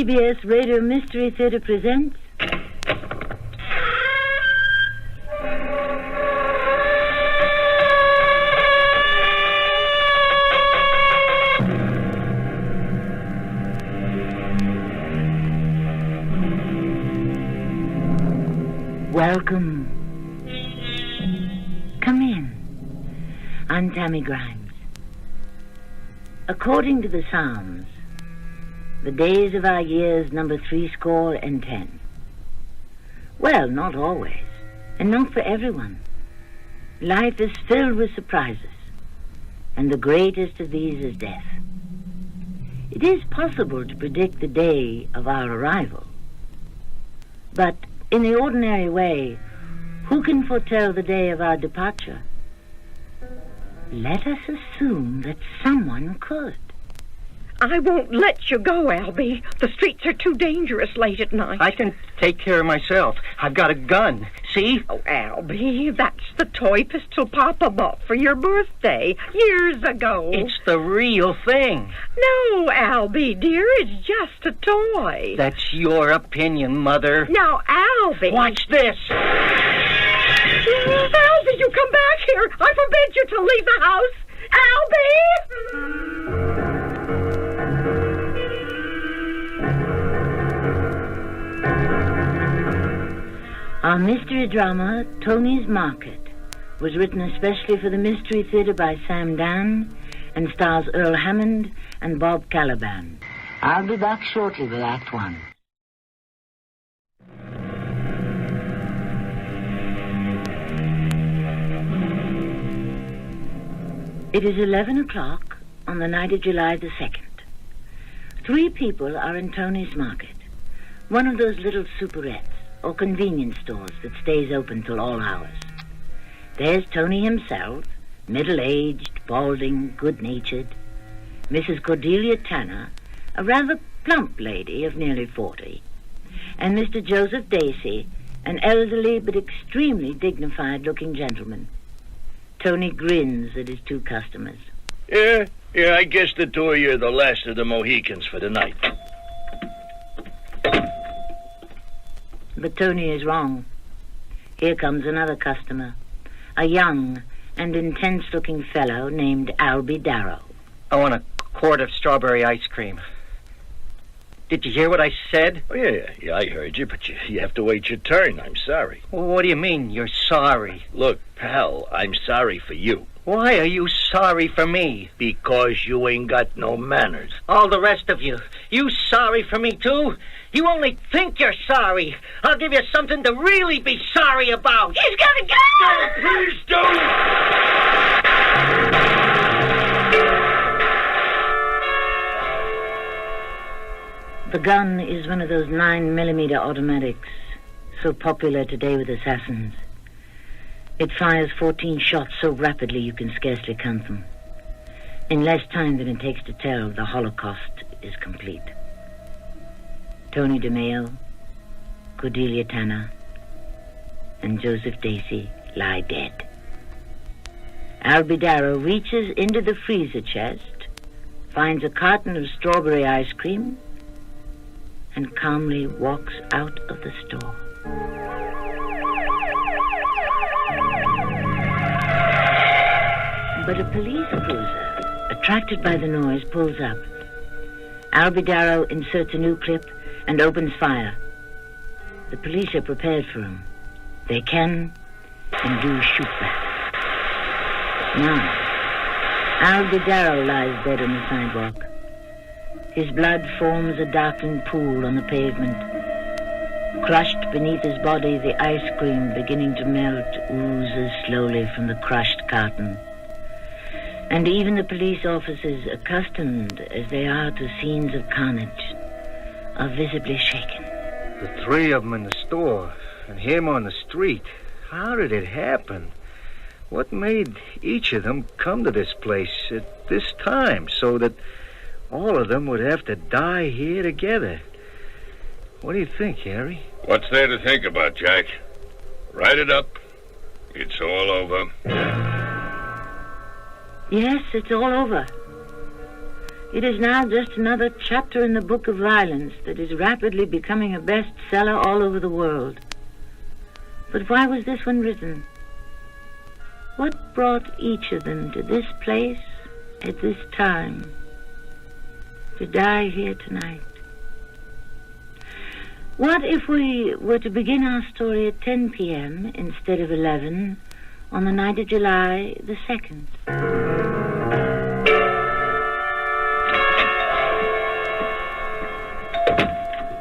CBS Radio Mystery Theater presents... Welcome. Come in. I'm Tammy Grimes. According to the Psalms, the days of our years number 70. Well, not always, and not for everyone. Life is filled with surprises, and the greatest of these is death. It is possible to predict the day of our arrival, but in the ordinary way, who can foretell the day of our departure? Let us assume that someone could. I won't let you go, Albie. The streets are too dangerous late at night. I can take care of myself. I've got a gun. See? Oh, Albie, that's the toy pistol Papa bought for your birthday years ago. It's the real thing. No, Albie, dear, it's just a toy. That's your opinion, Mother. Now, Albie... Watch this. Albie, you come back here. I forbid you to leave the house. Albie! Our mystery drama, Tony's Market, was written especially for the Mystery Theater by Sam Dan and stars Earl Hammond and Bob Caliban. I'll be back shortly with Act One. It is 11 o'clock on the night of July the 2nd. 3 people are in Tony's Market, one of those little superettes or convenience stores that stays open till all hours. There's Tony himself, middle-aged, balding, good-natured. Mrs. Cordelia Tanner, a rather plump lady of nearly 40. And Mr. Joseph Dacey, an elderly but extremely dignified-looking gentleman. Tony grins at his 2 customers. Yeah, I guess the 2 of you are the last of the Mohicans for the night. But Tony is wrong. Here comes another customer, a young and intense-looking fellow named Albie Darrow. I want a quart of strawberry ice cream. Did you hear what I said? Oh, yeah, I heard you, but you have to wait your turn. I'm sorry. Well, what do you mean, you're sorry? Look, pal, I'm sorry for you. Why are you sorry for me? Because you ain't got no manners. All the rest of you. You sorry for me, too? You only think you're sorry. I'll give you something to really be sorry about. He's got a gun! No, please don't! The gun is one of those 9mm automatics, so popular today with assassins. It fires 14 shots so rapidly you can scarcely count them. In less time than it takes to tell, the Holocaust is complete. Tony DeMeo, Cordelia Tanner, and Joseph Dacey lie dead. Albie Darrow reaches into the freezer chest, finds a carton of strawberry ice cream, and calmly walks out of the store. But a police cruiser, attracted by the noise, pulls up. Albie Darrow inserts a new clip and opens fire. The police are prepared for him. They can and do shoot back. Now, Albie Darrow lies dead on the sidewalk. His blood forms a darkening pool on the pavement. Crushed beneath his body, the ice cream beginning to melt oozes slowly from the crushed carton. And even the police officers, accustomed as they are to scenes of carnage, are visibly shaken. The 3 of them in the store, and him on the street. How did it happen? What made each of them come to this place at this time so that all of them would have to die here together? What do you think, Harry? What's there to think about, Jack? Write it up. It's all over. Yes, it's all over. It is now just another chapter in the book of violence that is rapidly becoming a bestseller all over the world. But why was this one written? What brought each of them to this place at this time, to die here tonight? What if we were to begin our story at 10 p.m. instead of 11 on the night of July the 2nd?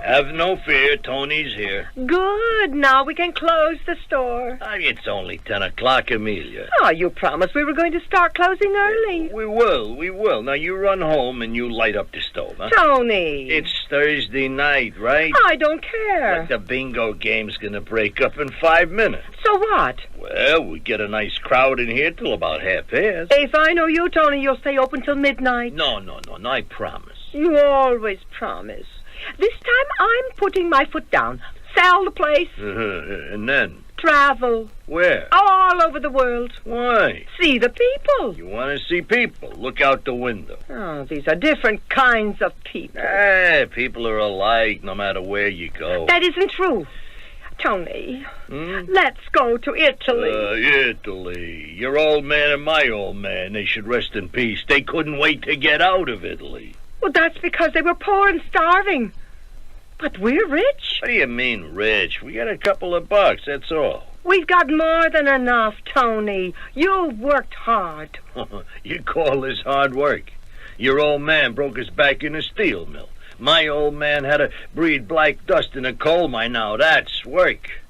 Have no fear, Tony's here. Good. Now we can close the store. It's only 10 o'clock, Amelia. Oh, you promised we were going to start closing early. We will. Now you run home and you light up the stove, huh? Tony. It's Thursday night, right? I don't care. But the bingo game's gonna break up in 5 minutes. So what? Well, we get a nice crowd in here till about 1:30. If I know you, Tony, you'll stay open till midnight. No, I promise. You always promise. This time I'm putting my foot down. Sell the place. And then? Travel. Where? All over the world. Why? See the people. You want to see people? Look out the window. Oh, these are different kinds of people. People are alike no matter where you go. That isn't true. Tony, let's go to Italy. Italy. Your old man and my old man, they should rest in peace. They couldn't wait to get out of Italy. Well, that's because they were poor and starving. But we're rich. What do you mean, rich? We got a couple of bucks, that's all. We've got more than enough, Tony. You worked hard. You call this hard work? Your old man broke his back in a steel mill. My old man had to breed black dust in a coal mine. Now that's work.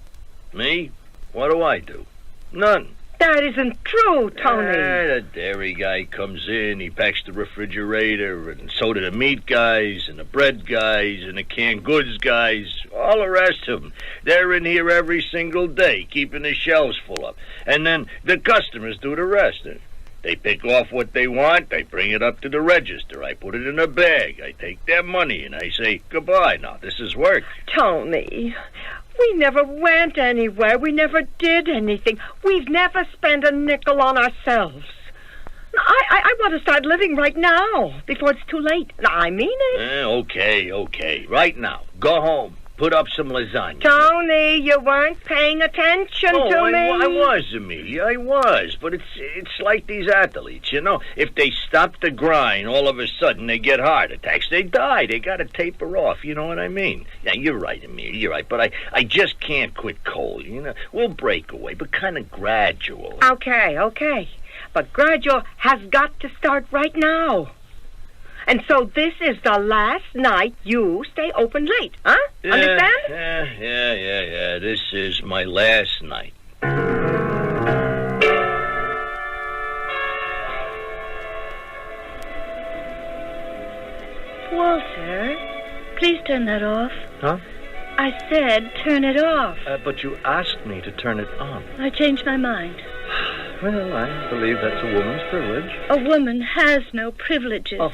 Me? What do I do? None. That isn't true, Tony. The dairy guy comes in, he packs the refrigerator, and so do the meat guys, and the bread guys, and the canned goods guys, all the rest of them. They're in here every single day, keeping the shelves full up. And then the customers do the rest. They pick off what they want, they bring it up to the register. I put it in a bag, I take their money, and I say, goodbye. Now, this is work. Tony, we never went anywhere. We never did anything. We've never spent a nickel on ourselves. I want to start living right now, before it's too late. I mean it. Okay. Right now, go home. Put up some lasagna. Tony, you weren't paying attention to me. I was, Amelia. I was. But it's like these athletes, you know. If they stop the grind, all of a sudden they get heart attacks. They die. They got to taper off. You know what I mean? Yeah, you're right, Amelia. You're right. But I just can't quit cold, you know. We'll break away, but kind of gradual. Okay. But gradual has got to start right now. And so this is the last night you stay open late, huh? Understand? Yeah. This is my last night. Walter, please turn that off. Huh? I said turn it off. But you asked me to turn it on. I changed my mind. Well, I believe that's a woman's privilege. A woman has no privileges. Oh,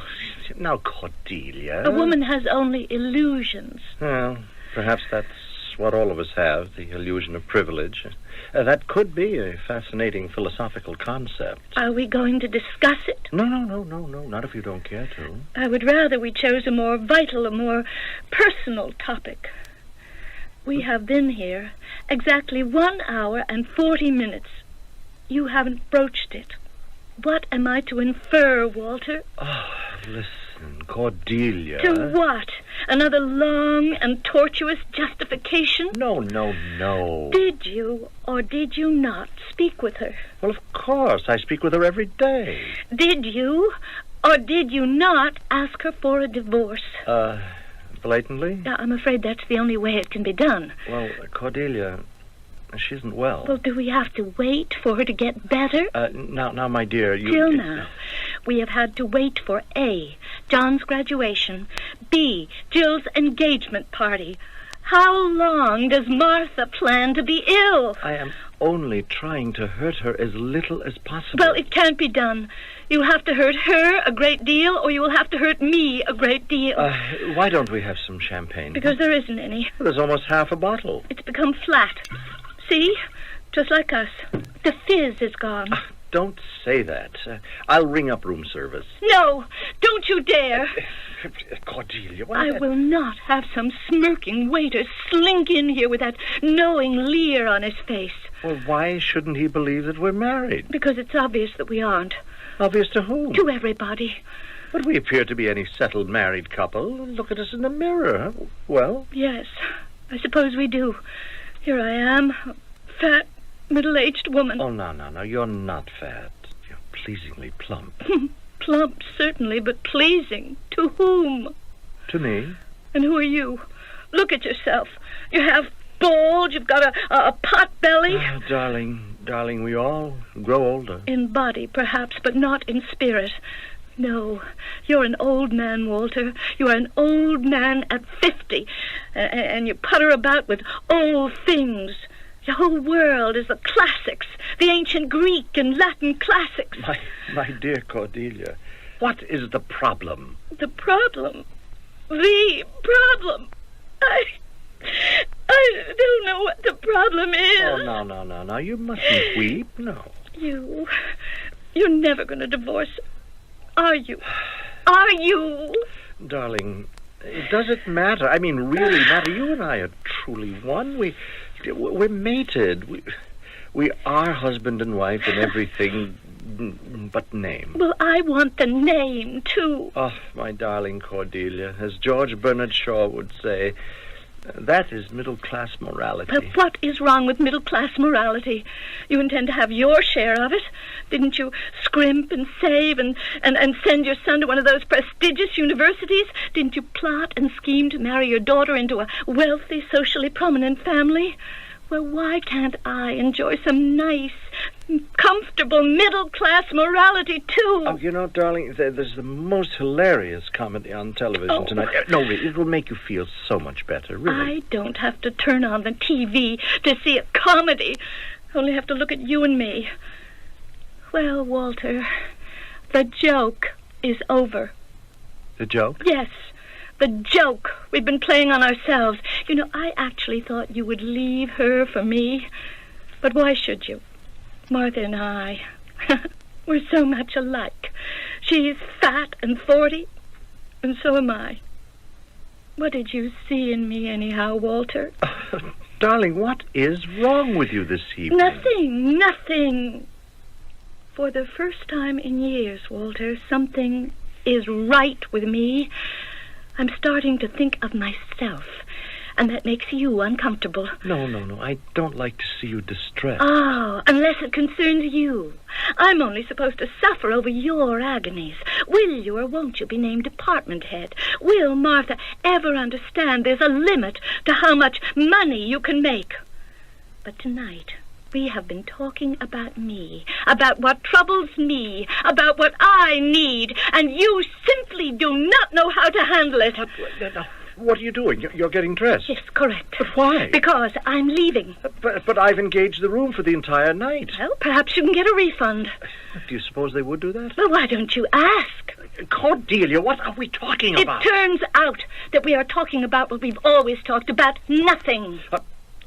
now, Cordelia. A woman has only illusions. Well, perhaps that's what all of us have, the illusion of privilege. That could be a fascinating philosophical concept. Are we going to discuss it? No, not if you don't care to. I would rather we chose a more vital, a more personal topic. We have been here exactly 1 hour and 40 minutes. You haven't broached it. What am I to infer, Walter? Oh, listen, Cordelia. To what? Another long and tortuous justification? No. Did you or did you not speak with her? Well, of course. I speak with her every day. Did you or did you not ask her for a divorce? Blatantly? I'm afraid that's the only way it can be done. Well, Cordelia, she isn't well. Well, do we have to wait for her to get better? Now, my dear, you... Till now, we have had to wait for A, John's graduation, B, Jill's engagement party. How long does Martha plan to be ill? I am only trying to hurt her as little as possible. Well, it can't be done. You'll have to hurt her a great deal, or you will have to hurt me a great deal. Why don't we have some champagne? Because there isn't any. There's almost half a bottle. It's become flat. See? Just like us. The fizz is gone. don't say that. I'll ring up room service. No, don't you dare. Cordelia, I will not have some smirking waiter slink in here with that knowing leer on his face. Well, why shouldn't he believe that we're married? Because it's obvious that we aren't. Obvious to whom? To everybody. But we appear to be any settled married couple. Look at us in the mirror. Well? Yes, I suppose we do. Here I am, a fat, middle-aged woman. Oh, no. You're not fat. You're pleasingly plump. Plump, certainly, but pleasing. To whom? To me. And who are you? Look at yourself. You have bald, you've got a pot belly. Oh, darling, we all grow older. In body, perhaps, but not in spirit. No, you're an old man, Walter. You are an old man at 50. And you putter about with old things. The whole world is the classics, the ancient Greek and Latin classics. My dear Cordelia, what is the problem? The problem? The problem? I don't know what the problem is. Oh, no. You mustn't weep, no. You're never going to divorce, are you? Are you? Darling, does it matter? I mean, really matter? You and I are truly one. We're mated. We are husband and wife and everything but name. Well, I want the name, too. Oh, my darling Cordelia, as George Bernard Shaw would say, that is middle-class morality. But what is wrong with middle-class morality? You intend to have your share of it. Didn't you scrimp and save and send your son to one of those prestigious universities? Didn't you plot and scheme to marry your daughter into a wealthy, socially prominent family? Well, why can't I enjoy some nice, comfortable, middle-class morality, too? Oh, you know, darling, there's the most hilarious comedy on television tonight. No, it will make you feel so much better, really. I don't have to turn on the TV to see a comedy. I only have to look at you and me. Well, Walter, the joke is over. The joke? Yes. The joke we've been playing on ourselves. You know, I actually thought you would leave her for me. But why should you? Martha and I, we're so much alike. She's fat and 40, and so am I. What did you see in me anyhow, Walter? Darling, what is wrong with you this evening? Nothing. For the first time in years, Walter, something is right with me. I'm starting to think of myself, and that makes you uncomfortable. No. I don't like to see you distressed. Oh, unless it concerns you. I'm only supposed to suffer over your agonies. Will you or won't you be named department head? Will Martha ever understand there's a limit to how much money you can make? But tonight, we have been talking about me, about what troubles me, about what I need, and you simply do not know how to handle it. What are you doing? You're getting dressed? Yes, correct. But why? Because I'm leaving. But I've engaged the room for the entire night. Well, perhaps you can get a refund. Do you suppose they would do that? Well, why don't you ask? Cordelia, what are we talking about? It turns out that we are talking about what we've always talked about, nothing.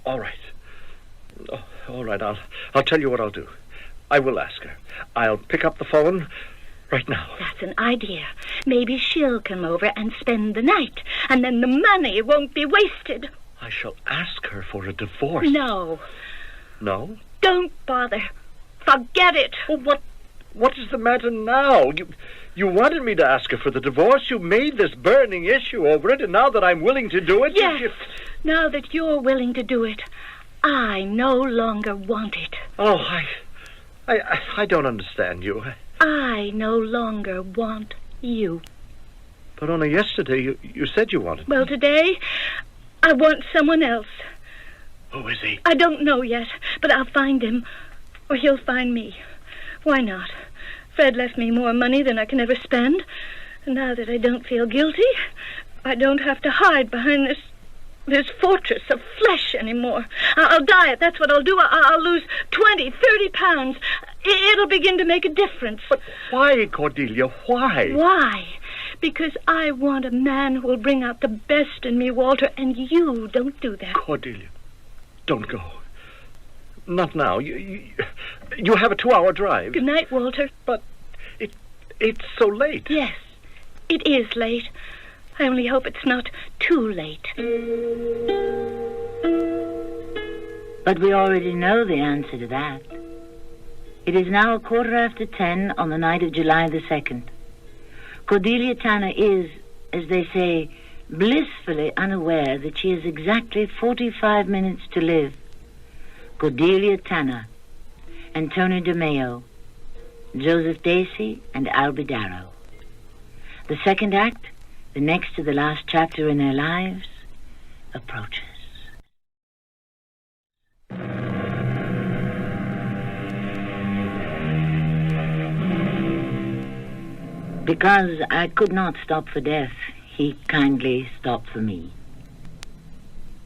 All right. All right, I'll tell you what I'll do. I will ask her. I'll pick up the phone right now. That's an idea. Maybe she'll come over and spend the night, and then the money won't be wasted. I shall ask her for a divorce. No. No? Don't bother. Forget it. Well, what is the matter now? You wanted me to ask her for the divorce. You made this burning issue over it, and now that I'm willing to do it... Yes, now that you're willing to do it, I no longer want it. Oh, I don't understand you. I no longer want you. But only yesterday you said you wanted me. Well, today, I want someone else. Who is he? I don't know yet, but I'll find him, or he'll find me. Why not? Fred left me more money than I can ever spend, and now that I don't feel guilty, I don't have to hide behind this fortress of flesh anymore. I'll diet, that's what I'll do. I'll lose 20, 30 pounds. It'll begin to make a difference. But why, Cordelia, why? Why? Because I want a man who will bring out the best in me, Walter, and you don't do that. Cordelia, don't go. Not now. You have a 2-hour drive. Good night, Walter. But it's so late. Yes, it is late. I only hope it's not too late. But we already know the answer to that. It is now 10:15 on the night of July the 2nd. Cordelia Tanner is, as they say, blissfully unaware that she has exactly 45 minutes to live. Cordelia Tanner, Antonio DeMeo, Joseph Dacey, and Albie Darrow. The second act, the next to the last chapter in their lives, approaches. Because I could not stop for death, he kindly stopped for me.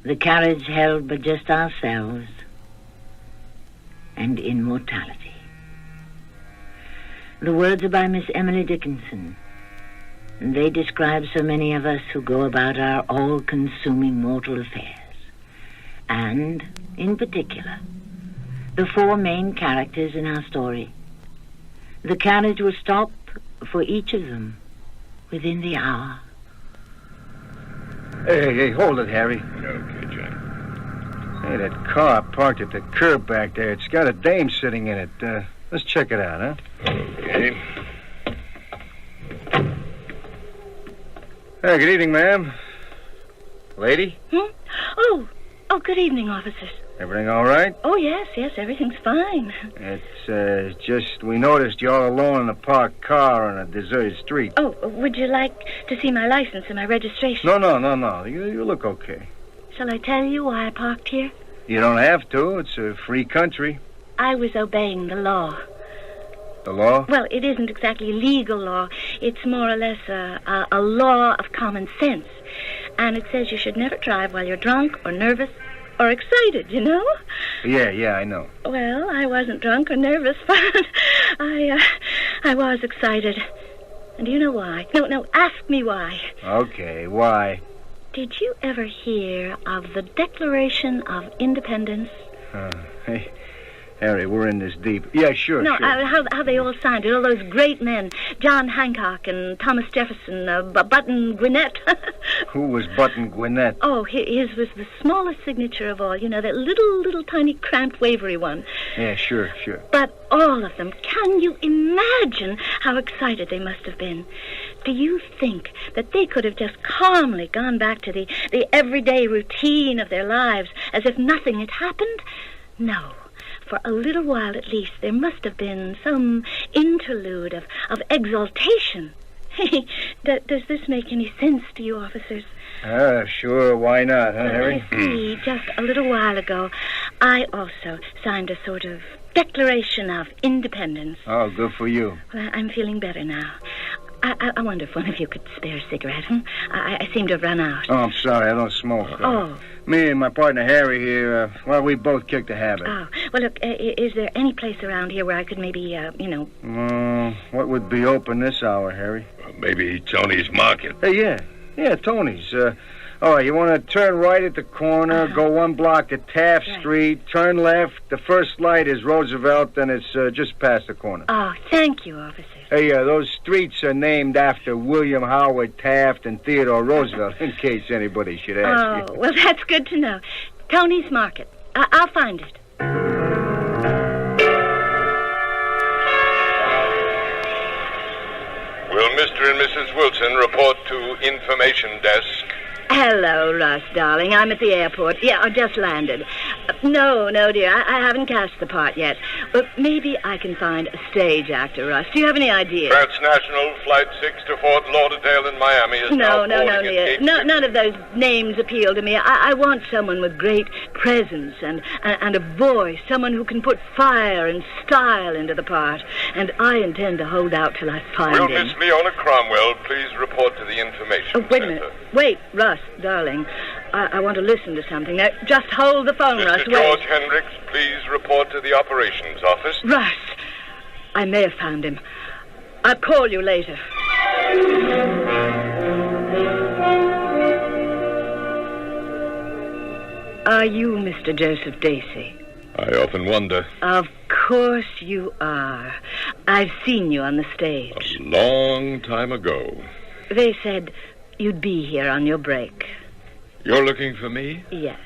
The carriage held but just ourselves and immortality. The words are by Miss Emily Dickinson. They describe so many of us who go about our all-consuming mortal affairs. And, in particular, the 4 main characters in our story. The carriage will stop for each of them within the hour. Hey, hold it, Harry. Okay, Jack. Hey, that car parked at the curb back there. It's got a dame sitting in it. Let's check it out, huh? Okay. Hey, good evening, ma'am. Lady? Oh, good evening, officers. Everything all right? Oh, yes, everything's fine. It's just we noticed you all alone in a parked car on a deserted street. Oh, would you like to see my license and my registration? No. You look okay. Shall I tell you why I parked here? You don't have to. It's a free country. I was obeying the law. The law? Well, it isn't exactly legal law. It's more or less a law of common sense. And it says you should never drive while you're drunk or nervous or excited, you know? Yeah, I know. Well, I wasn't drunk or nervous, but I was excited. And do you know why? No, ask me why. Okay, why? Did you ever hear of the Declaration of Independence? Hey, Harry, we're in this deep. Yeah, sure. No, sure. How they all signed it, all those great men, John Hancock and Thomas Jefferson, Button Gwinnett. Who was Button Gwinnett? Oh, his was the smallest signature of all, you know, that little tiny cramped wavery one. Yeah, sure. But all of them, can you imagine how excited they must have been? Do you think that they could have just calmly gone back to the everyday routine of their lives as if nothing had happened? No. For a little while at least, there must have been some interlude of exaltation. Hey, does this make any sense to you, officers? Sure, why not, huh, Harry? See, just a little while ago, I also signed a sort of Declaration of Independence. Oh, good for you. Well, I'm feeling better now. I wonder if one of you could spare a cigarette, I seem to have run out. Oh, I'm sorry, I don't smoke. Oh. Me and my partner Harry here, we both kicked the habit. Oh, well, look, is there any place around here where I could maybe, what would be open this hour, Harry? Maybe Tony's Market. Hey, yeah, Tony's. All right, you want to turn right at the corner, go 1 block to Taft Street, turn left. The first light is Roosevelt, and it's just past the corner. Oh, thank you, officers. Hey, those streets are named after William Howard Taft and Theodore Roosevelt, in case anybody should ask you. Oh, well, that's good to know. Tony's Market. I'll find it. Will Mr. and Mrs. Wilson report to information desk? Hello, Russ, darling. I'm at the airport. Yeah, I just landed. No, dear, I haven't cast the part yet. But maybe I can find a stage actor, Russ. Do you have any idea? Transnational Flight 6 to Fort Lauderdale in Miami is No, dear. None of those names appeal to me. I want someone with great presence and a voice, someone who can put fire and style into the part. And I intend to hold out till I find Will him. Miss Leona Cromwell please report to the information Oh, wait a minute. center? Wait, Russ, darling. I want to listen to something. Now, just hold the phone, Russ. Mr. George Hendricks, please report to the operations office. Russ, I may have found him. I'll call you later. Are you Mr. Joseph Dacey? I often wonder. Of course you are. I've seen you on the stage. A long time ago. They said you'd be here on your break. You're looking for me? Yes.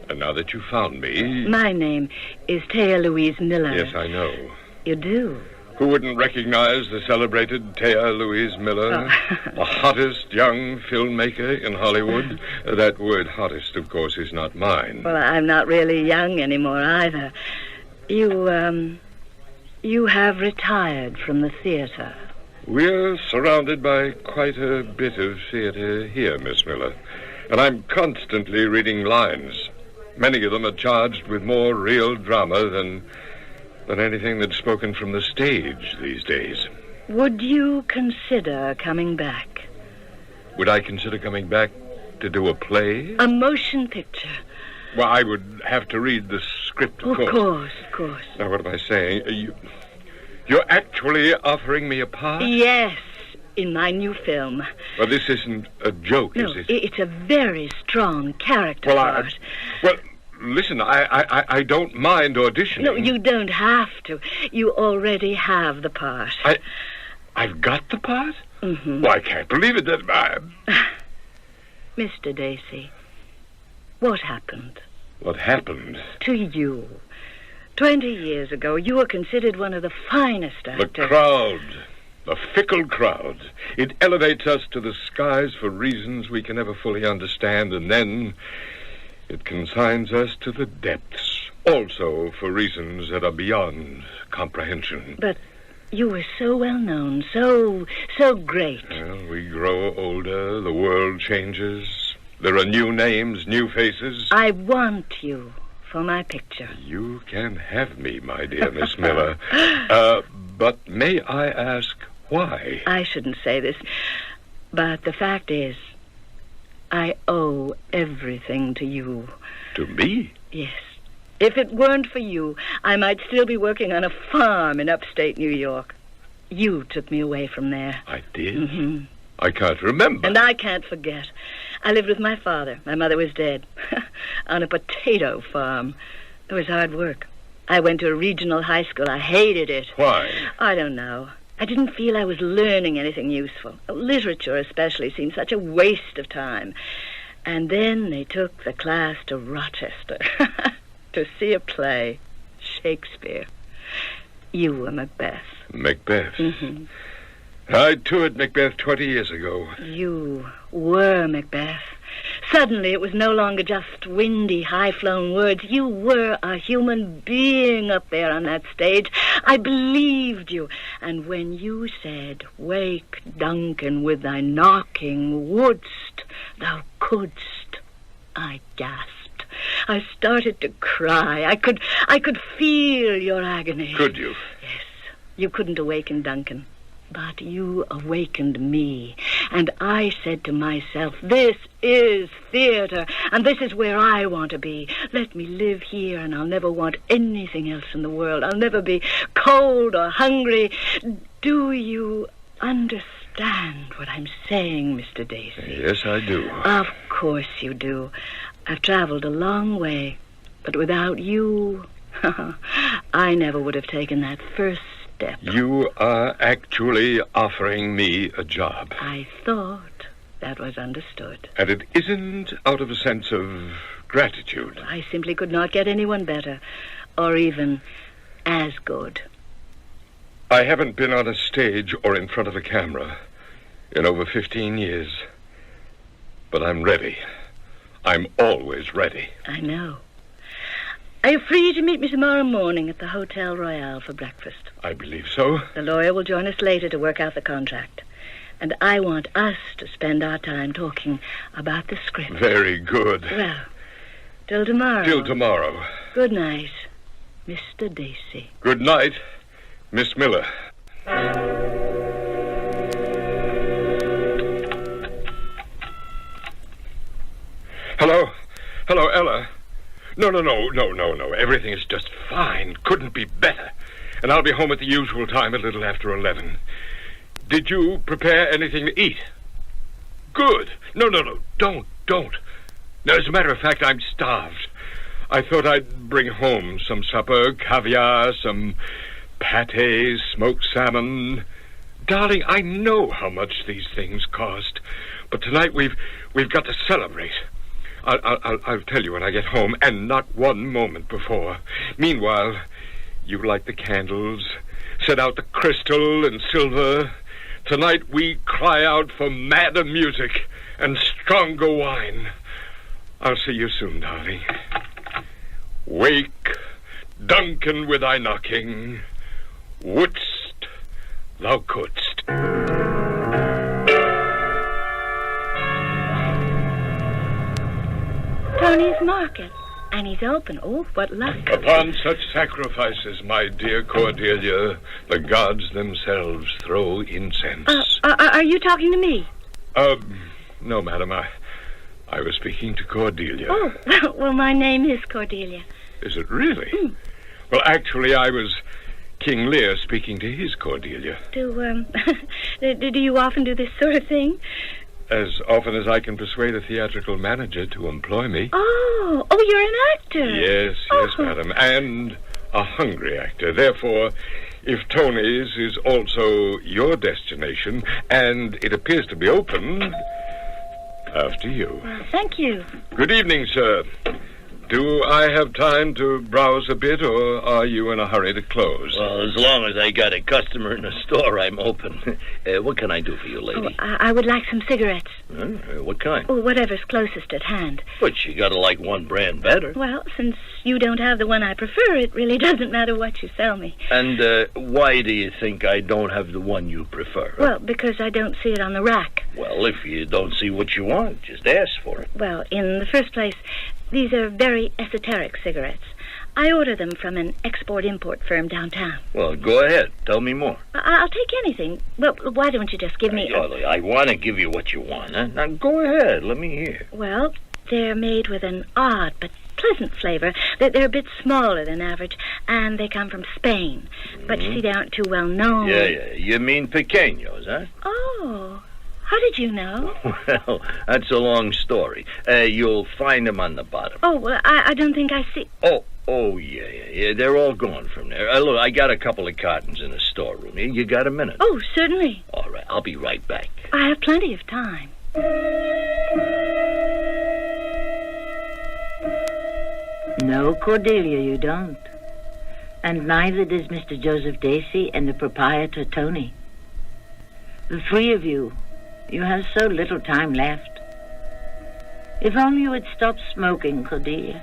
And now that you found me... My name is Thea Louise Miller. Yes, I know. You do? Who wouldn't recognize the celebrated Thea Louise Miller? The hottest young filmmaker in Hollywood? That word hottest, of course, is not mine. Well, I'm not really young anymore either. You have retired from the theater. We're surrounded by quite a bit of theater here, Miss Miller. And I'm constantly reading lines. Many of them are charged with more real drama than anything that's spoken from the stage these days. Would you consider coming back? Would I consider coming back to do a play? A motion picture. Well, I would have to read the script, of course. Of course. Now, what am I saying? You're actually offering me a part? Yes, in my new film. Well, this isn't a joke, No, is it? It's a very strong character part. Well, listen, I don't mind auditioning. No, you don't have to. You already have the part. I've got the part? Mm-hmm. Well, I can't believe it. Mr. Dacey, what happened? What happened? To you. 20 years ago, you were considered one of the finest actors. The crowd. The fickle crowd. It elevates us to the skies for reasons we can never fully understand, and then it consigns us to the depths, also for reasons that are beyond comprehension. But you were so well known, so great. Well, we grow older, the world changes. There are new names, new faces. I want you for my picture. You can have me, my dear Miss Miller. But may I ask why? I shouldn't say this, but the fact is, I owe everything to you. To me? Yes. If it weren't for you, I might still be working on a farm in upstate New York. You took me away from there. I did? Mm-hmm. I can't remember. And I can't forget. I lived with my father. My mother was dead. On a potato farm. It was hard work. I went to a regional high school. I hated it. Why? I don't know. I didn't feel I was learning anything useful. Literature especially seemed such a waste of time. And then they took the class to Rochester to see a play. Shakespeare. You were Macbeth. Macbeth? Mm-hmm. I toured Macbeth 20 years ago. You were Macbeth. Suddenly it was no longer just windy, high-flown words. You were a human being up there on that stage. I believed you. And when you said, "Wake, Duncan, with thy knocking, wouldst, thou couldst," I gasped. I started to cry. I could feel your agony. Could you? Yes. You couldn't awaken Duncan. But you awakened me, and I said to myself, this is theater, and this is where I want to be. Let me live here, and I'll never want anything else in the world. I'll never be cold or hungry. Do you understand what I'm saying, Mr. Dacey? Yes, I do. Of course you do. I've traveled a long way, but without you, I never would have taken that first step. You are actually offering me a job. I thought that was understood. And it isn't out of a sense of gratitude. I simply could not get anyone better, or even as good. I haven't been on a stage or in front of a camera in over 15 years. But I'm ready. I'm always ready. I know. Are you free to meet me tomorrow morning at the Hotel Royale for breakfast? I believe so. The lawyer will join us later to work out the contract. And I want us to spend our time talking about the script. Very good. Well, till tomorrow. Till tomorrow. Good night, Mr. Dacey. Good night, Miss Miller. Hello? Hello, Ella. No. Everything is just fine. Couldn't be better. And I'll be home at the usual time, a little after 11. Did you prepare anything to eat? Good. No. Don't. Now, as a matter of fact, I'm starved. I thought I'd bring home some supper, caviar, some pâté, smoked salmon. Darling, I know how much these things cost, but tonight we've got to celebrate. I'll tell you when I get home, and not one moment before. Meanwhile, you light the candles, set out the crystal and silver. Tonight we cry out for madder music and stronger wine. I'll see you soon, darling. Wake, Duncan, with thy knocking. Wouldst thou couldst. Tony's market, and he's open. Oh, what luck. Upon such sacrifices, my dear Cordelia, the gods themselves throw incense. Are you talking to me? No, madam, I was speaking to Cordelia. Oh, well, my name is Cordelia. Is it really? Mm. Well, actually, I was King Lear speaking to his Cordelia. Do you often do this sort of thing? As often as I can persuade a theatrical manager to employ me. Oh, you're an actor. Yes, madam, and a hungry actor. Therefore, if Tony's is also your destination, and it appears to be open, after you. Well, thank you. Good evening, sir. Do I have time to browse a bit, or are you in a hurry to close? Well, as long as I got a customer in the store, I'm open. What can I do for you, lady? I would like some cigarettes. What kind? Oh, whatever's closest at hand. But you gotta like one brand better. Well, since you don't have the one I prefer, it really doesn't matter what you sell me. And why do you think I don't have the one you prefer? Well, because I don't see it on the rack. Well, if you don't see what you want, just ask for it. Well, in the first place, these are very esoteric cigarettes. I order them from an export-import firm downtown. Well, go ahead. Tell me more. I'll take anything. Well, why don't you just give me... I want to give you what you want, huh? Now, go ahead. Let me hear. Well, they're made with an odd but pleasant flavor. They're a bit smaller than average, and they come from Spain. But you see, they aren't too well known. Yeah. You mean pequeños, huh? Oh... How did you know? Well, that's a long story. You'll find them on the bottom. Oh, well, I don't think I see... Oh, yeah. They're all gone from there. Look, I got a couple of cartons in the storeroom. You got a minute? Oh, certainly. All right, I'll be right back. I have plenty of time. No, Cordelia, you don't. And neither does Mr. Joseph Dacey and the proprietor, Tony. The three of you... You have so little time left. If only you had stopped smoking, Cordelia.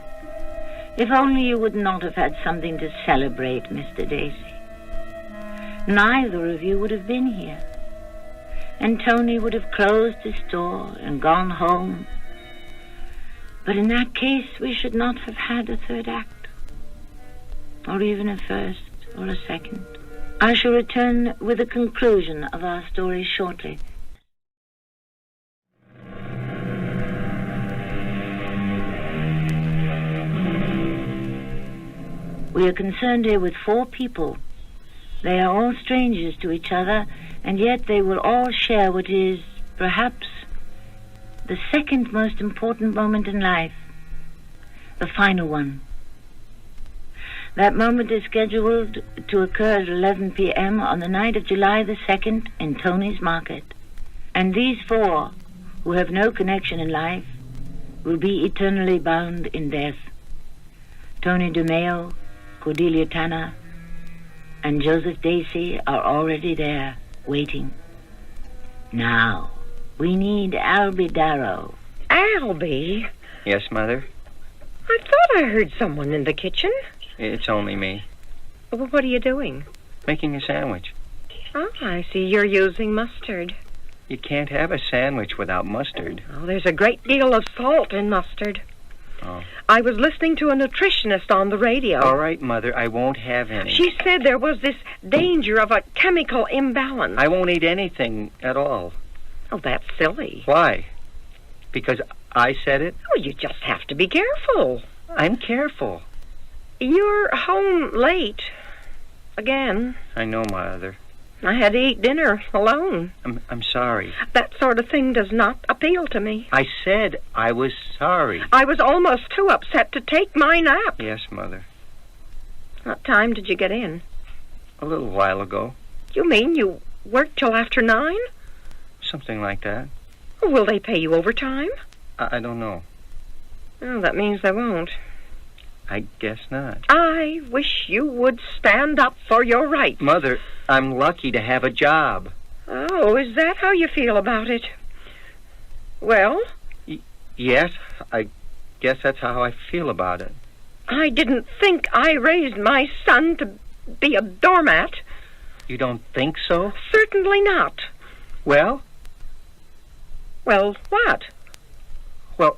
If only you would not have had something to celebrate, Mr. Dacey. Neither of you would have been here. And Tony would have closed his store and gone home. But in that case, we should not have had a third act. Or even a first or a second. I shall return with the conclusion of our story shortly. We are concerned here with 4 people. They are all strangers to each other, and yet they will all share what is, perhaps, the second most important moment in life, the final one. That moment is scheduled to occur at 11 p.m. on the night of July the 2nd in Tony's Market. And these 4, who have no connection in life, will be eternally bound in death. Tony DeMeo, Cordelia Tanner, and Joseph Dacey are already there, waiting. Now, we need Albie Darrow. Albie? Yes, Mother? I thought I heard someone in the kitchen. It's only me. Well, what are you doing? Making a sandwich. Oh, I see you're using mustard. You can't have a sandwich without mustard. Oh, there's a great deal of salt in mustard. Oh. I was listening to a nutritionist on the radio. All right, Mother, I won't have any. She said there was this danger of a chemical imbalance. I won't eat anything at all. Oh, that's silly. Why? Because I said it? Oh, you just have to be careful. I'm careful. You're home late. Again. I know, Mother. I had to eat dinner alone. I'm sorry. That sort of thing does not appeal to me. I said I was sorry. I was almost too upset to take my nap. Yes, Mother. What time did you get in? A little while ago. You mean you worked till after 9? Something like that. Will they pay you overtime? I don't know. Oh, that means they won't. I guess not. I wish you would stand up for your rights. Mother, I'm lucky to have a job. Oh, is that how you feel about it? Well? Yes, I guess that's how I feel about it. I didn't think I raised my son to be a doormat. You don't think so? Certainly not. Well? Well, what? Well,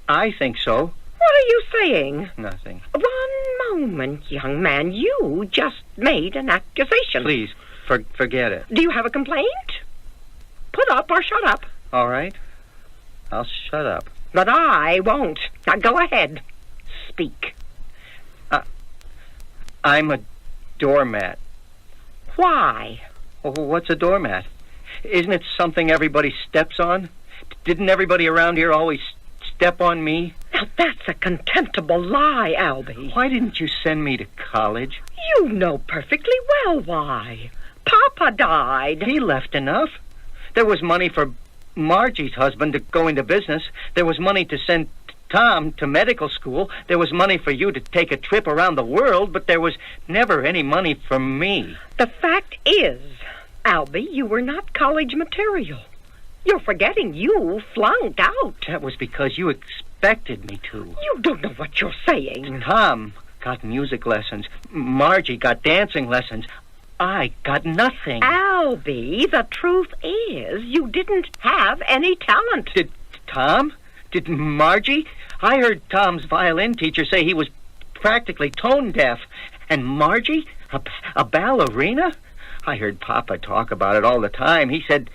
I think so. What are you saying? Nothing. One moment, young man. You just made an accusation. Please, forget it. Do you have a complaint? Put up or shut up. All right. I'll shut up. But I won't. Now go ahead. Speak. I'm a doormat. Why? Oh, what's a doormat? Isn't it something everybody steps on? Didn't everybody around here always step on me? Now, that's a contemptible lie, Albie. Why didn't you send me to college? You know perfectly well why. Papa died. He left enough. There was money for Margie's husband to go into business. There was money to send Tom to medical school. There was money for you to take a trip around the world, but there was never any money for me. The fact is, Albie, you were not college material. You're forgetting you flunked out. That was because you expected me to. You don't know what you're saying. Tom got music lessons. Margie got dancing lessons. I got nothing. Albie, the truth is you didn't have any talent. Did Tom? Did Margie? I heard Tom's violin teacher say he was practically tone deaf. And Margie? A ballerina? I heard Papa talk about it all the time. He said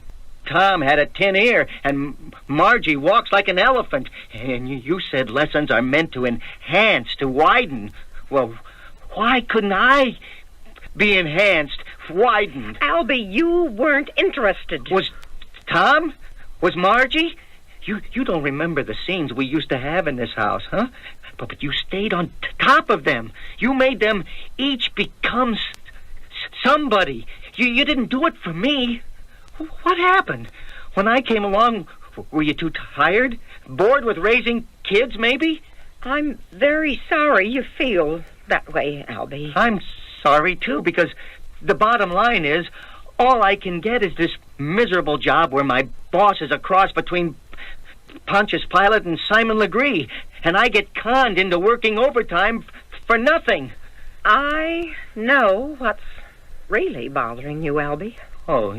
Tom had a tin ear and Margie walks like an elephant. And you said lessons are meant to enhance, to widen. Well, why couldn't I be enhanced, widened? Albie, you weren't interested. Was Tom? Was Margie? You don't remember the scenes we used to have in this house, huh? But you stayed on top of them. You made them each become somebody. You didn't do it for me. What happened? When I came along, were you too tired? Bored with raising kids, maybe? I'm very sorry you feel that way, Albie. I'm sorry, too, because the bottom line is all I can get is this miserable job where my boss is a cross between Pontius Pilate and Simon Legree, and I get conned into working overtime for nothing. I know what's really bothering you, Albie. Oh,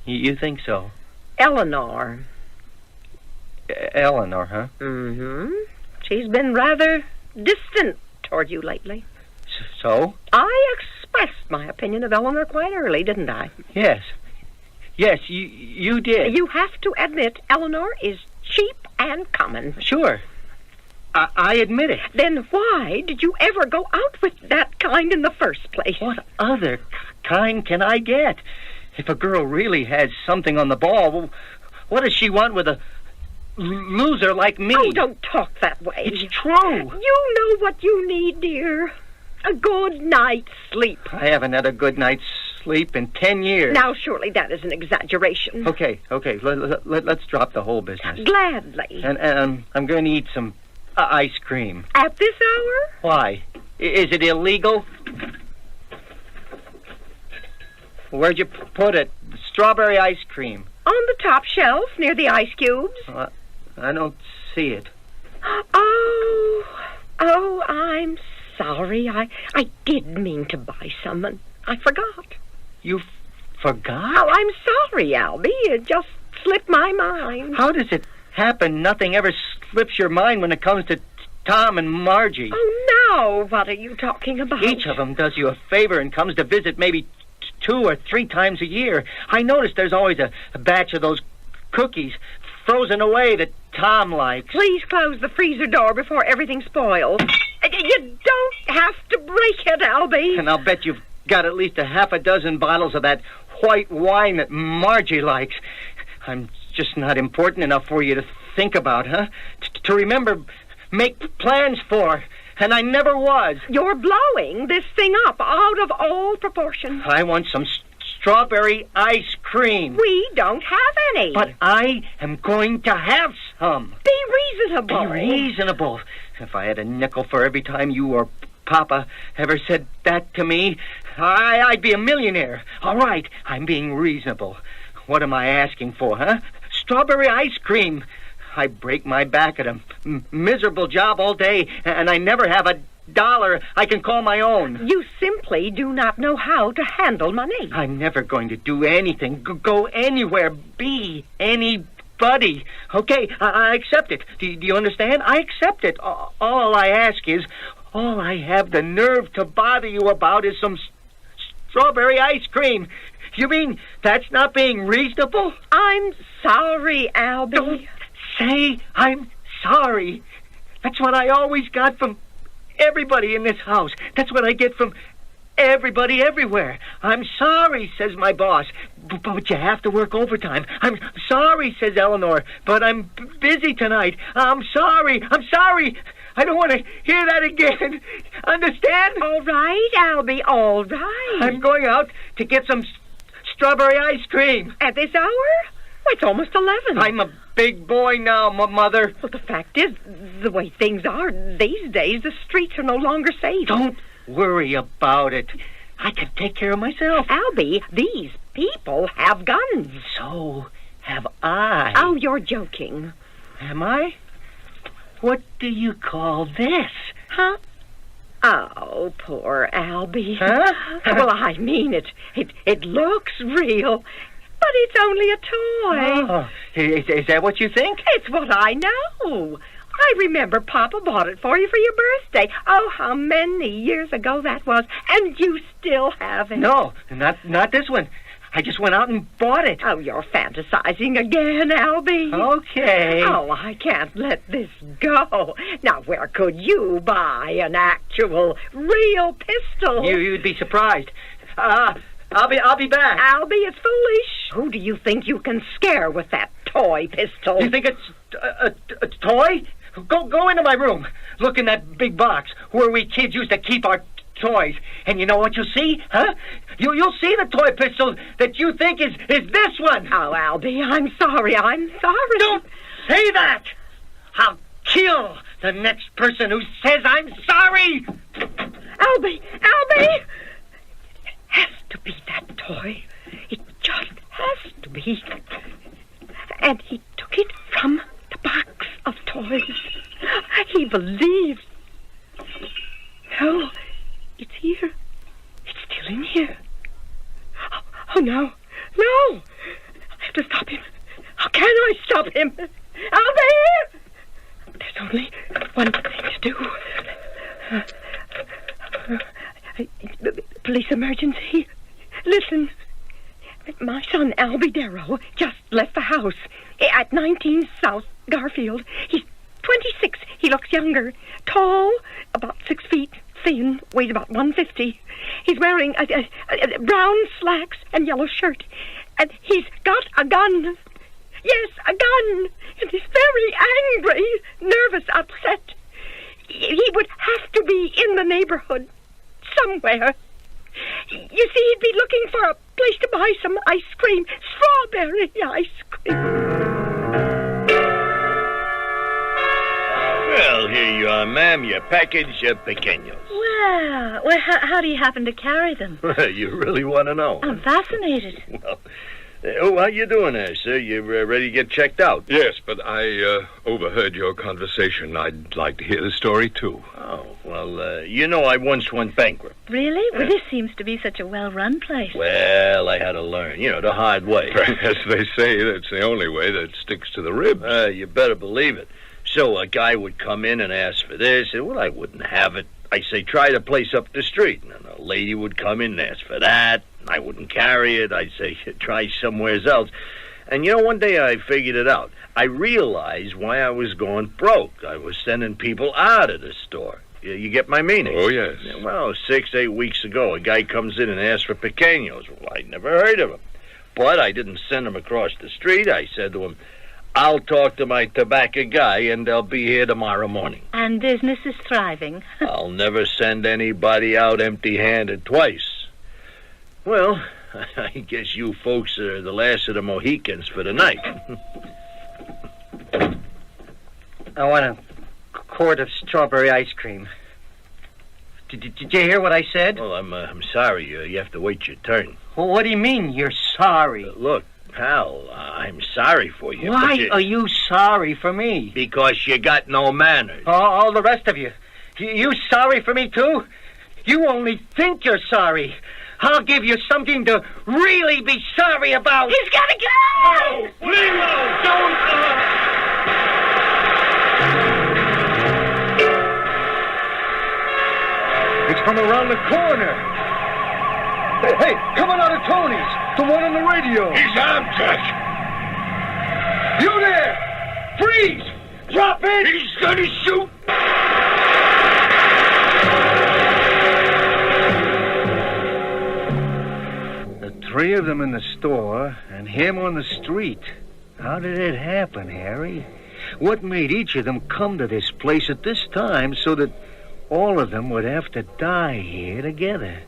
you think so? Eleanor. Eleanor, huh? Mm-hmm. She's been rather distant toward you lately. So? I expressed my opinion of Eleanor quite early, didn't I? Yes. Yes, you did. You have to admit Eleanor is cheap and common. Sure. I admit it. Then why did you ever go out with that kind in the first place? What other kind can I get? If a girl really has something on the ball, well, what does she want with a loser like me? Oh, don't talk that way. It's true. You know what you need, dear. A good night's sleep. I haven't had a good night's sleep in 10 years. Now, surely that is an exaggeration. Okay. Let's drop the whole business. Gladly. And I'm going to eat some ice cream. At this hour? Why? Is it illegal? Where'd you put it? Strawberry ice cream. On the top shelf, near the ice cubes. I don't see it. Oh, I'm sorry. I did mean to buy some, and I forgot. You forgot? Oh, I'm sorry, Albie. It just slipped my mind. How does it happen nothing ever slips your mind when it comes to Tom and Margie? Oh, now what are you talking about? Each of them does you a favor and comes to visit maybe 2 or 3 times a year. I notice there's always a batch of those cookies frozen away that Tom likes. Please close the freezer door before everything spoils. You don't have to break it, Albie. And I'll bet you've got at least a half a dozen bottles of that white wine that Margie likes. I'm just not important enough for you to think about, huh? To remember, make plans for. And I never was. You're blowing this thing up out of all proportion. I want some strawberry ice cream. We don't have any. But I am going to have some. Be reasonable. Be reasonable. If I had a nickel for every time you or Papa ever said that to me, I'd be a millionaire. All right, I'm being reasonable. What am I asking for, huh? Strawberry ice cream. I break my back at a miserable job all day, and I never have $1 I can call my own. You simply do not know how to handle money. I'm never going to do anything, go anywhere, be anybody. Okay, I accept it. Do you understand? I accept it. All I ask is, all I have the nerve to bother you about is some strawberry ice cream. You mean that's not being reasonable? I'm sorry, Albie. Don't say I'm sorry. That's what I always got from everybody in this house. That's what I get from everybody everywhere. I'm sorry, says my boss, but you have to work overtime. I'm sorry, says Eleanor, but I'm busy tonight. I'm sorry. I don't want to hear that again. Understand? All right, Albie, all right. I'm going out to get some strawberry ice cream. At this hour? Well, it's almost 11. I'm a big boy now, Mother. Well, the fact is, the way things are these days, the streets are no longer safe. Don't worry about it. I can take care of myself. Albie, these people have guns. So have I. Oh, you're joking. Am I? What do you call this? Huh? Oh, poor Albie. Huh? Well, I mean it. It looks real, but it's only a toy. Oh, is that what you think? It's what I know. I remember Papa bought it for you for your birthday. Oh, how many years ago that was, and you still have it. No, not this one. I just went out and bought it. Oh, you're fantasizing again, Albie. Okay. Oh, I can't let this go. Now, where could you buy an actual, real pistol? You'd be surprised. I'll be back. Albie, it's foolish. Who do you think you can scare with that toy pistol? You think it's a toy? Go into my room. Look in that big box where we kids used to keep our toys. And you know what you'll see, huh? You'll see the toy pistol that you think is this one. Oh, Albie, I'm sorry. Don't say that. I'll kill the next person who says I'm sorry. Albie! It has to be that toy. It just has to be. And he took it from the box of toys. He believes. No. It's here. It's still in here. Oh, no. No! I have to stop him. How can I stop him? Albie! There's only one thing to do. Police emergency. Listen. My son, Albie Darrow, just left the house at 19 South Garfield. He's 26. He looks younger. Tall, about 6 feet. Thin, weighs about 150. He's wearing a brown slacks and yellow shirt. And he's got a gun. Yes, a gun. And he's very angry, nervous, upset. He would have to be in the neighborhood somewhere. You see, he'd be looking for a place to buy some ice cream. Strawberry ice cream. Well, here you are, ma'am. Your package of pequeños. Well, how do you happen to carry them? You really want to know? I'm fascinated. Well, how you doing there, sir? You ready to get checked out? Yes, but I overheard your conversation. I'd like to hear the story, too. Oh, well, I once went bankrupt. Really? Well, this seems to be such a well-run place. Well, I had to learn, the hard way. As they say, that's the only way that sticks to the ribs. You better believe it. So a guy would come in and ask for this, and, I wouldn't have it. I say, try the place up the street. And a lady would come in and ask for that, and I wouldn't carry it. I'd say, try somewhere else. And, one day I figured it out. I realized why I was going broke. I was sending people out of the store. You get my meaning? Oh, yes. Well, 6-8 weeks ago, a guy comes in and asks for pequeños. Well, I'd never heard of him. But I didn't send him across the street. I said to him, I'll talk to my tobacco guy, and they'll be here tomorrow morning. And business is thriving. I'll never send anybody out empty-handed twice. Well, I guess you folks are the last of the Mohicans for the night. I want a quart of strawberry ice cream. Did you hear what I said? Well, I'm sorry. You have to wait your turn. Well, what do you mean, you're sorry? Look, pal, I'm sorry for you. Why are you sorry for me? Because you got no manners. All the rest of you. You sorry for me, too? You only think you're sorry. I'll give you something to really be sorry about. He's got to go! Oh, Lilo, don't... It's from around the corner. Hey, coming out of Tony's. The one on the radio. He's on, Jack. You there! Freeze! Drop it! He's gonna shoot. The three of them in the store and him on the street. How did it happen, Harry? What made each of them come to this place at this time so that all of them would have to die here together?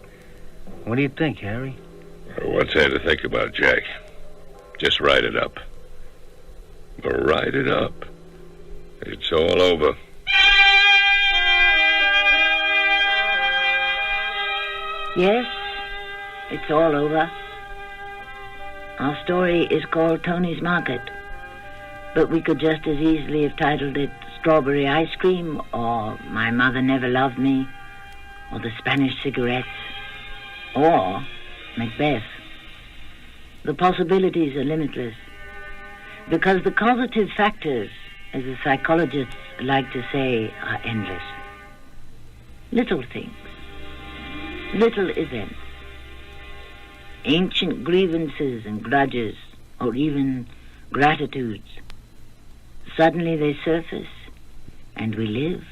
What do you think, Harry? What's there to think about, Jack? Just write it up. Write it up. It's all over. Yes, it's all over. Our story is called Tony's Market, but we could just as easily have titled it Strawberry Ice Cream, or My Mother Never Loved Me, or The Spanish Cigarettes, or Macbeth. The possibilities are limitless, because the causative factors, as the psychologists like to say, are endless. Little things, little events, ancient grievances and grudges, or even gratitudes. Suddenly they surface, and we live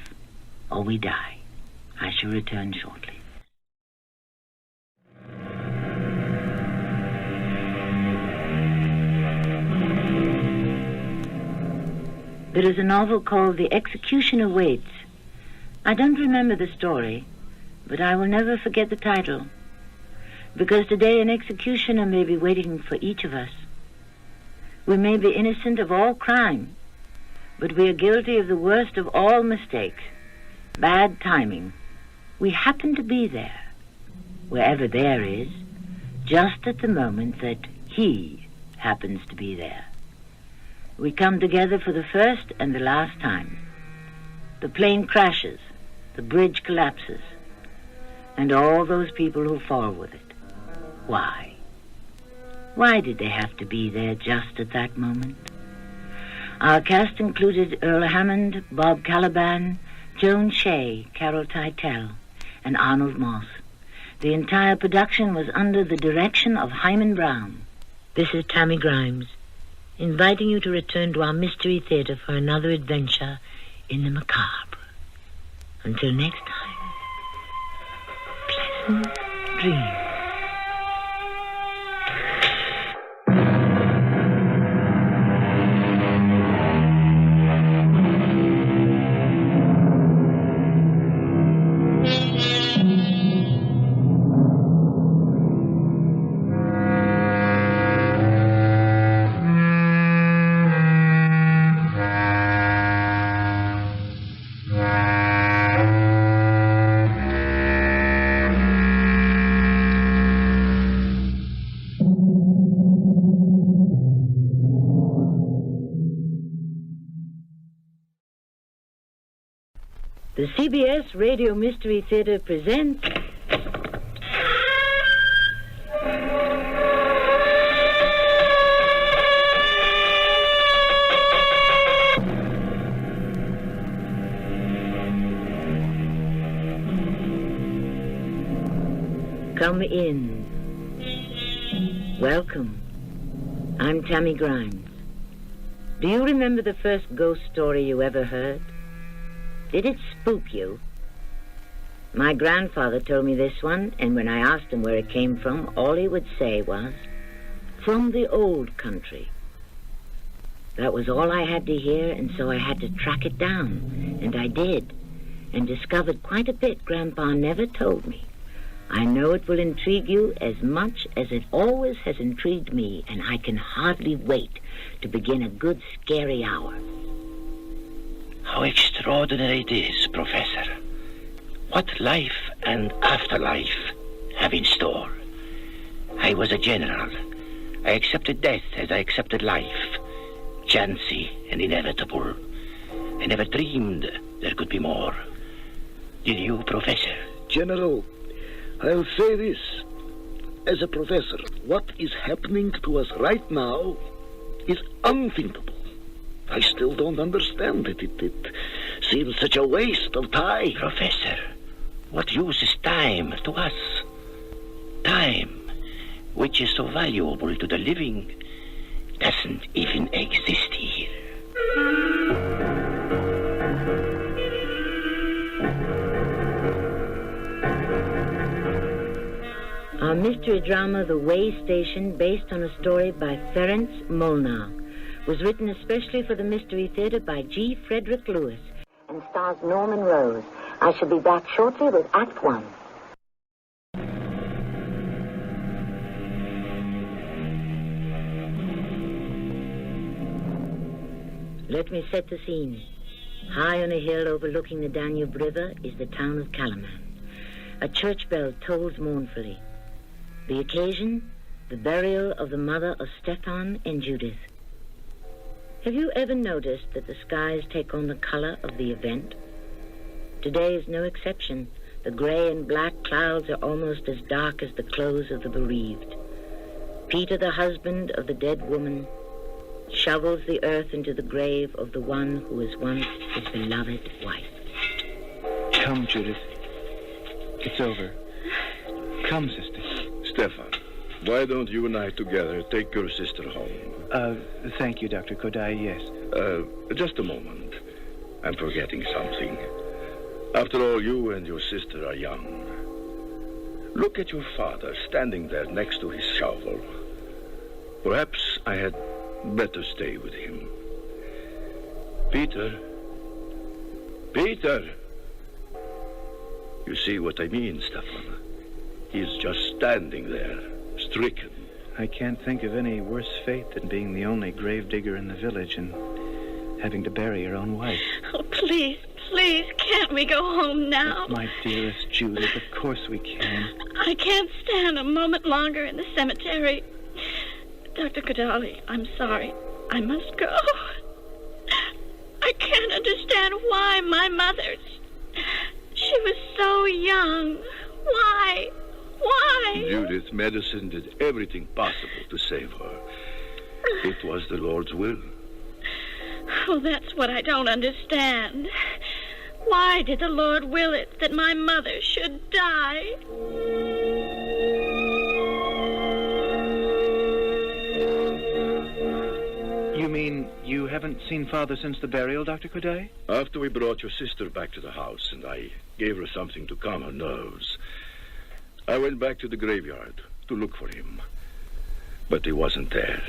or we die. I shall return shortly. There is a novel called The Executioner Waits. I don't remember the story, but I will never forget the title, because today an executioner may be waiting for each of us. We may be innocent of all crime, but we are guilty of the worst of all mistakes, bad timing. We happen to be there, wherever there is, just at the moment that he happens to be there. We come together for the first and the last time. The plane crashes, the bridge collapses, and all those people who fall with it. Why? Why did they have to be there just at that moment? Our cast included Earl Hammond, Bob Caliban, Joan Shea, Carol Teitel, and Arnold Moss. The entire production was under the direction of Hyman Brown. This is Tammy Grimes, inviting you to return to our Mystery Theater for another adventure in the macabre. Until next time, pleasant dreams. The CBS Radio Mystery Theater presents... Come in. Welcome. I'm Tammy Grimes. Do you remember the first ghost story you ever heard? Did it spook you? My grandfather told me this one, and when I asked him where it came from, all he would say was, from the old country. That was all I had to hear, and so I had to track it down. And I did, and discovered quite a bit Grandpa never told me. I know it will intrigue you as much as it always has intrigued me, and I can hardly wait to begin a good scary hour. How extraordinary it is, Professor. What life and afterlife have in store. I was a general. I accepted death as I accepted life. Chancy and inevitable. I never dreamed there could be more. Did you, Professor? General, I'll say this. As a professor, what is happening to us right now is unthinkable. I still don't understand it. It seems such a waste of time. Professor, what use is time to us? Time, which is so valuable to the living, doesn't even exist here. Our mystery drama, The Way Station, based on a story by Ferenc Molnar, was written especially for the Mystery Theater by G. Frederick Lewis and stars Norman Rose. I shall be back shortly with Act One. Let me set the scene. High on a hill overlooking the Danube River is the town of Kalaman. A church bell tolls mournfully. The occasion, the burial of the mother of Stefan and Judith. Have you ever noticed that the skies take on the color of the event? Today is no exception. The gray and black clouds are almost as dark as the clothes of the bereaved. Peter, the husband of the dead woman, shovels the earth into the grave of the one who was once his beloved wife. Come, Judith. It's over. Come, sister. Stefan, why don't you and I together take your sister home? Thank you, Dr. Kodai, yes. Just a moment. I'm forgetting something. After all, you and your sister are young. Look at your father standing there next to his shovel. Perhaps I had better stay with him. Peter. Peter! You see what I mean, Stefan? He's just standing there, stricken. I can't think of any worse fate than being the only gravedigger in the village and having to bury your own wife. Oh, please, please, can't we go home now? My dearest Judith, of course we can. I can't stand a moment longer in the cemetery. Dr. Kodali, I'm sorry. I must go. I can't understand why my mother... She was so young. Why? Why? Judith, medicine did everything possible to save her. It was the Lord's will. Oh, that's what I don't understand. Why did the Lord will it that my mother should die? You mean you haven't seen Father since the burial, Dr. Kodai? After we brought your sister back to the house and I gave her something to calm her nerves, I went back to the graveyard to look for him. But he wasn't there.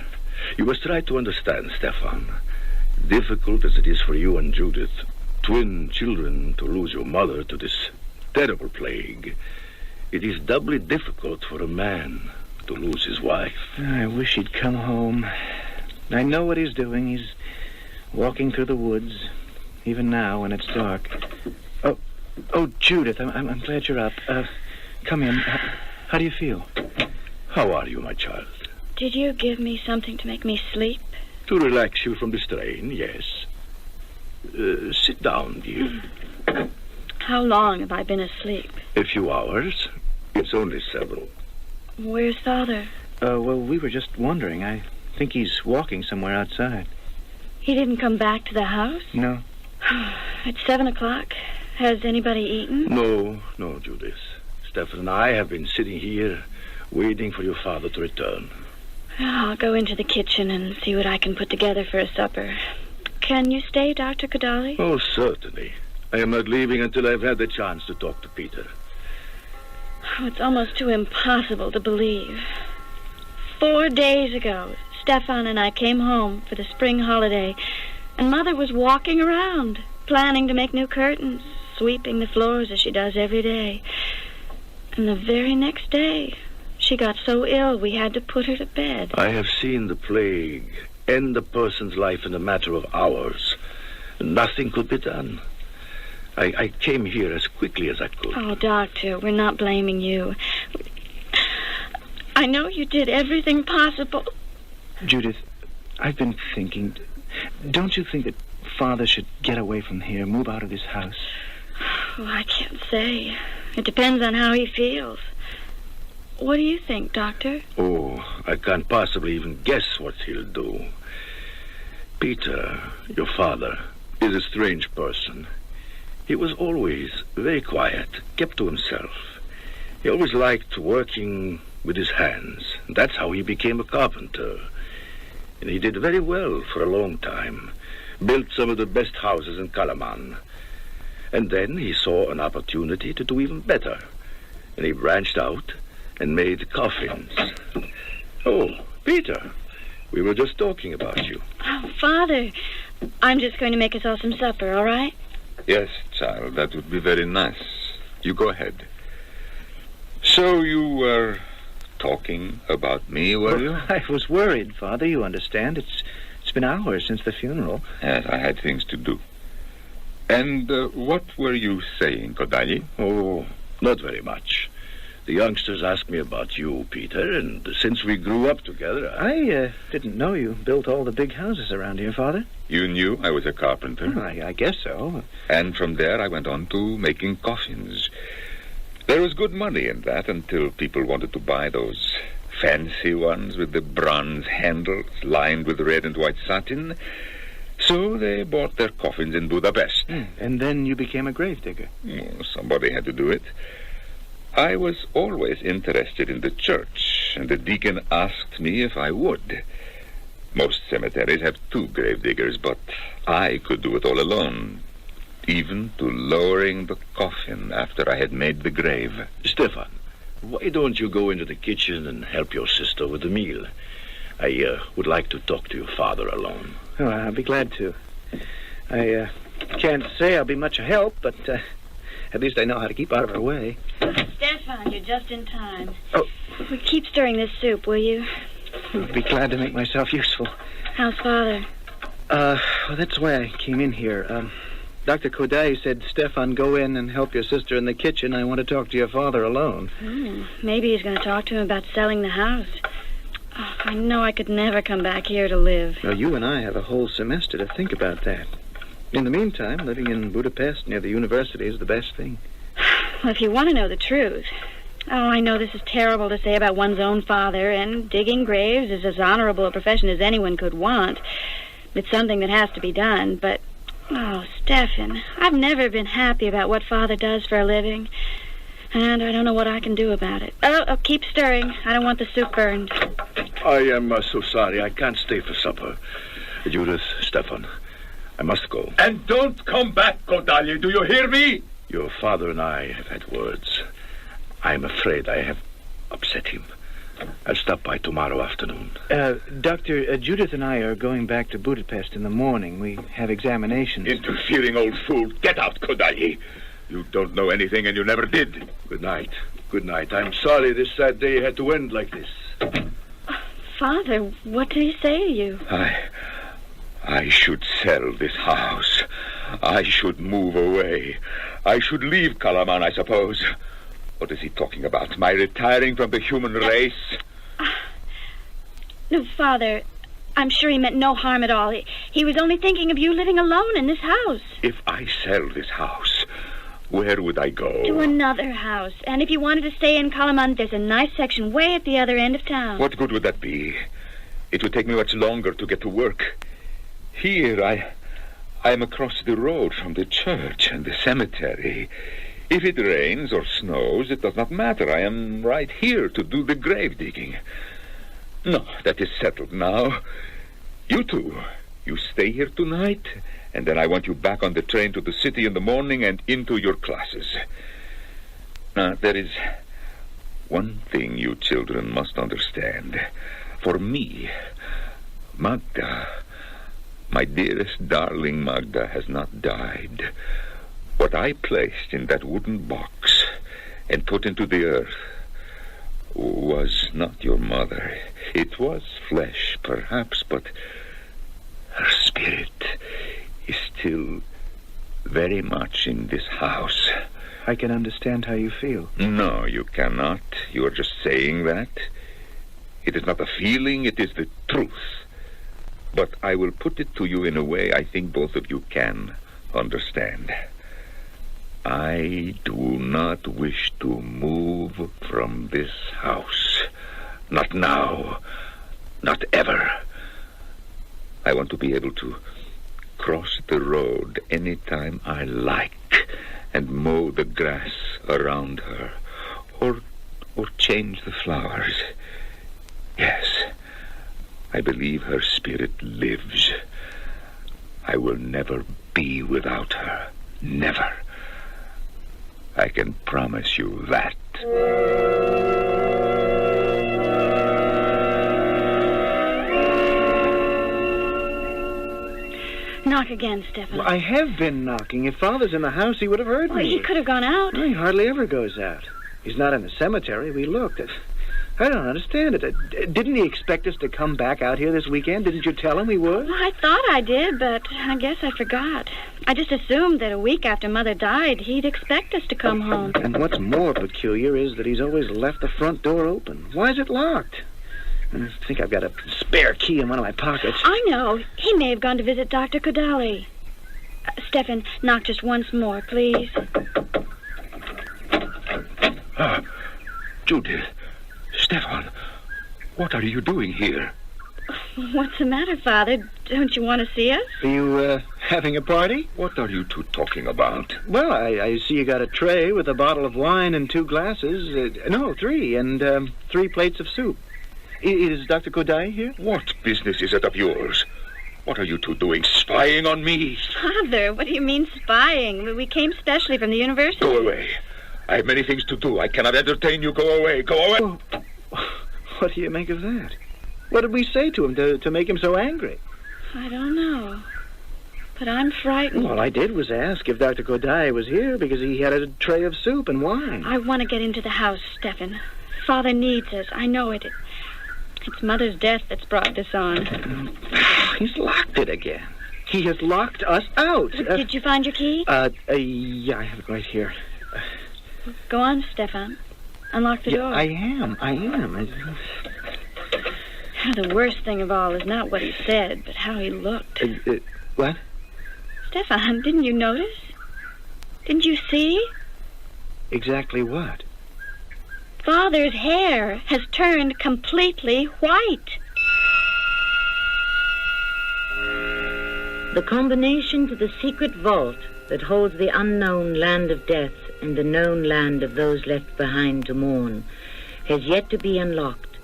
You must try to understand, Stefan. Difficult as it is for you and Judith, twin children, to lose your mother to this terrible plague, it is doubly difficult for a man to lose his wife. I wish he'd come home. I know what he's doing. He's walking through the woods, even now when it's dark. Oh, Judith, I'm glad you're up. Come in. How do you feel? How are you, my child? Did you give me something to make me sleep? To relax you from the strain, yes. Sit down, dear. How long have I been asleep? A few hours. It's only several. Where's Father? Well, we were just wondering. I think he's walking somewhere outside. He didn't come back to the house? No. It's 7 o'clock. Has anybody eaten? No, Judith. Stefan and I have been sitting here waiting for your father to return. I'll go into the kitchen and see what I can put together for a supper. Can you stay, Dr. Kodali? Oh, certainly. I am not leaving until I've had the chance to talk to Peter. Oh, it's almost too impossible to believe. 4 days ago, Stefan and I came home for the spring holiday, and Mother was walking around, planning to make new curtains, sweeping the floors as she does every day. And the very next day, she got so ill we had to put her to bed. I have seen the plague end a person's life in a matter of hours. Nothing could be done. I came here as quickly as I could. Oh, Doctor, we're not blaming you. I know you did everything possible. Judith, I've been thinking, don't you think that Father should get away from here, move out of this house? Oh, I can't say. It depends on how he feels. What do you think, Doctor? Oh, I can't possibly even guess what he'll do. Peter, your father, is a strange person. He was always very quiet, kept to himself. He always liked working with his hands. That's how he became a carpenter. And he did very well for a long time. Built some of the best houses in Kalaman. And then he saw an opportunity to do even better. And he branched out and made coffins. Oh, Peter, we were just talking about you. Oh, Father, I'm just going to make us all some supper, all right? Yes, child, that would be very nice. You go ahead. So you were talking about me, were you? I was worried, Father, you understand. It's been hours since the funeral. Yes, I had things to do. And what were you saying, Kodaly? Oh, not very much. The youngsters asked me about you, Peter, and since we grew up together... I didn't know you built all the big houses around here, Father. You knew I was a carpenter? Well, I guess so. And from there I went on to making coffins. There was good money in that until people wanted to buy those fancy ones with the bronze handles lined with red and white satin. So they bought their coffins in Budapest. And then you became a gravedigger. Oh, somebody had to do it. I was always interested in the church, and the deacon asked me if I would. Most cemeteries have 2 gravediggers, but I could do it all alone, even to lowering the coffin after I had made the grave. Stefan, why don't you go into the kitchen and help your sister with the meal? I would like to talk to your father alone. Oh, I'll be glad to. I can't say I'll be much help, but at least I know how to keep out of her way. Stefan, you're just in time. Oh. We keep stirring this soup, will you? I'll be glad to make myself useful. How's Father? Well, that's why I came in here. Dr. Kodai said, Stefan, go in and help your sister in the kitchen. I want to talk to your father alone. Maybe he's going to talk to him about selling the house. Oh, I know I could never come back here to live. Well, you and I have a whole semester to think about that. In the meantime, living in Budapest near the university is the best thing. Well, if you want to know the truth... Oh, I know this is terrible to say about one's own father, and digging graves is as honorable a profession as anyone could want. It's something that has to be done, but... Oh, Stefan, I've never been happy about what Father does for a living, and I don't know what I can do about it. Oh, keep stirring. I don't want the soup burned. I am so sorry. I can't stay for supper. Judith, Stefan, I must go. And don't come back, Kodaly. Do you hear me? Your father and I have had words. I'm afraid I have upset him. I'll stop by tomorrow afternoon. Doctor, Judith and I are going back to Budapest in the morning. We have examinations. Interfering old fool. Get out, Kodaly. You don't know anything, and you never did. Good night. Good night. I'm sorry this sad day had to end like this. Father, what did he say to you? I should sell this house. I should move away. I should leave Kalaman, I suppose. What is he talking about? My retiring from the human race? No, Father, I'm sure he meant no harm at all. He was only thinking of you living alone in this house. If I sell this house, where would I go? To another house. And if you wanted to stay in Kalaman, there's a nice section way at the other end of town. What good would that be? It would take me much longer to get to work. Here, I am across the road from the church and the cemetery. If it rains or snows, it does not matter. I am right here to do the grave digging. No, that is settled now. You two, you stay here tonight, and then I want you back on the train to the city in the morning and into your classes. Now, there is one thing you children must understand. For me, Magda, my dearest darling Magda, has not died. What I placed in that wooden box and put into the earth was not your mother. It was flesh, perhaps, but her spirit is still very much in this house. I can understand how you feel. No, you cannot. You are just saying that. It is not a feeling, it is the truth. But I will put it to you in a way I think both of you can understand. I do not wish to move from this house. Not now. Not ever. I want to be able to cross the road any time I like and mow the grass around her or change the flowers. Yes, I believe her spirit lives. I will never be without her. Never. I can promise you that. Knock again, Stefan. Well, I have been knocking. If Father's in the house, he would have heard me. He could have gone out. Well, he hardly ever goes out. He's not in the cemetery. We looked. I don't understand it. Didn't he expect us to come back out here this weekend? Didn't you tell him we would? Well, I thought I did, but I guess I forgot. I just assumed that a week after Mother died, he'd expect us to come home. And what's more peculiar is that he's always left the front door open. Why is it locked? I think I've got a spare key in one of my pockets. I know. He may have gone to visit Dr. Kodali. Stefan, knock just once more, please. Judith, Stefan, what are you doing here? What's the matter, Father? Don't you want to see us? Are you, having a party? What are you two talking about? Well, I see you got a tray with a bottle of wine and 2 glasses. No, 3, and 3 plates of soup. Is Dr. Kodai here? What business is it of yours? What are you two doing, spying on me? Father, what do you mean spying? We came specially from the university. Go away. I have many things to do. I cannot entertain you. Go away. Go away. Well, what do you make of that? What did we say to him to make him so angry? I don't know. But I'm frightened. All I did was ask if Dr. Kodai was here because he had a tray of soup and wine. I want to get into the house, Stefan. Father needs us. I know it. It's Mother's death that's brought this on. He's locked it again. He has locked us out. Did you find your key? Yeah, I have it right here. Go on, Stefan. Unlock the door. I am. The worst thing of all is not what he said, but how he looked. What? Stefan, didn't you notice? Didn't you see? Exactly what? Father's hair has turned completely white. The combination to the secret vault that holds the unknown land of death and the known land of those left behind to mourn has yet to be unlocked.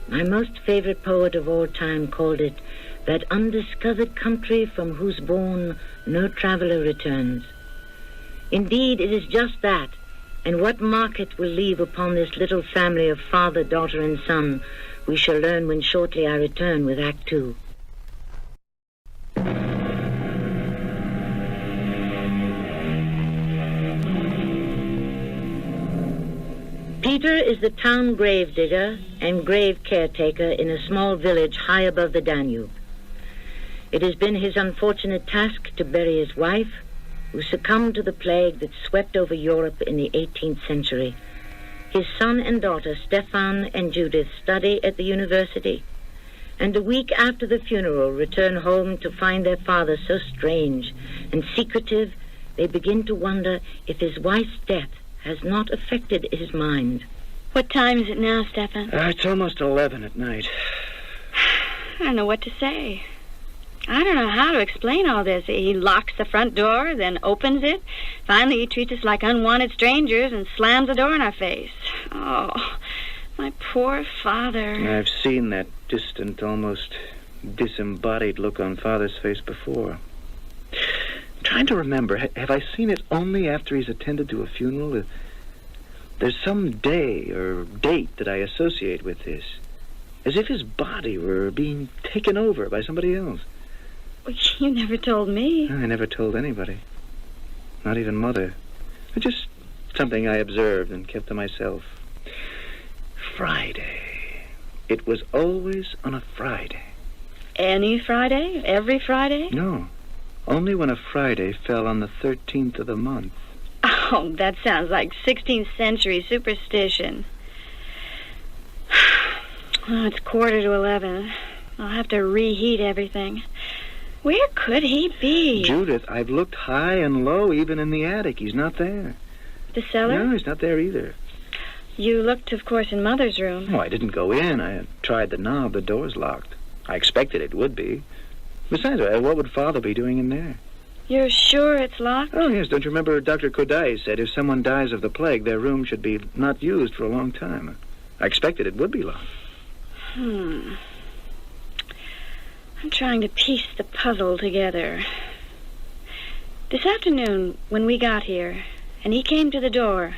My most favorite poet of all time called it that undiscovered country from whose bourne no traveler returns. Indeed, it is just that. And what mark it will leave upon this little family of father, daughter, and son, we shall learn when shortly I return with Act 2. Peter is the town gravedigger and grave caretaker in a small village high above the Danube. It has been his unfortunate task to bury his wife, who succumbed to the plague that swept over Europe in the 18th century. His son and daughter, Stefan and Judith, study at the university, and a week after the funeral return home to find their father so strange and secretive, they begin to wonder if his wife's death has not affected his mind. What time is it now, Stefan? It's almost 11 at night. I don't know what to say. I don't know how to explain all this. He locks the front door, then opens it. Finally, he treats us like unwanted strangers and slams the door in our face. Oh, my poor father. I've seen that distant, almost disembodied look on Father's face before. I'm trying to remember. Have I seen it only after he's attended to a funeral? There's some day or date that I associate with this. As if his body were being taken over by somebody else. Well, you never told me. I never told anybody. Not even Mother. It's just something I observed and kept to myself. Friday. It was always on a Friday. Any Friday? Every Friday? No. Only when a Friday fell on the 13th of the month. Oh, that sounds like 16th century superstition. Oh, it's 11:15. I'll have to reheat everything. Where could he be? Judith, I've looked high and low, even in the attic. He's not there. The cellar? No, he's not there either. You looked, of course, in Mother's room. Oh, I didn't go in. I tried the knob. The door's locked. I expected it would be. Besides, what would Father be doing in there? You're sure it's locked? Oh, yes. Don't you remember Dr. Kodai said if someone dies of the plague, their room should be not used for a long time? I expected it would be locked. I'm trying to piece the puzzle together. This afternoon, when we got here, and he came to the door,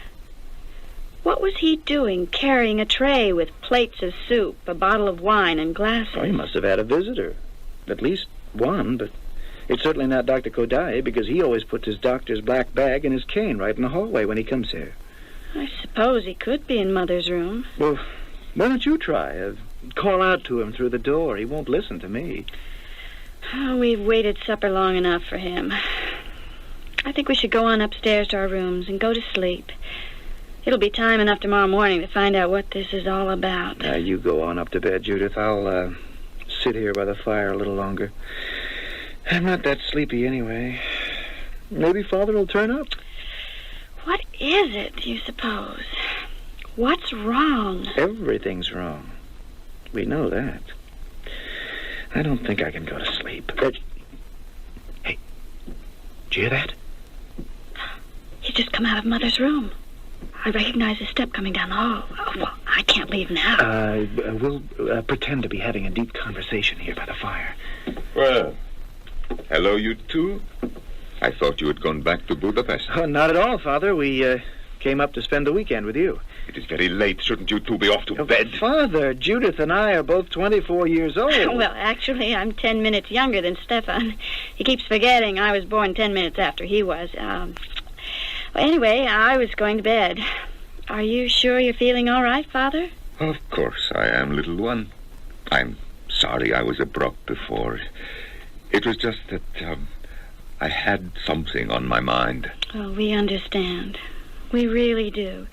what was he doing carrying a tray with plates of soup, a bottle of wine, and glasses? Oh, he must have had a visitor. At least one, but it's certainly not Dr. Kodai, because he always puts his doctor's black bag and his cane right in the hallway when he comes here. I suppose he could be in Mother's room. Well, why don't you try? Call out to him through the door. He won't listen to me. Oh, we've waited supper long enough for him. I think we should go on upstairs to our rooms and go to sleep. It'll be time enough tomorrow morning to find out what this is all about. You go on up to bed, Judith. I'll sit here by the fire a little longer. I'm not that sleepy anyway. Maybe Father will turn up. What is it, do you suppose? What's wrong? Everything's wrong. We know that. I don't think I can go to sleep. Hey, did you hear that? He's just come out of Mother's room. I recognize his step coming down the hall. Oh, well, I can't leave now. We'll pretend to be having a deep conversation here by the fire. Well, hello, you two. I thought you had gone back to Budapest. Oh, not at all, Father. We came up to spend the weekend with you. It is very late. Shouldn't you two be off to bed? Father, Judith and I are both 24 years old. Well, actually, I'm 10 minutes younger than Stefan. He keeps forgetting I was born 10 minutes after he was. Well, anyway, I was going to bed. Are you sure you're feeling all right, Father? Of course I am, little one. I'm sorry I was abrupt before. It was just that I had something on my mind. Oh, we understand. We really do.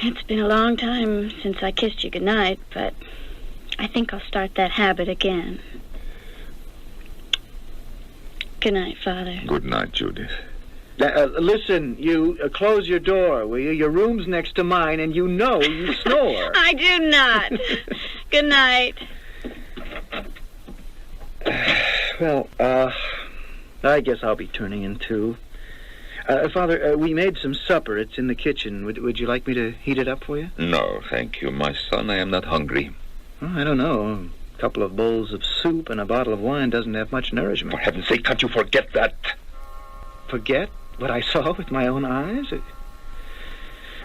It's been a long time since I kissed you goodnight, but I think I'll start that habit again. Good night, Father. Good night, Judith. Listen, you close your door, will you? Your room's next to mine, and you know you snore. I do not. Good night. Well, I guess I'll be turning in, too. Father, we made some supper. It's in the kitchen. Would you like me to heat it up for you? No, thank you, my son. I am not hungry. Well, I don't know. A couple of bowls of soup and a bottle of wine doesn't have much nourishment. For heaven's sake, can't you forget that? Forget what I saw with my own eyes?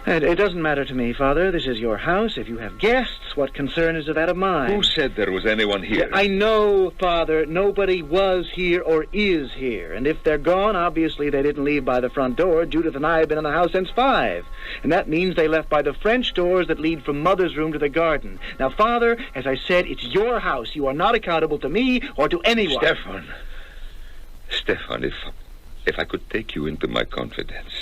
It doesn't matter to me, Father. This is your house. If you have guests, what concern is that of mine? Who said there was anyone here? I know, Father. Nobody was here or is here. And if they're gone, obviously they didn't leave by the front door. Judith and I have been in the house since 5. And that means they left by the French doors that lead from Mother's room to the garden. Now, Father, as I said, it's your house. You are not accountable to me or to anyone. Stefan, if I could take you into my confidence,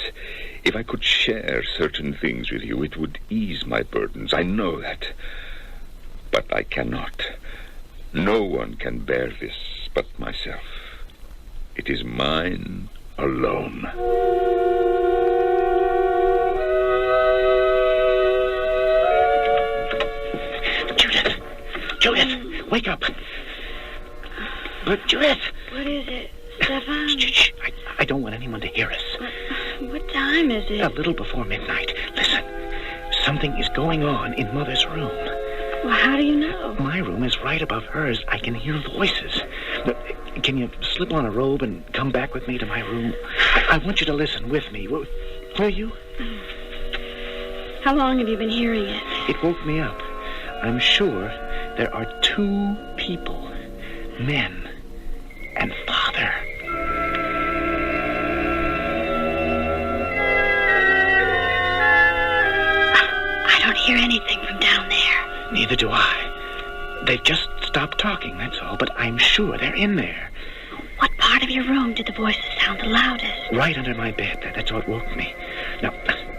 if I could share certain things with you, it would ease my burdens. I know that. But I cannot. No one can bear this but myself. It is mine alone. Judith, wake up. But Judith. What is it, Stefan? Shh. I don't want anyone to hear us. What time is it? A little before midnight. Listen, something is going on in Mother's room. Well, how do you know? My room is right above hers. I can hear voices. Can you slip on a robe and come back with me to my room? I want you to listen with me. Will you? How long have you been hearing it? It woke me up. I'm sure There are two people, men and father. I don't hear anything from down there. Neither do I. They've just stopped talking, that's all, but I'm sure they're in there. What part of your room did the voices sound the loudest? Right under my bed. That's what woke me. Now,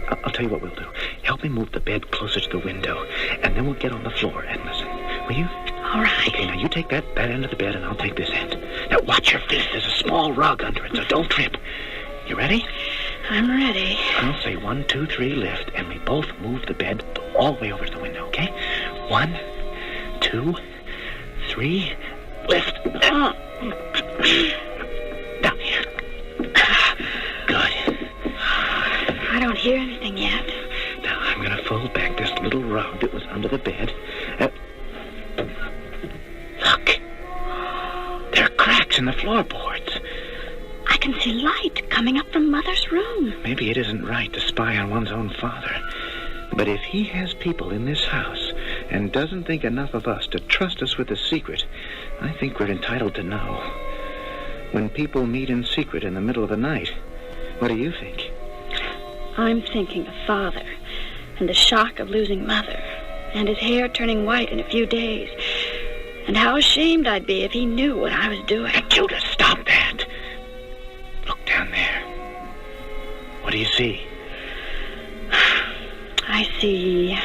I'll tell you what we'll do. Help me move the bed closer to the window, and then we'll get on the floor and listen. Will you? All right. Okay, now you take that end of the bed, and I'll take this end. Now, watch your fist. There's a small rug under it, so don't trip. You ready? I'm ready. I'll say 1, 2, 3, lift, and we both move the bed all the way over to the window, okay? 1, 2, 3, lift. Down here. Good. I don't hear anything yet. Now, I'm going to fold back this little rug that was under the bed. Look. There are cracks in the floorboards. I can see light coming up from Mother's room. Maybe it isn't right to spy on one's own father. But if he has people in this house and doesn't think enough of us to trust us with a secret, I think we're entitled to know. When people meet in secret in the middle of the night, what do you think? I'm thinking of Father and the shock of losing Mother and his hair turning white in a few days and how ashamed I'd be if he knew what I was doing. Judith, stop that. Look down there. What do you see? I see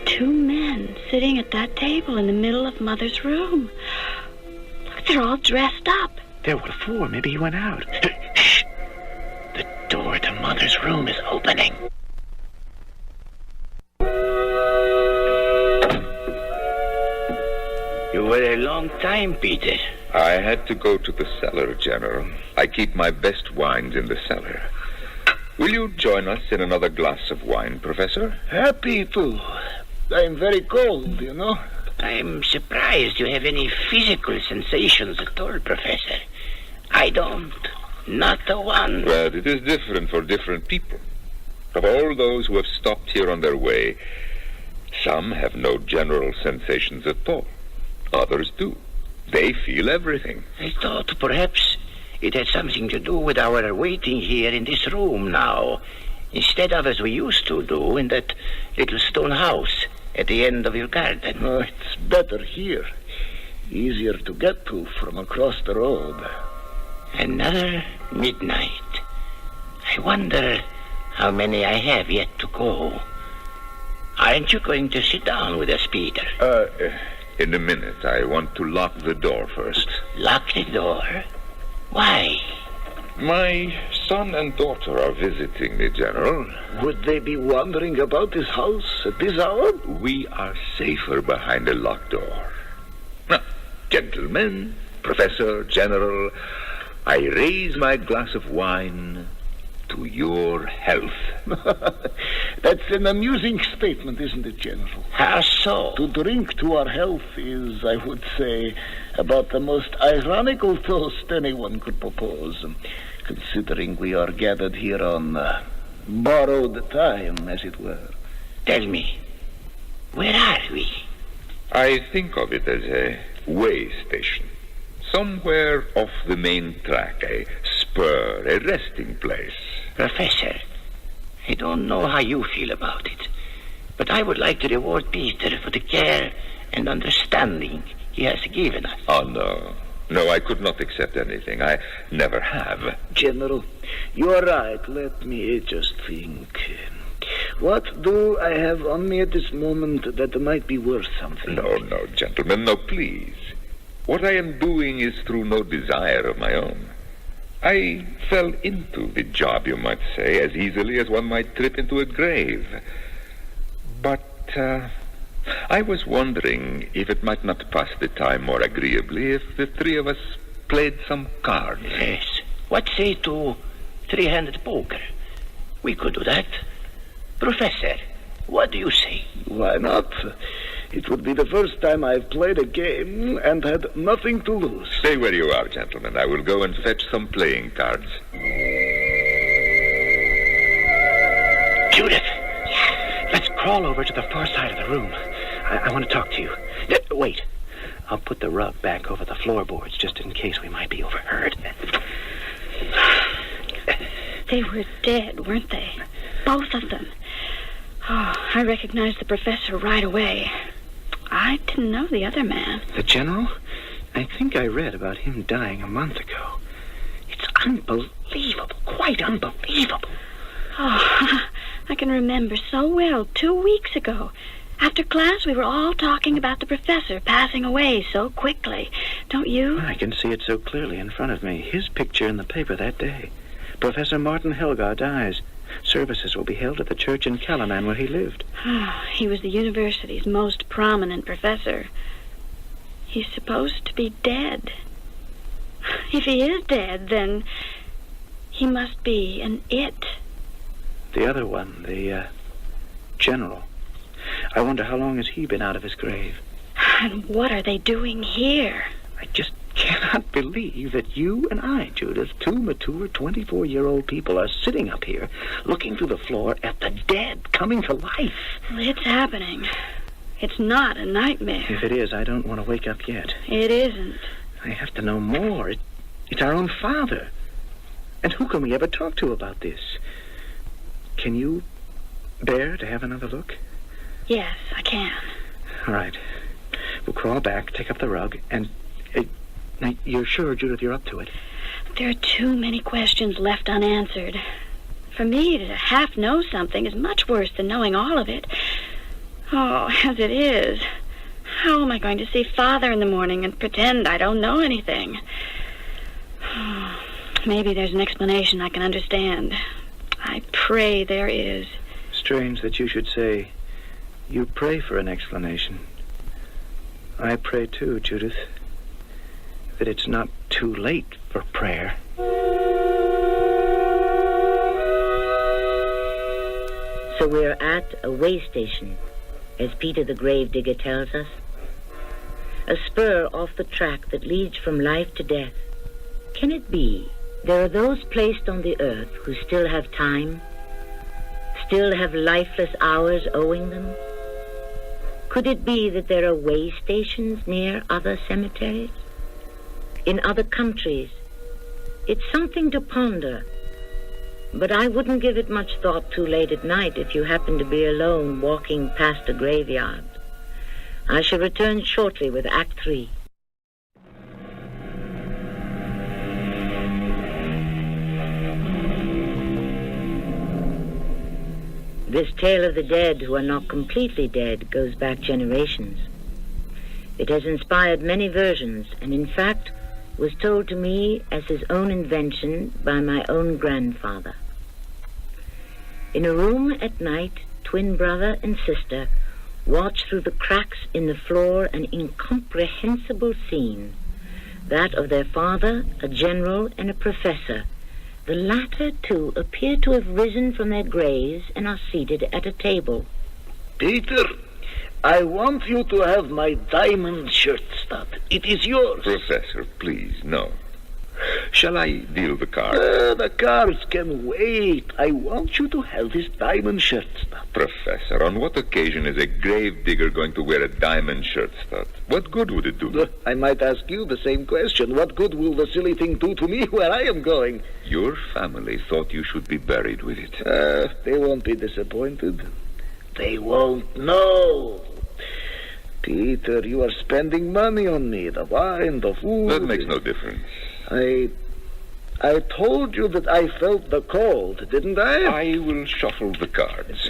2 men sitting at that table in the middle of Mother's room. Look, they're all dressed up. There were 4. Maybe he went out. Shh. The door to Mother's room is opening. You were a long time, Peter. I had to go to the cellar, General. I keep my best wines in the cellar. Will you join us in another glass of wine, Professor? Happy to. I'm very cold, you know. I'm surprised you have any physical sensations at all, Professor. I don't. Not a one. Well, it is different for different people. Of all those who have stopped here on their way, some have no general sensations at all. Others do. They feel everything. I thought perhaps it had something to do with our waiting here in this room now, instead of as we used to do in that little stone house at the end of your garden. Oh, it's better here. Easier to get to from across the road. Another midnight. I wonder how many I have yet to go. Aren't you going to sit down with us, Peter? In a minute. I want to lock the door first. Lock the door? Why? My son and daughter are visiting me, General. Would they be wandering about this house at this hour? We are safer behind a locked door. Now, gentlemen, Professor, General, I raise my glass of wine to your health. That's an amusing statement, isn't it, General? How so? To drink to our health is, I would say, about the most ironical toast anyone could propose, considering we are gathered here on borrowed time, as it were. Tell me, where are we? I think of it as a way station. Somewhere off the main track, a spur, a resting place. Professor, I don't know how you feel about it, but I would like to reward Peter for the care and understanding he has given us. Oh, no. No, I could not accept anything. I never have. General, you are right. Let me just think. What do I have on me at this moment that might be worth something? No, gentlemen, no, please. What I am doing is through no desire of my own. I fell into the job, you might say, as easily as one might trip into a grave. But I was wondering if it might not pass the time more agreeably if the 3 of us played some cards. Yes. What say to 3-handed poker? We could do that. Professor, what do you say? Why not? It would be the first time I've played a game and had nothing to lose. Stay where you are, gentlemen. I will go and fetch some playing cards. Judith! Let's crawl over to the far side of the room. I want to talk to you. Wait. I'll put the rug back over the floorboards just in case we might be overheard. They were dead, weren't they? Both of them. Oh, I recognized the professor right away. I didn't know the other man. The general? I think I read about him dying a month ago. It's unbelievable. Quite unbelievable. Oh, I can remember so well 2 weeks ago. After class, we were all talking about the professor passing away so quickly. Don't you? I can see it so clearly in front of me. His picture in the paper that day. Professor Martin Helgar dies. Services will be held at the church in Calaman where he lived. He was the university's most prominent professor. He's supposed to be dead. If he is dead, then he must be an it. The other one, the general. I wonder how long has he been out of his grave? And what are they doing here? I just cannot believe that you and I, Judith, two mature 24-year-old people, are sitting up here looking through the floor at the dead coming to life. Well, it's happening. It's not a nightmare. If it is, I don't want to wake up yet. It isn't. I have to know more. It's our own father. And who can we ever talk to about this? Can you bear to have another look? Yes, I can. All right. We'll crawl back, take up the rug, and... now, you're sure, Judith, you're up to it? There are too many questions left unanswered. For me to half know something is much worse than knowing all of it. Oh, as it is, how am I going to see Father in the morning and pretend I don't know anything? Oh, maybe there's an explanation I can understand. I pray there is. Strange that you should say you pray for an explanation. I pray too, Judith, that it's not too late for prayer. So we're at a way station, as Peter the Gravedigger tells us. A spur off the track that leads from life to death. Can it be there are those placed on the earth who still have time, still have lifeless hours owing them? Could it be that there are way stations near other cemeteries? In other countries? It's something to ponder. But I wouldn't give it much thought too late at night if you happen to be alone walking past a graveyard. I shall return shortly with Act 3. This tale of the dead who are not completely dead goes back generations. It has inspired many versions, and in fact was told to me as his own invention by my own grandfather. In a room at night, twin brother and sister watch through the cracks in the floor an incomprehensible scene, that of their father, a general and a professor. The latter two appear to have risen from their graves and are seated at a table. Peter, I want you to have my diamond shirt stud. It is yours. Professor, please, no. Shall I deal the cards? The cards can wait. I want you to have this diamond shirt stud. Professor, on what occasion is a gravedigger going to wear a diamond shirt stud? What good would it do? I might ask you the same question. What good will the silly thing do to me where I am going? Your family thought you should be buried with it. They won't be disappointed. They won't know. Peter, you are spending money on me. The wine, the food. That makes no difference. I told you that I felt the cold, didn't I? I will shuffle the cards.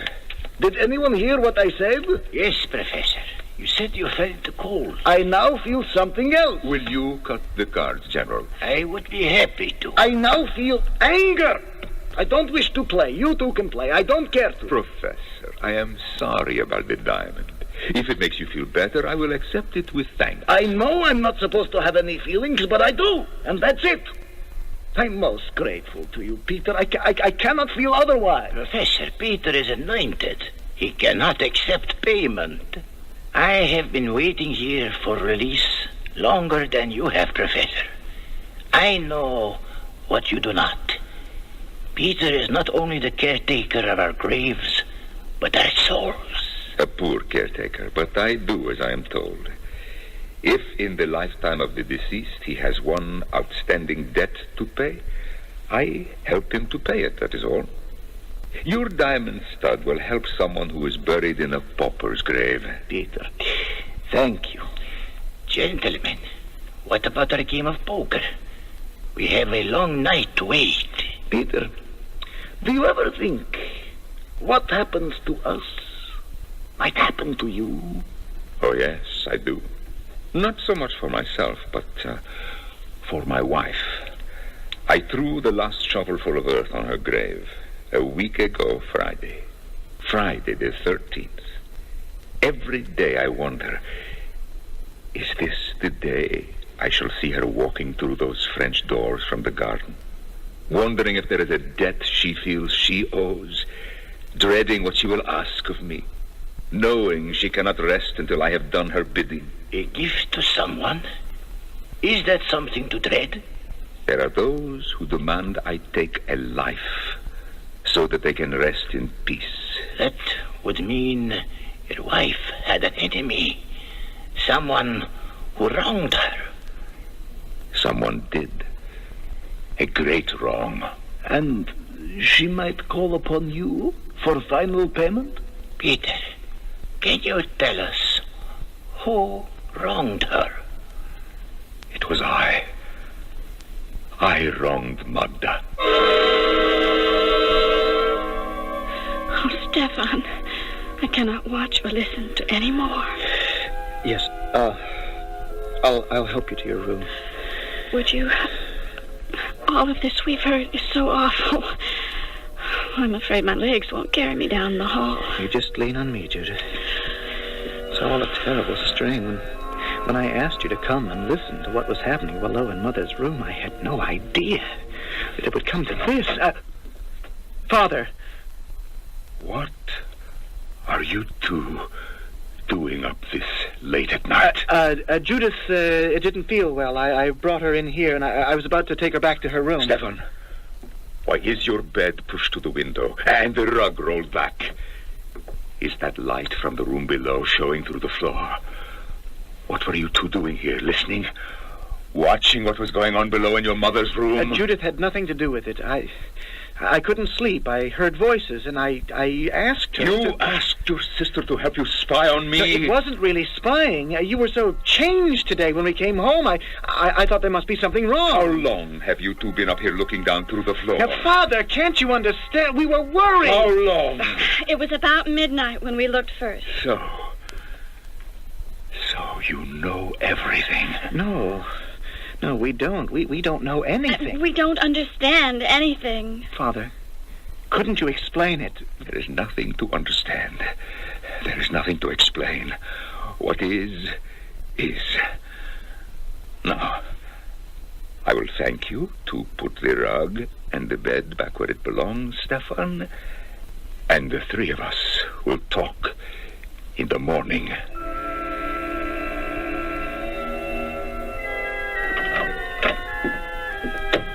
Did anyone hear what I said? Yes, Professor. You said you felt the cold. I now feel something else. Will you cut the cards, General? I would be happy to. I now feel anger. I don't wish to play. You two can play. I don't care to. Professor, I am sorry about the diamond. If it makes you feel better, I will accept it with thanks. I know I'm not supposed to have any feelings, but I do. And that's it. I'm most grateful to you, Peter. I cannot feel otherwise. Professor, Peter is anointed. He cannot accept payment. I have been waiting here for release longer than you have, Professor. I know what you do not. Peter is not only the caretaker of our graves, but our souls. A poor caretaker, but I do as I am told. If in the lifetime of the deceased he has one outstanding debt to pay, I help him to pay it, that is all. Your diamond stud will help someone who is buried in a pauper's grave. Peter, thank you. Gentlemen, what about our game of poker? We have a long night to wait. Peter, do you ever think what happens to us might happen to you? Oh, yes, I do. Not so much for myself, but for my wife. I threw the last shovelful of earth on her grave a week ago Friday. Friday the 13th. Every day I wonder, is this the day I shall see her walking through those French doors from the garden? Wondering if there is a debt she feels she owes, dreading what she will ask of me, knowing she cannot rest until I have done her bidding. A gift to someone? Is that something to dread? There are those who demand I take a life so that they can rest in peace. That would mean your wife had an enemy. Someone who wronged her. Someone did. A great wrong. And she might call upon you for final payment? Peter, can you tell us who wronged her? It was I. I wronged Magda. Oh, Stefan, I cannot watch or listen to any more. Yes, I'll help you to your room. Would you? All of this we've heard is so awful. I'm afraid my legs won't carry me down the hall. You just lean on me, Judith. It's all a terrible strain. When I asked you to come and listen to what was happening below in Mother's room, I had no idea that it would come to this. Father! What are you two doing up this late at night? Judith didn't feel well. I brought her in here, and I was about to take her back to her room. Stefan, why is your bed pushed to the window and the rug rolled back? Is that light from the room below showing through the floor? What were you two doing here, listening? Watching what was going on below in your mother's room? Judith had nothing to do with it. I couldn't sleep. I heard voices, and I asked her. You asked your sister to help you spy on me? No, it wasn't really spying. You were so changed today when we came home. I thought there must be something wrong. How long have you two been up here looking down through the floor? Now, Father, can't you understand? We were worried. How long? It was about midnight when we looked first. So you know everything? No, we don't. We don't know anything. We don't understand anything. Father, couldn't you explain it? There is nothing to understand. There is nothing to explain. What is. Now, I will thank you to put the rug and the bed back where it belongs, Stefan, and the three of us will talk in the morning.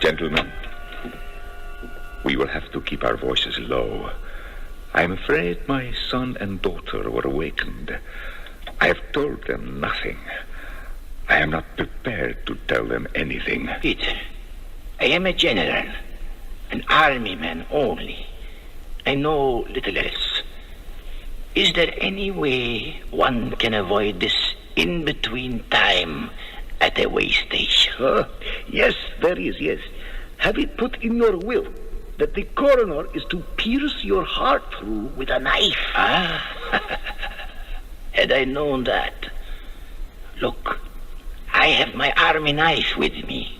Gentlemen, we will have to keep our voices low. I am afraid my son and daughter were awakened. I have told them nothing. I am not prepared to tell them anything. Peter, I am a general, an army man only. I know little else. Is there any way one can avoid this in-between time at a way station? Yes, there is, yes. Have it put in your will that the coroner is to pierce your heart through with a knife. Had I known that. Look, I have my army knife with me.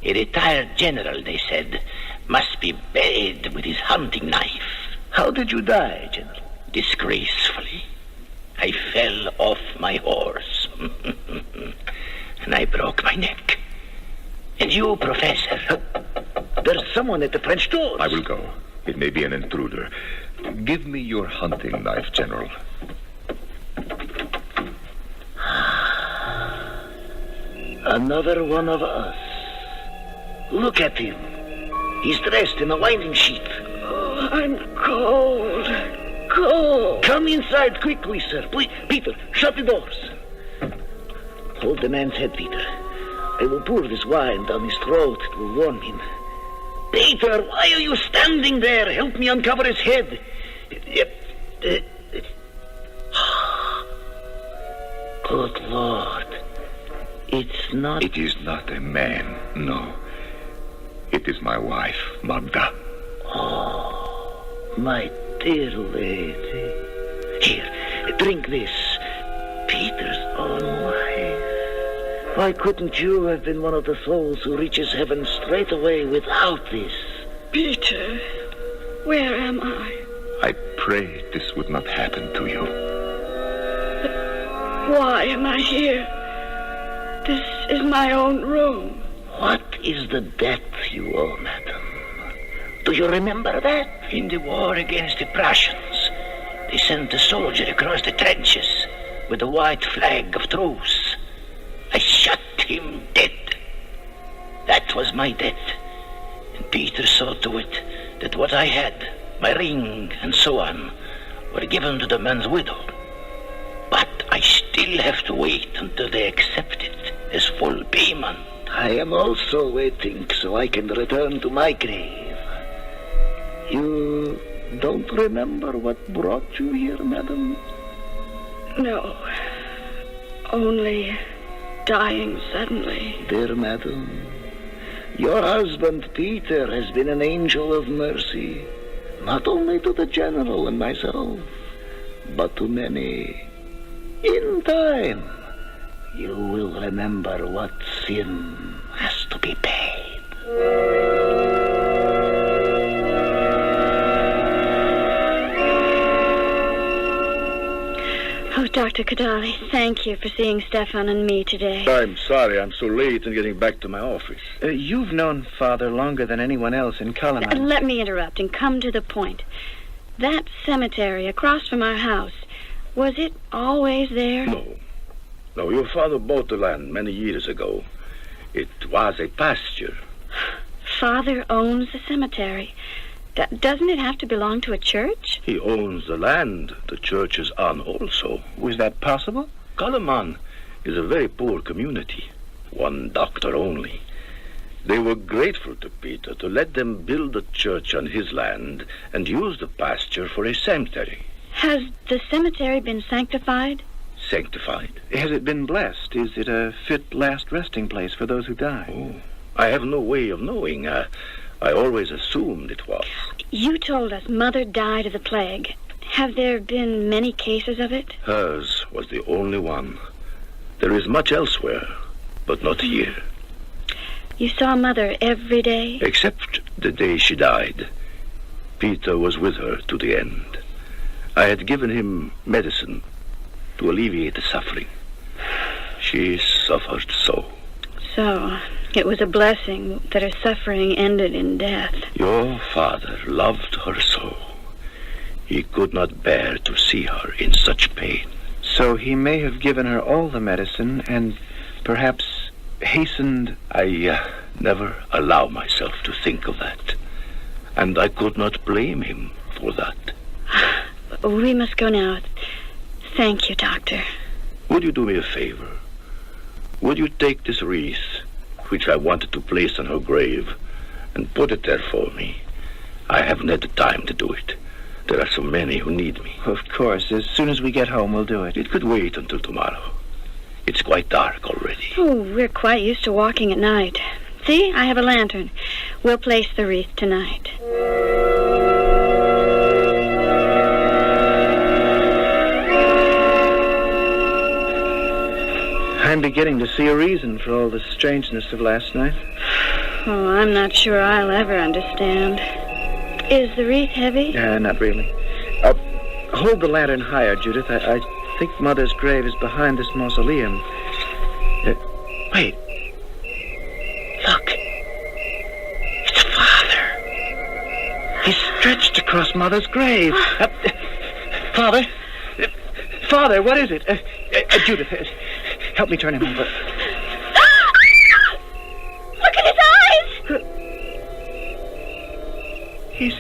A retired general, they said, must be buried with his hunting knife. How did you die, General? Disgracefully. I fell off my horse. And I broke my neck. And you, Professor? There's someone at the French door. I will go. It may be an intruder. Give me your hunting knife, General. Another one of us. Look at him. He's dressed in a winding sheet. Oh, I'm cold. cold. Come inside quickly, sir. Please, Peter, shut the doors. Hold the man's head, Peter. I will pour this wine down his throat. It will warm him. Peter, why are you standing there? Help me uncover his head. Good Lord. It's not... It is not a man, no. It is my wife, Magda. Oh, my dear lady. Here, drink this. Peter's own wife. Why couldn't you have been one of the souls who reaches heaven straight away without this? Peter, where am I? I prayed this would not happen to you. But why am I here? This is my own room. What is the debt you owe, madam? Do you remember that? In the war against the Prussians, they sent a soldier across the trenches with a white flag of truce. I shot him dead. That was my debt. And Peter saw to it that what I had, my ring and so on, were given to the man's widow. But I still have to wait until they accept it as full payment. I am also waiting so I can return to my grave. You don't remember what brought you here, madam? No. Only dying suddenly. Dear madam, your husband Peter has been an angel of mercy, not only to the general and myself, but to many. In time, you will remember what sin has to be paid. Oh, Dr. Kadali, thank you for seeing Stefan and me today. I'm sorry I'm so late in getting back to my office. You've known Father longer than anyone else in Kalaman. Let me interrupt and come to the point. That cemetery across from our house, was it always there? No, your father bought the land many years ago. It was a pasture. Father owns the cemetery. Doesn't it have to belong to a church? He owns the land the church is on also. Was that possible? Kalaman is a very poor community. One doctor only. They were grateful to Peter to let them build a church on his land and use the pasture for a cemetery. Has the cemetery been sanctified? Sanctified? Has it been blessed? Is it a fit last resting place for those who die? Oh, I have no way of knowing. I always assumed it was. You told us Mother died of the plague. Have there been many cases of it? Hers was the only one. There is much elsewhere, but not here. You saw Mother every day? Except the day she died. Peter was with her to the end. I had given him medicine to alleviate the suffering. She suffered so. So, it was a blessing that her suffering ended in death. Your father loved her so. He could not bear to see her in such pain. So he may have given her all the medicine and perhaps hastened... I never allow myself to think of that. And I could not blame him for that. We must go now. Thank you, Doctor. Would you do me a favor? Would you take this wreath, which I wanted to place on her grave, and put it there for me? I haven't had the time to do it. There are so many who need me. Of course. As soon as we get home, we'll do it. It could wait until tomorrow. It's quite dark already. Oh, we're quite used to walking at night. See, I have a lantern. We'll place the wreath tonight. I'm beginning to see a reason for all the strangeness of last night. Oh, I'm not sure I'll ever understand. Is the wreath heavy? Not really. Hold the lantern higher, Judith. I think Mother's grave is behind this mausoleum. Wait. Look. It's Father. He's stretched across Mother's grave. Father? Father, what is it? Judith, help me turn him over. Look at his eyes! He's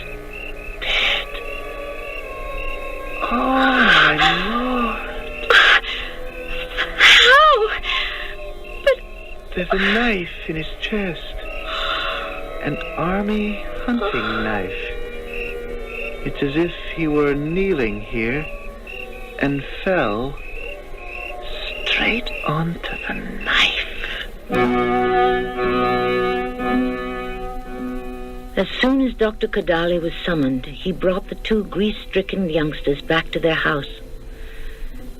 dead. my Lord. How? But... There's a knife in his chest. An army hunting knife. It's as if he were kneeling here and fell straight onto the knife. As soon as Dr. Kodali was summoned, he brought the two grief-stricken youngsters back to their house.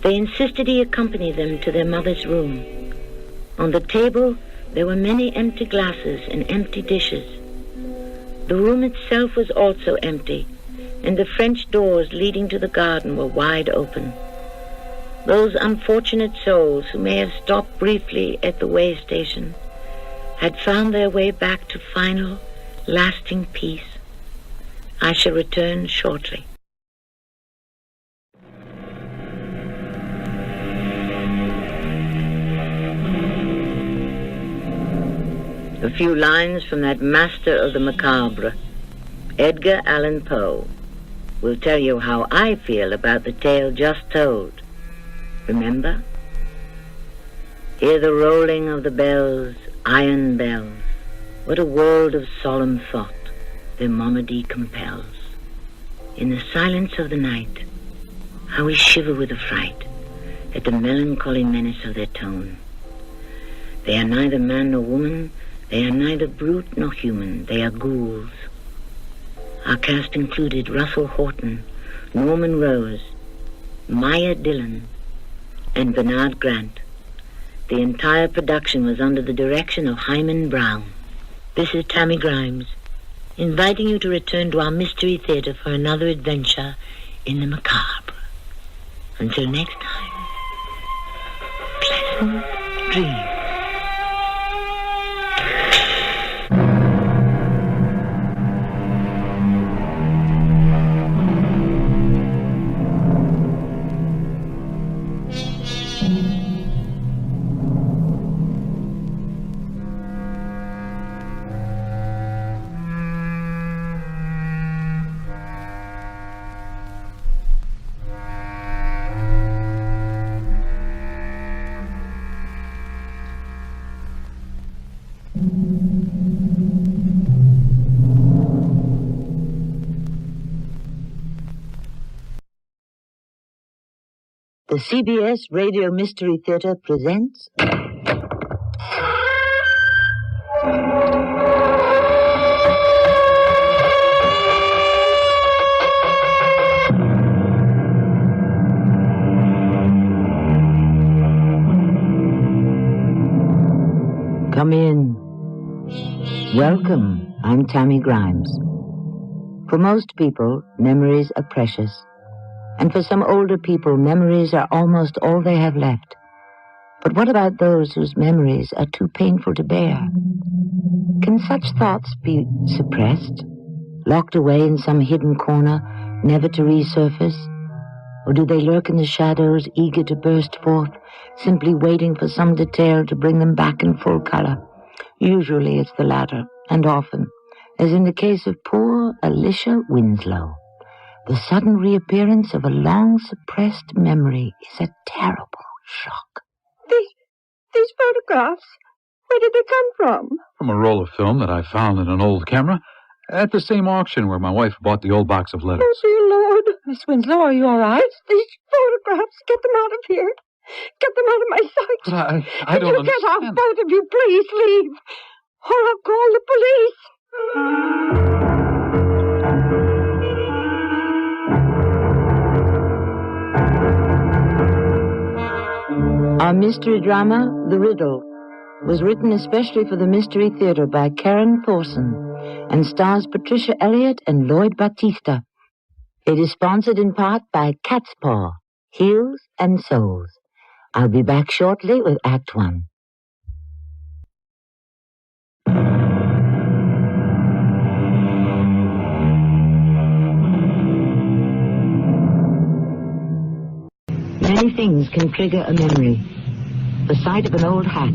They insisted he accompany them to their mother's room. On the table, there were many empty glasses and empty dishes. The room itself was also empty, and the French doors leading to the garden were wide open. Those unfortunate souls who may have stopped briefly at the way station had found their way back to final, lasting peace. I shall return shortly. A few lines from that master of the macabre, Edgar Allan Poe, will tell you how I feel about the tale just told. Remember? Hear the rolling of the bells, iron bells. What a world of solemn thought their monody compels. In the silence of the night, how we shiver with affright at the melancholy menace of their tone. They are neither man nor woman, they are neither brute nor human, they are ghouls. Our cast included Russell Horton, Norman Rose, Maya Dillon, and Bernard Grant. The entire production was under the direction of Hyman Brown. This is Tammy Grimes, inviting you to return to our Mystery Theater for another adventure in the macabre. Until next time, pleasant dreams. The CBS Radio Mystery Theater presents... Come in. Welcome. I'm Tammy Grimes. For most people, memories are precious. And for some older people, memories are almost all they have left. But what about those whose memories are too painful to bear? Can such thoughts be suppressed, locked away in some hidden corner, never to resurface? Or do they lurk in the shadows, eager to burst forth, simply waiting for some detail to bring them back in full color? Usually it's the latter, and often, as in the case of poor Alicia Winslow. The sudden reappearance of a long-suppressed memory is a terrible shock. These photographs, where did they come from? From a roll of film that I found in an old camera at the same auction where my wife bought the old box of letters. Oh, dear Lord. Miss Winslow, are you all right? These photographs, get them out of here. Get them out of my sight. But I don't understand. Get out, both of you, please, leave. Or I'll call the police. Our mystery drama, The Riddle, was written especially for the Mystery Theater by Karen Thorson and stars Patricia Elliott and Lloyd Battista. It is sponsored in part by Cat's Paw, Heels and Souls. I'll be back shortly with Act 1. Many things can trigger a memory. The sight of an old hat,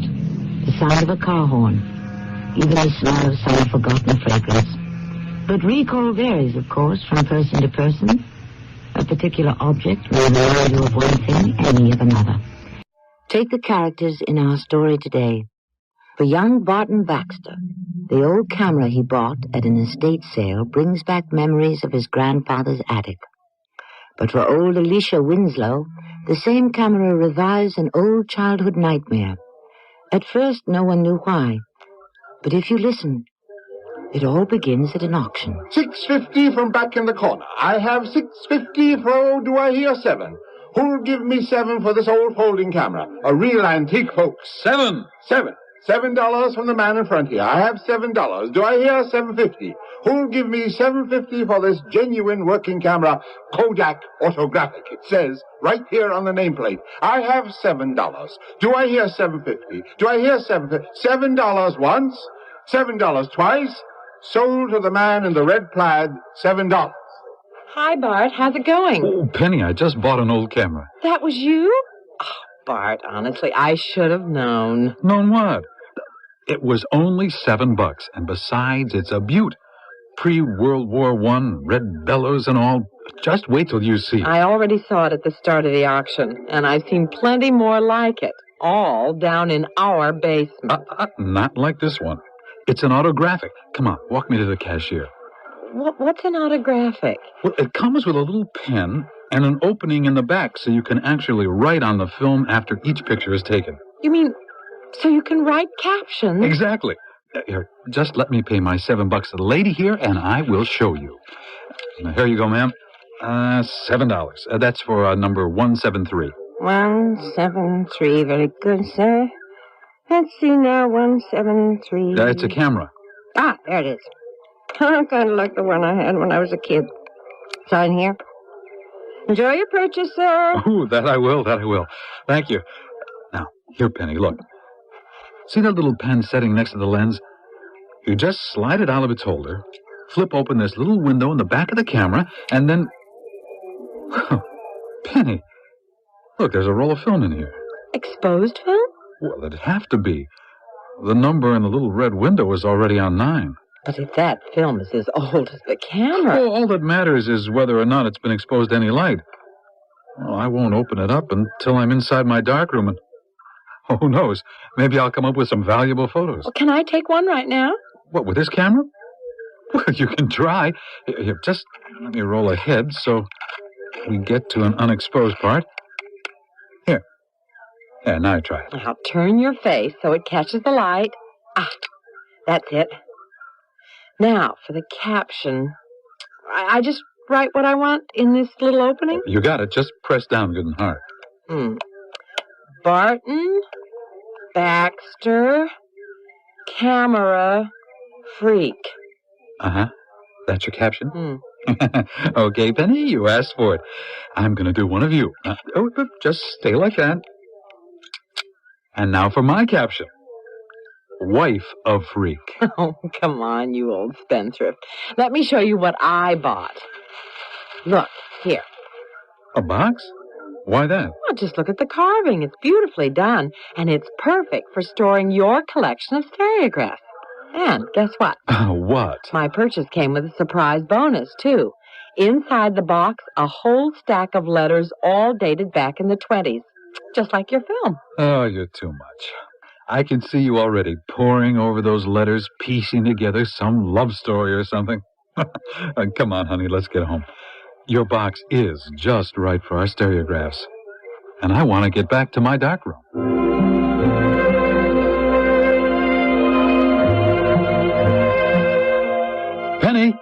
the sound of a car horn, even the smell of some forgotten fragrance. But recall varies, of course, from person to person. A particular object will remind you of one thing, any of another. Take the characters in our story today. For young Barton Baxter, the old camera he bought at an estate sale brings back memories of his grandfather's attic. But for old Alicia Winslow, the same camera revives an old childhood nightmare. At first, no one knew why. But if you listen, it all begins at an auction. $6.50 from back in the corner. I have $6.50 for, do I hear 7? Who'll give me 7 for this old folding camera? A real antique, folks. 7. $7 from the man in front here. I have $7. Do I hear $7.50? Who'll give me $7.50 for this genuine working camera, Kodak Autographic? It says right here on the nameplate. I have $7. Do I hear $7.50? Do I hear $7.50? $7 once, $7 twice. Sold to the man in the red plaid, $7. Hi, Bart. How's it going? Oh, Penny, I just bought an old camera. That was you? Oh, Bart, honestly, I should have known. Known what? It was only $7, and besides, it's a beaut. Pre-World War I, red bellows and all. Just wait till you see it. I already saw it at the start of the auction, and I've seen plenty more like it, all down in our basement. Not like this one. It's an autographic. Come on, walk me to the cashier. What's an autographic? Well, it comes with a little pen and an opening in the back so you can actually write on the film after each picture is taken. You mean, so you can write captions? Exactly. Here, just let me pay my $7 to the lady here, and I will show you. Now, here you go, ma'am. $7. That's for number 173. 173. Very good, sir. Let's see now, 173. It's a camera. Ah, there it is. Kind of like the one I had when I was a kid. Sign here. Enjoy your purchase, sir. Ooh, that I will. Thank you. Now, here, Penny, look. See that little pen setting next to the lens? You just slide it out of its holder, flip open this little window in the back of the camera, and then... Penny, look, there's a roll of film in here. Exposed film? Well, it'd have to be. The number in the little red window is already on 9. But if that film is as old as the camera... Well, all that matters is whether or not it's been exposed to any light. Well, I won't open it up until I'm inside my darkroom, and who knows, maybe I'll come up with some valuable photos. Well, can I take one right now? What, with this camera? Well, you can try. Here, just let me roll ahead so we get to an unexposed part. Here. Yeah, now try it. Now turn your face so it catches the light. Ah, that's it. Now, for the caption, I just write what I want in this little opening? You got it. Just press down good and hard. Barton, Baxter, camera, freak. Uh-huh. That's your caption? Okay, Penny, you asked for it. I'm going to do one of you. Just stay like that. And now for my caption. Wife of freak. Oh, come on, you old spendthrift. Let me show you what I bought. Look, here. A box? Why that? Well, just look at the carving. It's beautifully done, and it's perfect for storing your collection of stereographs. And guess what? What? My purchase came with a surprise bonus, too. Inside the box, a whole stack of letters all dated back in the 20s. Just like your film. Oh, you're too much. I can see you already poring over those letters, piecing together some love story or something. Come on, honey, let's get home. Your box is just right for our stereographs. And I want to get back to my darkroom. Penny!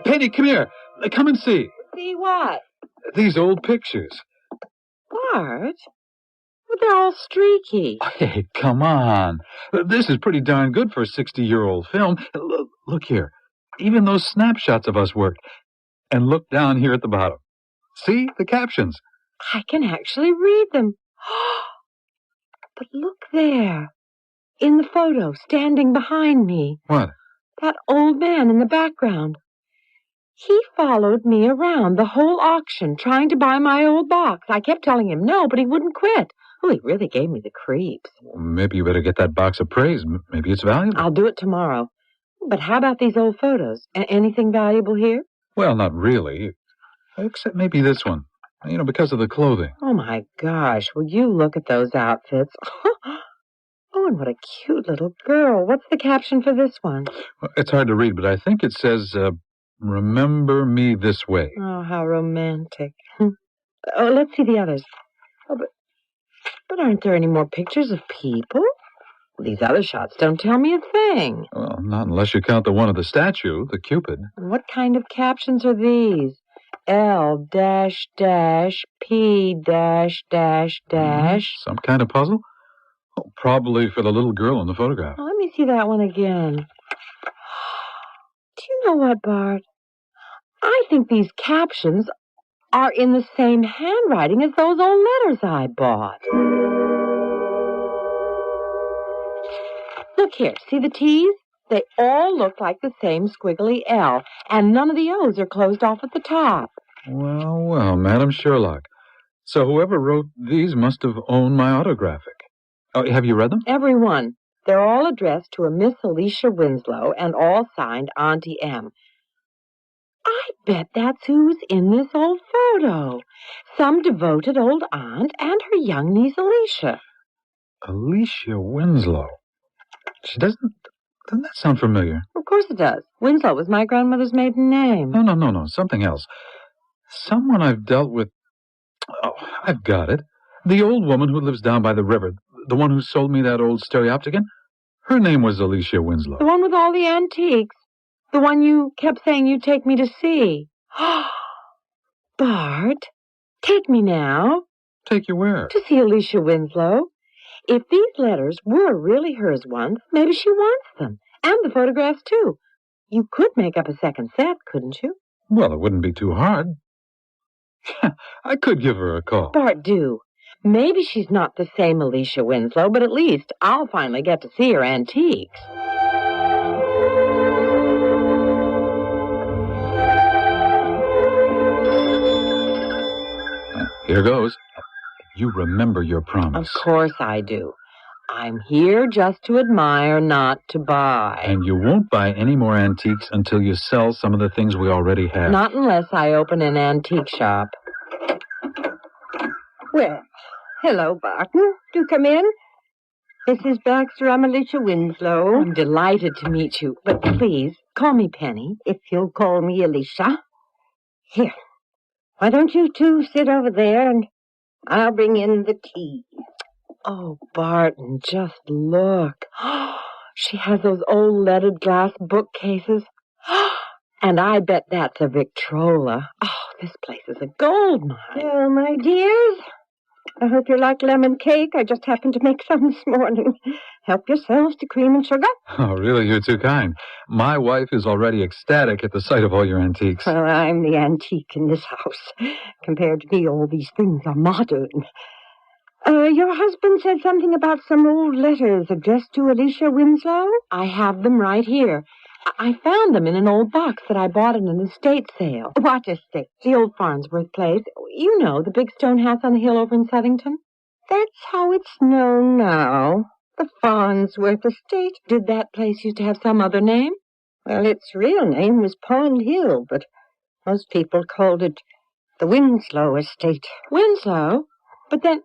Penny, come here. Come and see. See what? These old pictures. Bart? But they're all streaky. Hey, come on. This is pretty darn good for a 60-year-old film. Look here. Even those snapshots of us worked. And look down here at the bottom. See the captions? I can actually read them. But look there. In the photo, standing behind me. What? That old man in the background. He followed me around the whole auction, trying to buy my old box. I kept telling him no, but he wouldn't quit. Oh, he really gave me the creeps. Maybe you better get that box appraised. Maybe it's valuable. I'll do it tomorrow. But how about these old photos? Anything valuable here? Well, not really. Except maybe this one. You know, because of the clothing. Oh, my gosh. Will you look at those outfits? Oh, and what a cute little girl. What's the caption for this one? Well, it's hard to read, but I think it says, remember me this way. Oh, how romantic. Oh, let's see the others. Oh, but aren't there any more pictures of people? These other shots don't tell me a thing. Well, not unless you count the one of the statue, the Cupid. And what kind of captions are these? L dash dash P dash dash dash. Some kind of puzzle? Oh, probably for the little girl in the photograph. Oh, let me see that one again. Do you know what, Bart? I think these captions are in the same handwriting as those old letters I bought. Look here, see the T's? They all look like the same squiggly L, and none of the O's are closed off at the top. Well, well, Madam Sherlock. So whoever wrote these must have owned my autographic. Oh, have you read them? Every one. They're all addressed to a Miss Alicia Winslow and all signed Auntie M. I bet that's who's in this old photo. Some devoted old aunt and her young niece Alicia. Alicia Winslow. Doesn't that sound familiar? Of course it does. Winslow was my grandmother's maiden name. No. Something else. Someone I've dealt with. Oh, I've got it. The old woman who lives down by the river. The one who sold me that old stereopticon. Her name was Alicia Winslow. The one with all the antiques. The one you kept saying you'd take me to see. Bart, take me now. Take you where? To see Alicia Winslow. If these letters were really hers once, maybe she wants them. And the photographs, too. You could make up a second set, couldn't you? Well, it wouldn't be too hard. I could give her a call. Bart, do. Maybe she's not the same Alicia Winslow, but at least I'll finally get to see her antiques. Here goes. You remember your promise. Of course I do. I'm here just to admire, not to buy. And you won't buy any more antiques until you sell some of the things we already have. Not unless I open an antique shop. Well, hello, Barton. Do come in. Mrs. Baxter, I'm Alicia Winslow. I'm delighted to meet you, but please, call me Penny. If you'll call me Alicia. Here, why don't you two sit over there and I'll bring in the tea. Oh, Barton, just look. She has those old leaded glass bookcases. And I bet that's a Victrola. Oh, this place is a gold mine. Well, my dears, I hope you like lemon cake. I just happened to make some this morning. Help yourselves to cream and sugar. Oh, really? You're too kind. My wife is already ecstatic at the sight of all your antiques. Well, I'm the antique in this house. Compared to me, all these things are modern. Your husband said something about some old letters addressed to Alicia Winslow? I have them right here. I found them in an old box that I bought at an estate sale. What estate? The old Farnsworth place. You know, the big stone house on the hill over in Southington. That's how it's known now. The Farnsworth estate. Did that place used to have some other name? Well, its real name was Pond Hill, but most people called it the Winslow estate. Winslow? But then,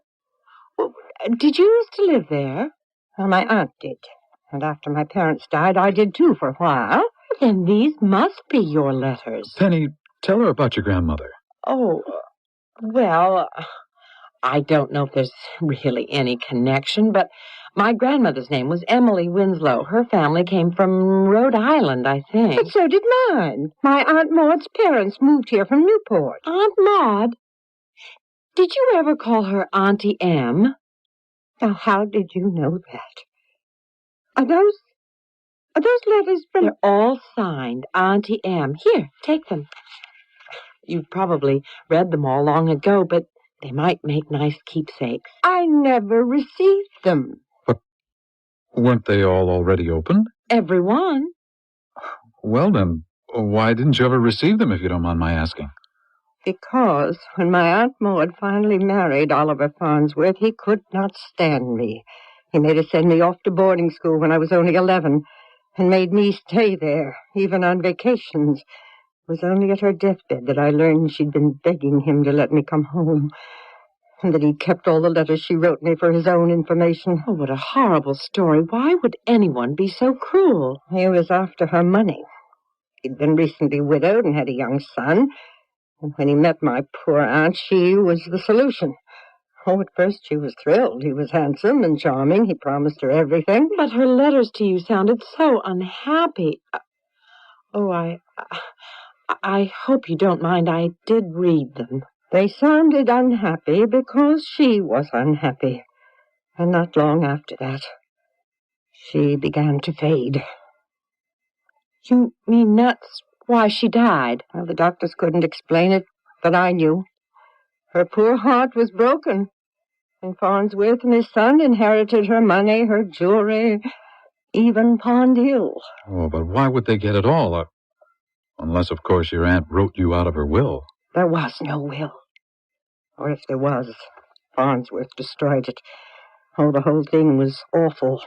did you used to live there? Well, my aunt did. And after my parents died, I did too for a while. Then these must be your letters. Penny, tell her about your grandmother. Oh, well, I don't know if there's really any connection, but my grandmother's name was Emily Winslow. Her family came from Rhode Island, I think. But so did mine. My Aunt Maud's parents moved here from Newport. Aunt Maud? Did you ever call her Auntie M? Now, how did you know that? Are those letters from... They're all signed Auntie M. Here, take them. You've probably read them all long ago, but they might make nice keepsakes. I never received them. But weren't they all already opened? Every one. Well, then, why didn't you ever receive them, if you don't mind my asking? Because when my Aunt Maud finally married Oliver Farnsworth, he could not stand me. He made her send me off to boarding school when I was only 11 and made me stay there, even on vacations. It was only at her deathbed that I learned she'd been begging him to let me come home, and that he'd kept all the letters she wrote me for his own information. Oh, what a horrible story. Why would anyone be so cruel? He was after her money. He'd been recently widowed and had a young son, and when he met my poor aunt, she was the solution. Oh, at first she was thrilled. He was handsome and charming. He promised her everything. But her letters to you sounded so unhappy. Oh, I hope you don't mind. I did read them. They sounded unhappy because she was unhappy. And not long after that, she began to fade. You mean that's why she died? Well, the doctors couldn't explain it, but I knew. Her poor heart was broken. And Farnsworth and his son inherited her money, her jewelry, even Pond Hill. Oh, but why would they get it all? Unless, of course, your aunt wrote you out of her will. There was no will. Or if there was, Farnsworth destroyed it. Oh, the whole thing was awful.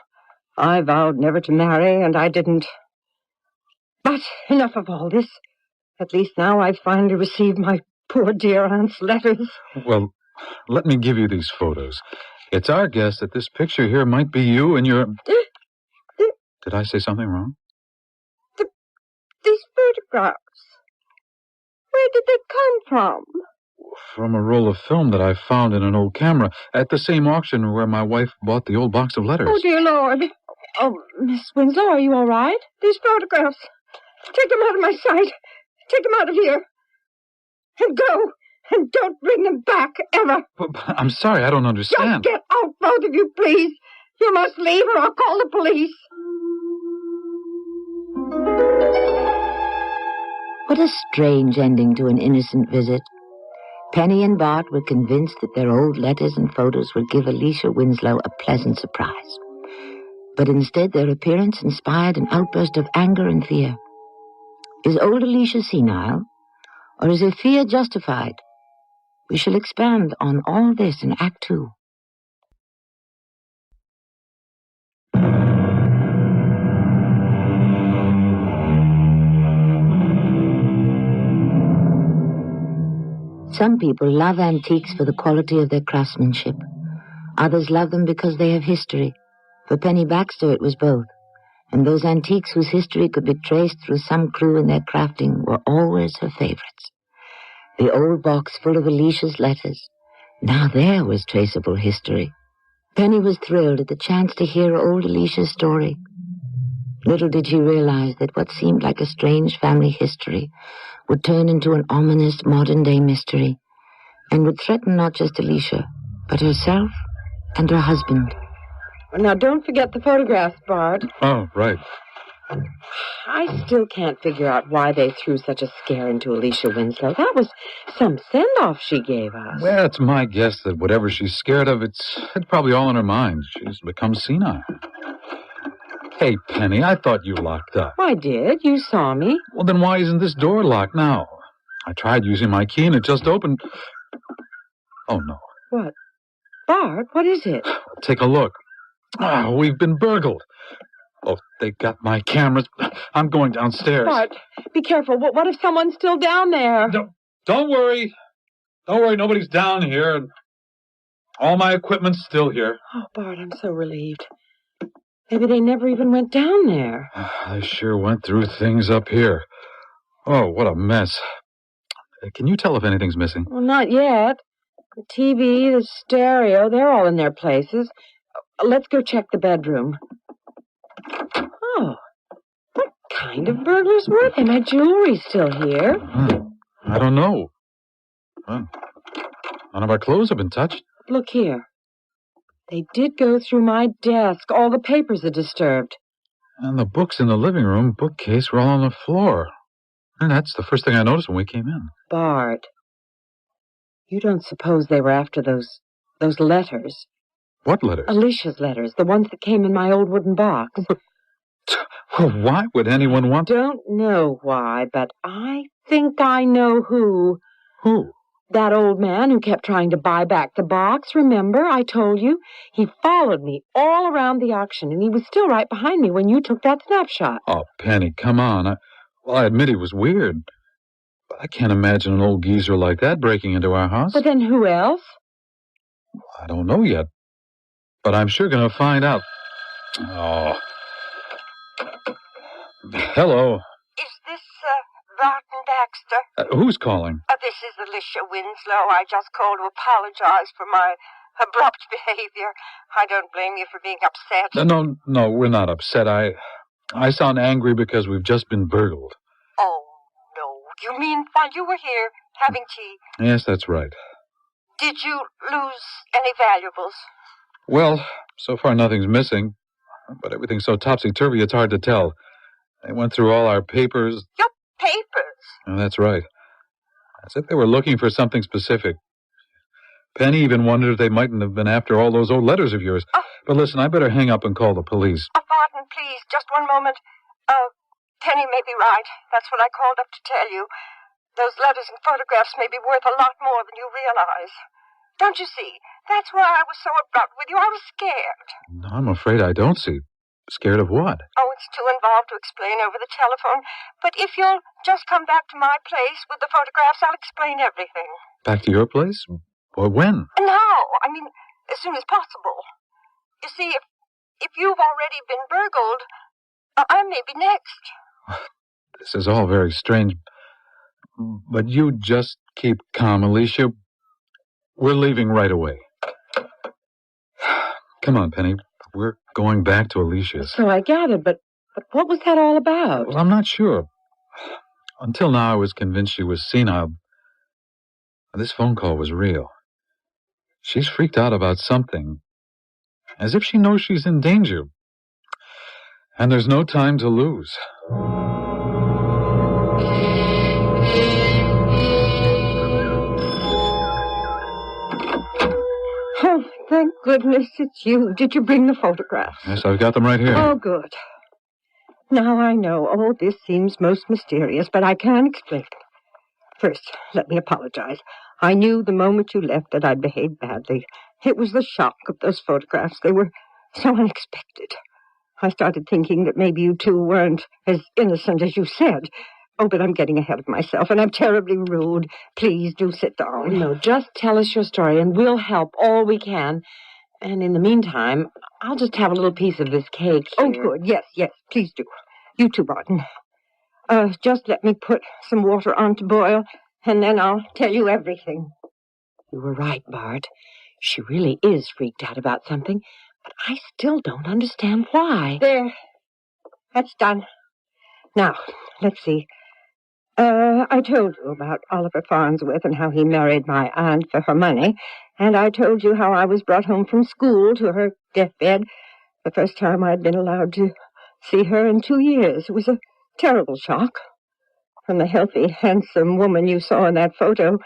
I vowed never to marry, and I didn't. But enough of all this. At least now I've finally received my poor dear aunt's letters. Well, let me give you these photos. It's our guess that this picture here might be you and your... Did I say something wrong? These photographs. Where did they come from? From a roll of film that I found in an old camera at the same auction where my wife bought the old box of letters. Oh, dear Lord. Oh, Miss Winslow, are you all right? These photographs. Take them out of my sight. Take them out of here. And go. And don't bring them back, ever. But I'm sorry, I don't understand. Don't get out, both of you, please. You must leave or I'll call the police. What a strange ending to an innocent visit. Penny and Bart were convinced that their old letters and photos would give Alicia Winslow a pleasant surprise. But instead, their appearance inspired an outburst of anger and fear. Is old Alicia senile, or is her fear justified? We shall expand on all this in Act 2. Some people love antiques for the quality of their craftsmanship. Others love them because they have history. For Penny Baxter, it was both. And those antiques whose history could be traced through some clue in their crafting were always her favorites. The old box full of Alicia's letters. Now there was traceable history. Penny was thrilled at the chance to hear old Alicia's story. Little did she realize that what seemed like a strange family history would turn into an ominous modern-day mystery and would threaten not just Alicia, but herself and her husband. Now, don't forget the photographs, Bart. Oh, right. I still can't figure out why they threw such a scare into Alicia Winslow. That was some send-off she gave us. Well, it's my guess that whatever she's scared of, it's probably all in her mind. She's become senile. Hey, Penny, I thought you locked up. I did. You saw me. Well, then why isn't this door locked now? I tried using my key and it just opened. Oh, no. What? Bart, what is it? Take a look. Oh, we've been burgled. Oh, they got my cameras. I'm going downstairs. Bart, be careful. What if someone's still down there? Don't worry. Don't worry, nobody's down here. All my equipment's still here. Oh, Bart, I'm so relieved. Maybe they never even went down there. I sure went through things up here. Oh, what a mess. Can you tell if anything's missing? Well, not yet. The TV, the stereo, they're all in their places. Let's go check the bedroom. Oh, what kind of burglars were they? My jewelry's still here. I don't know. Well, none of our clothes have been touched. Look here. They did go through my desk. All the papers are disturbed. And the books in the living room bookcase were all on the floor. And that's the first thing I noticed when we came in. Bart, you don't suppose they were after those letters? What letters? Alicia's letters, the ones that came in my old wooden box. Well, why would anyone want... Don't know why, but I think I know who. Who? That old man who kept trying to buy back the box, remember? I told you. He followed me all around the auction, and he was still right behind me when you took that snapshot. Oh, Penny, come on. I admit he was weird. I can't imagine an old geezer like that breaking into our house. But then who else? I don't know yet. But I'm sure going to find out. Oh. Hello. Is this, Barton Baxter? Who's calling? This is Alicia Winslow. I just called to apologize for my abrupt behavior. I don't blame you for being upset. No, we're not upset. I sound angry because we've just been burgled. Oh, no. You mean while you were here having tea? Yes, that's right. Did you lose any valuables? Well, so far nothing's missing. But everything's so topsy-turvy it's hard to tell. They went through all our papers. Your papers? Oh, that's right. As if they were looking for something specific. Penny even wondered if they mightn't have been after all those old letters of yours. But listen, I better hang up and call the police. Barton, please, just one moment. Penny may be right. That's what I called up to tell you. Those letters and photographs may be worth a lot more than you realize. Don't you see? That's why I was so abrupt with you. I was scared. No, I'm afraid I don't see. Scared of what? Oh, it's too involved to explain over the telephone. But if you'll just come back to my place with the photographs, I'll explain everything. Back to your place? Or when? Now. I mean, as soon as possible. You see, if you've already been burgled, I may be next. This is all very strange. But you just keep calm, Alicia. We're leaving right away. Come on, Penny. We're going back to Alicia's. So I gathered, but what was that all about? Well, I'm not sure. Until now, I was convinced she was senile. This phone call was real. She's freaked out about something. As if she knows she's in danger. And there's no time to lose. Oh, thank goodness it's you. Did you bring the photographs? Yes, I've got them right here. Oh, good. Now I know all this seems most mysterious, but I can explain it. First, let me apologize. I knew the moment you left that I'd behaved badly. It was the shock of those photographs. They were so unexpected. I started thinking that maybe you two weren't as innocent as you said. Oh, but I'm getting ahead of myself, and I'm terribly rude. Please do sit down. No, just tell us your story, and we'll help all we can. And in the meantime, I'll just have a little piece of this cake here. Oh, good. Yes, please do. You too, Barton. Just let me put some water on to boil, and then I'll tell you everything. You were right, Bart. She really is freaked out about something, but I still don't understand why. There. That's done. Now, let's see. I told you about Oliver Farnsworth and how he married my aunt for her money, and I told you how I was brought home from school to her deathbed, the first time I'd been allowed to see her in 2 years. It was a terrible shock. From the healthy, handsome woman you saw in that photo,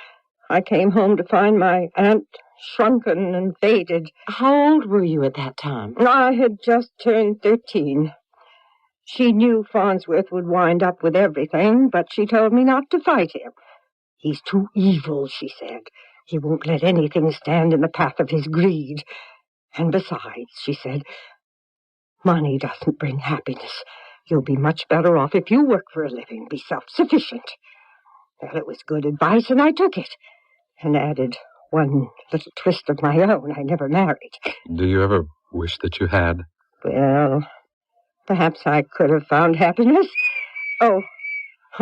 I came home to find my aunt shrunken and faded. How old were you at that time? I had just turned 13. She knew Farnsworth would wind up with everything, but she told me not to fight him. He's too evil, she said. He won't let anything stand in the path of his greed. And besides, she said, money doesn't bring happiness. You'll be much better off if you work for a living, be self-sufficient. Well, it was good advice, and I took it. And added one little twist of my own. I never married. Do you ever wish that you had? Well, perhaps I could have found happiness. Oh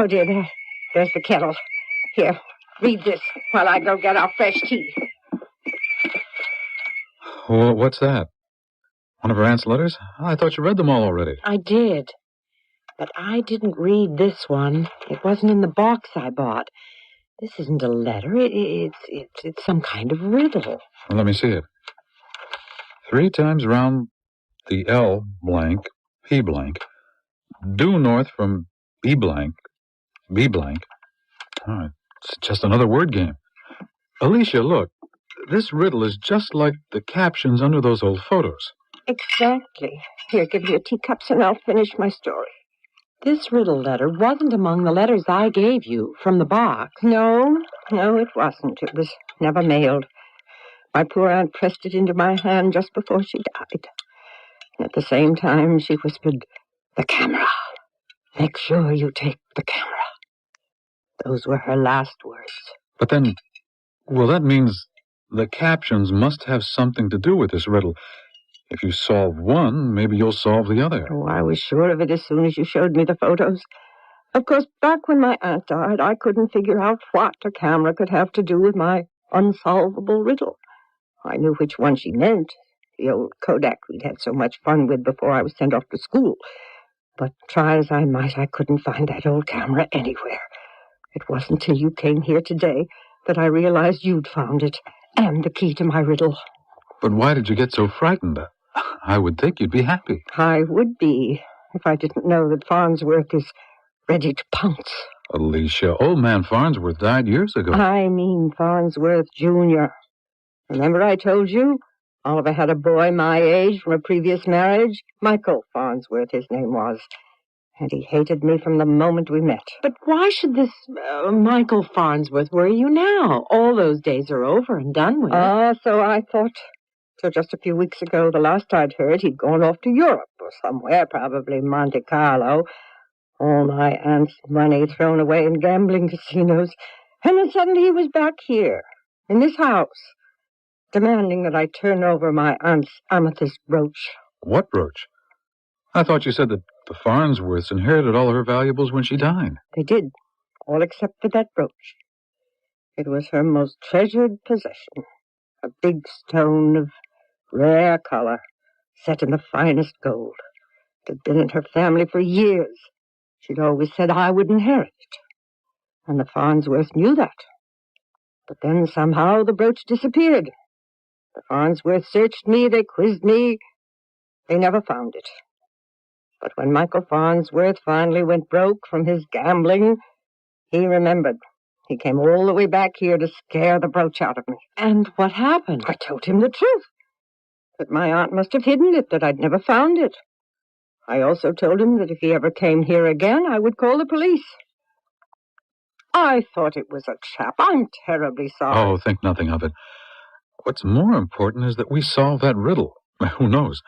dear, there's the kettle. Here, read this while I go get our fresh tea. Well, what's that? One of her aunt's letters? I thought you read them all already. I did. But I didn't read this one. It wasn't in the box I bought. This isn't a letter. It's some kind of riddle. Well, let me see it. 3 times round the L blank, P blank, due north from B blank, B blank. Oh, it's just another word game. Alicia, look. This riddle is just like the captions under those old photos. Exactly. Here, give me your teacups and I'll finish my story. This riddle letter wasn't among the letters I gave you from the box. No, it wasn't. It was never mailed. My poor aunt pressed it into my hand just before she died. And at the same time, she whispered, "The camera. Make sure you take the camera." Those were her last words. But then, well, that means the captions must have something to do with this riddle. If you solve one, maybe you'll solve the other. Oh, I was sure of it as soon as you showed me the photos. Of course, back when my aunt died, I couldn't figure out what a camera could have to do with my unsolvable riddle. I knew which one she meant, the old Kodak we'd had so much fun with before I was sent off to school. But try as I might, I couldn't find that old camera anywhere. It wasn't till you came here today that I realized you'd found it, and the key to my riddle. But why did you get so frightened? I would think you'd be happy. I would be, if I didn't know that Farnsworth is ready to pounce. Alicia, old man Farnsworth died years ago. I mean Farnsworth Jr. Remember I told you? Oliver had a boy my age from a previous marriage. Michael Farnsworth, his name was. And he hated me from the moment we met. But why should this Michael Farnsworth worry you now? All those days are over and done with. So I thought. So just a few weeks ago, the last I'd heard, he'd gone off to Europe or somewhere, probably Monte Carlo. All my aunt's money thrown away in gambling casinos. And then suddenly he was back here, in this house, demanding that I turn over my aunt's amethyst brooch. What brooch? I thought you said that the Farnsworths inherited all her valuables when she died. They did, all except for that brooch. It was her most treasured possession, a big stone of rare color, set in the finest gold. It had been in her family for years. She'd always said I would inherit it. And the Farnsworths knew that. But then somehow the brooch disappeared. The Farnsworths searched me, they quizzed me. They never found it. But when Michael Farnsworth finally went broke from his gambling, he remembered. He came all the way back here to scare the brooch out of me. And what happened? I told him the truth. That my aunt must have hidden it, that I'd never found it. I also told him that if he ever came here again, I would call the police. I thought it was a trap. I'm terribly sorry. Oh, think nothing of it. What's more important is that we solve that riddle. Who knows?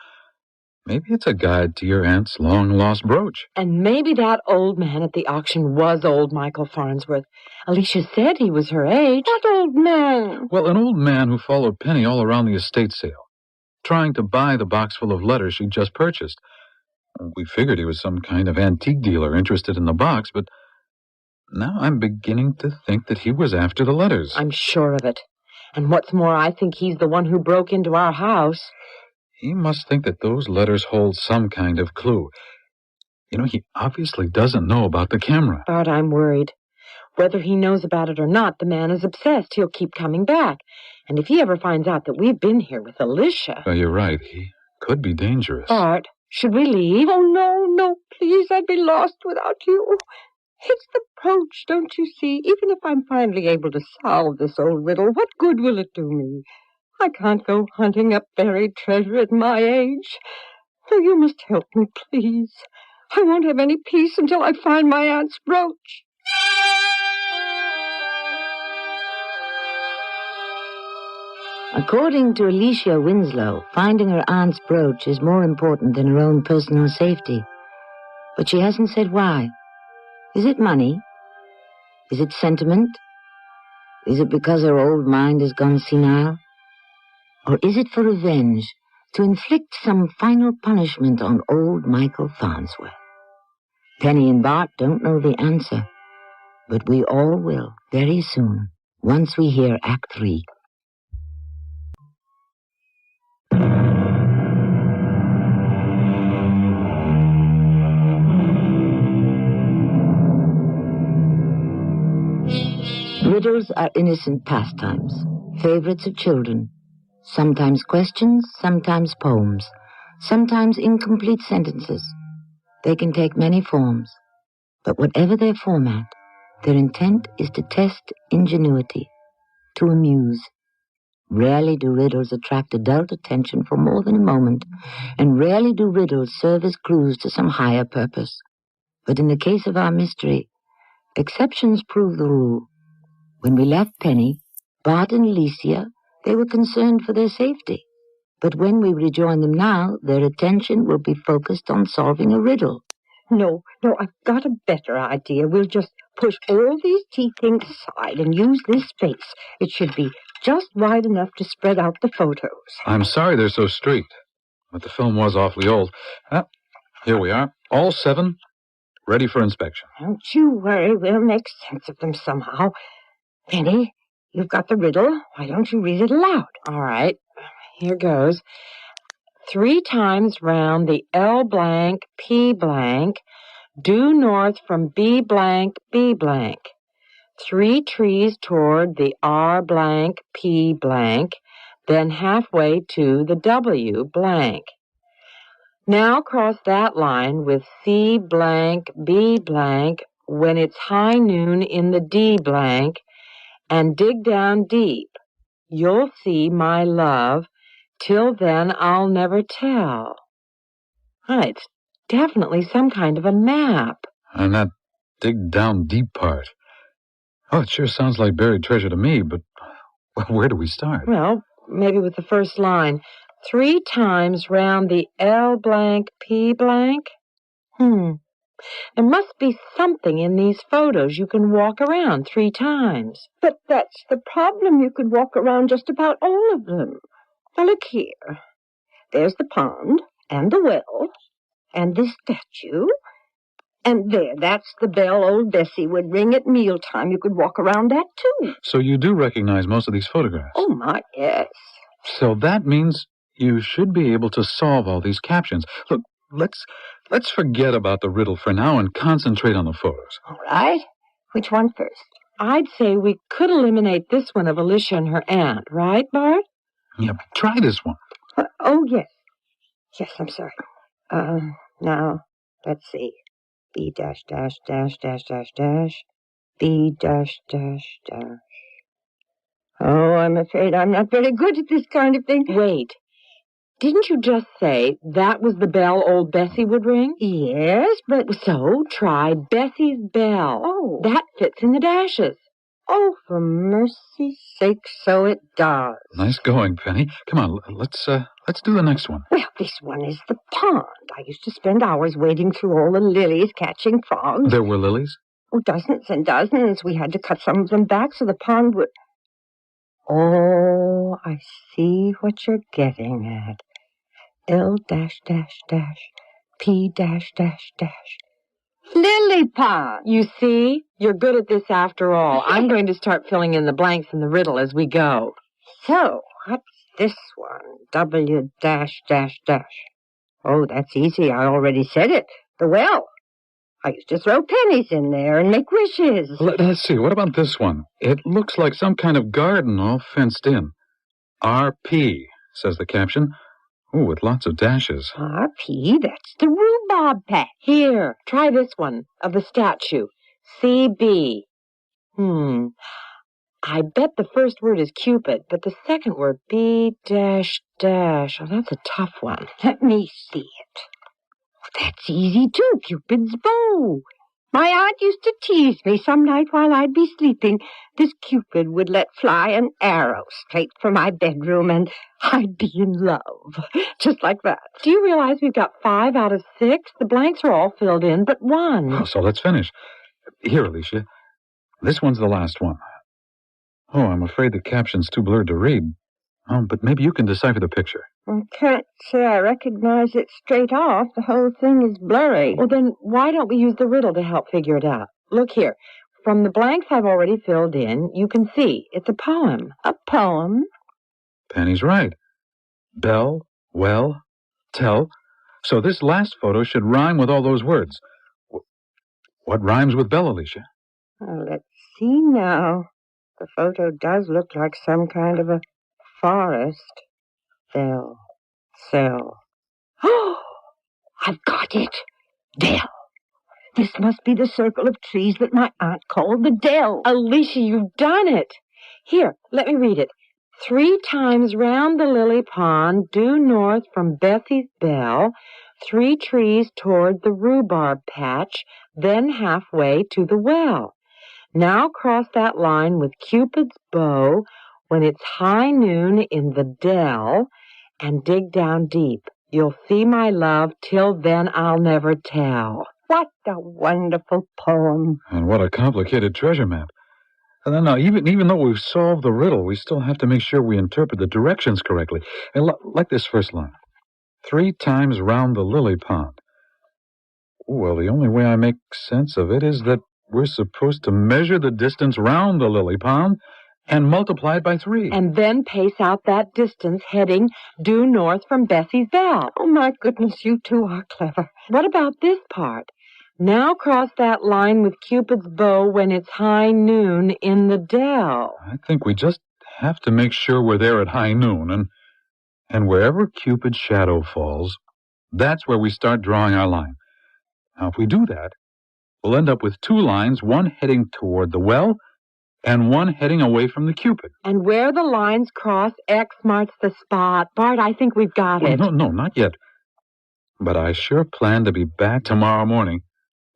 Maybe it's a guide to your aunt's long-lost brooch. And maybe that old man at the auction was old Michael Farnsworth. Alicia said he was her age. That old man. Well, an old man who followed Penny all around the estate sale, trying to buy the box full of letters she'd just purchased. We figured he was some kind of antique dealer interested in the box, but now I'm beginning to think that he was after the letters. I'm sure of it. And what's more, I think he's the one who broke into our house. He must think that those letters hold some kind of clue. You know, he obviously doesn't know about the camera. But I'm worried. Whether he knows about it or not, the man is obsessed. He'll keep coming back. And if he ever finds out that we've been here with Alicia... Well, you're right. He could be dangerous. Bart, should we leave? Oh, no, please. I'd be lost without you. It's the brooch, don't you see? Even if I'm finally able to solve this old riddle, what good will it do me? I can't go hunting up buried treasure at my age. So you must help me, please. I won't have any peace until I find my aunt's brooch. According to Alicia Winslow, finding her aunt's brooch is more important than her own personal safety. But she hasn't said why. Is it money? Is it sentiment? Is it because her old mind has gone senile? Or is it for revenge, to inflict some final punishment on old Michael Farnsworth? Penny and Bart don't know the answer, but we all will very soon, once we hear Act 3. Riddles are innocent pastimes, favorites of children. Sometimes questions, sometimes poems, sometimes incomplete sentences. They can take many forms, but whatever their format, their intent is to test ingenuity, to amuse. Rarely do riddles attract adult attention for more than a moment, and rarely do riddles serve as clues to some higher purpose. But in the case of our mystery, exceptions prove the rule. When we left Penny, Bart and Alicia, they were concerned for their safety. But when we rejoin them now, their attention will be focused on solving a riddle. No, I've got a better idea. We'll just push all these tea things aside and use this space. It should be just wide enough to spread out the photos. I'm sorry they're so streaked, but the film was awfully old. Here we are, all 7, ready for inspection. Don't you worry, we'll make sense of them somehow. Penny, you've got the riddle. Why don't you read it aloud? All right, here goes. 3 times round the L blank, P blank, due north from B blank, B blank. 3 trees toward the R blank, P blank, then halfway to the W blank. Now cross that line with C blank, B blank, when it's high noon in the D blank, and dig down deep. You'll see my love. Till then, I'll never tell. It's definitely some kind of a map. And that dig down deep part. Oh, it sure sounds like buried treasure to me, but where do we start? Well, maybe with the first line. 3 times round the L blank, P blank. There must be something in these photos you can walk around 3 times. But that's the problem. You could walk around just about all of them. Now, look here. There's the pond, and the well, and this statue. And there, that's the bell old Bessie would ring at mealtime. You could walk around that, too. So you do recognize most of these photographs? Oh, my, yes. So that means you should be able to solve all these captions. Look, let's forget about the riddle for now and concentrate on the photos. All right. Which one first? I'd say we could eliminate this one of Alicia and her aunt, right, Bart? Yeah, try this one. Oh, yes. Yes, I'm sorry. Now, let's see. B dash dash dash dash dash dash. B dash dash dash. Oh, I'm afraid I'm not very good at this kind of thing. Wait. Didn't you just say that was the bell old Bessie would ring? Yes, but... So, try Bessie's bell. Oh. That fits in the dashes. Oh, for mercy's sake, so it does. Nice going, Penny. Come on, let's do the next one. Well, this one is the pond. I used to spend hours wading through all the lilies, catching frogs. There were lilies? Oh, dozens and dozens. We had to cut some of them back so the pond would... Oh, I see what you're getting at. L dash dash dash, P dash dash dash. Lily pond. You see? You're good at this after all. I'm going to start filling in the blanks in the riddle as we go. So, what's this one? W dash dash dash. Oh, that's easy. I already said it. The well. I used to throw pennies in there and make wishes. Let's see. What about this one? It looks like some kind of garden all fenced in. RP, says the caption. Oh, with lots of dashes. RP? That's the rhubarb patch. Here, try this one of the statue. CB. I bet the first word is Cupid, but the second word, B dash dash. Oh, that's a tough one. Let me see it. That's easy, too. Cupid's bow. My aunt used to tease me some night while I'd be sleeping. This Cupid would let fly an arrow straight for my bedroom, and I'd be in love. Just like that. Do you realize we've got 5 out of 6? The blanks are all filled in, but 1. Oh, so let's finish. Here, Alicia. This one's the last one. Oh, I'm afraid the caption's too blurred to read. Oh, but maybe you can decipher the picture. I can't say I recognize it straight off. The whole thing is blurry. Well, then why don't we use the riddle to help figure it out? Look here. From the blanks I've already filled in, you can see it's a poem. A poem? Penny's right. Bell, well, tell. So this last photo should rhyme with all those words. What rhymes with bell, Alicia? Oh, let's see now. The photo does look like some kind of a forest. Bell. Cell. Oh, I've got it. Dell. This must be the circle of trees that my aunt called the dell. Alicia, you've done it. Here, let me read it. 3 times round the lily pond, due north from Bessie's bell, 3 trees toward the rhubarb patch, then halfway to the well. Now cross that line with Cupid's bow when it's high noon in the dell, and dig down deep. You'll see my love, till then I'll never tell. what a wonderful poem. And what a complicated treasure map. And then now, even though we've solved the riddle, we still have to make sure we interpret the directions correctly. And like this first line. 3 times round the lily pond. Well, the only way I make sense of it is that we're supposed to measure the distance round the lily pond and multiply it by 3. And then pace out that distance heading due north from Bessie's Bell. Oh, my goodness, you two are clever. What about this part? Now cross that line with Cupid's bow when it's high noon in the dell. I think we just have to make sure we're there at high noon, and wherever Cupid's shadow falls, that's where we start drawing our line. Now, if we do that, we'll end up with 2 lines, one heading toward the well and one heading away from the Cupid. And where the lines cross, X marks the spot. Bart, I think we've got it. No, not yet. But I sure plan to be back tomorrow morning,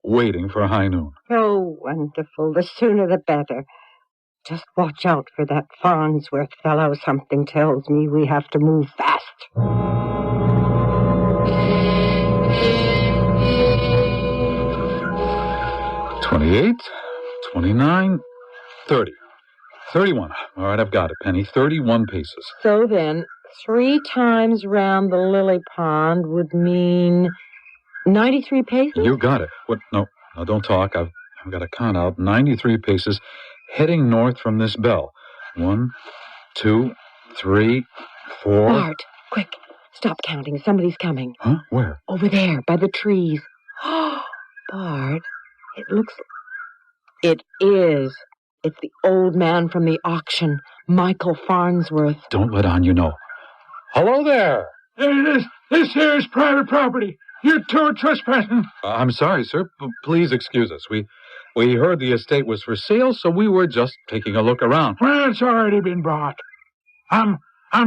waiting for high noon. Oh, wonderful. The sooner the better. Just watch out for that Farnsworth fellow. Something tells me we have to move fast. 28, 29, 30. 31. All right, I've got it, Penny. 31 paces. So then, 3 times round the lily pond would mean 93 paces? You got it. What? No, don't talk. I've got to count out 93 paces heading north from this bell. 1, 2, 3, 4. Bart, quick. Stop counting. Somebody's coming. Huh? Where? Over there, by the trees. Bart, it looks... It is. It's the old man from the auction, Michael Farnsworth. Don't let on you know. Hello there. Hey, this here is private property. You're trespassing. I'm sorry, sir. Please excuse us. We heard the estate was for sale, so we were just taking a look around. Well, it's already been bought. I'm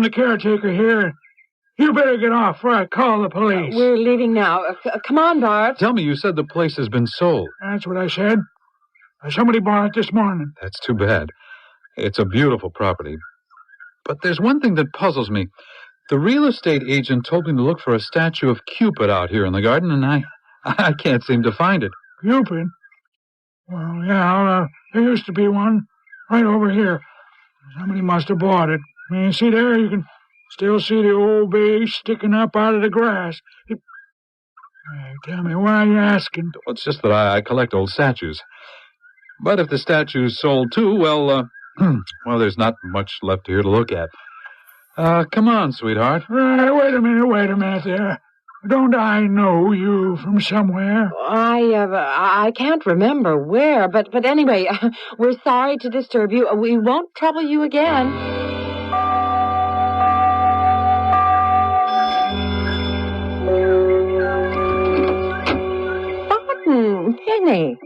the caretaker here. You better get off before I call the police. We're leaving now. Come on, Bart. Tell me, you said the place has been sold. That's what I said. Somebody bought it this morning. That's too bad. It's a beautiful property. But there's one thing that puzzles me. The real estate agent told me to look for a statue of Cupid out here in the garden, and I can't seem to find it. Cupid? Well, yeah, there used to be one right over here. Somebody must have bought it. I mean, see there, you can still see the old base sticking up out of the grass. Tell me, why are you asking? Well, it's just that I collect old statues. But if the statue's sold too, well, there's not much left here to look at. Come on, sweetheart. Wait a minute there. Don't I know you from somewhere? I can't remember where, but anyway, we're sorry to disturb you. We won't trouble you again. Barton, Penny,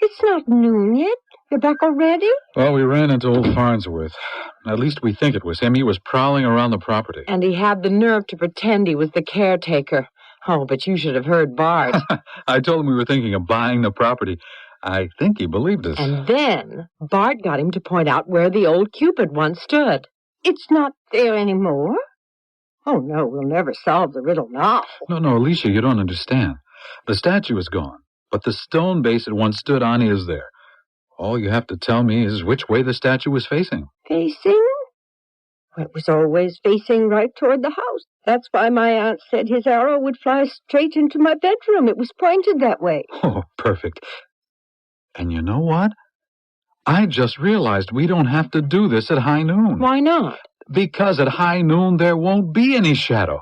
it's not noon yet. You're back already? Well, we ran into old Farnsworth. At least we think it was him. He was prowling around the property. And he had the nerve to pretend he was the caretaker. Oh, but you should have heard Bart. I told him we were thinking of buying the property. I think he believed us. And then Bart got him to point out where the old Cupid once stood. It's not there anymore? Oh, no, we'll never solve the riddle now. No, Alicia, you don't understand. The statue is gone, but the stone base it once stood on is there. All you have to tell me is which way the statue was facing. Facing? Well, it was always facing right toward the house. That's why my aunt said his arrow would fly straight into my bedroom. It was pointed that way. Oh, perfect. And you know what? I just realized we don't have to do this at high noon. Why not? Because at high noon there won't be any shadow.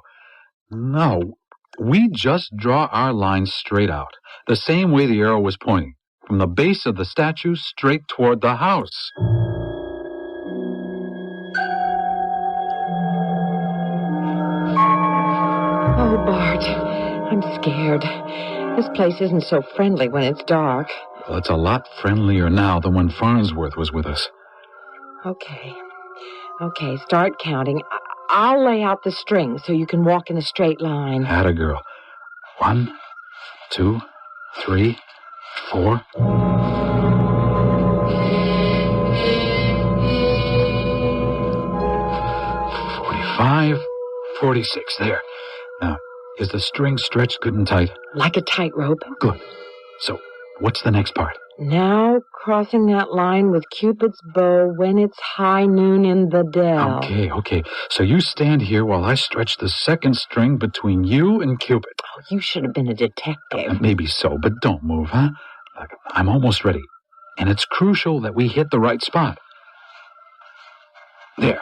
No, we just draw our lines straight out, the same way the arrow was pointing, from the base of the statue straight toward the house. Oh, Bart, I'm scared. This place isn't so friendly when it's dark. Well, it's a lot friendlier now than when Farnsworth was with us. Okay, start counting. I'll lay out the string so you can walk in a straight line. Atta girl. 1, 2, 3, 4. 45, 46. There. Now, is the string stretched good and tight? Like a tightrope. Good. So, what's the next part? Now crossing that line with Cupid's bow when it's high noon in the dell. Okay. So you stand here while I stretch the second string between you and Cupid. Oh, you should have been a detective. Maybe so, but don't move, huh? Look, I'm almost ready. And it's crucial that we hit the right spot. There,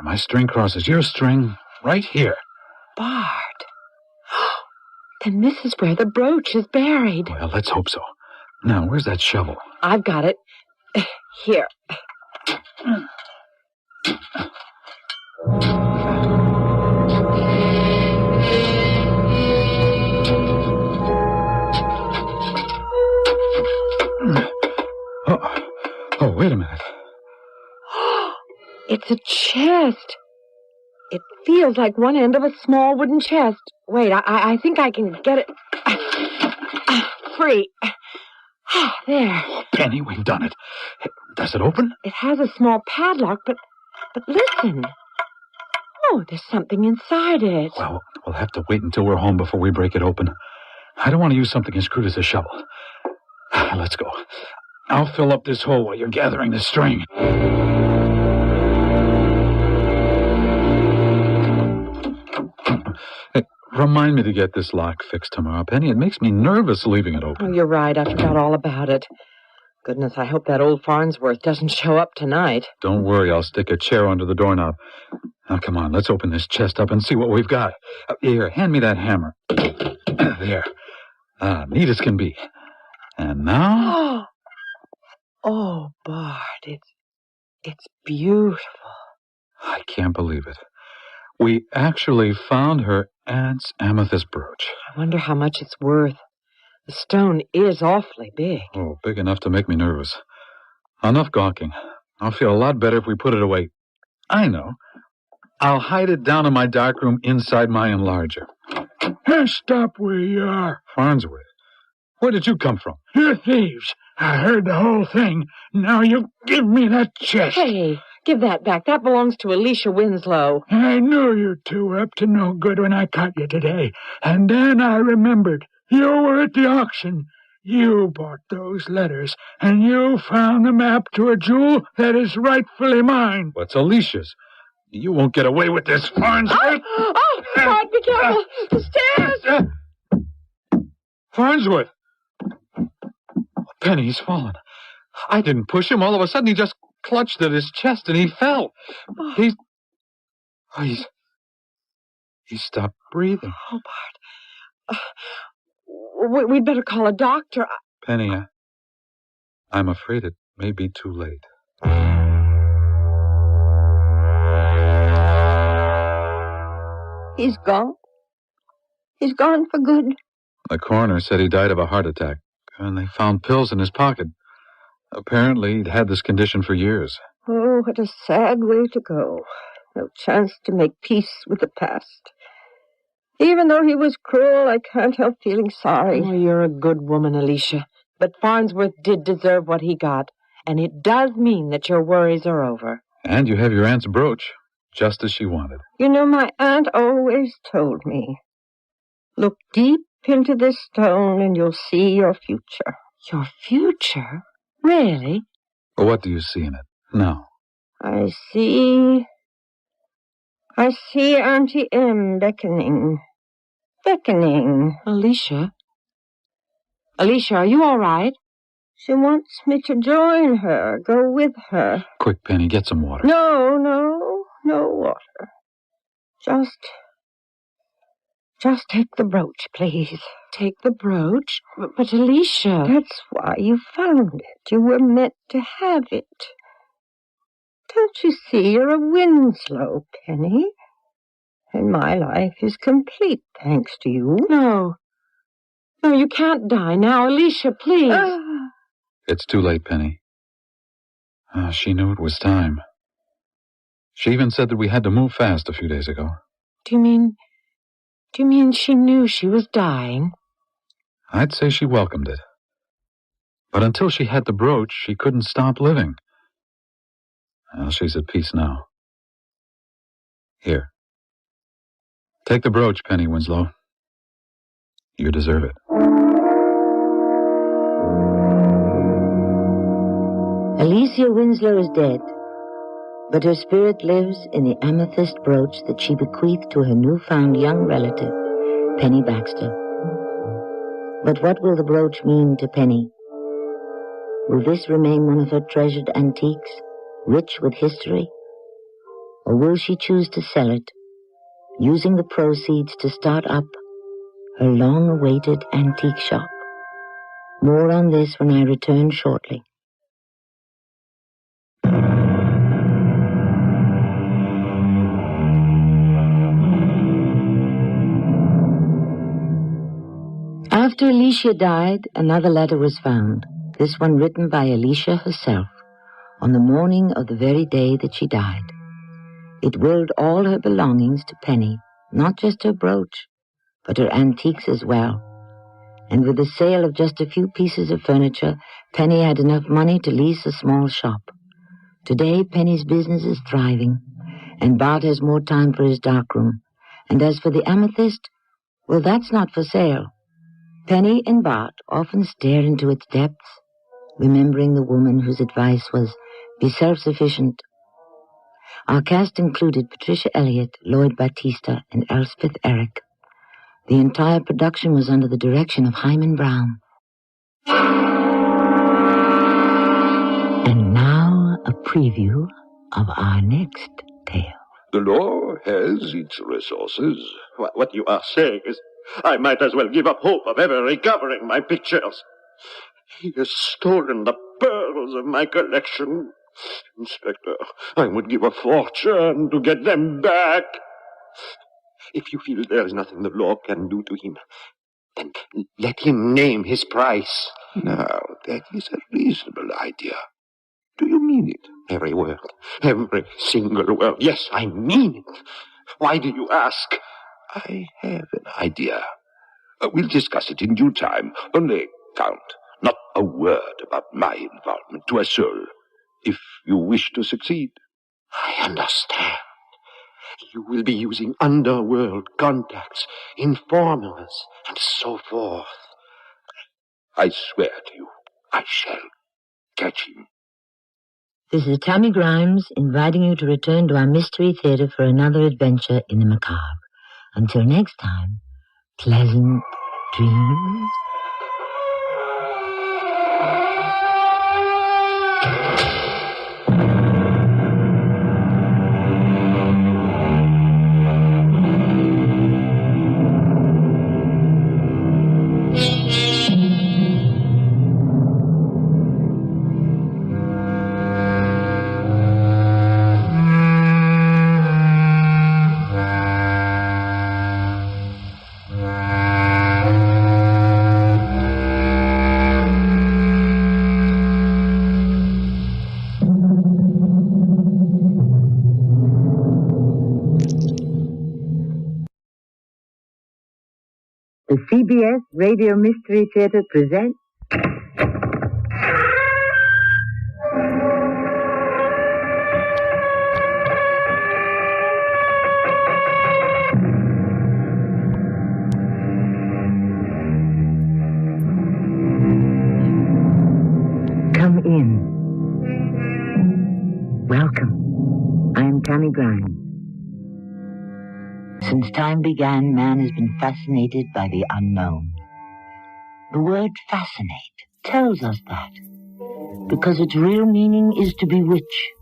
my string crosses your string right here. Bart. Then this is where the brooch is buried. Well, let's hope so. Now, where's that shovel? I've got it. Here. Oh, wait a minute. It's a chest. It feels like one end of a small wooden chest. Wait, I think I can get it free. There. Penny, we've done it. Does it open? It has a small padlock, but listen. Oh, there's something inside it. Well, we'll have to wait until we're home before we break it open. I don't want to use something as crude as a shovel. Let's go. I'll fill up this hole while you're gathering the string. Hey, remind me to get this lock fixed tomorrow, Penny. It makes me nervous leaving it open. Oh, you're right. I forgot all about it. Goodness, I hope that old Farnsworth doesn't show up tonight. Don't worry, I'll stick a chair under the doorknob. Now, come on, let's open this chest up and see what we've got. Here, hand me that hammer. There. Neat as can be. And now... Oh, Bart, it's beautiful. I can't believe it. We actually found her aunt's amethyst brooch. I wonder how much it's worth. The stone is awfully big. Oh, big enough to make me nervous. Enough gawking. I'll feel a lot better if we put it away. I know. I'll hide it down in my darkroom inside my enlarger. Hey, stop where you are. Farnsworth, where did you come from? You're thieves. I heard the whole thing. Now you give me that chest. Hey, give that back. That belongs to Alicia Winslow. I knew you two were up to no good when I caught you today. And then I remembered. You were at the auction. You bought those letters, and you found the map to a jewel that is rightfully mine. What's Alicia's? You won't get away with this, Farnsworth. Oh, God, be careful. The stairs. Farnsworth. Penny, he's fallen. I didn't push him. All of a sudden, he just clutched at his chest and he fell. He stopped breathing. Oh, Bart. We'd better call a doctor. Penny, I'm afraid it may be too late. He's gone. He's gone for good. The coroner said he died of a heart attack, and they found pills in his pocket. Apparently, he'd had this condition for years. Oh, what a sad way to go. No chance to make peace with the past. Even though he was cruel, I can't help feeling sorry. Oh, you're a good woman, Alicia. But Farnsworth did deserve what he got, and it does mean that your worries are over. And you have your aunt's brooch, just as she wanted. You know, my aunt always told me, look deep into this stone and you'll see your future. Your future? Really? Well, what do you see in it now? I see Auntie M beckoning. Alicia? Alicia, are you all right? She wants me to join her, go with her. Quick, Penny, get some water. No water. Just take the brooch, please. Take the brooch? But Alicia... That's why you found it. You were meant to have it. Don't you see you're a Winslow, Penny? And my life is complete thanks to you. No, you can't die now. Alicia, please. It's too late, Penny. She knew it was time. She even said that we had to move fast a few days ago. Do you mean she knew she was dying? I'd say she welcomed it. But until she had the brooch, she couldn't stop living. Well, she's at peace now. Here. Take the brooch, Penny Winslow. You deserve it. Alicia Winslow is dead, but her spirit lives in the amethyst brooch that she bequeathed to her newfound young relative, Penny Baxter. But what will the brooch mean to Penny? Will this remain one of her treasured antiques, rich with history? Or will she choose to sell it, using the proceeds to start up her long-awaited antique shop? More on this when I return shortly. After Alicia died, another letter was found, this one written by Alicia herself, on the morning of the very day that she died. It willed all her belongings to Penny, not just her brooch, but her antiques as well. And with the sale of just a few pieces of furniture, Penny had enough money to lease a small shop. Today, Penny's business is thriving, and Bart has more time for his darkroom. And as for the amethyst, well, that's not for sale. Penny and Bart often stare into its depths, remembering the woman whose advice was, be self-sufficient. Our cast included Patricia Elliott, Lloyd Battista, and Elspeth Eric. The entire production was under the direction of Hyman Brown. And now, a preview of our next tale. The law has its resources. What you are saying is, I might as well give up hope of ever recovering my pictures. He has stolen the pearls of my collection. Inspector, I would give a fortune to get them back. If you feel there is nothing the law can do to him, then let him name his price. Now, that is a reasonable idea. Do you mean it? Every word. Every single word. Yes, I mean it. Why do you ask? I have an idea. We'll discuss it in due time. Only, Count, not a word about my involvement to a soul, if you wish to succeed. I understand. You will be using underworld contacts, informers, and so forth. I swear to you, I shall catch him. This is Tammy Grimes inviting you to return to our Mystery Theater for another adventure in the macabre. Until next time, pleasant dreams. The CBS Radio Mystery Theater presents Come in. Welcome. I am Tammy Grimes. Since time began, man has been fascinated by the unknown. The word fascinate tells us that, because its real meaning is to bewitch,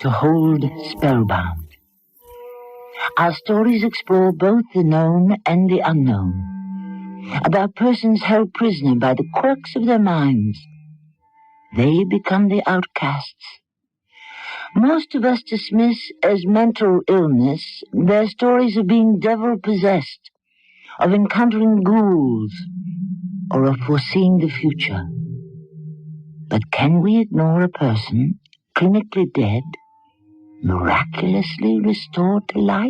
to hold spellbound. Our stories explore both the known and the unknown, about persons held prisoner by the quirks of their minds. They become the outcasts. Most of us dismiss as mental illness their stories of being devil-possessed, of encountering ghouls, or of foreseeing the future. But can we ignore a person, clinically dead, miraculously restored to life?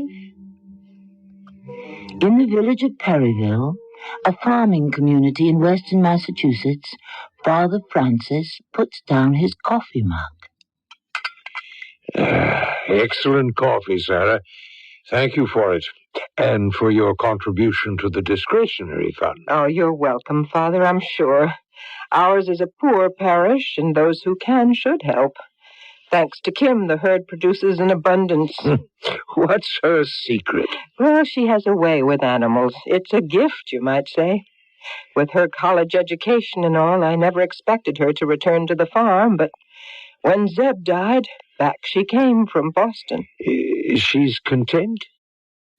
In the village of Perryville, a farming community in western Massachusetts, Father Francis puts down his coffee mug. Excellent coffee, Sarah. Thank you for it. And for your contribution to the discretionary fund. Oh, you're welcome, Father, I'm sure. Ours is a poor parish, and those who can should help. Thanks to Kim, the herd produces an abundance. What's her secret? Well, she has a way with animals. It's a gift, you might say. With her college education and all, I never expected her to return to the farm, but when Zeb died, back she came from Boston. She's content?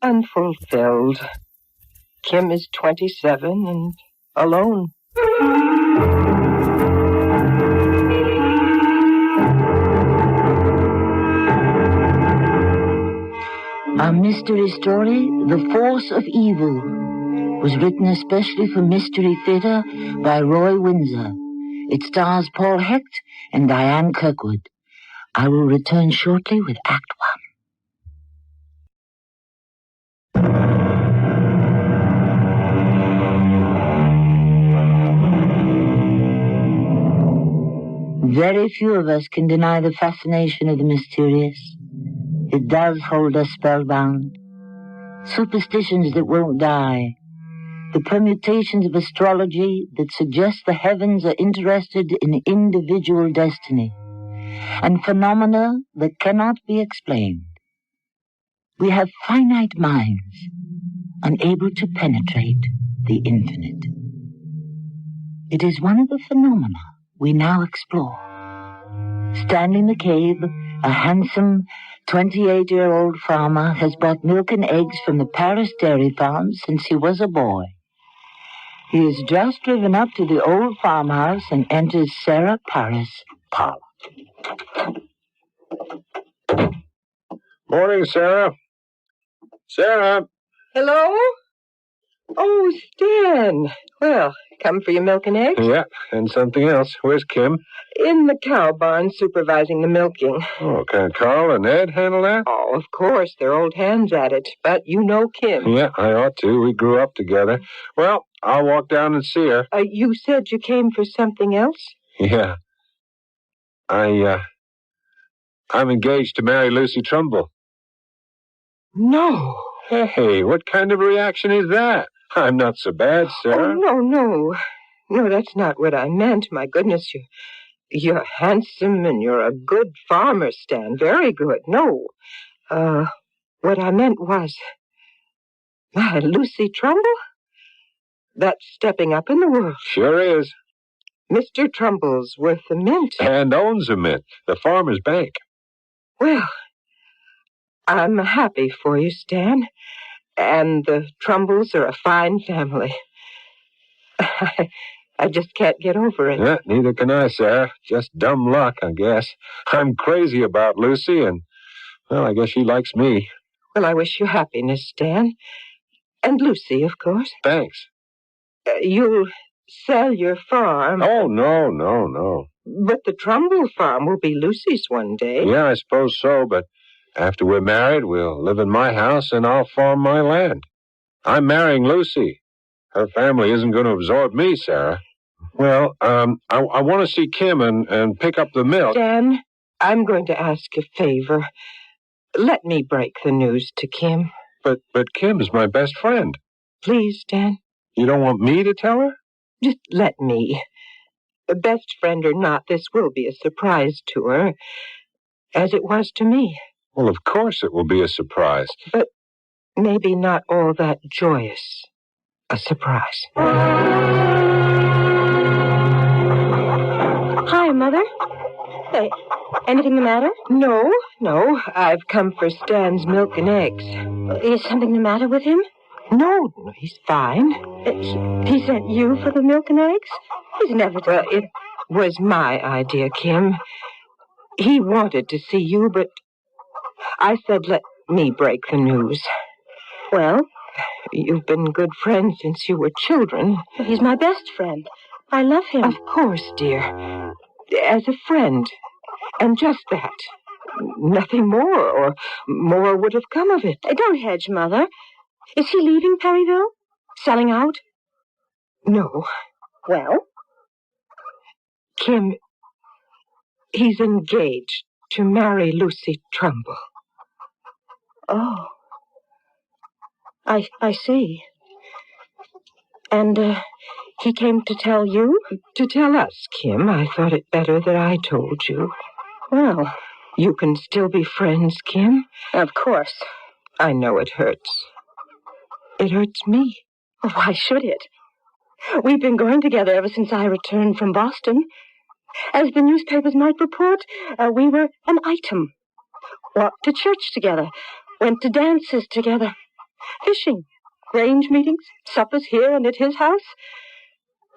Unfulfilled. Kim is 27 and alone. Our mystery story, The Force of Evil, was written especially for Mystery Theater by Roy Windsor. It stars Paul Hecht and Diane Kirkwood. I will return shortly with Act 1. Very few of us can deny the fascination of the mysterious. It does hold us spellbound. Superstitions that won't die. The permutations of astrology that suggest the heavens are interested in individual destiny. And phenomena that cannot be explained. We have finite minds, unable to penetrate the infinite. It is one of the phenomena we now explore. Stanley McCabe, a handsome 28-year-old farmer, has bought milk and eggs from the Paris dairy farm since he was a boy. He has just driven up to the old farmhouse and enters Sarah Paris' parlor. Morning, Sarah. Sarah. Hello? Oh, Stan. Well, come for your milk and eggs? Yeah, and something else. Where's Kim? In the cow barn supervising the milking. Oh, can Carl and Ed handle that? Oh, of course. They're old hands at it. But you know Kim. Yeah, I ought to. We grew up together. Well, I'll walk down and see her. You said you came for something else? Yeah. I'm engaged to marry Lucy Trumbull. No. Hey, what kind of reaction is that? I'm not so bad, Sarah. Oh, no. No, that's not what I meant. My goodness, you're handsome and you're a good farmer, Stan. Very good. No. What I meant was... Lucy Trumbull? That's stepping up in the world. Sure is. Mr. Trumbull's worth a mint. And owns a mint. The Farmer's Bank. Well, I'm happy for you, Stan. And the Trumbulls are a fine family. I just can't get over it. Yeah, neither can I, Sarah. Just dumb luck, I guess. I'm crazy about Lucy, and, well, I guess she likes me. Well, I wish you happiness, Stan. And Lucy, of course. Thanks. You'll sell your farm. Oh, no. But the Trumbull farm will be Lucy's one day. Yeah, I suppose so, but after we're married, we'll live in my house and I'll farm my land. I'm marrying Lucy. Her family isn't going to absorb me, Sarah. Well, I want to see Kim and pick up the milk. Dan, I'm going to ask a favor. Let me break the news to Kim. But Kim's my best friend. Please, Dan. You don't want me to tell her? Just let me. Best friend or not, this will be a surprise to her, as it was to me. Well, of course it will be a surprise. But maybe not all that joyous a surprise. Hi, Mother. Hey, anything the matter? No. I've come for Stan's milk and eggs. Is something the matter with him? No, he's fine. He sent you for the milk and eggs? He's never done Well, it was my idea, Kim. He wanted to see you, but I said let me break the news. Well? You've been good friends since you were children. He's my best friend. I love him. Of course, dear. As a friend. And just that. Nothing more, or more would have come of it. Don't hedge, Mother. Is he leaving Perryville? Selling out? No. Well? Kim, he's engaged to marry Lucy Trumbull. Oh. I see. And He came to tell you? To tell us, Kim. I thought it better that I told you. Well, you can still be friends, Kim? Of course. I know it hurts. It hurts me. Why should it? We've been going together ever since I returned from Boston. As the newspapers might report, we were an item. Walked to church together. Went to dances together. Fishing. Range meetings. Suppers here and at his house.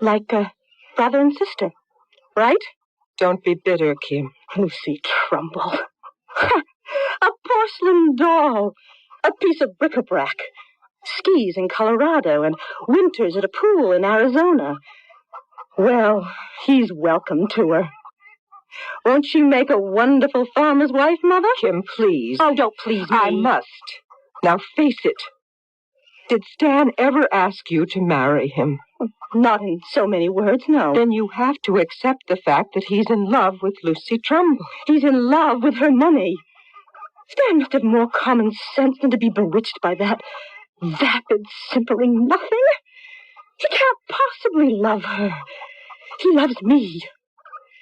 Like brother and sister. Right? Don't be bitter, Kim. Lucy Trumbull. A porcelain doll. A piece of bric-a-brac. Skis in Colorado and winters at a pool in Arizona. Well, he's welcome to her. Won't she make a wonderful farmer's wife, Mother? Kim, please. Oh, don't please me. I must. Now face it. Did Stan ever ask you to marry him? Not in so many words, no. Then you have to accept the fact that he's in love with Lucy Trumbull. He's in love with her money. Stan must have more common sense than to be bewitched by that vapid, simpering nothing. He can't possibly love her. He loves me.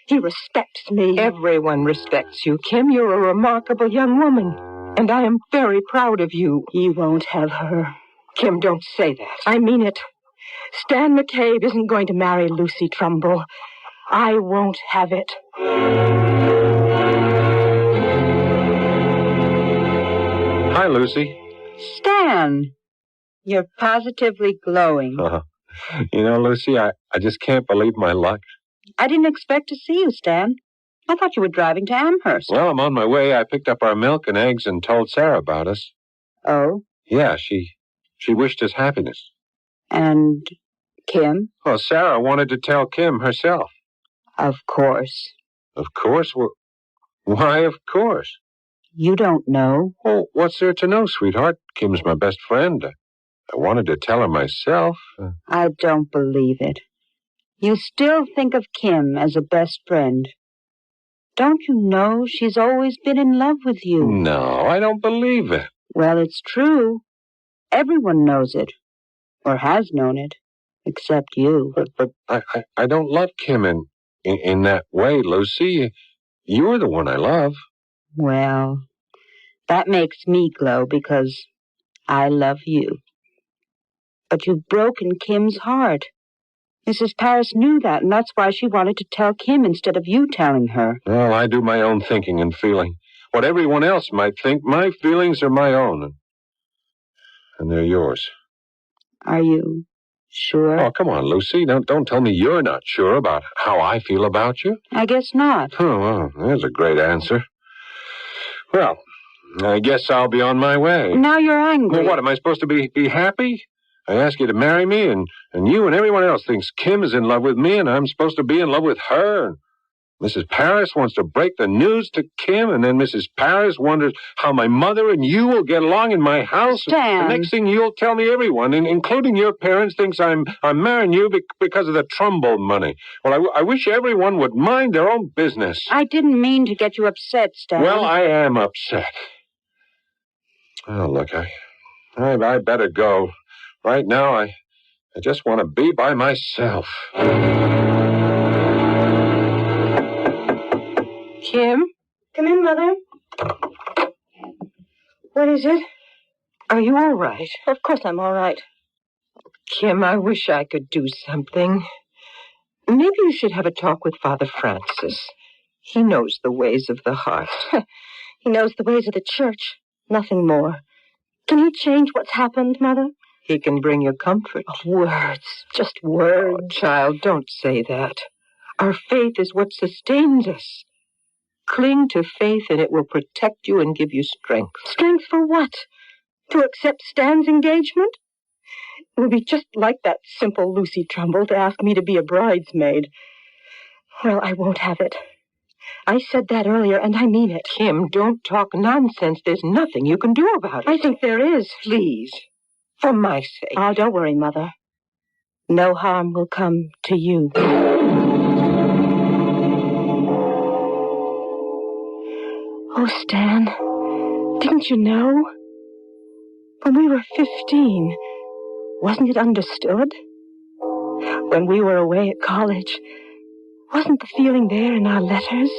He respects me. Everyone respects you, Kim. You're a remarkable young woman, and I am very proud of you. You won't have her. Kim, don't say that. I mean it. Stan McCabe isn't going to marry Lucy Trumbull. I won't have it. Hi, Lucy. Stan, you're positively glowing. You know, Lucy, I just can't believe my luck. I didn't expect to see you, Stan. I thought you were driving to Amherst. Well, I'm on my way. I picked up our milk and eggs and told Sarah about us. Oh? Yeah, she wished us happiness. And Kim? Well, Sarah wanted to tell Kim herself. Of course. Of course? Why, of course? You don't know. Oh, what's there to know, sweetheart? Kim's my best friend. I wanted to tell her myself. I don't believe it. You still think of Kim as a best friend. Don't you know she's always been in love with you? No, I don't believe it. Well, it's true. Everyone knows it. Or has known it. Except you. But I don't love Kim in that way, Lucy. You're the one I love. Well, that makes me glow because I love you. But you've broken Kim's heart. Mrs. Parris knew that, and that's why she wanted to tell Kim instead of you telling her. Well, I do my own thinking and feeling. What everyone else might think, my feelings are my own. And they're yours. Are you sure? Oh, come on, Lucy. Don't tell me you're not sure about how I feel about you. I guess not. Oh, well, there's a great answer. Well, I guess I'll be on my way. Now you're angry. Well, what, am I supposed to be happy? I ask you to marry me, and you and everyone else thinks Kim is in love with me, and I'm supposed to be in love with her. And Mrs. Parris wants to break the news to Kim, and then Mrs. Parris wonders how my mother and you will get along in my house. Stan. The next thing you'll tell me everyone, including your parents, thinks I'm marrying you because of the Trumbull money. Well, I wish everyone would mind their own business. I didn't mean to get you upset, Stan. Well, I am upset. Oh, look, I better go. Right now, I just want to be by myself. Kim? Come in, Mother. What is it? Are you all right? Of course I'm all right. Kim, I wish I could do something. Maybe you should have a talk with Father Francis. He knows the ways of the heart. He knows the ways of the church. Nothing more. Can he change what's happened, Mother? He can bring you comfort. Oh, words. Just words. Oh, child, don't say that. Our faith is what sustains us. Cling to faith and it will protect you and give you strength. Strength for what? To accept Stan's engagement? It would be just like that simple Lucy Trumbull to ask me to be a bridesmaid. Well, I won't have it. I said that earlier, and I mean it. Kim, don't talk nonsense. There's nothing you can do about it. I think there is. Please. For my sake. Oh, don't worry, Mother. No harm will come to you. Oh, Stan, didn't you know? When we were 15, wasn't it understood? when we were away at college. Wasn't the feeling there in our letters?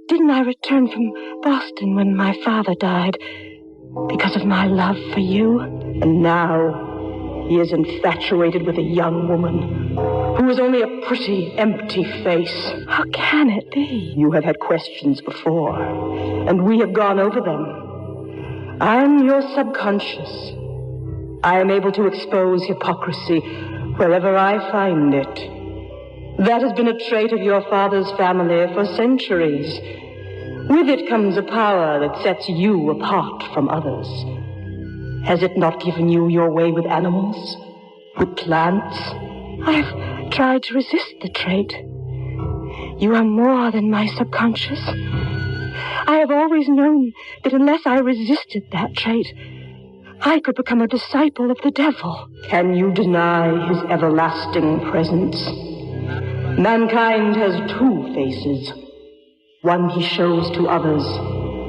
Didn't I return from Boston when my father died because of my love for you? And now he is infatuated with a young woman who is only a pretty, empty face. How can it be? You have had questions before, and we have gone over them. I'm your subconscious. I am able to expose hypocrisy wherever I find it. That has been a trait of your father's family for centuries. With it comes a power that sets you apart from others. Has it not given you your way with animals? With plants? I've tried to resist the trait. You are more than my subconscious. I have always known that unless I resisted that trait, I could become a disciple of the devil. Can you deny his everlasting presence? Mankind has two faces. One he shows to others,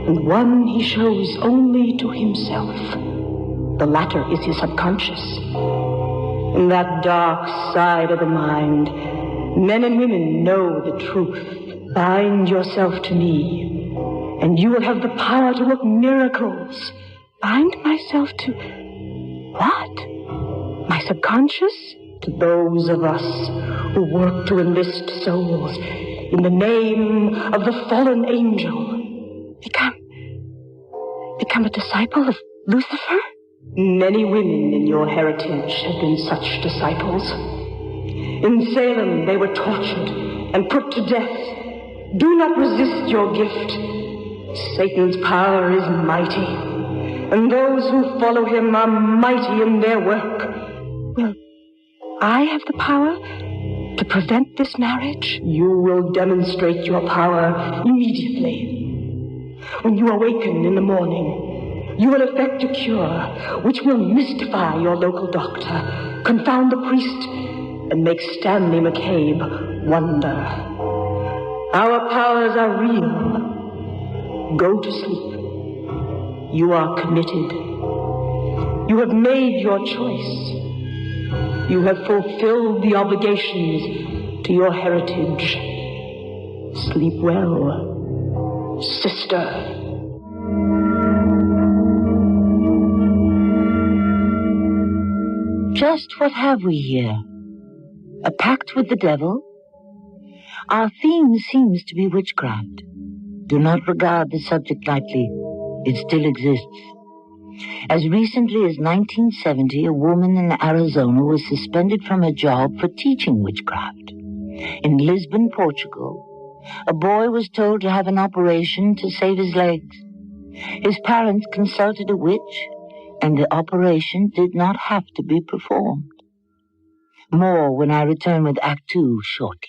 and one he shows only to himself. The latter is his subconscious. In that dark side of the mind, men and women know the truth. Bind yourself to me, and you will have the power to work miracles. Bind myself to what? My subconscious? To those of us who work to enlist souls in the name of the fallen angel. Become a disciple of Lucifer? Many women in your heritage have been such disciples. In Salem, they were tortured and put to death. Do not resist your gift. Satan's power is mighty, and those who follow him are mighty in their work. Well, I have the power to prevent this marriage. You will demonstrate your power immediately. When you awaken in the morning, you will effect a cure which will mystify your local doctor, confound the priest, and make Stanley McCabe wonder. Our powers are real. Go to sleep. You are committed. You have made your choice. You have fulfilled the obligations to your heritage. Sleep well, sister. Just what have we here? A pact with the devil? Our theme seems to be witchcraft. Do not regard the subject lightly. It still exists. As recently as 1970, a woman in Arizona was suspended from her job for teaching witchcraft. In Lisbon, Portugal, a boy was told to have an operation to save his legs. His parents consulted a witch, and the operation did not have to be performed. More when I return with Act 2 shortly.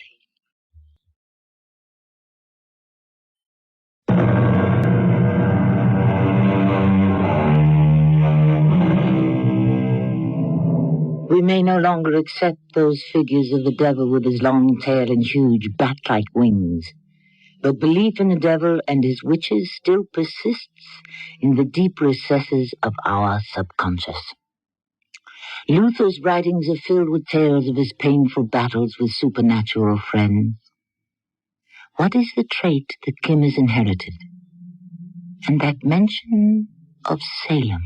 We may no longer accept those figures of the devil with his long tail and huge bat-like wings, but belief in the devil and his witches still persists in the deep recesses of our subconscious. Luther's writings are filled with tales of his painful battles with supernatural friends. What is the trait that Kim has inherited? And that mention of Salem.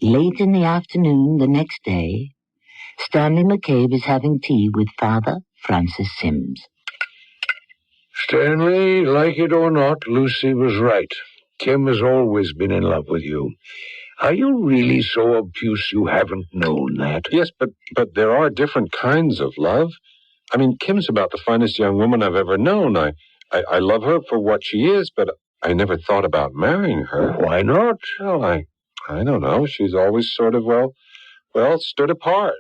Late in the afternoon the next day, Stanley McCabe is having tea with Father Francis Sims. Stanley, like it or not, Lucy was right. Kim has always been in love with you. Are you really so obtuse you haven't known that? Yes, but there are different kinds of love. I mean, Kim's about the finest young woman I've ever known. I love her for what she is, but I never thought about marrying her. Why not? Well, I don't know. She's always sort of, well, stood apart.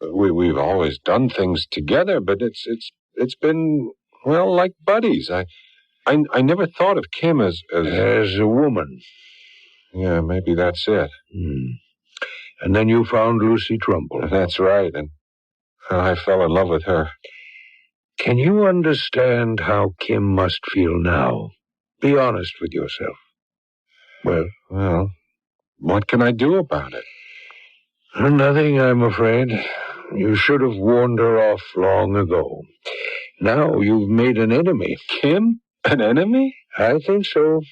We've always done things together, but it's been, well, like buddies. I never thought of Kim as a woman. Yeah, maybe that's it. And then you found Lucy Trumbull. That's right, and I fell in love with her. Can you understand how Kim must feel now? Be honest with yourself. Well, what can I do about it? Nothing, I'm afraid. You should have warned her off long ago. Now you've made an enemy. Kim? An enemy? I think so.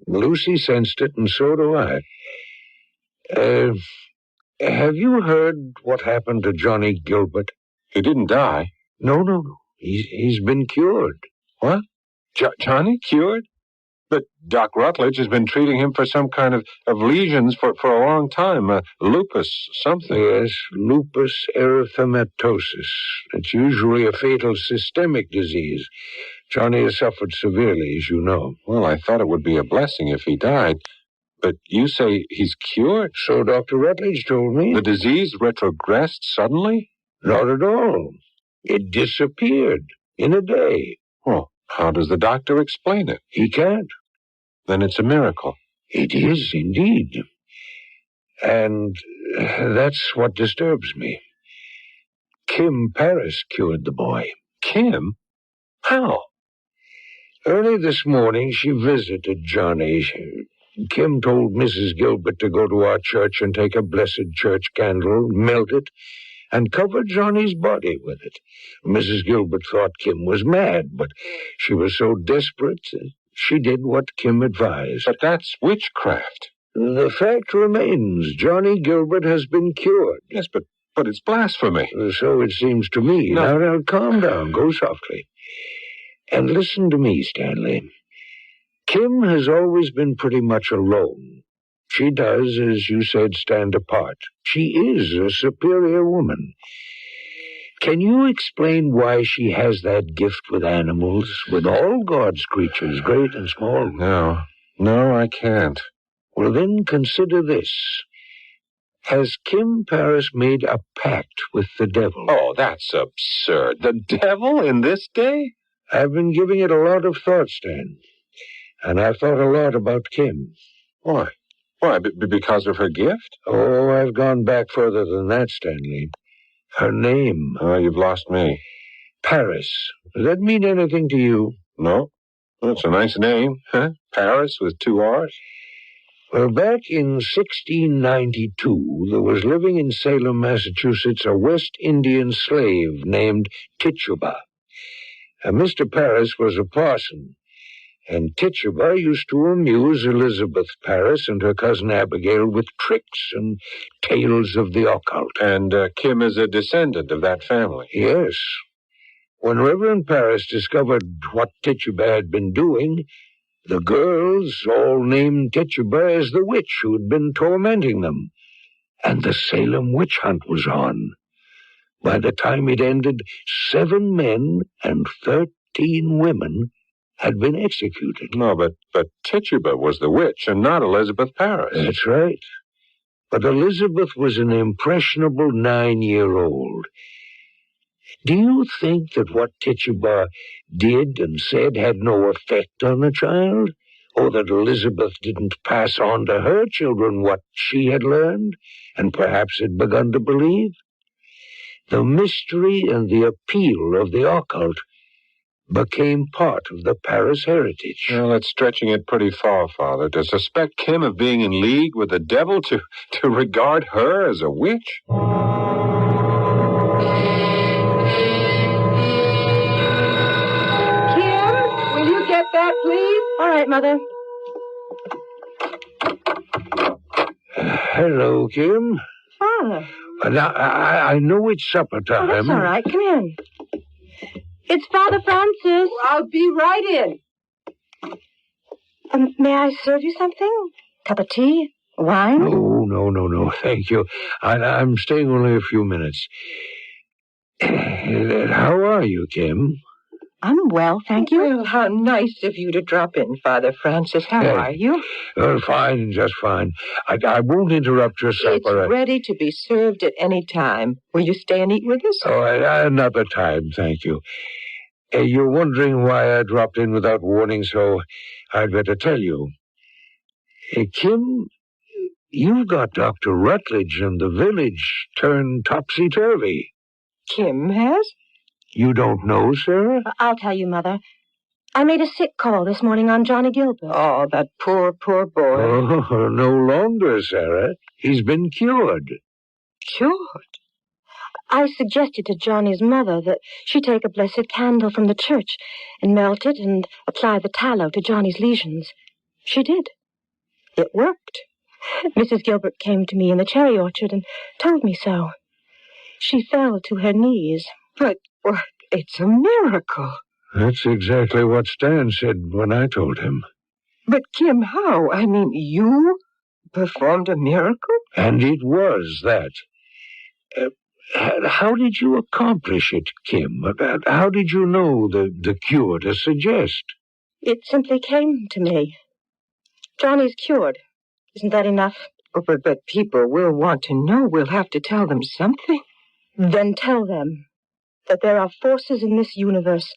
Lucy sensed it, and so do I. Have you heard what happened to Johnny Gilbert? He didn't die. No. He's been cured. What? Johnny cured? But Doc Rutledge has been treating him for some kind of lesions for a long time. Lupus something. Yes, lupus erythematosus. It's usually a fatal systemic disease. Johnny has suffered severely, as you know. Well, I thought it would be a blessing if he died. But you say he's cured? So Dr. Rutledge told me. The disease retrogressed suddenly? Not at all. It disappeared in a day. Well, how does the doctor explain it? He can't. Then it's a miracle. It is, indeed. And that's what disturbs me. Kim Paris cured the boy. Kim? How? Early this morning, she visited Johnny. Kim told Mrs. Gilbert to go to our church and take a blessed church candle, melt it, and cover Johnny's body with it. Mrs. Gilbert thought Kim was mad, but she was so desperate, she did what Kim advised. But that's witchcraft. The fact remains, Johnny Gilbert has been cured. Yes, but it's blasphemy. So it seems to me. No. Now, calm down. Go softly. And listen to me, Stanley. Kim has always been pretty much alone. She does, as you said, stand apart. She is a superior woman. Can you explain why she has that gift with animals, with all God's creatures, great and small? No, I can't. Well, then consider this. Has Kim Paris made a pact with the devil? Oh, that's absurd. The devil in this day? I've been giving it a lot of thought, Stan. And I've thought a lot about Kim. Why? Why, because of her gift? Oh, I've gone back further than that, Stanley. Her name. Oh, you've lost me. Paris. Does that mean anything to you? No. That's a nice name, huh? Paris with 2 R's. Well, back in 1692, there was living in Salem, Massachusetts, a West Indian slave named Tituba. Mr. Paris was a parson, and Tituba used to amuse Elizabeth Paris and her cousin Abigail with tricks and tales of the occult. And Kim is a descendant of that family. Yes. When Reverend Paris discovered what Tituba had been doing, the girls all named Tituba as the witch who had been tormenting them. And the Salem witch hunt was on. By the time it ended, 7 men and 13 women had been executed. No, but Tituba was the witch and not Elizabeth Paris. That's right. But Elizabeth was an impressionable 9-year-old. Do you think that what Tituba did and said had no effect on the child? Or that Elizabeth didn't pass on to her children what she had learned and perhaps had begun to believe? The mystery and the appeal of the occult became part of the Paris heritage. Well, that's stretching it pretty far, Father. To suspect Kim of being in league with the devil, to regard her as a witch? Kim, will you get that, please? All right, Mother. Hello, Kim. Father. Now, I know it's supper time. Oh, that's all right. Come in. It's Father Francis. I'll be right in. May I serve you something? Cup of tea? Wine? No. Thank you. I'm staying only a few minutes. How are you, Kim? I'm well, thank you. Well, how nice of you to drop in, Father Francis. How are you? Fine, just fine. I won't interrupt your supper. It's ready to be served at any time. Will you stay and eat with us? Oh, another time, thank you. You're wondering why I dropped in without warning, so I'd better tell you. Kim, you've got Dr. Rutledge and the village turned topsy-turvy. Kim has? You don't know, Sarah? I'll tell you, Mother. I made a sick call this morning on Johnny Gilbert. Oh, that poor boy. Oh, no longer, Sarah. He's been cured. Cured? I suggested to Johnny's mother that she take a blessed candle from the church and melt it and apply the tallow to Johnny's lesions. She did. It worked. Mrs. Gilbert came to me in the cherry orchard and told me so. She fell to her knees. But it's a miracle. That's exactly what Stan said when I told him. But, Kim, how? I mean, you performed a miracle? And it was that. How did you accomplish it, Kim? How did you know the cure to suggest? It simply came to me. Johnny's cured. Isn't that enough? Oh, but people will want to know. We'll have to tell them something. Then tell them that there are forces in this universe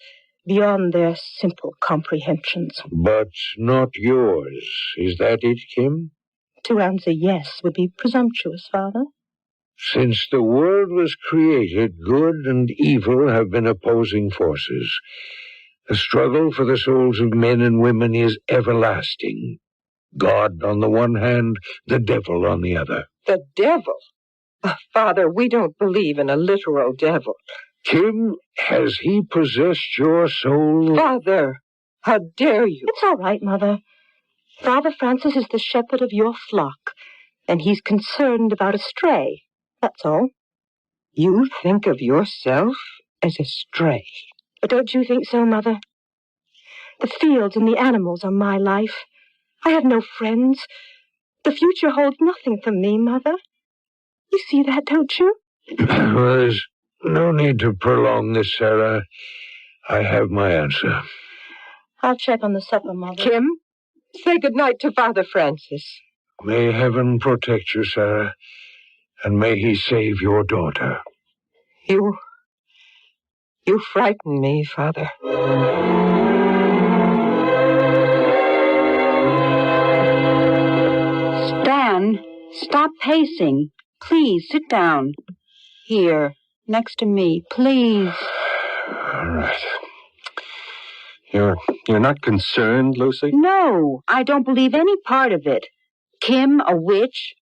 beyond their simple comprehensions. But not yours. Is that it, Kim? To answer yes would be presumptuous, Father. Since the world was created, good and evil have been opposing forces. The struggle for the souls of men and women is everlasting. God on the one hand, the devil on the other. The devil? Father, we don't believe in a literal devil. Kim, has he possessed your soul? Father, how dare you? It's all right, Mother. Father Francis is the shepherd of your flock, and he's concerned about a stray. That's all. You think of yourself as a stray. But don't you think so, Mother? The fields and the animals are my life. I have no friends. The future holds nothing for me, Mother. You see that, don't you? Well, there's no need to prolong this, Sarah. I have my answer. I'll check on the supper, Mother. Kim, say goodnight to Father Francis. May heaven protect you, Sarah, and may he save your daughter. You frighten me, Father. Stan, stop pacing. Please, sit down. Here, next to me, please. All right. You're not concerned, Lucy? No, I don't believe any part of it. Kim, a witch?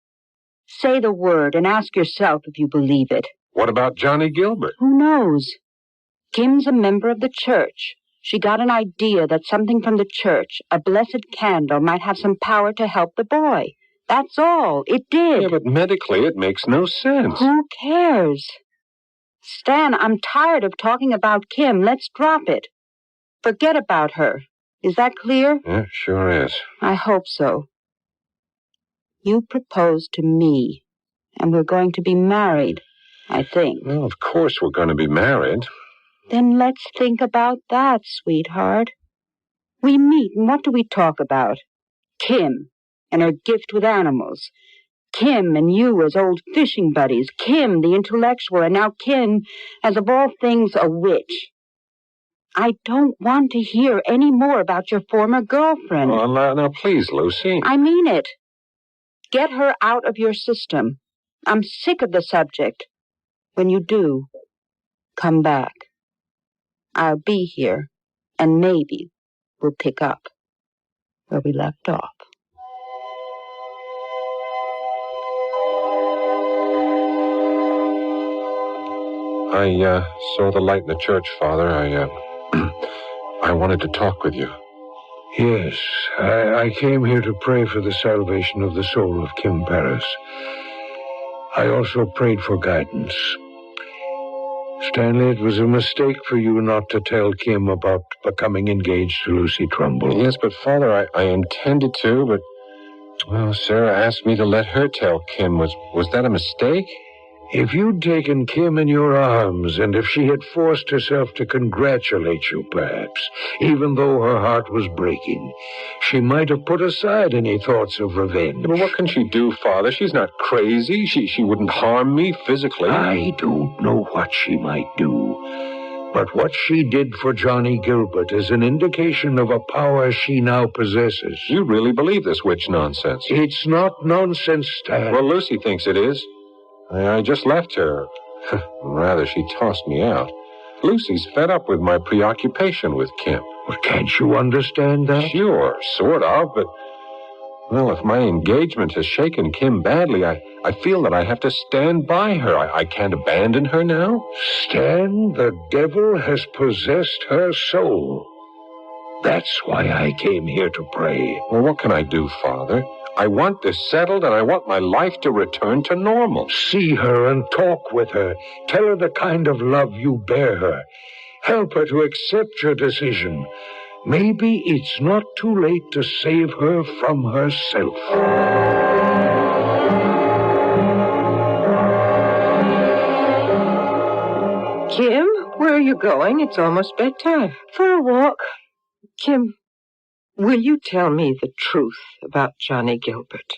Say the word and ask yourself if you believe it. What about Johnny Gilbert? Who knows? Kim's a member of the church. She got an idea that something from the church, a blessed candle, might have some power to help the boy. That's all. It did. Yeah, but medically it makes no sense. Who cares? Stan, I'm tired of talking about Kim. Let's drop it. Forget about her. Is that clear? Yeah, sure is. I hope so. You proposed to me, and we're going to be married, I think. Well, of course we're going to be married. Then let's think about that, sweetheart. We meet, and what do we talk about? Kim and her gift with animals. Kim and you as old fishing buddies. Kim, the intellectual, and now Kim, as of all things, a witch. I don't want to hear any more about your former girlfriend. Oh, now, please, Lucy. I mean it. Get her out of your system. I'm sick of the subject. When you do, come back. I'll be here, and maybe we'll pick up where we left off. I saw the light in the church, Father. I wanted to talk with you. Yes, I came here to pray for the salvation of the soul of Kim Paris. I also prayed for guidance. Stanley, it was a mistake for you not to tell Kim about becoming engaged to Lucy Trumbull. Yes, but Father, I intended to, but... Well, Sarah asked me to let her tell Kim. Was that a mistake? If you'd taken Kim in your arms, and if she had forced herself to congratulate you, perhaps, even though her heart was breaking, she might have put aside any thoughts of revenge. But what can she do, Father? She's not crazy. She wouldn't harm me physically. I don't know what she might do. But what she did for Johnny Gilbert is an indication of a power she now possesses. You really believe this witch nonsense? It's not nonsense, Stan. Well, Lucy thinks it is. I just left her. Rather, she tossed me out. Lucy's fed up with my preoccupation with Kim. Well, can't you understand that? Sure, sort of, but Well, if my engagement has shaken Kim badly, I feel that I have to stand by her. I can't abandon her now. Stan, the devil has possessed her soul. That's why I came here to pray. Well, what can I do, Father? I want this settled, and I want my life to return to normal. See her and talk with her. Tell her the kind of love you bear her. Help her to accept your decision. Maybe it's not too late to save her from herself. Kim, where are you going? It's almost bedtime. For a walk. Kim, will you tell me the truth about Johnny Gilbert?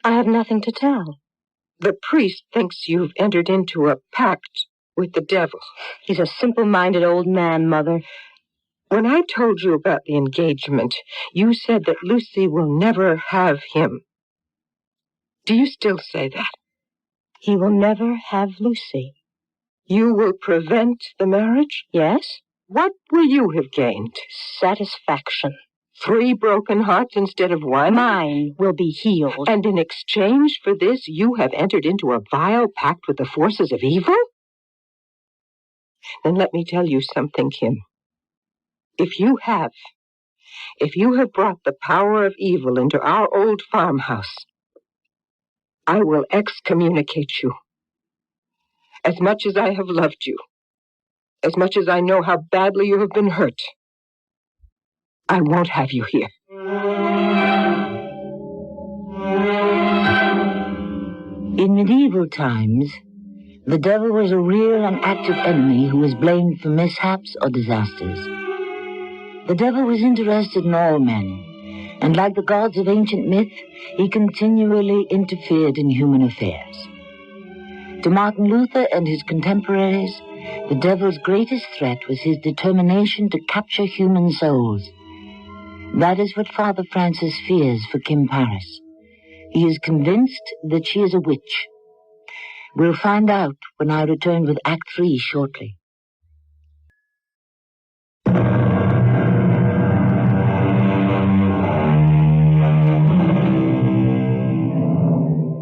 I have nothing to tell. The priest thinks you've entered into a pact with the devil. He's a simple-minded old man, Mother. When I told you about the engagement, you said that Lucy will never have him. Do you still say that? He will never have Lucy. You will prevent the marriage? Yes. What will you have gained? Satisfaction. 3 broken hearts instead of 1? Mine will be healed. And in exchange for this, you have entered into a vile pact with the forces of evil? Then let me tell you something, Kim. If you have brought the power of evil into our old farmhouse, I will excommunicate you. As much as I have loved you, as much as I know how badly you have been hurt, I won't have you here. In medieval times, the devil was a real and active enemy who was blamed for mishaps or disasters. The devil was interested in all men, and like the gods of ancient myth, he continually interfered in human affairs. To Martin Luther and his contemporaries, the devil's greatest threat was his determination to capture human souls. That is what Father Francis fears for Kim Paris. He is convinced that she is a witch. We'll find out when I return with Act 3 shortly.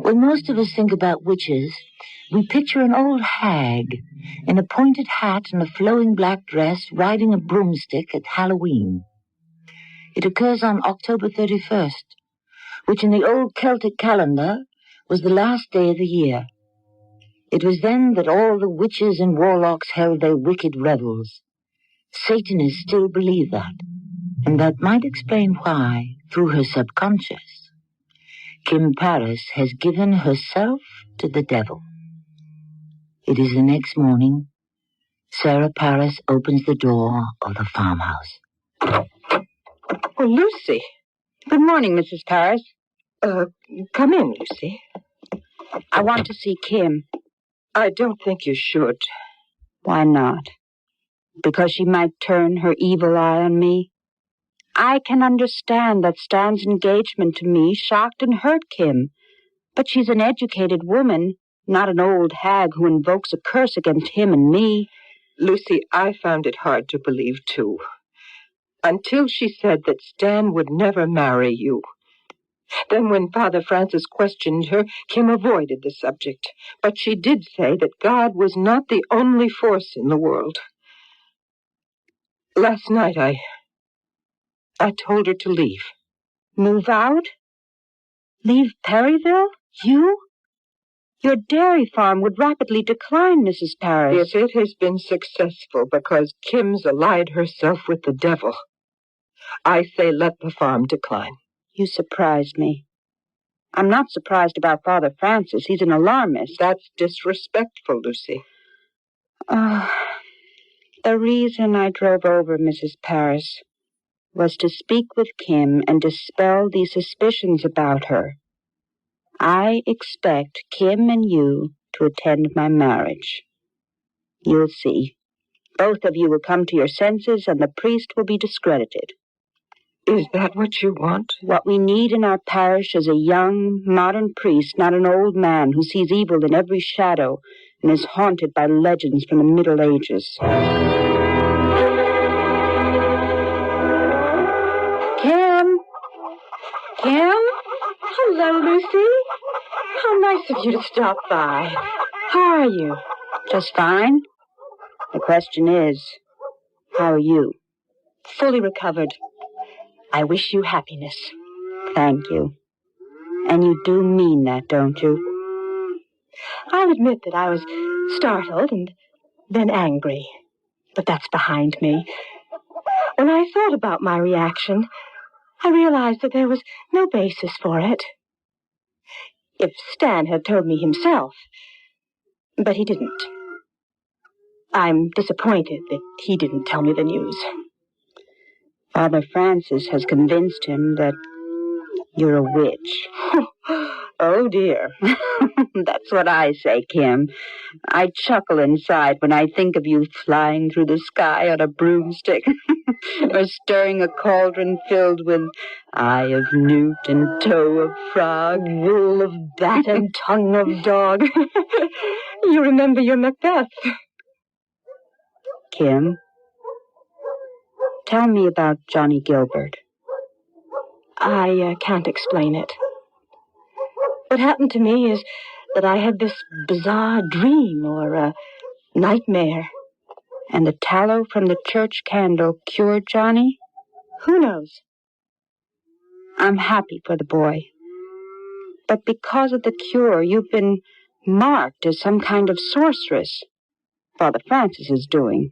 When most of us think about witches, we picture an old hag in a pointed hat and a flowing black dress riding a broomstick at Halloween. It occurs on October 31st, which in the old Celtic calendar was the last day of the year. It was then that all the witches and warlocks held their wicked revels. Satanists still believe that, and that might explain why, through her subconscious, Kim Paris has given herself to the devil. It is the next morning. Sarah Paris opens the door of the farmhouse. Oh, Lucy. Good morning, Mrs. Paris. Come in, Lucy. I want to see Kim. I don't think you should. Why not? Because she might turn her evil eye on me? I can understand that Stan's engagement to me shocked and hurt Kim. But she's an educated woman, not an old hag who invokes a curse against him and me. Lucy, I found it hard to believe, too. Until she said that Stan would never marry you. Then when Father Francis questioned her, Kim avoided the subject. But she did say that God was not the only force in the world. Last night I told her to leave. Move out? Leave Perryville? You? Your dairy farm would rapidly decline, Mrs. Paris. If it has been successful because Kim's allied herself with the devil, I say let the farm decline. You surprised me. I'm not surprised about Father Francis. He's an alarmist. That's disrespectful, Lucy. The reason I drove over, Mrs. Paris, was to speak with Kim and dispel these suspicions about her. I expect Kim and you to attend my marriage. You'll see. Both of you will come to your senses and the priest will be discredited. Is that what you want? What we need in our parish is a young, modern priest, not an old man who sees evil in every shadow and is haunted by legends from the Middle Ages. Kim? Kim? Hello, Lucy. How nice of you to stop by. How are you? Just fine. The question is, how are you? Fully recovered. I wish you happiness. Thank you. And you do mean that, don't you? I'll admit that I was startled and then angry. But that's behind me. When I thought about my reaction, I realized that there was no basis for it. If Stan had told me himself, but he didn't. I'm disappointed that he didn't tell me the news. Father Francis has convinced him that you're a witch. Oh, dear. That's what I say, Kim. I chuckle inside when I think of you flying through the sky on a broomstick or stirring a cauldron filled with eye of newt and toe of frog, wool of bat and tongue of dog. You remember your Macbeth. Kim, tell me about Johnny Gilbert. I can't explain it. What happened to me is that I had this bizarre dream or a nightmare. And the tallow from the church candle cured Johnny? Who knows? I'm happy for the boy. But because of the cure, you've been marked as some kind of sorceress. Father Francis is doing.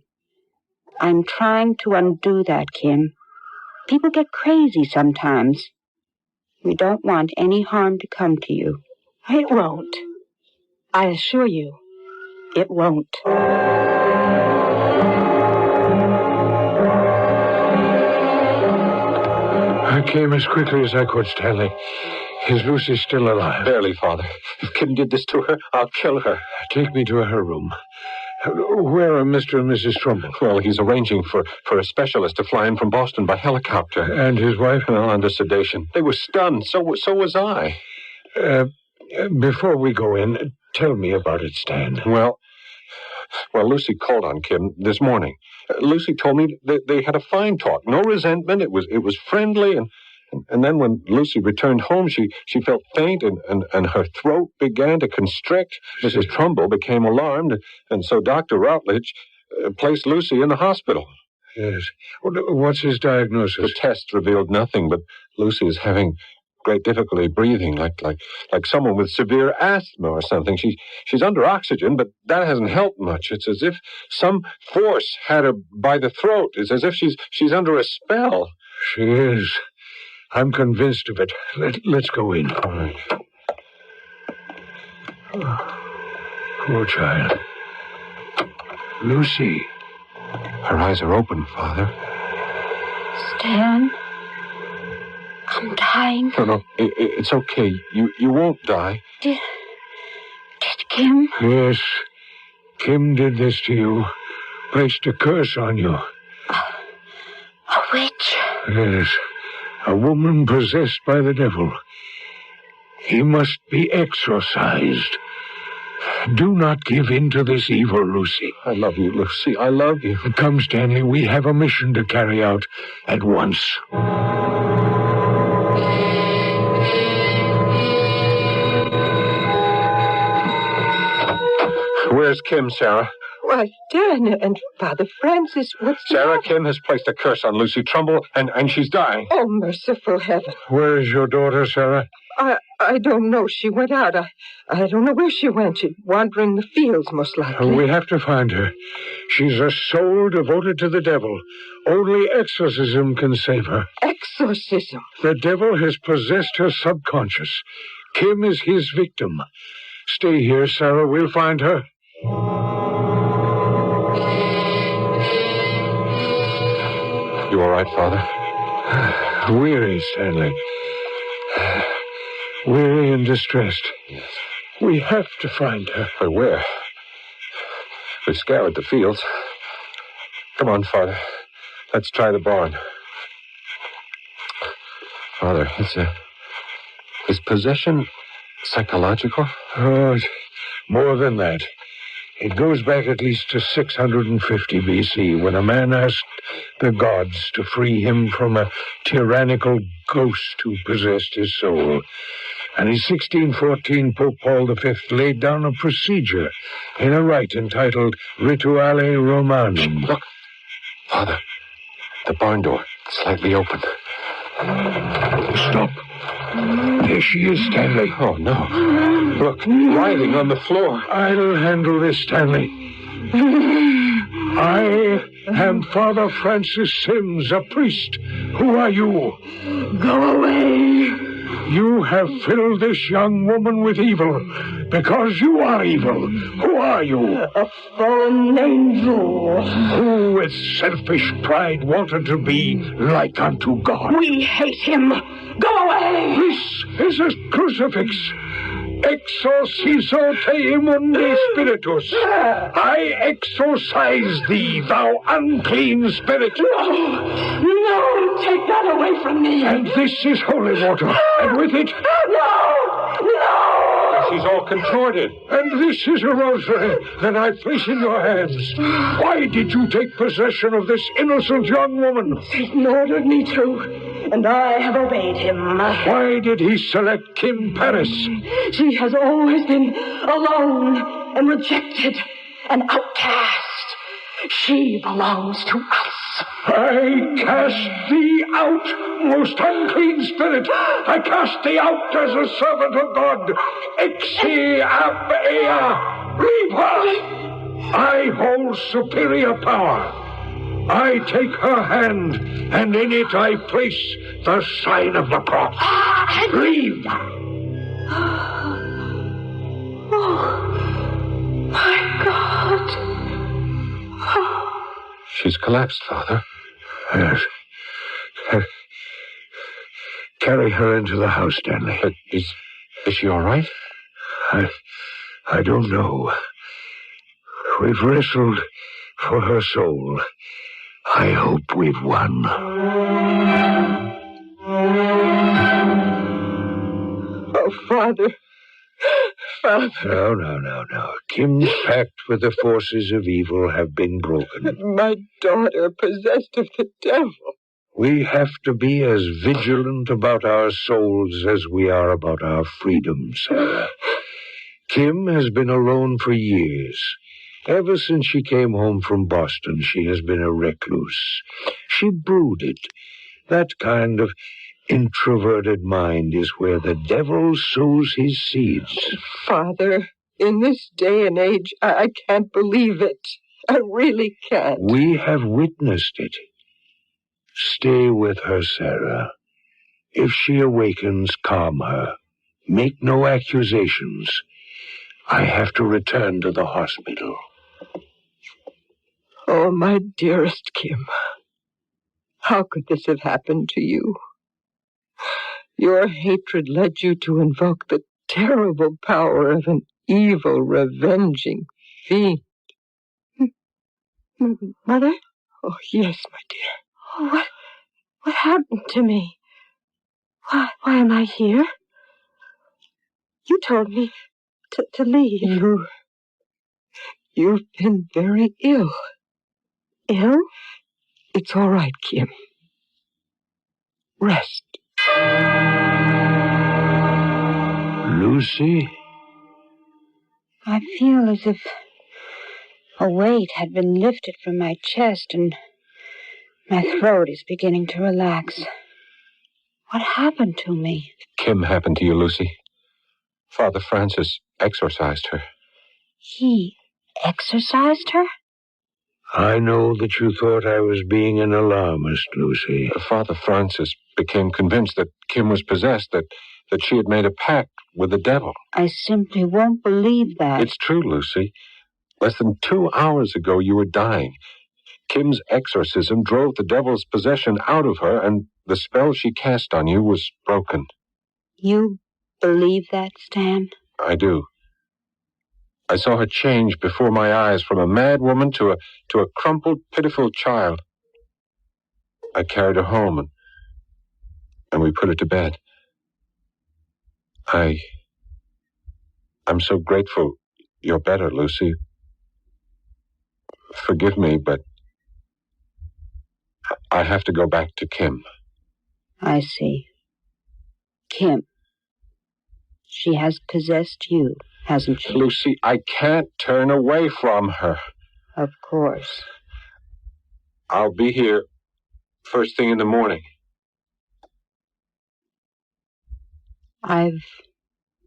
I'm trying to undo that, Kim. People get crazy sometimes. We don't want any harm to come to you. It won't. I assure you, it won't. I came as quickly as I could, Stanley. Is Lucy still alive? Barely, Father. If Kim did this to her, I'll kill her. Take me to her room. Where are Mr. and Mrs. Trumbull? Well, he's arranging for a specialist to fly in from Boston by helicopter. And his wife? Well, under sedation. They were stunned. So was I. Before we go in, tell me about it, Stan. Well, Lucy called on Kim this morning. Lucy told me that they had a fine talk. No resentment. It was friendly. And then when Lucy returned home, she felt faint and her throat began to constrict. Mrs. Trumbull became alarmed, and so Dr. Routledge placed Lucy in the hospital. Yes. What's his diagnosis? The test revealed nothing, but Lucy is having great difficulty breathing, like someone with severe asthma or something. She's under oxygen, but that hasn't helped much. It's as if some force had her by the throat. It's as if she's under a spell. She is. I'm convinced of it. Let's go in. All right. Oh, poor child. Lucy. Her eyes are open, Father. Stan, I'm dying. No, it's okay. You won't die. Did Kim? Yes. Kim did this to you. Placed a curse on you. A witch? Yes. A woman possessed by the devil. He must be exorcised. Do not give in to this evil, Lucy. I love you, Lucy. I love you. Come, Stanley. We have a mission to carry out at once. Where's Kim, Sarah? Why, Stan and Father Francis, what's Sarah, Kim has placed a curse on Lucy Trumbull, and she's dying. Oh, merciful heaven. Where is your daughter, Sarah? I don't know. She went out. I don't know where she went. She's wandering the fields, most likely. We have to find her. She's a soul devoted to the devil. Only exorcism can save her. Exorcism? The devil has possessed her subconscious. Kim is his victim. Stay here, Sarah. We'll find her. You all right, Father? Weary, Stanley. Weary and distressed. Yes. We have to find her. But where? We've scoured the fields. Come on, Father. Let's try the barn. Father, is possession psychological? Oh, it's more than that. It goes back at least to 650 BC, when a man asked the gods to free him from a tyrannical ghost who possessed his soul. And in 1614, Pope Paul V laid down a procedure in a rite entitled Rituale Romanum. Look, Father, the barn door, slightly open. Stop. There she is, Stanley. Oh, no. Look, writhing on the floor. I'll handle this, Stanley. I am Father Francis Sims, a priest. Who are you? Go away. You have filled this young woman with evil, because you are evil. Who are you? A fallen angel. Who with selfish pride wanted to be like unto God. We hate him. Go away. This is a crucifix. Exorciso te immundi spiritus. I exorcise thee, thou unclean spirit. No, take that away from me. And this is holy water. And with it... No! She's all contorted. And this is a rosary that I place in your hands. Why did you take possession of this innocent young woman? Satan ordered me to, and I have obeyed him. Why did he select Kim Paris? She has always been alone and rejected, an outcast. She belongs to us. I cast thee out, most unclean spirit. I cast thee out as a servant of God. Exi ab ea. Leave her. I hold superior power. I take her hand, and in it I place the sign of the cross. Leave. Oh, my God. She's collapsed, Father. Yes. Carry her into the house, Stanley. Is she all right? I don't know. We've wrestled for her soul. I hope we've won. Oh, Father. Father. No. Kim's pact with the forces of evil have been broken. My daughter possessed of the devil. We have to be as vigilant about our souls as we are about our freedom, Sarah. Kim has been alone for years. Ever since she came home from Boston, she has been a recluse. She brooded. That kind of introverted mind is where the devil sows his seeds. Father, in this day and age, I can't believe it. I really can't. We have witnessed it. Stay with her, Sarah. If she awakens, calm her. Make no accusations. I have to return to the hospital. Oh, my dearest Kim. How could this have happened to you? Your hatred led you to invoke the terrible power of an evil, revenging fiend. Mother? Oh, yes, my dear. Oh, what happened to me? Why am I here? You told me to leave. You've been very ill. Ill? It's all right, Kim. Rest. Lucy? I feel as if a weight had been lifted from my chest and my throat is beginning to relax. What happened to me? Kim happened to you, Lucy. Father Francis exorcised her. He exorcised her? I know that you thought I was being an alarmist, Lucy. Father Francis became convinced that Kim was possessed, that she had made a pact with the devil. I simply won't believe that. It's true, Lucy. Less than 2 hours ago, you were dying. Kim's exorcism drove the devil's possession out of her, and the spell she cast on you was broken. You believe that, Stan? I do. I saw her change before my eyes from a mad woman to a crumpled, pitiful child. I carried her home, and we put her to bed. I'm so grateful you're better, Lucy. Forgive me, but I have to go back to Kim. I see. Kim. She has possessed you, hasn't she? Lucy, I can't turn away from her. Of course. I'll be here first thing in the morning. I've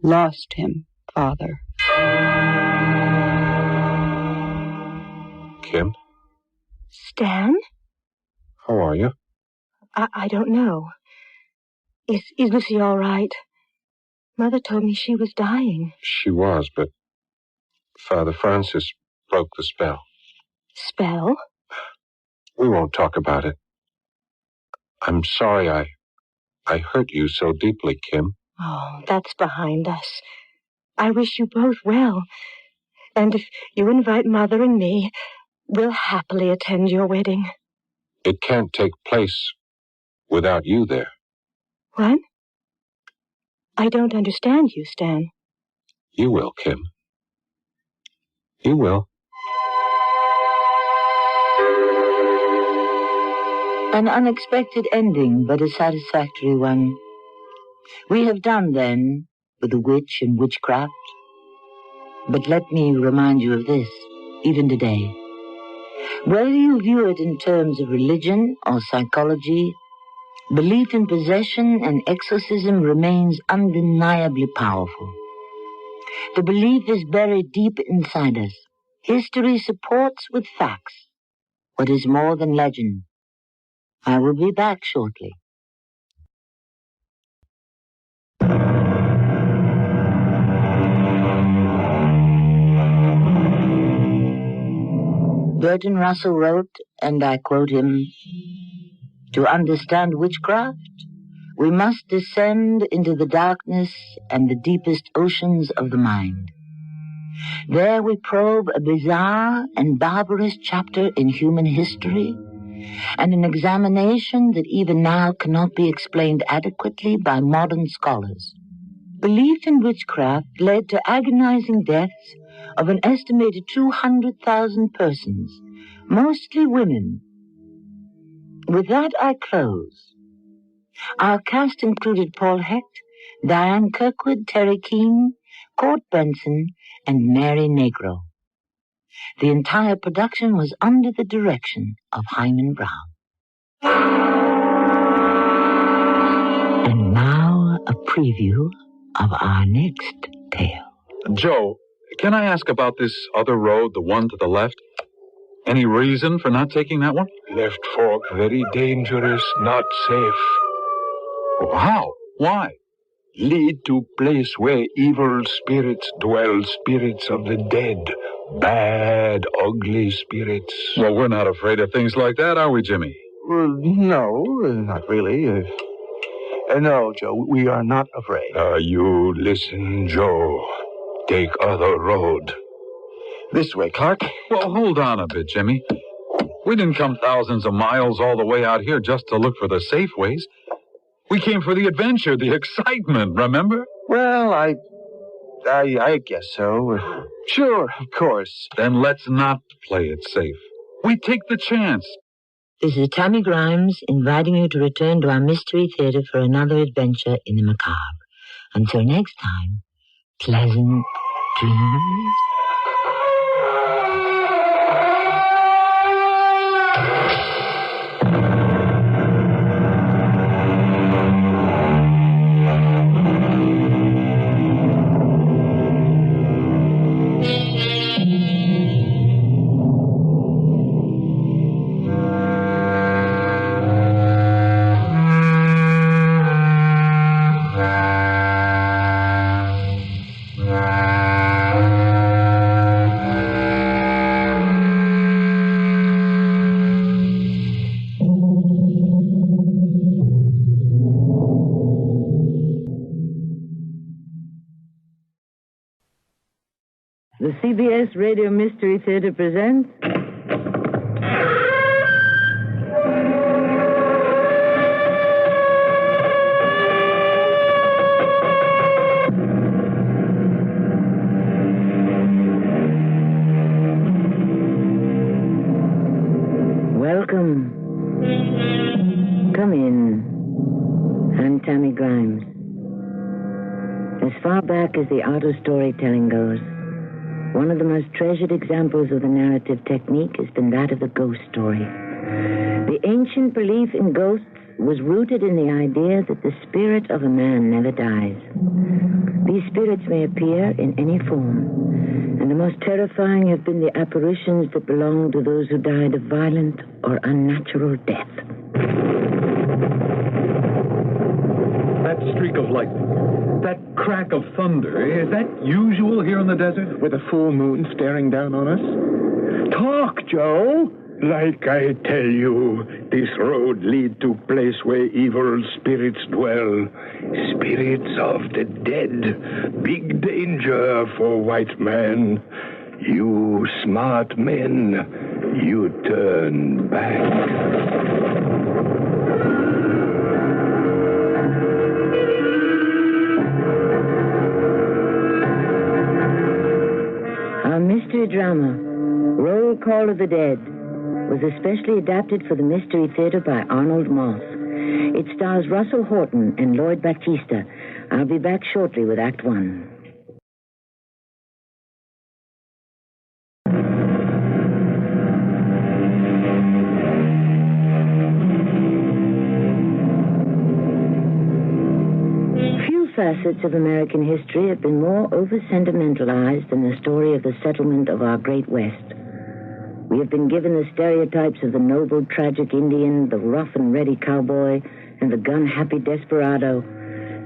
lost him, Father. Kim? Stan? How are you? I don't know. Is Lucy all right? Mother told me she was dying. She was, but Father Francis broke the spell. Spell? We won't talk about it. I'm sorry I hurt you so deeply, Kim. Oh, that's behind us. I wish you both well. And if you invite Mother and me, we'll happily attend your wedding. It can't take place without you there. What? I don't understand you, Stan. You will, Kim. You will. An unexpected ending, but a satisfactory one. We have done, then, with the witch and witchcraft. But let me remind you of this, even today. Whether you view it in terms of religion or psychology, belief in possession and exorcism remains undeniably powerful. The belief is buried deep inside us. History supports with facts what is more than legend. I will be back shortly. Bertrand Russell wrote, and I quote him, "To understand witchcraft, we must descend into the darkness and the deepest oceans of the mind. There we probe a bizarre and barbarous chapter in human history, and an examination that even now cannot be explained adequately by modern scholars. Belief in witchcraft led to agonizing deaths of an estimated 200,000 persons, mostly women. With that, I close. Our cast included Paul Hecht, Diane Kirkwood, Terry Keane, Court Benson, and Mary Negro. The entire production was under the direction of Hyman Brown. And now a preview of our next tale. Joe, can I ask about this other road, the one to the left? Any reason for not taking that one? Left fork, very dangerous, not safe. How? Why? Lead to place where evil spirits dwell, spirits of the dead. Bad, ugly spirits. Well, we're not afraid of things like that, are we, Jimmy? No, not really. No, Joe, we are not afraid. You listen, Joe. Take other road. This way, Clark. Well, hold on a bit, Jimmy. We didn't come thousands of miles all the way out here just to look for the safe ways. We came for the adventure, the excitement, remember? Well, I guess so. Sure, of course. Then let's not play it safe. We take the chance. This is Tammy Grimes inviting you to return to our Mystery Theater for another adventure in the macabre. Until next time, pleasant dreams. The CBS Radio Mystery Theater presents... Welcome. Come in. I'm Tammy Grimes. As far back as the art of storytelling goes, one of the most treasured examples of the narrative technique has been that of the ghost story. The ancient belief in ghosts was rooted in the idea that the spirit of a man never dies. These spirits may appear in any form, and the most terrifying have been the apparitions that belong to those who died of violent or unnatural death. That streak of lightning, that crack of thunder, is that usual here in the desert? With a full moon staring down on us? Talk, Joe! Like I tell you, this road leads to place where evil spirits dwell. Spirits of the dead. Big danger for white man. You smart men, you turn back. Our mystery drama, Roll Call of the Dead, was especially adapted for the Mystery Theater by Arnold Moss. It stars Russell Horton and Lloyd Battista. I'll be back shortly with Act One. Few facets of American history have been more over-sentimentalized than the story of the settlement of our Great West. We have been given the stereotypes of the noble, tragic Indian, the rough and ready cowboy, and the gun-happy desperado.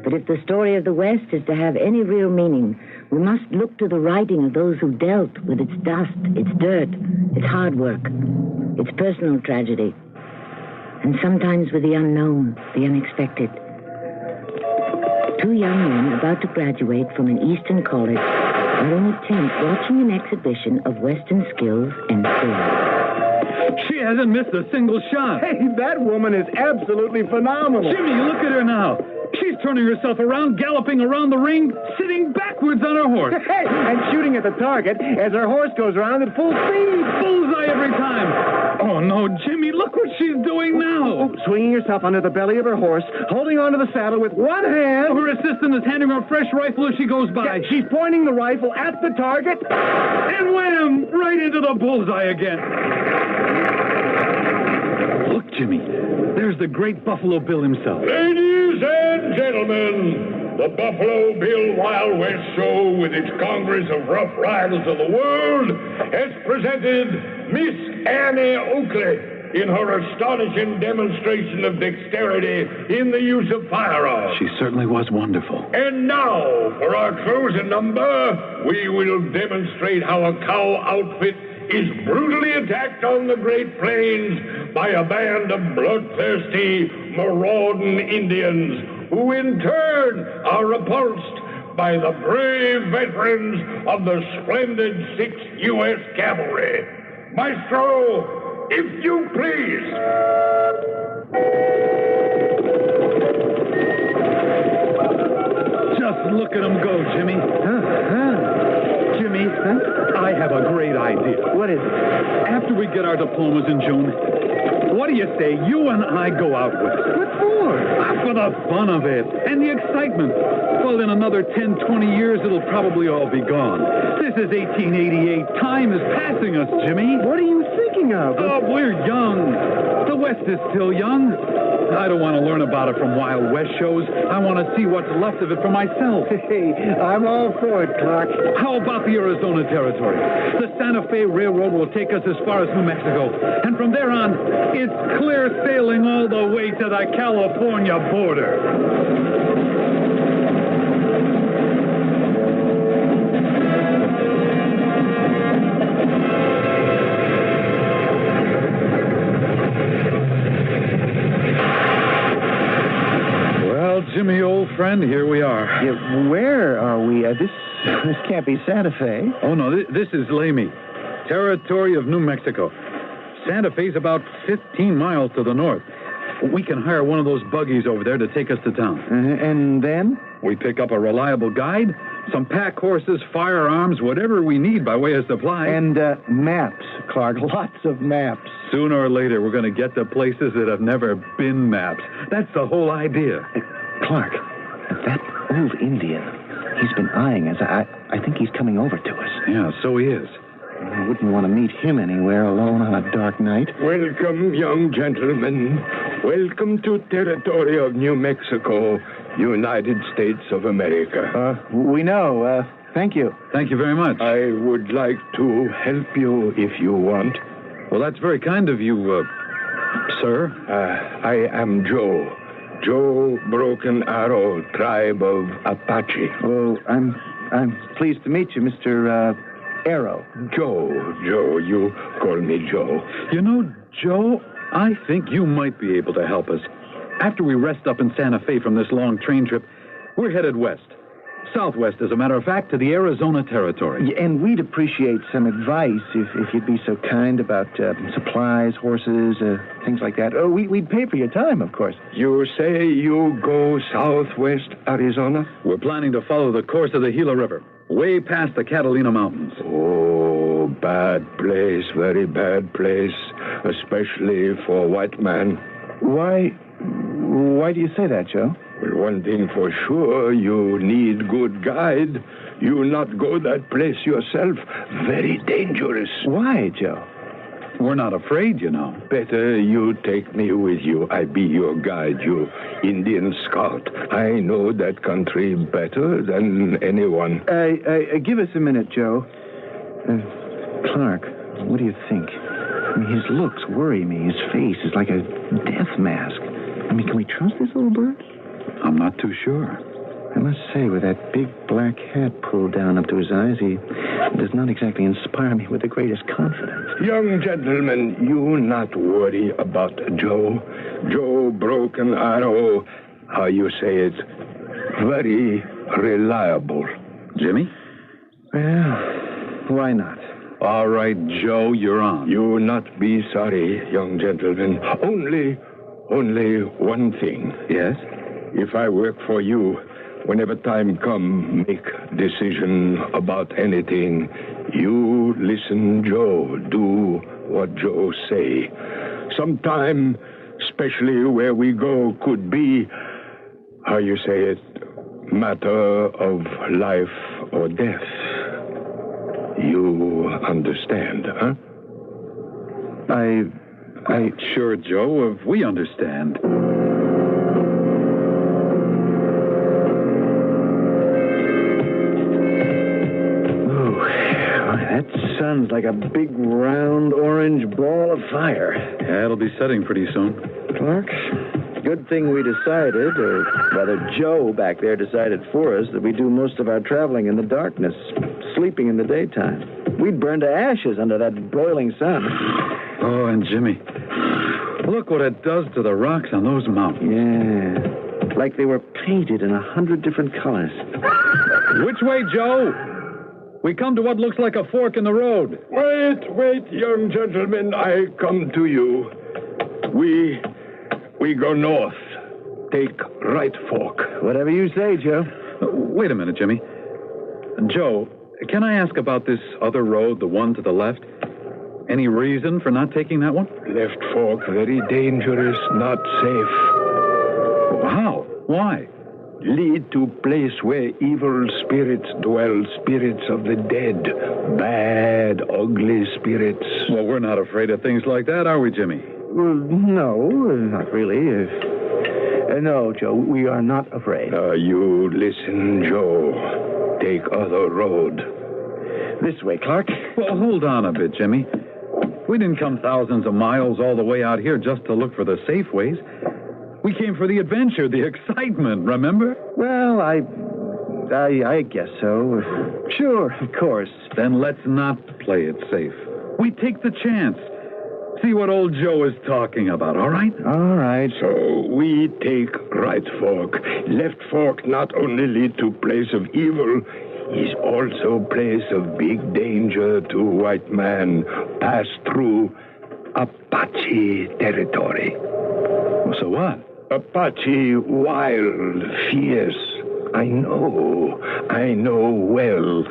But if the story of the West is to have any real meaning, we must look to the writing of those who dealt with its dust, its dirt, its hard work, its personal tragedy, and sometimes with the unknown, the unexpected. Two young men about to graduate from an Eastern college are in a tent watching an exhibition of Western skills and skill. She hasn't missed a single shot. Hey, that woman is absolutely phenomenal. Jimmy, look at her now. She's turning herself around, galloping around the ring, sitting backwards on her horse. Hey, and shooting at the target as her horse goes around at full speed. Bullseye every time. Oh, no, Jimmy, look what she's doing now. Swinging herself under the belly of her horse, holding onto the saddle with one hand. Her assistant is handing her a fresh rifle as she goes by. Yeah, she's pointing the rifle at the target. And wham! Right into the bullseye again. Look, Jimmy, there's the great Buffalo Bill himself. Ladies and gentlemen, the Buffalo Bill Wild West Show with its Congress of Rough Riders of the World has presented Miss Annie Oakley in her astonishing demonstration of dexterity in the use of firearms. She certainly was wonderful. And now, for our closing number, we will demonstrate how a cow outfit is brutally attacked on the Great Plains by a band of bloodthirsty, marauding Indians, who in turn are repulsed by the brave veterans of the splendid 6th U.S. Cavalry. Maestro, if you please. Just look at them go, Jimmy. Jimmy, I have a great idea. What is it? After we get our diplomas in June, what do you say you and I go out with it? What for? For the fun of it and the excitement. Well, in another 10, 20 years, it'll probably all be gone. This is 1888. Time is passing us, Jimmy. What are you thinking of? Oh, we're young. The West is still young. I don't want to learn about it from Wild West shows. I want to see what's left of it for myself. Hey, I'm all for it, Clark. How about the Arizona Territory? The Santa Fe Railroad will take us as far as New Mexico. And from there on, it's clear sailing all the way to the California border. Jimmy, old friend, here we are. Yeah, where are we? This can't be Santa Fe. Oh, no, this is Lamy, territory of New Mexico. Santa Fe's about 15 miles to the north. We can hire one of those buggies over there to take us to town. And then? We pick up a reliable guide, Some pack horses, firearms, whatever we need by way of supply. And maps, Clark. Lots of maps. Sooner or later, we're going to get to places that have never been maps. That's the whole idea. Clark, that old Indian, he's been eyeing us. I think he's coming over to us. Yeah, so he is. I wouldn't want to meet him anywhere alone on a dark night. Welcome, young gentlemen. Welcome to territory of New Mexico, United States of America. We know. Thank you. Thank you very much. I would like to help you if you want. Well, that's very kind of you, sir. I am Joe. Joe Broken Arrow, tribe of Apache. Well, I'm pleased to meet you, Mr. Arrow. Joe, you call me Joe. You know, Joe, I think you might be able to help us. After we rest up in Santa Fe from this long train trip, we're headed west. Southwest, as a matter of fact, to the Arizona Territory. Yeah, and we'd appreciate some advice if you'd be so kind about supplies, horses, things like that. Oh, we'd pay for your time, of course. You say you go southwest Arizona? We're planning to follow the course of the Gila River, way past the Catalina Mountains. Oh, bad place, very bad place, especially for a white man. Why do you say that, Joe? Well, one thing for sure, you need good guide. You not go that place yourself. Very dangerous. Why, Joe? We're not afraid, you know. Better you take me with you. I be your guide, you Indian scout. I know that country better than anyone. Give us a minute, Joe. Clark, what do you think? I mean, his looks worry me. His face is like a death mask. I mean, can we trust this little bird? I'm not too sure. I must say, with that big black hat pulled down up to his eyes, he does not exactly inspire me with the greatest confidence. Young gentlemen, you not worry about Joe. Joe Broken Arrow, how you say it, very reliable. Jimmy? Well, why not? All right, Joe, you're on. You not be sorry, young gentlemen. Only one thing. Yes? If I work for you, whenever time come, make decision about anything, you listen Joe, do what Joe say. Sometime, especially where we go, could be, how you say it, matter of life or death. You understand, huh? I sure, Joe, if we understand. Sun's like a big, round, orange ball of fire. Yeah, it'll be setting pretty soon. Clark, good thing we decided, or rather Joe back there decided for us, that we do most of our traveling in the darkness, sleeping in the daytime. We'd burn to ashes under that broiling sun. Oh, and Jimmy, look what it does to the rocks on those mountains. Yeah, like they were painted in 100 different colors. Which way, Joe? We come to what looks like a fork in the road. Wait, young gentlemen. I come to you. We go north. Take right fork. Whatever you say, Joe. Wait a minute, Jimmy. Joe, can I ask about this other road, the one to the left? Any reason for not taking that one? Left fork, very dangerous, not safe. How? Why? Lead to place where evil spirits dwell, spirits of the dead, bad, ugly spirits. Well, we're not afraid of things like that, are we, Jimmy? Well, no, not really. No, Joe, we are not afraid. You listen, Joe. Take other road. This way, Clark. Well, hold on a bit, Jimmy. We didn't come thousands of miles all the way out here just to look for the safe ways. We came for the adventure, the excitement, remember? Well, I guess so. Sure, of course. Then let's not play it safe. We take the chance. See what old Joe is talking about, all right? All right. So we take right fork. Left fork not only lead to place of evil, is also place of big danger to white man. Pass through Apache territory. So what? Apache, wild, fierce, I know well.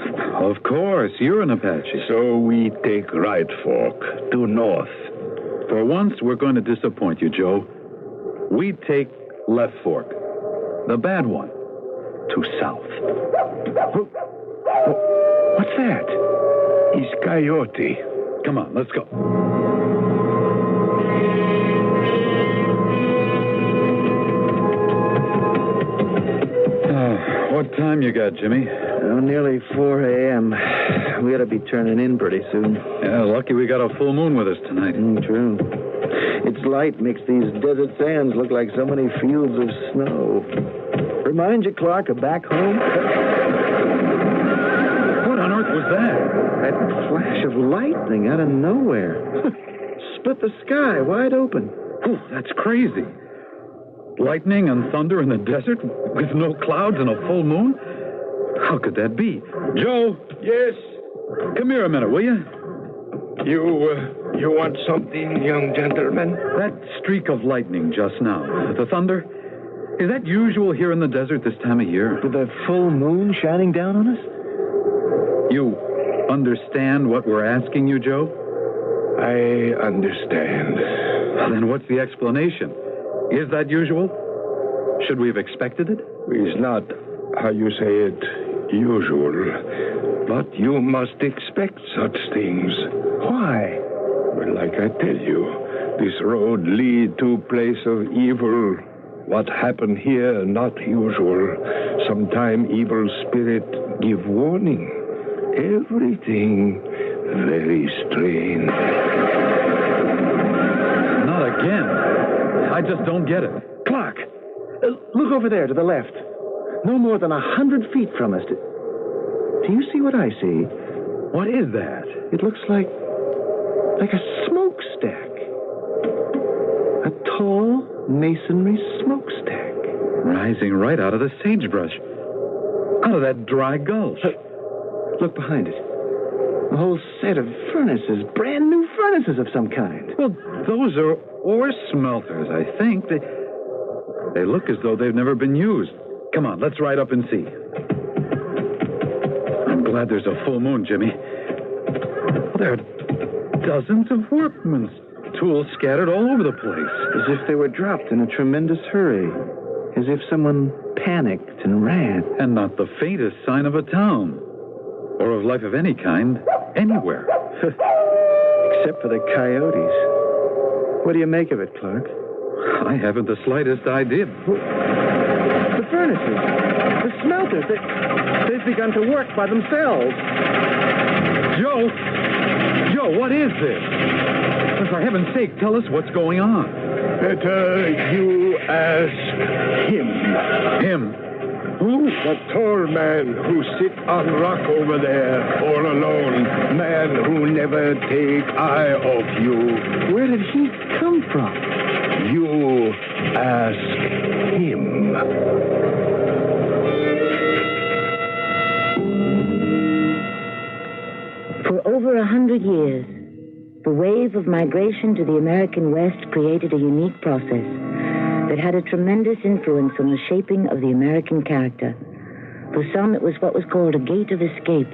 Of course, you're an Apache. So we take right fork, due north. For once, we're going to disappoint you, Joe. We take left fork, the bad one, to south. What's that? He's Coyote. Come on, let's go. What time you got, Jimmy? Oh, nearly 4 a.m. We ought to be turning in pretty soon. Yeah, lucky we got a full moon with us tonight. True. Its light makes these desert sands look like so many fields of snow. Remind you, Clark, of back home? What on earth was that? That flash of lightning out of nowhere. Split the sky wide open. Oh, that's crazy. Lightning and thunder in the desert with no clouds and a full moon? How could that be? Joe? Yes? Come here a minute, will you? You want something, young gentleman? That streak of lightning just now, the thunder, is that usual here in the desert this time of year? With a full moon shining down on us? You understand what we're asking you, Joe? I understand. Well, then what's the explanation? Is that usual? Should we have expected it? It's not, how you say it, usual. But you must expect such things. Why? Well, like I tell you, this road lead to place of evil. What happened here, not usual. Sometime evil spirit give warning. Everything very strange. Not again. I just don't get it. Clark, look over there to the left. No more than 100 feet from us. Do you see what I see? What is that? It looks like a smokestack. A tall masonry smokestack. Rising right out of the sagebrush. Out of that dry gulch. Look behind it. A whole set of furnaces, brand new furnaces of some kind. Well, those are ore smelters, I think. They look as though they've never been used. Come on, let's ride up and see. I'm glad there's a full moon, Jimmy. There are dozens of workmen's tools scattered all over the place. As if they were dropped in a tremendous hurry. As if someone panicked and ran. And not the faintest sign of a town. Or of life of any kind, anywhere. Except for the coyotes. What do you make of it, Clark? I haven't the slightest idea. The furnaces, the smelters, they've begun to work by themselves. Joe, what is this? For heaven's sake, tell us what's going on. Better you ask him. Him? Who? The tall man who sit on rock over there, all alone. Man who never take eye off you. Where did he come from? You ask him. For over 100 years, the wave of migration to the American West created a unique process that had a tremendous influence on the shaping of the American character. For some, it was what was called a gate of escape,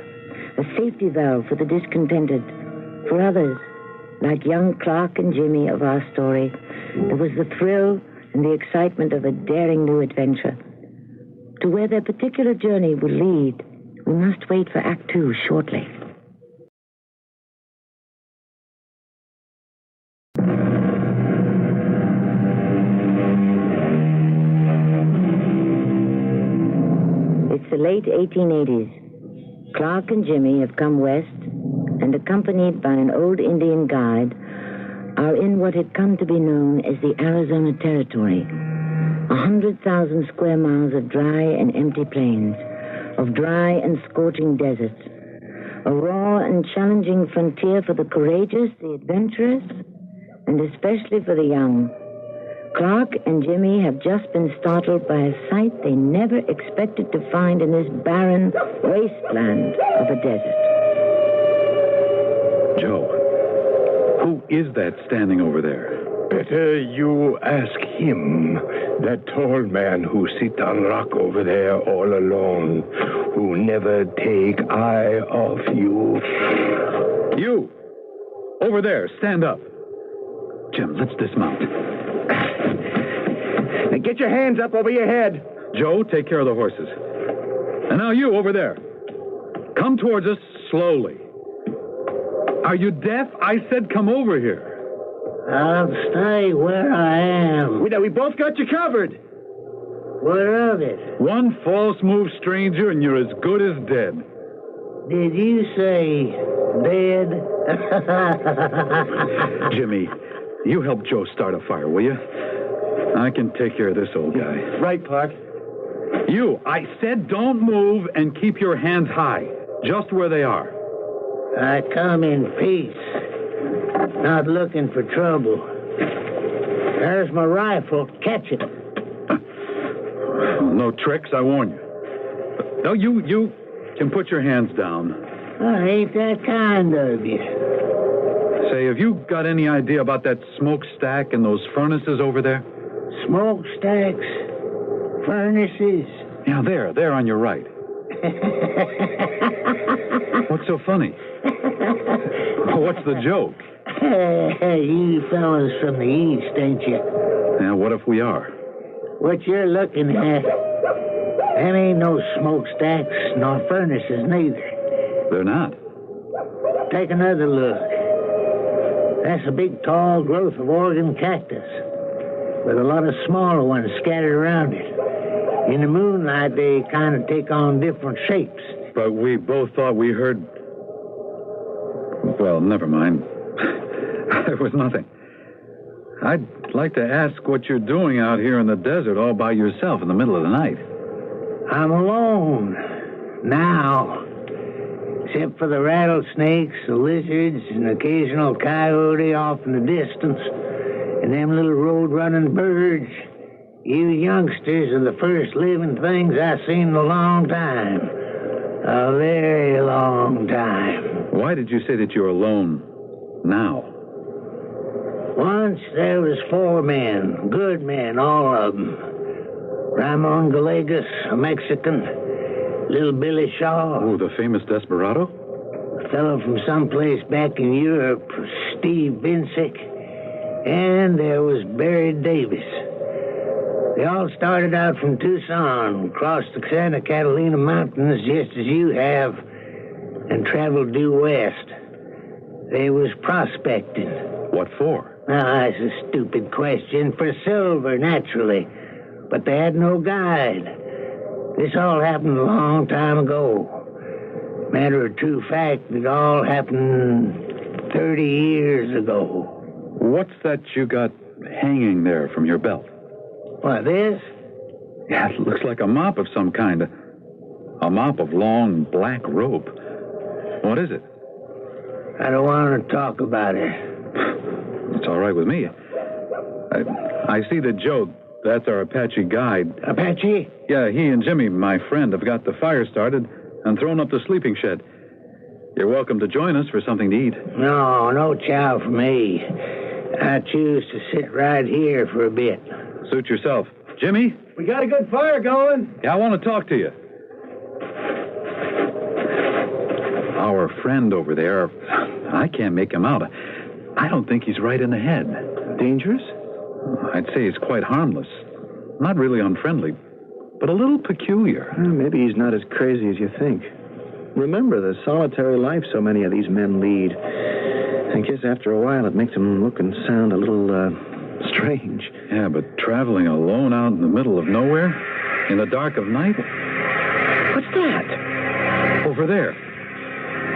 a safety valve for the discontented. For others, like young Clark and Jimmy of our story, there was the thrill and the excitement of a daring new adventure. To where their particular journey will lead, we must wait for Act 2 shortly. It's the late 1880s. Clark and Jimmy have come west and, accompanied by an old Indian guide, are in what had come to be known as the Arizona Territory. 100,000 square miles of dry and empty plains, of dry and scorching deserts. A raw and challenging frontier for the courageous, the adventurous, and especially for the young. Clark and Jimmy have just been startled by a sight they never expected to find in this barren wasteland of a desert. Joe, who is that standing over there? Better you ask him. That tall man who sit on rock over there all alone, who never take eye off you. You! Over there, stand up. Jim, let's dismount. Now get your hands up over your head. Joe, take care of the horses. And now you, over there. Come towards us slowly. Are you deaf? I said come over here. I'll stay where I am. We both got you covered. What of it? One false move, stranger, and you're as good as dead. Did you say dead? Jimmy, you help Joe start a fire, will you? I can take care of this old guy. Right, Clark. You, I said don't move and keep your hands high, just where they are. I come in peace, not looking for trouble. There's my rifle. Catch it. No tricks, I warn you. No, you can put your hands down. I ain't that kind of you. Say, have you got any idea about that smokestack and those furnaces over there? Smokestacks? Furnaces? Yeah, there on your right. What's so funny? What's the joke? You fellas from the east, ain't you? Yeah, what if we are? What you're looking at, that ain't no smokestacks nor furnaces neither. They're not. Take another look. That's a big, tall growth of Oregon cactus, with a lot of smaller ones scattered around it. In the moonlight, they kind of take on different shapes. But we both thought we heard... Well, never mind. It was nothing. I'd like to ask what you're doing out here in the desert all by yourself in the middle of the night. I'm alone. Now. Except for the rattlesnakes, the lizards, and an occasional coyote off in the distance, and them little road-running birds. You youngsters are the first living things I've seen in a long time. A very long time. Why did you say that you're alone now? Once there was 4 men, good men, all of them. Ramon Gallegos, a Mexican. Little Billy Shaw. Oh, the famous desperado? A fellow from someplace back in Europe, Steve Binsick. And there was Barry Davis. They all started out from Tucson, crossed the Santa Catalina Mountains just as you have, and traveled due west. They was prospecting. What for? That's a stupid question. For silver, naturally. But they had no guide. This all happened a long time ago. Matter of true fact, it all happened 30 years ago. What's that you got hanging there from your belt? What, this? Yeah, it looks like a mop of some kind. A mop of long black rope. What is it? I don't want to talk about it. It's all right with me. I see that Joe, that's our Apache guide. Apache? Yeah, he and Jimmy, my friend, have got the fire started and thrown up the sleeping shed. You're welcome to join us for something to eat. No chow for me. I choose to sit right here for a bit. Suit yourself. Jimmy? We got a good fire going. Yeah, I want to talk to you. Our friend over there, I can't make him out. I don't think he's right in the head. Dangerous? I'd say he's quite harmless. Not really unfriendly, but a little peculiar. Well, maybe he's not as crazy as you think. Remember the solitary life so many of these men lead. I guess after a while it makes them look and sound a little, strange. Yeah, but traveling alone out in the middle of nowhere? In the dark of night? What's that? Over there.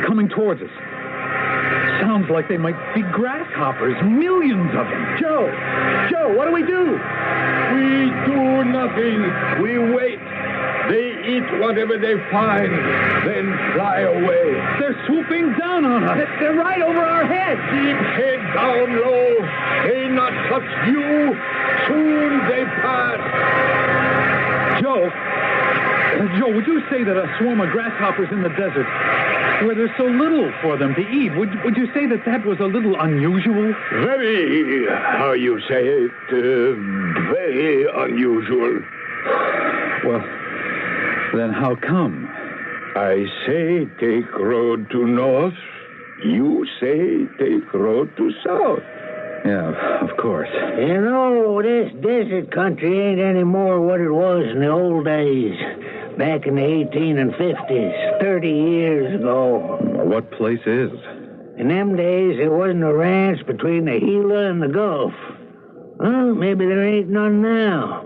Coming towards us. Sounds like they might be grasshoppers. Millions of them. Joe, what do we do? We do nothing. We wait. They eat whatever they find, then fly away. They're swooping down on us. They're right over our heads. Keep head down low. They not touch you. Soon they pass. Joe, would you say that a swarm of grasshoppers in the desert where there's so little for them to eat. Would you say that was a little unusual? Very, how you say it, very unusual. Well, then how come? I say take road to north. You say take road to south. Yeah, of course. You know, this desert country ain't any more what it was in the old days. Back in the 1850s, 30 years ago. What place is? In them days, there wasn't a ranch between the Gila and the Gulf. Well, maybe there ain't none now.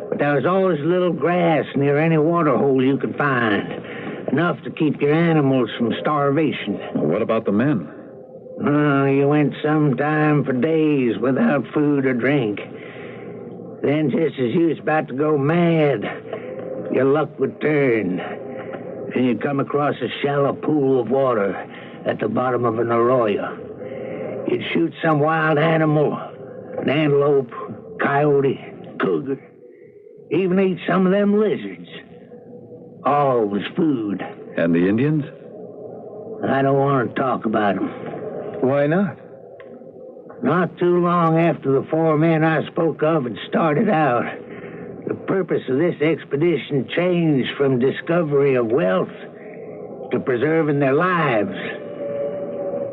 But there was always little grass near any water hole you could find. Enough to keep your animals from starvation. What about the men? You went some time for days without food or drink. Then, just as you was about to go mad, your luck would turn. And you'd come across a shallow pool of water at the bottom of an arroyo. You'd shoot some wild animal, an antelope, coyote, cougar, even eat some of them lizards. All was food. And the Indians? I don't want to talk about them. Why not? Not too long after the 4 men I spoke of had started out, the purpose of this expedition changed from discovery of wealth to preserving their lives.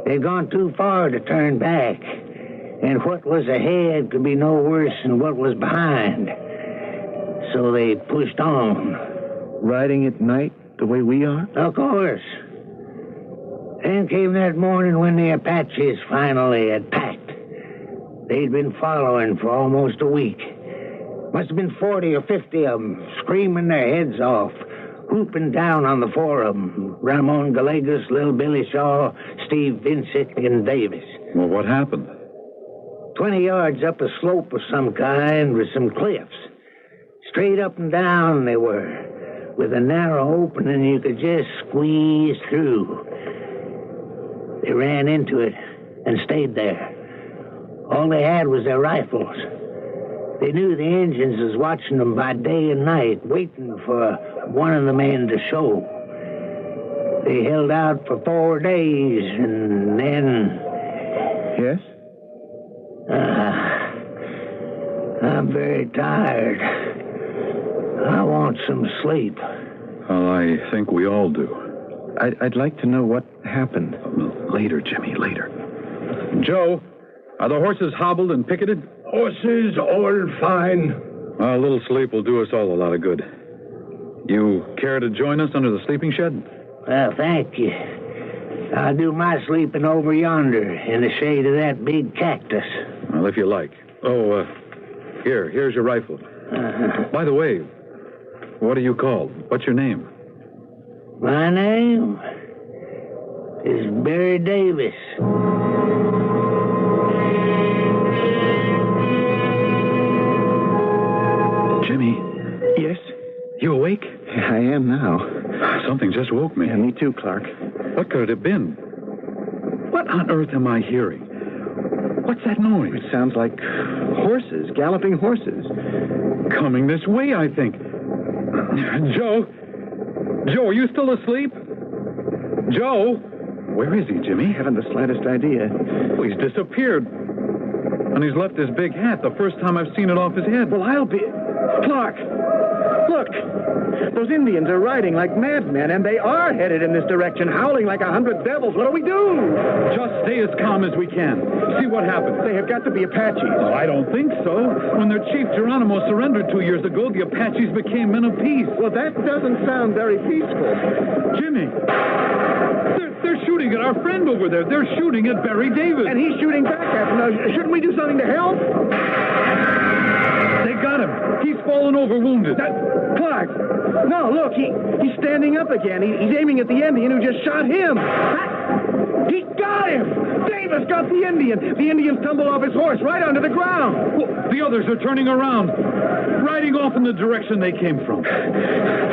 They'd gone too far to turn back, and what was ahead could be no worse than what was behind. So they pushed on. Riding at night the way we are? Of course. Then came that morning when the Apaches finally attacked. They'd been following for almost a week. Must have been 40 or 50 of them, screaming their heads off, whooping down on the 4 of them. Ramon Gallegos, Little Billy Shaw, Steve Vincent, and Davis. Well, what happened? 20 yards up a slope of some kind with some cliffs. Straight up and down they were, with a narrow opening you could just squeeze through. They ran into it and stayed there. All they had was their rifles. They knew the Indians was watching them by day and night, waiting for one of the men to show. They held out for 4 days, and then... Yes? I'm very tired. I want some sleep. Well, I think we all do. I'd like to know what happened. Later, Jimmy, later. Joe, are the horses hobbled and picketed? Horses all fine. A little sleep will do us all a lot of good. You care to join us under the sleeping shed? Well, thank you. I'll do my sleeping over yonder in the shade of that big cactus. Well, if you like. Oh, here's your rifle. By the way, what are you called? What's your name? My name is Barry Davis. Jimmy. Yes? You awake? I am now. Something just woke me. Yeah, me too, Clark. What could it have been? What on earth am I hearing? What's that noise? It sounds like horses, galloping horses. Coming this way, I think. Joe, are you still asleep? Joe? Where is he, Jimmy? I haven't the slightest idea. Well, he's disappeared. And he's left his big hat the first time I've seen it off his head. Well, I'll be... Clark! Look! Those Indians are riding like madmen, and they are headed in this direction, howling like 100 devils. What do we do? Just stay as calm as we can. See what happens. They have got to be Apaches. Oh, I don't think so. When their chief Geronimo surrendered 2 years ago, the Apaches became men of peace. Well, that doesn't sound very peaceful. Jimmy! They're shooting at our friend over there. They're shooting at Barry Davis. And he's shooting back at them. Now, shouldn't we do something to help? They got him. He's fallen over wounded. Clark! No, look, he's standing up again. He's aiming at the Indian who just shot him. He got him! Davis got the Indian. The Indian's tumbled off his horse right onto the ground. Well, the others are turning around, riding off in the direction they came from.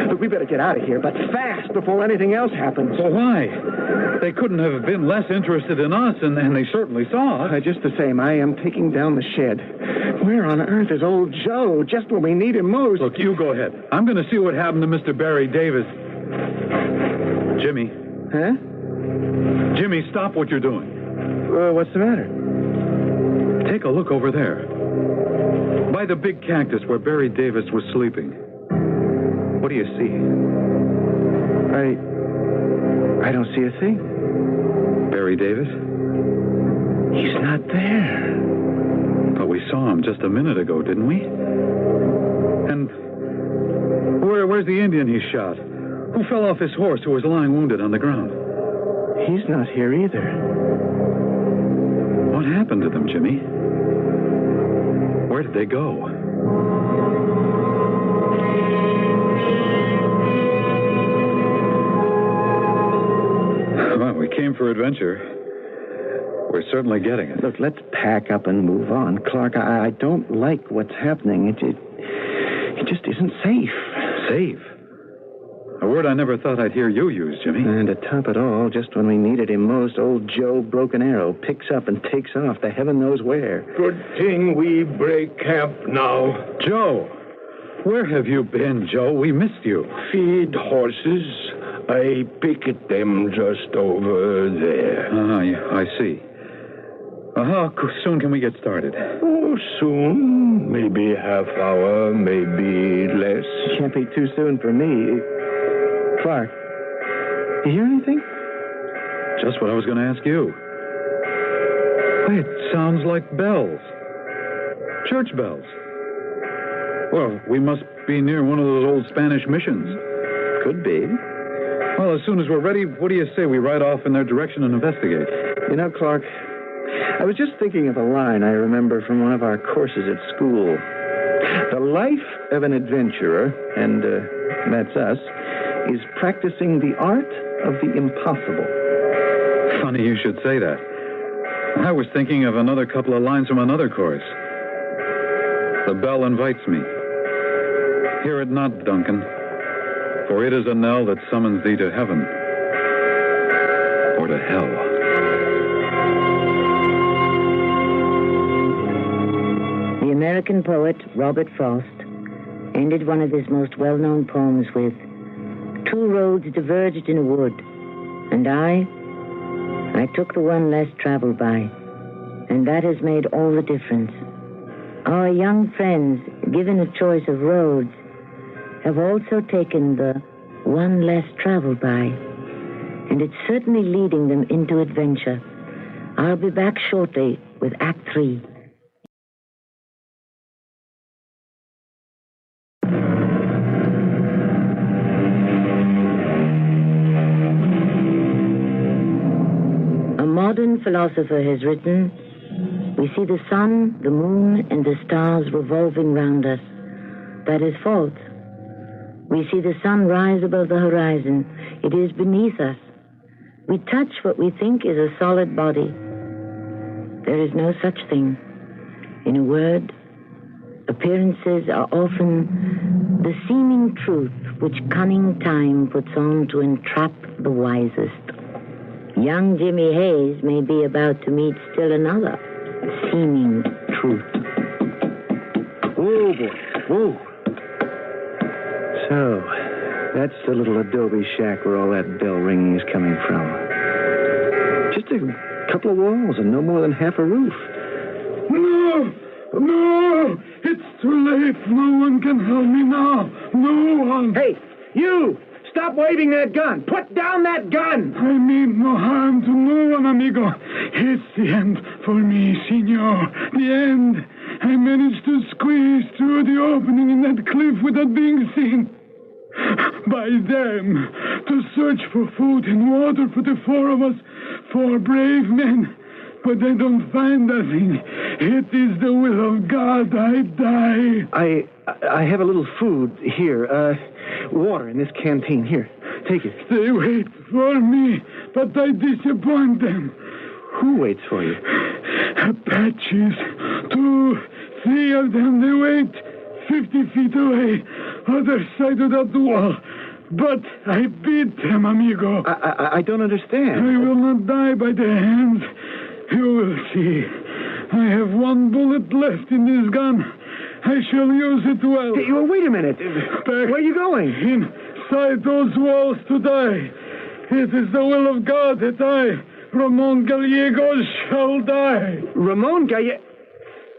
Look, we better get out of here, but fast before anything else happens. Well, why? They couldn't have been less interested in us, and they certainly saw us. Just the same, I am taking down the shed. Where on earth is old Joe, just when we need him most? Look, you go ahead. I'm going to see what happened to Mr. Barry Davis. Jimmy, Huh? Jimmy, stop what you're doing. What's the matter? Take a look over there. By the big cactus where Barry Davis was sleeping. What do you see? I don't see a thing. Barry Davis? He's not there. But we saw him just a minute ago, didn't we? And where's the Indian he shot? Who fell off his horse, who was lying wounded on the ground? He's not here either. What happened to them, Jimmy? Where did they go? Well, we came for adventure. We're certainly getting it. Look, let's pack up and move on. Clark, I don't like what's happening. It just isn't safe. Safe? A word I never thought I'd hear you use, Jimmy. And to top it all, just when we needed him most, old Joe Broken Arrow picks up and takes off to heaven knows where. Good thing we break camp now. Joe! Where have you been, Joe? We missed you. Feed horses. I picket them just over there. Yeah, I see. How soon can we get started? Oh, soon. Maybe half hour, maybe less. Can't be too soon for me. Clark, you hear anything? Just what I was going to ask you. It sounds like bells. Church bells. Well, we must be near one of those old Spanish missions. Could be. Well, as soon as we're ready, what do you say we ride off in their direction and investigate? You know, Clark, I was just thinking of a line I remember from one of our courses at school. The life of an adventurer, and that's us, is practicing the art of the impossible. Funny you should say that. I was thinking of another couple of lines from another course. The bell invites me. Hear it not, Duncan, for it is a knell that summons thee to heaven or to hell. The American poet Robert Frost ended one of his most well-known poems with, "Two roads diverged in a wood, and I took the one less traveled by, and that has made all the difference. Our young friends, given a choice of roads, have also taken the one less traveled by, and it's certainly leading them into adventure. I'll be back shortly with Act 3. A modern philosopher has written, "We see the sun, the moon, and the stars revolving round us. That is false. We see the sun rise above the horizon. It is beneath us. We touch what we think is a solid body. There is no such thing. In a word, appearances are often the seeming truth which cunning time puts on to entrap the wisest. Young Jimmy Hayes may be about to meet still another seeming truth." Oh, boy. Whoa. So, that's the little adobe shack where all that bell ringing is coming from. Just a couple of walls and no more than half a roof. No! It's too late. No one can help me now. No one. Hey, you! Stop waving that gun! Put down that gun! I mean no harm to no one, amigo. It's the end for me, senor. The end. I managed to squeeze through the opening in that cliff without being seen. By them. To search for food and water for the four of us. 4 brave men. But they don't find nothing. It is the will of God I die. I have a little food here. Water in this canteen. Here, take it. They wait for me, but I disappoint them. Who waits for you? Apaches. 2, 3 of them. They wait 50 feet away, other side of that wall. But I beat them, amigo. I don't understand. I will not die by their hands. You will see. I have 1 bullet left in this gun. I shall use it well. Hey, wait a minute. Where are you going? Inside those walls to die. It is the will of God that I, Ramon Gallegos, shall die. Ramon Gallegos?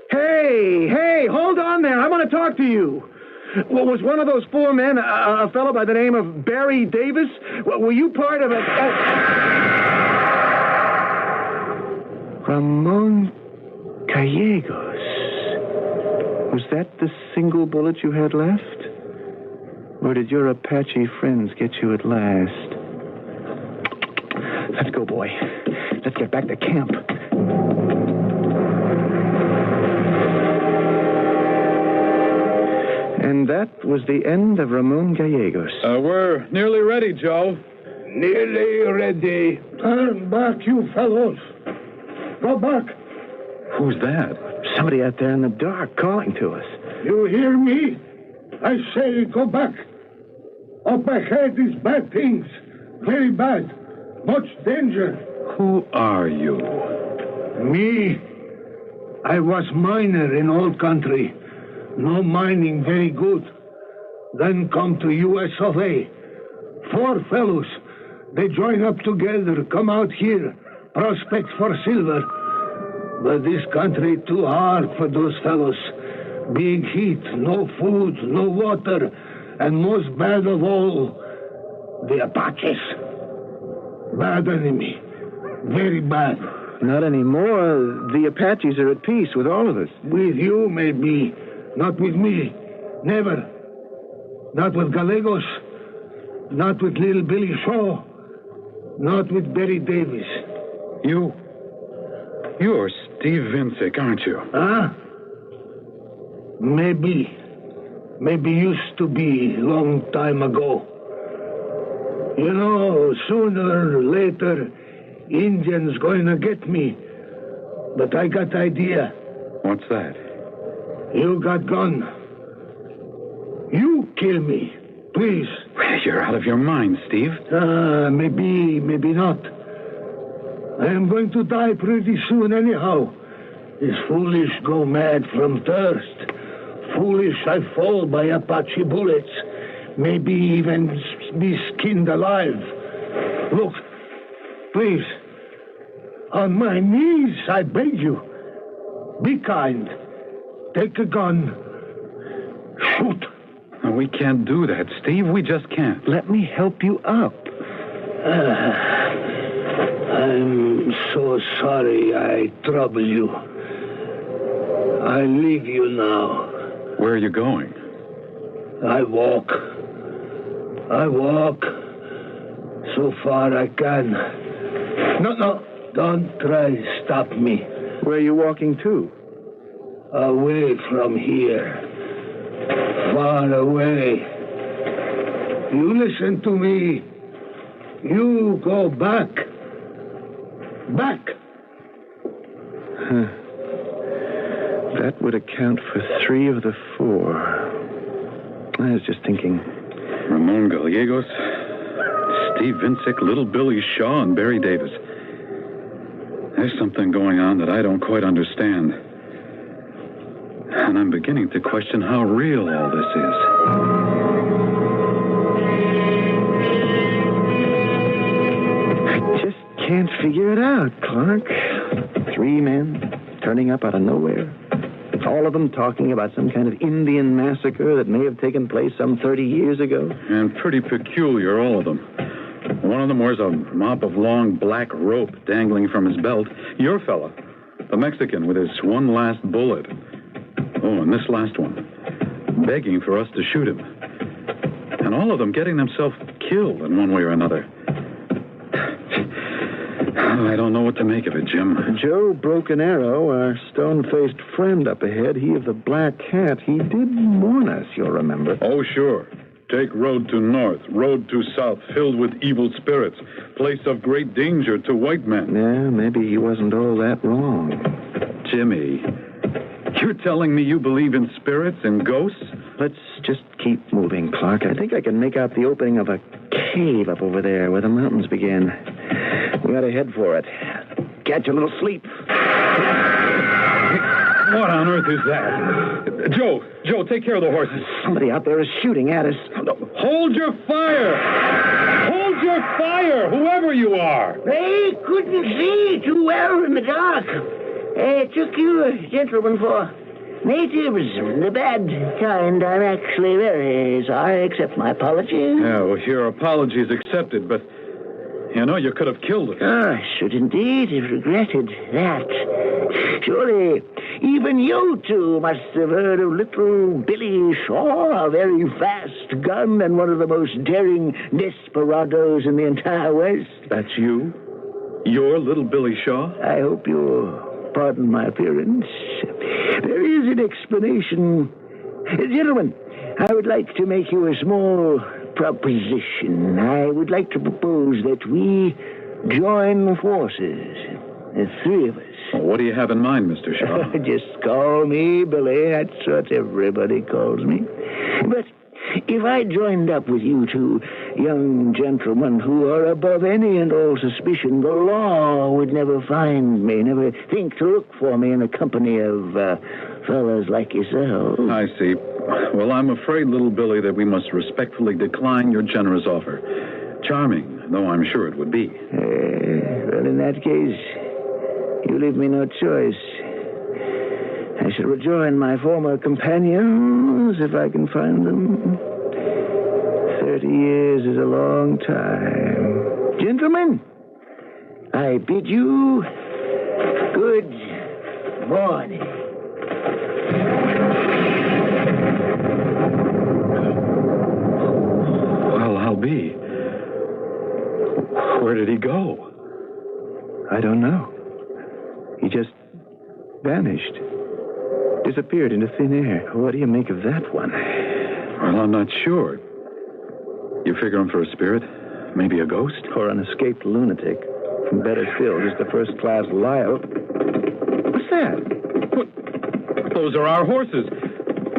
Hey, hold on there. I want to talk to you. Well, was one of those four men a fellow by the name of Barry Davis? Were you part of it? Ramon Gallegos. Was that the single bullet you had left? Or did your Apache friends get you at last? Let's go, boy. Let's get back to camp. And that was the end of Ramon Gallegos. We're nearly ready, Joe. Nearly ready. Turn back, you fellows. Go back. Who's that? Somebody out there in the dark calling to us. You hear me? I say go back. Up ahead is bad things. Very bad. Much danger. Who are you? Me? I was miner in old country. No mining very good. Then come to US of A. 4 fellows. They join up together, come out here, prospect for silver. But this country too hard for those fellows. Big heat, no food, no water, and most bad of all, the Apaches. Bad enemy. Very bad. Not anymore. The Apaches are at peace with all of us. With you, maybe. Not with me. Never. Not with Gallegos. Not with little Billy Shaw. Not with Barry Davis. You're Steve Vincic, aren't you? Huh? Maybe. Maybe used to be long time ago. You know, sooner or later, Indians going to get me. But I got idea. What's that? You got gun. You kill me, please. You're out of your mind, Steve. Maybe not. I am going to die pretty soon anyhow. This foolish go mad from thirst. Foolish I fall by Apache bullets. Maybe even be skinned alive. Look, please. On my knees, I beg you. Be kind. Take a gun. Shoot. No, we can't do that, Steve. We just can't. Let me help you up. I'm so sorry I trouble you. I leave you now. Where are you going? I walk. So far I can. No. Don't try to stop me. Where are you walking to? Away from here. Far away. You listen to me. You go back. Back. Huh. That would account for 3 of the 4. I was just thinking. Ramon Gallegos, Steve Vincic, Little Billy Shaw, and Barry Davis. There's something going on that I don't quite understand. And I'm beginning to question how real all this is. I just can't figure it out, Clark. 3 men turning up out of nowhere. All of them talking about some kind of Indian massacre that may have taken place some 30 years ago. And pretty peculiar, all of them. One of them wears a mop of long black rope dangling from his belt. Your fella, the Mexican with his one last bullet. Oh, and this last one, begging for us to shoot him. And all of them getting themselves killed in one way or another. I don't know what to make of it, Jim. Joe Broken Arrow, our stone-faced friend up ahead, he of the black hat, he did warn us, you'll remember. Oh, sure. Take road to north, road to south, filled with evil spirits. Place of great danger to white men. Yeah, maybe he wasn't all that wrong. Jimmy, you're telling me you believe in spirits and ghosts? Let's just keep moving, Clark. I think I can make out the opening of a cave up over there where the mountains begin. We ought to head for it. Catch a little sleep. What on earth is that? Joe, take care of the horses. Somebody out there is shooting at us. Hold your fire! Hold your Under fire, whoever you are. I couldn't see too well in the dark. I took you, gentlemen, for natives, the bad kind. I'm actually very sorry. Accept my apology. Yeah, well, your apology's accepted, but, you know, you could have killed us. I should indeed have regretted that. Surely, even you two must have heard of little Billy Shaw, a very fast gun and one of the most daring desperados in the entire West. That's you? You're little Billy Shaw? I hope you'll pardon my appearance. There is an explanation. Gentlemen, I would like to make you a small proposition. I would like to propose that we join forces. The three of us. Well, what do you have in mind, Mr. Shaw? Just call me Billy. That's what everybody calls me. But if I joined up with you two young gentlemen who are above any and all suspicion, the law would never find me, never think to look for me in the company of fellas like yourself. I see. Well, I'm afraid, little Billy, that we must respectfully decline your generous offer. Charming, though I'm sure it would be. Well, in that case, you leave me no choice. I shall rejoin my former companions if I can find them. 30 years is a long time. Gentlemen, I bid you good morning. Well, I'll be. Where did he go? I don't know. He just vanished. Disappeared into thin air. What do you make of that one? Well, I'm not sure. You figure him for a spirit? Maybe a ghost? Or an escaped lunatic. Better still, just a first-class liar. What's that? What? Those are our horses.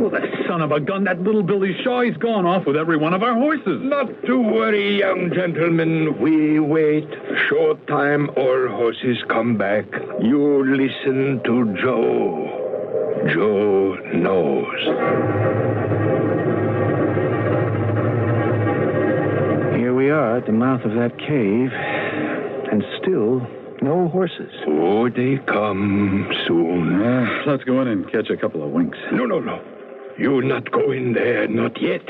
Well, that son of a gun, that little Billy Shaw, he's gone off with every one of our horses. Not to worry, young gentlemen. We wait. Short time, our horses come back. You listen to Joe. Joe knows. Here we are at the mouth of that cave, and still no horses. Oh, they come soon. Let's go in and catch a couple of winks. No. You not go in there, not yet.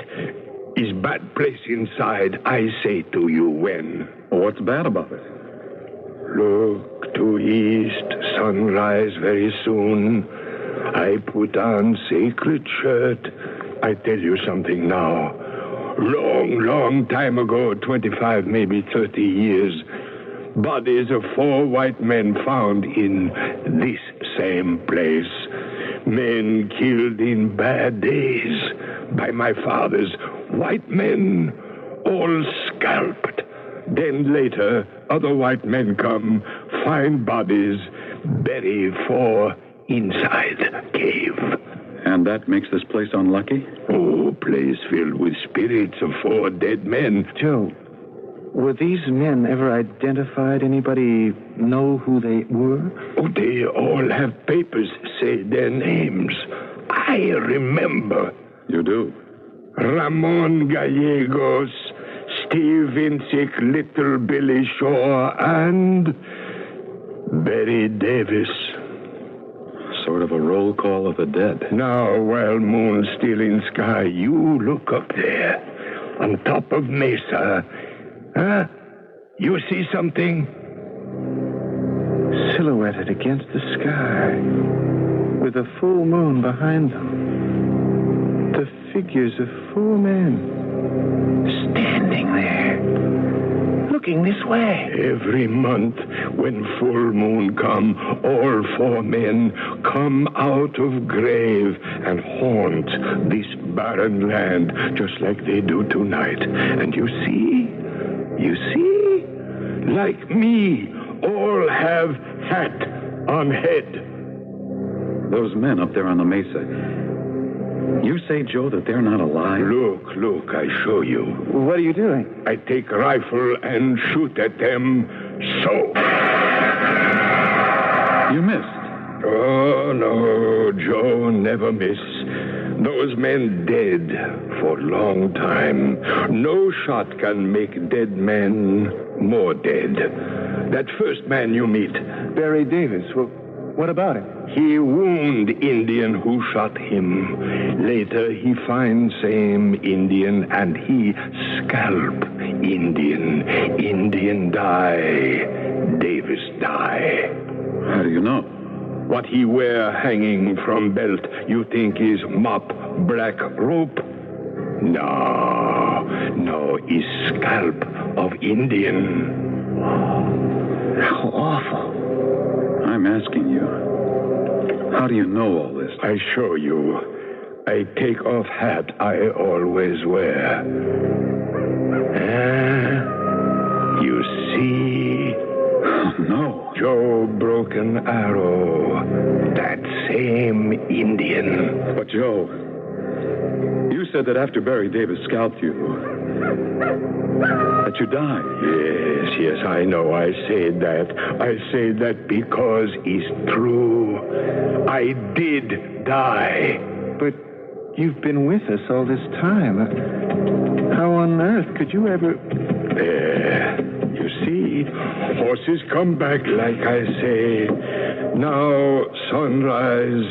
Is bad place inside. I say to you when. What's bad about it? Look to east, sunrise very soon. I put on sacred shirt. I tell you something now. Long time ago, 25, maybe 30 years, bodies of 4 white men found in this same place. Men killed in bad days by my fathers. White men, all scalped. Then later, other white men come, find bodies, bury 4 inside cave. And that makes this place unlucky? Oh, place filled with spirits of 4 dead men. Joe, were these men ever identified? Anybody know who they were? Oh, they all have papers say their names. I remember. You do? Ramon Gallegos, Steve Vincic, Little Billy Shaw, and Berry Davis. Sort of a roll call of the dead. Now, while moon still in sky, you look up there, on top of Mesa. Huh? You see something? Silhouetted against the sky, with a full moon behind them. The figures of 4 men, standing there, looking this way. Every month, when full moon come, all 4 men come out of grave and haunt this barren land, just like they do tonight. And you see, like me, all have hat on head. Those men up there on the mesa. You say, Joe, that they're not alive? Look, I show you. What are you doing? I take rifle and shoot at them, so. You missed. Oh, no, Joe never miss. Those men dead for a long time. No shot can make dead men more dead. That first man you meet, Barry Davis. Well, what about him? he wound Indian who shot him. Later he find same Indian and he scalp Indian. Indian die. Davis die. How do you know? What he wear hanging from belt, you think is mop black rope? No, is scalp of Indian. How awful. I'm asking you, how do you know all this? I show you. I take off hat I always wear. You see? No. Joe Broken Arrow. That same Indian. But Joe, you said that after Barry Davis scalped you, that you died. Yes, I know I said that. I say that because it's true. I did die. But you've been with us all this time. How on earth could you ever... You see, horses come back like I say. Now sunrise,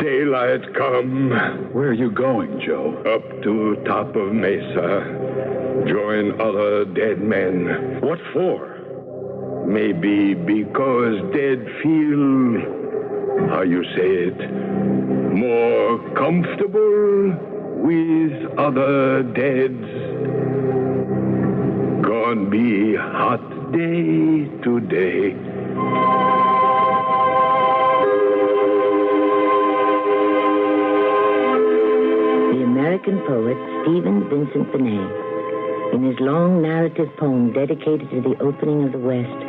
daylight come. Where are you going, Joe? Up to top of Mesa. Join other dead men. What for? Maybe because dead feel, how you say it, more comfortable with other deads. Gonna be hot day today. The American poet Stephen Vincent Benet, in his long narrative poem dedicated to the opening of the West,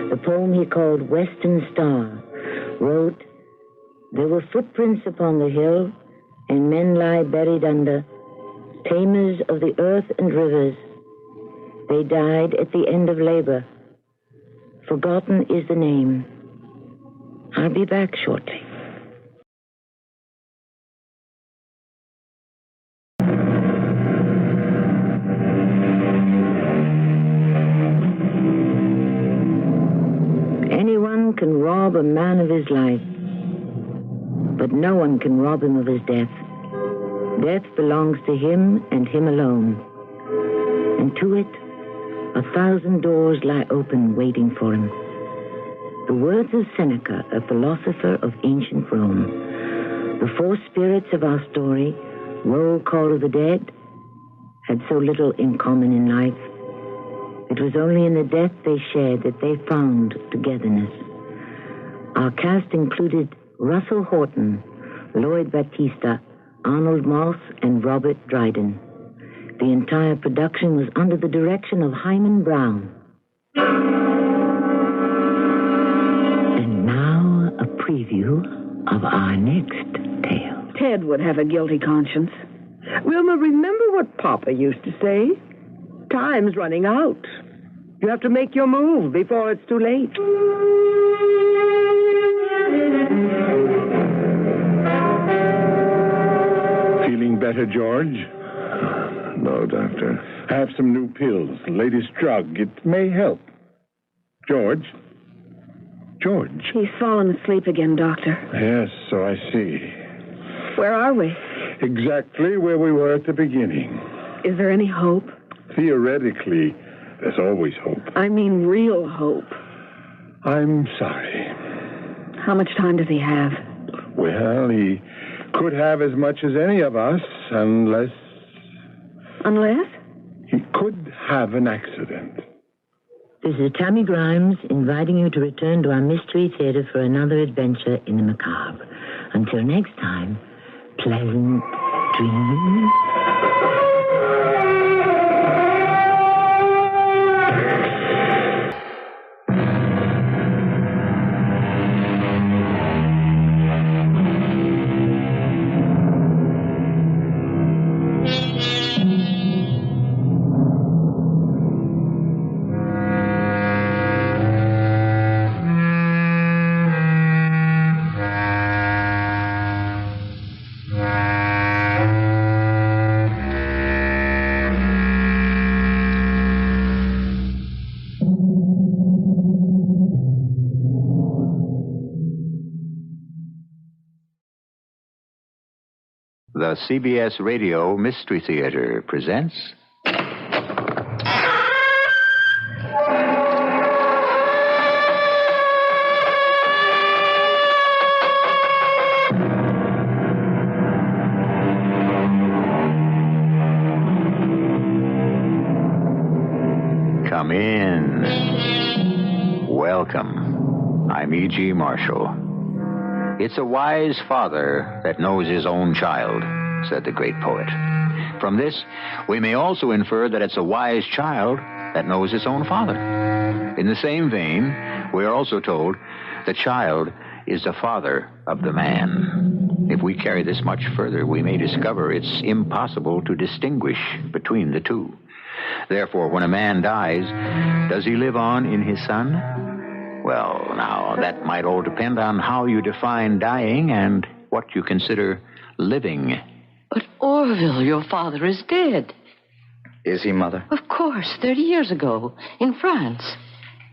the poem he called Western Star, wrote, "There were footprints upon the hill, and men lie buried under, tamers of the earth and rivers. They died at the end of labor. Forgotten is the name. I'll be back shortly." Anyone can rob a man of his life, but no one can rob him of his death. Death belongs to him and him alone. And to it, 1,000 doors lie open waiting for him. The words of Seneca, a philosopher of ancient Rome. The four spirits of our story, roll call of the dead, had so little in common in life. It was only in the death they shared that they found togetherness. Our cast included Russell Horton, Lloyd Battista, Arnold Moss, and Robert Dryden. The entire production was under the direction of Hyman Brown. And now, a preview of our next tale. Ted would have a guilty conscience. Wilma, remember what Papa used to say? Time's running out. You have to make your move before it's too late. Feeling better, George? No, Doctor. Have some new pills. Latest drug. It may help. George? George? He's fallen asleep again, Doctor. Yes, so I see. Where are we? Exactly where we were at the beginning. Is there any hope? Theoretically, there's always hope. I mean real hope. I'm sorry. How much time does he have? Well, he could have as much as any of us, unless... Unless? He could have an accident. This is Tammy Grimes inviting you to return to our Mystery Theater for another adventure in the macabre. Until next time, pleasant dreams. The CBS Radio Mystery Theater presents... Come in. Welcome. I'm E.G. Marshall. It's a wise father that knows his own child, said the great poet. From this, we may also infer that it's a wise child that knows its own father. In the same vein, we are also told the child is the father of the man. If we carry this much further, we may discover it's impossible to distinguish between the two. Therefore, when a man dies, does he live on in his son? Well, now, that might all depend on how you define dying and what you consider living. But Orville, your father is dead. Is he, Mother? Of course, 30 years ago, in France.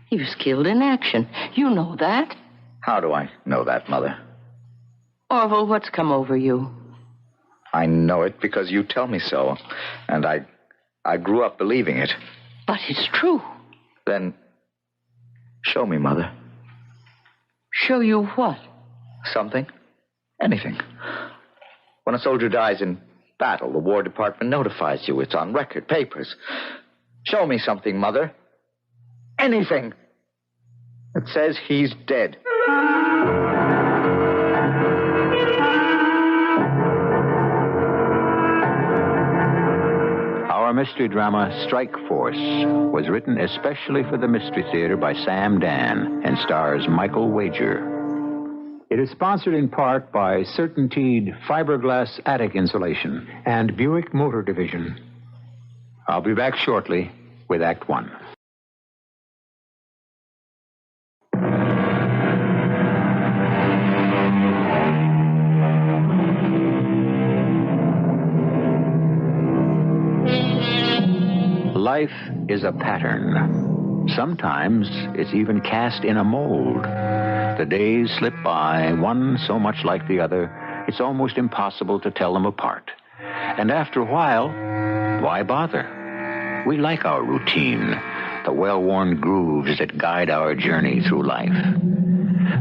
He was killed in action. You know that. How do I know that, Mother? Orville, what's come over you? I know it because you tell me so. And I grew up believing it. But it's true. Then... show me, Mother. Show you what? Something. Anything. When a soldier dies in battle, the War Department notifies you. It's on record, papers. Show me something, Mother. Anything. It says he's dead. Our mystery drama, Strike Force, was written especially for the Mystery Theater by Sam Dan and stars Michael Wager. It is sponsored in part by Certainteed Fiberglass Attic Insulation and Buick Motor Division. I'll be back shortly with Act One. Life is a pattern. Sometimes it's even cast in a mold. The days slip by, one so much like the other, it's almost impossible to tell them apart. And after a while, why bother? We like our routine, the well-worn grooves that guide our journey through life.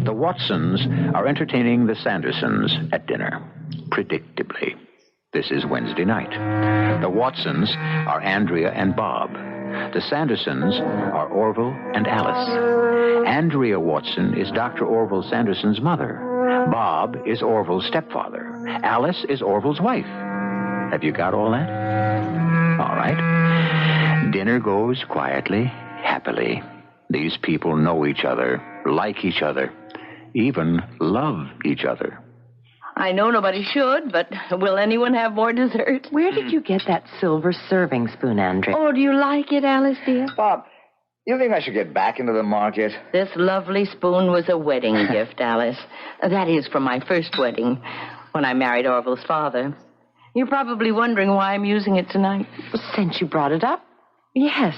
The Watsons are entertaining the Sandersons at dinner, predictably. This is Wednesday night. The Watsons are Andrea and Bob. The Sandersons are Orville and Alice. Andrea Watson is Dr. Orville Sanderson's mother. Bob is Orville's stepfather. Alice is Orville's wife. Have you got all that? All right. Dinner goes quietly, happily. These people know each other, like each other, even love each other. I know nobody should, but will anyone have more dessert? Where did you get that silver serving spoon, Andrea? Oh, do you like it, Alice, dear? Bob, you think I should get back into the market? This lovely spoon was a wedding gift, Alice. That is, from my first wedding, when I married Orville's father. You're probably wondering why I'm using it tonight. Since you brought it up? Yes.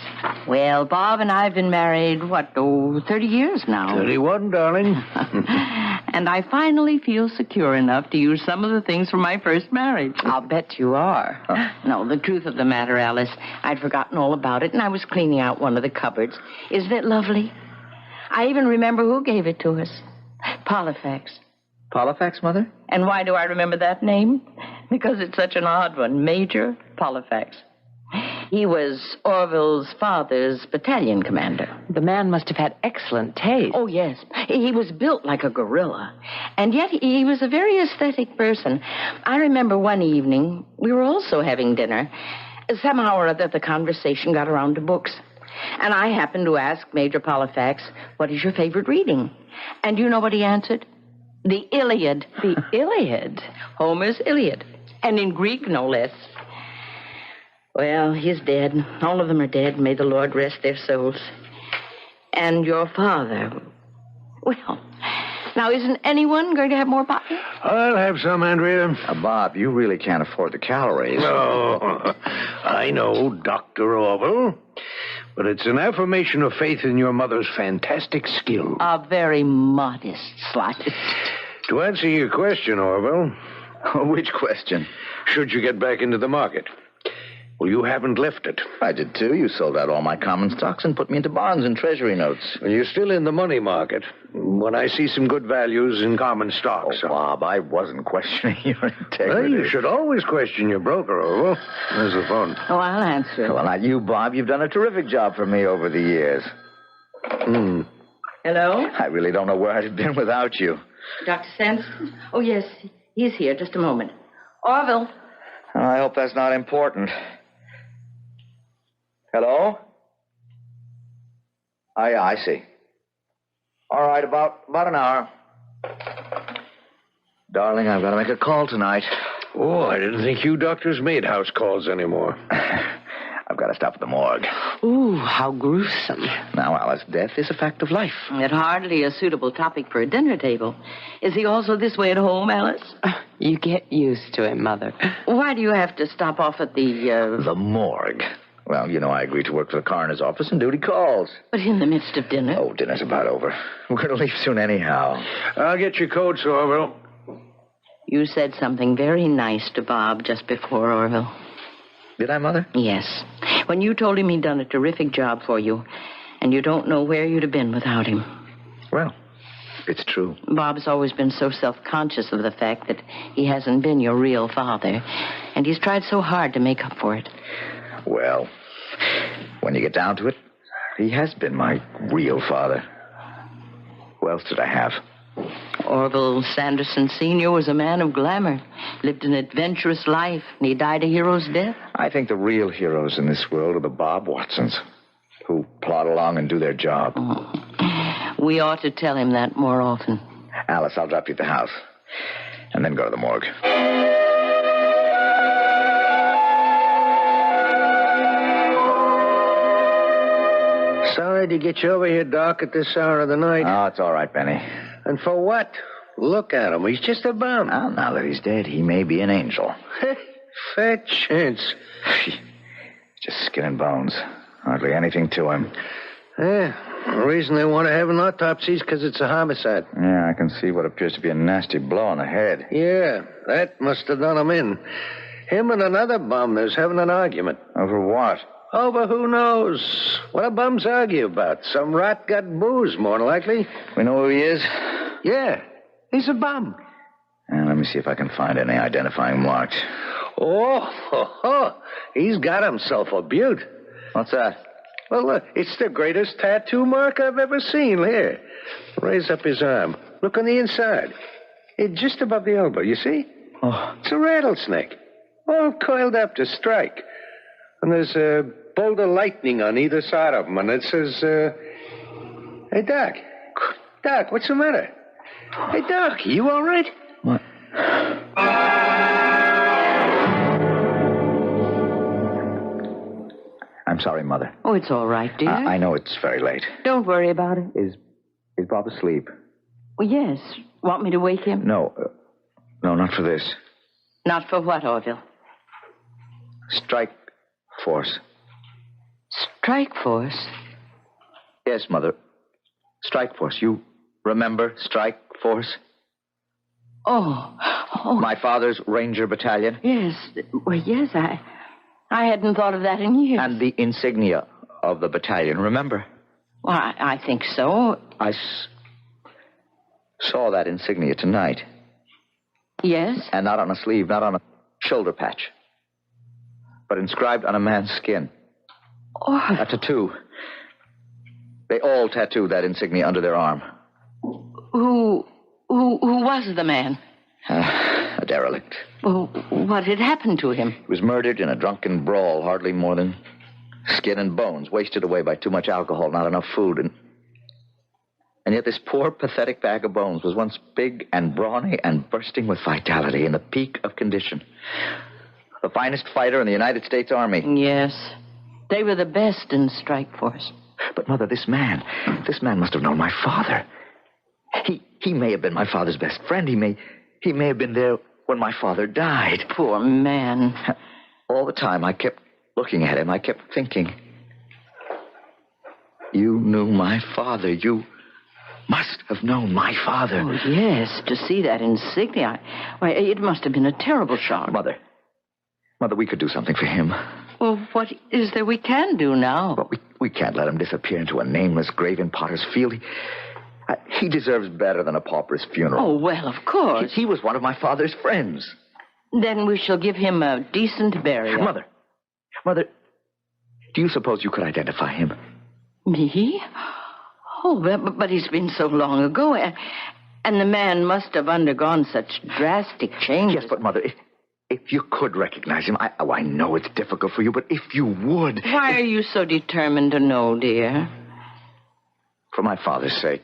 Well, Bob and I have been married, 30 years now. 31, darling. And I finally feel secure enough to use some of the things from my first marriage. I'll bet you are. No, the truth of the matter, Alice, I'd forgotten all about it, and I was cleaning out one of the cupboards. Isn't it lovely? I even remember who gave it to us. Polifax. Polifax, Mother? And why do I remember that name? Because it's such an odd one. Major Polifax. He was Orville's father's battalion commander. The man must have had excellent taste. Oh, yes. He was built like a gorilla. And yet he was a very aesthetic person. I remember one evening, we were also having dinner. Somehow or other, the conversation got around to books. And I happened to ask Major Polifax, what is your favorite reading? And you know what he answered? The Iliad. The Iliad? Homer's Iliad. And in Greek, no less. Well, he's dead. All of them are dead. May the Lord rest their souls. And your father. Well, now, isn't anyone going to have more pie? I'll have some, Andrea. Bob, you really can't afford the calories. No, I know, Dr. Orville. But it's an affirmation of faith in your mother's fantastic skill. A very modest slight. To answer your question, Orville, Which question? Should you get back into the market? Well, you haven't left it. I did too. You sold out all my common stocks and put me into bonds and treasury notes. Well, you're still in the money market. When I see some good values in common stocks. Oh, Bob, I wasn't questioning your integrity. Well, you should always question your broker, Orville. There's the phone. Oh, I'll answer it. Well, not you, Bob. You've done a terrific job for me over the years. Hello? I really don't know where I'd have been without you. Dr. Sanderson? Oh, yes. He's here. Just a moment. Orville. I hope that's not important. Hello? I see. All right, about an hour. Darling, I've got to make a call tonight. Oh, I didn't think you doctors made house calls anymore. I've got to stop at the morgue. Ooh, how gruesome. Now, Alice, death is a fact of life. Yet hardly a suitable topic for a dinner table. Is he also this way at home, Alice? You get used to him, Mother. Why do you have to stop off at the... The morgue. Well, you know, I agreed to work for the coroner's office and duty calls. But in the midst of dinner? Oh, dinner's about over. We're going to leave soon anyhow. I'll get your coats, Orville. You said something very nice to Bob just before, Orville. Did I, Mother? Yes. When you told him he'd done a terrific job for you, and you don't know where you'd have been without him. Well, it's true. Bob's always been so self-conscious of the fact that he hasn't been your real father, and he's tried so hard to make up for it. Well, when you get down to it, he has been my real father. Who else did I have? Orville Sanderson Sr. was a man of glamour, lived an adventurous life, and he died a hero's death. I think the real heroes in this world are the Bob Watsons, who plod along and do their job. We ought to tell him that more often. Alice, I'll drop you at the house, and then go to the morgue. Sorry to get you over here, Doc, at this hour of the night. Oh, it's all right, Benny. And for what? Look at him. He's just a bum. Well, now that he's dead, he may be an angel. Fat chance. Just skin and bones. Hardly anything to him. Yeah, the reason they want to have an autopsy is because it's a homicide. Yeah, I can see what appears to be a nasty blow on the head. Yeah, that must have done him in. Him and another bum is having an argument. Over what? Over who knows? What do bums argue about? Some rat got booze, more than likely. We know who he is? Yeah, he's a bum. Let me see if I can find any identifying marks. Oh, he's got himself a beaut. What's that? Well, look, it's the greatest tattoo mark I've ever seen. Here, raise up his arm. Look on the inside. It's just above the elbow, you see? Oh. It's a rattlesnake, all coiled up to strike. And there's a bolt of lightning on either side of him, and it says, Hey, Doc. Doc, what's the matter? Hey, Doc, you all right? What? I'm sorry, Mother. Oh, it's all right, dear. I know it's very late. Don't worry about it. Is Bob asleep? Well, yes. Want me to wake him? No. No, not for this. Not for what, Orville? Strike Force. Strike Force? Yes, Mother. Strike Force. You remember Strike Force? Oh. My father's Ranger Battalion? Yes. Well, yes, I hadn't thought of that in years. And the insignia of the battalion, remember? Well, I think so. I saw that insignia tonight. Yes? And not on a sleeve, not on a shoulder patch, but inscribed on a man's skin. Oh. A tattoo. They all tattooed that insignia under their arm. Who was the man? A derelict. Well, what had happened to him? He was murdered in a drunken brawl, hardly more than skin and bones, wasted away by too much alcohol, not enough food. And yet this poor, pathetic bag of bones was once big and brawny and bursting with vitality in the peak of condition. The finest fighter in the United States Army. Yes. They were the best in Strike Force. But, Mother, this man must have known my father. He may have been my father's best friend. He may have been there when my father died. Poor man. All the time I kept looking at him. I kept thinking, you knew my father. You must have known my father. Oh, yes, to see that insignia. Why, it must have been a terrible shock. Mother, we could do something for him. Well, what is there we can do now? But we can't let him disappear into a nameless grave in Potter's Field. He deserves better than a pauper's funeral. Oh, well, of course. He was one of my father's friends. Then we shall give him a decent burial. Mother, do you suppose you could identify him? Me? Oh, but he's been so long ago, and the man must have undergone such drastic changes. Yes, but Mother, if you could recognize him, I know it's difficult for you, but if you would... Why are you so determined to know, dear? For my father's sake.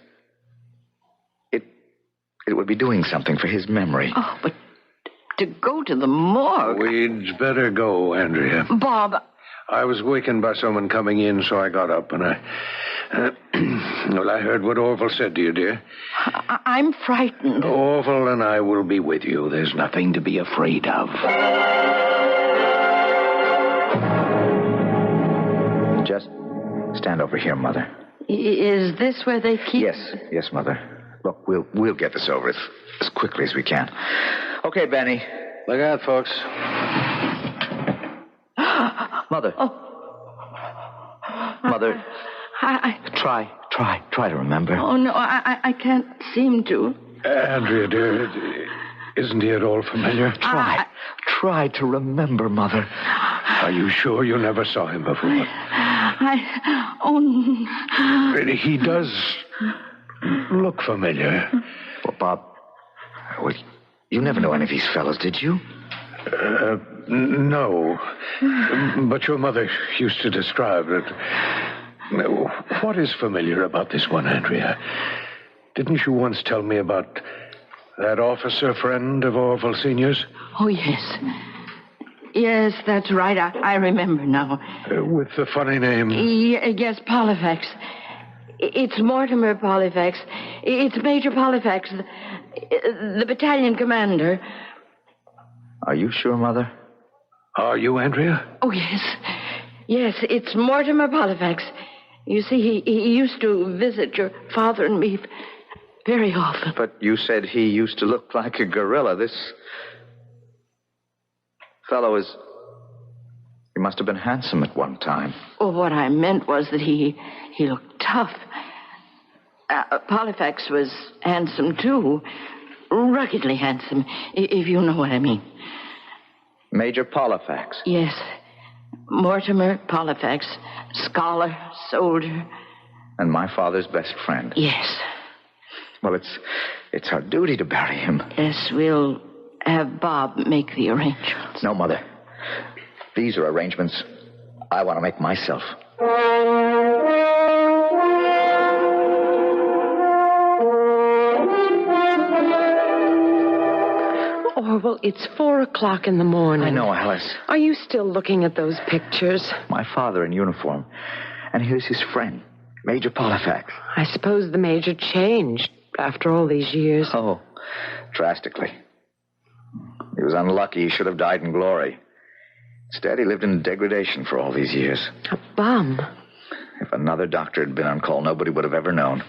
It would be doing something for his memory. Oh, but to go to the morgue... We'd better go, Andrea. Bob... I was wakened by someone coming in, so I got up and I heard what Orville said to you, dear. I'm frightened. Orville and I will be with you. There's nothing to be afraid of. Just stand over here, Mother. Is this where they keep... Yes, Mother. Look, we'll get this over as quickly as we can. Okay, Benny. Look out, folks. Mother. Mother. Try to remember. Oh, no, I can't seem to. Andrea, dear, isn't he at all familiar? Try to remember, Mother. Are you sure you never saw him before? Really, he does look familiar. Well, Bob, you never knew any of these fellows, did you? No. But your mother used to describe it. What is familiar about this one, Andrea? Didn't you once tell me about that officer friend of Orville Sr.'s? Oh, yes. Yes, that's right. I remember now. With the funny name? Yes, Polyfax. It's Mortimer Polyfax. It's Major Polyfax, the battalion commander. Are you sure, Mother? Are you, Andrea? Oh, yes. Yes, it's Mortimer Polyfax. You see, he used to visit your father and me very often. But you said he used to look like a gorilla. This fellow he must have been handsome at one time. Oh, what I meant was that he looked tough. Polyfax was handsome, too. Ruggedly handsome, if you know what I mean. Major Polyfax? Yes. Mortimer Polyfax, scholar, soldier. And my father's best friend? Yes. Well, it's our duty to bury him. Yes, we'll have Bob make the arrangements. No, Mother. These are arrangements I want to make myself. Orville, it's 4:00 in the morning. I know, Alice. Are you still looking at those pictures? My father in uniform. And here's his friend, Major Polyfax. I suppose the Major changed after all these years. Oh, drastically. He was unlucky. He should have died in glory. Instead, he lived in degradation for all these years. A bum. If another doctor had been on call, nobody would have ever known.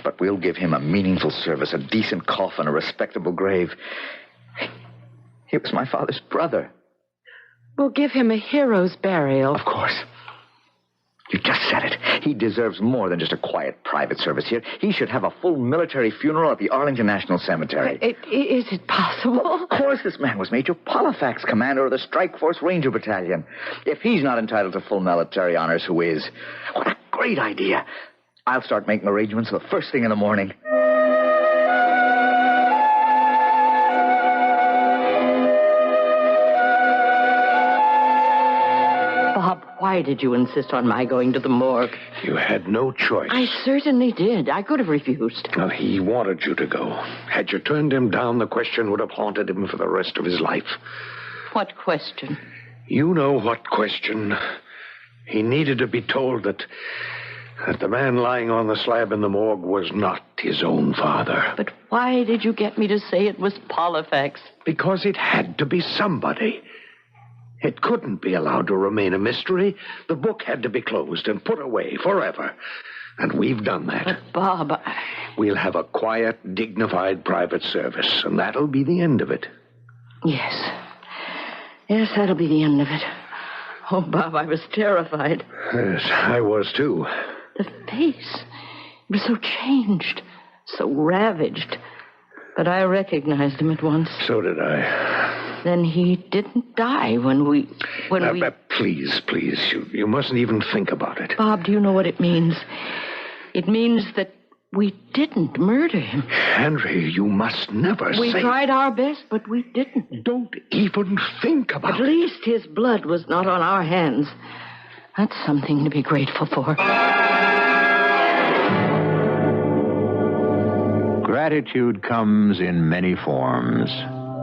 But we'll give him a meaningful service, a decent coffin, a respectable grave. He was my father's brother. We'll give him a hero's burial. Of course. You just said it. He deserves more than just a quiet private service here. He should have a full military funeral at the Arlington National Cemetery. Is it possible? Of course, this man was Major Polyfax, commander of the Strike Force Ranger Battalion. If he's not entitled to full military honors, who is? What a great idea. I'll start making arrangements the first thing in the morning. Why did you insist on my going to the morgue? You had no choice. I certainly did. I could have refused. Well, he wanted you to go. Had you turned him down, the question would have haunted him for the rest of his life. What question? You know what question. He needed to be told that the man lying on the slab in the morgue was not his own father. But why did you get me to say it was Polyfax? Because it had to be somebody. It couldn't be allowed to remain a mystery. The book had to be closed and put away forever. And we've done that. But, Bob, We'll have a quiet, dignified private service, and that'll be the end of it. Yes. Yes, that'll be the end of it. Oh, Bob, I was terrified. Yes, I was too. The face. It was so changed, so ravaged. But I recognized him at once. So did I. Then he didn't die when we... Please, you mustn't even think about it. Bob, do you know what it means? It means that we didn't murder him. Henry, you must never We say... tried our best, but we didn't. Don't even think about At it. least his blood was not on our hands. That's something to be grateful for. Gratitude comes in many forms,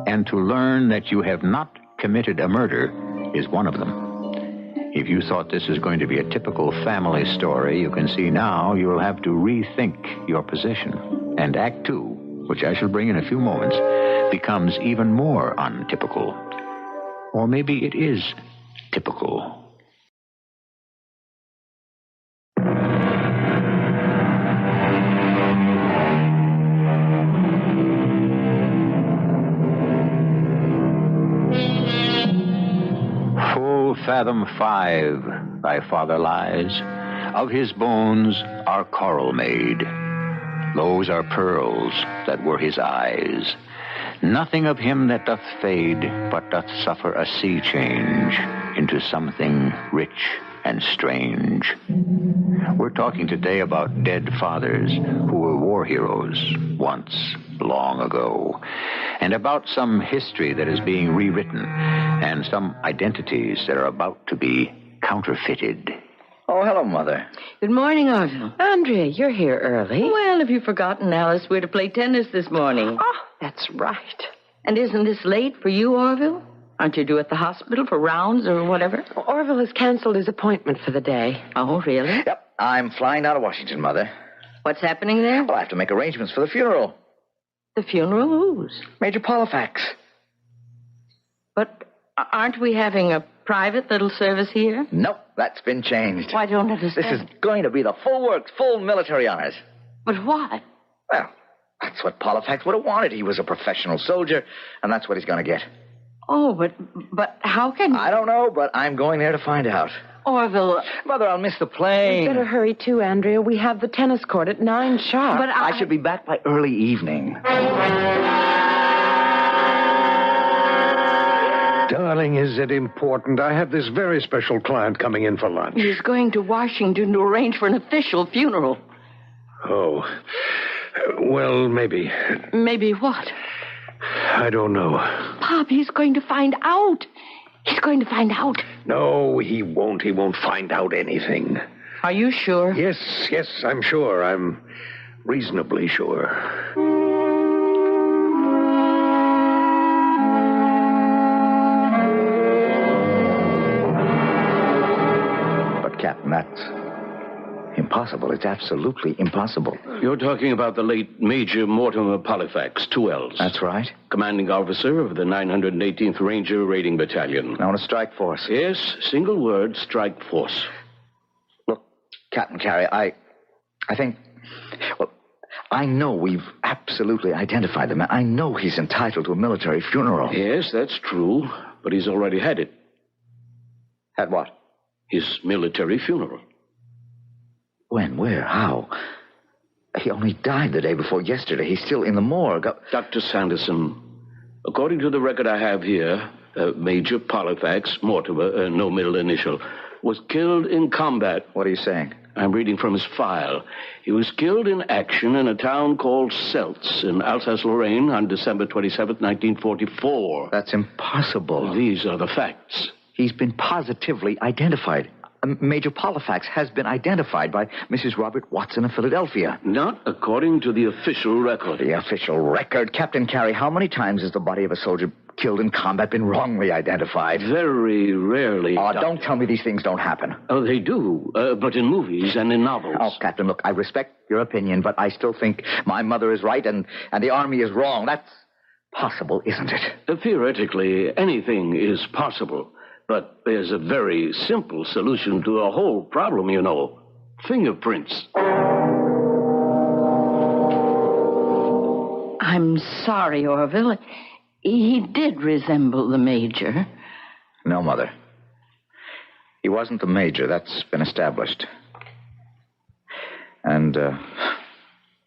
and to learn that you have not committed a murder is one of them. If you thought this was going to be a typical family story, you can see now you will have to rethink your position. And Act 2, which I shall bring in a few moments, becomes even more untypical. Or maybe it is typical. Fathom 5, thy father lies. Of his bones are coral made. Those are pearls that were his eyes. Nothing of him that doth fade, but doth suffer a sea change into something rich and strange. We're talking today about dead fathers who were war heroes once, long ago, and about some history that is being rewritten and some identities that are about to be counterfeited. Oh, hello, Mother. Good morning, Orville. Andrea, you're here early. Well, have you forgotten, Alice? We're to play tennis this morning. Oh, that's right. And isn't this late for you, Orville? Aren't you due at the hospital for rounds or whatever? Orville has canceled his appointment for the day. Oh, really? Yep, I'm flying out of Washington, Mother. What's happening there? Well, I have to make arrangements for the funeral. The funeral? Whose? Major Polifax. But aren't we having a private little service here? Nope, that's been changed. Why, I don't understand. This is going to be the full works, full military honors. But why? Well, that's what Polifax would have wanted. He was a professional soldier, and that's what he's going to get. Oh, but how can... I don't know, but I'm going there to find out. Orville... Mother, I'll miss the plane. You better hurry, too, Andrea. We have the tennis court at 9 sharp. But I should be back by early evening. Darling, is it important? I have this very special client coming in for lunch. He's going to Washington to arrange for an official funeral. Oh. Well, maybe. Maybe what? I don't know. Pop, he's going to find out. He's going to find out. No, he won't. He won't find out anything. Are you sure? Yes, I'm sure. I'm reasonably sure. But, Captain, that's impossible. It's absolutely impossible. You're talking about the late Major Mortimer Polifax, 2 L's. That's right. Commanding officer of the 918th Ranger Raiding Battalion. On a strike force. Yes, single word, strike force. Look, Captain Carey, I think... Well, I know we've absolutely identified the man. I know he's entitled to a military funeral. Yes, that's true, but he's already had it. Had what? His military funeral. When? Where? How? He only died the day before yesterday. He's still in the morgue. Dr. Sanderson, according to the record I have here, Major Polifax, Mortimer, no middle initial, was killed in combat. What are you saying? I'm reading from his file. He was killed in action in a town called Seltz in Alsace-Lorraine on December 27th, 1944. That's impossible. These are the facts. He's been positively identified. Major Polifax has been identified by Mrs. Robert Watson of Philadelphia. Not according to the official record. The official record? Captain Carey, how many times has the body of a soldier killed in combat been wrongly identified? Very rarely. Oh, don't tell me these things don't happen. Oh, they do, but in movies and in novels. Oh, Captain, look, I respect your opinion, but I still think my mother is right and the Army is wrong. That's possible, isn't it? Theoretically, anything is possible. But there's a very simple solution to a whole problem, you know. fingerprints. I'm sorry, Orville. He did resemble the Major. No, Mother. He wasn't the Major. That's been established. And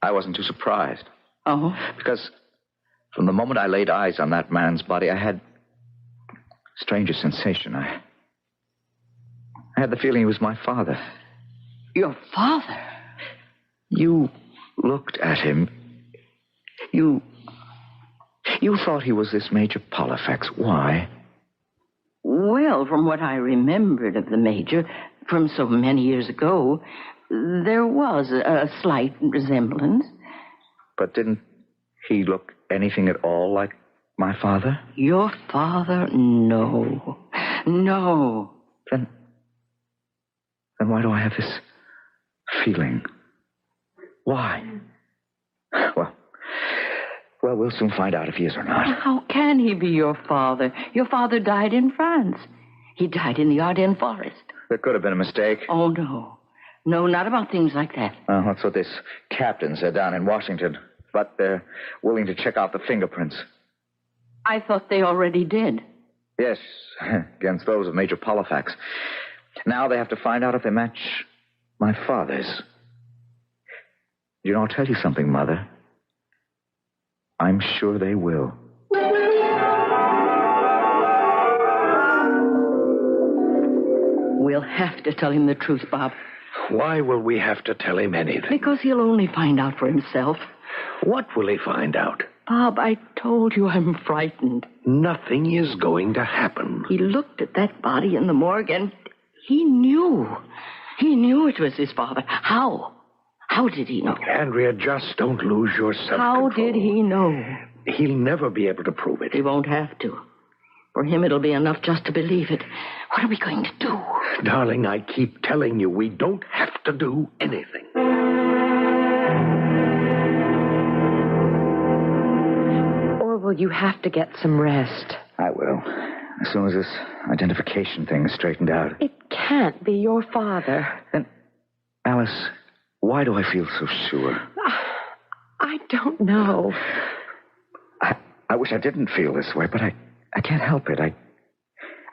I wasn't too surprised. Oh? Because from the moment I laid eyes on that man's body, I had a stranger sensation. I had the feeling he was my father. Your father? You looked at him. You thought he was this Major Polifex. Why? Well, from what I remembered of the Major from so many years ago, there was a slight resemblance. But didn't he look anything at all like my father? Your father? No. No. Then why do I have this feeling? Why? Well, we'll soon find out if he is or not. How can he be your father? Your father died in France. He died in the Ardennes forest. There could have been a mistake. Oh, no. No, not about things like that. That's what this captain said down in Washington. But they're willing to check out the fingerprints. I thought they already did. Yes, against those of Major Polifex. Now they have to find out if they match my father's. You know, I'll tell you something, Mother. I'm sure they will. We'll have to tell him the truth, Bob. Why will we have to tell him anything? Because he'll only find out for himself. What will he find out? Bob, I told you I'm frightened. Nothing is going to happen. He looked at that body in the morgue and he knew. He knew it was his father. How? How did he know? Andrea, just don't lose your self-control. How did he know? He'll never be able to prove it. He won't have to. For him, it'll be enough just to believe it. What are we going to do? Darling, I keep telling you, we don't have to do anything. Orville, you have to get some rest. I will. As soon as this identification thing is straightened out. It can't be your father. Then, Alice, why do I feel so sure? I don't know. I wish I didn't feel this way, but I can't help it.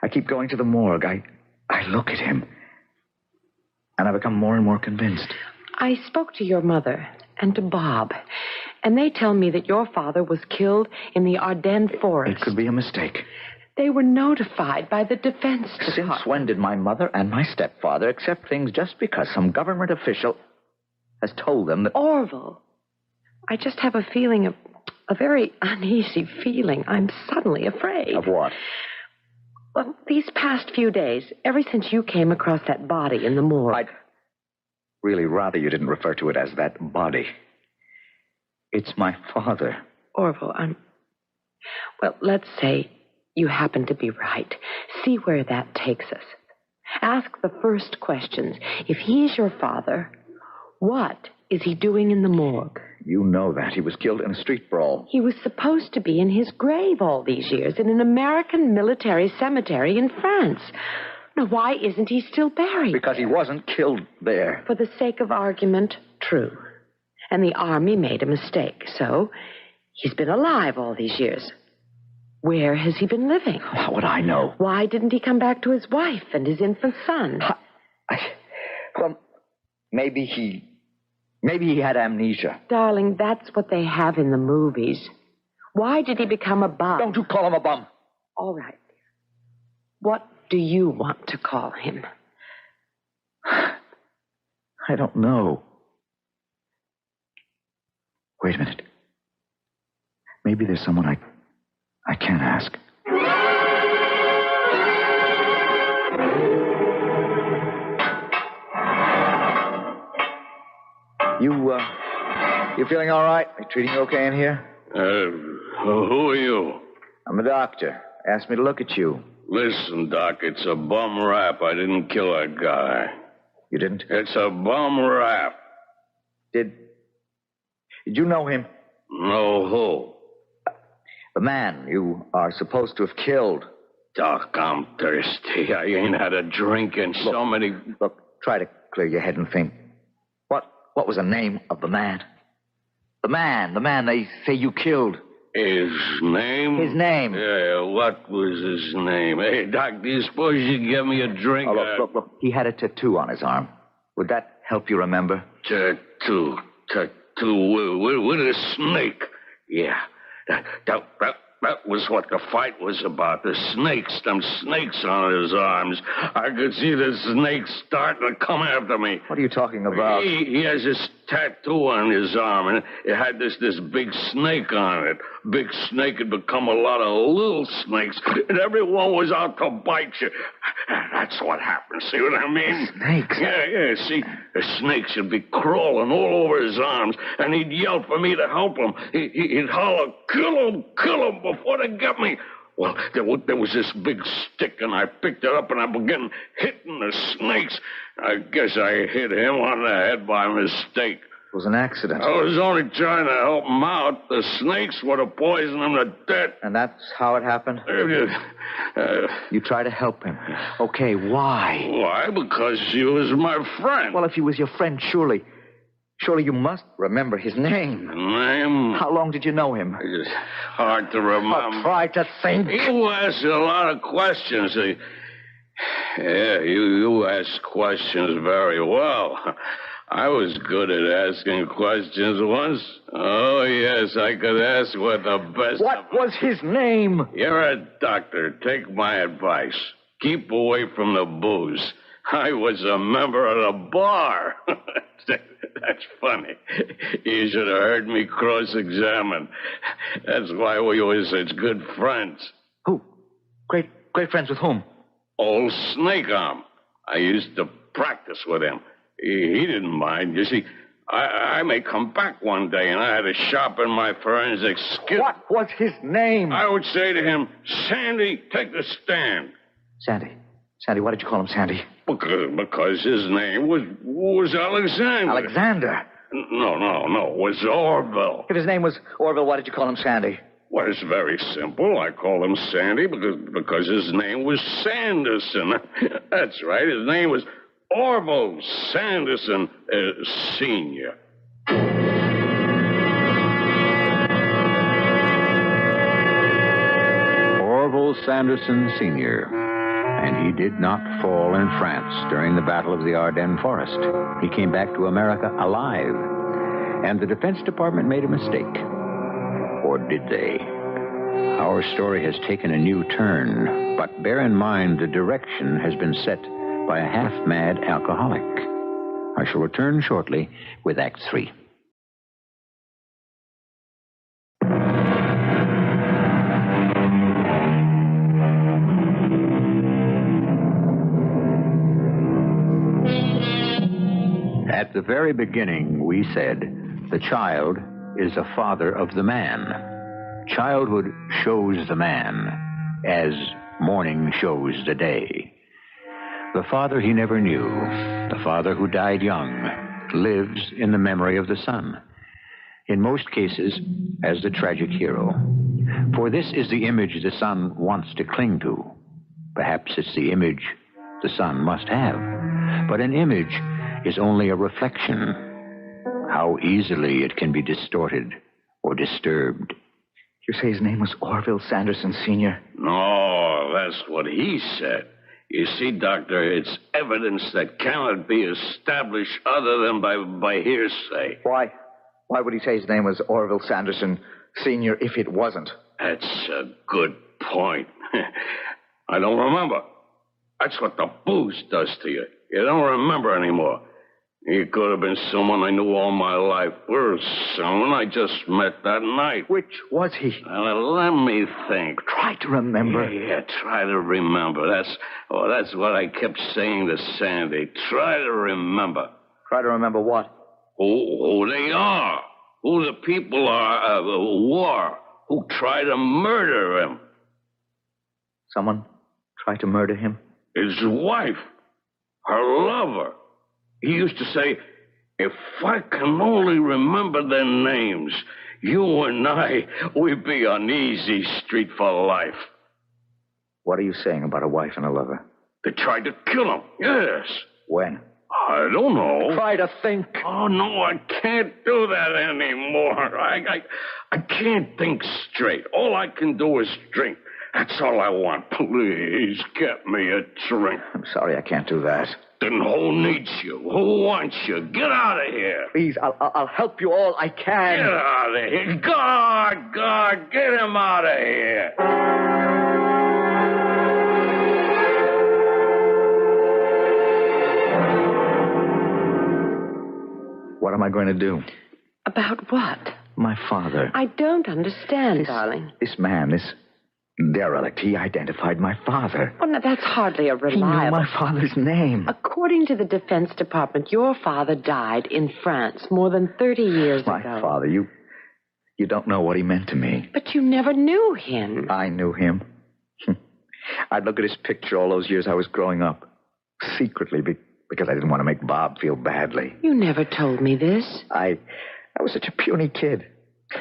I keep going to the morgue. I look at him, and I become more and more convinced. I spoke to your mother and to Bob, and they tell me that your father was killed in the Ardennes forest. It could be a mistake. They were notified by the Defense Department. Since when did my mother and my stepfather accept things just because some government official has told them that... Orville, I just have a feeling of... a very uneasy feeling. I'm suddenly afraid. Of what? Well, these past few days, ever since you came across that body in the morgue... I'd really rather you didn't refer to it as that body. It's my father. Orville, well, let's say you happen to be right. See where that takes us. Ask the first questions. If he's your father, what is he doing in the morgue? You know that. He was killed in a street brawl. He was supposed to be in his grave all these years in an American military cemetery in France. Now, why isn't he still buried? Because he wasn't killed there. For the sake of argument, true. And the army made a mistake, so he's been alive all these years. Where has he been living? How would I know? Why didn't he come back to his wife and his infant son? Well, maybe he had amnesia. Darling, that's what they have in the movies. Why did he become a bum? Don't you call him a bum. All right. What do you want to call him? I don't know. Wait a minute. Maybe there's someone I can ask. You feeling all right? Are you treating you okay in here? Who are you? I'm a doctor. Asked me to look at you. Listen, Doc, it's a bum rap. I didn't kill that guy. You didn't? It's a bum rap. Did you know him? Know who? The man you are supposed to have killed. Doc, I'm thirsty. I ain't had a drink in so many... Look, try to clear your head and think. What was the name of the man? The man they say you killed. His name? His name. Yeah, what was his name? Hey, Doc, do you suppose you'd give me a drink? Oh, look. He had a tattoo on his arm. Would that help you remember? Tattoo with a snake. Yeah, that was what the fight was about. The snakes, them snakes on his arms. I could see the snakes starting to come after me. What are you talking about? He has this tattoo on his arm, and it had this big snake on it. Big snake had become a lot of little snakes, and everyone was out to bite you. That's what happened. See what I mean? Snakes? Yeah. See, the snakes would be crawling all over his arms, and he'd yell for me to help him. He'd holler, kill him before they get me. Well, there was this big stick, and I picked it up, and I began hitting the snakes. I guess I hit him on the head by mistake. It was an accident. I was only trying to help him out. The snakes would have poisoned him to death. And that's how it happened? You tried to help him. Okay, why? Why? Because he was my friend. Well, if he was your friend, surely you must remember his name. Name? How long did you know him? It's hard to remember. Try to think. You asked a lot of questions. Yeah, you asked questions very well. I was good at asking questions once. Oh, yes, I could ask what the best... What was his name? You're a doctor. Take my advice. Keep away from the booze. I was a member of the bar. That's funny. You should have heard me cross-examine. That's why we were such good friends. Who? Great friends with whom? Old Snake Arm. I used to practice with him. He didn't mind. You see, I may come back one day, and I had to sharpen my forensic skill. What was his name? I would say to him, Sandy, take the stand. Sandy, why did you call him Sandy? Because his name was Alexander. Alexander? No, it was Orville. If his name was Orville, why did you call him Sandy? Well, it's very simple. I call him Sandy because his name was Sanderson. That's right. His name was Orville Sanderson, Sr. Orville Sanderson, Sr., and he did not fall in France during the Battle of the Ardennes Forest. He came back to America alive, and the Defense Department made a mistake. Or did they? Our story has taken a new turn, but bear in mind the direction has been set by a half-mad alcoholic. I shall return shortly with Act 3. At the very beginning, we said the child is the father of the man. Childhood shows the man as morning shows the day. The father he never knew, the father who died young, lives in the memory of the son, in most cases as the tragic hero. For this is the image the son wants to cling to. Perhaps it's the image the son must have. But an image is only a reflection. How easily it can be distorted or disturbed. You say his name was Orville Sanderson, Sr.? No, that's what he said. You see, Doctor, it's evidence that cannot be established other than by hearsay. Why? Why would he say his name was Orville Sanderson, Sr. if it wasn't? That's a good point. I don't remember. That's what the booze does to you. You don't remember anymore. He could have been someone I knew all my life, or someone I just met that night. Which was he? Let me think. Try to remember. Yeah, try to remember. That's what I kept saying to Sandy. Try to remember. Try to remember what? Who they are. Who the people are who tried to murder him. Someone tried to murder him? His wife. Her lover. He used to say, if I can only remember their names, you and I, we'd be on easy street for life. What are you saying about a wife and a lover? They tried to kill him, yes. When? I don't know. Try to think. Oh, no, I can't do that anymore. I can't think straight. All I can do is drink. That's all I want. Please, get me a drink. I'm sorry I can't do that. Then who needs you? Who wants you? Get out of here. Please, I'll help you all I can. Get out of here. God, get him out of here. What am I going to do? About what? My father. I don't understand, darling. This man, this derelict, he identified my father. Oh, no, that's hardly a reliable... He knew my father's name. According to the Defense Department, your father died in France more than 30 years ago. My father, you don't know what he meant to me. But you never knew him. I knew him. I'd look at his picture all those years I was growing up, secretly, because I didn't want to make Bob feel badly. You never told me this. I was such a puny kid.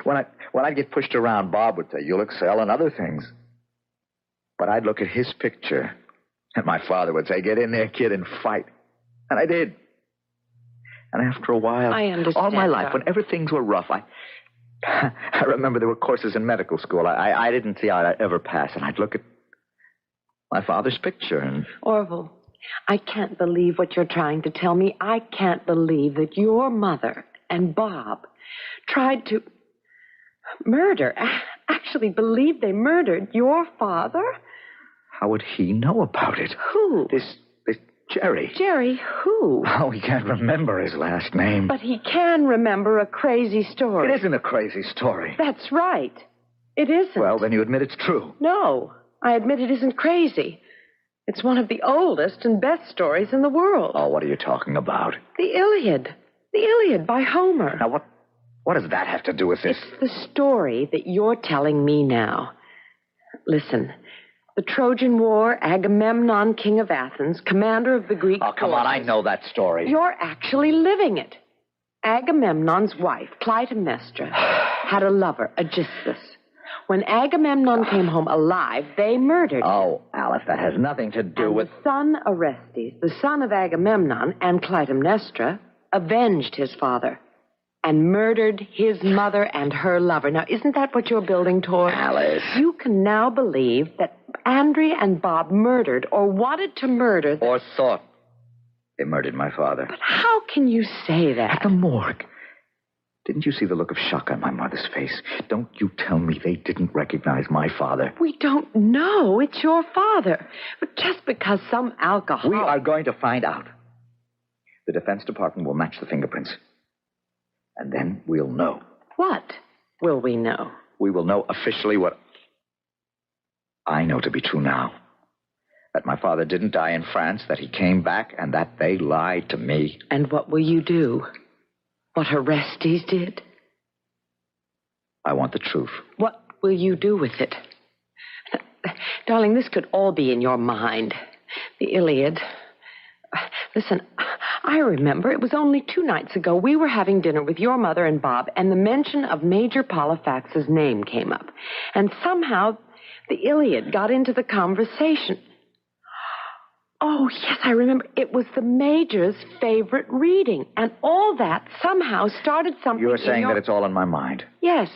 When I'd get pushed around, Bob would say, "You'll excel in other things." But I'd look at his picture, and my father would say, "Get in there, kid, and fight." And I did. And after a while, I understand, all my life, whenever things were rough, I remember there were courses in medical school I didn't see I'd ever pass, and I'd look at my father's picture and... Orville, I can't believe what you're trying to tell me. I can't believe that your mother and Bob tried to murder, actually believe they murdered your father? How would he know about it? Who? This Jerry. Jerry who? Oh, he can't remember his last name. But he can remember a crazy story. It isn't a crazy story. That's right. It isn't. Well, then you admit it's true. No, I admit it isn't crazy. It's one of the oldest and best stories in the world. Oh, what are you talking about? The Iliad. The Iliad by Homer. Now, what does that have to do with this? It's the story that you're telling me now. Listen, the Trojan War, Agamemnon, king of Athens, commander of the Greek forces. Oh, come on, I know that story. You're actually living it. Agamemnon's wife, Clytemnestra, had a lover, Aegisthus. When Agamemnon came home alive, they murdered him. Oh, Alice, that has nothing to do with... The son Orestes, the son of Agamemnon and Clytemnestra, avenged his father and murdered his mother and her lover. Now, isn't that what you're building toward? Alice. You can now believe that Andrea and Bob murdered or wanted to murder... Or thought they murdered my father. But how can you say that? At the morgue. Didn't you see the look of shock on my mother's face? Don't you tell me they didn't recognize my father. We don't know it's your father. But just because some alcohol... We are going to find out. The Defense Department will match the fingerprints. And then we'll know. What will we know? We will know officially what I know to be true now. That my father didn't die in France, that he came back, and that they lied to me. And what will you do? What Orestes did? I want the truth. What will you do with it? Darling, this could all be in your mind. The Iliad. Listen, I remember it was only 2 nights ago we were having dinner with your mother and Bob, and the mention of Major Polyphax's name came up. And somehow the Iliad got into the conversation. Oh, yes, I remember. It was the Major's favorite reading. And all that somehow started something. You're saying that it's all in my mind? Yes.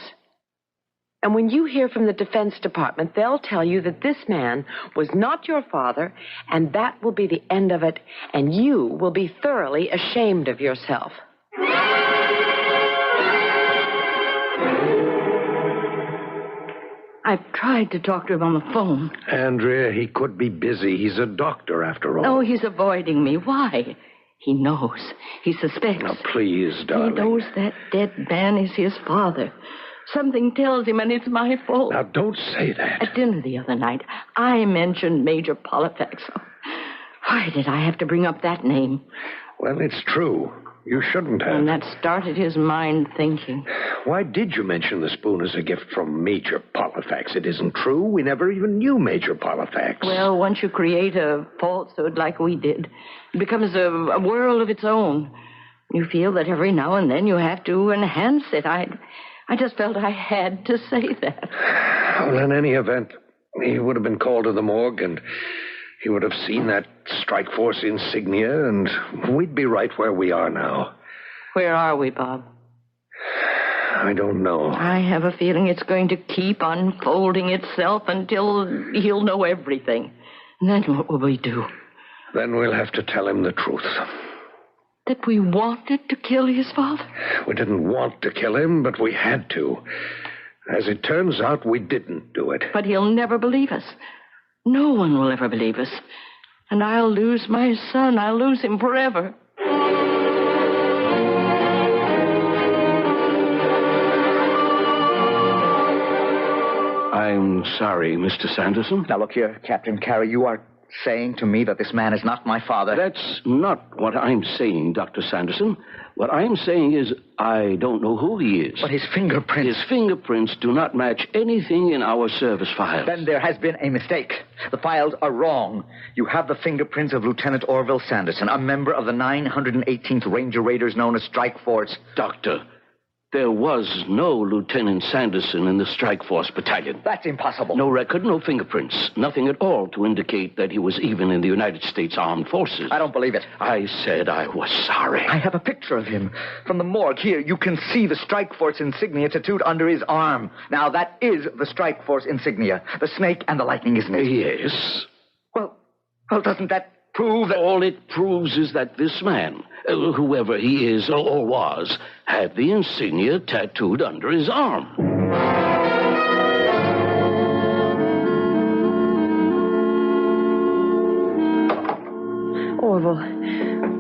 And when you hear from the Defense Department, they'll tell you that this man was not your father, and that will be the end of it, and you will be thoroughly ashamed of yourself. I've tried to talk to him on the phone. Andrea, he could be busy. He's a doctor, after all. No, he's avoiding me. Why? He knows. He suspects. Now, please, darling. He knows that dead man is his father. Something tells him, and it's my fault. Now, don't say that. At dinner the other night, I mentioned Major Polyphax. Why did I have to bring up that name? Well, it's true. You shouldn't have. And that started his mind thinking. Why did you mention the spoon as a gift from Major Polyphax? It isn't true. We never even knew Major Polyphax. Well, once you create a falsehood like we did, it becomes a world of its own. You feel that every now and then you have to enhance it. I just felt I had to say that. Well, in any event, he would have been called to the morgue, and he would have seen that strike force insignia, and we'd be right where we are now. Where are we, Bob? I don't know. I have a feeling it's going to keep unfolding itself until he'll know everything. And then what will we do? Then we'll have to tell him the truth. That we wanted to kill his father? We didn't want to kill him, but we had to. As it turns out, we didn't do it. But he'll never believe us. No one will ever believe us. And I'll lose my son. I'll lose him forever. I'm sorry, Mr. Sanderson. Now, look here, Captain Carey, you are saying to me that this man is not my father? That's not what I'm saying, Dr. Sanderson. What I'm saying is I don't know who he is. But his fingerprints... His fingerprints do not match anything in our service files. Then there has been a mistake. The files are wrong. You have the fingerprints of Lieutenant Orville Sanderson, a member of the 918th Ranger Raiders known as Strike Force. Doctor, there was no Lieutenant Sanderson in the Strike Force Battalion. That's impossible. No record, no fingerprints. Nothing at all to indicate that he was even in the United States Armed Forces. I don't believe it. I said I was sorry. I have a picture of him from the morgue. Here, you can see the Strike Force insignia tattooed under his arm. Now, that is the Strike Force insignia. The snake and the lightning, isn't it? Yes. Well, doesn't that prove that... All it proves is that this man, whoever he is or was, had the insignia tattooed under his arm.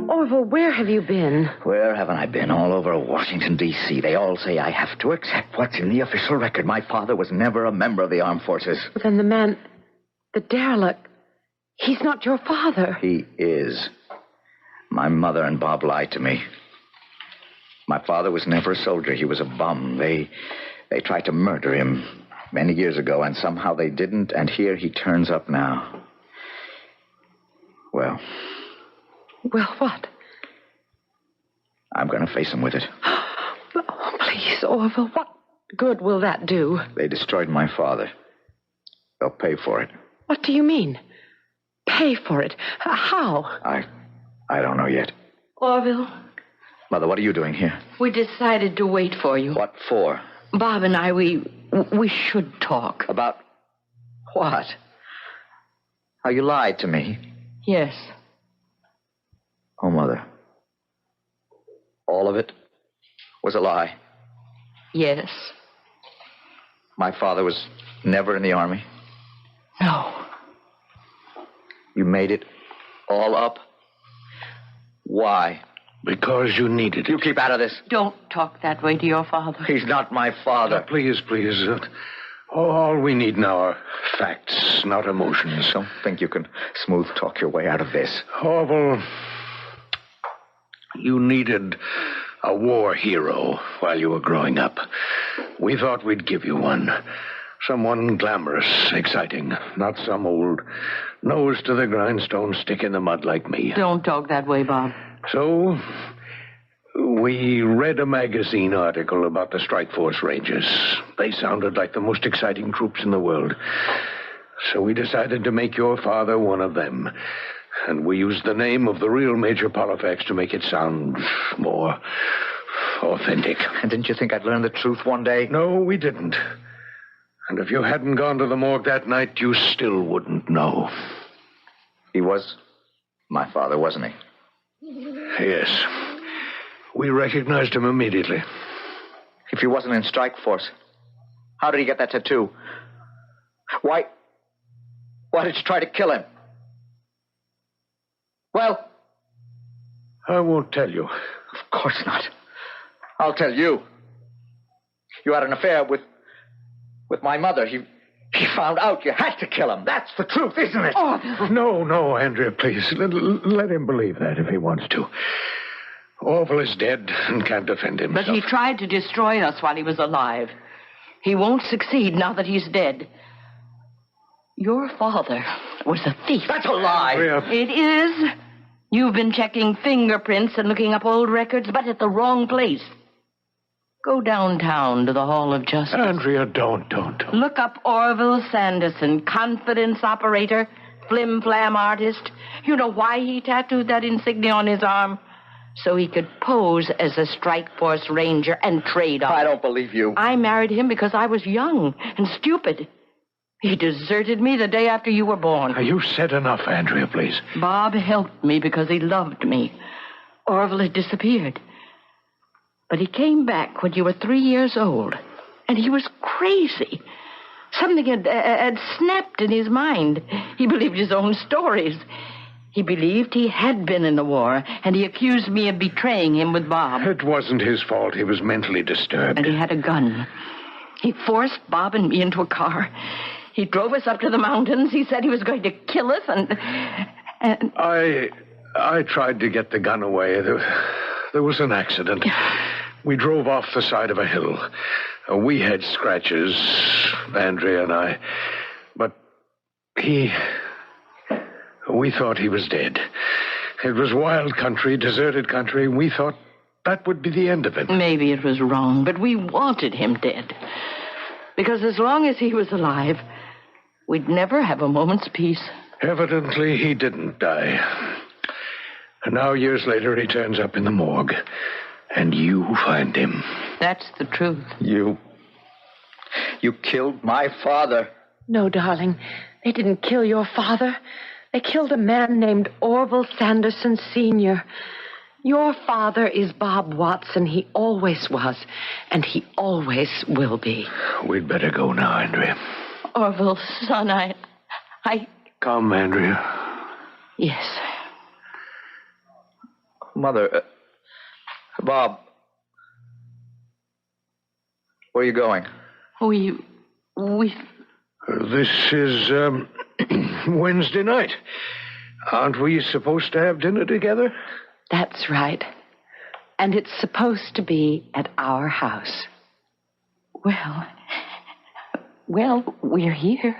Orville, where have you been? Where haven't I been? All over Washington, D.C. They all say I have to accept what's in the official record. My father was never a member of the armed forces. But then the man, the derelict, he's not your father. He is. My mother and Bob lied to me. My father was never a soldier. He was a bum. They tried to murder him many years ago, and somehow they didn't, and here he turns up now. Well, what? I'm going to face him with it. Oh, please, Orville, what good will that do? They destroyed my father. They'll pay for it. What do you mean? Pay for it? How? I don't know yet. Orville? Mother, what are you doing here? We decided to wait for you. What for? Bob and I, we should talk. About what? How you lied to me? Yes. Oh, Mother. All of it was a lie? Yes. My father was never in the Army? No. You made it all up? Why? Because you needed it. You keep out of this. Don't talk that way to your father. He's not my father. Please. All we need now are facts, not emotions. Don't think you can smooth talk your way out of this. Orville, you needed a war hero while you were growing up. We thought we'd give you one. Someone glamorous, exciting, not some old nose to the grindstone stick in the mud like me. Don't talk that way, Bob. So, we read a magazine article about the Strike Force Rangers. They sounded like the most exciting troops in the world. So we decided to make your father one of them. And we used the name of the real Major Polifax to make it sound more authentic. And didn't you think I'd learn the truth one day? No, we didn't. And if you hadn't gone to the morgue that night, you still wouldn't know. He was my father, wasn't he? Yes. We recognized him immediately. If he wasn't in Strike Force, how did he get that tattoo? Why did you try to kill him? Well, I won't tell you. Of course not. I'll tell you. You had an affair with my mother. He found out you had to kill him. That's the truth, isn't it? Oh, No, Andrea, please. Let him believe that if he wants to. Orville is dead and can't defend himself. But he tried to destroy us while he was alive. He won't succeed now that he's dead. Your father was a thief. That's a lie. Andrea. It is. You've been checking fingerprints and looking up old records, but at the wrong place. Go downtown to the Hall of Justice. Andrea, don't. Look up Orville Sanderson, confidence operator. flim-flam artist. You know why he tattooed that insignia on his arm? So he could pose as a strike force ranger and trade off. I don't believe you. I married him because I was young and stupid. He deserted me the day after you were born. Now, you've said enough, Andrea, please. Bob helped me because he loved me. Orville had disappeared. But he came back when you were 3 years old, and he was crazy. Something had snapped in his mind. He believed his own stories. He believed he had been in the war, and he accused me of betraying him with Bob. It wasn't his fault. He was mentally disturbed. And he had a gun. He forced Bob and me into a car. He drove us up to the mountains. He said he was going to kill us, and... I tried to get the gun away. There was an accident. We drove off the side of a hill. We had scratches, Andrea and I. But we thought he was dead. It was wild country, deserted country. We thought that would be the end of it. Maybe it was wrong, but we wanted him dead. Because as long as he was alive, we'd never have a moment's peace. Evidently, he didn't die. And now, years later, he turns up in the morgue. And you find him. That's the truth. You killed my father. No, darling. They didn't kill your father. They killed a man named Orville Sanderson Sr. Your father is Bob Watson. He always was, and he always will be. We'd better go now, Andrea. Orville, son, I... Come, Andrea. Yes. Mother, Bob, where are you going? We... This is, Wednesday night. Aren't we supposed to have dinner together? That's right. And it's supposed to be at our house. Well, we're here.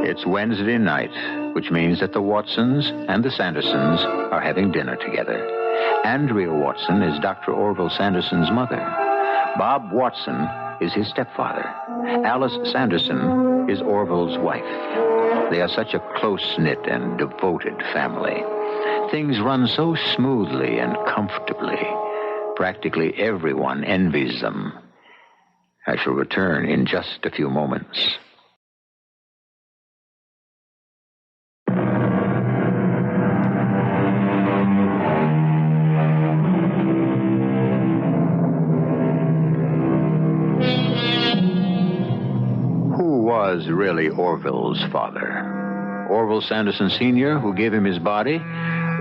It's Wednesday night, which means that the Watsons and the Sandersons are having dinner together. Andrea Watson is Dr. Orville Sanderson's mother. Bob Watson is his stepfather. Alice Sanderson is Orville's wife. They are such a close-knit and devoted family. Things run so smoothly and comfortably. Practically everyone envies them. I shall return in just a few moments. Was really Orville's father? Orville Sanderson Sr., who gave him his body,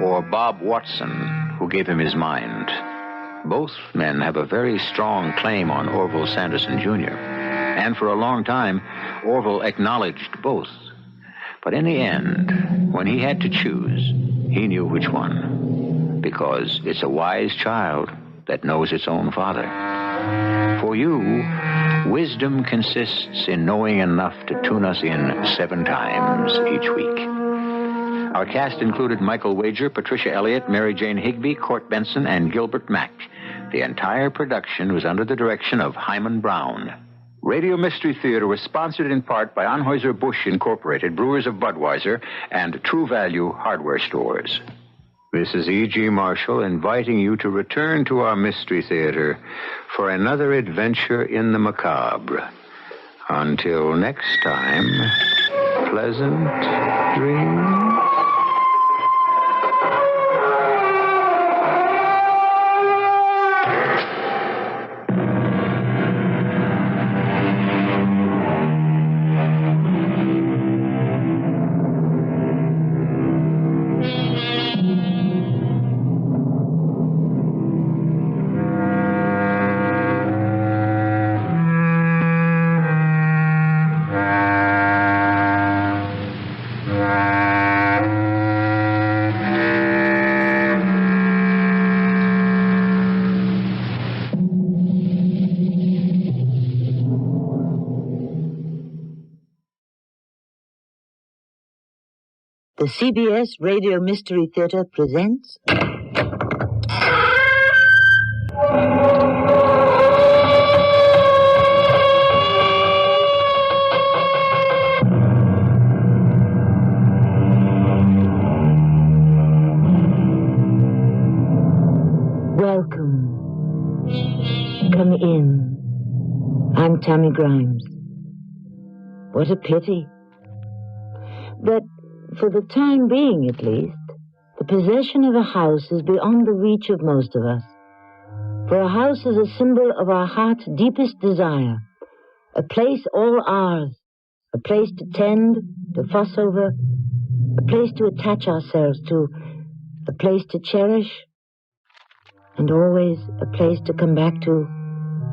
or Bob Watson, who gave him his mind? Both men have a very strong claim on Orville Sanderson Jr., and for a long time, Orville acknowledged both. But in the end, when he had to choose, he knew which one, because it's a wise child that knows its own father. For you, wisdom consists in knowing enough to tune us in 7 times each week. Our cast included Michael Wager, Patricia Elliott, Mary Jane Higby, Court Benson, and Gilbert Mack. The entire production was under the direction of Hyman Brown. Radio Mystery Theater was sponsored in part by Anheuser-Busch Incorporated, Brewers of Budweiser, and True Value Hardware Stores. This is E.G. Marshall inviting you to return to our Mystery Theater for another adventure in the macabre. Until next time, pleasant dreams. The CBS Radio Mystery Theater presents... Come in. I'm Tammy Grimes. What a pity. But, for the time being at least, the possession of a house is beyond the reach of most of us. For a house is a symbol of our heart's deepest desire, a place all ours, a place to tend, to fuss over, a place to attach ourselves to, a place to cherish, and always a place to come back to,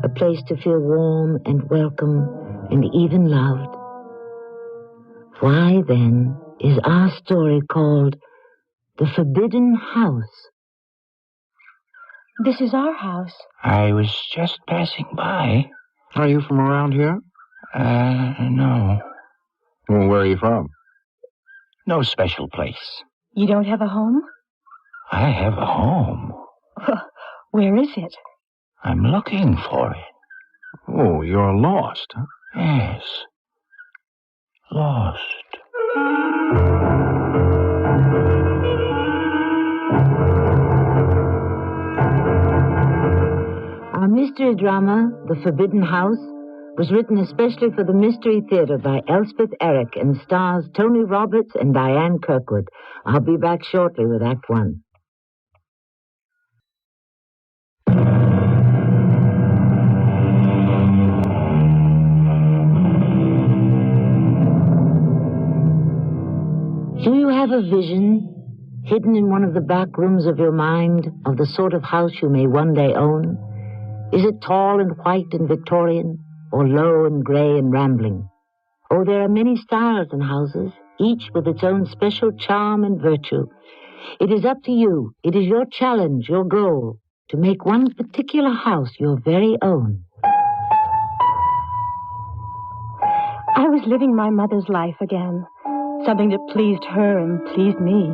a place to feel warm and welcome and even loved. Why, then, is our story called The Forbidden House? This is our house. I was just passing by. Are you from around here? No. Well, where are you from? No special place. You don't have a home? I have a home. Where is it? I'm looking for it. Oh, you're lost, huh? Yes. Lost. Our mystery drama, The Forbidden House, was written especially for the Mystery Theater by Elspeth Eric and stars Tony Roberts and Diane Kirkwood. I'll be back shortly with Act One. Do you have a vision, hidden in one of the back rooms of your mind, of the sort of house you may one day own? Is it tall and white and Victorian, or low and gray and rambling? Oh, there are many styles in houses, each with its own special charm and virtue. It is up to you. It is your challenge, your goal, to make one particular house your very own. I was living my mother's life again, something that pleased her and pleased me.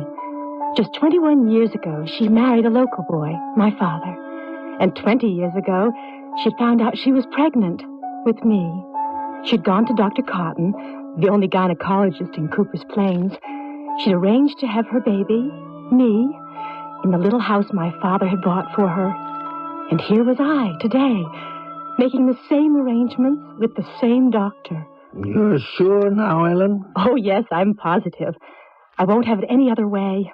Just 21 years ago, she married a local boy, my father. And 20 years ago, she found out she was pregnant with me. She'd gone to Dr. Cotton, the only gynecologist in Cooper's Plains. She'd arranged to have her baby, me, in the little house my father had bought for her. And here was I, today, making the same arrangements with the same doctor. You're sure now, Ellen? Oh, yes, I'm positive. I won't have it any other way.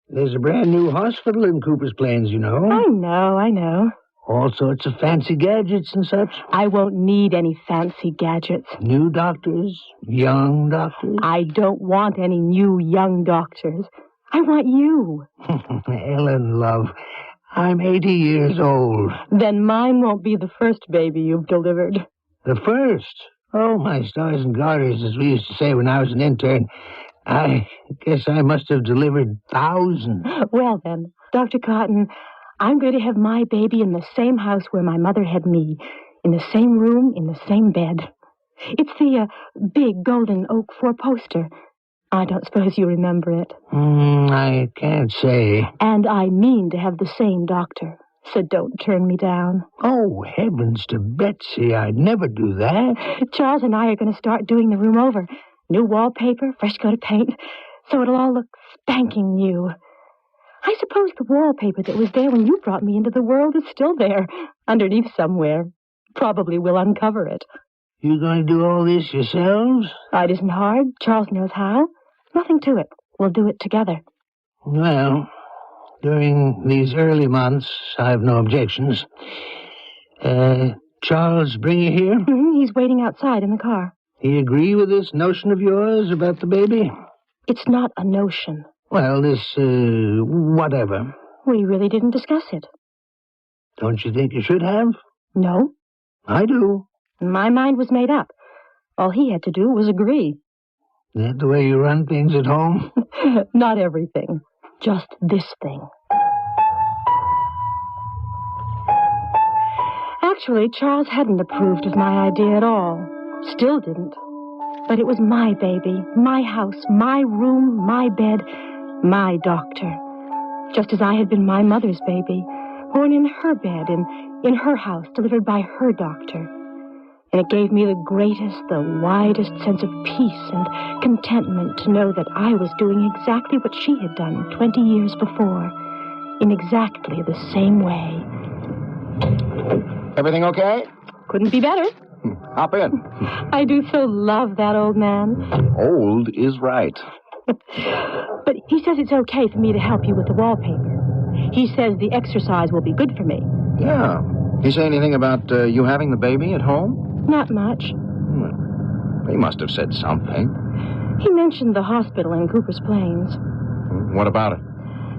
There's a brand new hospital in Cooper's Plains, you know. I know. All sorts of fancy gadgets and such. I won't need any fancy gadgets. New doctors, young doctors. I don't want any new young doctors. I want you. Ellen, love, I'm 80 years old. Then mine won't be the first baby you've delivered. The first? Oh, my stars and garters, as we used to say when I was an intern. I guess I must have delivered thousands. Well, then, Dr. Cotton, I'm going to have my baby in the same house where my mother had me, in the same room, in the same bed. It's the big golden oak four-poster. I don't suppose you remember it. I can't say. And I mean to have the same doctor, so don't turn me down. Oh, heavens to Betsy, I'd never do that. Charles and I are going to start doing the room over. New wallpaper, fresh coat of paint, so it'll all look spanking new. I suppose the wallpaper that was there when you brought me into the world is still there, underneath somewhere. Probably we'll uncover it. You going to do all this yourselves? It isn't hard. Charles knows how. Nothing to it. We'll do it together. Well, during these early months, I have no objections. Charles bring you here? He's waiting outside in the car. He agree with this notion of yours about the baby? It's not a notion. Well, this, whatever. We really didn't discuss it. Don't you think you should have? No. I do. My mind was made up. All he had to do was agree. Is that the way you run things at home? Not everything. Just this thing. Actually, Charles hadn't approved of my idea at all. Still didn't. But it was my baby, my house, my room, my bed, my doctor. Just as I had been my mother's baby, born in her bed, in her house, delivered by her doctor. And it gave me the greatest, the widest sense of peace and contentment to know that I was doing exactly what she had done 20 years before, in exactly the same way. Everything okay? Couldn't be better. Hop in. I do so love that old man. Old is right. But he says it's okay for me to help you with the wallpaper. He says the exercise will be good for me. Yeah. He say anything about you having the baby at home? Not much. He must have said something. He mentioned the hospital in Cooper's Plains. What about it?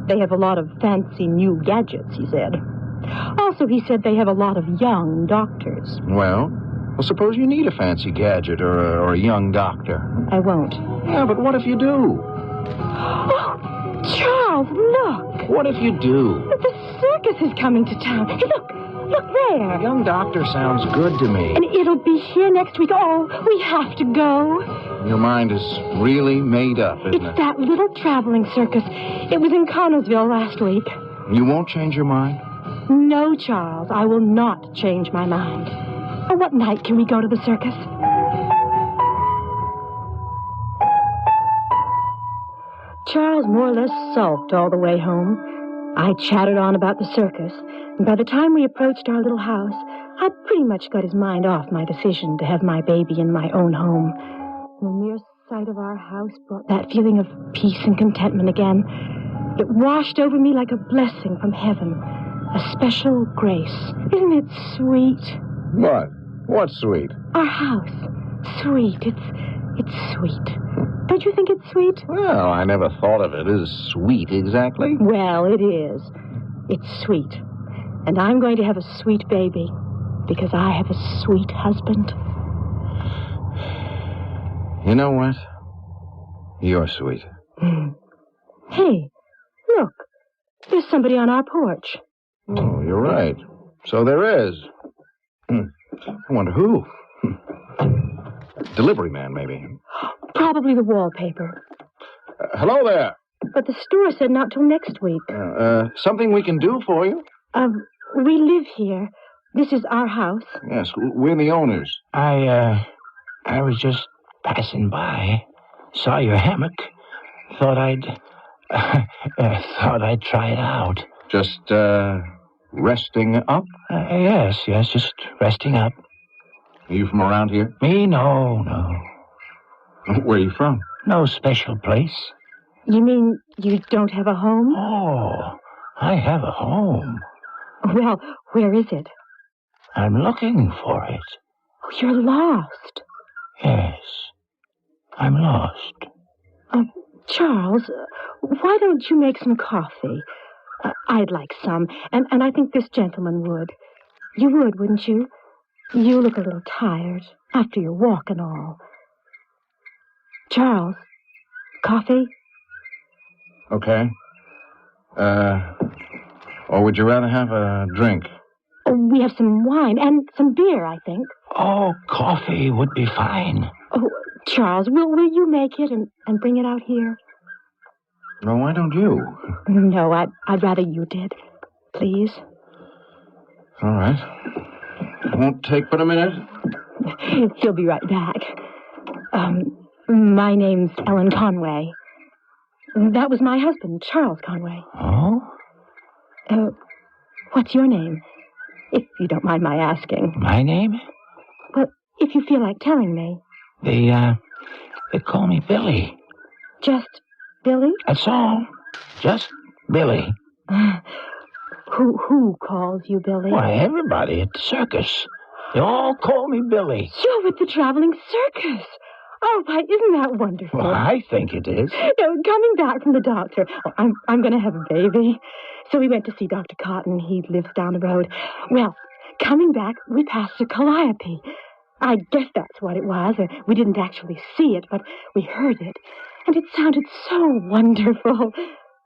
They have a lot of fancy new gadgets, he said. Also, he said they have a lot of young doctors. Well, suppose you need a fancy gadget or a young doctor. I won't. Yeah, but what if you do? Oh, Charles, look. What if you do? The circus is coming to town. Hey, look there. A young doctor sounds good to me. And it'll be here next week. Oh, we have to go. Your mind is really made up, isn't it? It's that little traveling circus. It was in Connersville last week. You won't change your mind? No, Charles, I will not change my mind. What night can we go to the circus? Charles more or less sulked all the way home. I chattered on about the circus, and by the time we approached our little house, I'd pretty much got his mind off my decision to have my baby in my own home. The mere sight of our house brought that feeling of peace and contentment again. It washed over me like a blessing from heaven, a special grace. Isn't it sweet? What? What's sweet? Our house. Sweet. It's sweet. Don't you think it's sweet? Well, I never thought of it as sweet exactly. Well, it is. It's sweet. And I'm going to have a sweet baby because I have a sweet husband. You know what? You're sweet. Hey, look. There's somebody on our porch. Oh, you're right. So there is. I wonder who. Delivery man, maybe. Probably the wallpaper. Hello there. But the store said not till next week. Something we can do for you? We live here. This is our house. Yes, we're the owners. I was just passing by. Saw your hammock. Thought I'd try it out. Just, resting up? Yes, just resting up. Are you from around here? Me? No. Where are you from? No special place. You mean you don't have a home? Oh, I have a home. Well, where is it? I'm looking for it. Oh, you're lost. Yes, I'm lost. Charles, why don't you make some coffee? I'd like some, and I think this gentleman would. You would, wouldn't you? You look a little tired after your walk and all. Charles, coffee? Okay. Or would you rather have a drink? We have some wine and some beer, I think. Oh, coffee would be fine. Oh, Charles, will you make it and bring it out here? No, why don't you? No, I'd rather you did. Please. All right. Won't take but a minute. He'll be right back. My name's Ellen Conway. That was my husband, Charles Conway. Oh? What's your name? If you don't mind my asking. My name? Well, if you feel like telling me. They call me Billy. Just Billy? That's all. Just Billy. Who calls you Billy? Why, everybody at the circus. They all call me Billy. You're with the traveling circus. Oh, why, isn't that wonderful? Well, I think it is. Coming back from the doctor. Oh, I'm going to have a baby. So we went to see Dr. Cotton. He lives down the road. Well, coming back, we passed a calliope. I guess that's what it was. We didn't actually see it, but we heard it. And it sounded so wonderful.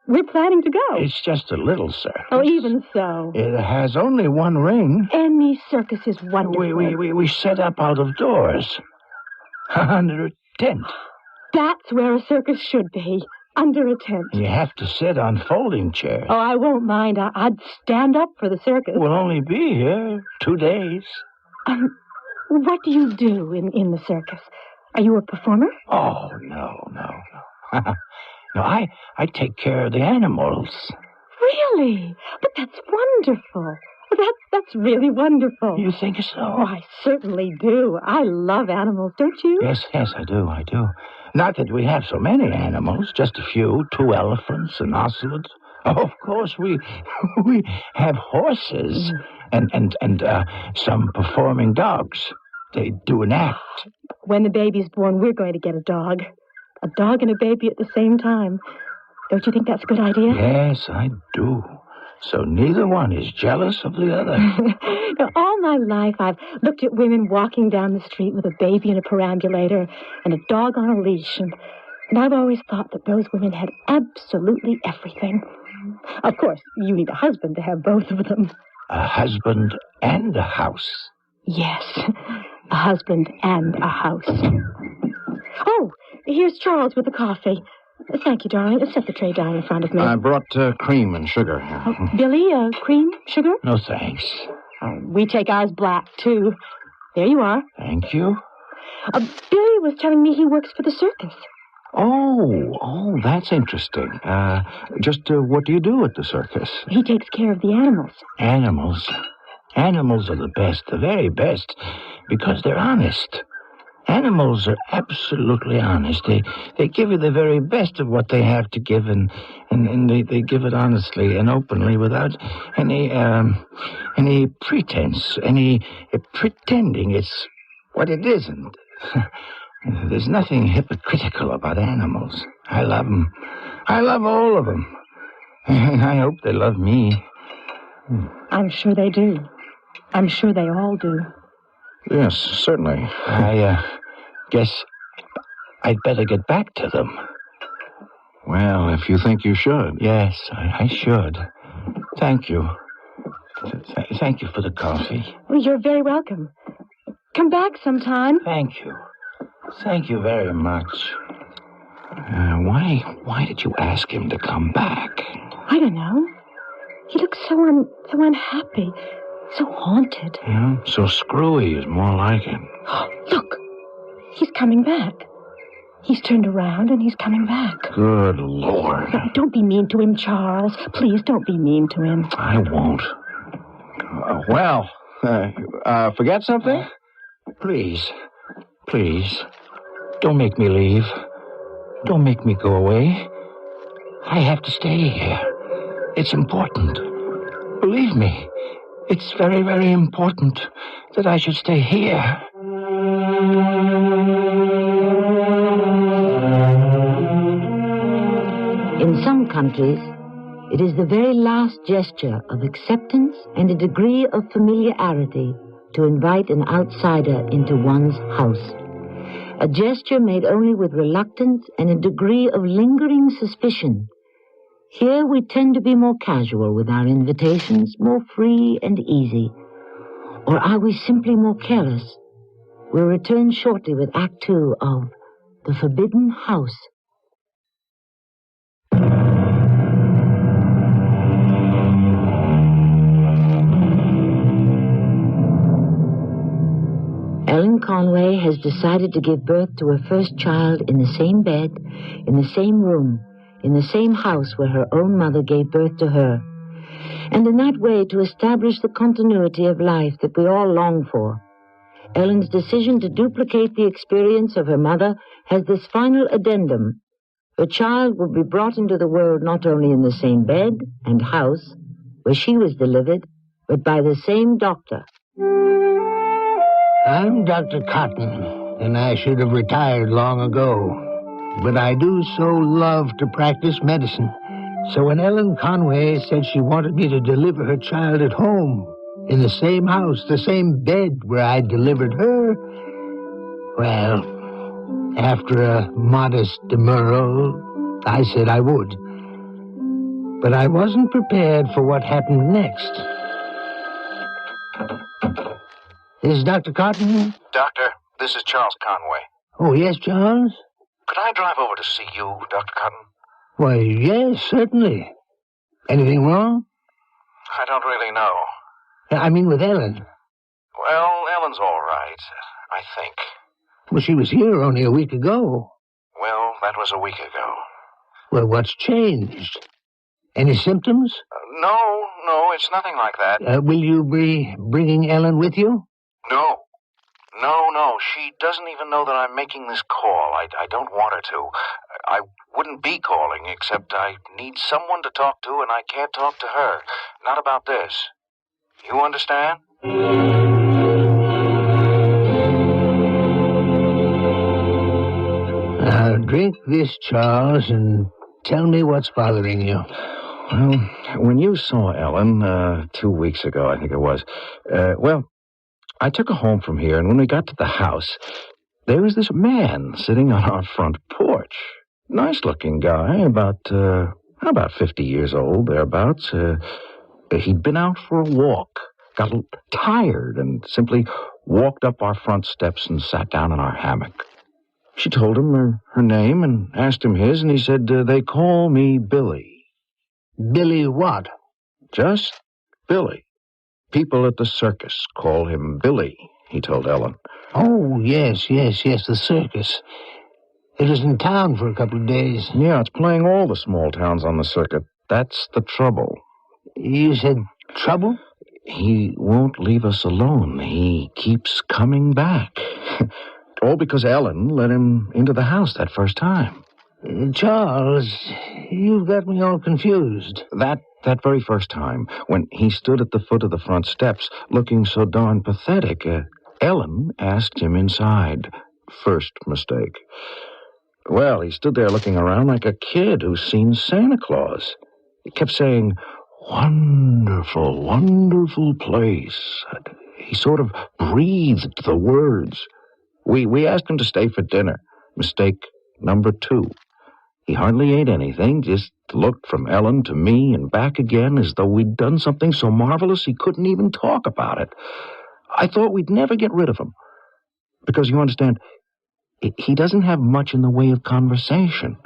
We're planning to go. It's just a little circus. Oh, even so. It has only one ring. Any circus is wonderful. We set up out of doors. Under a tent. That's where a circus should be. Under a tent. You have to sit on folding chairs. Oh, I won't mind. I'd stand up for the circus. We'll only be here 2 days. What do you do in the circus? Are you a performer? Oh, no. No, I take care of the animals. Really? But that's wonderful. That's really wonderful. You think so? Oh, I certainly do. I love animals, don't you? Yes, I do. Not that we have so many animals, just a few, 2 elephants, an ocelot. Oh, of course, we have horses and some performing dogs. They do an act. When the baby's born, we're going to get a dog. A dog and a baby at the same time. Don't you think that's a good idea? Yes, I do. So neither one is jealous of the other. Now, all my life, I've looked at women walking down the street with a baby in a perambulator and a dog on a leash, and I've always thought that those women had absolutely everything. Of course, you need a husband to have both of them. A husband and a house. Yes, a husband and a house. Oh, here's Charles with the coffee. Thank you, darling. Set the tray down in front of me. I brought cream and sugar. Billy, cream, sugar? No, thanks. We take ours black, too. There you are. Thank you. Billy was telling me he works for the circus. Oh, that's interesting. Just what do you do at the circus? He takes care of the animals. Animals? Animals are the best, the very best, because they're honest. Animals are absolutely honest. They give you the very best of what they have to give, and they give it honestly and openly without any pretense, any pretending it's what it isn't. There's nothing hypocritical about animals. I love them. I love all of them. And I hope they love me. I'm sure they do. I'm sure they all do. Yes, certainly. I guess I'd better get back to them. Well, if you think you should. Yes, I should. Thank you. Thank you for the coffee. Well, you're very welcome. Come back sometime. Thank you. Thank you very much. Why did you ask him to come back? I don't know. He looks so unhappy, so haunted. Yeah, so screwy is more like it. Look, he's coming back. He's turned around and he's coming back. Good Lord. Now, don't be mean to him, Charles. Please don't be mean to him. I won't. Forget something? Please, don't make me leave. Don't make me go away. I have to stay here. It's important. Believe me, it's very, very important that I should stay here. In some countries, it is the very last gesture of acceptance and a degree of familiarity to invite an outsider into one's house. A gesture made only with reluctance and a degree of lingering suspicion. Here we tend to be more casual with our invitations, more free and easy. Or are we simply more careless? We'll return shortly with Act 2 of The Forbidden House. Ellen Conway has decided to give birth to her first child in the same bed, in the same room, in the same house where her own mother gave birth to her, and in that way to establish the continuity of life that we all long for. Ellen's decision to duplicate the experience of her mother has this final addendum. Her child will be brought into the world not only in the same bed and house where she was delivered, but by the same doctor. I'm Dr. Cotton, and I should have retired long ago. But I do so love to practice medicine. So when Ellen Conway said she wanted me to deliver her child at home, in the same house, the same bed where I delivered her, well, after a modest demurral, I said I would. But I wasn't prepared for what happened next. This is Dr. Cotton? Doctor, this is Charles Conway. Oh, yes, Charles? Could I drive over to see you, Dr. Cotton? Why, yes, certainly. Anything wrong? I don't really know. I mean with Ellen. Well, Ellen's all right, I think. Well, she was here only a week ago. Well, that was a week ago. Well, what's changed? Any symptoms? No, it's nothing like that. Will you be bringing Ellen with you? No. She doesn't even know that I'm making this call. I don't want her to. I wouldn't be calling, except I need someone to talk to, and I can't talk to her. Not about this. You understand? Drink this, Charles, and tell me what's bothering you. Well, when you saw Ellen 2 weeks ago, I think it was, I took her home from here, and when we got to the house, there was this man sitting on our front porch. Nice-looking guy, about 50 years old, thereabouts. He'd been out for a walk, got a little tired, and simply walked up our front steps and sat down in our hammock. She told him her name and asked him his, and he said, they call me Billy. Billy what? Just Billy. People at the circus call him Billy, he told Ellen. Oh, yes, the circus. It was in town for a couple of days. Yeah, it's playing all the small towns on the circuit. That's the trouble. You said trouble? He won't leave us alone. He keeps coming back. All because Ellen let him into the house that first time. Charles, you've got me all confused. That very first time, when he stood at the foot of the front steps, looking so darn pathetic, Ellen asked him inside. First mistake. Well, he stood there looking around like a kid who's seen Santa Claus. He kept saying, wonderful, wonderful place. He sort of breathed the words. We asked him to stay for dinner. Mistake number 2. He hardly ate anything, just looked from Ellen to me and back again as though we'd done something so marvelous he couldn't even talk about it. I thought we'd never get rid of him. Because, you understand, he doesn't have much in the way of conversation.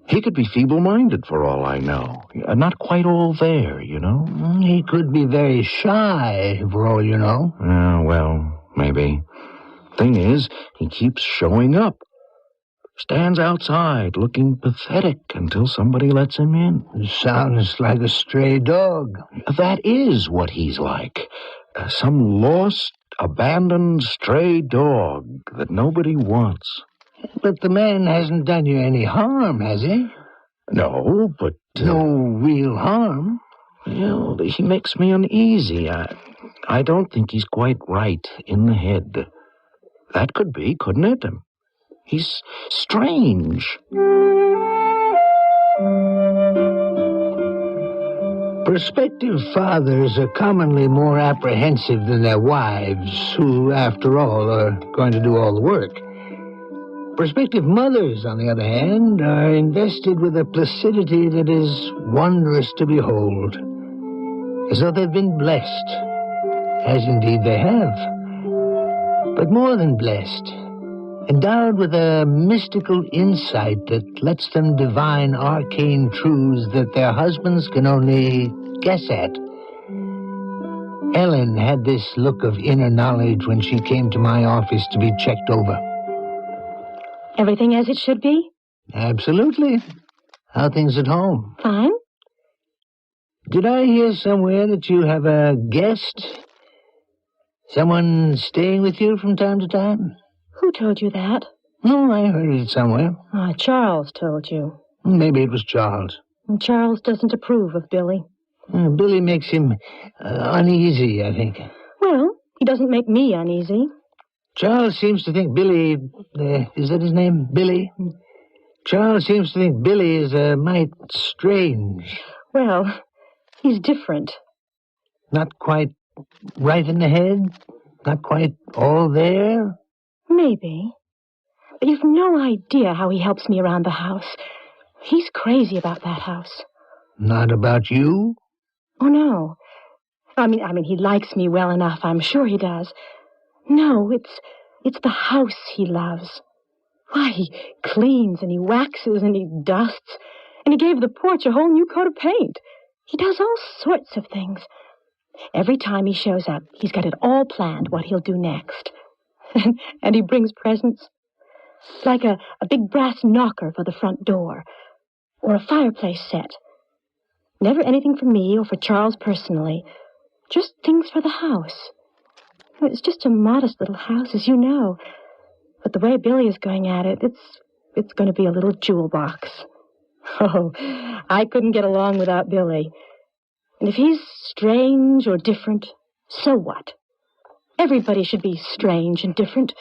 He could be feeble-minded for all I know. Not quite all there, you know. He could be very shy for all you know. Well, maybe. Thing is, he keeps showing up. Stands outside, looking pathetic until somebody lets him in. Sounds like a stray dog. That is what he's like. Some lost, abandoned, stray dog that nobody wants. But the man hasn't done you any harm, has he? No, but... No real harm? Well, he makes me uneasy. I don't think he's quite right in the head. That could be, couldn't it? He's strange. Prospective fathers are commonly more apprehensive than their wives, who, after all, are going to do all the work. Prospective mothers, on the other hand, are invested with a placidity that is wondrous to behold, as though they've been blessed, as indeed they have. But more than blessed, endowed with a mystical insight that lets them divine arcane truths that their husbands can only guess at. Ellen had this look of inner knowledge when she came to my office to be checked over. Everything as it should be? Absolutely. How are things at home? Fine. Did I hear somewhere that you have a guest? Someone staying with you from time to time? Who told you that? No, I heard it somewhere. Charles told you. Maybe it was Charles. And Charles doesn't approve of Billy. Billy makes him uneasy, I think. Well, he doesn't make me uneasy. Charles seems to think Billy... is that his name? Billy? Charles seems to think Billy is a mite strange. Well, he's different. Not quite right in the head? Not quite all there? Maybe. But you've no idea how he helps me around the house. He's crazy about that house. Not about you? Oh, no. I mean, he likes me well enough. I'm sure he does. No, it's the house he loves. Why, he cleans and he waxes and he dusts. And he gave the porch a whole new coat of paint. He does all sorts of things. Every time he shows up, he's got it all planned what he'll do next. And he brings presents. Like a big brass knocker for the front door. Or a fireplace set. Never anything for me or for Charles personally. Just things for the house. It's just a modest little house, as you know. But the way Billy is going at it, it's going to be a little jewel box. Oh, I couldn't get along without Billy. And if he's strange or different, so what? Everybody should be strange and different.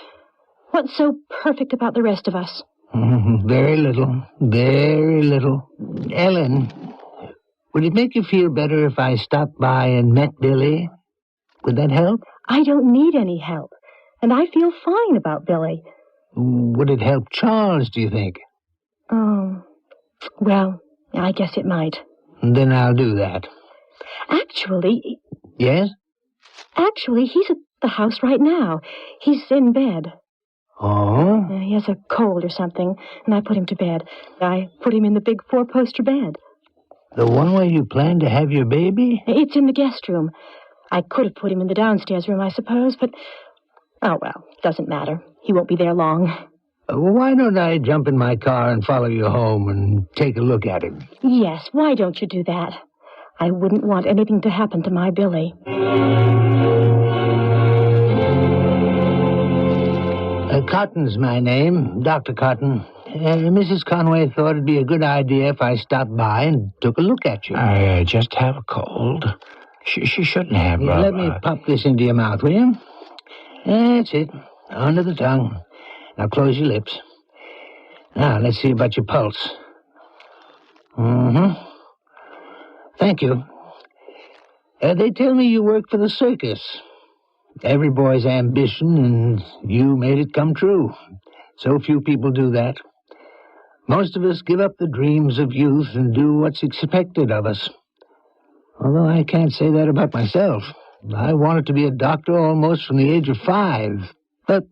What's so perfect about the rest of us? Very little. Very little. Ellen, would it make you feel better if I stopped by and met Billy? Would that help? I don't need any help. And I feel fine about Billy. Would it help Charles, do you think? Oh, well, I guess it might. Then I'll do that. Actually... Yes? Actually, he's at the house right now. He's in bed. Oh? He has a cold or something, and I put him to bed. I put him in the big 4-poster bed. The one where you plan to have your baby? It's in the guest room. I could have put him in the downstairs room, I suppose, but... Oh, well, doesn't matter. He won't be there long. Why don't I jump in my car and follow you home and take a look at him? Yes, why don't you do that? I wouldn't want anything to happen to my Billy. Cotton's my name, Dr. Cotton. Mrs. Conway thought it'd be a good idea if I stopped by and took a look at you. I just have a cold. She shouldn't have... Let me pop this into your mouth, will you? That's it. Under the tongue. Now close your lips. Now, let's see about your pulse. Mm-hmm. Thank you. They tell me you work for the circus. Every boy's ambition, and you made it come true. So few people do that. Most of us give up the dreams of youth and do what's expected of us. Although I can't say that about myself. I wanted to be a doctor almost from the age of 5. But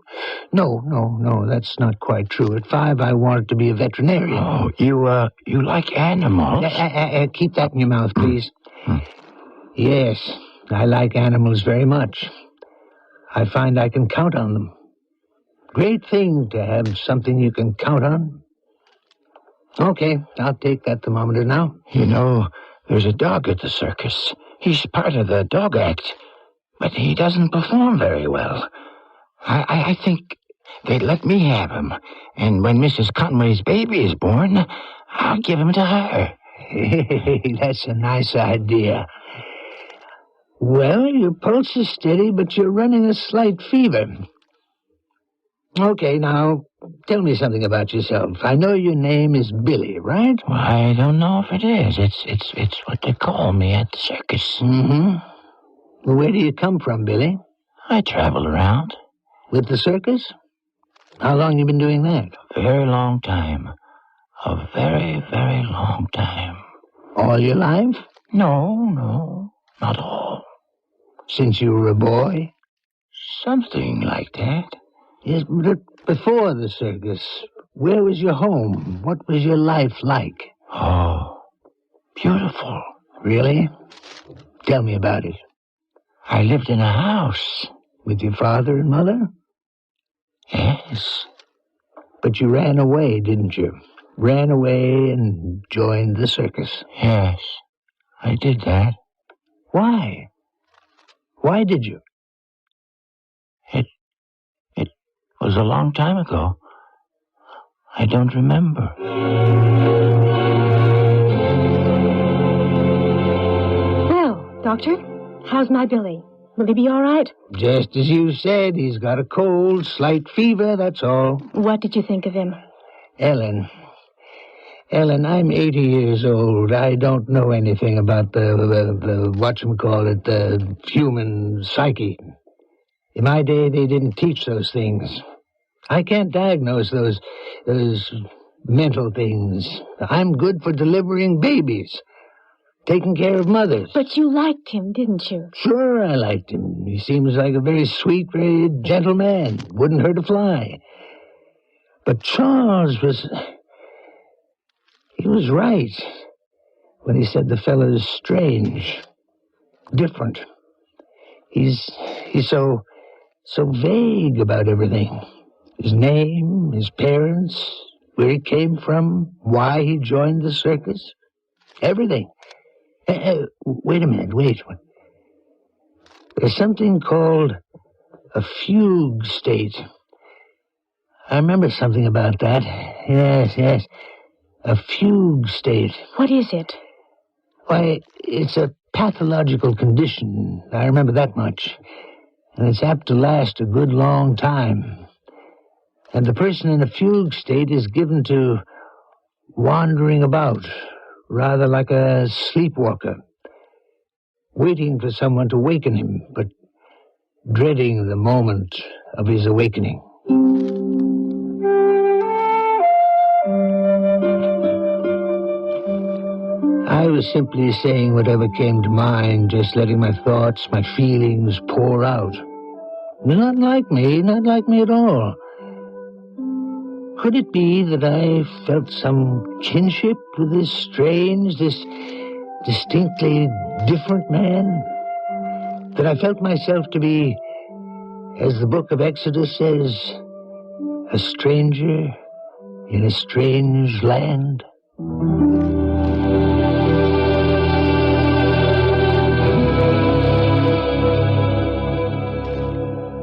no, that's not quite true. At 5, I wanted to be a veterinarian. Oh, you like animals? Keep that in your mouth, please. Yes, I like animals very much. I find I can count on them. Great thing to have something you can count on. Okay, I'll take that thermometer now. You know, there's a dog at the circus. He's part of the dog act, but he doesn't perform very well. I think they'd let me have him, and when Mrs. Conway's baby is born, I'll give him to her. Hey, that's a nice idea. Well, your pulse is steady, but you're running a slight fever. Okay, now, tell me something about yourself. I know your name is Billy, right? Well, I don't know if it is. It's what they call me at the circus. Mm-hmm. Where do you come from, Billy? I travel around. With the circus? How long you been doing that? A very long time. A very, very long time. All your life? No, not all. Since you were a boy? Something like that. Yes, but before the circus, where was your home? What was your life like? Oh, beautiful. Really? Tell me about it. I lived in a house. With your father and mother? Yes. But you ran away, didn't you? Ran away and joined the circus. Yes, I did that. Why? Why did you? It was a long time ago. I don't remember. Well, Doctor, how's my Billy? Will he be all right? Just as you said, he's got a cold, slight fever, that's all. What did you think of him? Ellen, I'm 80 years old. I don't know anything about the whatchamacallit, the human psyche. In my day, they didn't teach those things. I can't diagnose those mental things. I'm good for delivering babies, taking care of mothers. But you liked him, didn't you? Sure, I liked him. He seems like a very sweet, very gentle man. Wouldn't hurt a fly. But Charles was... He was right when he said the fellow's strange, different. He's so vague about everything. His name, his parents, where he came from, why he joined the circus. Everything. Wait a minute, wait. There's something called a fugue state. I remember something about that. Yes. A fugue state. What is it? Why, it's a pathological condition. I remember that much. And it's apt to last a good long time. And the person in a fugue state is given to wandering about, rather like a sleepwalker, waiting for someone to waken him, but dreading the moment of his awakening. I was simply saying whatever came to mind, just letting my thoughts, my feelings pour out. Not like me at all. Could it be that I felt some kinship with this strange, this distinctly different man? That I felt myself to be, as the book of Exodus says, a stranger in a strange land?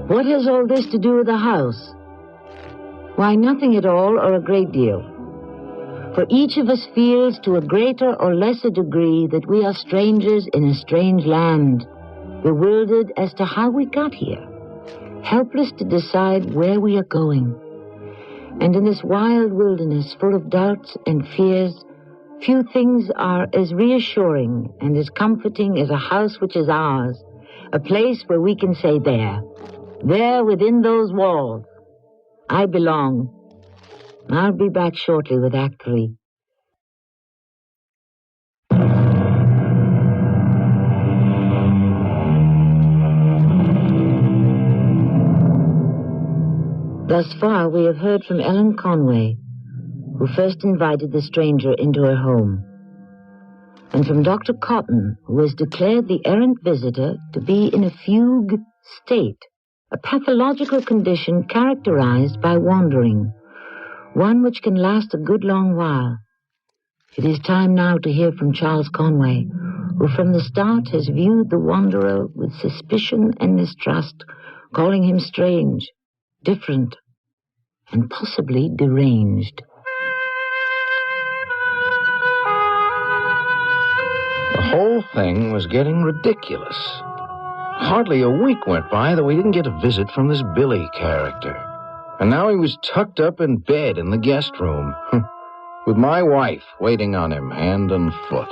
What has all this to do with the house? Why, nothing at all, or a great deal. For each of us feels to a greater or lesser degree that we are strangers in a strange land, bewildered as to how we got here, helpless to decide where we are going. And in this wild wilderness full of doubts and fears, few things are as reassuring and as comforting as a house which is ours, a place where we can say, there within those walls, I belong. I'll be back shortly with Act 3. Thus far, we have heard from Ellen Conway, who first invited the stranger into her home, and from Dr. Cotton, who has declared the errant visitor to be in a fugue state, a pathological condition characterized by wandering, one which can last a good long while. It is time now to hear from Charles Conway, who from the start has viewed the wanderer with suspicion and mistrust, calling him strange, different, and possibly deranged. The whole thing was getting ridiculous. Hardly a week went by that we didn't get a visit from this Billy character. And now he was tucked up in bed in the guest room, with my wife waiting on him hand and foot.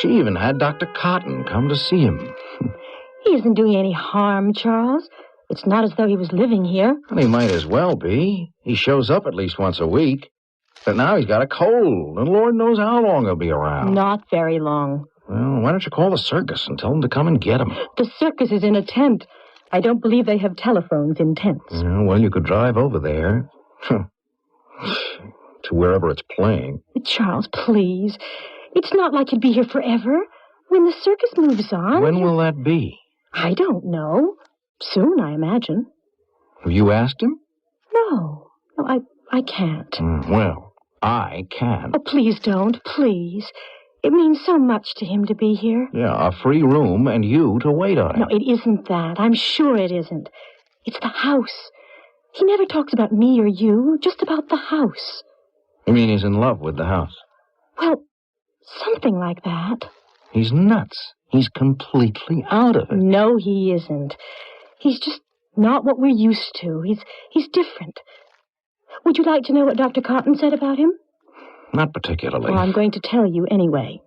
She even had Dr. Cotton come to see him. He isn't doing any harm, Charles. It's not as though he was living here. Well, he might as well be. He shows up at least once a week. But now he's got a cold, and Lord knows how long he'll be around. Not very long. Well, why don't you call the circus and tell them to come and get him? The circus is in a tent. I don't believe they have telephones in tents. Yeah, well, you could drive over there. To wherever it's playing. Charles, please. It's not like you'd be here forever. When the circus moves on... When will that be? I don't know. Soon, I imagine. Have you asked him? No, I can't. Well, I can. Oh, please don't, please. It means so much to him to be here. Yeah, a free room and you to wait on him. No, it isn't that. I'm sure it isn't. It's the house. He never talks about me or you, just about the house. You mean he's in love with the house? Well, something like that. He's nuts. He's completely out of it. No, he isn't. He's just not what we're used to. He's different. Would you like to know what Dr. Cotton said about him? Not particularly. Well, I'm going to tell you anyway.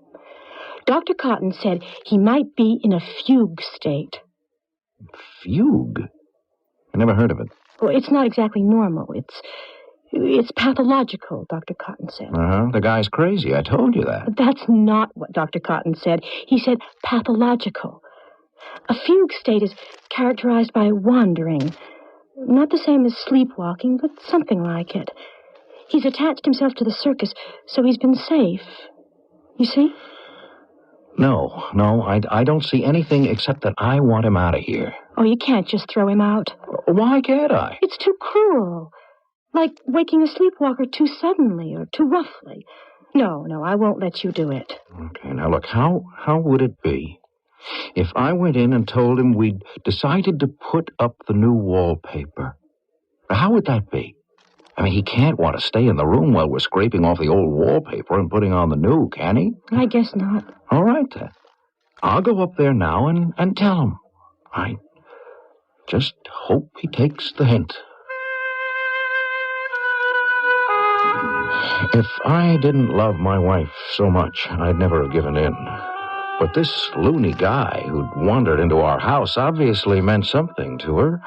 Dr. Cotton said he might be in a fugue state. Fugue? I never heard of it. Well, it's not exactly normal. It's pathological, Dr. Cotton said. The guy's crazy. I told you that. But that's not what Dr. Cotton said. He said pathological. A fugue state is characterized by wandering. Not the same as sleepwalking, but something like it. He's attached himself to the circus, so he's been safe. You see? No, I don't see anything except that I want him out of here. Oh, you can't just throw him out. Why can't I? It's too cruel. Like waking a sleepwalker too suddenly or too roughly. No, I won't let you do it. Okay, now look, how would it be if I went in and told him we'd decided to put up the new wallpaper? How would that be? I mean, he can't want to stay in the room while we're scraping off the old wallpaper and putting on the new, can he? I guess not. All right, then. I'll go up there now and tell him. I just hope he takes the hint. If I didn't love my wife so much, I'd never have given in. But this loony guy who'd wandered into our house obviously meant something to her.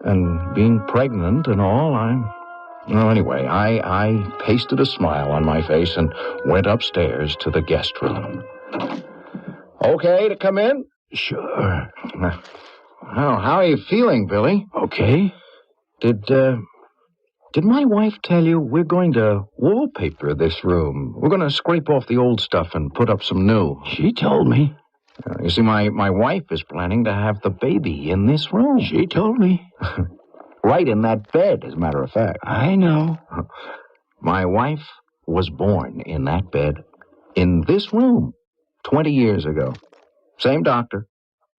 And being pregnant and all, anyway, I pasted a smile on my face and went upstairs to the guest room. Okay to come in? Sure. How are you feeling, Billy? Okay. Did my wife tell you we're going to wallpaper this room? We're going to scrape off the old stuff and put up some new. She told me. You see, my wife is planning to have the baby in this room. She told me. Right in that bed, as a matter of fact. I know. My wife was born in that bed, in this room, 20 years ago. Same doctor.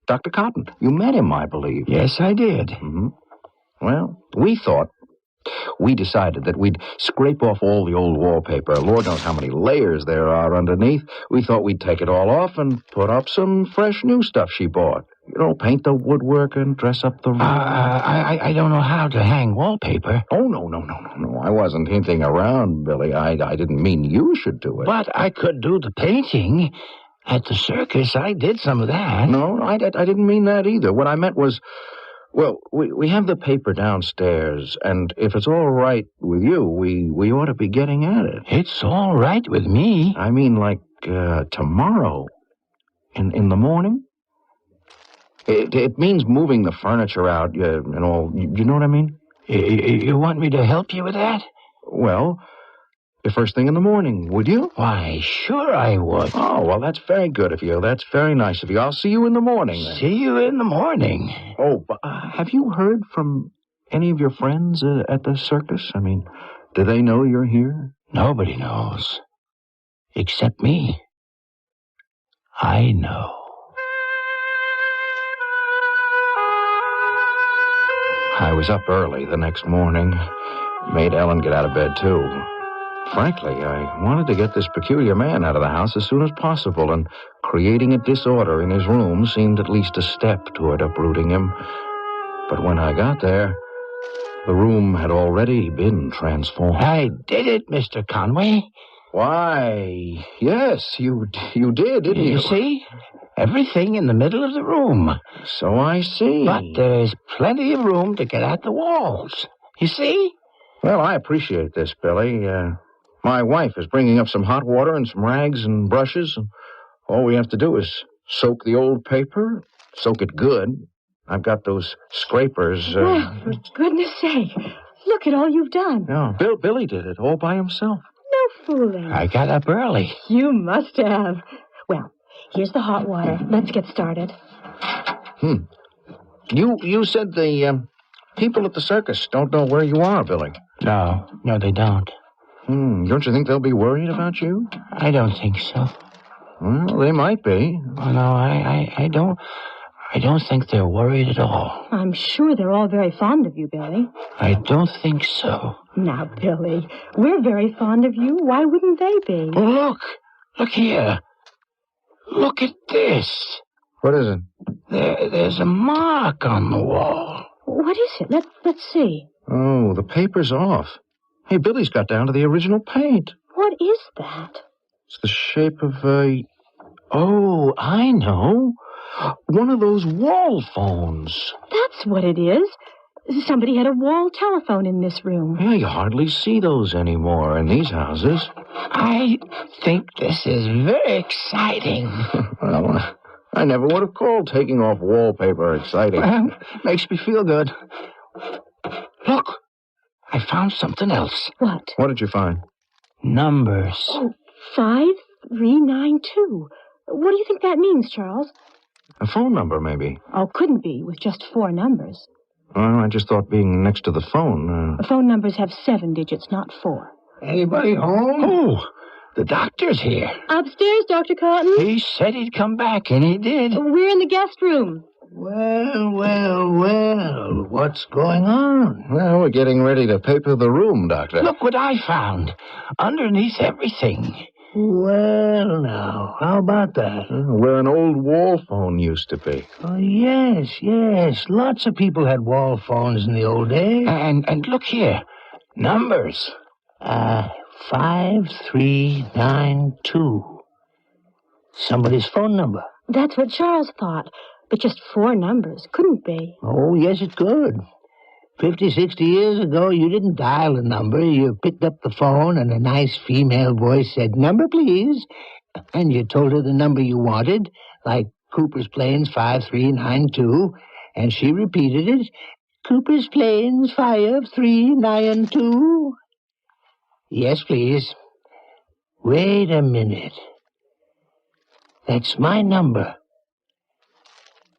Dr. Cotton. You met him, I believe. Yes, I did. Mm-hmm. Well, we decided that we'd scrape off all the old wallpaper. Lord knows how many layers there are underneath. We thought we'd take it all off and put up some fresh new stuff she bought. You know, paint the woodwork and dress up the room. I don't know how to hang wallpaper. Oh, no. I wasn't hinting around, Billy. I didn't mean you should do it. But I could do the painting. At the circus, I did some of that. No, I didn't mean that either. What I meant was, well, we have the paper downstairs, and if it's all right with you, we ought to be getting at it. It's all right with me. I mean, like, tomorrow. In the morning? It means moving the furniture out, and all. You know what I mean? You want me to help you with that? Well, the first thing in the morning, would you? Why, sure I would. Oh, well, that's very good of you. That's very nice of you. I'll see you in the morning, then. See you in the morning. Oh, but, have you heard from any of your friends at the circus? I mean, do they know you're here? Nobody knows. Except me. I know. I was up early the next morning. Made Ellen get out of bed, too. Frankly, I wanted to get this peculiar man out of the house as soon as possible, and creating a disorder in his room seemed at least a step toward uprooting him. But when I got there, the room had already been transformed. I did it, Mr. Conway. Why, yes, you did, didn't you? You see? Everything in the middle of the room. So I see. But there's plenty of room to get at the walls. You see? Well, I appreciate this, Billy. My wife is bringing up some hot water and some rags and brushes. And all we have to do is soak the old paper, soak it good. I've got those scrapers. Well, for goodness sake, look at all you've done. Yeah, Billy did it all by himself. No fooling. I got up early. You must have. Well, here's the hot water. Let's get started. You said the people at the circus don't know where you are, Billy. No, they don't. Don't you think they'll be worried about you? I don't think so. Well, they might be. Oh, no, I don't think they're worried at all. I'm sure they're all very fond of you, Billy. I don't think so. Now, Billy, we're very fond of you. Why wouldn't they be? Oh, look here. Look at this. What is it? There's a mark on the wall. What is it? Let's see. Oh, the paper's off. Hey, Billy's got down to the original paint. What is that? It's the shape of a... Oh, I know. One of those wall phones. That's what it is. Somebody had a wall telephone in this room. Yeah, you hardly see those anymore in these houses. I think this is very exciting. Well, I never would have called taking off wallpaper exciting. Well, makes me feel good. Look, I found something else. What? What did you find? Numbers. Oh, 5392. What do you think that means, Charles? A phone number, maybe. Oh, couldn't be, with just 4 numbers. Well, I just thought being next to the phone... Phone numbers have 7 digits, not 4. Anybody home? Oh, The doctor's here. Upstairs, Dr. Cotton. He said he'd come back, and he did. We're in the guest room. Well, what's going on? Well, we're getting ready to paper the room, Doctor. Look what I found. Underneath everything. Well, now, how about that? Where an old wall phone used to be. Oh, yes. Lots of people had wall phones in the old days. And look here. Numbers. 5392. Somebody's phone number. That's what Charles thought. But just 4 numbers. Couldn't be. Oh, yes, it could. 50, 60 years ago, you didn't dial a number. You picked up the phone, and a nice female voice said, "Number, please." And you told her the number you wanted, like Cooper's Plains 5392, and she repeated it, "Cooper's Plains 5392. Yes, please. Wait a minute. That's my number.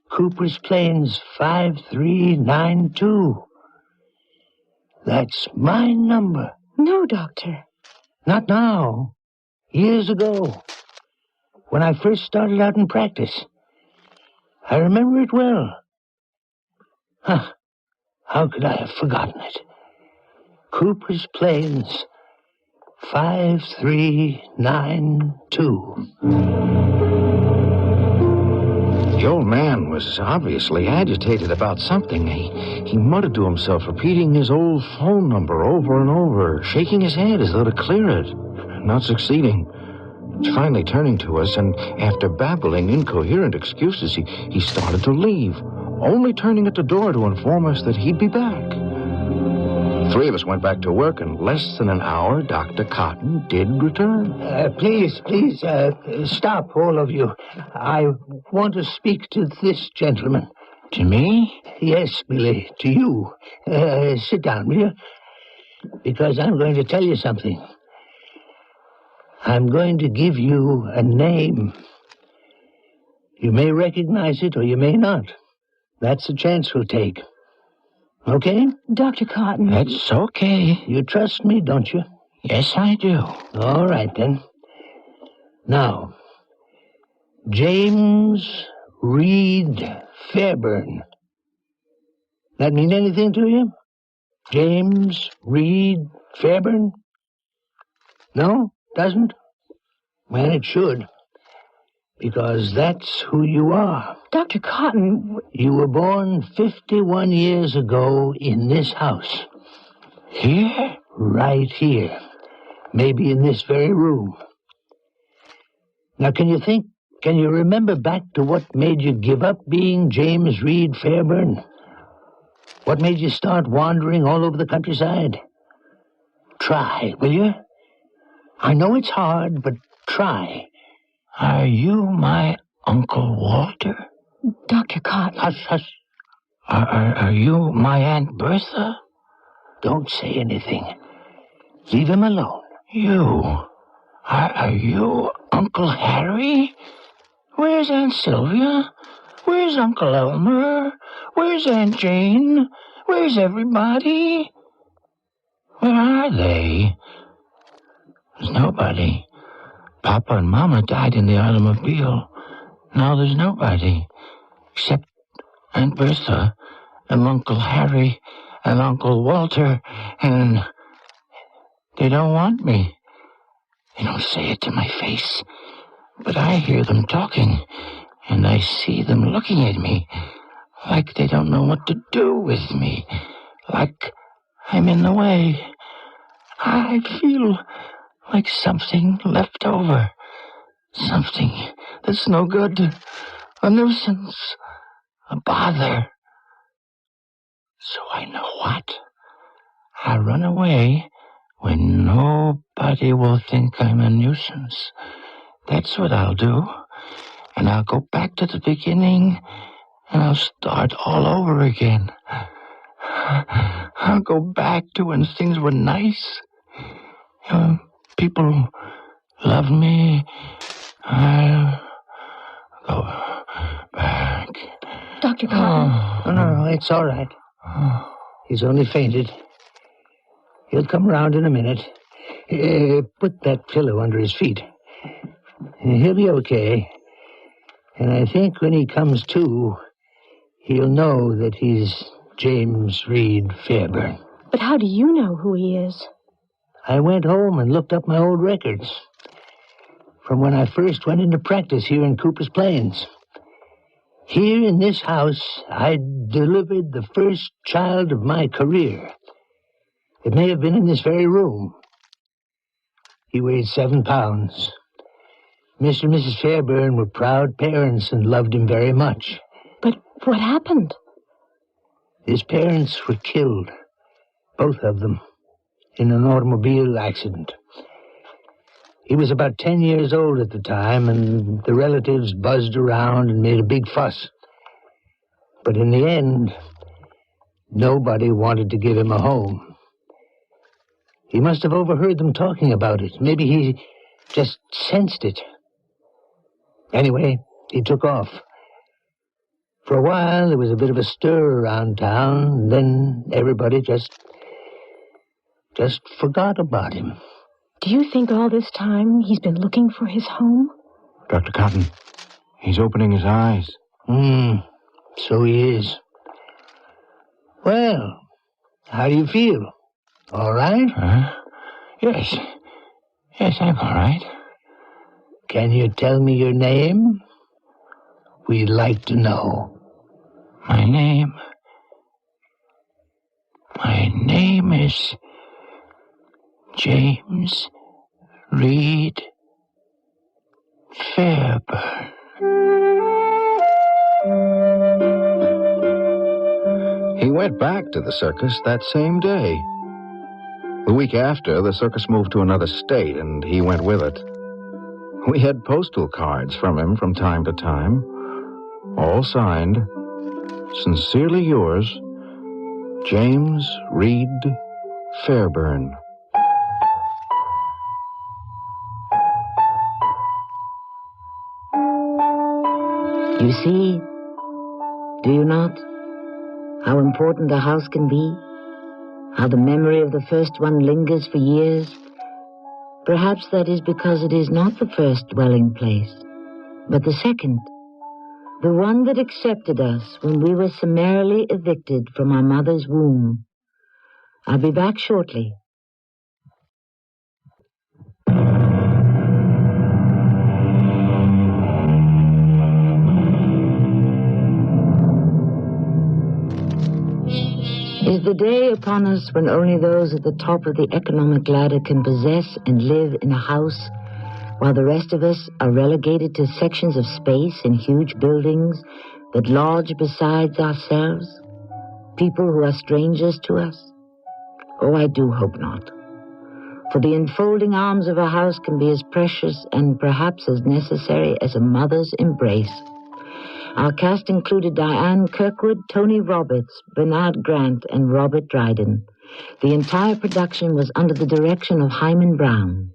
Cooper's Plains 5392. That's my number. No, Doctor. Not now. Years ago. When I first started out in practice. I remember it well. How could I have forgotten it? Cooper's Plains 5392. The old man was obviously agitated about something. He muttered to himself, repeating his old phone number over and over, shaking his head as though to clear it, not succeeding. Finally turning to us, and after babbling incoherent excuses, he started to leave, only turning at the door to inform us that he'd be back. 3 of us went back to work. In less than an hour, Dr. Cotton did return. Please, stop, all of you. I want to speak to this gentleman. To me? Yes, Billy, to you. Sit down, will you? Because I'm going to tell you something. I'm going to give you a name. You may recognize it or you may not. That's the chance we'll take. Okay? Dr. Cotton. That's okay. You trust me, don't you? Yes, I do. All right, then. Now, James Reed Fairburn. That mean anything to you? James Reed Fairburn? No? Doesn't? Well, it should. Because that's who you are. Dr. Cotton... You were born 51 years ago in this house. Here? Right here. Maybe in this very room. Now, can you remember back to what made you give up being James Reed Fairburn? What made you start wandering all over the countryside? Try, will you? I know it's hard, but try. Are you my Uncle Walter? Dr. Cotton. Hush. Are you my Aunt Bertha? Don't say anything. Leave him alone. You? Are you Uncle Harry? Where's Aunt Sylvia? Where's Uncle Elmer? Where's Aunt Jane? Where's everybody? Where are they? There's nobody. Papa and Mama died in the automobile. Now there's nobody. Except Aunt Bertha and Uncle Harry and Uncle Walter, and they don't want me. They don't say it to my face, but I hear them talking, and I see them looking at me like they don't know what to do with me, like I'm in the way. I feel like something left over, something that's no good, a nuisance, a bother. So I know what? I run away when nobody will think I'm a nuisance. That's what I'll do. And I'll go back to the beginning, and I'll start all over again. I'll go back to when things were nice. People love me. I'll go back. Dr. Cotton. No, it's all right. He's only fainted. He'll come around in a minute. Put that pillow under his feet. He'll be okay. And I think when he comes to, he'll know that he's James Reed Fairburn. But how do you know who he is? I went home and looked up my old records from when I first went into practice here in Cooper's Plains. Here in this house, I delivered the first child of my career. It may have been in this very room. He weighed 7 pounds. Mr. and Mrs. Fairburn were proud parents and loved him very much. But what happened? His parents were killed, both of them, in an automobile accident. He was about 10 years old at the time, and the relatives buzzed around and made a big fuss. But in the end, nobody wanted to give him a home. He must have overheard them talking about it. Maybe he just sensed it. Anyway, he took off. For a while, there was a bit of a stir around town, and then everybody just forgot about him. Do you think all this time he's been looking for his home? Dr. Cotton, he's opening his eyes. So he is. Well, how do you feel? All right? Yes. Yes, I'm all right. Can you tell me your name? We'd like to know. My name is James Reed Fairburn. He went back to the circus that same day. The week after, the circus moved to another state, and he went with it. We had postal cards from him from time to time, all signed, Sincerely yours, James Reed Fairburn. You see, do you not, how important a house can be? How the memory of the first one lingers for years? Perhaps that is because it is not the first dwelling place, but the second. The one that accepted us when we were summarily evicted from our mother's womb. I'll be back shortly. Is the day upon us when only those at the top of the economic ladder can possess and live in a house, while the rest of us are relegated to sections of space in huge buildings that lodge besides ourselves? People who are strangers to us? Oh, I do hope not. For the enfolding arms of a house can be as precious and perhaps as necessary as a mother's embrace. Our cast included Diane Kirkwood, Tony Roberts, Bernard Grant, and Robert Dryden. The entire production was under the direction of Hyman Brown.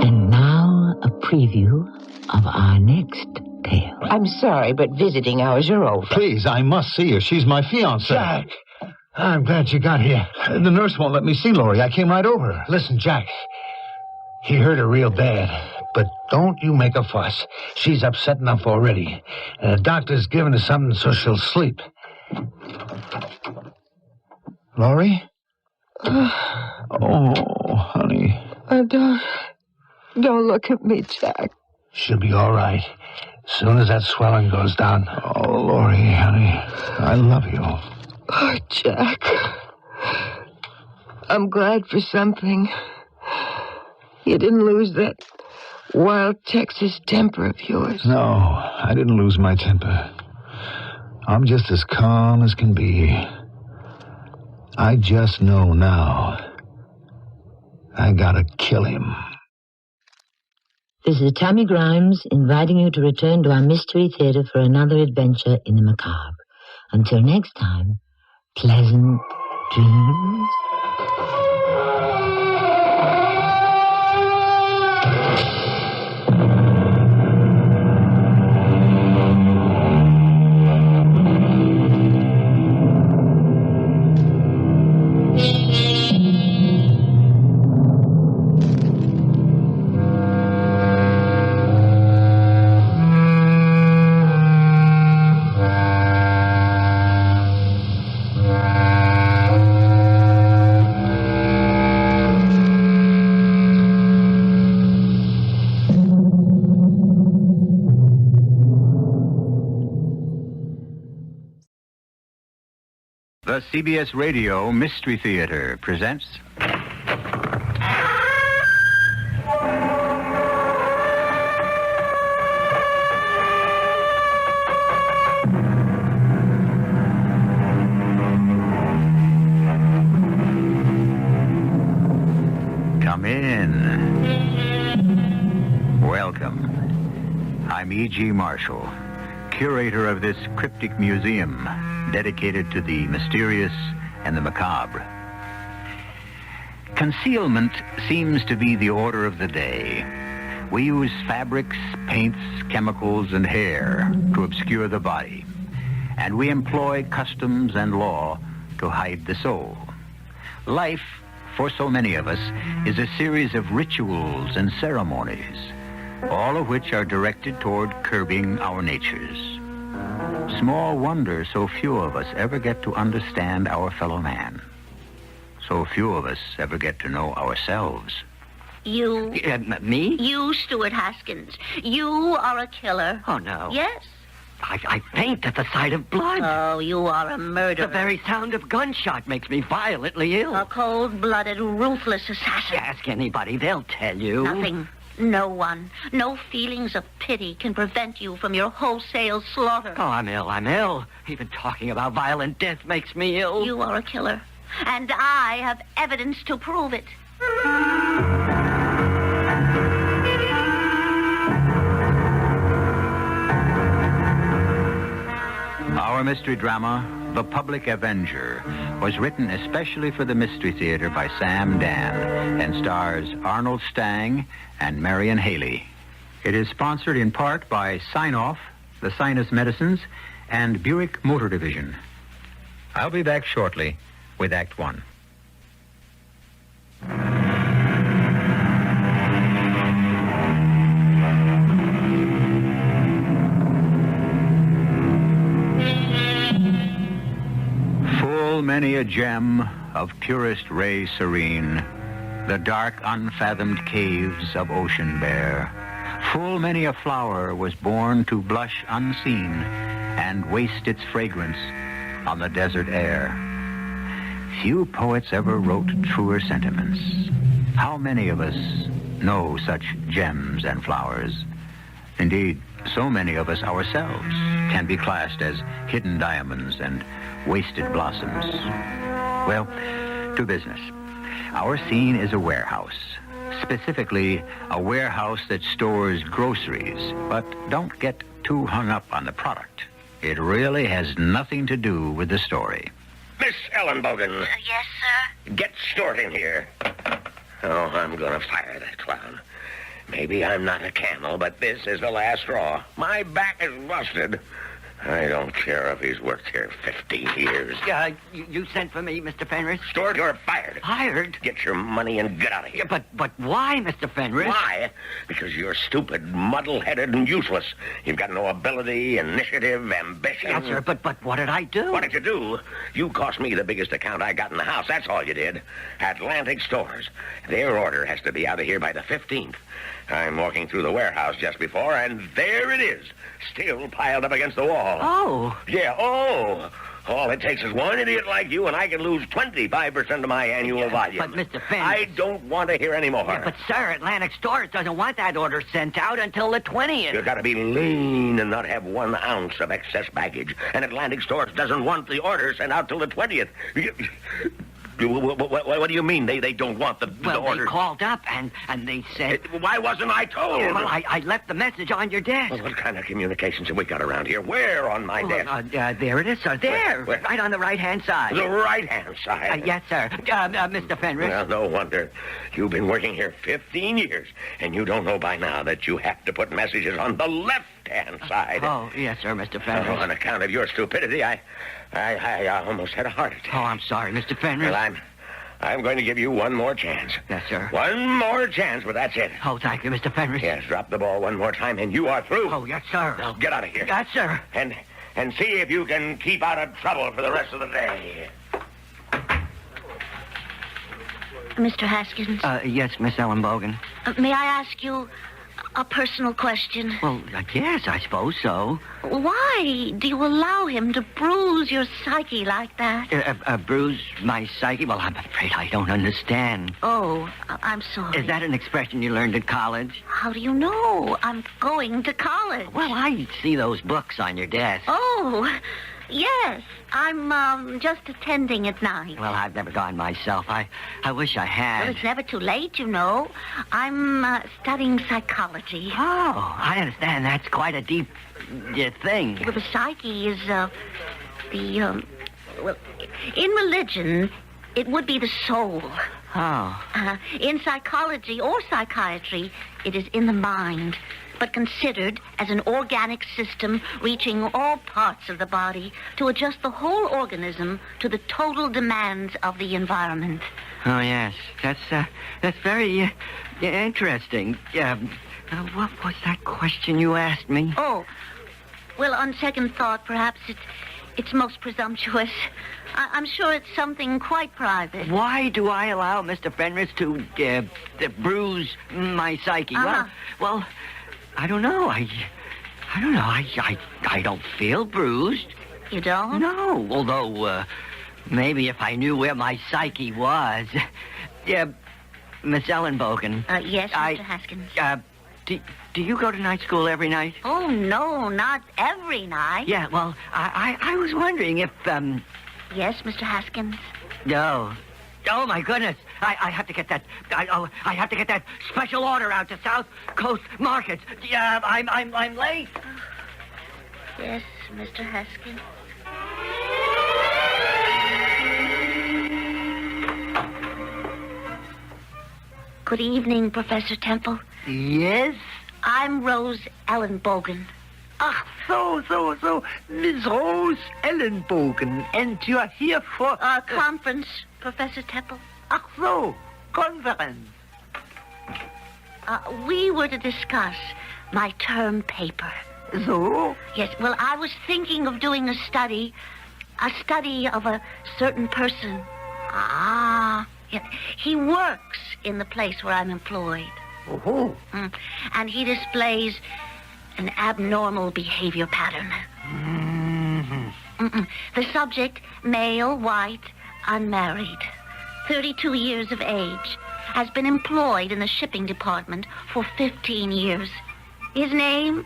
And now a preview of our next tale. I'm sorry, but visiting hours are over. Please, I must see her. She's my fiancée. Jack, I'm glad you got here. The nurse won't let me see Laurie. I came right over. Listen, Jack, he hurt her real bad, but don't you make a fuss. She's upset enough already. The doctor's given her something so she'll sleep. Laurie? Oh, honey. Don't look at me, Jack. She'll be all right. As soon as that swelling goes down. Oh, Laurie, honey, I love you. Oh, Jack. I'm glad for something. You didn't lose that wild Texas temper of yours. No, I didn't lose my temper. I'm just as calm as can be. I just know now. I gotta kill him. This is Tammy Grimes inviting you to return to our Mystery Theater for another adventure in the macabre. Until next time, pleasant dreams. The CBS Radio Mystery Theater presents... Come in. Welcome. I'm E.G. Marshall, curator of this cryptic museum dedicated to the mysterious and the macabre. Concealment seems to be the order of the day. We use fabrics, paints, chemicals, and hair to obscure the body, and we employ customs and law to hide the soul. Life, for so many of us, is a series of rituals and ceremonies, all of which are directed toward curbing our natures. Small wonder so few of us ever get to understand our fellow man. So few of us ever get to know ourselves. You? Me? You, Stuart Haskins. You are a killer. Oh, no. Yes. I faint at the sight of blood. Oh, you are a murderer. The very sound of gunshot makes me violently ill. A cold-blooded, ruthless assassin. Ask anybody, they'll tell you. Nothing. No one. No feelings of pity can prevent you from your wholesale slaughter. Oh, I'm ill. Even talking about violent death makes me ill. You are a killer. And I have evidence to prove it. Our mystery drama, The Public Avenger, was written especially for the Mystery Theater by Sam Dan and stars Arnold Stang and Marion Haley. It is sponsored in part by Sign-Off, the Sinus Medicines, and Buick Motor Division. I'll be back shortly with Act One. Many a gem of purest ray serene, the dark unfathomed caves of ocean bare. Full many a flower was born to blush unseen and waste its fragrance on the desert air. Few poets ever wrote truer sentiments. How many of us know such gems and flowers? Indeed, so many of us ourselves can be classed as hidden diamonds and wasted blossoms. Well, to business. Our scene is a warehouse. Specifically, a warehouse that stores groceries. But don't get too hung up on the product. It really has nothing to do with the story. Miss Ellenbogen. Yes, sir? Get Stuart in here. Oh, I'm going to fire that clown. Maybe I'm not a camel, but this is the last straw. My back is busted. I don't care if he's worked here 50 years. You sent for me, Mr. Fenris? Stuart, you're fired. Fired? Get your money and get out of here. Yeah, but why, Mr. Fenris? Why? Because you're stupid, muddle-headed, and useless. You've got no ability, initiative, ambition. Yes, sir, but what did I do? What did you do? You cost me the biggest account I got in the house. That's all you did. Atlantic Stores. Their order has to be out of here by the 15th. I'm walking through the warehouse just before, and there it is, still piled up against the wall. Oh. Yeah, oh. All it takes is one idiot like you, and I can lose 25% of my annual volume. But, Mr. Fenris... I don't want to hear any more. Yeah, but, sir, Atlantic Stores doesn't want that order sent out until the 20th. You've got to be lean and not have 1 ounce of excess baggage. And Atlantic Stores doesn't want the order sent out till the 20th. What do you mean they don't want the order? They called up and they said... Why wasn't I told? Well, I left the message on your desk. Well, what kind of communications have we got around here? Where on my desk? There it is, sir. There. Where? Right on the right-hand side. The right-hand side? Yes, sir. Mr. Fenris. Well, no wonder. You've been working here 15 years, and you don't know by now that you have to put messages on the left-hand side. Oh, yes, sir, Mr. Fenris. On account of your stupidity, I almost had a heart attack. Oh, I'm sorry, Mr. Fenris. Well, I'm going to give you one more chance. Yes, sir. One more chance, but that's it. Oh, thank you, Mr. Fenris. Yes, drop the ball one more time, and you are through. Oh, yes, sir. Now, get out of here. Yes, sir. And see if you can keep out of trouble for the rest of the day. Mr. Haskins? Yes, Miss Ellenbogen. May I ask you, a personal question? Well, yes, I suppose so. Why do you allow him to bruise your psyche like that? Bruise my psyche? Well, I'm afraid I don't understand. Oh, I'm sorry. Is that an expression you learned at college? How do you know? I'm going to college. Well, I see those books on your desk. Oh, yes. I'm just attending at night. Well, I've never gone myself. I wish I had. Well, it's never too late, you know. I'm studying psychology. Oh, I understand. That's quite a deep thing. Well, the psyche is, well, in religion, it would be the soul. Oh. In psychology or psychiatry, it is in the mind, but considered as an organic system reaching all parts of the body to adjust the whole organism to the total demands of the environment. Oh, yes. That's very interesting. What was that question you asked me? Oh, well, on second thought, perhaps it's most presumptuous. I'm sure it's something quite private. Why do I allow Mr. Fenris to bruise my psyche? Well, I don't know. I don't know. I don't feel bruised. You don't? No, although maybe if I knew where my psyche was. Miss Ellenbogen. Yes, Mr. Haskins. Do you go to night school every night? Oh, no, not every night. Yeah, well, I was wondering if, Yes, Mr. Haskins? No. Oh, my goodness. I have to get that... I have to get that special order out to South Coast Markets. Yeah, I'm late. Yes, Mr. Haskins. Good evening, Professor Temple. Yes? I'm Rose Ellenbogen. Ach, so. Miss Rose Ellenbogen. And you are here for... A conference, Professor Temple. Ach so, conference. We were to discuss my term paper. So? Yes, well, I was thinking of doing a study of a certain person. Yeah, he works in the place where I'm employed. Oh. And he displays an abnormal behavior pattern. The subject, male, white, unmarried, 32 years of age, has been employed in the shipping department for 15 years. His name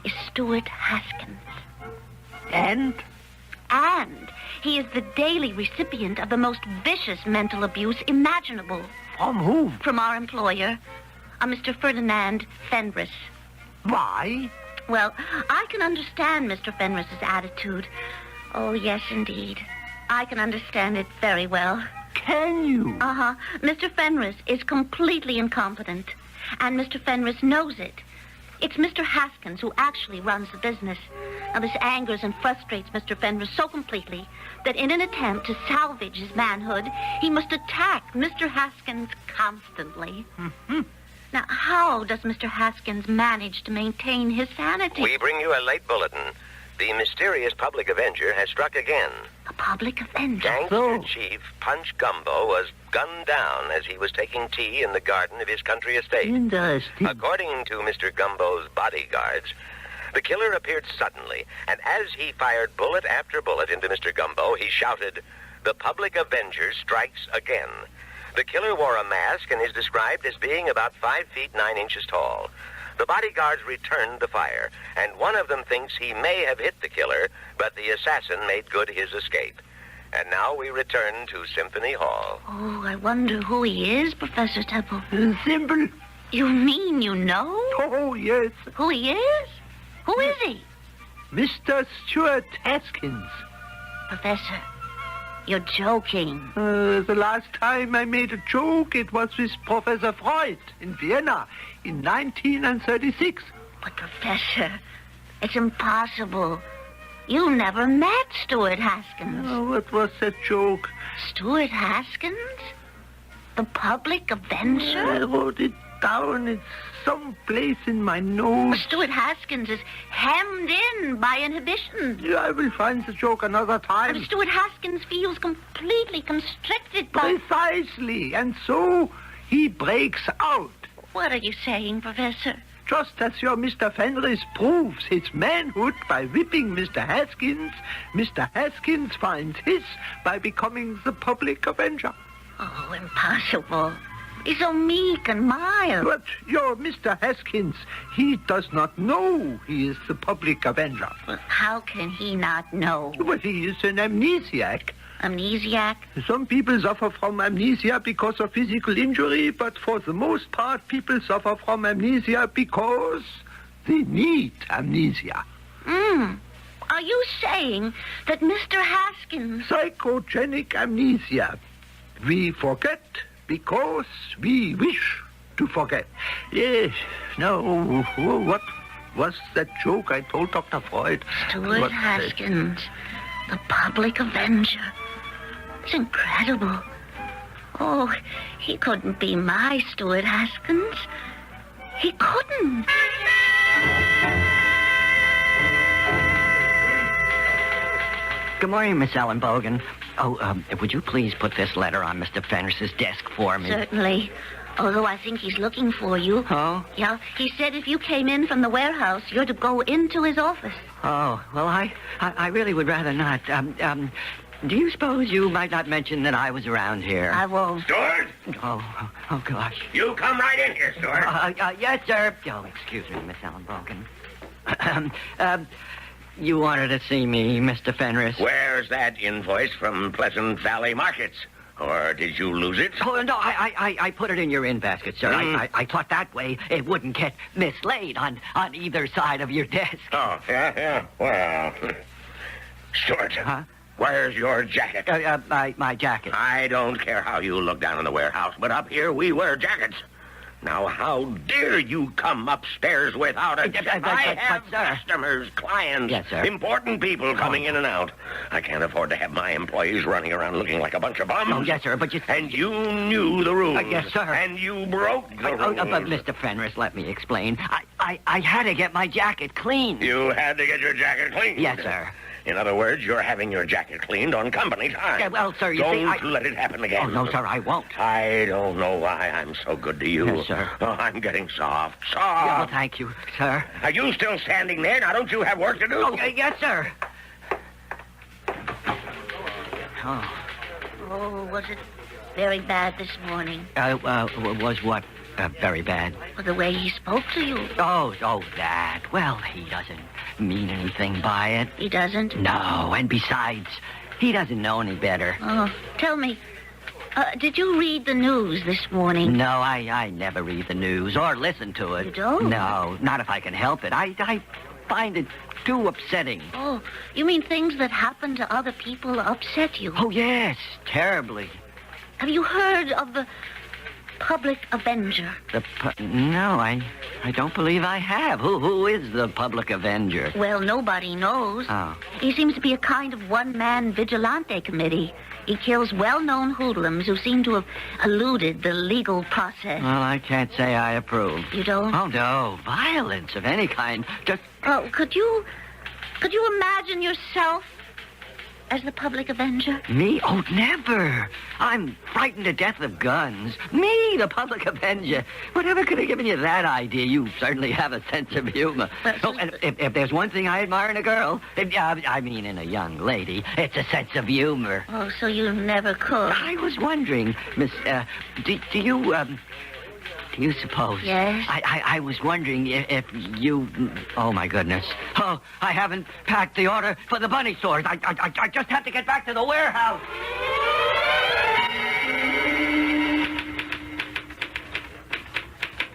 is Stuart Haskins. And he is the daily recipient of the most vicious mental abuse imaginable. From whom? From our employer, a Mr. Ferdinand Fenris. Why? Well, I can understand Mr. Fenris's attitude. Oh, yes, indeed. I can understand it very well. Can you? Mr. Fenris is completely incompetent, and Mr. Fenris knows it. It's Mr. Haskins who actually runs the business. Now, this angers and frustrates Mr. Fenris so completely that in an attempt to salvage his manhood, he must attack Mr. Haskins constantly. Now, how does Mr. Haskins manage to maintain his sanity? We bring you a late bulletin. The mysterious public avenger has struck again. A public avenger? Gangster Chief Punch Gumbo was gunned down as he was taking tea in the garden of his country estate. Interesting. According to Mr. Gumbo's bodyguards, the killer appeared suddenly, and as he fired bullet after bullet into Mr. Gumbo, he shouted, "The public avenger strikes again." The killer wore a mask and is described as being about 5 feet 9 inches tall. The bodyguards returned the fire, and one of them thinks he may have hit the killer, but the assassin made good his escape. And now we return to Symphony Hall. Oh, I wonder who he is, Professor Temple. Simple. You mean you know? Oh, yes. Who he is? Who is he? Mr. Stuart Haskins. Professor, you're joking. The last time I made a joke, it was with Professor Freud in Vienna in 1936. But, Professor, it's impossible. You never met Stuart Haskins. Oh, what was that joke? Stuart Haskins? The public avenger? I wrote it down. It's someplace in my notes. Stuart Haskins is hemmed in by inhibition. Yeah, I will find the joke another time. But Stuart Haskins feels completely constricted by... Precisely. And so he breaks out. What are you saying, Professor? just as your Mr. Fenris proves his manhood by whipping Mr. Haskins, Mr. Haskins finds his by becoming the public avenger. Oh, impossible. He's so meek and mild. But your Mr. Haskins, he does not know he is the public avenger. Well, how can he not know? Well, he is an amnesiac. Amnesiac? Some people suffer from amnesia because of physical injury, but for the most part, people suffer from amnesia because they need amnesia. Are you saying that Mr. Haskins... Psychogenic amnesia. We forget because we wish to forget. Yes. No. What was that joke I told Dr. Freud? Stuart Haskins, the public avenger. It's incredible. Oh, he couldn't be my Stuart Haskins. He couldn't. Good morning, Miss Ellen Bogan. Oh, would you please put this letter on Mr. Fenris's desk for me? Certainly. Although I think he's looking for you. Oh? Yeah, he said if you came in from the warehouse, you're to go into his office. Oh, well, I really would rather not. Do you suppose you might not mention that I was around here? I won't. Stuart? Oh, gosh. You come right in here, Stuart. Yes, sir. Oh, excuse me, Miss Ellen Bogan. You wanted to see me, Mr. Fenris. Where's that invoice from Pleasant Valley Markets? Or did you lose it? Oh, no, I put it in your in basket, sir. I thought that way it wouldn't get mislaid on either side of your desk. Oh, yeah. Well, Stuart. Huh? Where's your jacket? My jacket. I don't care how you look down in the warehouse, but up here we wear jackets. Now, how dare you come upstairs without a jacket? I have customers, clients, yes, sir. Important people coming in and out. I can't afford to have my employees running around looking like a bunch of bums. Oh, yes, sir, but you... And you knew the rules. Yes, sir. And you broke the rules. But, Mr. Fenris, let me explain. I had to get my jacket cleaned. You had to get your jacket cleaned? Yes, sir. In other words, you're having your jacket cleaned on company time. Yeah, well, sir, you see, Don't let it happen again. Oh, no, sir, I won't. I don't know why I'm so good to you. Yes, sir. Oh, I'm getting soft. Yeah, well, thank you, sir. Are you still standing there? Now, don't you have work to do? Oh, yes, sir. Oh, was it very bad this morning? Was what very bad? Well, the way he spoke to you. Oh, that. Well, he doesn't mean anything by it. He doesn't? No, and besides, he doesn't know any better. Oh, tell me, did you read the news this morning? No, I never read the news or listen to it. You don't? No, not if I can help it. I find it too upsetting. Oh, you mean things that happen to other people upset you? Oh, yes, terribly. Have you heard of the public avenger? No, I don't believe I have. Who is the public avenger? Well, nobody knows. Oh. He seems to be a kind of one-man vigilante committee. He kills well-known hoodlums who seem to have eluded the legal process. Well, I can't say I approve. You don't? Oh, no. Violence of any kind. Just... Oh, could you imagine yourself as the public avenger? Me? Oh, never. I'm frightened to death of guns. Me, the public avenger. Whatever could have given you that idea? You certainly have a sense of humor. And if there's one thing I admire in a girl, I mean in a young lady, it's a sense of humor. Oh, so you never could. I was wondering, Miss, do you suppose? Yes? I was wondering if you... Oh, my goodness. Oh, I haven't packed the order for the bunny stores. I just have to get back to the warehouse.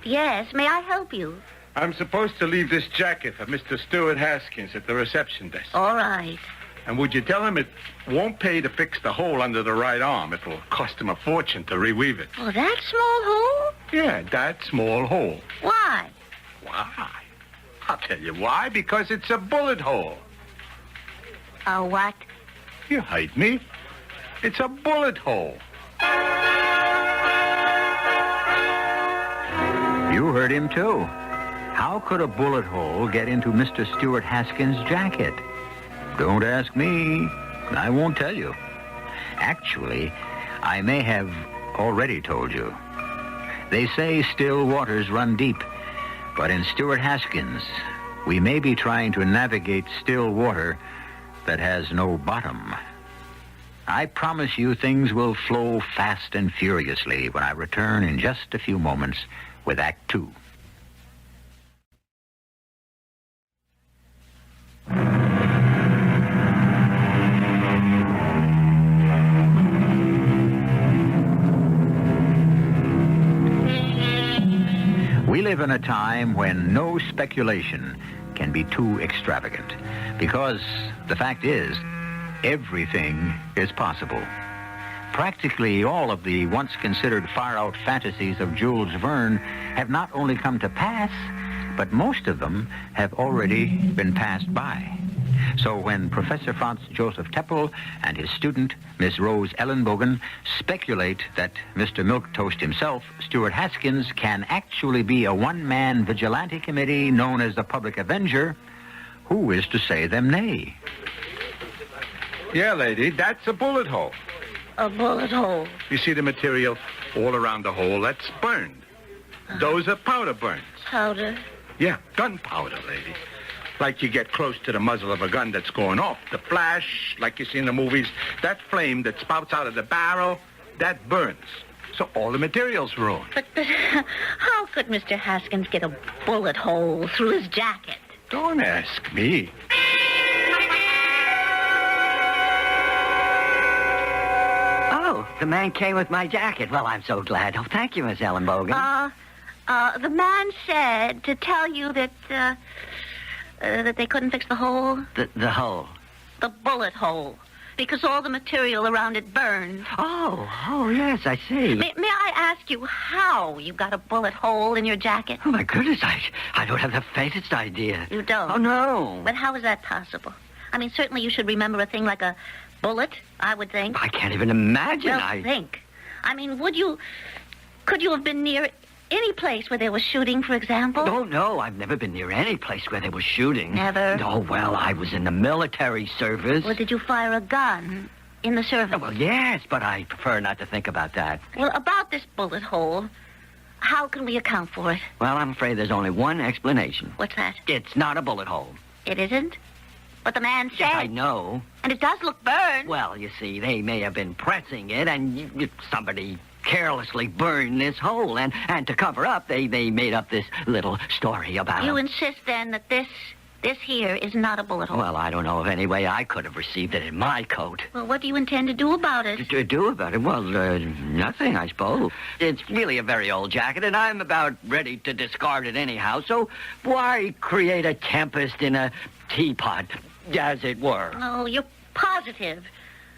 Yes, may I help you? I'm supposed to leave this jacket for Mr. Stuart Haskins at the reception desk. All right. And would you tell him it won't pay to fix the hole under the right arm? It will cost him a fortune to reweave it. Oh, that small hole? Yeah, that small hole. Why? Why? I'll tell you why. Because it's a bullet hole. A what? You hate me. It's a bullet hole. You heard him, too. How could a bullet hole get into Mr. Stuart Haskins' jacket? Don't ask me. I won't tell you. Actually, I may have already told you. They say still waters run deep, But in Stuart Haskins, we may be trying to navigate still water that has no bottom. I promise you things will flow fast and furiously when I return in just a few moments with Act Two. We live in a time when no speculation can be too extravagant, because the fact is, everything is possible. Practically all of the once considered far-out fantasies of Jules Verne have not only come to pass, but most of them have already been passed by. So when Professor Franz Joseph Teppel and his student, Miss Rose Ellenbogen, speculate that Mr. Milquetoast himself, Stuart Haskins, can actually be a one-man vigilante committee known as the Public Avenger, who is to say them nay? Yeah, lady, that's a bullet hole. A bullet hole. You see the material all around the hole? That's burned. Those are powder burns. Powder? Yeah, gunpowder, lady. Like you get close to the muzzle of a gun that's going off. The flash, like you see in the movies, that flame that spouts out of the barrel, that burns. So all the material's ruined. But how could Mr. Haskins get a bullet hole through his jacket? Don't ask me. Oh, the man came with my jacket. Well, I'm so glad. Oh, thank you, Miss Ellenbogen. The man said to tell you that they couldn't fix the hole. The hole. The bullet hole. Because all the material around it burned. Oh, yes, I see. May I ask you how you got a bullet hole in your jacket? Oh, my goodness, I don't have the faintest idea. You don't? Oh, no. But how is that possible? I mean, certainly you should remember a thing like a bullet, I would think. I can't even imagine. Well, think. I mean, could you have been near any place where there was shooting, for example? Oh, no, I've never been near any place where there was shooting. Never? Oh, well, I was in the military service. Or did you fire a gun in the service? Oh, well, yes, but I prefer not to think about that. Well, about this bullet hole, how can we account for it? Well, I'm afraid there's only one explanation. What's that? It's not a bullet hole. It isn't? But the man said... Yes, I know. And it does look burned. Well, you see, they may have been pressing it, and somebody carelessly burned this hole. And to cover up, they made up this little story about You it. insist, then, that this here is not a bullet hole? Well, I don't know of any way I could have received it in my coat. Well, what do you intend to do about it? To do about it? Well, nothing, I suppose. It's really a very old jacket, and I'm about ready to discard it anyhow, so why create a tempest in a teapot, as it were? Oh, you're positive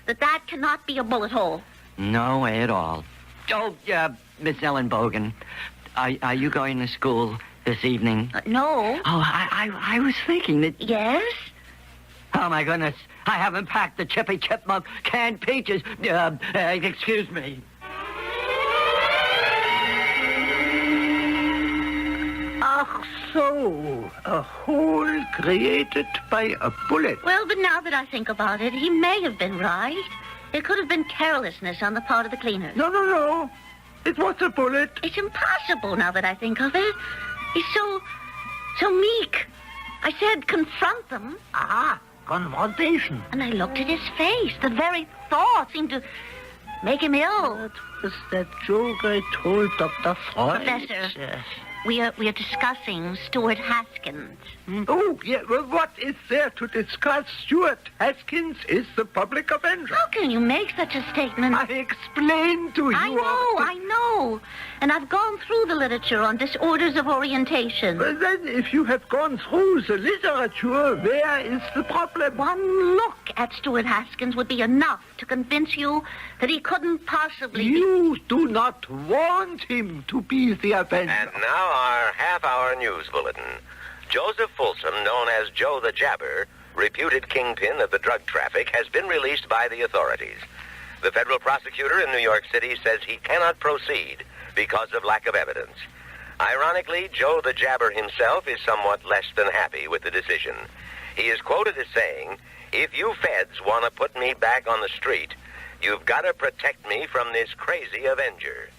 that cannot be a bullet hole? No way at all. Oh, Miss Ellenbogen, are you going to school this evening? No. Oh, I was thinking that... Yes? Oh, my goodness. I haven't packed the Chippy Chipmunk canned peaches. Excuse me. Ach so, a hole created by a bullet. Well, but now that I think about it, he may have been right. It could have been carelessness on the part of the cleaners. No. It was a bullet. It's impossible now that I think of it. He's so meek. I said confront them. Ah, confrontation. And I looked at his face. The very thought seemed to make him ill. That was that joke I told Dr. Freud. Professor, Yes. we are discussing Stuart Haskins. Oh, yeah, well, what is there to discuss? Stuart Haskins is the Public Avenger. How can you make such a statement? I explained to you. I know. And I've gone through the literature on disorders of orientation. Well, then, if you have gone through the literature, where is the problem? One look at Stuart Haskins would be enough to convince you that he couldn't possibly You do not want him to be the Avenger. And now our half-hour news bulletin. Joseph Folsom, known as Joe the Jabber, reputed kingpin of the drug traffic, has been released by the authorities. The federal prosecutor in New York City says he cannot proceed because of lack of evidence. Ironically, Joe the Jabber himself is somewhat less than happy with the decision. He is quoted as saying, "If you feds want to put me back on the street, you've got to protect me from this crazy Avenger."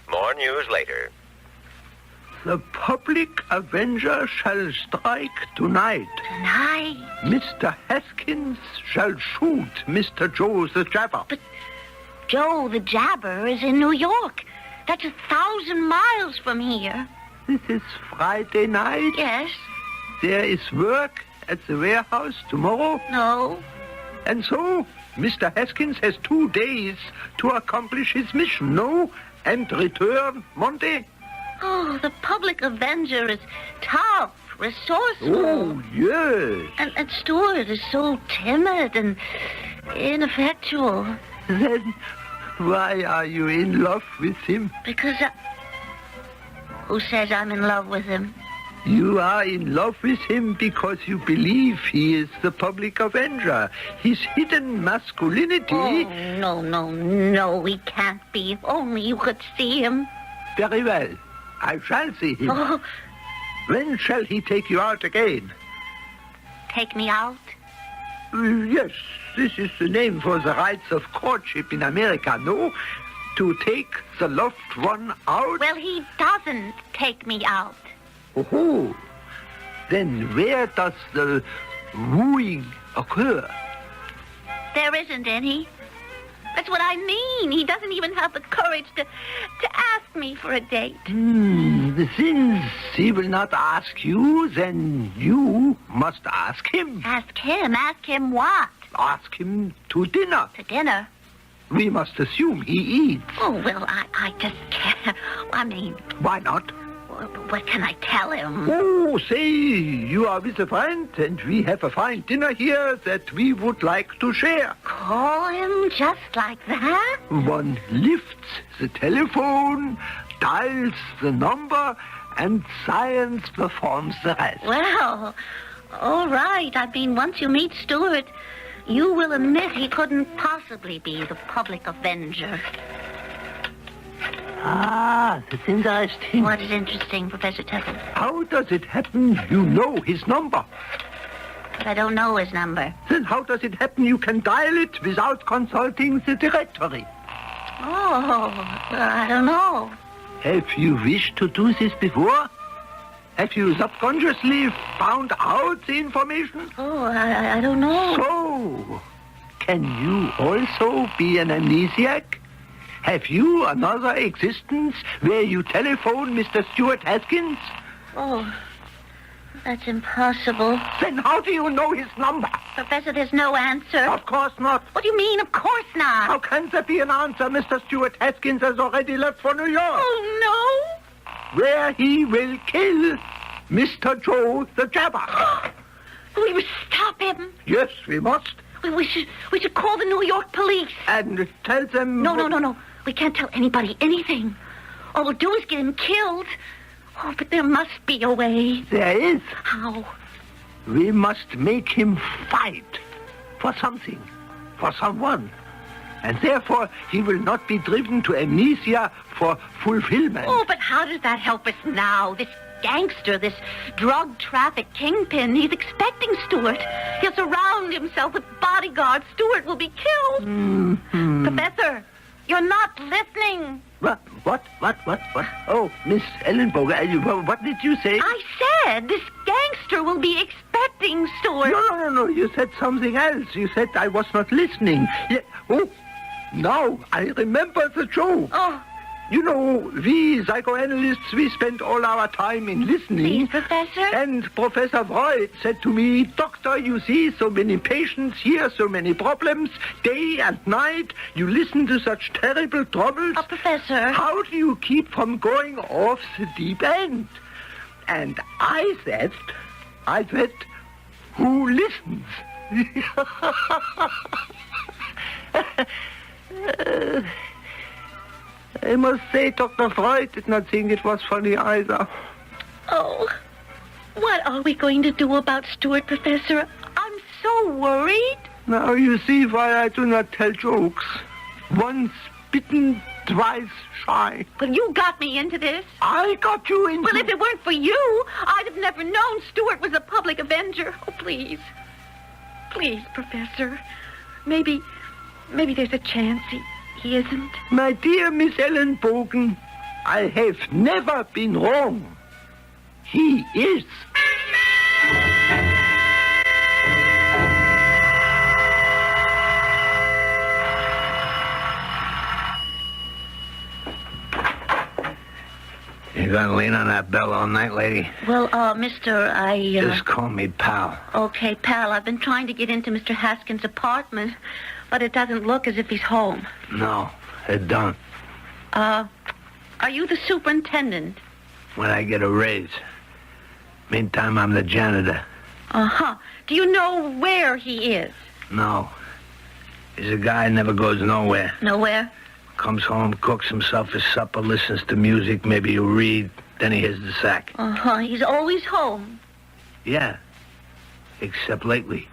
More news later. The public avenger shall strike tonight. Tonight? Mr. Haskins shall shoot Mr. Joe the Jabber. But Joe the Jabber is in New York. That's 1,000 miles from here. This is Friday night? Yes. There is work at the warehouse tomorrow? No. And so, Mr. Haskins has 2 days to accomplish his mission, no? And return Monday? Oh, the public avenger is tough, resourceful. Oh, yes. And Stuart is so timid and ineffectual. Then why are you in love with him? Because who says I'm in love with him? You are in love with him because you believe he is the public avenger. His hidden masculinity... Oh, no, he can't be. If only you could see him. Very well. I shall see him. Oh. When shall he take you out again? Take me out? Yes, this is the name for the rites of courtship in America, no? To take the loved one out? Well, he doesn't take me out. Oh, then where does the wooing occur? There isn't any. That's what I mean. He doesn't even have the courage to ask me for a date. Since he will not ask you, then you must ask him. Ask him? Ask him what? Ask him to dinner. To dinner? We must assume he eats. Oh, well, I just can't. I mean... Why not? What can I tell him? Oh, say you are with a friend and we have a fine dinner here that we would like to share. Call him just like that? One lifts the telephone, dials the number, and science performs the rest. Well, all right. I mean, once you meet Stuart, you will admit he couldn't possibly be the public avenger. Ah, that's interesting. What is interesting, Professor Tuttle? How does it happen you know his number? But I don't know his number. Then how does it happen you can dial it without consulting the directory? Oh, I don't know. Have you wished to do this before? Have you subconsciously found out the information? Oh, I don't know. So, can you also be an amnesiac? Have you another existence where you telephone Mr. Stuart Haskins? Oh, that's impossible. Then how do you know his number? Professor, there's no answer. Of course not. What do you mean, of course not? How can there be an answer? Mr. Stuart Haskins has already left for New York. Oh, no. Where he will kill Mr. Joe the Jabber. We must stop him. Yes, we must. We should call the New York police. And tell them... No. We can't tell anybody anything. All we'll do is get him killed. Oh, but there must be a way. There is. How? We must make him fight for something, for someone. And therefore, he will not be driven to amnesia for fulfillment. Oh, but how does that help us now? This gangster, this drug traffic kingpin, he's expecting Stuart. He'll surround himself with bodyguards. Stuart will be killed. Mm-hmm. Professor, you're not listening. What? Oh, Miss Ellenbogen, what did you say? I said this gangster will be expecting Stuart. No. You said something else. You said I was not listening. Yeah. Oh, now I remember the joke. Oh. You know, we psychoanalysts, we spend all our time in listening. Please, Professor? And Professor Freud said to me, Doctor, you see so many patients here, so many problems, day and night. You listen to such terrible troubles. Oh, Professor. How do you keep from going off the deep end? And I said, who listens? I must say, Dr. Freud did not think it was funny either. Oh, what are we going to do about Stuart, Professor? I'm so worried. Now you see why I do not tell jokes. Once bitten, twice shy. Well, you got me into this. I got you into... Well, if it weren't for you, I'd have never known Stuart was a public avenger. Oh, please. Please, Professor. Maybe there's a chance he isn't. My dear Miss Ellenbogen, I have never been wrong. He is. You gonna lean on that bell all night, lady? Well, mister, Just call me pal. Okay, pal, I've been trying to get into Mr. Haskins' apartment, but it doesn't look as if he's home. No, it don't. Are you the superintendent? When I get a raise. Meantime, I'm the janitor. Uh-huh. Do you know where he is? No. He's a guy who never goes nowhere. Nowhere? Comes home, cooks himself his supper, listens to music, maybe he'll read, then he hits the sack. Uh-huh. He's always home. Yeah. Except lately.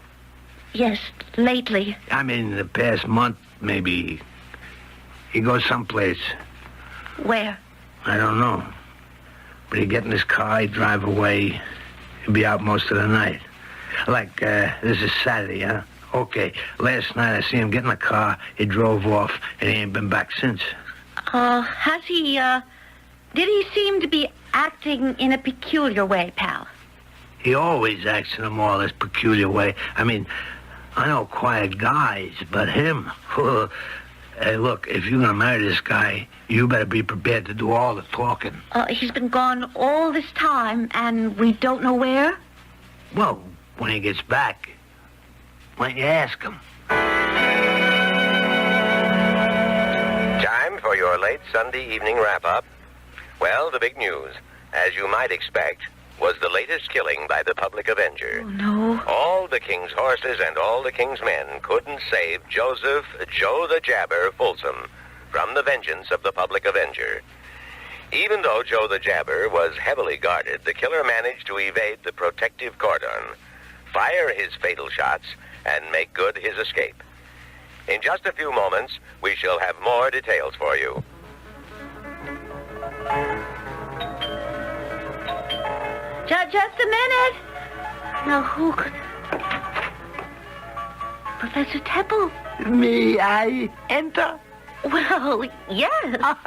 Yes, lately. I mean, the past month, maybe. He goes someplace. Where? I don't know. But he'd get in his car, he'd drive away. He'd be out most of the night. Like, this is Saturday, huh? Okay, last night I see him get in the car, he drove off, and he ain't been back since. Has he, did he seem to be acting in a peculiar way, pal? He always acts in a more or less peculiar way. I mean, I know quiet guys, but him... Hey, look, if you're gonna marry this guy, you better be prepared to do all the talking. He's been gone all this time, and we don't know where? Well, when he gets back, why don't you ask him? Time for your late Sunday evening wrap-up. Well, the big news, as you might expect, was the latest killing by the Public Avenger. Oh, no. All the king's horses and all the king's men couldn't save Joseph Joe the Jabber Folsom from the vengeance of the Public Avenger. Even though Joe the Jabber was heavily guarded, the killer managed to evade the protective cordon, fire his fatal shots, and make good his escape. In just a few moments, we shall have more details for you. Just a minute. Now, who could... Professor Temple? May I enter? Well, yes.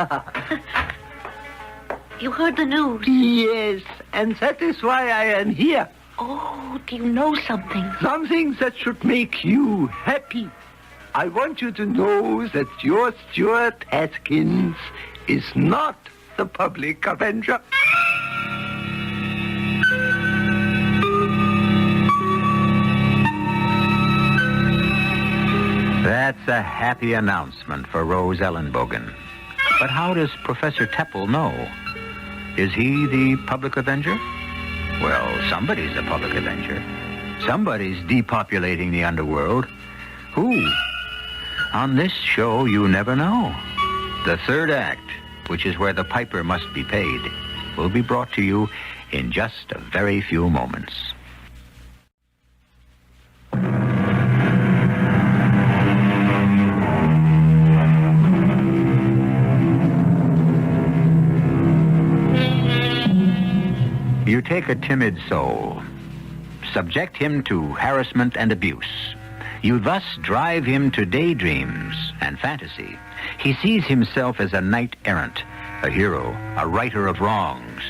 You heard the news? Yes, and that is why I am here. Oh, do you know something? Something that should make you happy. I want you to know that your Stuart Haskins is not the Public Avenger. That's a happy announcement for Rose Ellenbogen. But how does Professor Teppel know? Is he the Public Avenger? Well, somebody's the Public Avenger. Somebody's depopulating the underworld. Who? On this show, you never know. The third act, which is where the piper must be paid, will be brought to you in just a very few moments. You take a timid soul, subject him to harassment and abuse. You thus drive him to daydreams and fantasy. He sees himself as a knight-errant, a hero, a righter of wrongs.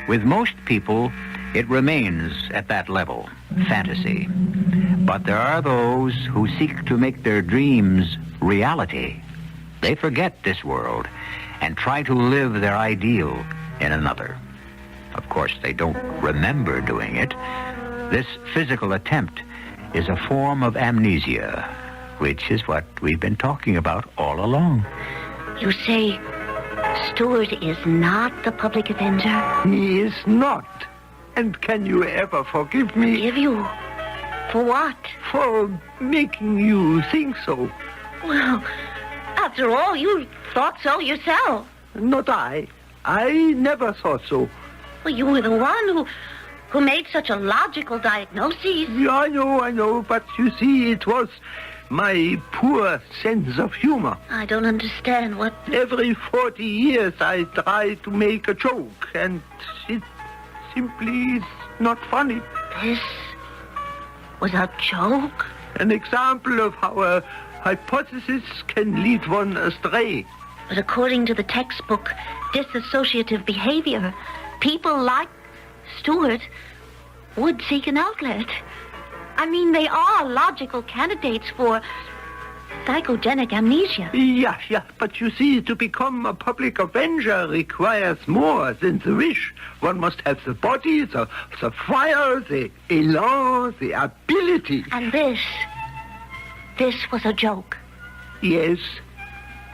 With most people, it remains at that level, fantasy. But there are those who seek to make their dreams reality. They forget this world and try to live their ideal in another. Of course, they don't remember doing it. This physical attempt is a form of amnesia, which is what we've been talking about all along. You say Stuart is not the Public Avenger? He is not. And can you ever forgive me? Forgive you? For what? For making you think so. Well, after all, you thought so yourself. Not I. I never thought so. Well, you were the one who made such a logical diagnosis. Yeah, I know, but you see, it was my poor sense of humor. I don't understand what... Every 40 years I try to make a joke, and it simply is not funny. This was a joke? An example of how a hypothesis can lead one astray. But according to the textbook, dissociative behavior, people like Stuart would seek an outlet. I mean, they are logical candidates for psychogenic amnesia. Yeah, but you see, to become a public avenger requires more than the wish. One must have the body, the fire, the elan, the ability. And this was a joke. Yes.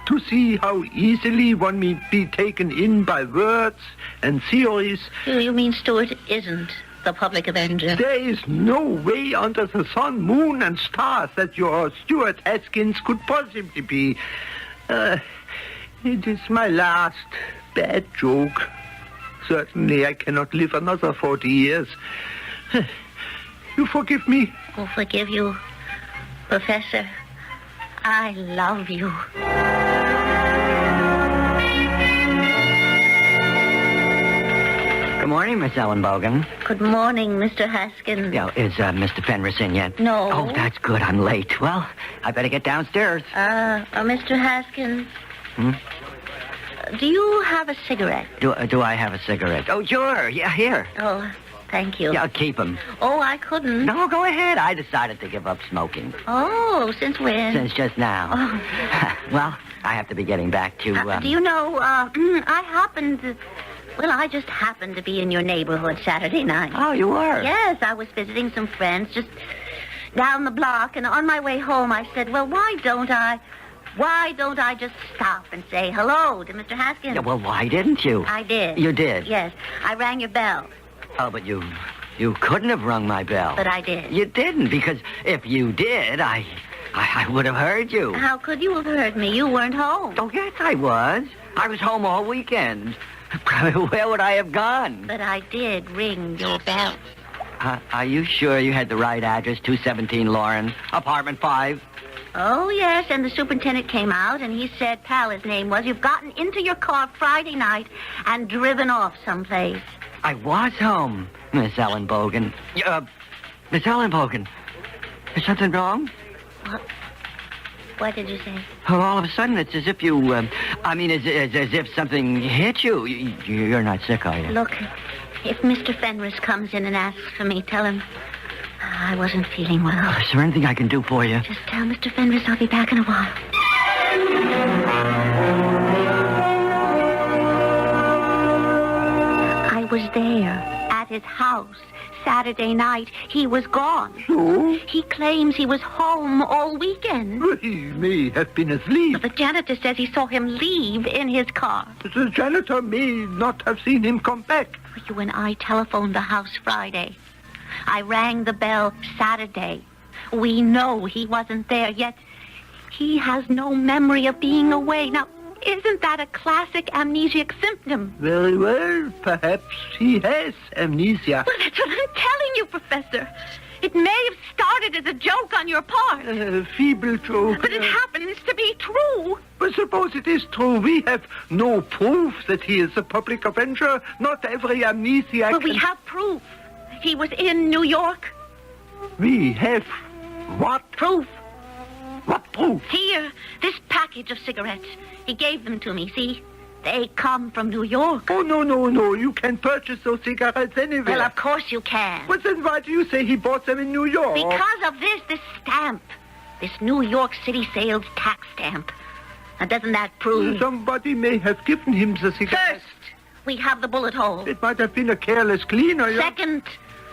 To see how easily one may be taken in by words and theories. You mean Stuart isn't the public avenger? There is no way under the sun, moon, and stars that your Stuart Haskins could possibly be. It is my last bad joke. Certainly I cannot live another 40 years. You forgive me? Oh, forgive you, Professor. I love you. Good morning, Miss Ellen Bogan. Good morning, Mr. Haskins. Yeah, is Mr. Fenris in yet? No. Oh, that's good. I'm late. Well, I better get downstairs. Mr. Haskins. Hmm? Do you have a cigarette? Do I have a cigarette? Oh, sure. Yeah, here. Oh, thank you. Yeah, I'll keep them. Oh, I couldn't. No, go ahead. I decided to give up smoking. Oh, since when? Since just now. Oh. Well, I have to be getting back to... Do you know, I just happened to be in your neighborhood Saturday night. Oh, you were? Yes, I was visiting some friends just down the block, and on my way home I said, well, why don't I just stop and say hello to Mr. Haskins? Yeah, well, why didn't you? I did. You did? Yes. I rang your bell. Oh, but you couldn't have rung my bell. But I did. You didn't, because if you did, I would have heard you. How could you have heard me? You weren't home. Oh, yes, I was. I was home all weekend. Where would I have gone? But I did ring your bell. Are you sure you had the right address, 217 Lauren, apartment 5? Oh, yes, and the superintendent came out, and he said, pal, his name was, you've gotten into your car Friday night and driven off someplace. I was home, Miss Ellen Bogan. Miss Ellen Bogan, is something wrong? What did you say? Oh, all of a sudden, it's as if you, as if something hit you. You're not sick, are you? Look, if Mr. Fenris comes in and asks for me, tell him I wasn't feeling well. Is there anything I can do for you? Just tell Mr. Fenris I'll be back in a while. I was there at his house Saturday night. He was gone. So? He claims he was home all weekend. He may have been asleep. But the janitor says he saw him leave in his car. The janitor may not have seen him come back. You and I telephoned the house Friday. I rang the bell Saturday. We know he wasn't there, yet he has no memory of being away. Now, isn't that a classic amnesiac symptom? Very well. Perhaps he has amnesia. Well, that's what I'm telling you, Professor. It may have started as a joke on your part. A feeble joke. But it happens to be true. But suppose it is true. We have no proof that he is a public avenger. Not every amnesiac... But we have proof. He was in New York. We have what? Proof. What proof? Here, this package of cigarettes. He gave them to me, see? They come from New York. Oh, no. You can purchase those cigarettes anywhere. Well, of course you can. But then why do you say he bought them in New York? Because of this stamp. This New York City sales tax stamp. Now, doesn't that prove... Somebody may have given him the cigarettes. First, we have the bullet hole. It might have been a careless cleaner. Second,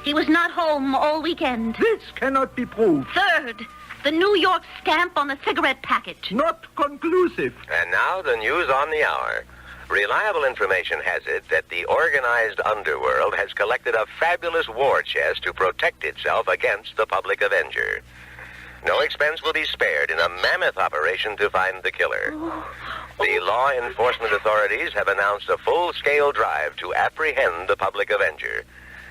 he was not home all weekend. This cannot be proved. Third, the New York stamp on the cigarette package. Not conclusive. And now the news on the hour. Reliable information has it that the organized underworld has collected a fabulous war chest to protect itself against the public avenger. No expense will be spared in a mammoth operation to find the killer. The law enforcement authorities have announced a full-scale drive to apprehend the public avenger.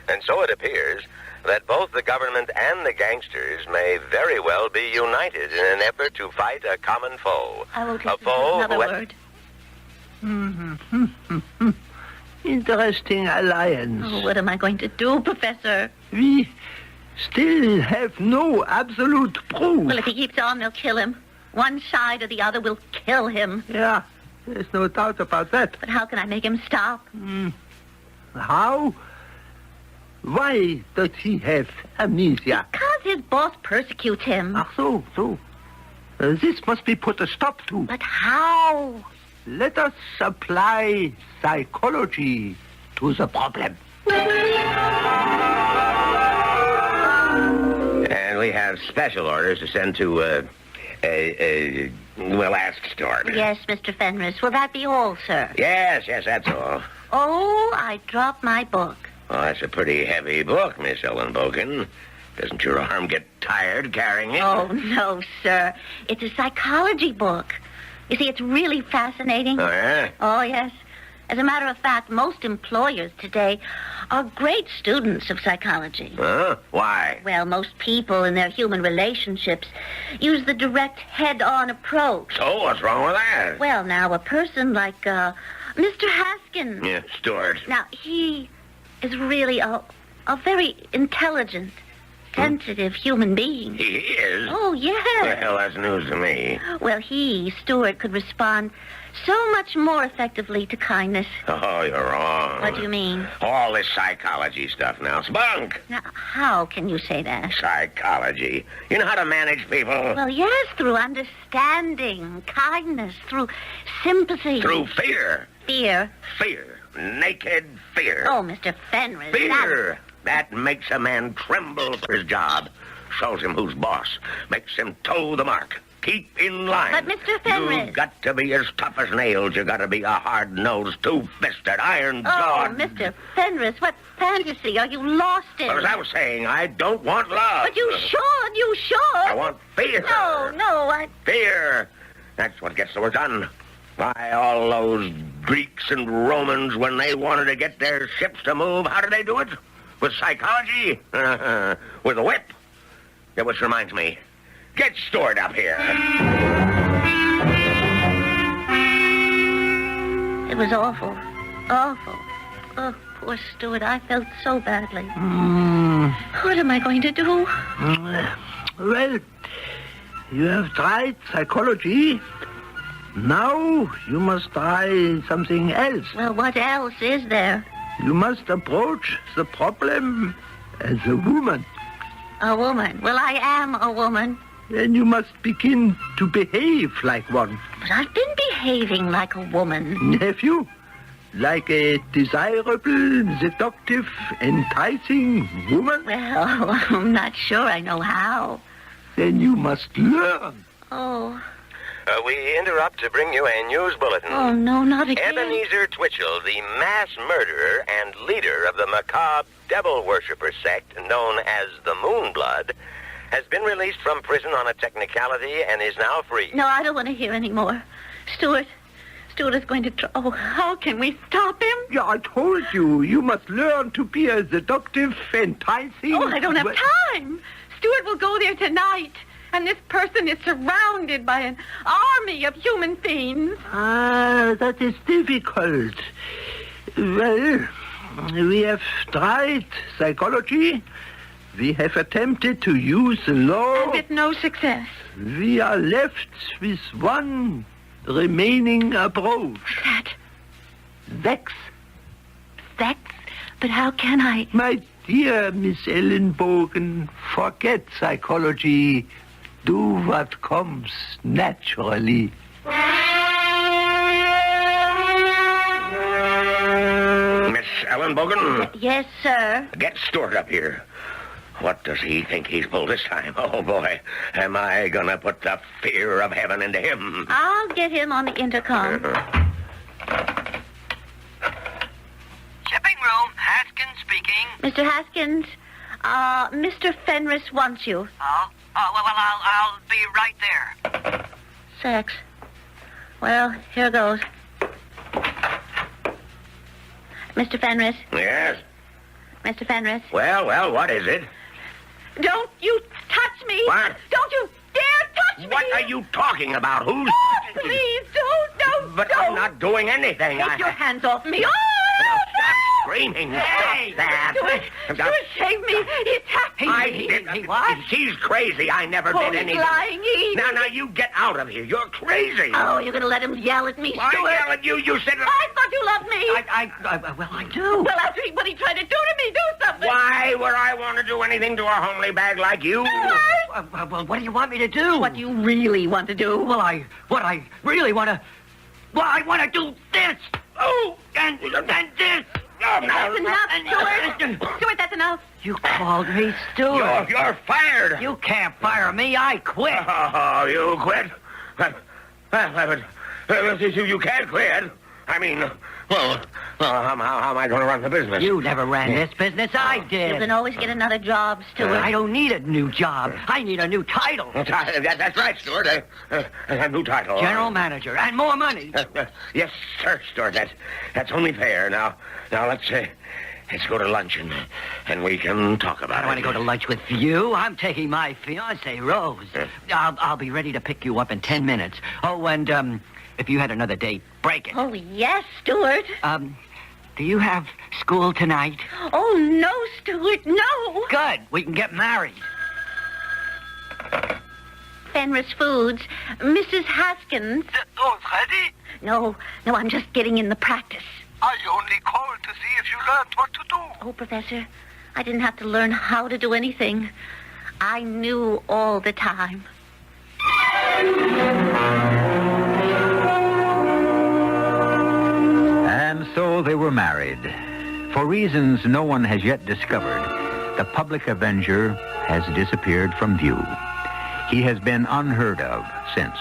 And so it appears that both the government and the gangsters may very well be united in an effort to fight a common foe. I will A foe another word. Interesting alliance. Oh, what am I going to do, Professor? We still have no absolute proof. Well, if he keeps on, they'll kill him. One side or the other will kill him. Yeah, there's no doubt about that. But how can I make him stop? How? Why does he have amnesia? Because his boss persecutes him. So. This must be put a stop to. But how? Let us apply psychology to the problem. And we have special orders to send to, ask Storm. Yes, Mr. Fenris. Will that be all, sir? Yes, that's all. Oh, I dropped my book. Oh, that's a pretty heavy book, Miss Ellenbogen. Doesn't your arm get tired carrying it? Oh, no, sir. It's a psychology book. You see, it's really fascinating. Oh, yeah? Oh, yes. As a matter of fact, most employers today are great students of psychology. Huh? Why? Well, most people in their human relationships use the direct head-on approach. So what's wrong with that? Well, now, a person like Mr. Haskins. Yeah, Stuart. Now, he is really a very intelligent, sensitive human being. He is? Oh, yes. Well, that's news to me. Well, Stuart, could respond so much more effectively to kindness. Oh, you're wrong. What do you mean? All this psychology stuff now. Spunk! Now, how can you say that? Psychology. You know how to manage people? Well, yes, through understanding, kindness, through sympathy. Through fear. Fear? Fear. Naked fear. Oh, Mr. Fenris. Fear. That makes a man tremble for his job. Shows him who's boss. Makes him toe the mark. Keep in line. But, Mr. Fenris... You've got to be as tough as nails. You've got to be a hard-nosed, two-fisted, iron-jawed... Oh, Mr. Fenris, what fantasy are you lost in? Well, as I was saying, I don't want love. But you should. I want fear. No, Fear. That's what gets the work done. Why, all those Greeks and Romans, when they wanted to get their ships to move, how did they do it? With psychology? With a whip? Yeah, which reminds me, get Stuart up here. It was awful. Awful. Oh, poor Stuart. I felt so badly. What am I going to do? Well, you have tried psychology. Now you must try something else. Well, what else is there? You must approach the problem as a woman. A woman? Well, I am a woman. Then you must begin to behave like one. But I've been behaving like a woman. Nephew, like a desirable, seductive, enticing woman? Well, I'm not sure I know how. Then you must learn. Oh. We interrupt to bring you a news bulletin. Oh, no, not again. Ebenezer Twitchell, the mass murderer and leader of the macabre devil worshipper sect known as the Moonblood, has been released from prison on a technicality and is now free. No, I don't want to hear any more. Stuart is going to try... Oh, how can we stop him? Yeah, I told you. You must learn to be a seductive, enticing... Oh, I don't have time. Stuart will go there tonight. And this person is surrounded by an army of human fiends. Ah, that is difficult. Well, we have tried psychology. We have attempted to use the law. And with no success. We are left with one remaining approach. That? Sex. Sex? But how can I... My dear Miss Ellenbogen, forget psychology. Do what comes naturally. Miss Ellenbogen? Yes, sir. Get Stuart up here. What does he think he's pulled this time? Oh, boy. Am I going to put the fear of heaven into him? I'll get him on the intercom. Shipping room, Haskins speaking. Mr. Haskins, Mr. Fenris wants you. Oh, well, I'll be right there. Sex. Well, here goes. Mr. Fenris. Yes? Mr. Fenris. Well, what is it? Don't you touch me. What? Don't you dare touch me. What are you talking about? Who's... Oh, please, don't. But I'm not doing anything. Take your hands off me. Oh, Now, screaming. Hey, Stop that. Stuart, save me. He attacked me. He what? She's crazy. I never did anything. He's lying. Now, you get out of here. You're crazy. Oh, you're going to let him yell at me, Stuart? I yell at you. You said... I thought you loved me. Well, I do. Well, after what he tried to do to me, do something. Why would I want to do anything to a homely bag like you? Well, what do you want me to do? What do you really want to do? Well, I really want to... Well, I want to do this. Oh, and this. That's enough, Stuart. Stuart, that's enough. You called me Stuart. You're fired. You can't fire me. I quit. Oh, you quit? You can't quit. I mean, well, how am I going to run the business? You never ran this business. I did. You can always get another job, Stuart. I don't need a new job. I need a new title. That's right, Stuart. A new title. General manager and more money. Yes, sir, Stuart. That's only fair. Now let's go to lunch and we can talk about it. I want to go to lunch with you. I'm taking my fiancée, Rose. I'll be ready to pick you up in 10 minutes. Oh, and if you had another date, break it. Oh, yes, Stuart. Do you have school tonight? Oh, no, Stuart, no. Good. We can get married. Fenris Foods. Mrs. Haskins. Oh, Freddy? No, I'm just getting in the practice. I only called to see if you learned what to do. Oh, Professor, I didn't have to learn how to do anything. I knew all the time. And so they were married. For reasons no one has yet discovered, the public avenger has disappeared from view. He has been unheard of since.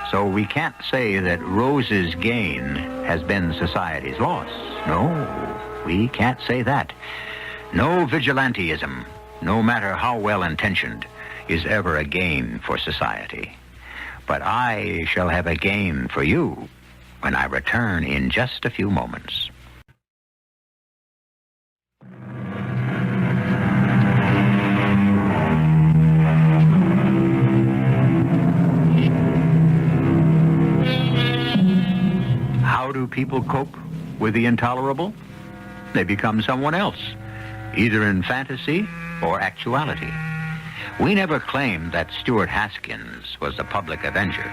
So we can't say that Rose's gain has been society's loss. No, we can't say that. No vigilantism, no matter how well-intentioned, is ever a gain for society. But I shall have a gain for you when I return in just a few moments. How do people cope with the intolerable? They become someone else, either in fantasy or actuality. We never claimed that Stuart Haskins was the public avenger.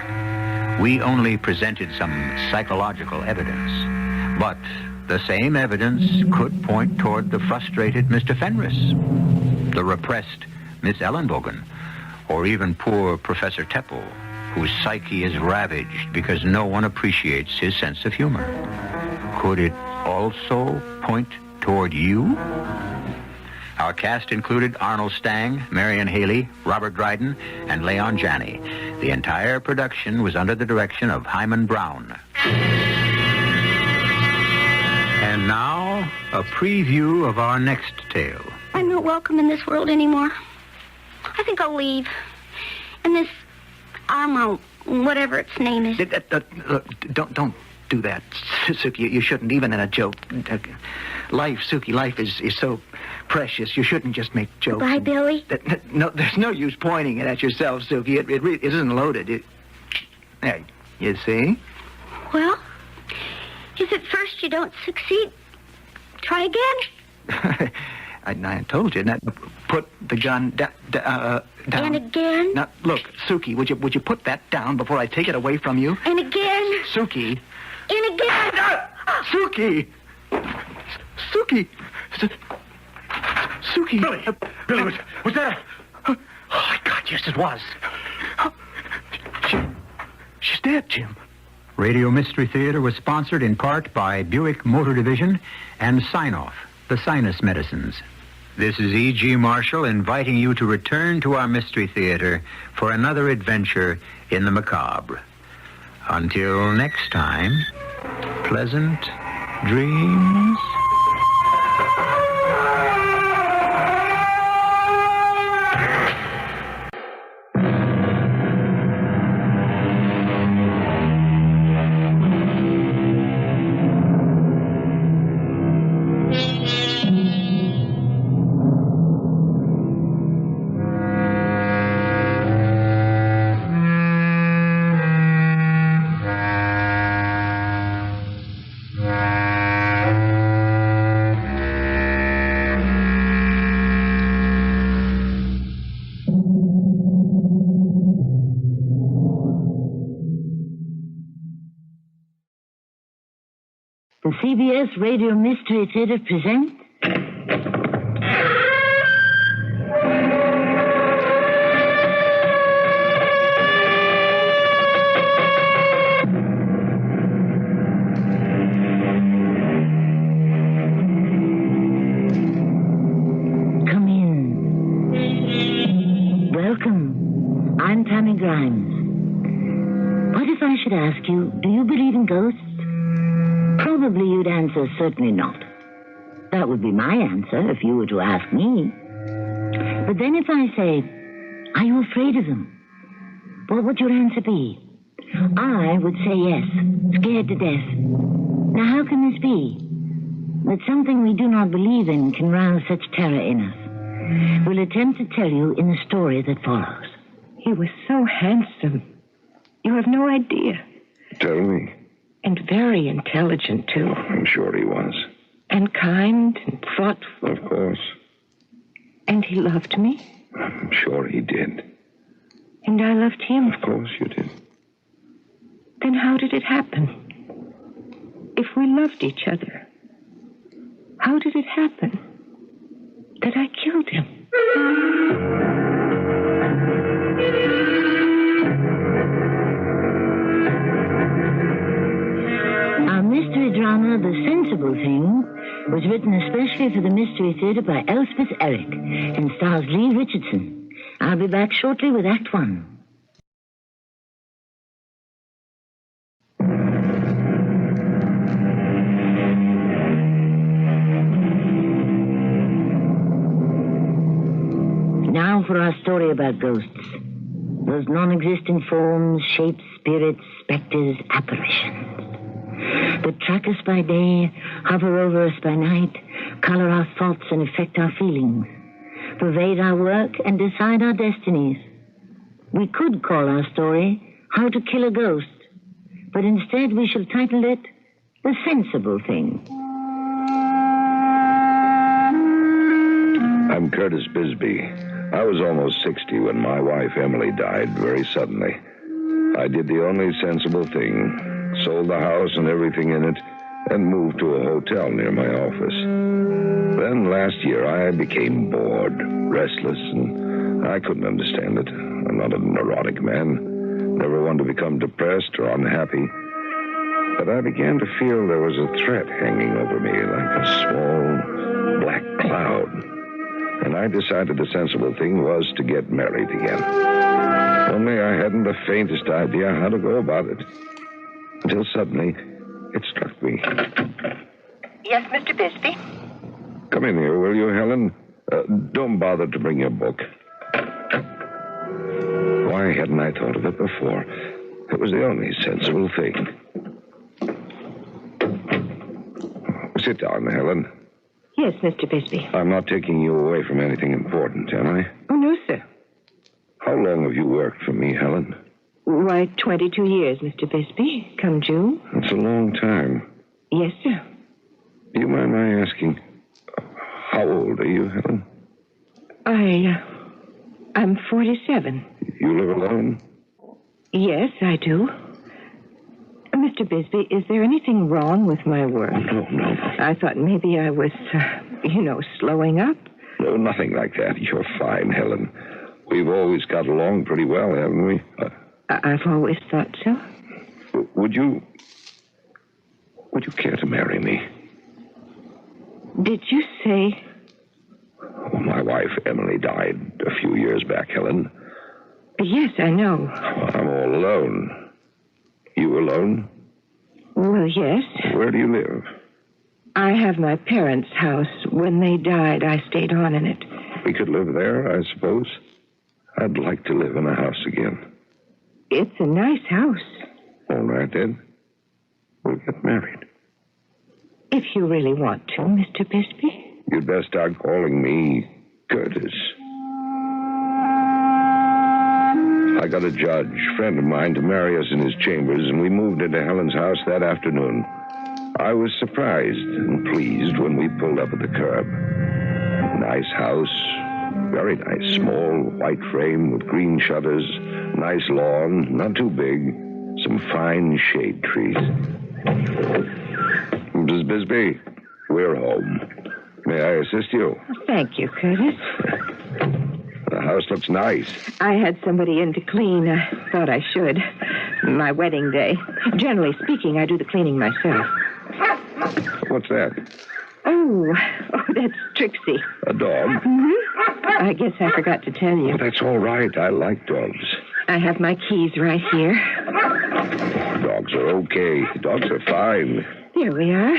We only presented some psychological evidence. But the same evidence could point toward the frustrated Mr. Fenris, the repressed Miss Ellenbogen, or even poor Professor Teppel, whose psyche is ravaged because no one appreciates his sense of humor. Could it also point toward you? Our cast included Arnold Stang, Marion Haley, Robert Dryden, and Leon Janney. The entire production was under the direction of Hyman Brown. And now, a preview of our next tale. I'm not welcome in this world anymore. I think I'll leave. And this Armo, whatever its name is. Don't do that, Suki. You shouldn't, even in a joke. Life, Suki, life is so precious. You shouldn't just make jokes. Bye, Billy. No, there's no use pointing it at yourself, Suki. It really isn't loaded. Hey, you see? Well, if at first you don't succeed, try again. I told you. Now, put the gun down. And again. Now, look, Suki, would you put that down before I take it away from you? And again. Suki. And again. Suki. Suki. Suki. Billy, was that Oh, my God, yes, it was. She's dead, Jim. Radio Mystery Theater was sponsored in part by Buick Motor Division and Sign-Off, the sinus medicines. This is E.G. Marshall inviting you to return to our Mystery Theater for another adventure in the macabre. Until next time, pleasant dreams. The CBS Radio Mystery Theater presents... Come in. Welcome. I'm Tammy Grimes. What if I should ask you, do you believe in ghosts? Probably you'd answer, certainly not. That would be my answer if you were to ask me. But then if I say, are you afraid of them? What would your answer be? I would say yes, scared to death. Now how can this be? That something we do not believe in can rouse such terror in us. We'll attempt to tell you in the story that follows. He was so handsome. You have no idea. Tell me. And very intelligent, too. I'm sure he was. And kind and thoughtful. Of course. And he loved me. I'm sure he did. And I loved him. Of course you did. Then how did it happen? If we loved each other, how did it happen that I killed him? Our mystery drama, The Sensible Thing, was written especially for the Mystery Theater by Elspeth Eric and stars Lee Richardson. I'll be back shortly with Act One. Now for our story about ghosts. Those non-existent forms, shapes, spirits, specters, apparitions that track us by day, hover over us by night, color our thoughts and affect our feelings, pervade our work and decide our destinies. We could call our story How to Kill a Ghost, but instead we shall title it The Sensible Thing. I'm Curtis Bisbee. I was almost 60 when my wife Emily died very suddenly. I did the only sensible thing, sold the house and everything in it, and moved to a hotel near my office. Then last year I became bored, restless, and I couldn't understand it. I'm not a neurotic man, never one to become depressed or unhappy. But I began to feel there was a threat hanging over me, like a small black cloud. And I decided the sensible thing was to get married again. Only I hadn't the faintest idea how to go about it. Until suddenly, it struck me. Yes, Mr. Bisbee? Come in here, will you, Helen? Don't bother to bring your book. Why hadn't I thought of it before? It was the only sensible thing. Sit down, Helen. Yes, Mr. Bisbee. I'm not taking you away from anything important, am I? Oh, no, sir. How long have you worked for me, Helen? Why, 22 years, Mr. Bisbee. Come June. That's a long time. Yes, sir. Do you mind my asking, how old are you, Helen? I'm 47. You live alone? Yes, I do. Mr. Bisbee, is there anything wrong with my work? No. I thought maybe I was, slowing up. No, nothing like that. You're fine, Helen. We've always got along pretty well, haven't we? I've always thought so. Would you care to marry me? Did you say... Oh, my wife, Emily, died a few years back, Helen. Yes, I know. I'm all alone. You alone? Well, yes. Where do you live? I have my parents' house. When they died, I stayed on in it. We could live there, I suppose. I'd like to live in a house again. It's a nice house. All right, then. We'll get married. If you really want to, Mr. Bisbee. You'd best start calling me Curtis. I got a judge, friend of mine, to marry us in his chambers, and we moved into Helen's house that afternoon. I was surprised and pleased when we pulled up at the curb. Nice house, very nice, small, white frame with green shutters, nice lawn, not too big, some fine shade trees. Mrs. Bisbee, we're home. May I assist you? Thank you, Curtis. The house looks nice. I had somebody in to clean. I thought I should. My wedding day. Generally speaking, I do the cleaning myself. What's that? Oh, that's Trixie. A dog? Mm-hmm. I guess I forgot to tell you. Oh, that's all right. I like dogs. I have my keys right here. Dogs are okay. Dogs are fine. Here we are.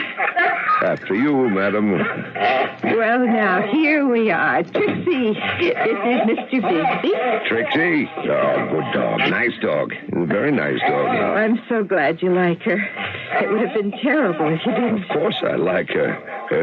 After you, madam. Well, now, here we are. Trixie, this is Mr. Bisbee. Trixie? Oh, good dog. Nice dog. Very nice dog. Oh, I'm so glad you like her. It would have been terrible if you didn't. Of course I like her.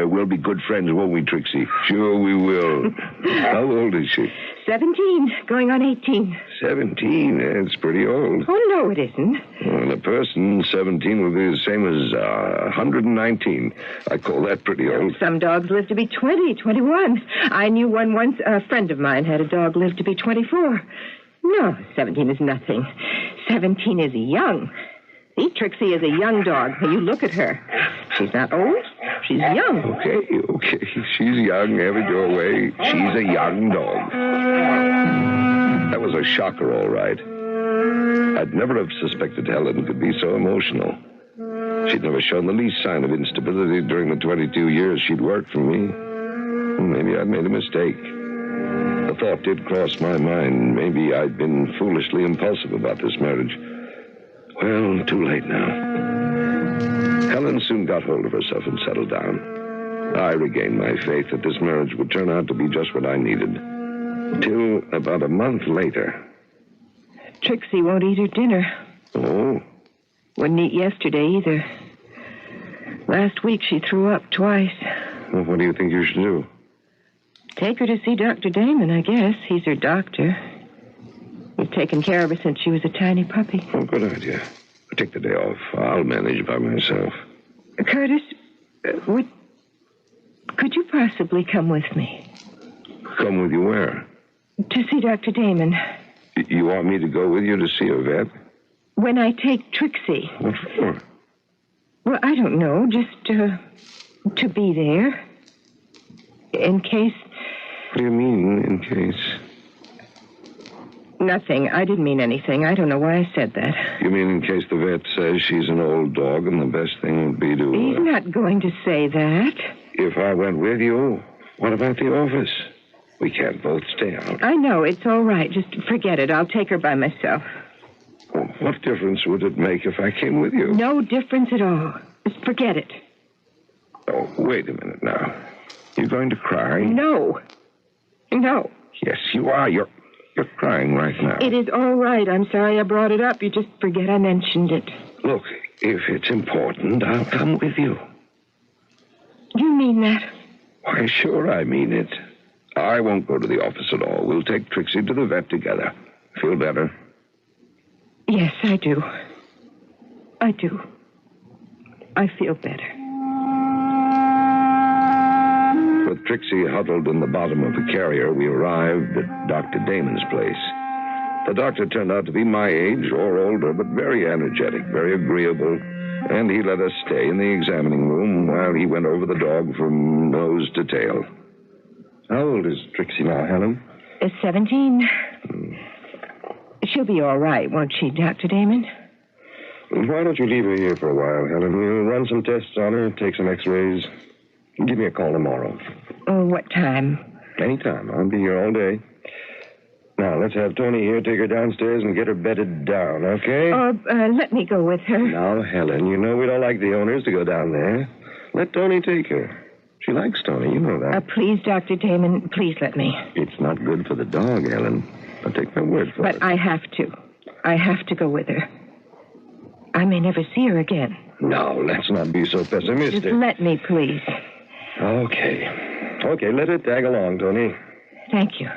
We'll be good friends, won't we, Trixie? Sure we will. How old is she? 17, going on 18. 17? That's pretty old. Oh, no, it isn't. Well, a person 17 will be the same as 119. I call that pretty old. Some dogs live to be 20, 21. I knew one once. A friend of mine had a dog live to be 24. No, 17 is nothing. 17 is young. See, Trixie is a young dog. You look at her. She's not old. She's young. Okay. She's young. Have it your way. She's a young dog. That was a shocker, all right. I'd never have suspected Helen could be so emotional. She'd never shown the least sign of instability during the 22 years she'd worked for me. Maybe I'd made a mistake. The thought did cross my mind. Maybe I'd been foolishly impulsive about this marriage. Well, too late now. Helen soon got hold of herself and settled down. I regained my faith that this marriage would turn out to be just what I needed. Till about a month later. Trixie won't eat her dinner. Oh? Wouldn't eat yesterday either. Last week she threw up twice. Well, what do you think you should do? Take her to see Dr. Damon, I guess. He's her doctor. He's taken care of her since she was a tiny puppy. Oh, good idea. Take the day off. I'll manage by myself. Curtis, could you possibly come with me? Come with you where? To see Dr. Damon. You want me to go with you to see a vet? When I take Trixie. What for? Well, I don't know. Just to be there. In case... What do you mean, in case? Nothing. I didn't mean anything. I don't know why I said that. You mean in case the vet says she's an old dog and the best thing would be to... He's not going to say that. If I went with you, what about the office? We can't both stay out. I know. It's all right. Just forget it. I'll take her by myself. Well, what difference would it make if I came with you? No difference at all. Just forget it. Oh, wait a minute now. You going to cry? No. Yes, you are. You're crying right now. It is all right. I'm sorry I brought it up. You just forget I mentioned it. Look, if it's important, I'll come with you. You mean that? Why, sure I mean it. I won't go to the office at all. We'll take Trixie to the vet together. Feel better? Yes, I do. I feel better. With Trixie huddled in the bottom of the carrier, we arrived at Dr. Damon's place. The doctor turned out to be my age or older, but very energetic, very agreeable, and he let us stay in the examining room while he went over the dog from nose to tail. How old is Trixie now, Helen? 17. She'll be all right, won't she, Dr. Damon? Why don't you leave her here for a while, Helen? We'll run some tests on her, take some x-rays. Give me a call tomorrow. Oh, what time? Anytime. I'll be here all day. Now, let's have Tony here take her downstairs and get her bedded down, okay? Let me go with her. Now, Helen, you know we don't like the owners to go down there. Let Tony take her. She likes Tony, you know that. Please, Dr. Damon, please let me. It's not good for the dog, Helen. I'll take my word for it. But I have to. I have to go with her. I may never see her again. No, let's not be so pessimistic. Just let me, please. Okay, let her tag along, Tony. Thank you.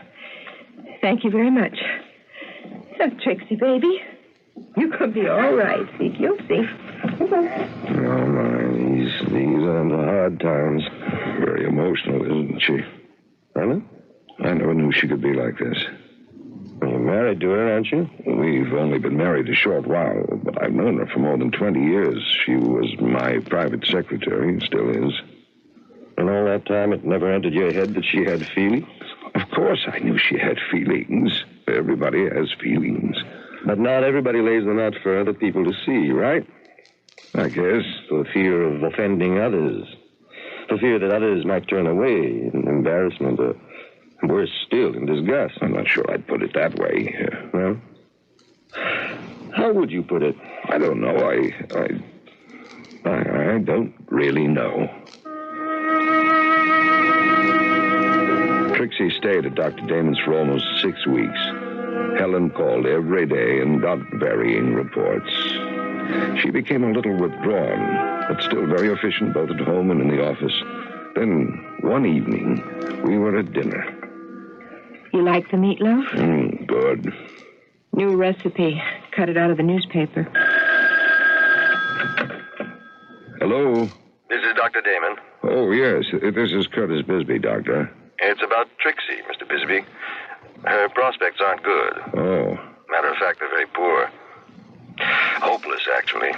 Thank you very much. Trixie, baby, you could be all right. See, you'll see. Oh, my, these are the hard times. Very emotional, isn't she? Helen? I never knew she could be like this. When you married to her, aren't you? We've only been married a short while, but I've known her for more than 20 years. She was my private secretary, still is. And all that time it never entered your head that she had feelings? Of course I knew she had feelings. Everybody has feelings. But not everybody lays them out for other people to see, right? I guess. For fear of offending others. For fear that others might turn away in embarrassment or, worse still, in disgust. I'm not sure I'd put it that way. Well, how would you put it? I don't know. I don't really know. Trixie stayed at Dr. Damon's for almost 6 weeks. Helen called every day and got varying reports. She became a little withdrawn, but still very efficient both at home and in the office. Then, one evening, we were at dinner. You like the meatloaf? Good. New recipe. Cut it out of the newspaper. Hello? This is Dr. Damon. Oh, yes. This is Curtis Bisbee, Doctor. It's about Trixie, Mr. Bisbee. Her prospects aren't good. Oh. Matter of fact, they're very poor. Hopeless, actually.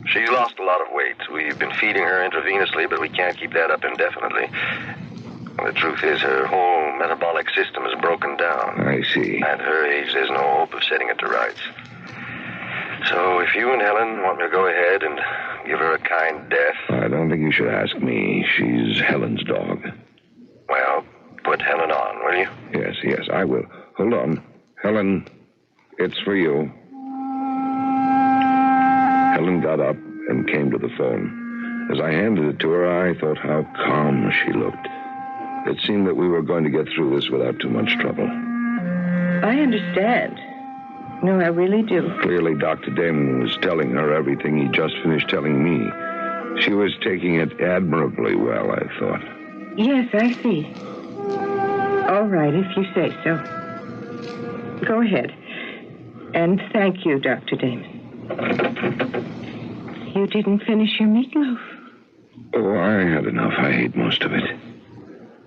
She's lost a lot of weight. We've been feeding her intravenously, but we can't keep that up indefinitely. The truth is, her whole metabolic system is broken down. I see. At her age, there's no hope of setting it to rights. So if you and Helen want me to go ahead and give her a kind death... I don't think you should ask me. She's Helen's dog. Well, put Helen on, will you? Yes, I will. Hold on. Helen, it's for you. Helen got up and came to the phone. As I handed it to her, I thought how calm she looked. It seemed that we were going to get through this without too much trouble. I understand. No, I really do. Clearly, Dr. Damon was telling her everything he just finished telling me. She was taking it admirably well, I thought. Yes, I see. All right, if you say so. Go ahead. And thank you, Dr. Damon. You didn't finish your meatloaf. Oh, I had enough. I ate most of it.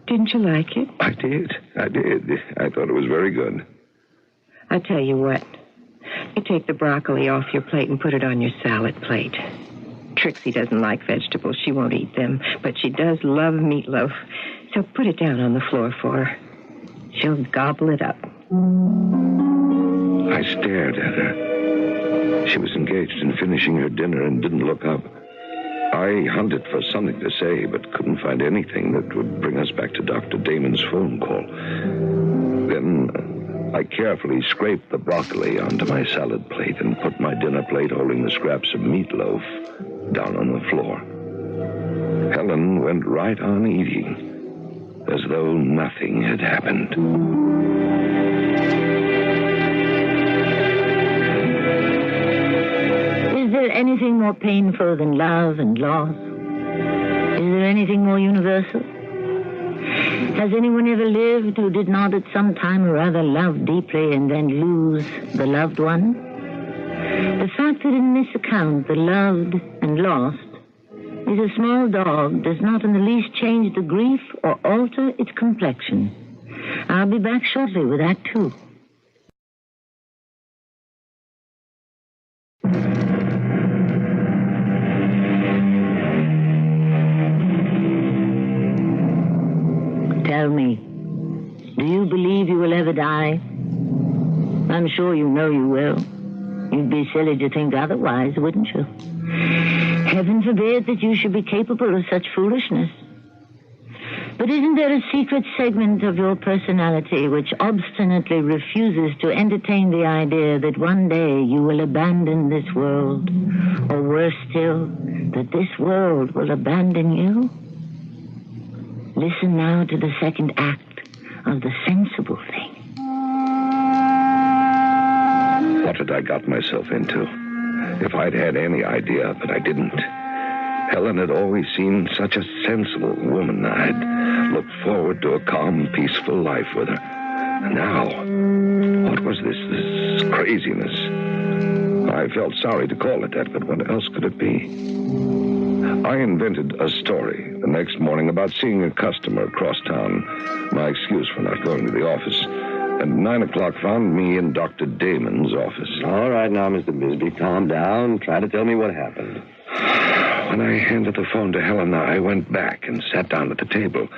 Didn't you like it? I did. I thought it was very good. I tell you what. You take the broccoli off your plate and put it on your salad plate. Trixie doesn't like vegetables. She won't eat them. But she does love meatloaf. So put it down on the floor for her. She'll gobble it up. I stared at her. She was engaged in finishing her dinner and didn't look up. I hunted for something to say, but couldn't find anything that would bring us back to Dr. Damon's phone call. Then I carefully scraped the broccoli onto my salad plate and put my dinner plate holding the scraps of meatloaf down on the floor. Helen went right on eating, as though nothing had happened. Is there anything more painful than love and loss? Is there anything more universal? Has anyone ever lived who did not at some time or other love deeply and then lose the loved one? The fact that in this account the loved and lost is a small dog does not in the least change the grief or alter its complexion. I'll be back shortly with Act 2. Tell me, do you believe you will ever die? I'm sure you know you will. You'd be silly to think otherwise, wouldn't you? Heaven forbid that you should be capable of such foolishness. But isn't there a secret segment of your personality which obstinately refuses to entertain the idea that one day you will abandon this world? Or worse still, that this world will abandon you? Listen now to the second act of The Sensible Thing. What had I got myself into? If I'd had any idea, but I didn't. Helen had always seemed such a sensible woman. I'd looked forward to a calm, peaceful life with her. And now, what was this craziness? I felt sorry to call it that, but what else could it be? I invented a story the next morning about seeing a customer across town, my excuse for not going to the office. And 9 o'clock found me in Dr. Damon's office. All right now, Mr. Bisbee, calm down. Try to tell me what happened. When I handed the phone to Helen, I went back and sat down at the table.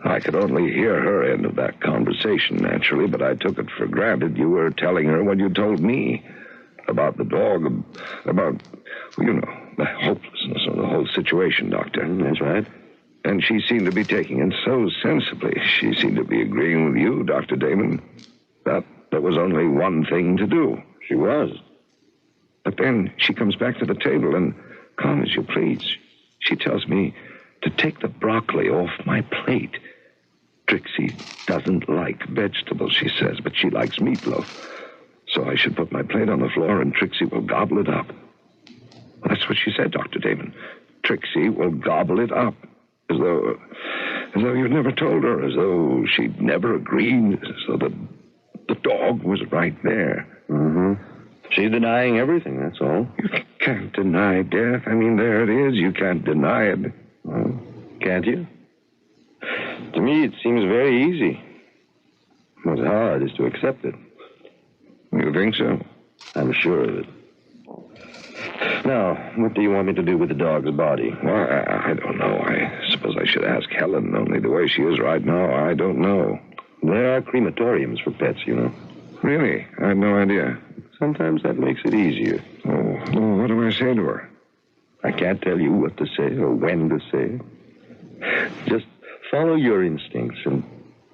I could only hear her end of that conversation, naturally, but I took it for granted you were telling her what you told me about the dog, about, the hopelessness of the whole situation, Doctor. That's right. And she seemed to be taking it so sensibly. She seemed to be agreeing with you, Dr. Damon, that there was only one thing to do. She was. But then she comes back to the table and, calm as you please, she tells me to take the broccoli off my plate. Trixie doesn't like vegetables, she says, but she likes meatloaf. So I should put my plate on the floor and Trixie will gobble it up. Well, that's what she said, Dr. Damon. Trixie will gobble it up. As though you'd never told her, as though she'd never agreed, as though the dog was right there. Mm-hmm. She's denying everything, that's all. You can't deny death. I mean, there it is. You can't deny it. Well, can't you? To me, it seems very easy. What's hard is to accept it. You think so? I'm sure of it. Now, what do you want me to do with the dog's body? Well, I don't know. I suppose I should ask Helen. Only the way she is right now, I don't know. There are crematoriums for pets, you know. Really? I had no idea. Sometimes that makes it easier. Oh, what do I say to her? I can't tell you what to say or when to say. Just follow your instincts and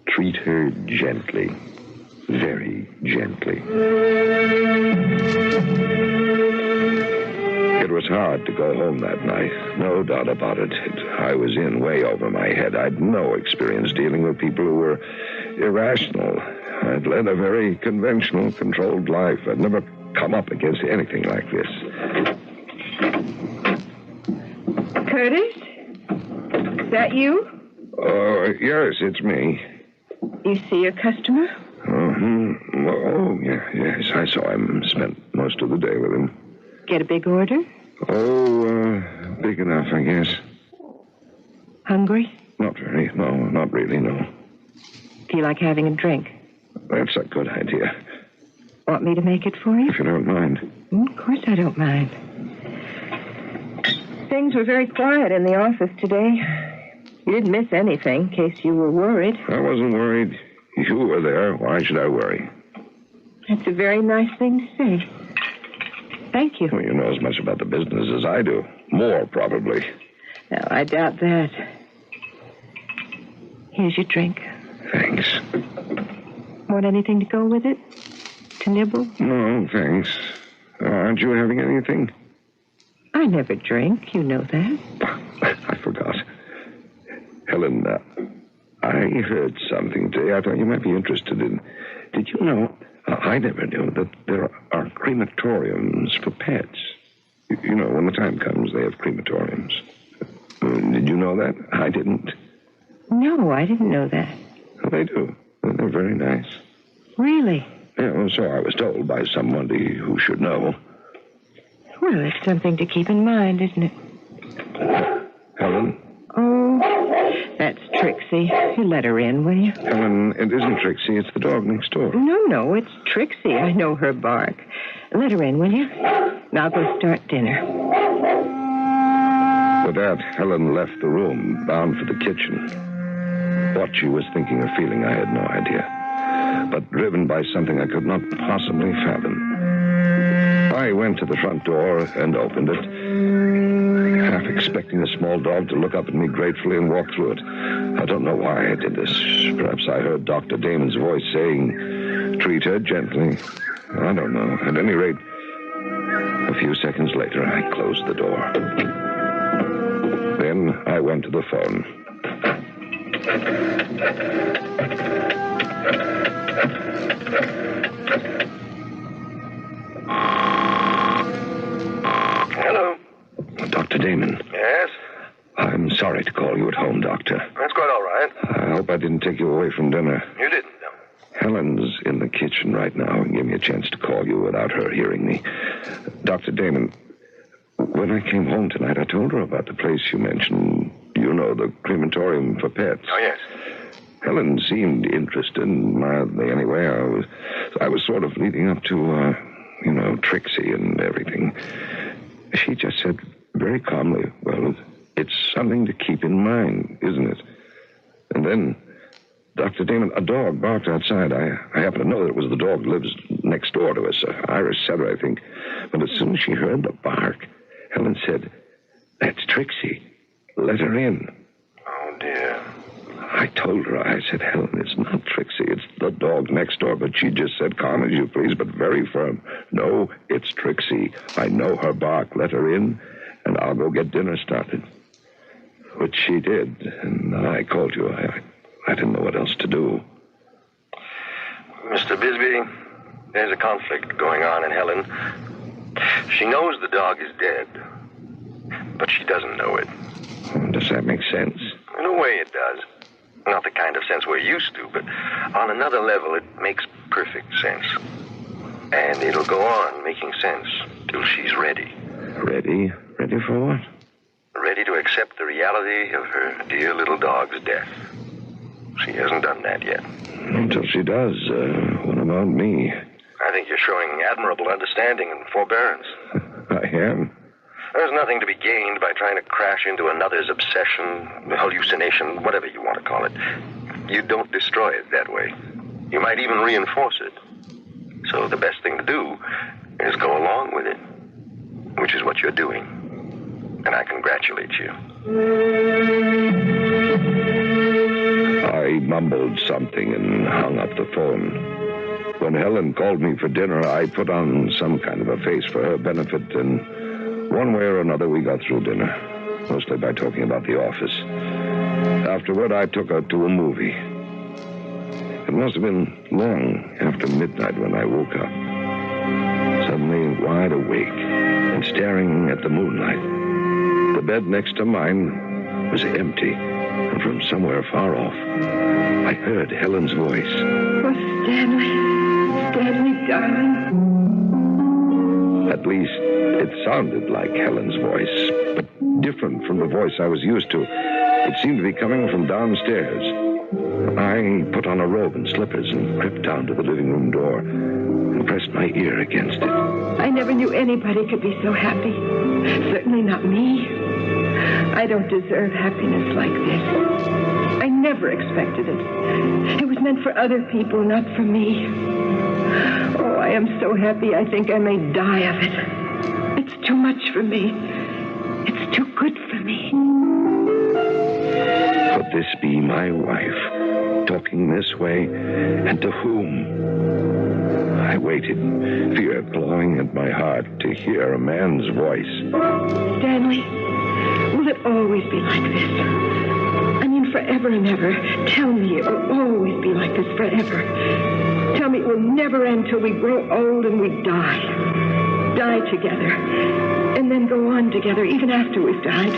treat her gently. Very gently. It was hard to go home that night. No doubt about it. I was in way over my head. I'd no experience dealing with people who were irrational. I'd led a very conventional, controlled life. I'd never come up against anything like this. Curtis? Is that you? Oh, yes, it's me. You see a customer? Mm-hmm. Oh, yes, I saw him. Spent most of the day with him. Get a big order? Oh, big enough, I guess. Hungry? Not very. No, not really, no. Feel like having a drink? That's a good idea. Want me to make it for you? If you don't mind. Of course I don't mind. Things were very quiet in the office today. You didn't miss anything, in case you were worried. I wasn't worried. You were there. Why should I worry? That's a very nice thing to say. Thank you. Well, you know as much about the business as I do. More, probably. No, I doubt that. Here's your drink. Thanks. Want anything to go with it? To nibble? No, thanks. Aren't you having anything? I never drink. You know that. I forgot. Helen, I heard something today I thought you might be interested in. Did you know, I never knew that there are crematoriums for pets. You know, when the time comes, they have crematoriums. Did you know that? I didn't. No, I didn't know that. Well, they do. They're very nice. Really? Yeah, well, so I was told by somebody who should know. Well, it's something to keep in mind, isn't it? Helen? Oh, that's Trixie. You let her in, will you? Helen, it isn't Trixie. It's the dog next door. No, it's Trixie. I know her bark. Let her in, will you? And I'll go start dinner. With that, Helen left the room, bound for the kitchen. What she was thinking or feeling, I had no idea. But driven by something I could not possibly fathom. I went to the front door and opened it, half expecting the small dog to look up at me gratefully and walk through it. I don't know why I did this. Perhaps I heard Dr. Damon's voice saying, treat her gently. I don't know. At any rate, a few seconds later, I closed the door. Then I went to the phone. Hello. Dr. Damon. Yes? I'm sorry to call you at home, Doctor. That's quite all right. I hope I didn't take you away from dinner. You didn't, no. Helen's in the kitchen right now and gave me a chance to call you without her hearing me. Dr. Damon, when I came home tonight, I told her about the place you mentioned. You know, the crematorium for pets. Oh, yes. Helen seemed interested, mildly anyway. I was sort of leading up to, Trixie and everything. She just said very calmly, well, it's something to keep in mind, isn't it? And then, Dr. Damon, a dog barked outside. I happen to know that it was the dog who lives next door to us, Irish setter, I think. But as soon as she heard the bark, Helen said, that's Trixie. Let her in. Oh, dear. I told her, I said, Helen, it's not Trixie, it's the dog next door. But she just said, calm as you please, but very firm. No, it's Trixie. I know her bark. Let her in, and I'll go get dinner started. Which she did, and I called you. I didn't know what else to do. Mr. Bisbee, there's a conflict going on in Helen. She knows the dog is dead, but she doesn't know it. Does that make sense? In a way, it does. Not the kind of sense we're used to, but on another level, it makes perfect sense. And it'll go on making sense till she's ready. Ready? Ready for what? Ready to accept the reality of her dear little dog's death. She hasn't done that yet. Until she does. What about me? I think you're showing admirable understanding and forbearance. I am. There's nothing to be gained by trying to crash into another's obsession, hallucination, whatever you want to call it. You don't destroy it that way. You might even reinforce it. So the best thing to do is go along with it, which is what you're doing. And I congratulate you. I mumbled something and hung up the phone. When Helen called me for dinner, I put on some kind of a face for her benefit, and one way or another, we got through dinner, mostly by talking about the office. Afterward, I took her to a movie. It must have been long after midnight when I woke up, suddenly wide awake and staring at the moonlight. The bed next to mine was empty, and from somewhere far off, I heard Helen's voice. Oh, Stanley, darling. At least, it sounded like Helen's voice, but different from the voice I was used to. It seemed to be coming from downstairs. I put on a robe and slippers and crept down to the living room door and pressed my ear against it. I never knew anybody could be so happy. Certainly not me. I don't deserve happiness like this. I never expected it. It was meant for other people, not for me. Oh, I am so happy I think I may die of it. It's too much for me. It's too good for me. Could this be my wife, talking this way, and to whom? I waited, fear clawing at my heart to hear a man's voice. Stanley, will it always be like this? I mean, forever and ever. Tell me it will always be like this forever. Tell me it will never end till we grow old and we die. Die together. And then go on together even after we've died.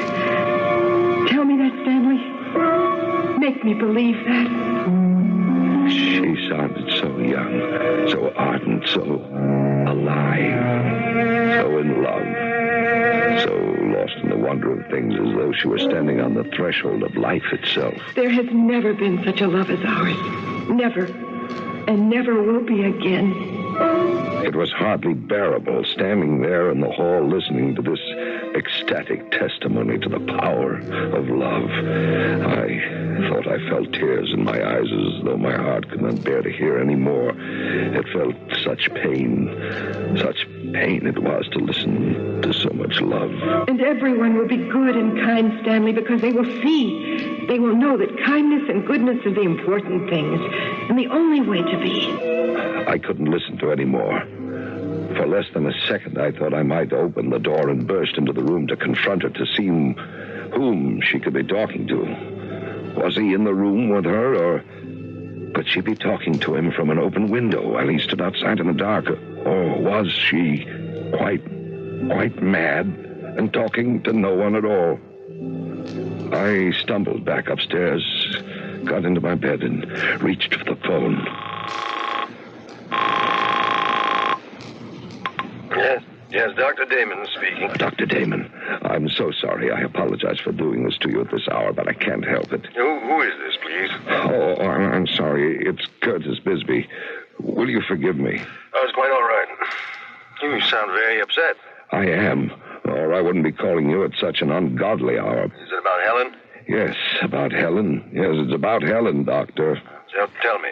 Tell me that, Stanley. Make me believe that. She sounded so young, so ardent, so alive, so in love, so lost in the wonder of things as though she were standing on the threshold of life itself. There has never been such a love as ours. Never. And never will be again. It was hardly bearable, standing there in the hall listening to this ecstatic testimony to the power of love. I thought I felt tears in my eyes as though my heart could not bear to hear any more. It felt such pain it was to listen to so much love. And everyone will be good and kind, Stanley, because they will see. They will know that kindness and goodness are the important things, and the only way to be. I couldn't listen to any more. For less than a second, I thought I might open the door and burst into the room to confront her, to see whom she could be talking to. Was he in the room with her, or could she be talking to him from an open window while he stood outside in the dark? Or was she quite mad and talking to no one at all? I stumbled back upstairs, got into my bed, and reached for the phone. Yes, Yes, Dr. Damon speaking. Dr. Damon, I'm so sorry. I apologize for doing this to you at this hour, but I can't help it. Who is this, please? Oh, I'm sorry. It's Curtis Bisbee. Will you forgive me? Oh, it's quite all right. You sound very upset. I am, or I wouldn't be calling you at such an ungodly hour. Is it about Helen? Yes, about Helen. Yes, it's about Helen, Doctor. Tell me.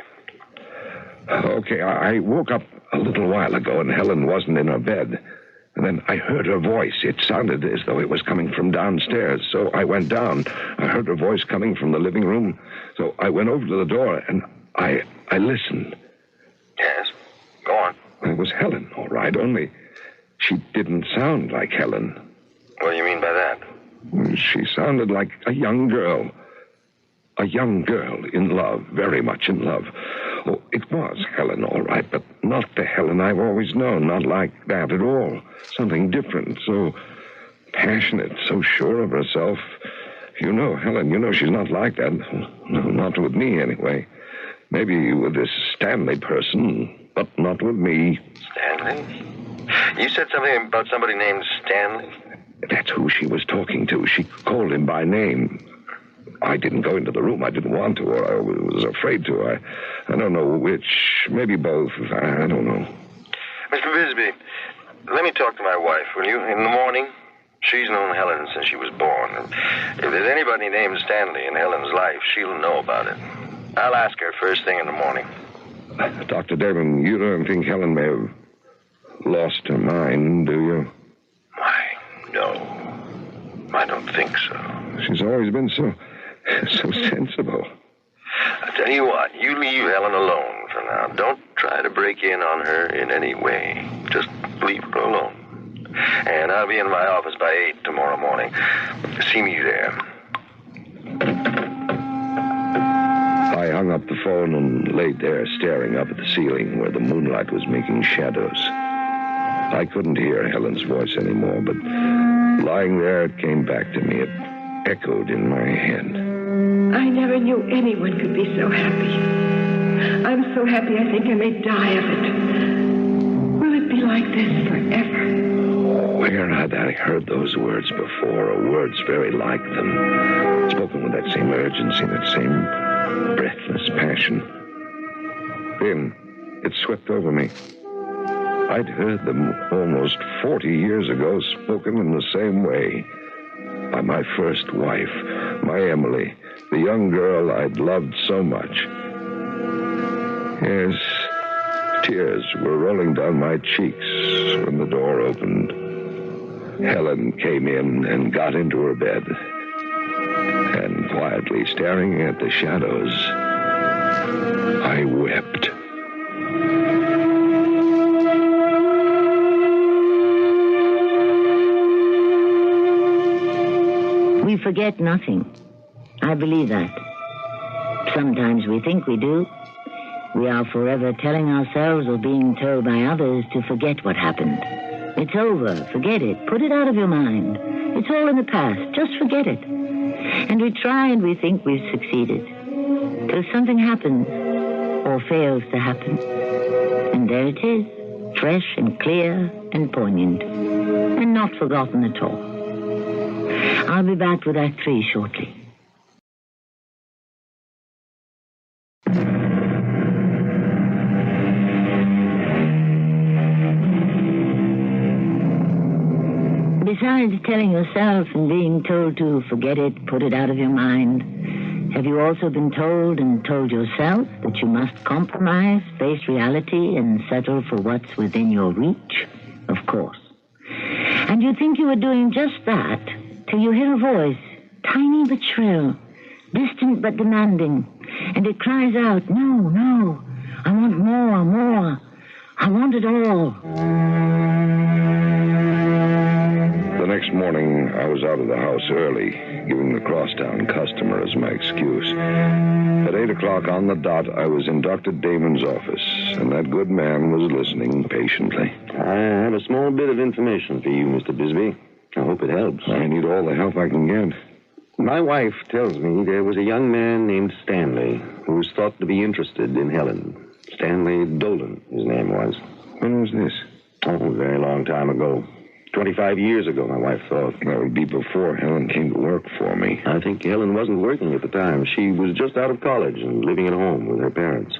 Okay, I woke up a little while ago and Helen wasn't in her bed. And then I heard her voice. It sounded as though it was coming from downstairs. So I went down. I heard her voice coming from the living room. So I went over to the door and I listened. Yes, go on. It was Helen, all right, only she didn't sound like Helen. What do you mean by that? She sounded like a young girl. A young girl in love, very much in love. Oh, it was Helen, all right, but not the Helen I've always known. Not like that at all. Something different, so passionate, so sure of herself. You know, Helen, you know she's not like that. No, not with me, anyway. Maybe with this Stanley person, but not with me. Stanley? You said something about somebody named Stanley? That's who she was talking to. She called him by name. I didn't go into the room. I didn't want to, or I was afraid to. I don't know which. Maybe both. I don't know. Mr. Bisbee, let me talk to my wife, will you? In the morning? She's known Helen since she was born. If there's anybody named Stanley in Helen's life, she'll know about it. I'll ask her first thing in the morning. Dr. Damon, you don't think Helen may have lost her mind, do you? No. I don't think so. She's always been so sensible. I tell you what, you leave Helen alone for now. Don't try to break in on her in any way. Just leave her alone. And I'll be in my office by 8 tomorrow morning. See me there. I hung up the phone and laid there staring up at the ceiling where the moonlight was making shadows. I couldn't hear Helen's voice anymore, but lying there, it came back to me. It echoed in my head. I never knew anyone could be so happy. I'm so happy I think I may die of it. Will it be like this forever? Where had I heard those words before, or words very like them? Spoken with that same urgency, that same breathless passion. Then it swept over me. I'd heard them almost 40 years ago, spoken in the same way. By my first wife, my Emily, the young girl I'd loved so much. Yes, tears were rolling down my cheeks when the door opened. Helen came in and got into her bed. And quietly staring at the shadows, I wept. We forget nothing. I believe that. Sometimes we think we do. We are forever telling ourselves or being told by others to forget what happened. It's over. Forget it. Put it out of your mind. It's all in the past. Just forget it. And we try and we think we've succeeded. Till something happens or fails to happen. And there it is, fresh and clear and poignant. And not forgotten at all. I'll be back with Act 3 shortly. Besides telling yourself and being told to forget it, put it out of your mind, have you also been told and told yourself that you must compromise, face reality, and settle for what's within your reach? Of course. And you think you were doing just that till you hear a voice, tiny but shrill, distant but demanding, and it cries out, no, no, I want more, more. I want it all. The next morning, I was out of the house early, giving the crosstown customer as my excuse. At 8 o'clock on the dot, I was in Dr. Damon's office, and that good man was listening patiently. I have a small bit of information for you, Mr. Bisbee. I hope it helps. I need all the help I can get. My wife tells me there was a young man named Stanley who was thought to be interested in Helen. Stanley Dolan, his name was. When was this? Oh, a very long time ago. 25 years ago, my wife thought. That would be before Helen came to work for me. I think Helen wasn't working at the time. She was just out of college and living at home with her parents.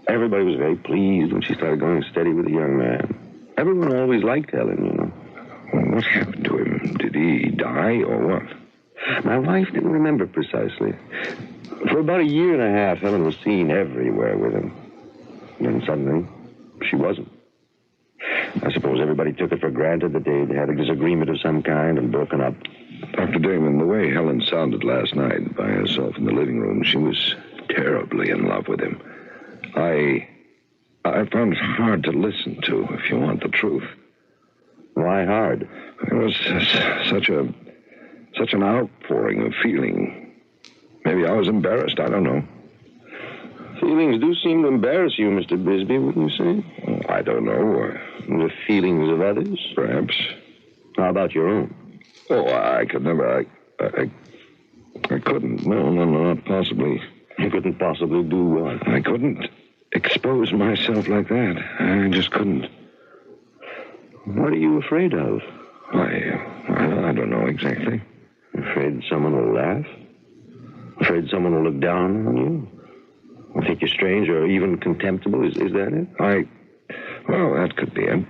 Everybody was very pleased when she started going steady with a young man. Everyone always liked Helen, you know. Well, what happened to him? Did he die or what? My wife didn't remember precisely. For about a year and a half, Helen was seen everywhere with him. Then suddenly, she wasn't. I suppose everybody took it for granted that they'd had a disagreement of some kind and broken up. Dr. Damon, the way Helen sounded last night by herself in the living room, she was terribly in love with him. I found it hard to listen to, if you want the truth. Why hard? It was such an outpouring of feeling. Maybe I was embarrassed, I don't know. Feelings do seem to embarrass you, Mr. Bisbee, wouldn't you say? Oh, I don't know. The feelings of others? Perhaps. How about your own? Oh, I could never. I couldn't. No, not possibly. You couldn't possibly do what? I couldn't expose myself like that. I just couldn't. What are you afraid of? I don't know exactly. Afraid someone will laugh? Afraid someone will look down on you? Or think you strange or even contemptible? Is that it? Well, that could be it.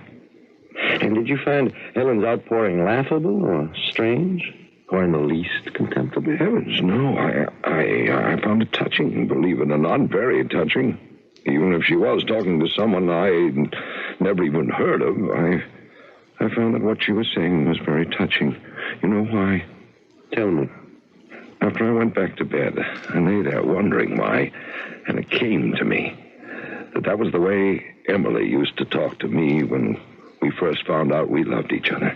And did you find Helen's outpouring laughable or strange? Or in the least contemptible? Heavens, no. I found it touching, believe it or not, very touching. Even if she was talking to someone I never even heard of, I found that what she was saying was very touching. You know why? Tell me. After I went back to bed, I lay there wondering why, and it came to me that was the way Emily used to talk to me when we first found out we loved each other.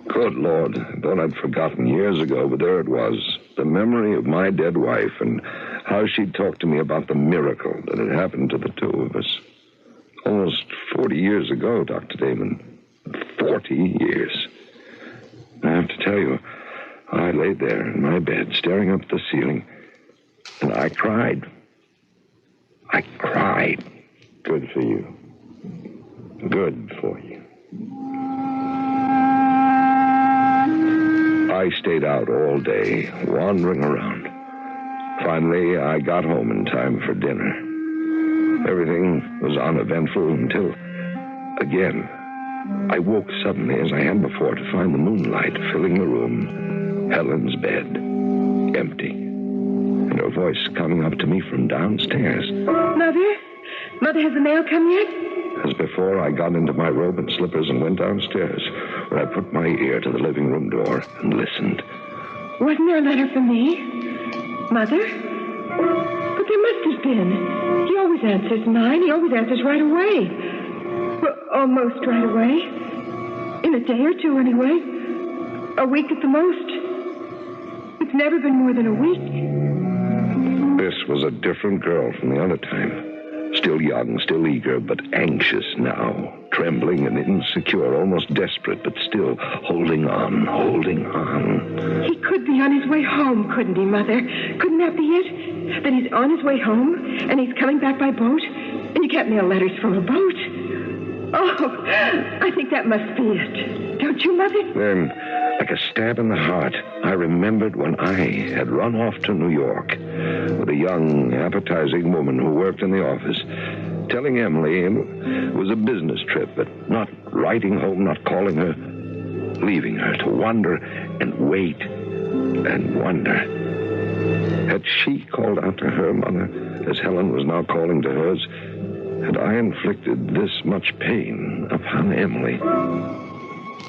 Good Lord, I thought I'd forgotten years ago, but there it was, the memory of my dead wife and how she'd talked to me about the miracle that had happened to the two of us. Almost 40 years ago, Dr. Damon. 40 years. I have to tell you, I lay there in my bed, staring up at the ceiling, and I cried. I cried. Good for you. Good for you. I stayed out all day, wandering around. Finally, I got home in time for dinner. Everything was uneventful until, again, I woke suddenly, as I had before, to find the moonlight filling the room, Helen's bed, empty, and her voice coming up to me from downstairs. Mother? Mother, has the mail come yet? As before, I got into my robe and slippers and went downstairs, where I put my ear to the living room door and listened. Wasn't there a letter for me? Mother? But there must have been. He always answers mine. He always answers right away. Well, almost right away. In a day or two, anyway. A week at the most. It's never been more than a week. This was a different girl from the other time. Still young, still eager, but anxious now. Trembling and insecure, almost desperate, but still holding on, holding on. He could be on his way home, couldn't he, Mother? Couldn't that be it? That he's on his way home, and he's coming back by boat? And you can't mail letters from a boat. Oh, I think that must be it. Don't you, Mother? Then, like a stab in the heart, I remembered when I had run off to New York with a young, appetizing woman who worked in the office, telling Emily it was a business trip, but not writing home, not calling her, leaving her to wander and wait and wonder. Had she called out to her mother, as Helen was now calling to hers? Had I inflicted this much pain upon Emily?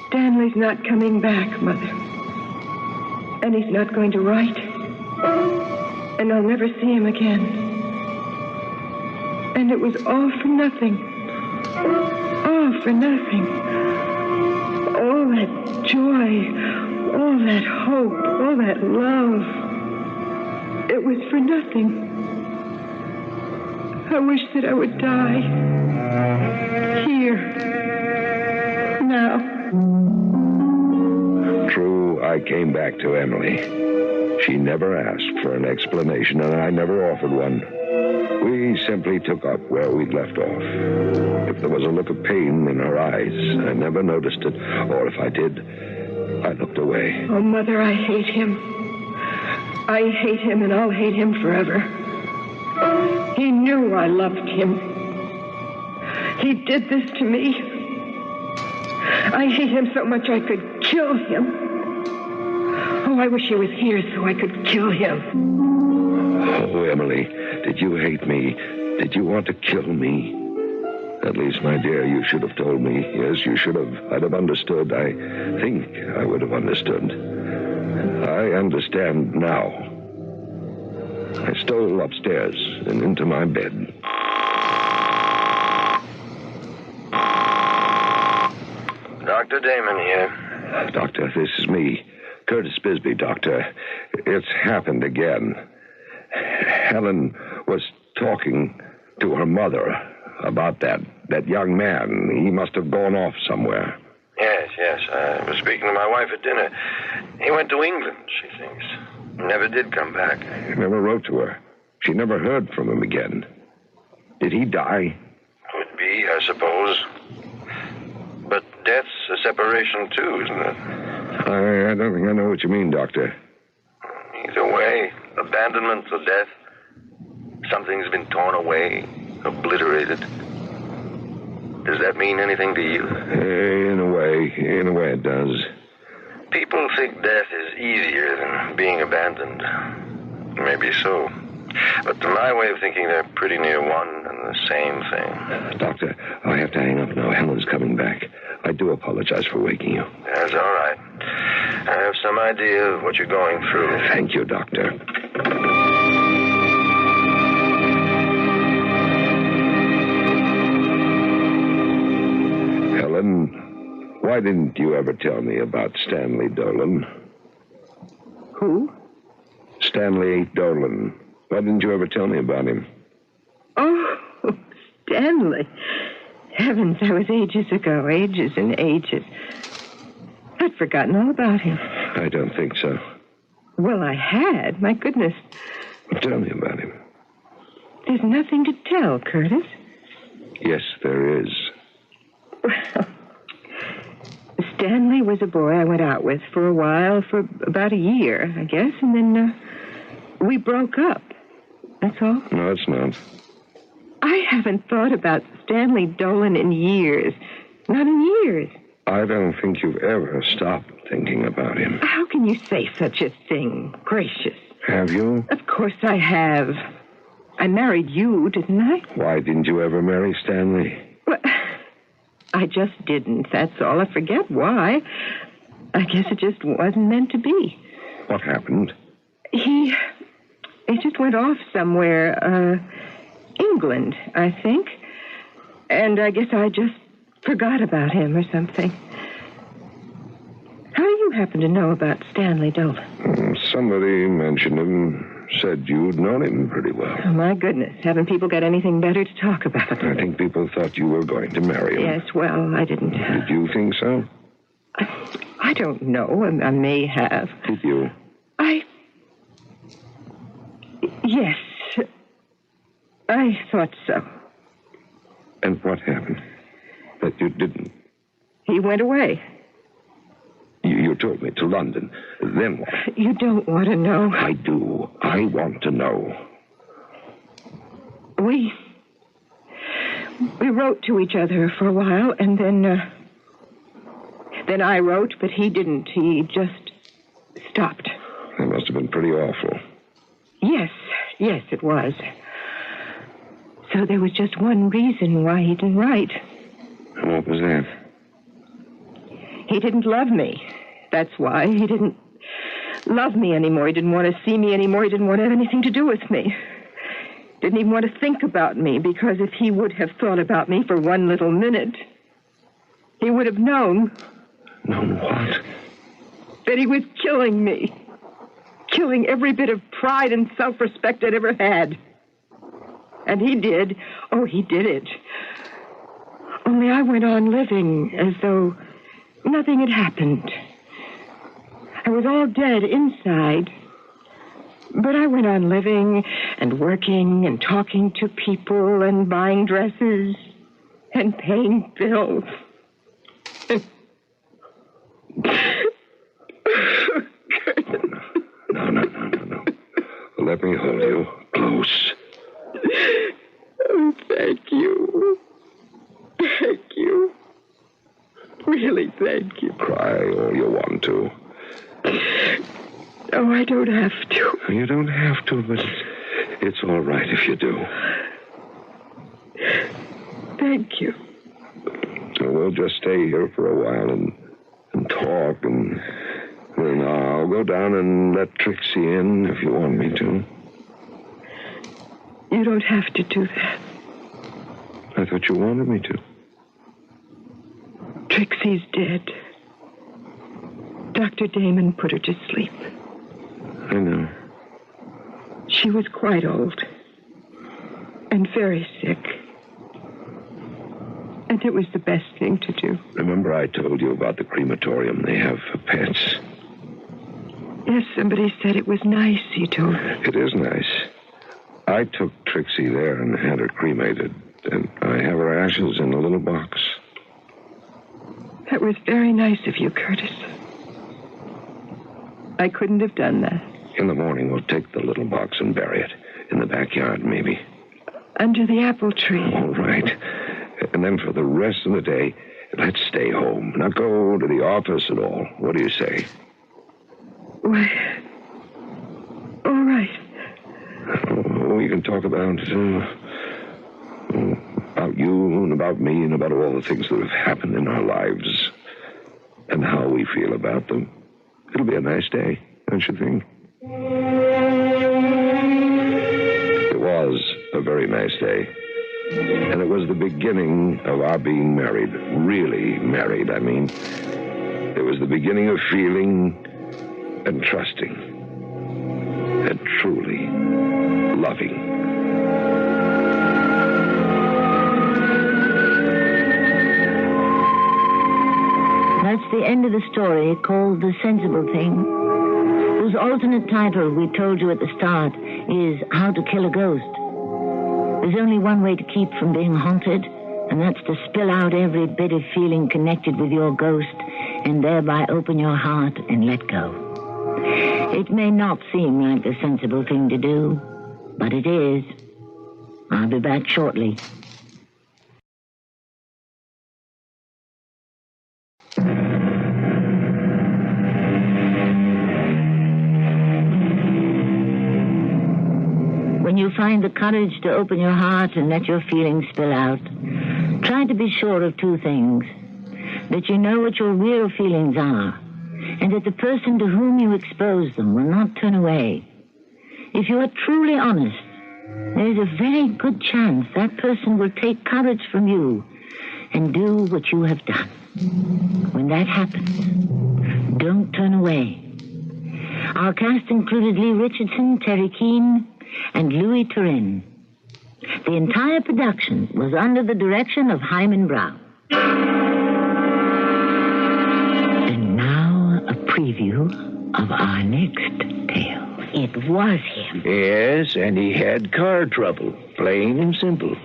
Stanley's not coming back, Mother. And he's not going to write. And I'll never see him again. And it was all for nothing. All for nothing. All that joy, all that hope, all that love. It was for nothing. I wish that I would die. Here. Now. True, I came back to Emily. She never asked for an explanation, and I never offered one. We simply took up where we'd left off. If there was a look of pain in her eyes, I never noticed it, or if I did, I looked away. Oh, Mother, I hate him. I hate him, and I'll hate him forever. He knew I loved him. He did this to me. I hate him so much I could kill him. Oh, I wish he was here so I could kill him. Oh, Emily, did you hate me? Did you want to kill me? At least, my dear, you should have told me. Yes, you should have. I'd have understood. I think I would have understood. I understand now. I stole upstairs and into my bed. Dr. Damon here. Doctor, this is me. Curtis Bisbee, Doctor. It's happened again. Helen was talking to her mother about that young man. He must have gone off somewhere. Yes. I was speaking to my wife at dinner. He went to England, she thinks. Never did come back. He never wrote to her. She never heard from him again. Did he die? Could be, I suppose. But death's a separation, too, isn't it? I don't think I know what you mean, Doctor. Either way, abandonment or death, something's been torn away, obliterated. Does that mean anything to you? In a way it does. People think death is easier than being abandoned. Maybe so. But to my way of thinking, they're pretty near one and the same thing. Doctor, I have to hang up now. Helen's coming back. I do apologize for waking you. That's all right. I have some idea of what you're going through. Thank you, Doctor. Helen, why didn't you ever tell me about Stanley Dolan? Who? Stanley Dolan. Why didn't you ever tell me about him? Oh, Stanley. Heavens, that was ages ago. Ages and ages. I'd forgotten all about him. I don't think so. Well, I had. My goodness. Tell me about him. There's nothing to tell, Curtis. Yes, there is. Well, Stanley was a boy I went out with for a while, for about a year, I guess, and then we broke up. That's all. No, it's not. I haven't thought about Stanley Dolan in years. Not in years. I don't think you've ever stopped thinking about him. How can you say such a thing? Gracious. Have you? Of course I have. I married you, didn't I? Why didn't you ever marry Stanley? Well, I just didn't, that's all. I forget why. I guess it just wasn't meant to be. What happened? He just went off somewhere, England, I think. And I guess I just forgot about him or something. How do you happen to know about Stanley Dolan? Somebody mentioned him, said you'd known him pretty well. Oh, my goodness. Haven't people got anything better to talk about? I think people thought you were going to marry him. Yes, well, I didn't. Did you think so? I don't know. I may have. Did you? Yes. I thought so. And what happened? That you didn't? He went away. You told me to London. Then what? You don't want to know. I do. I want to know. We wrote to each other for a while, and then I wrote, but he didn't. He just stopped. That must have been pretty awful. Yes, it was. So there was just one reason why he didn't write. And what was that? He didn't love me. That's why. He didn't love me anymore. He didn't want to see me anymore. He didn't want to have anything to do with me. Didn't even want to think about me, because if he would have thought about me for one little minute, he would have known. Known what? That he was killing me. Killing every bit of pride and self-respect I'd ever had. And he did. Oh, he did it. Only I went on living as though nothing had happened. I was all dead inside. But I went on living, and working and talking to people and buying dresses and paying bills. No. Let me hold you close. Oh, thank you. Thank you. Really, thank you. Cry all you want to. Oh, I don't have to. You don't have to, but it's all right if you do. Thank you. So we'll just stay here for a while and talk, and then I'll go down and let Trixie in if you want me to. You don't have to do that. I thought you wanted me to. Trixie's dead. Dr. Damon put her to sleep. I know. She was quite old and very sick. And it was the best thing to do. Remember I told you about the crematorium they have for pets? Yes, somebody said it was nice, he told me. It is nice. I took Trixie there and had her cremated, and I have her ashes in a little box. That was very nice of you, Curtis. I couldn't have done that. In the morning, we'll take the little box and bury it. In the backyard, maybe. Under the apple tree. All right. And then for the rest of the day, let's stay home. Not go to the office at all. What do you say? Why, all right. We can talk about you and about me and about all the things that have happened in our lives and how we feel about them. It'll be a nice day, don't you think? It was a very nice day. And it was the beginning of our being married. Really married, I mean. It was the beginning of feeling and trusting and truly loving. That's the end of the story, called The Sensible Thing, whose alternate title we told you at the start is How to Kill a Ghost. There's only one way to keep from being haunted, and that's to spill out every bit of feeling connected with your ghost and thereby open your heart and let go. It may not seem like the sensible thing to do, but it is. I'll be back shortly. When you find the courage to open your heart and let your feelings spill out, try to be sure of two things. That you know what your real feelings are, and that the person to whom you expose them will not turn away. If you are truly honest, there is a very good chance that person will take courage from you and do what you have done. When that happens, don't turn away. Our cast included Lee Richardson, Terry Keane, and Louis Turin. The entire production was under the direction of Hyman Brown. And now a preview of our next tale. It was him. Yes, and he had car trouble, plain and simple.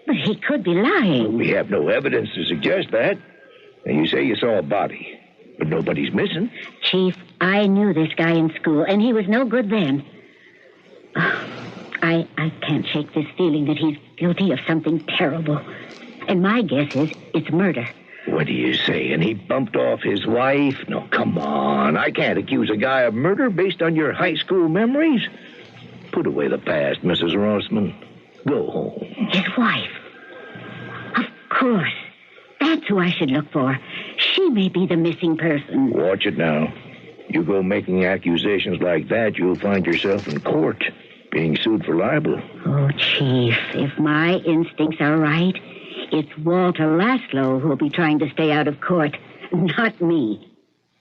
But he could be lying. We have no evidence to suggest that. And you say you saw a body, but nobody's missing. Chief, I knew this guy in school, and he was no good then. I can't shake this feeling that he's guilty of something terrible. And my guess is it's murder. What do you say? And he bumped off his wife? No, come on. I can't accuse a guy of murder based on your high school memories. Put away the past, Mrs. Rossman. Go home. His wife. Of course. That's who I should look for. She may be the missing person. Watch it now. You go making accusations like that, you'll find yourself in court, being sued for libel. Oh, Chief, if my instincts are right, it's Walter Laszlo who'll be trying to stay out of court, not me.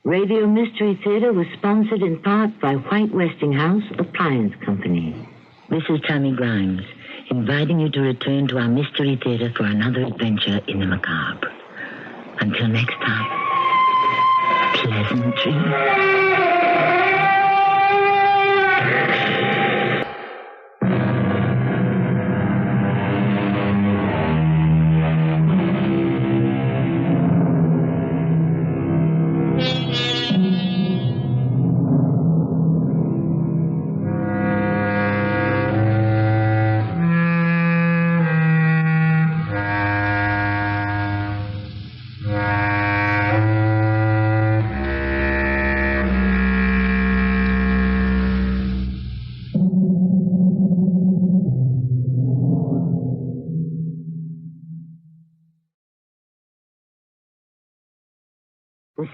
Radio Mystery Theater was sponsored in part by White Westinghouse Appliance Company. This is Tammy Grimes, inviting you to return to our Mystery Theater for another adventure in the macabre. Until next time, pleasant dreams.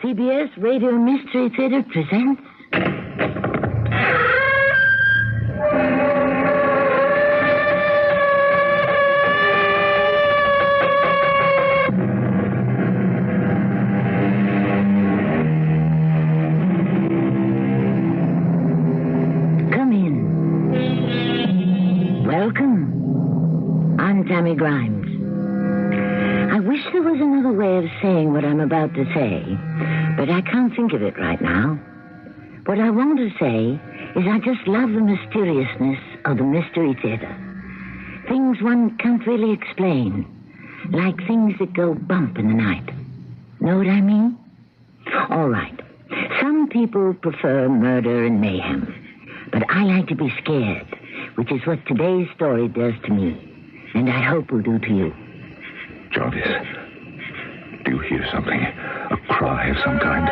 CBS Radio Mystery Theater presents... Come in. Welcome. I'm Tammy Grimes. I wish there was another way of saying what I'm about to say, but I can't think of it right now. What I want to say is I just love the mysteriousness of the Mystery Theater. Things one can't really explain, like things that go bump in the night. Know what I mean? All right. Some people prefer murder and mayhem, but I like to be scared, which is what today's story does to me, and I hope will do to you. Jarvis, do you hear something? A cry of some kind.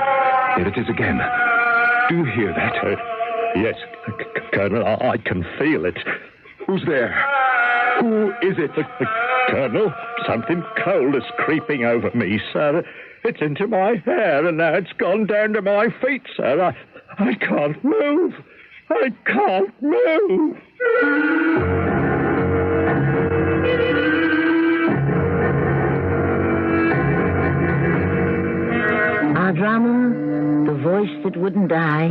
There it is again. Do you hear that? Yes, Colonel, I can feel it. Who's there? Who is it? Colonel, something cold is creeping over me, sir. It's into my hair, and now it's gone down to my feet, sir. I can't move. I can't move. Our drama, The Voice That Wouldn't Die,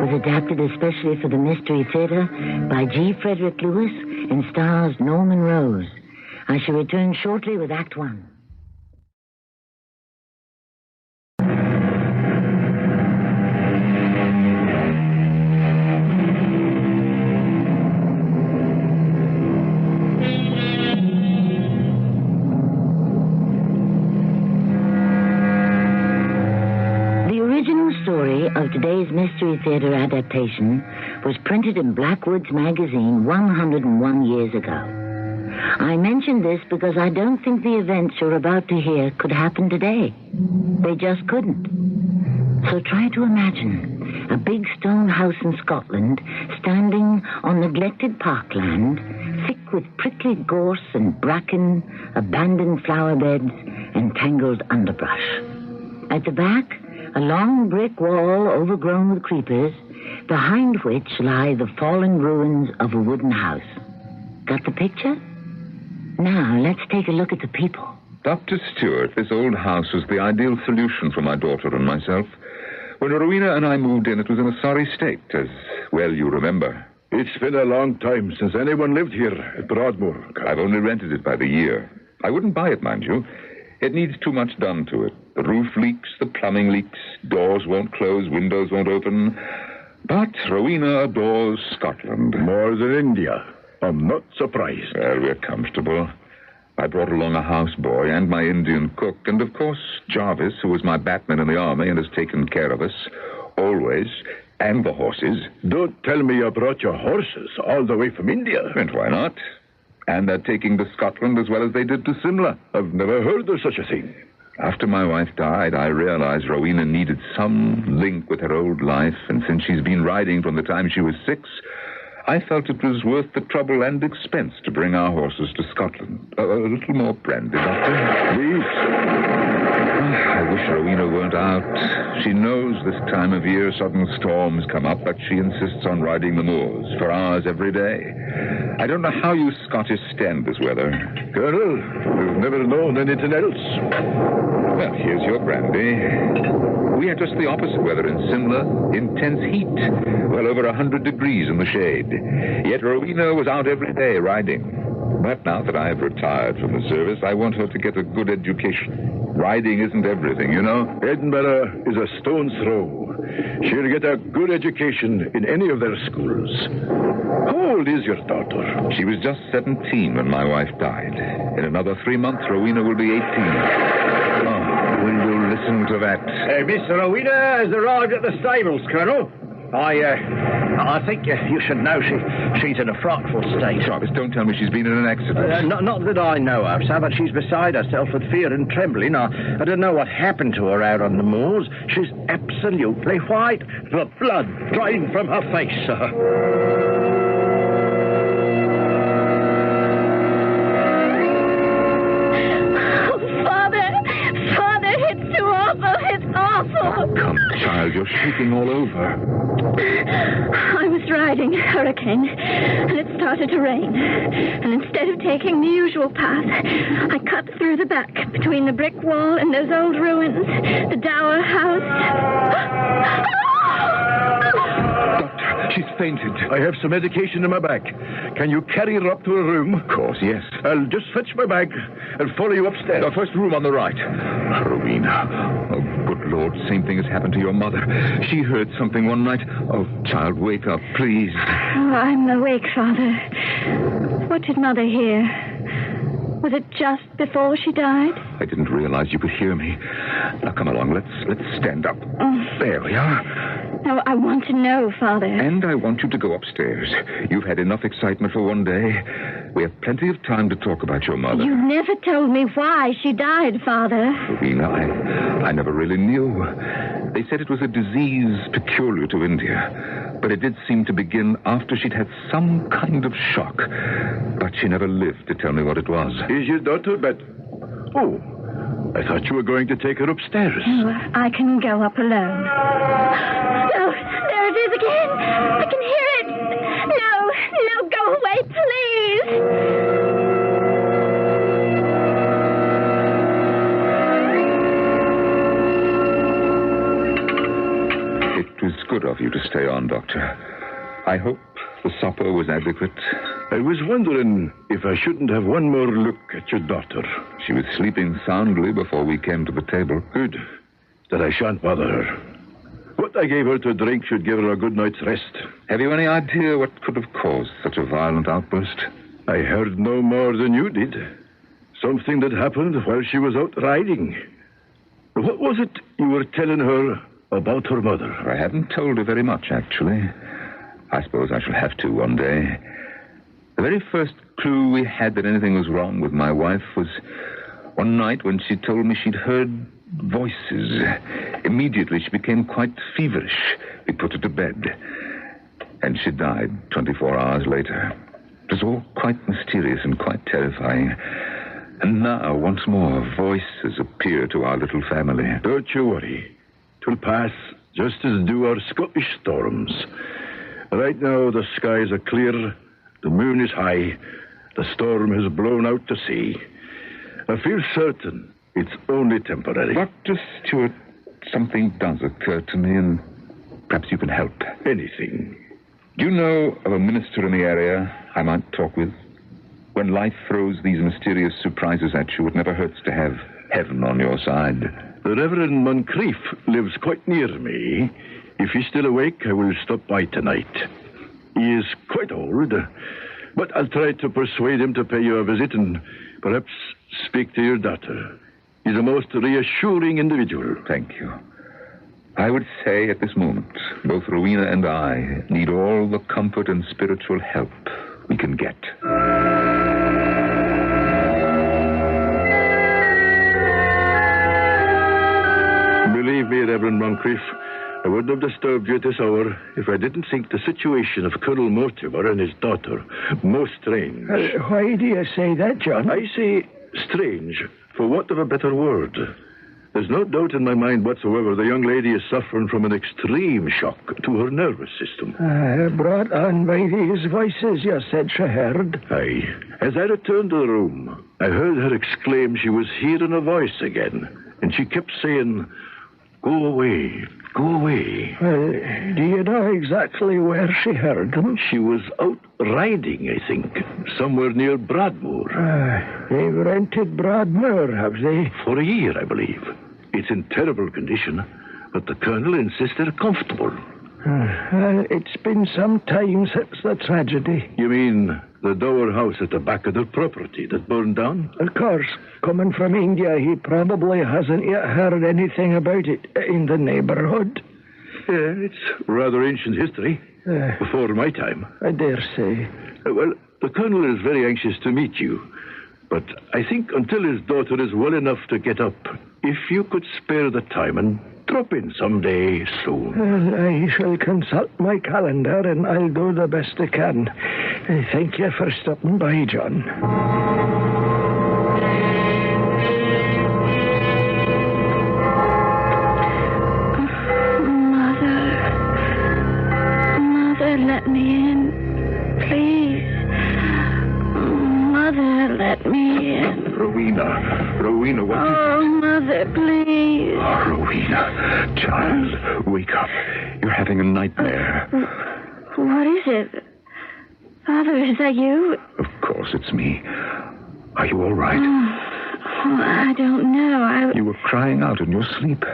was adapted especially for the Mystery Theater by G. Frederick Lewis and stars Norman Rose. I shall return shortly with Act One. Of today's Mystery Theater adaptation was printed in Blackwood's magazine 101 years ago. I mention this because I don't think the events you're about to hear could happen today. They just couldn't. So try to imagine a big stone house in Scotland standing on neglected parkland, thick with prickly gorse and bracken, abandoned flower beds, and tangled underbrush. At the back, a long brick wall overgrown with creepers, behind which lie the fallen ruins of a wooden house. Got the picture? Now, let's take a look at the people. Dr. Stewart, this old house was the ideal solution for my daughter and myself. When Rowena and I moved in, it was in a sorry state, as well you remember. It's been a long time since anyone lived here at Broadmoor. I've only rented it by the year. I wouldn't buy it, mind you. It needs too much done to it. The roof leaks, the plumbing leaks, doors won't close, windows won't open. But Rowena adores Scotland. More than India. I'm not surprised. Well, we're comfortable. I brought along a houseboy and my Indian cook, and of course Jarvis, who was my batman in the army and has taken care of us, always, and the horses. Don't tell me you brought your horses all the way from India. And why not? And they're taking to Scotland as well as they did to Simla. I've never heard of such a thing. After my wife died, I realized Rowena needed some link with her old life, and since she's been riding from the time she was 6, I felt it was worth the trouble and expense to bring our horses to Scotland. A little more brandy, Doctor. Please. I wish Rowena weren't out. She knows this time of year sudden storms come up, but she insists on riding the moors for hours every day. I don't know how you Scottish stand this weather. Colonel, we've never known anything else. Well, here's your brandy. We had just the opposite weather in Simla. Intense heat. Well over 100 degrees in the shade. Yet Rowena was out every day riding. But now that I have retired from the service, I want her to get a good education. Riding isn't everything, you know. Edinburgh is a stone's throw. She'll get a good education in any of their schools. How old is your daughter? She was just 17 when my wife died. In another 3 months, Rowena will be 18. Oh, will you listen to that? Miss Rowena has arrived at the stables, Colonel. I think you should know she's in a frightful state. Jarvis, don't tell me she's been in an accident. Not that I know of, sir, but she's beside herself with fear and trembling. I don't know what happened to her out on the moors. She's absolutely white. The blood drained from her face, sir. Oh, Father, it's too awful. It's awful. come, child. You're shaking all over. I was riding a hurricane, and it started to rain. And instead of taking the usual path, I cut through the back between the brick wall and those old ruins, the dower house. Doctor, she's fainted. I have some medication in my bag. Can you carry her up to her room? Of course, yes. I'll just fetch my bag and follow you upstairs. The first room on the right. Rowena. Oh, good Lord, same thing has happened to your mother. She heard something one night. Oh, child, wake up, please. Oh, I'm awake, Father. What did Mother hear? Was it just before she died? I didn't realize you could hear me. Now, come along. Let's stand up. There we are. No, I want to know, Father. And I want you to go upstairs. You've had enough excitement for one day. We have plenty of time to talk about your mother. You never told me why she died, Father. Rowena, I never really knew. They said it was a disease peculiar to India. But it did seem to begin after she'd had some kind of shock. But she never lived to tell me what it was. Is your daughter bed? Oh, I thought you were going to take her upstairs. Oh, I can go up alone. No, there it is again. I can hear it. No, go away, please. It was good of you to stay on, Doctor. I hope the supper was adequate. I was wondering if I shouldn't have one more look at your daughter. She was sleeping soundly before we came to the table. Good. Then I shan't bother her. What I gave her to drink should give her a good night's rest. Have you any idea what could have caused such a violent outburst? I heard no more than you did. Something that happened while she was out riding. What was it you were telling her about her mother? I haven't told her very much, actually. I suppose I shall have to one day. The very first clue we had that anything was wrong with my wife was one night when she told me she'd heard voices. Immediately, she became quite feverish. We put her to bed. And she died 24 hours later. It was all quite mysterious and quite terrifying. And now, once more, voices appear to our little family. Don't you worry. 'Twill pass, just as do our Scottish storms. Right now, the skies are clear. The moon is high. The storm has blown out to sea. I feel certain it's only temporary. Dr. Stewart, something does occur to me, and perhaps you can help. Anything. Do you know of a minister in the area I might talk with? When life throws these mysterious surprises at you, it never hurts to have heaven on your side. The Reverend Moncrief lives quite near me. If he's still awake, I will stop by tonight. He is quite old, but I'll try to persuade him to pay you a visit and perhaps speak to your daughter. He's a most reassuring individual. Thank you. I would say at this moment, both Rowena and I need all the comfort and spiritual help we can get. Believe me, Reverend Moncrief, I wouldn't have disturbed you at this hour if I didn't think the situation of Colonel Mortimer and his daughter most strange. Why do you say that, John? I say strange, for want of a better word. There's no doubt in my mind whatsoever the young lady is suffering from an extreme shock to her nervous system. Brought on by these voices you said she heard. Aye. As I returned to the room, I heard her exclaim she was hearing a voice again, and she kept saying, "Go away, go away." Do you know exactly where she heard them? She was out riding, I think, somewhere near Broadmoor. They've rented Broadmoor, have they? For a year, I believe. It's in terrible condition, but the Colonel insists they're comfortable. It's been some time since the tragedy. You mean the dower house at the back of their property that burned down? Of course. Coming from India, he probably hasn't yet heard anything about it in the neighborhood. Yeah, it's rather ancient history. Before my time. I dare say. Well, the Colonel is very anxious to meet you. But I think until his daughter is well enough to get up, if you could spare the time and drop in someday soon. I shall consult my calendar and I'll do the best I can. Thank you for stopping by, John. Rowena, what is Oh, Mother, please. Oh, Rowena, child, wake up. You're having a nightmare. What is it? Father, is that you? Of course, it's me. Are you all right? Oh, I don't know. You were crying out in your sleep.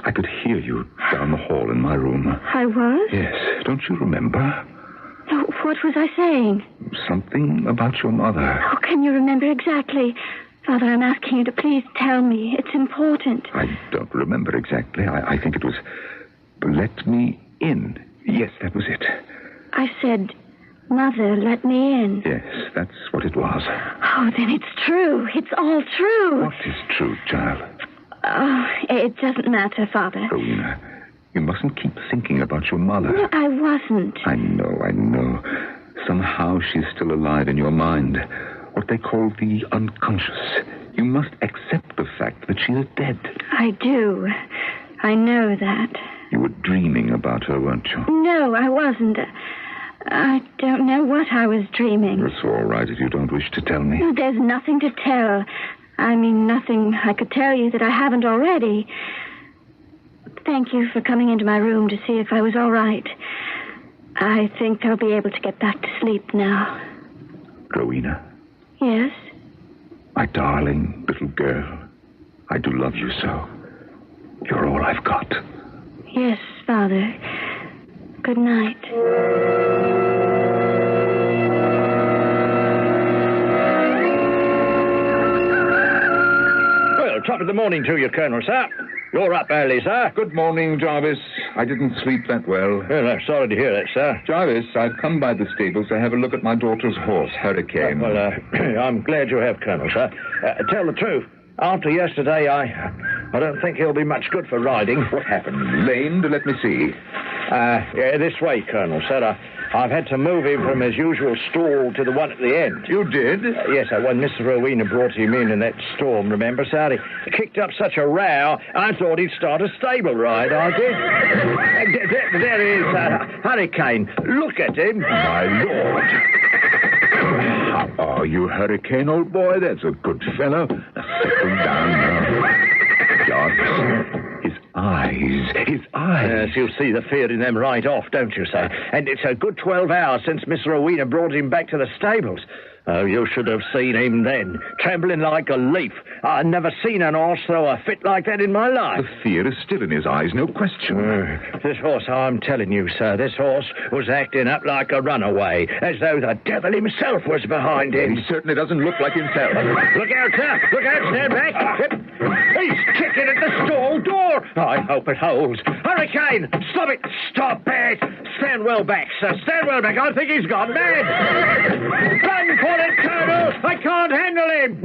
I could hear you down the hall in my room. I was? Yes. Don't you remember? Oh, what was I saying? Something about your mother. Oh, can you remember exactly? Father, I'm asking you to please tell me. It's important. I don't remember exactly. I think it was, let me in. Yes, that was it. I said, Mother, let me in. Yes, that's what it was. Oh, then it's true. It's all true. What is true, child? Oh, it doesn't matter, Father. Rowena, you mustn't keep thinking about your mother. No, I wasn't. I know. Somehow she's still alive in your mind. What they call the unconscious. You must accept the fact that she is dead. I do. I know that. You were dreaming about her, weren't you? No, I wasn't. I don't know what I was dreaming. It's all right if you don't wish to tell me. There's nothing to tell. I mean, nothing I could tell you that I haven't already. Thank you for coming into my room to see if I was all right. I think I'll be able to get back to sleep now. Rowena? Yes? My darling little girl. I do love you so. You're all I've got. Yes, Father. Good night. Well, top of the morning to you, Colonel, sir. You're up early, sir. Good morning, Jarvis. I didn't sleep that well. Well, I'm sorry to hear that, sir. Jarvis, I've come by the stables to have a look at my daughter's horse, Hurricane. I'm glad you have, Colonel, sir. Tell the truth. After yesterday, I don't think he'll be much good for riding. What happened? Lamed? Let me see. This way, Colonel, sir. I've had to move him from his usual stall to the one at the end. You did? Yes, sir. When Mr. Rowena brought him in that storm, remember, sir? He kicked up such a row, I thought he'd start a stable ride. I did. There he is, Hurricane. Look at him. My lord. How are you, Hurricane, old boy? That's a good fellow. Now, settle down now. Jarvis. His eyes. Yes, you'll see the fear in them right off, don't you, sir? And it's a good 12 hours since Miss Rowena brought him back to the stables. Oh, you should have seen him then, trembling like a leaf. I've never seen an horse throw a fit like that in my life. The fear is still in his eyes, no question. This horse, I'm telling you, sir, this horse was acting up like a runaway, as though the devil himself was behind him. He certainly doesn't look like himself. Look out, sir! Look out, stand back! He's kicking at the stall door! I hope it holds. Hurricane! Stop it! Stop it! Stand well back, sir. Stand well back. I think he's gone mad. Run for it, Colonel! I can't handle him!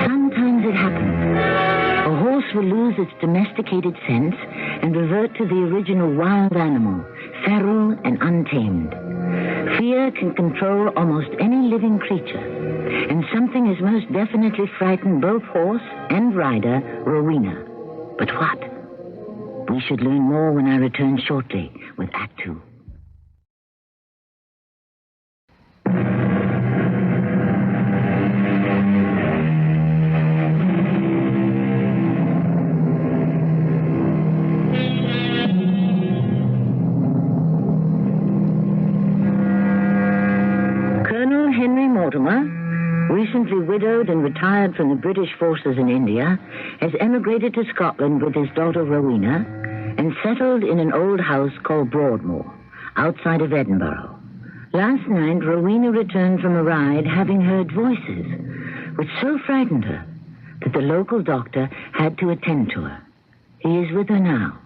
Sometimes it happens. A horse will lose its domesticated sense and revert to the original wild animal, feral and untamed. Fear can control almost any living creature, and something has most definitely frightened both horse and rider, Rowena. But what? We should learn more when I return shortly with Act 2. Recently widowed and retired from the British forces in India, has emigrated to Scotland with his daughter Rowena and settled in an old house called Broadmoor, outside of Edinburgh. Last night, Rowena returned from a ride having heard voices, which so frightened her that the local doctor had to attend to her. He is with her now.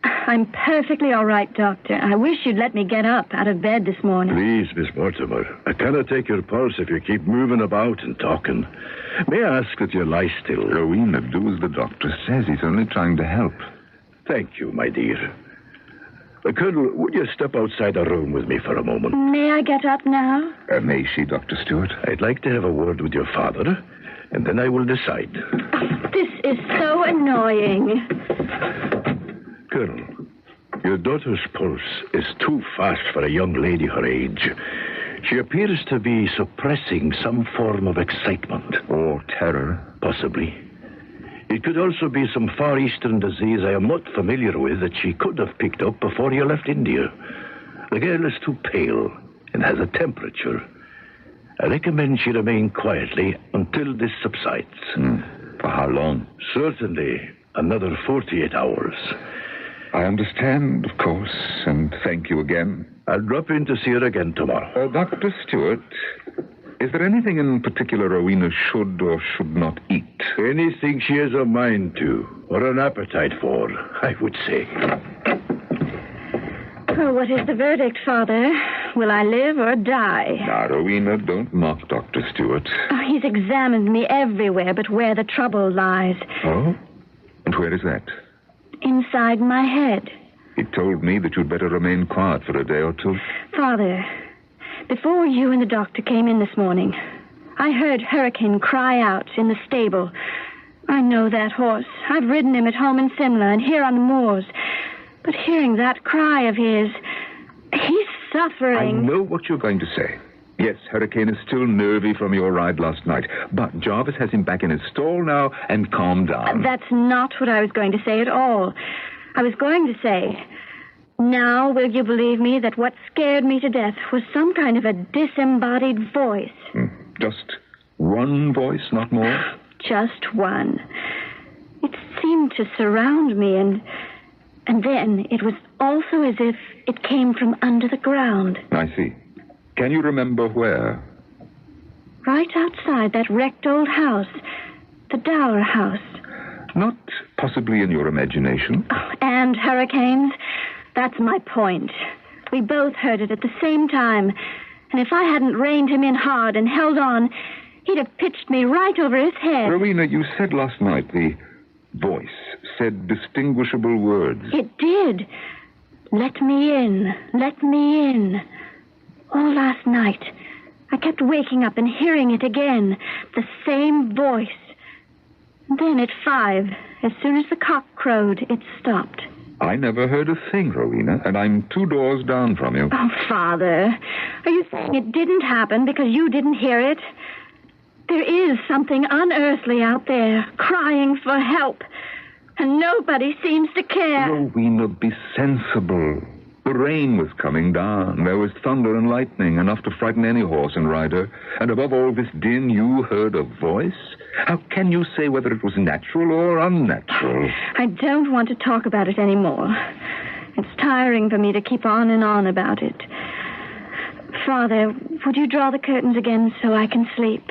I'm perfectly all right, Doctor. I wish you'd let me get up out of bed this morning. Please, Miss Mortimer, I cannot take your pulse if you keep moving about and talking. May I ask that you lie still? Rowena, do as the doctor says. He's only trying to help. Thank you, my dear. Colonel, would you step outside the room with me for a moment? May I get up now? May she, Dr. Stewart? I'd like to have a word with your father, and then I will decide. This is so annoying. Colonel, Your daughter's pulse is too fast for a young lady her age. She appears to be suppressing some form of excitement. Or terror. Possibly. It could also be some Far Eastern disease I am not familiar with that she could have picked up before you left India. The girl is too pale and has a temperature. I recommend she remain quietly until this subsides. For how long? Certainly another 48 hours. I understand, of course, and thank you again. I'll drop in to see her again tomorrow. Dr. Stewart, is there anything in particular Rowena should or should not eat? Anything she has a mind to, or an appetite for, I would say. Oh, what is the verdict, Father? Will I live or die? Now, Rowena, don't mock Dr. Stewart. Oh, he's examined me everywhere but where the trouble lies. Oh? And where is that? Inside my head. He told me that you'd better remain quiet for a day or two. Father, before you and the doctor came in this morning, I heard Hurricane cry out in the stable. I know that horse. I've ridden him at home in Simla and here on the moors. But hearing that cry of his, he's suffering. I know what you're going to say. Yes, Hurricane is still nervy from your ride last night. But Jarvis has him back in his stall now and calmed down. That's not what I was going to say at all. I was going to say, now will you believe me that what scared me to death was some kind of a disembodied voice? Just one voice, not more? Just one. It seemed to surround me, and then it was also as if it came from under the ground. I see. Can you remember where? Right outside that wrecked old house, the Dower house. Not possibly in your imagination. Oh, and hurricanes. That's my point. We both heard it at the same time. And if I hadn't reined him in hard and held on, he'd have pitched me right over his head. Rowena, you said last night the voice said distinguishable words. It did. Let me in. Let me in. All last night, I kept waking up and hearing it again. The same voice. Then at 5, as soon as the cock crowed, it stopped. I never heard a thing, Rowena, and I'm 2 doors down from you. Oh, Father, are you saying it didn't happen because you didn't hear it? There is something unearthly out there, crying for help, and nobody seems to care. Rowena, be sensible. The rain was coming down. There was thunder and lightning, enough to frighten any horse and rider. And above all this din, you heard a voice? How can you say whether it was natural or unnatural? I don't want to talk about it anymore. It's tiring for me to keep on and on about it. Father, would you draw the curtains again so I can sleep?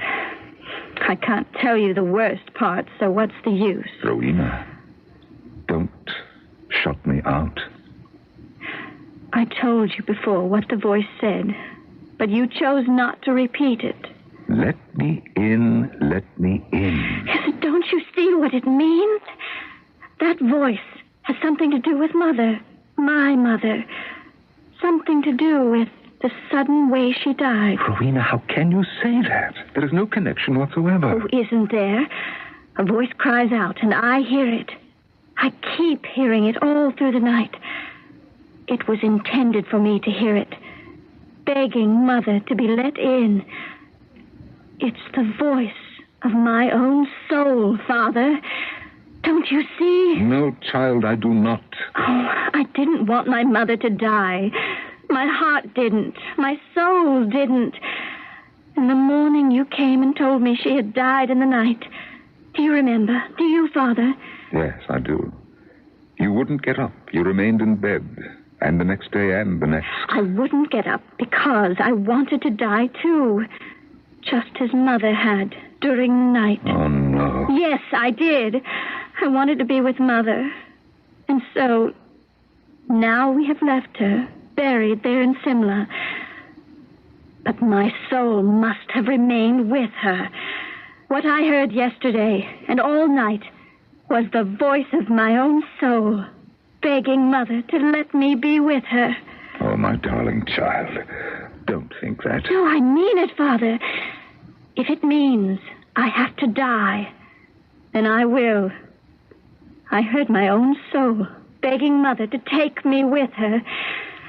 I can't tell you the worst part, so what's the use? Rowena, don't shut me out. I told you before what the voice said, but you chose not to repeat it. Let me in, let me in. Yes, don't you see what it means? That voice has something to do with Mother, my mother. Something to do with the sudden way she died. Rowena, how can you say that? There is no connection whatsoever. Oh, isn't there? A voice cries out, and I hear it. I keep hearing it all through the night. It was intended for me to hear it, begging Mother to be let in. It's the voice of my own soul, Father. Don't you see? No, child, I do not. Oh, I didn't want my mother to die. My heart didn't. My soul didn't. In the morning you came and told me she had died in the night. Do you remember? Do you, Father? Yes, I do. You wouldn't get up. You remained in bed. And the next day and the next. I wouldn't get up because I wanted to die, too. Just as Mother had during the night. Oh, no. Yes, I did. I wanted to be with Mother. And so, now we have left her, buried there in Simla. But my soul must have remained with her. What I heard yesterday and all night was the voice of my own soul, begging Mother to let me be with her. Oh, my darling child, don't think that. No, I mean it, Father. If it means I have to die, then I will. I heard my own soul begging Mother to take me with her.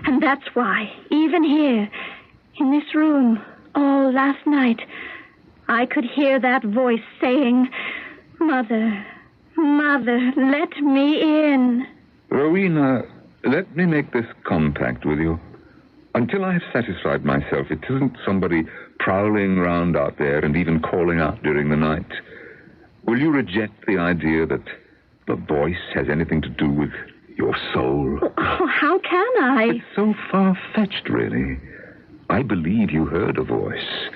And that's why, even here, in this room, all last night, I could hear that voice saying, Mother, Mother, let me in. Rowena, let me make this compact with you. Until I have satisfied myself it isn't somebody prowling round out there and even calling out during the night, will you reject the idea that the voice has anything to do with your soul? Oh, how can I? It's so far-fetched, really. I believe you heard a voice,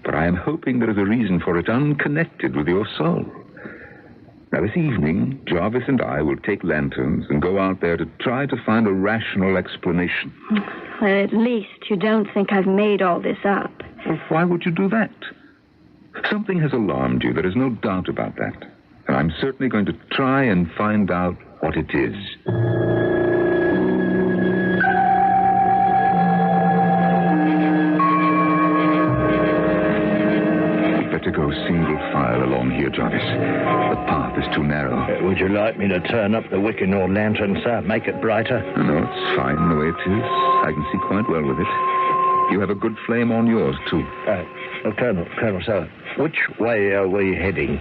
but I am hoping there is a reason for it unconnected with your soul. Now, this evening, Jarvis and I will take lanterns and go out there to try to find a rational explanation. Well, at least you don't think I've made all this up. Well, why would you do that? Something has alarmed you. There is no doubt about that. And I'm certainly going to try and find out what it is. To go single file along here, Jarvis. The path is too narrow. Would you like me to turn up the wick in your lantern, sir? Make it brighter? No, it's fine the way it is. I can see quite well with it. You have a good flame on yours, too. Colonel, sir, which way are we heading?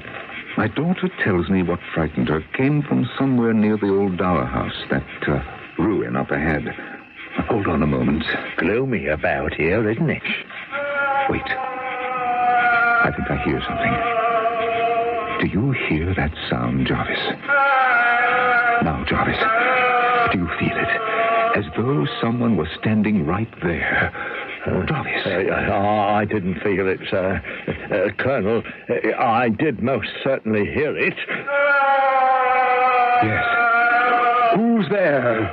My daughter tells me what frightened her came from somewhere near the old dower house, that ruin up ahead. Hold on a moment. Gloomy about here, isn't it? Wait. I think I hear something. Do you hear that sound, Jarvis? Now, Jarvis, do you feel it? As though someone was standing right there. Jarvis. I didn't feel it, sir. Colonel, I did most certainly hear it. Yes. Who's there?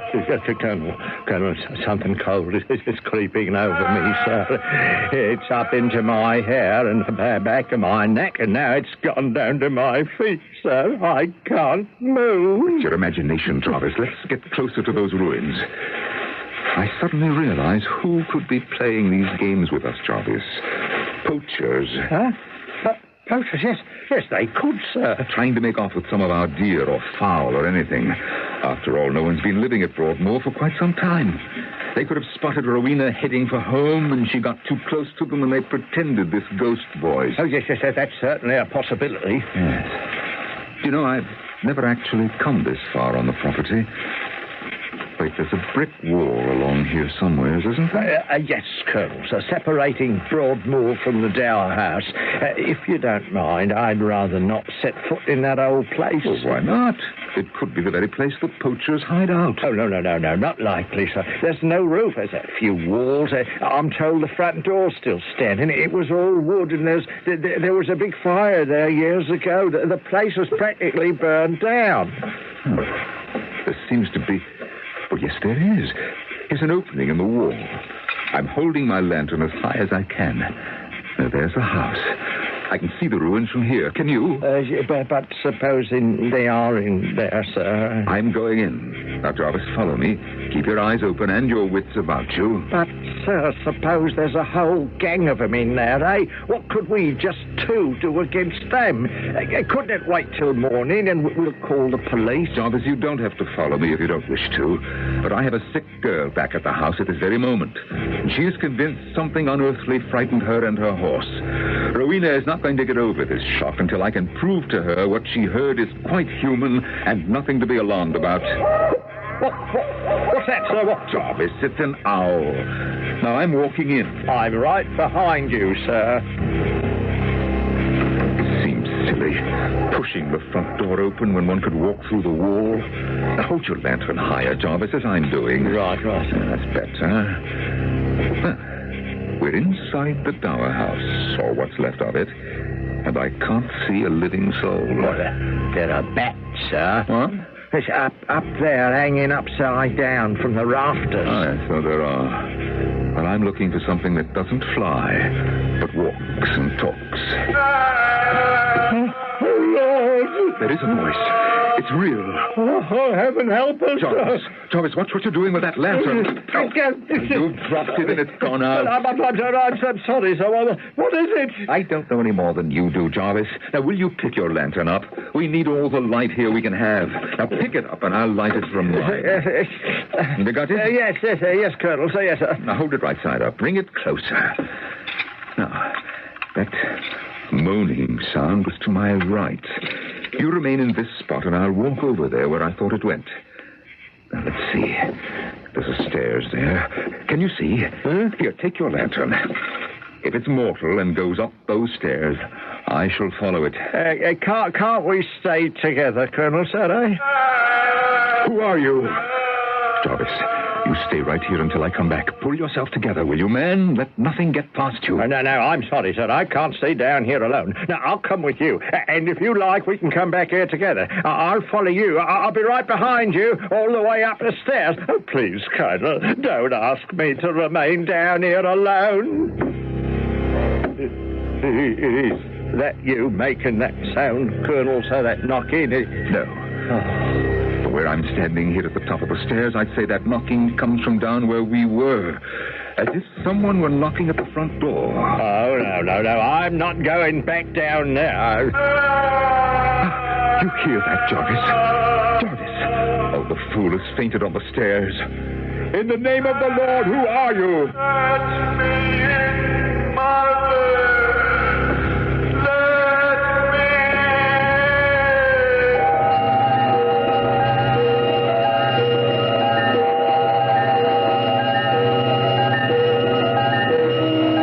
Colonel, something cold is creeping over me, sir. It's up into my hair and the back of my neck, and now it's gone down to my feet, sir. I can't move. It's your imagination, Jarvis. Let's get closer to those ruins. I suddenly realize who could be playing these games with us, Jarvis. Poachers. Huh? Poachers, yes, they could, sir. Trying to make off with some of our deer or fowl or anything. After all, no one's been living at Broadmoor for quite some time. They could have spotted Rowena heading for home, and she got too close to them, and they pretended this ghost voice. Oh, yes, that's certainly a possibility. Yes. You know, I've never actually come this far on the property. Wait, there's a brick wall along here somewhere, isn't there? Yes, Colonel, sir, separating Broadmoor from the dower house. If you don't mind, I'd rather not set foot in that old place. Well, why not? It could be the very place the poachers hide out. Oh, no, not likely, sir. There's no roof. There's a few walls. I'm told the front door's still standing. It was all wood, and there was a big fire there years ago. The place was practically burned down. There seems to be... Well, yes, there is. There's an opening in the wall. I'm holding my lantern as high as I can. Now, there's a house. I can see the ruins from here. Can you? But supposing they are in there, sir. I'm going in. Now, Jarvis, follow me. Keep your eyes open and your wits about you. But, sir, suppose there's a whole gang of them in there, eh? What could we, just two, do against them? Couldn't it wait till morning and we'll call the police? Jarvis, you don't have to follow me if you don't wish to. But I have a sick girl back at the house at this very moment. And she is convinced something unearthly frightened her and her horse. Rowena is not going to get over this shock until I can prove to her what she heard is quite human and nothing to be alarmed about. What's that, sir? What? Jarvis, it's an owl. Now, I'm walking in. I'm right behind you, sir. It seems silly, pushing the front door open when one could walk through the wall. Now, hold your lantern higher, Jarvis, as I'm doing. Right. That's better. Well, we're inside the dower house, or what's left of it, and I can't see a living soul. Well, there are bats, sir. What? It's up there, hanging upside down from the rafters. Oh, yes, so there are. Well, I'm looking for something that doesn't fly, but walks and talks. Oh, Lord! There is a voice. It's real. Oh, heaven help us. Jarvis, watch what you're doing with that lantern. You've dropped it and it's gone out. I'm sorry, sir. What is it? I don't know any more than you do, Jarvis. Now, will you pick your lantern up? We need all the light here we can have. Now, pick it up and I'll light it from mine. You got it? Yes, Colonel. Say yes, sir. Now, hold it right side up. Bring it closer. Now, that moaning sound was to my right. You remain in this spot, and I'll walk over there where I thought it went. Now, let's see. There's a stairs there. Can you see? Huh? Here, take your lantern. If it's mortal and goes up those stairs, I shall follow it. Can't we stay together, Colonel, sir, Who are you? Jarvis, you stay right here until I come back. Pull yourself together, will you, man? Let nothing get past you. No, I'm sorry, sir. I can't stay down here alone. Now, I'll come with you. And if you like, we can come back here together. I'll follow you. I'll be right behind you, all the way up the stairs. Oh, please, Colonel, don't ask me to remain down here alone. Is that you making that sound, Colonel, sir, that knocking? No. From where I'm standing here at the top of the stairs, I'd say that knocking comes from down where we were. As if someone were knocking at the front door. Oh, no. I'm not going back down now. You hear that, Jarvis? Jarvis! Oh, the fool has fainted on the stairs. In the name of the Lord, who are you? Let me in, Mother.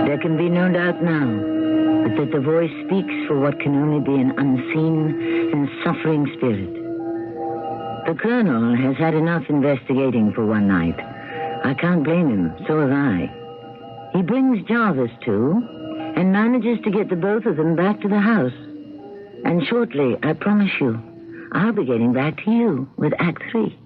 There can be no doubt now but that the voice speaks for what can only be an unseen and suffering spirit. The Colonel has had enough investigating for one night. I can't blame him, so have I. He brings Jarvis too, and manages to get the both of them back to the house. And shortly, I promise you, I'll be getting back to you with Act 3.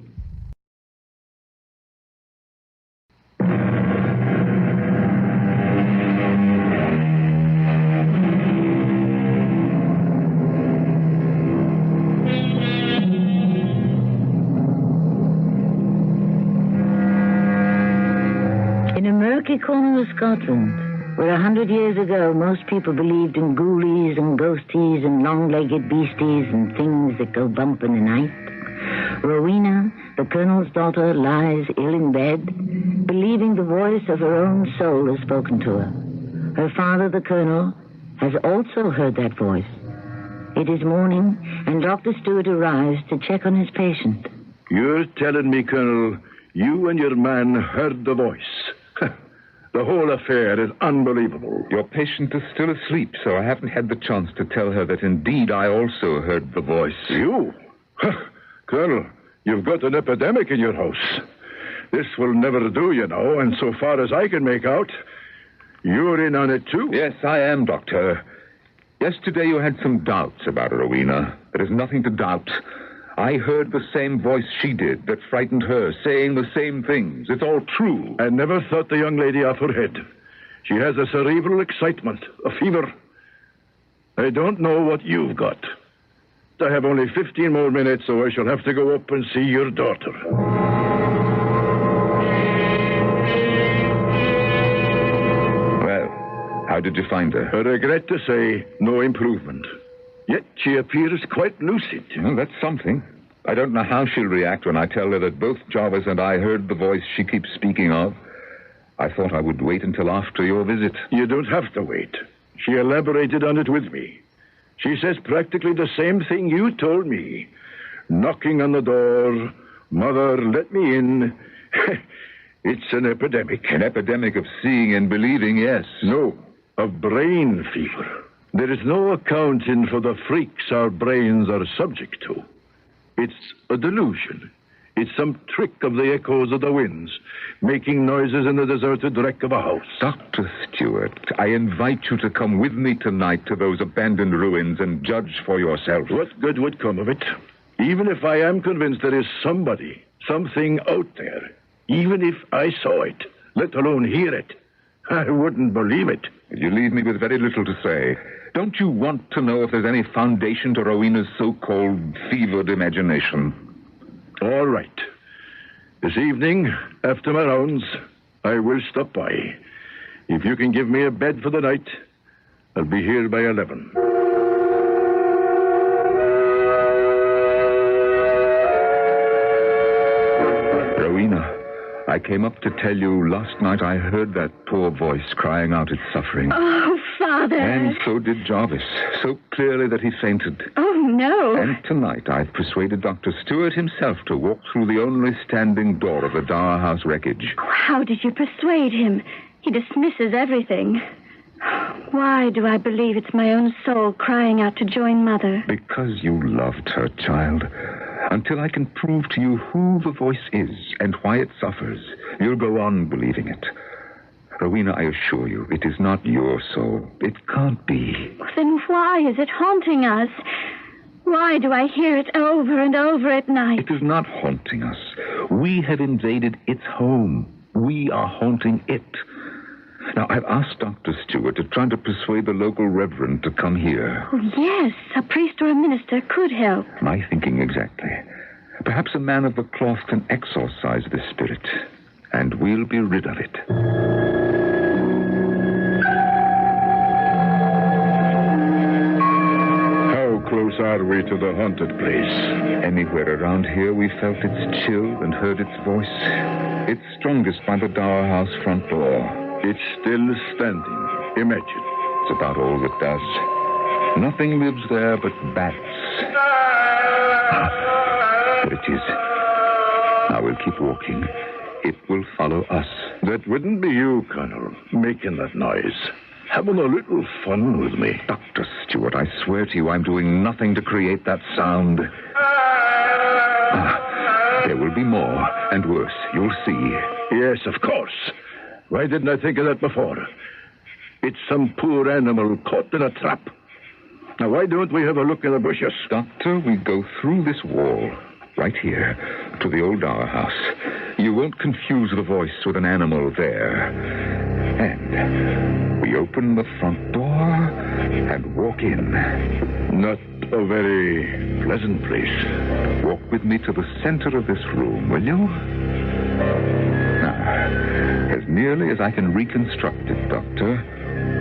Corner of Scotland, where 100 years ago most people believed in ghoulies and ghosties and long-legged beasties and things that go bump in the night, Rowena, the Colonel's daughter, lies ill in bed, believing the voice of her own soul has spoken to her. Her father, the Colonel, has also heard that voice. It is morning, and Dr. Stewart arrives to check on his patient. You're telling me, Colonel, you and your man heard the voice. The whole affair is unbelievable. Your patient is still asleep, so I haven't had the chance to tell her that indeed I also heard the voice. You? Colonel, you've got an epidemic in your house. This will never do, you know, and so far as I can make out, you're in on it too. Yes, I am, Doctor. Yesterday you had some doubts about Rowena. There is nothing to doubt. I heard the same voice she did that frightened her, saying the same things. It's all true. I never thought the young lady off her head. She has a cerebral excitement, a fever. I don't know what you've got. I have only 15 more minutes, so I shall have to go up and see your daughter. Well, how did you find her? I regret to say, no improvement. Yet she appears quite lucid. Well, that's something. I don't know how she'll react when I tell her that both Jarvis and I heard the voice she keeps speaking of. I thought I would wait until after your visit. You don't have to wait. She elaborated on it with me. She says practically the same thing you told me. Knocking on the door, "Mother, let me in." It's an epidemic. An epidemic of seeing and believing, yes. No, of brain fever. There is no accounting for the freaks our brains are subject to. It's a delusion. It's some trick of the echoes of the winds, making noises in the deserted wreck of a house. Dr. Stewart, I invite you to come with me tonight to those abandoned ruins and judge for yourself. What good would come of it? Even if I am convinced there is somebody, something out there, even if I saw it, let alone hear it, I wouldn't believe it. You leave me with very little to say. Don't you want to know if there's any foundation to Rowena's so-called fevered imagination? All right. This evening, after my rounds, I will stop by. If you can give me a bed for the night, I'll be here by 11. Rowena, I came up to tell you last night I heard that poor voice crying out its suffering. Oh, Father. And so did Jarvis, so clearly that he fainted. Oh, no. And tonight I've persuaded Dr. Stewart himself to walk through the only standing door of the Dower House wreckage. How did you persuade him? He dismisses everything. Why do I believe it's my own soul crying out to join Mother? Because you loved her, child. Until I can prove to you who the voice is and why it suffers, you'll go on believing it. Rowena, I assure you, it is not your soul. It can't be. Then why is it haunting us? Why do I hear it over and over at night? It is not haunting us. We have invaded its home. We are haunting it. Now, I've asked Dr. Stewart to try to persuade the local reverend to come here. Oh, yes, a priest or a minister could help. My thinking exactly. Perhaps a man of the cloth can exorcise this spirit, and we'll be rid of it. How close are we to the haunted place? Anywhere around here we felt its chill and heard its voice. It's strongest by the Dower House front door. It's still standing. Imagine. It's about all it does. Nothing lives there but bats. There it is. Now we'll keep walking. It will follow us. That wouldn't be you, Colonel, making that noise. Having a little fun with me. Dr. Stewart, I swear to you I'm doing nothing to create that sound. There will be more and worse. You'll see. Yes, of course. Why didn't I think of that before? It's some poor animal caught in a trap. Now, why don't we have a look in the bushes? Doctor, we go through this wall, right here, to the old Dower House. You won't confuse the voice with an animal there. And we open the front door and walk in. Not a very pleasant place. Walk with me to the center of this room, will you? Now, as nearly as I can reconstruct it, Doctor,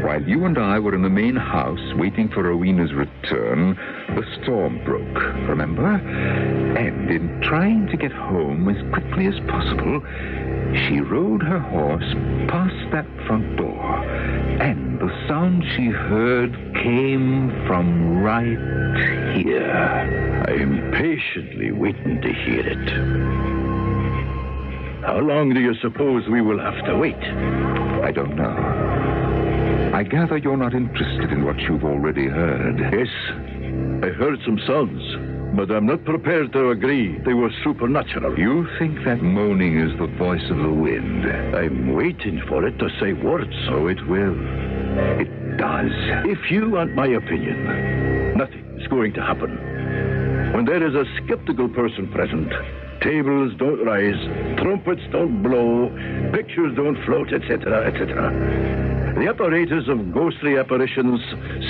while you and I were in the main house waiting for Rowena's return, the storm broke, remember? And in trying to get home as quickly as possible, she rode her horse past that front door. And the sound she heard came from right here. I am patiently waiting to hear it. How long do you suppose we will have to wait? I don't know. I gather you're not interested in what you've already heard. Yes, I heard some sounds, but I'm not prepared to agree they were supernatural. You think that moaning is the voice of the wind? I'm waiting for it to say words. So it will. It does. If you want my opinion, nothing is going to happen. When there is a skeptical person present, tables don't rise, trumpets don't blow, pictures don't float, etc., etc. The apparatus of ghostly apparitions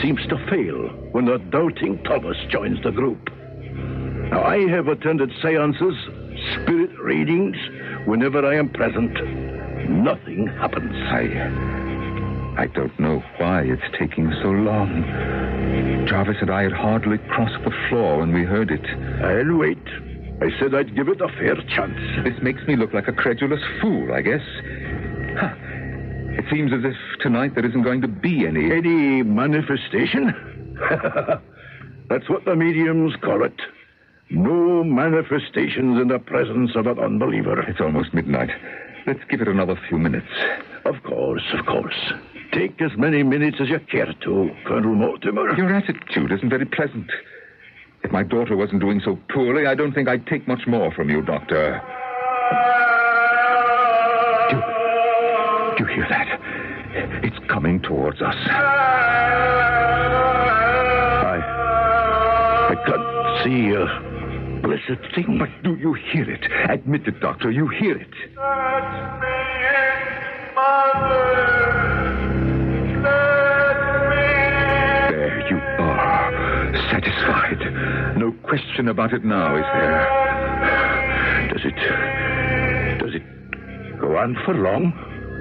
seems to fail when the doubting Thomas joins the group. Now, I have attended seances, spirit readings, whenever I am present. Nothing happens. I don't know why it's taking so long. Jarvis and I had hardly crossed the floor when we heard it. I'll wait. I said I'd give it a fair chance. This makes me look like a credulous fool, I guess. Huh. It seems as if tonight there isn't going to be any... Any manifestation? That's what the mediums call it. No manifestations in the presence of an unbeliever. It's almost midnight. Let's give it another few minutes. Of course, of course. Take as many minutes as you care to, Colonel Mortimer. Your attitude isn't very pleasant. If my daughter wasn't doing so poorly, I don't think I'd take much more from you, Doctor. Do you hear that? It's coming towards us. I can't see a blessed thing. But do you hear it? Admit it, Doctor. You hear it. Let me in, Mother. Let satisfied. No question about it now, is there? Does it go on for long?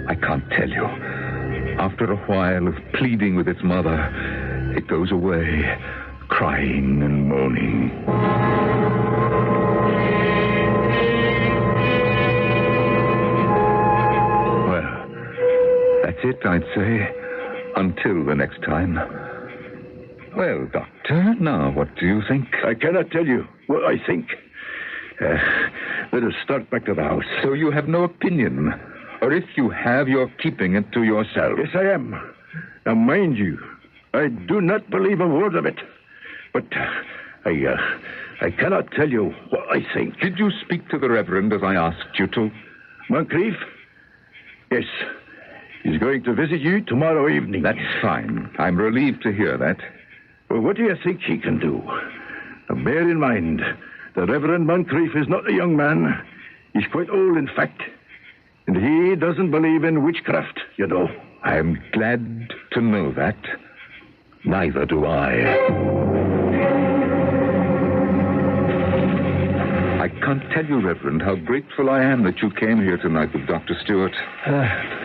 I can't tell you. After a while of pleading with its mother, it goes away, crying and moaning. Well, that's it, I'd say. Until the next time. Well, Doctor, now what do you think? I cannot tell you what I think. Let us start back to the house. So you have no opinion? Or if you have, you're keeping it to yourself? Yes, I am. Now, mind you, I do not believe a word of it. But I cannot tell you what I think. Did you speak to the Reverend as I asked you to? Moncrief? Yes. He's going to visit you tomorrow evening. That's fine. I'm relieved to hear that. Well, what do you think he can do? Now, bear in mind, the Reverend Moncrief is not a young man. He's quite old, in fact. And he doesn't believe in witchcraft, you know. I'm glad to know that. Neither do I. I can't tell you, Reverend, how grateful I am that you came here tonight with Dr. Stewart.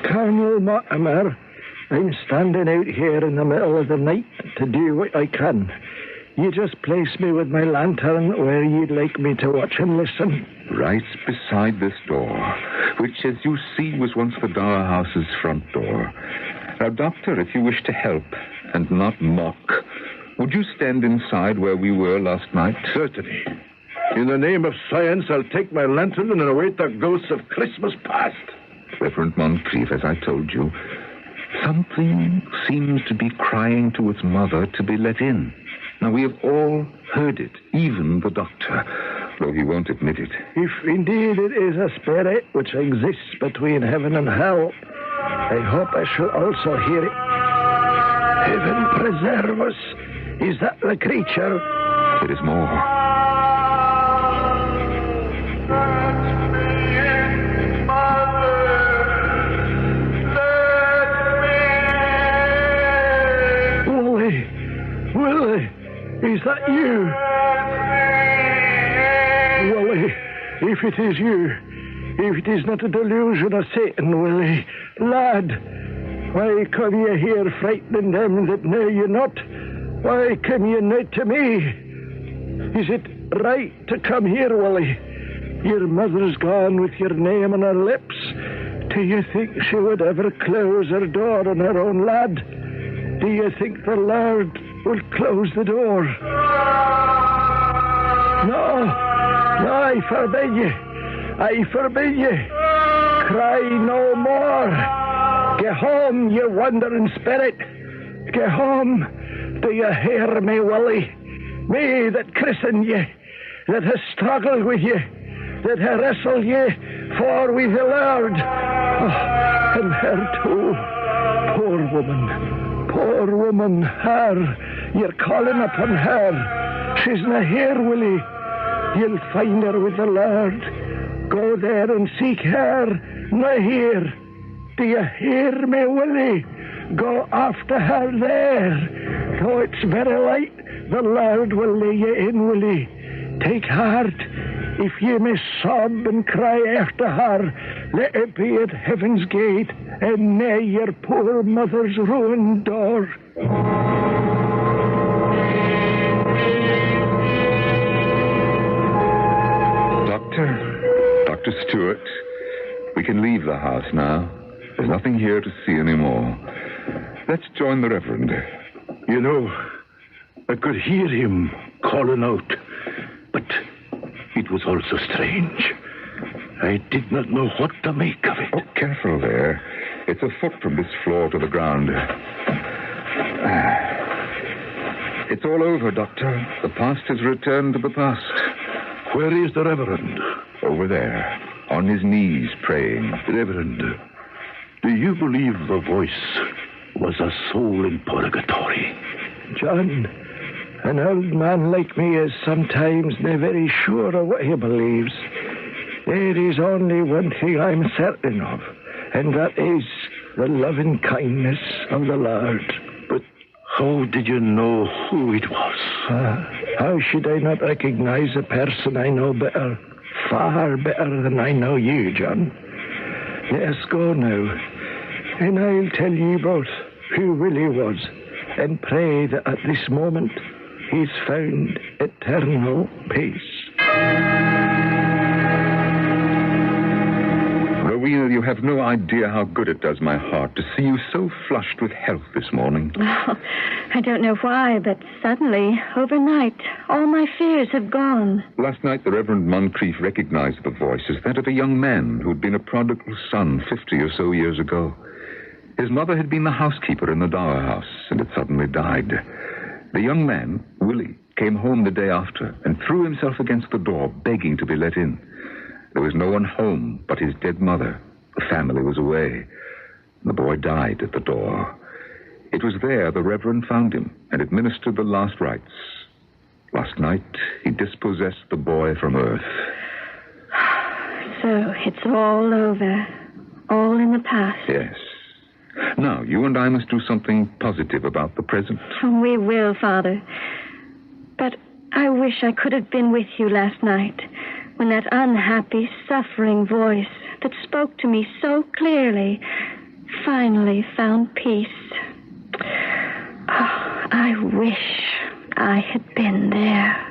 Colonel Mortimer, I'm standing out here in the middle of the night to do what I can. You just place me with my lantern where you'd like me to watch and listen. Right beside this door, which, as you see, was once the Dower House's front door. Now, Doctor, if you wish to help and not mock, would you stand inside where we were last night? Certainly. In the name of science, I'll take my lantern and await the ghosts of Christmas past. Reverend Moncrief, as I told you, something seems to be crying to its mother to be let in. Now, we have all heard it, even the doctor, though he won't admit it. If indeed it is a spirit which exists between heaven and hell, I hope I shall also hear it. Heaven preserve us. Is that the creature? There is more. Willie, is that you? Willie, if it is you, if it is not a delusion of Satan, Willie, lad, why come you here frightening them that know you not? Why come you not to me? Is it right to come here, Willie? Your mother's gone with your name on her lips. Do you think she would ever close her door on her own lad? Do you think the Lord will close the door? No, I forbid you. I forbid you. Cry no more. Get home, you wandering spirit. Get home. Do you hear me, Willie? Me that christened you, that has struggled with you, that has wrestled you for with the Lord. Oh, and her too. Poor woman, her. You're calling upon her. She's not here, Willie. You'll find her with the Lord. Go there and seek her, not here. Do you hear me, Willie? Go after her there. Though it's very light, the Lord will lay you in, Willie. Take heart. If ye may sob and cry after her, let it be at heaven's gate and near your poor mother's ruined door. Dr. Stewart, we can leave the house now. There's nothing here to see anymore. Let's join the Reverend. You know, I could hear him calling out, but it was also strange. I did not know what to make of it. Oh, careful there. It's a foot from this floor to the ground. It's all over, Doctor. The past has returned to the past. Where is the Reverend? Over there, on his knees, praying. Reverend, do you believe the voice was a soul in purgatory? John, an old man like me is sometimes not very sure of what he believes. There is only one thing I'm certain of, and that is the loving kindness of the Lord. But How did you know who it was? How should I not recognize a person I know better, far better than I know you, John? Let us go now, and I'll tell you both who Willie was, and pray that at this moment he's found eternal peace. Rowena, you have no idea how good it does my heart to see you so flushed with health this morning. Oh, I don't know why, but suddenly, overnight, all my fears have gone. Last night, the Reverend Moncrief recognized the voice as that of a young man who'd been a prodigal son 50 or so years ago. His mother had been the housekeeper in the dower house and had suddenly died. The young man, Willie, came home the day after and threw himself against the door, begging to be let in. There was no one home but his dead mother. The family was away. The boy died at the door. It was there the Reverend found him and administered the last rites. Last night, he dispossessed the boy from earth. So it's all over. All in the past. Yes. Now, you and I must do something positive about the present. We will, Father. But I wish I could have been with you last night, when that unhappy, suffering voice that spoke to me so clearly finally found peace. Oh, I wish I had been there.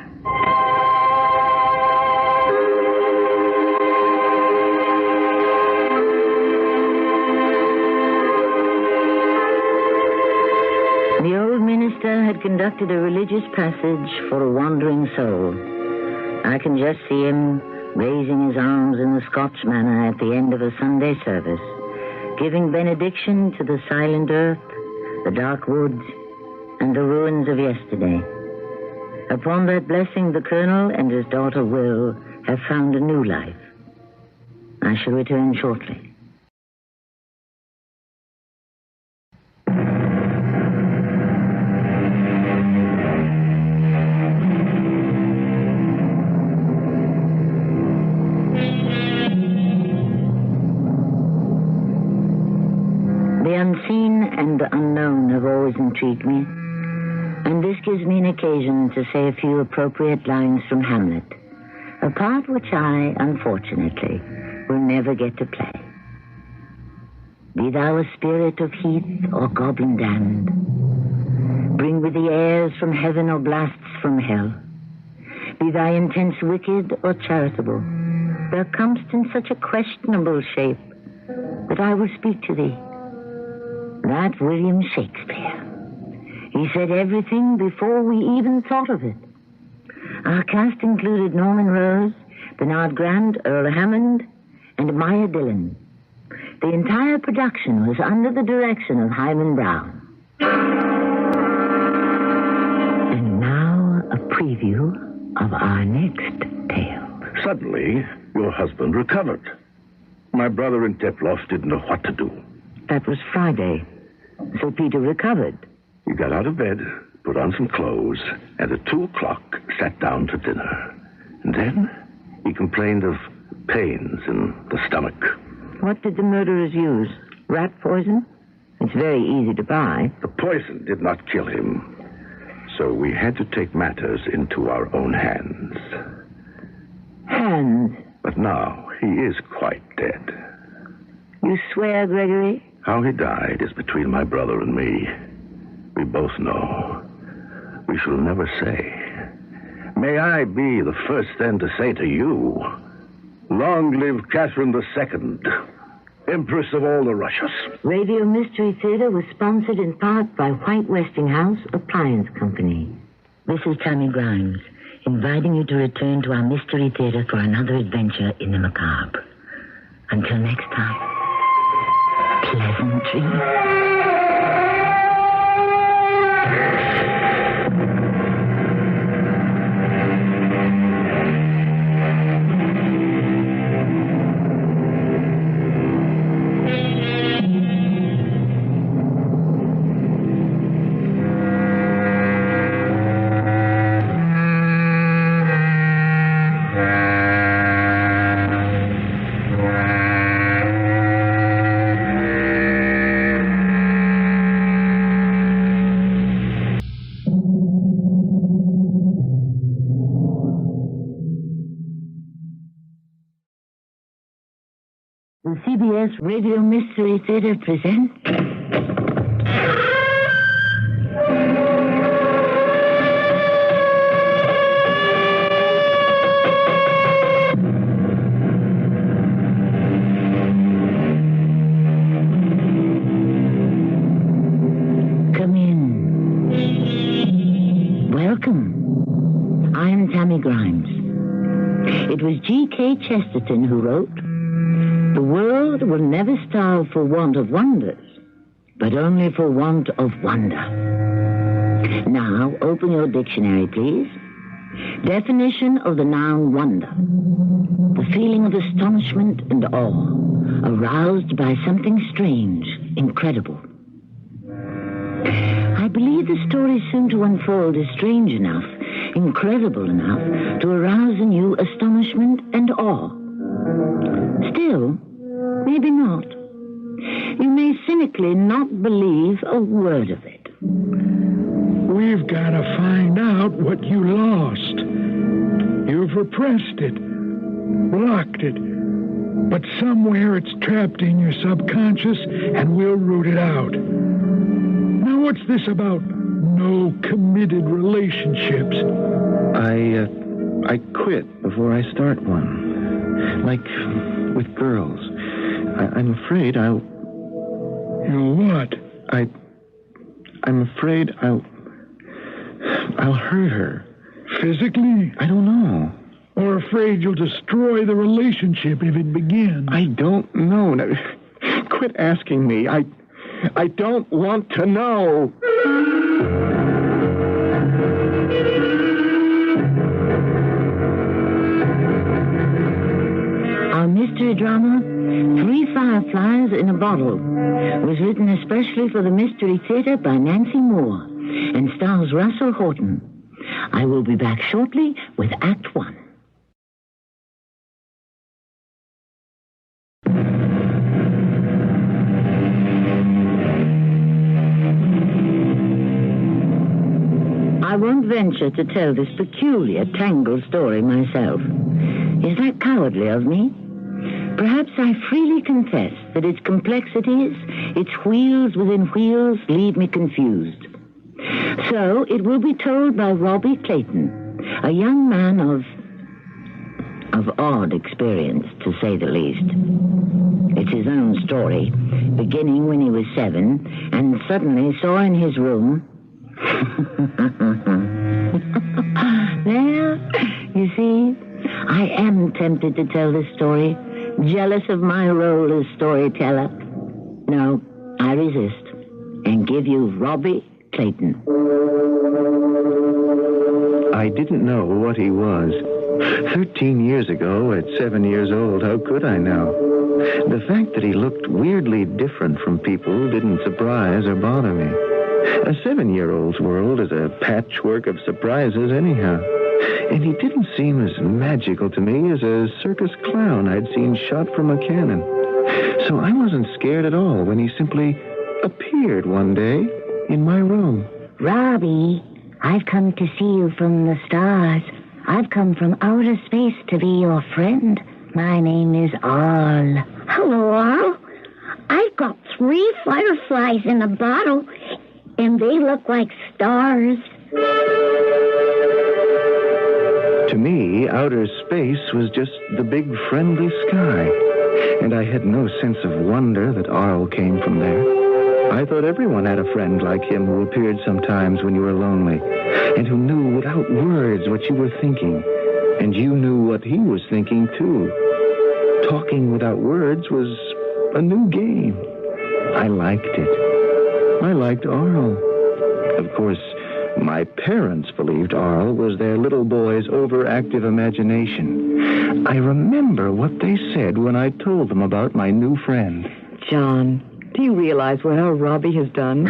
The old minister had conducted a religious passage for a wandering soul. I can just see him raising his arms in the Scotch manner at the end of a Sunday service, giving benediction to the silent earth, the dark woods, and the ruins of yesterday. Upon that blessing, the colonel and his daughter Will have found a new life. I shall return shortly. The unseen and the unknown have always intrigued me, and this gives me an occasion to say a few appropriate lines from Hamlet, a part which I, unfortunately, will never get to play. Be thou a spirit of heath or goblin damned, bring with thee airs from heaven or blasts from hell, be thy intents wicked or charitable, thou comest in such a questionable shape that I will speak to thee. That William Shakespeare. He said everything before we even thought of it. Our cast included Norman Rose, Bernard Grant, Earl Hammond, and Maya Dillon. The entire production was under the direction of Hyman Brown. And now a preview of our next tale. Suddenly, your husband recovered. My brother and Teploff didn't know what to do. That was Friday, so Peter recovered. He got out of bed, put on some clothes, and at 2 o'clock sat down to dinner. And then he complained of pains in the stomach. What did the murderers use? Rat poison? It's very easy to buy. The poison did not kill him, so we had to take matters into our own hands. Hands? But now he is quite dead. You swear, Gregory? How he died is between my brother and me. We both know. We shall never say. May I be the first then to say to you, long live Catherine II, Empress of all the Russias. Radio Mystery Theater was sponsored in part by White Westinghouse Appliance Company. This is Tammy Grimes, inviting you to return to our Mystery Theater for another adventure in the macabre. Until next time, pleasant dreams. The CBS Radio Mystery Theater presents... Come in. Welcome. I'm Tammy Grimes. It was G.K. Chesterton who wrote, "The world will never starve for want of wonders, but only for want of wonder." Now, open your dictionary, please. Definition of the noun wonder. The feeling of astonishment and awe, aroused by something strange, incredible. I believe the story soon to unfold is strange enough, incredible enough, to arouse in you astonishment and awe. Still, maybe not. You may cynically not believe a word of it. We've got to find out what you lost. You've repressed it, blocked it, but somewhere it's trapped in your subconscious, and we'll root it out. Now, what's this about no committed relationships? I quit before I start one. Like with girls. I'm afraid I'll... You'll what? I'm afraid I'll hurt her. Physically? I don't know. Or afraid you'll destroy the relationship if it begins? I don't know. Now, quit asking me. I don't want to know. Our mystery drama, 3 Fireflies in a Bottle, was written especially for the Mystery Theater by Nancy Moore and stars Russell Horton. I will be back shortly with Act 1. I won't venture to tell this peculiar, tangled story myself. Is that cowardly of me? Perhaps I freely confess that its complexities, its wheels within wheels, leave me confused. So it will be told by Robbie Clayton, a young man of odd experience, to say the least. It's his own story, beginning when he was 7, and suddenly saw in his room... There, you see, I am tempted to tell this story, jealous of my role as storyteller. No, I resist, and give you Robbie Clayton. I didn't know what he was. 13 years ago, at 7 years old, how could I know? The fact that he looked weirdly different from people didn't surprise or bother me. A 7-year-old's world is a patchwork of surprises anyhow. And he didn't seem as magical to me as a circus clown I'd seen shot from a cannon. So I wasn't scared at all when he simply appeared one day in my room. Robbie, I've come to see you from the stars. I've come from outer space to be your friend. My name is Arl. Hello, Arl. I've got 3 fireflies in a bottle, and they look like stars. To me, outer space was just the big friendly sky, and I had no sense of wonder that Arl came from there. I thought everyone had a friend like him who appeared sometimes when you were lonely, and who knew without words what you were thinking, and you knew what he was thinking, too. Talking without words was a new game. I liked it. I liked Arl. Of course, my parents believed Arl was their little boy's overactive imagination. I remember what they said when I told them about my new friend. John, do you realize what our Robbie has done?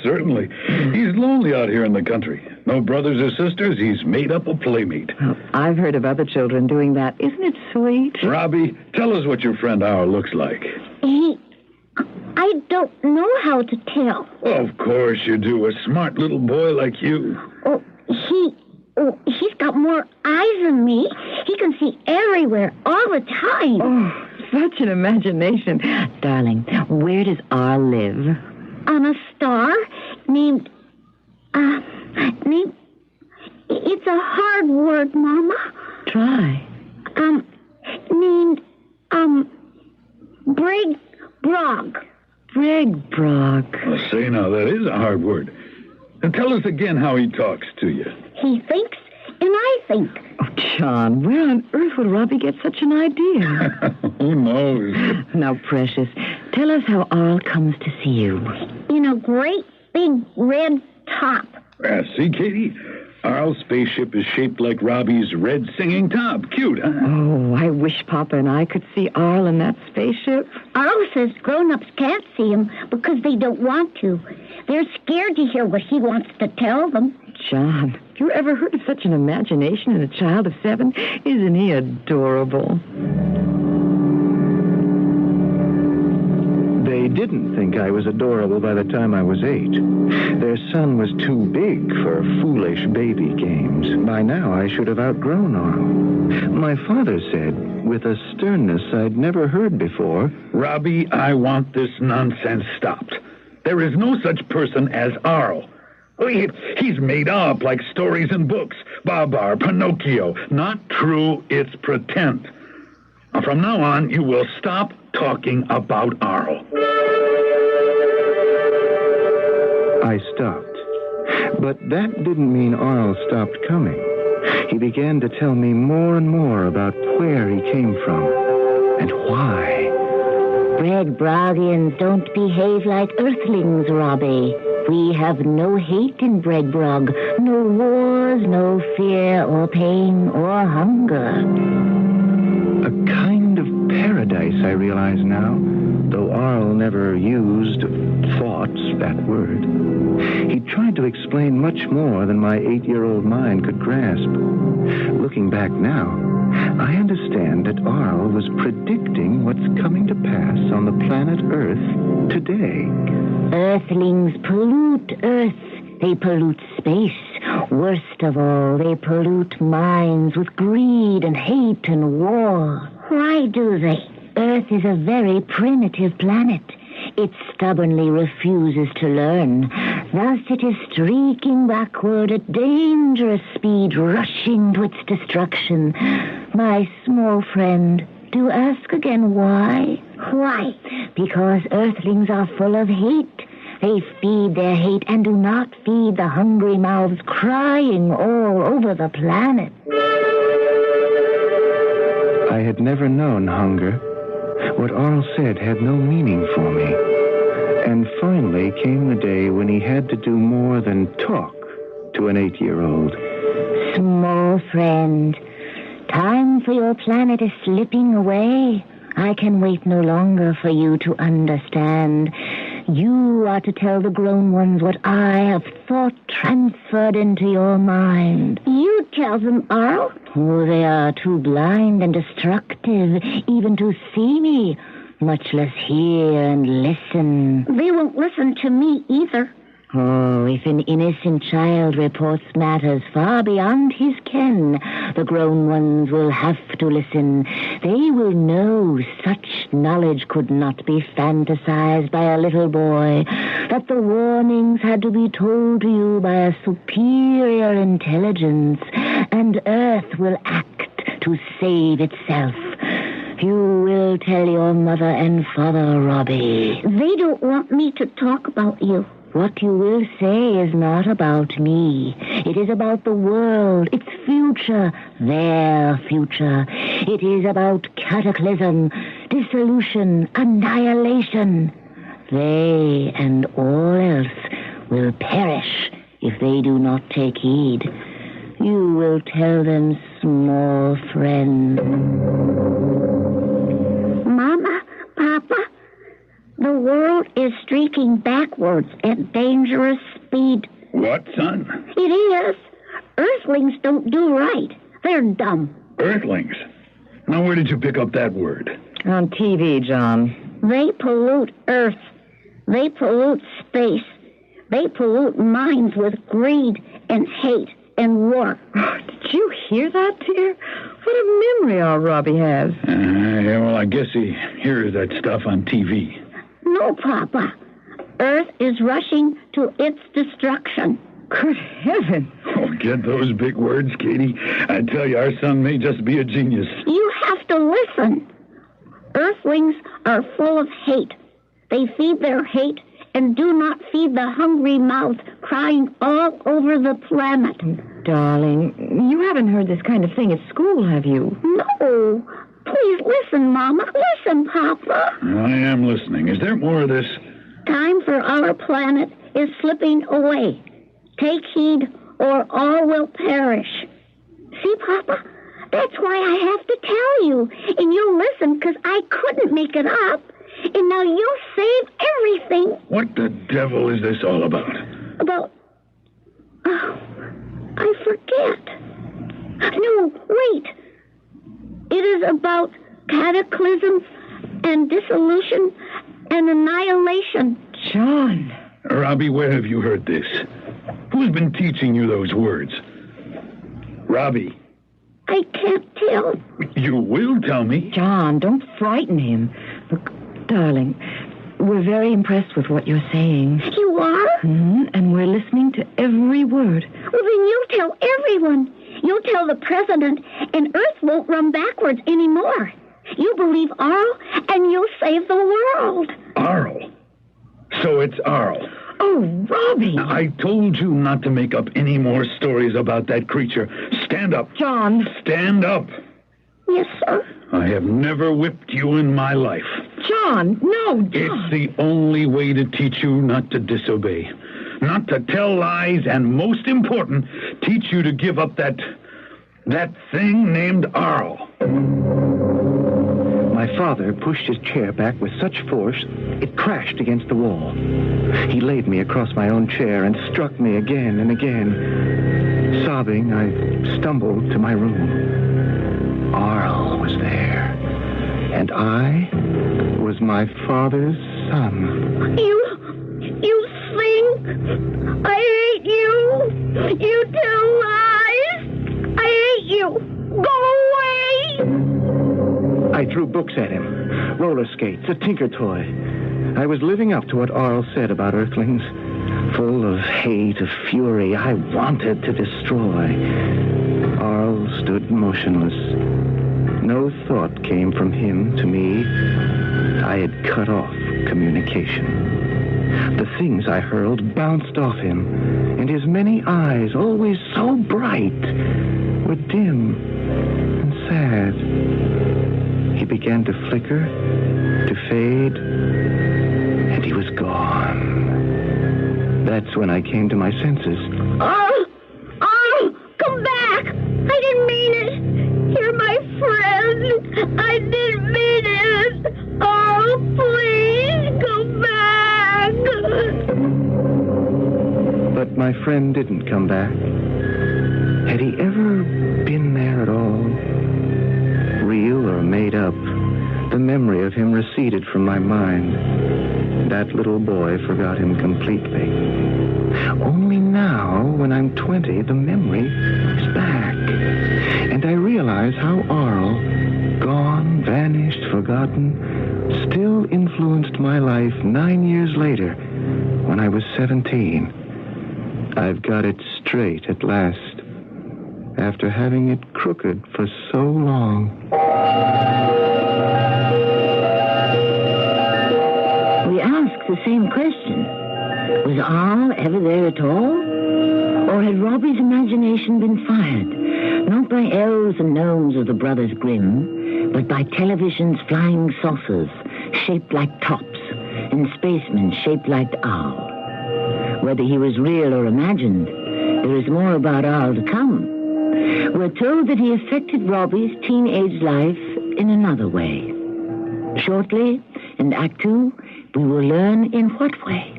Certainly. He's lonely out here in the country. No brothers or sisters. He's made up a playmate. Well, I've heard of other children doing that. Isn't it sweet? Robbie, tell us what your friend Arl looks like. I don't know how to tell. Of course you do. A smart little boy like you. He's got more eyes than me. He can see everywhere all the time. Oh, such an imagination. Darling, where does R live? On a star named... It's a hard word, Mama. Try. Named... Brigbrog. Brigbrog. Well, say now, that is a hard word. And tell us again how he talks to you. He thinks, and I think. Oh, John, where on earth would Robbie get such an idea? Who knows? Now, Precious, tell us how Arl comes to see you. In a great big red top. See, Katie? Arl's spaceship is shaped like Robbie's red singing top. Cute, huh? Oh, I wish Papa and I could see Arl in that spaceship. Arl says grown-ups can't see him because they don't want to. They're scared to hear what he wants to tell them. John, you ever heard of such an imagination in a child of 7? Isn't he adorable? They didn't think I was adorable by the time I was 8. Their son was too big for foolish baby games. By now, I should have outgrown Arl. My father said, with a sternness I'd never heard before, Robbie, I want this nonsense stopped. There is no such person as Arl. He's made up like stories in books. Babar, Pinocchio. Not true, it's pretend. Now, from now on, you will stop talking about Arl. I stopped. But that didn't mean Arl stopped coming. He began to tell me more and more about where he came from and why. Brigbroggians don't behave like earthlings, Robbie. We have no hate in Brigbrog. No wars, no fear or pain or hunger. A kind of paradise, I realize now, though Arl never used thoughts, that word. He tried to explain much more than my 8-year-old mind could grasp. Looking back now, I understand that Arl was predicting what's coming to pass on the planet Earth today. Earthlings pollute Earth. They pollute space. Worst of all, they pollute minds with greed and hate and war. Why do they? Earth is a very primitive planet. It stubbornly refuses to learn. Thus it is streaking backward at dangerous speed, rushing to its destruction. My small friend, do ask again why? Why? Because Earthlings are full of hate. They feed their hate and do not feed the hungry mouths crying all over the planet. I had never known hunger. What Arl said had no meaning for me. And finally came the day when he had to do more than talk to an 8-year-old. Small friend, time for your planet is slipping away. I can wait no longer for you to understand. You are to tell the grown ones what I have thought transferred into your mind. You tell them, Arl. Oh, they are too blind and destructive even to see me, much less hear and listen. They won't listen to me either. Oh, if an innocent child reports matters far beyond his ken, the grown ones will have to listen. They will know such knowledge could not be fantasized by a little boy, that the warnings had to be told to you by a superior intelligence, and Earth will act to save itself. You will tell your mother and father, Robbie. They don't want me to talk about you. What you will say is not about me. It is about the world, its future, their future. It is about cataclysm, dissolution, annihilation. They and all else will perish if they do not take heed. You will tell them, small friend. Mama, Papa, the world is streaking backwards at dangerous speed. What, son? It is. Earthlings don't do right. They're dumb. Earthlings? Now, where did you pick up that word? On TV, John. They pollute Earth. They pollute space. They pollute minds with greed and hate and war. Did you hear that, dear? What a memory our Robbie has. Yeah, well, I guess he hears that stuff on TV. No, Papa. Earth is rushing to its destruction. Good heaven. Oh, get those big words, Katie. I tell you, our son may just be a genius. You have to listen. Earthlings are full of hate. They feed their hate and do not feed the hungry mouth crying all over the planet. Darling, you haven't heard this kind of thing at school, have you? No. Please listen, Mama. Listen, Papa. I am listening. Is there more of this? Time for our planet is slipping away. Take heed, or all will perish. See, Papa? That's why I have to tell you. And you'll listen, because I couldn't make it up. And now you'll save everything. What the devil is this all about? About... Oh, I forget. No, wait. It is about cataclysm and dissolution and annihilation. John. Robbie, where have you heard this? Who's been teaching you those words? Robbie. I can't tell. You will tell me. John, don't frighten him. Look, darling, we're very impressed with what you're saying. You are? Mm-hmm, and we're listening to every word. Well, then you tell everyone. You tell the president, and Earth won't run backwards anymore. You believe Arl, and you'll save the world. Arl? So it's Arl. Oh, Robbie. I told you not to make up any more stories about that creature. Stand up. John. Stand up. Yes, sir. I have never whipped you in my life. John, no, John. It's the only way to teach you not to disobey. Not to tell lies, and most important, teach you to give up that thing named Arl. My father pushed his chair back with such force, it crashed against the wall. He laid me across my own chair and struck me again and again. Sobbing, I stumbled to my room. Arl was there, and I was my father's son. You sing. I hate you. You tell lies. I hate you. Go away. I threw books at him, roller skates, a tinker toy. I was living up to what Arl said about Earthlings. Full of hate, of fury, I wanted to destroy. Arl stood motionless. No thought came from him to me. I had cut off communication. The things I hurled bounced off him, and his many eyes, always so bright, were dim and sad. He began to flicker, to fade, and he was gone. That's when I came to my senses. Oh, come back! I didn't mean it. You're my friend. I didn't mean it. Oh, please come back. But my friend didn't come back. Had he ever been there at all? Real or made up, the memory of him receded from my mind. That little boy forgot him completely. Only now, when I'm 20, the memory is back. And I realize how Arl, gone, vanished, forgotten, still influenced my life 9 years later, when I was 17. I've got it straight at last, after having it crooked for so long. We ask the same question. Was Arl ever there at all? Or had Robbie's imagination been fired, not by elves and gnomes of the Brothers Grimm, but by television's flying saucers shaped like tops and spacemen shaped like Arl? Whether he was real or imagined, there is more about Arl to come. We're told that he affected Robbie's teenage life in another way. Shortly, in Act 2, we will learn in what way.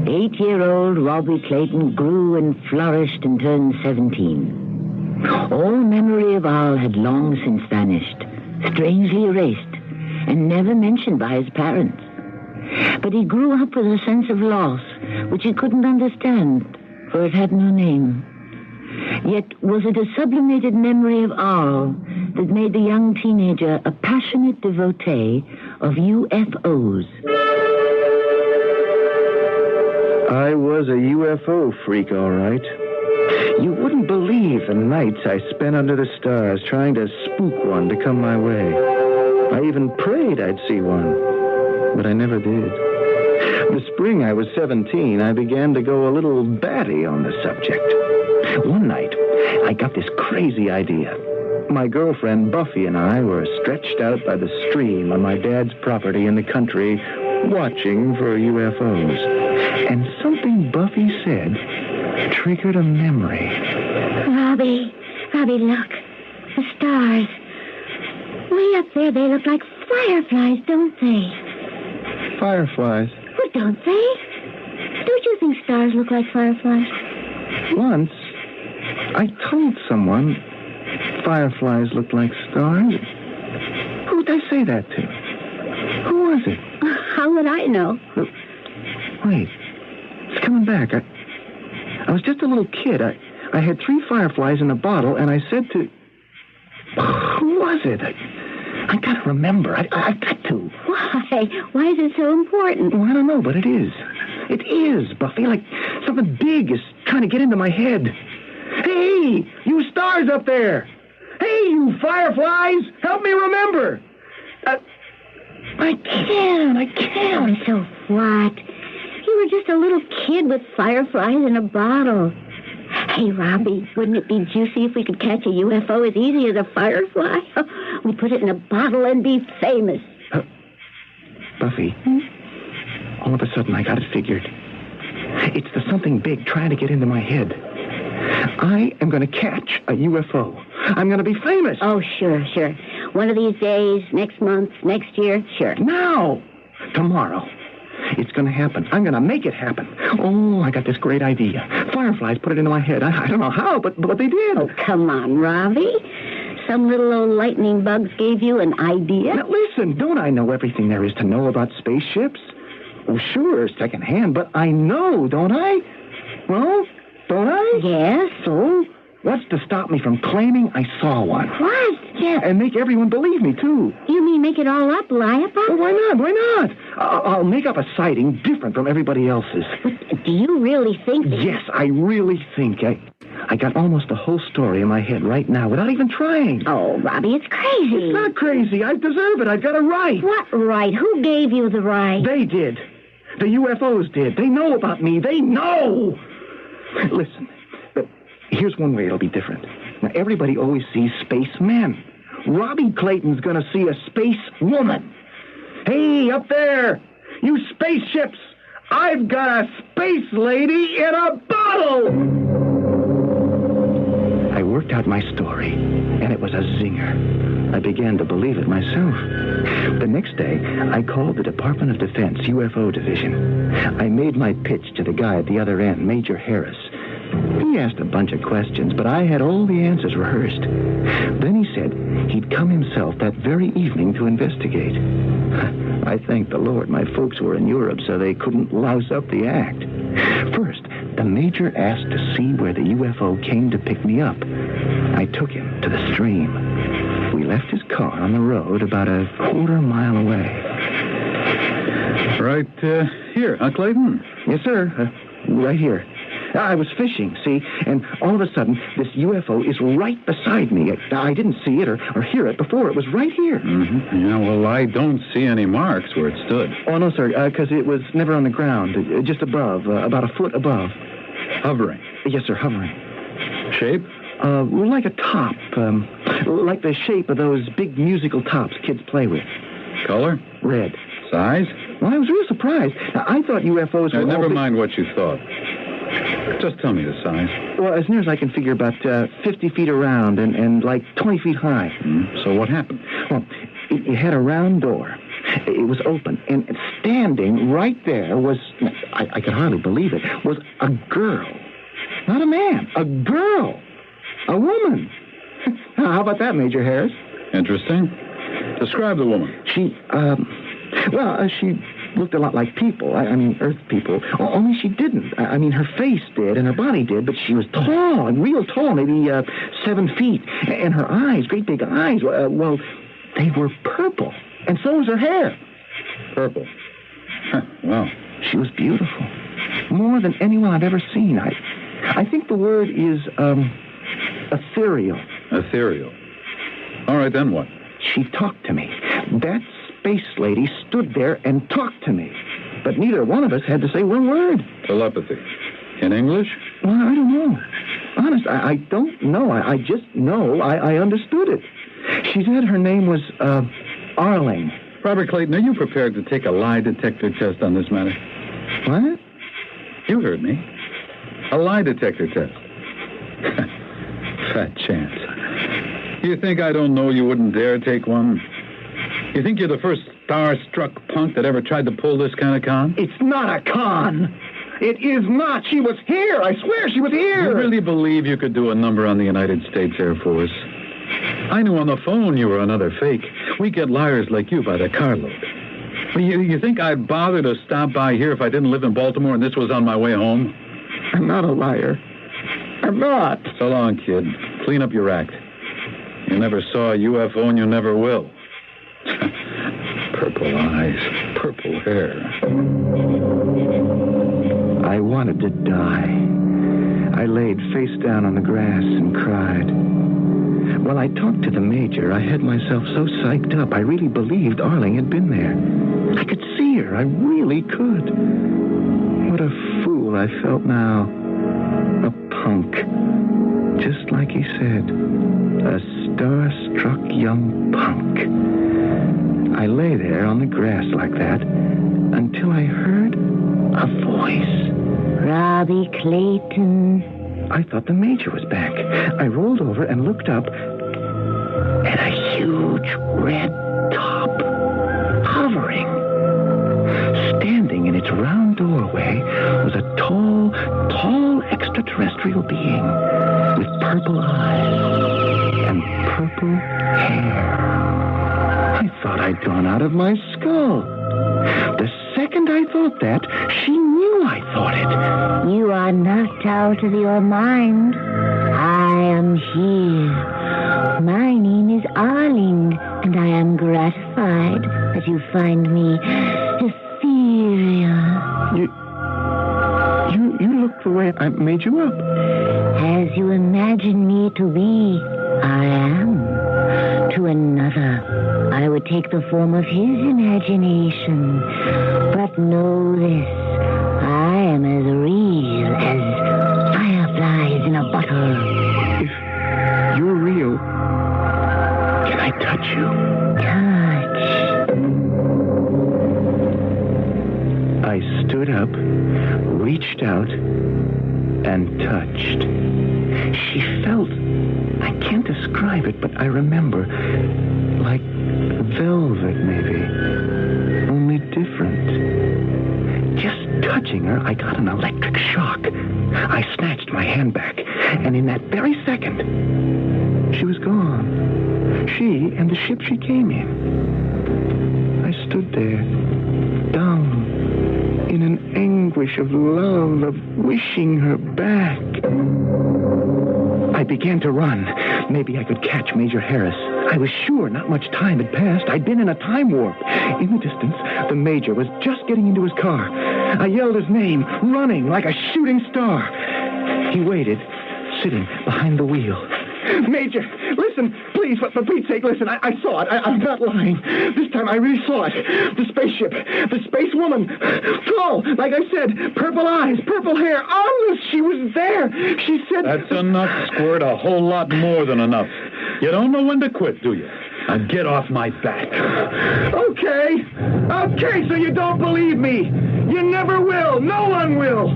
Eight-year-old Robbie Clayton grew and flourished and turned 17. All memory of Arl had long since vanished, strangely erased, and never mentioned by his parents. But he grew up with a sense of loss, which he couldn't understand, for it had no name. Yet was it a sublimated memory of Arl that made the young teenager a passionate devotee of UFOs? I was a UFO freak, all right. You wouldn't believe the nights I spent under the stars trying to spook one to come my way. I even prayed I'd see one, but I never did. The spring I was 17, I began to go a little batty on the subject. One night, I got this crazy idea. My girlfriend Buffy and I were stretched out by the stream on my dad's property in the country, watching for UFOs. And something Buffy said triggered a memory. Robbie, look. The stars. Way up there, they look like fireflies, don't they? Fireflies? Well, don't they? Don't you think stars look like fireflies? Once, I told someone fireflies looked like stars. Who'd I say that to? Who was it? How would I know? Wait, it's coming back. I was just a little kid. I had 3 fireflies in a bottle, and I said to... Who was it? I gotta remember. I got to. Why? Why is it so important? Well, I don't know, but it is. It is, Buffy. Like something big is trying to get into my head. Hey, you stars up there! Hey, you fireflies! Help me remember! I can't. So what? You were just a little kid with fireflies in a bottle. Hey, Robbie, wouldn't it be juicy if we could catch a UFO as easy as a firefly? We'd put it in a bottle and be famous. Buffy, all of a sudden I got it figured. It's the something big trying to get into my head. I am going to catch a UFO. I'm going to be famous. Oh, sure. One of these days, next month, next year, sure. Now! Tomorrow. It's going to happen. I'm going to make it happen. Oh, I got this great idea. Fireflies put it into my head. I don't know how, but they did. Oh, come on, Robbie. Some little old lightning bugs gave you an idea? Now, listen, don't I know everything there is to know about spaceships? Oh, sure, secondhand, but I know, don't I? Well, don't I? Yes. So, what's to stop me from claiming I saw one? What? Jeff? And make everyone believe me, too. You mean make it all up, lie about it? Well, why not? I'll make up a sighting different from everybody else's. But do you really think that... Yes, I really think. I got almost the whole story in my head right now without even trying. Oh, Robbie, it's crazy. It's not crazy. I deserve it. I've got a right. What right? Who gave you the right? They did. The UFOs did. They know about me. They know. Listen, here's one way it'll be different. Now, everybody always sees spacemen. Robbie Clayton's going to see a space woman. Hey, up there, you spaceships, I've got a space lady in a bottle! I worked out my story, and it was a zinger. I began to believe it myself. The next day, I called the Department of Defense UFO Division. I made my pitch to the guy at the other end, Major Harris. He asked a bunch of questions, but I had all the answers rehearsed. Then he said he'd come himself that very evening to investigate. I thank the Lord my folks were in Europe so they couldn't louse up the act. First, the major asked to see where the UFO came to pick me up. I took him to the stream. We left his car on the road about a quarter mile away. Right here, huh, Clayton? Yes, sir. Right here. I was fishing, see, and all of a sudden, this UFO is right beside me. I didn't see it or hear it before. It was right here. Mm-hmm. Yeah, well, I don't see any marks where it stood. Oh, no, sir, because it was never on the ground, just above, about a foot above. Hovering? Yes, sir, hovering. Shape? Like a top, like the shape of those big musical tops kids play with. Color? Red. Size? Well, I was real surprised. I thought UFOs were never mind what you thought. Just tell me the size. Well, as near as I can figure, about 50 feet around and like 20 feet high. So what happened? Well, it had a round door. It was open, and standing right there was, I could hardly believe it, was a girl. Not a man, a girl. A woman. How about that, Major Harris? Interesting. Describe the woman. She looked a lot like people. I mean, Earth people. Only she didn't. I mean, her face did and her body did, but she was tall, real tall, maybe 7 feet. And her eyes, great big eyes, well, they were purple. And so was her hair. Purple. Huh, wow. She was beautiful. More than anyone I've ever seen. I think the word is ethereal. Ethereal. All right, then what? She talked to me. That space lady stood there and talked to me. But neither one of us had to say one word. Telepathy. In English? Well, I don't know. Honest, I don't know. I just know I understood it. She said her name was, Arling. Robert Clayton, are you prepared to take a lie detector test on this matter? What? You heard me. A lie detector test. Fat chance. You think I don't know you wouldn't dare take one? You think you're the first star-struck punk that ever tried to pull this kind of con? It's not a con. It is not. She was here. I swear she was here. You really believe you could do a number on the United States Air Force? I knew on the phone you were another fake. We get liars like you by the carload. You think I'd bother to stop by here if I didn't live in Baltimore and this was on my way home? I'm not a liar. I'm not. So long, kid. Clean up your act. You never saw a UFO and you never will. Purple eyes, purple hair. I wanted to die. I laid face down on the grass and cried. While I talked to the major, I had myself so psyched up, I really believed Arling had been there. I could see her. I really could. What a fool I felt now. A punk. Just like he said. A star-struck young punk. I lay there on the grass like that until I heard a voice. Robbie Clayton. I thought the major was back. I rolled over and looked up at a huge red top hovering. Standing in its round doorway was a tall extraterrestrial being with purple eyes and purple hair. I thought I'd gone out of my skull. The second I thought that, she knew I thought it. You are not out of your mind. I am here. My name is Arling, and I am gratified that you find me ethereal. You look the way I made you up. As you imagine me to be, I am. To another, I would take the form of his imagination. But know this, I am as real as fireflies in a bottle. If you're real, can I touch you? Touch. I stood up, reached out, and touched. She felt, I can't describe it, but I remember, like velvet maybe, only different. Just touching her, I got an electric shock. I snatched my hand back, and in that very second, she was gone. She and the ship she came in. I stood there, dumb, in an anguish of love, of wishing her back. I began to run. Maybe I could catch Major Harris. I was sure not much time had passed. I'd been in a time warp. In the distance, the Major was just getting into his car. I yelled his name, running like a shooting star. He waited, sitting behind the wheel. Major, listen, please, for Pete's sake, listen. I saw it. I'm not lying. This time I really saw it. The spaceship, the space woman. Tall, like I said, purple eyes, purple hair. Honest, she was there. She said... That's enough, Squirt. A whole lot more than enough. You don't know when to quit, do you? Now get off my back. Okay, so you don't believe me. You never will. No one will.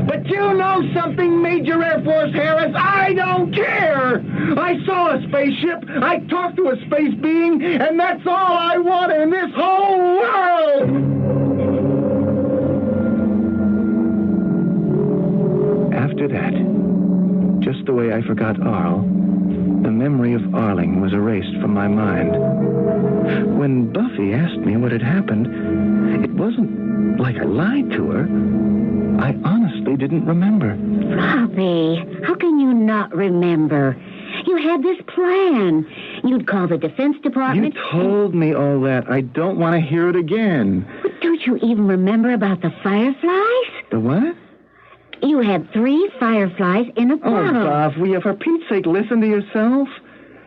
But you know something, Major Air Force Harris? I don't care! I saw a spaceship, I talked to a space being, and that's all I want in this whole world! After that, just the way I forgot Arl, The memory of Arling was erased from my mind. When Buffy asked me what had happened, it wasn't like I lied to her. I honestly didn't remember. Robbie, how can you not remember? You had this plan. You'd call the Defense Department. You told me all that. I don't want to hear it again. But don't you even remember about the fireflies? The what? You had 3 fireflies in a bottle. Oh, Bob, will you, for Pete's sake, listen to yourself?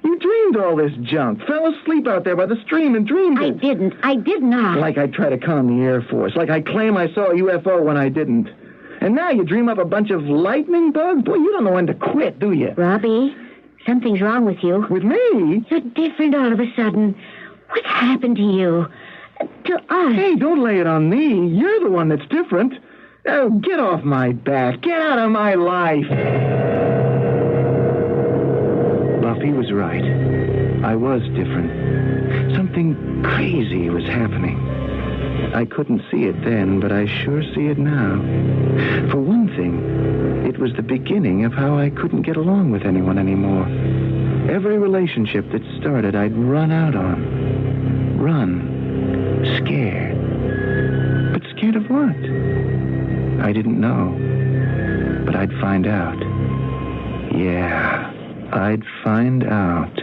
You dreamed all this junk. Fell asleep out there by the stream and dreamed it. I didn't. I did not. Like I try to con the Air Force. Like I claim I saw a UFO when I didn't. And now you dream up a bunch of lightning bugs? Boy, you don't know when to quit, do you? Robbie, something's wrong with you. With me? You're different all of a sudden. What's happened to you? To us? Hey, don't lay it on me. You're the one that's different. Oh, get off my back. Get out of my life. Buffy was right. I was different. Something crazy was happening. I couldn't see it then, but I sure see it now. For one thing, it was the beginning of how I couldn't get along with anyone anymore. Every relationship that started, I'd run out on. Run. Scared. But scared of what? I didn't know. But I'd find out. Yeah, I'd find out.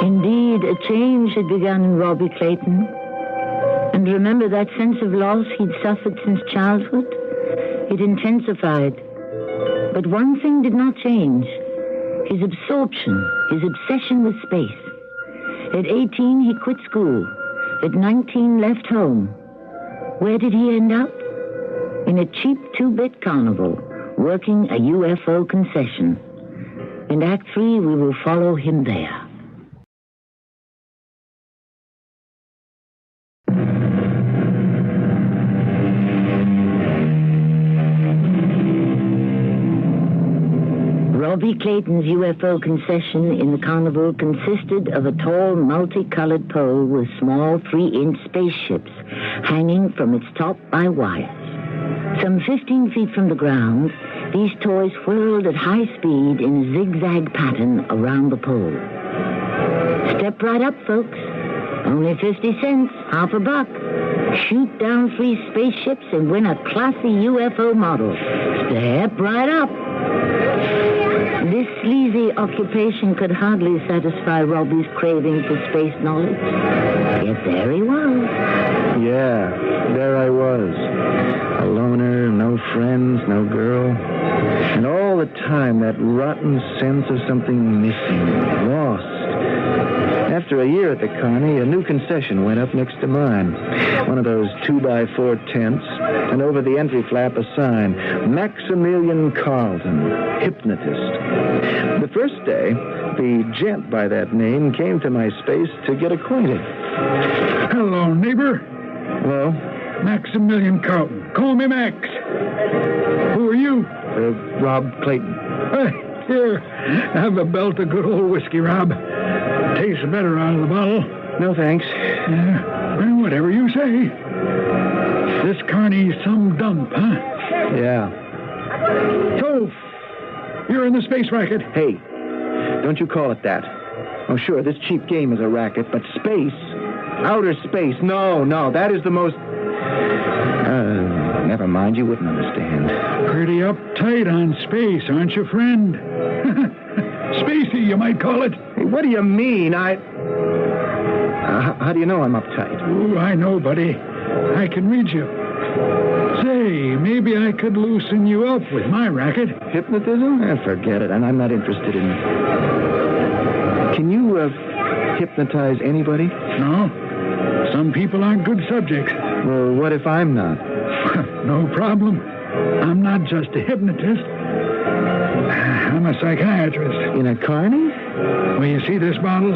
Indeed, a change had begun in Robbie Clayton. And remember that sense of loss he'd suffered since childhood? It intensified. But one thing did not change. His absorption, his obsession with space. At 18, he quit school. At 19, left home. Where did he end up? In a cheap 2-bit carnival, working a UFO concession. In Act 3, we will follow him there. Robbie Clayton's UFO concession in the carnival consisted of a tall, multicolored pole with small 3-inch spaceships hanging from its top by wires. Some 15 feet from the ground, these toys whirled at high speed in a zigzag pattern around the pole. Step right up, folks. Only 50 cents, half a buck. Shoot down 3 spaceships and win a classy UFO model. Step right up. This sleazy occupation could hardly satisfy Robbie's craving for space knowledge. Yet there he was. Yeah, there I was. A loner, no friends, no girl. And all the time, that rotten sense of something missing, lost. After a year at the Carney, a new concession went up next to mine. One of those 2x4 tents, and over the entry flap a sign, Maximilian Carlton, hypnotist. The first day, the gent by that name came to my space to get acquainted. Hello, neighbor. Hello? Maximilian Carlton. Call me Max. Who are you? Rob Clayton. Here, have a belt of good old whiskey, Rob. Tastes better out of the bottle. No, thanks. Well, whatever you say. This Carney's some dump, huh? Yeah. So, you're in the space racket. Hey, don't you call it that. Oh, sure, this cheap game is a racket, but space, outer space, no, that is the most... never mind, you wouldn't understand. Pretty uptight on space, aren't you, friend? Spacey, you might call it. Hey, what do you mean? How do you know I'm uptight? Oh, I know, buddy. I can read you. Say, maybe I could loosen you up with my racket. Hypnotism? Forget it, and I'm not interested in... Can you, hypnotize anybody? No. Some people aren't good subjects. Well, what if I'm not? No problem. I'm not just a hypnotist. I'm a psychiatrist. In a Carney? Well, you see this bottle?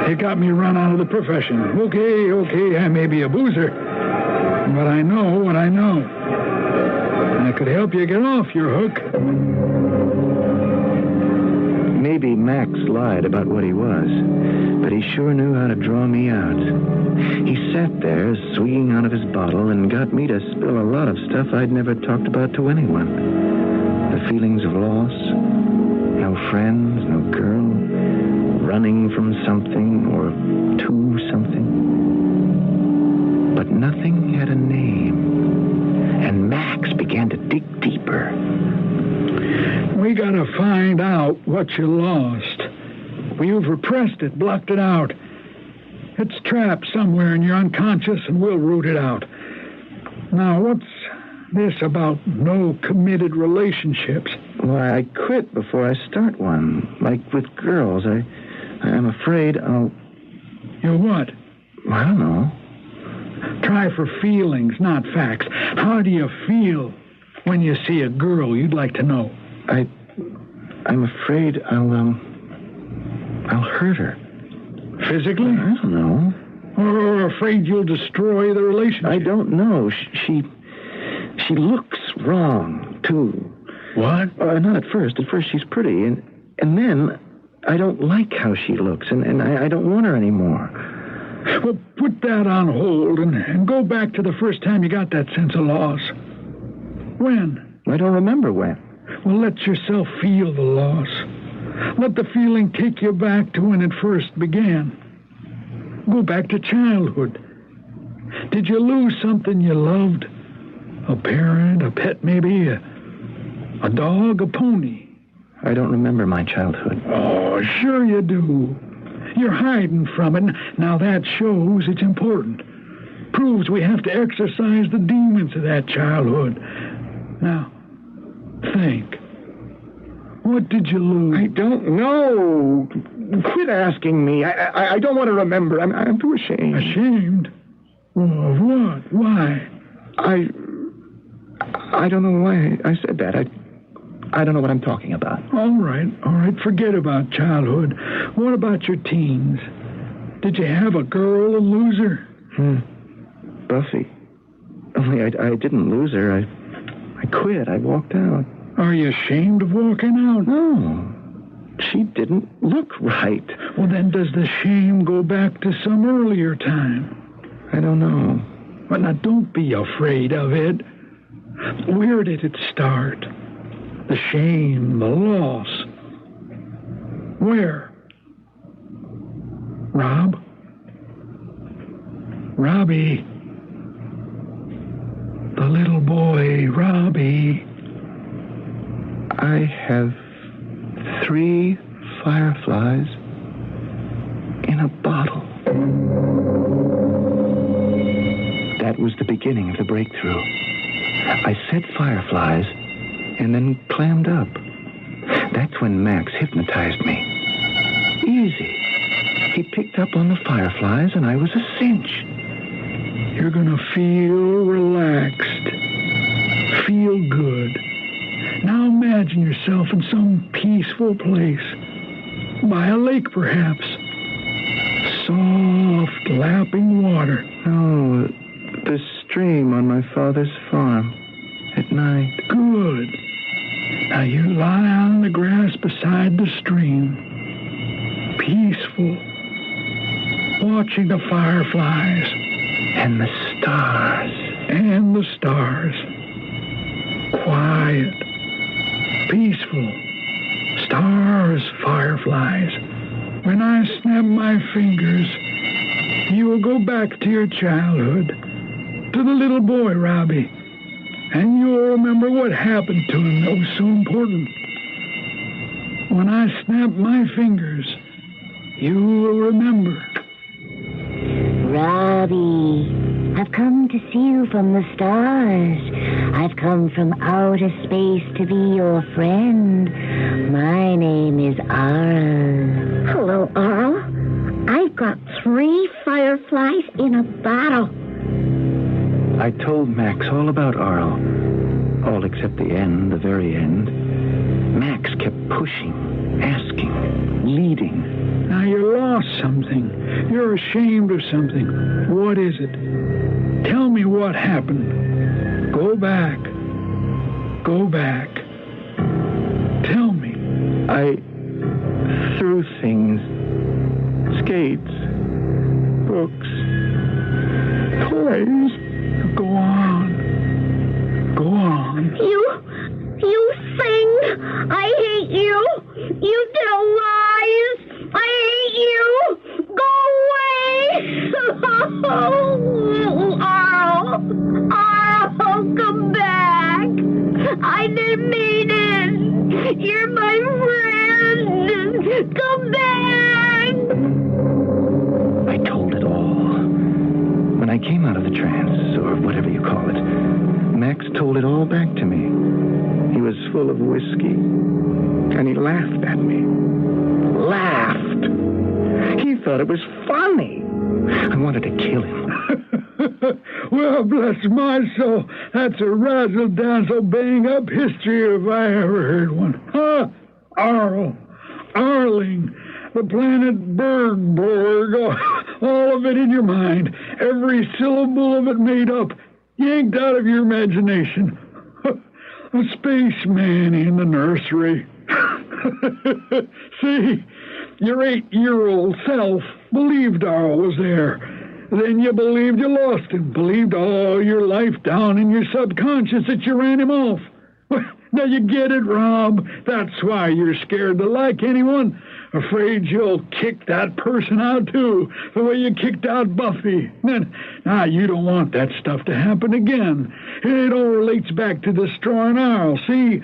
It got me run out of the profession. Okay, I may be a boozer, but I know what I know. I could help you get off your hook. Maybe Max lied about what he was, but he sure knew how to draw me out. He sat there, swigging out of his bottle, and got me to spill a lot of stuff I'd never talked about to anyone. The feelings of loss, no friends, no girl, running from something or to something. But nothing had a name, and Max began to dig deeper. We gotta find out what you lost. You've repressed it, blocked it out. It's trapped somewhere in your unconscious, and we'll root it out. Now, what's this about no committed relationships? Why, I quit before I start one. Like with girls, I'm afraid I'll... You what? I don't know. Try for feelings, not facts. How do you feel when you see a girl you'd like to know? I'm afraid I'll hurt her. Physically? I don't know. Or afraid you'll destroy the relationship? I don't know. She looks wrong, too. What? Not at first. At first she's pretty, and then I don't like how she looks, and I don't want her anymore. Well, put that on hold and go back to the first time you got that sense of loss. When? I don't remember when. Well, let yourself feel the loss. Let the feeling take you back to when it first began. Go back to childhood. Did you lose something you loved? A parent, a pet maybe, a dog, a pony? I don't remember my childhood. Oh, sure you do. You're hiding from it. Now that shows it's important. Proves we have to exorcise the demons of that childhood. Now, think. What did you lose? I don't know. Quit asking me. I don't want to remember. I'm too ashamed. Ashamed? Of what? Why? I don't know why I said that. I don't know what I'm talking about. All right. Forget about childhood. What about your teens? Did you have a girl and lose her? Buffy. Only I didn't lose her. I quit. I walked out. Are you ashamed of walking out? No. She didn't look right. Well, then does the shame go back to some earlier time? I don't know. Well, now, don't be afraid of it. Where did it start? The shame, the loss. Where? Rob? Robbie. The little boy, Robbie. I have 3 fireflies in a bottle. That was the beginning of the breakthrough. I said fireflies and then clammed up. That's when Max hypnotized me. Easy. He picked up on the fireflies and I was a cinch. You're gonna feel relaxed. Feel good. Now imagine yourself in some peaceful place. By a lake, perhaps. Soft, lapping water. Oh, the stream on my father's farm at night. Good. Now you lie on the grass beside the stream. Peaceful. Watching the fireflies. And the stars. And the stars. Quiet. Peaceful. Stars, fireflies. When I snap my fingers, you will go back to your childhood, to the little boy, Robbie, and you will remember what happened to him that was so important. When I snap my fingers, you will remember. Robbie, I've come to see you from the stars. I've come from outer space to be your friend. My name is Arl. Hello, Arl. I've got 3 fireflies in a bottle. I told Max all about Arl. All except the end, the very end. Max kept pushing, asking, leading. Now you lost something. You're ashamed of something. What is it? Tell me what happened. Go back. Go back. Tell me. I threw skates, books, toys. Go on. Go on. You sing. I hate you. You tell lies. I hate you. Go away. Arl, come back. I didn't mean it. You're my friend. Come back. I told it all. When I came out of the trance, or whatever you call it, Max told it all back to me. He was full of whiskey, and he laughed at me. Laughed! He thought it was funny. I wanted to kill him. Well, bless my soul, that's a razzle-dazzle bang-up history if I ever heard one. Huh? Arling, the planet Bergborg, all of it in your mind, every syllable of it made up, yanked out of your imagination. A spaceman in the nursery. See, your 8-year-old self believed Arl was there. Then you believed you lost him, believed all your life down in your subconscious that you ran him off. Well, now you get it, Rob. That's why you're scared to like anyone. Afraid you'll kick that person out, too, the way you kicked out Buffy. Now, you don't want that stuff to happen again. It all relates back to destroying Arl. See,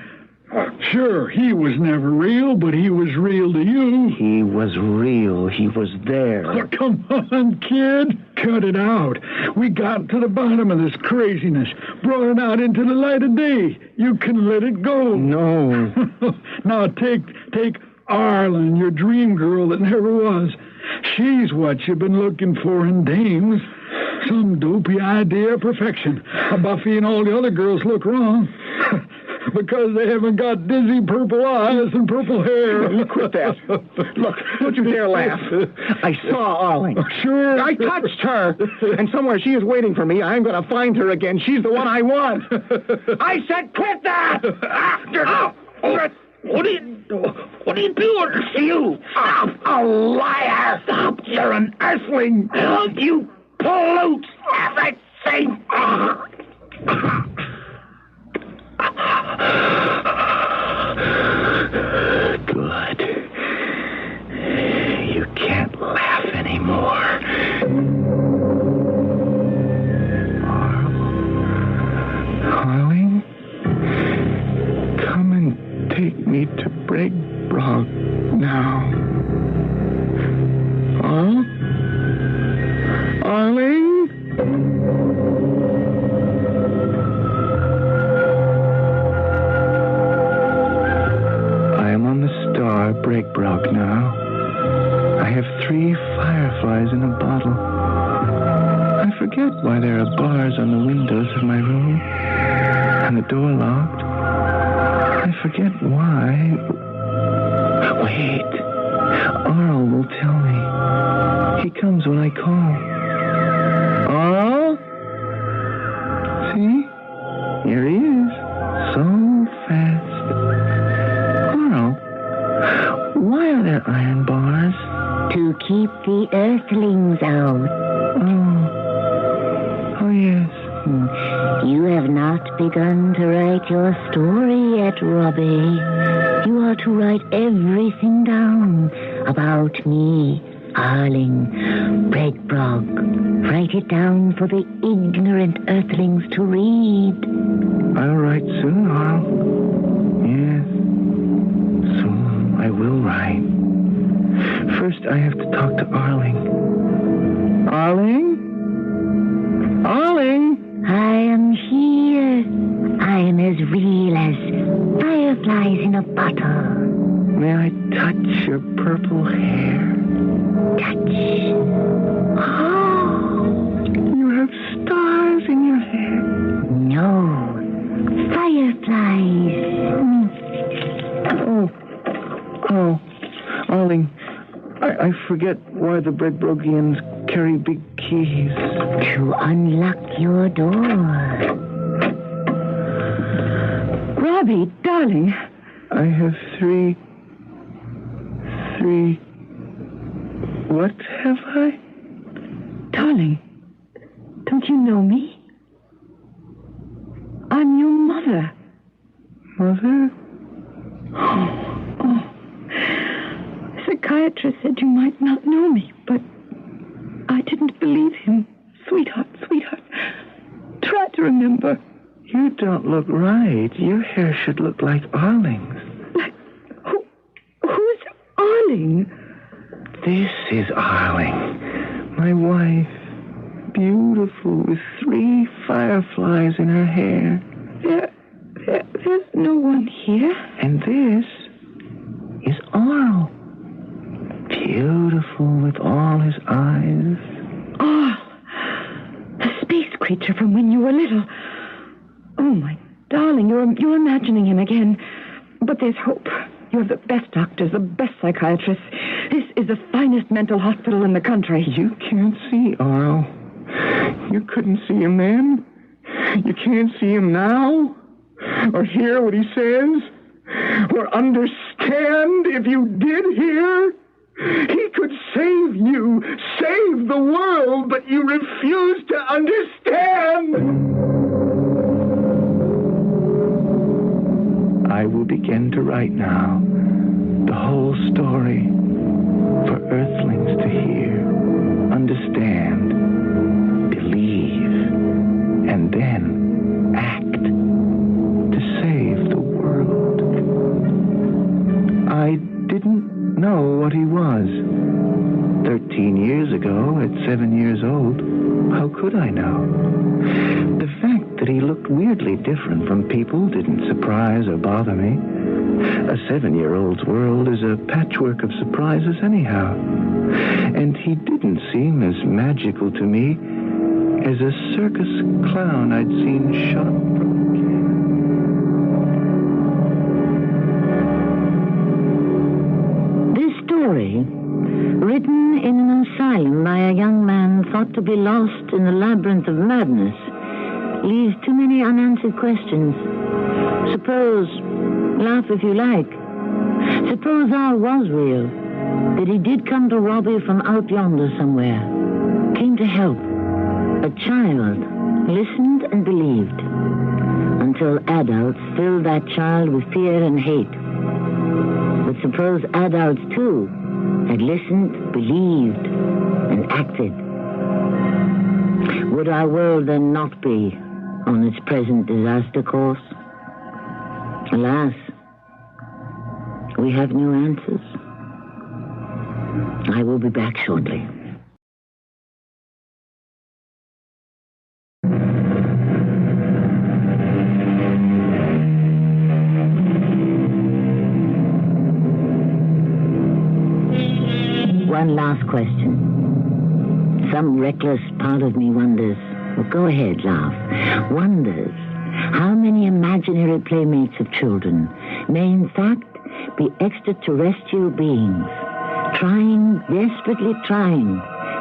sure, he was never real, but he was real to you. He was real. He was there. Oh, come on, kid. Cut it out. We got to the bottom of this craziness, brought it out into the light of day. You can let it go. No. Now, take Arlen, your dream girl that never was. She's what you've been looking for in dames. Some dopey idea of perfection. Buffy and all the other girls look wrong. Because they haven't got dizzy purple eyes and purple hair. Quit that. Look, don't you dare laugh. I saw Arling. Sure. I touched her. And somewhere she is waiting for me. I'm going to find her again. She's the one I want. I said quit that! What are you doing? You! Stop! A liar! Stop! You're an earthling! You pollute everything! Good. You can't laugh anymore. Arling, come and take me to Bragbrog now. Arling? Bragbrog now. I have 3 fireflies in a bottle. I forget why there are bars on the windows of my room and the door locked. I forget why. Wait. Arl will tell me. He comes when I call. Arl? See? Here he is. So fast. Why are there iron bars? To keep the earthlings out. Oh, yes. You have not begun to write your story yet, Robbie. You are to write everything down about me, Arling, Bragbrog. Write it down for the ignorant earthlings to read. I'll write soon, Arl. Yes. I will write. First, I have to talk to Arling. Arling? Arling? I am here. I am as real as fireflies in a bottle. May I touch your purple hair? Touch. Oh, you have stars in your hair. No. Fireflies. Oh, Arling, I forget why the Breadbrogians carry big keys. To unlock your door. Robbie, darling. I have three What have I? Darling, don't you know me? I'm your mother. Mother? Oh. The psychiatrist said you might not know me, but I didn't believe him. Sweetheart. Try to remember. You don't look right. Your hair should look like Arling's. Who's Arling? This is Arling, my wife. Beautiful, with 3 fireflies in her hair. There's no one here. And this is Arl. Beautiful with all his eyes. Oh, the space creature from when you were little. Oh, my darling, you're imagining him again. But there's hope. You have the best doctors, the best psychiatrists. This is the finest mental hospital in the country. You can't see Arl. You couldn't see him then. You can't see him now. Or hear what he says. Or understand if you did hear. He could save you, save the world, but you refuse to understand. I will begin to write now the whole story for Earthlings to hear, understand, believe, and then act to save the world. I didn't know what he was. 13 years ago, at 7 years old, how could I know? The fact that he looked weirdly different from people didn't surprise or bother me. A 7-year-old's world is a patchwork of surprises anyhow. And he didn't seem as magical to me as a circus clown I'd seen shot from a cannon. This story, written in an asylum by a young man thought to be lost in the labyrinth of madness, leaves too many unanswered questions. Suppose, laugh if you like, suppose all was real, that he did come to rob you from out yonder somewhere, came to help. A child listened and believed, until adults filled that child with fear and hate. But suppose adults, too, had listened, believed, and acted. Would our world then not be on its present disaster course? Alas, we have no answers. I will be back shortly. One last question. Some reckless part of me wonders, well, go ahead, laugh, wonders how many imaginary playmates of children may in fact be extraterrestrial beings, desperately trying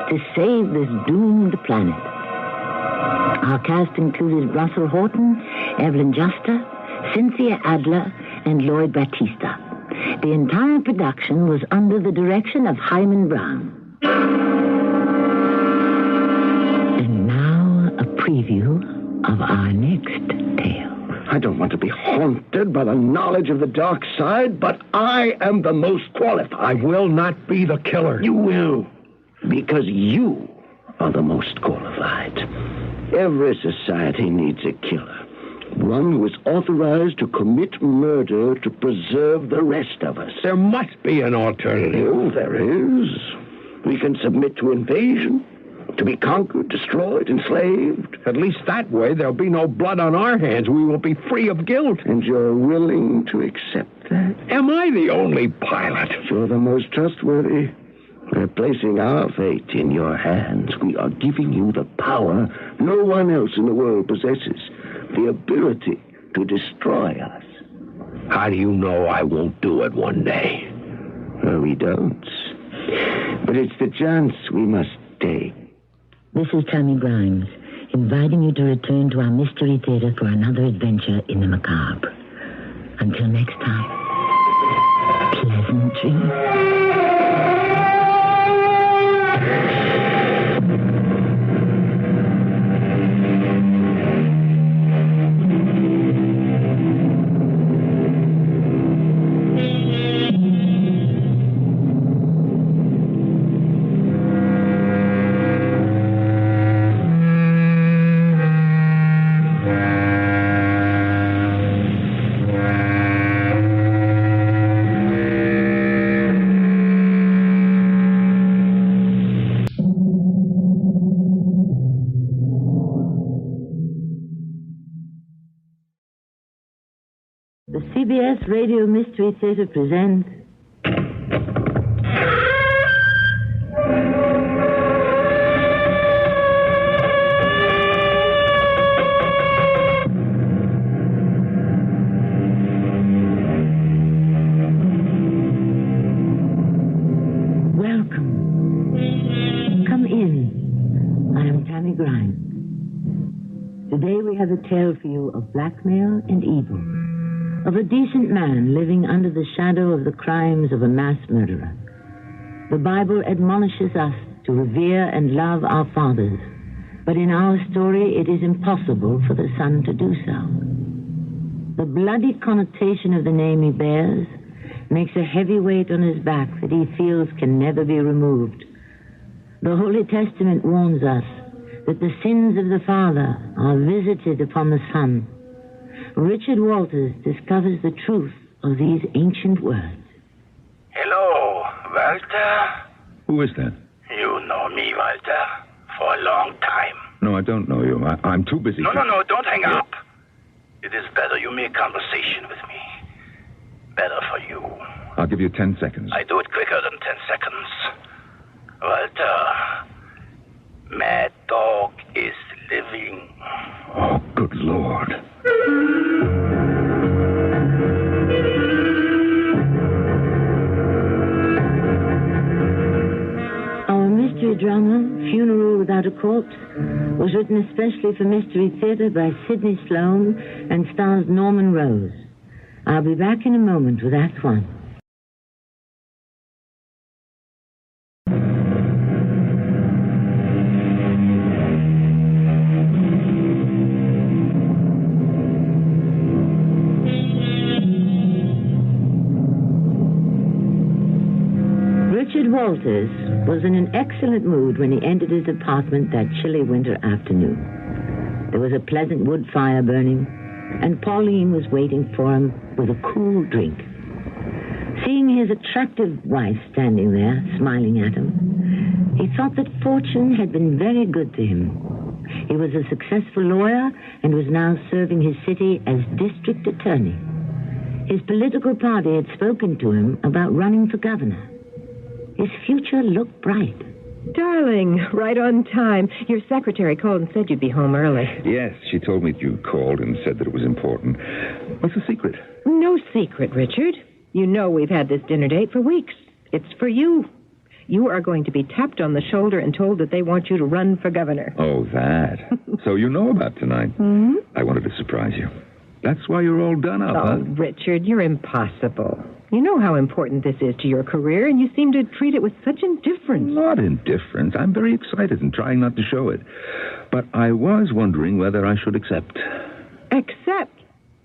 to save this doomed planet. Our cast included Russell Horton, Evelyn Juster, Cynthia Adler, and Lloyd Batista. The entire production was under the direction of Hyman Brown. And now a preview of our next tale. I don't want to be haunted by the knowledge of the dark side, but I am the most qualified. I will not be the killer. You will, because you are the most qualified. Every society needs a killer. One who is authorized to commit murder to preserve the rest of us. There must be an alternative. Oh, there is. We can submit to invasion, to be conquered, destroyed, enslaved. At least that way there'll be no blood on our hands. We will be free of guilt. And you're willing to accept that? Am I the only pilot? You're the most trustworthy. We're placing our fate in your hands. We are giving you the power no one else in the world possesses. The ability to destroy us. How do you know I won't do it one day? Well, we don't. But it's the chance we must take. This is Tammy Grimes, inviting you to return to our Mystery Theater for another adventure in the macabre. Until next time, pleasant dreams. Radio Mystery Theater presents... Today we have a tale for you of blackmail and evil, of a decent man living under the shadow of the crimes of a mass murderer. The Bible admonishes us to revere and love our fathers, but in our story it is impossible for the son to do so. The bloody connotation of the name he bears makes a heavy weight on his back that he feels can never be removed. The Holy Testament warns us that the sins of the father are visited upon the son. Richard Walters discovers the truth of these ancient words. Hello, Walter. Who is that? You know me, Walter, for a long time. No, I don't know you. I'm too busy. No, don't hang up. It is better you make conversation with me. Better for you. I'll give you 10 seconds. I do it quicker than 10 seconds. Walter, Mad Dog is living. Oh, good Lord. Our mystery drama, Funeral Without a Corpse, was written especially for Mystery Theater by Sidney Sloan and stars Norman Rose. I'll be back in a moment with Act One. Richard Walters was in an excellent mood when he entered his apartment that chilly winter afternoon. There was a pleasant wood fire burning, and Pauline was waiting for him with a cool drink. Seeing his attractive wife standing there, smiling at him, he thought that fortune had been very good to him. He was a successful lawyer and was now serving his city as district attorney. His political party had spoken to him about running for governor. His future looked bright. Darling, right on time. Your secretary called and said you'd be home early. Yes, she told me you called and said that it was important. What's the secret? No secret, Richard. You know we've had this dinner date for weeks. It's for you. You are going to be tapped on the shoulder and told that they want you to run for governor. Oh, that. So you know about tonight. Mm-hmm. I wanted to surprise you. That's why you're all done up, huh? Richard, you're impossible. You know how important this is to your career, and you seem to treat it with such indifference. Not indifference. I'm very excited and trying not to show it. But I was wondering whether I should accept. Accept?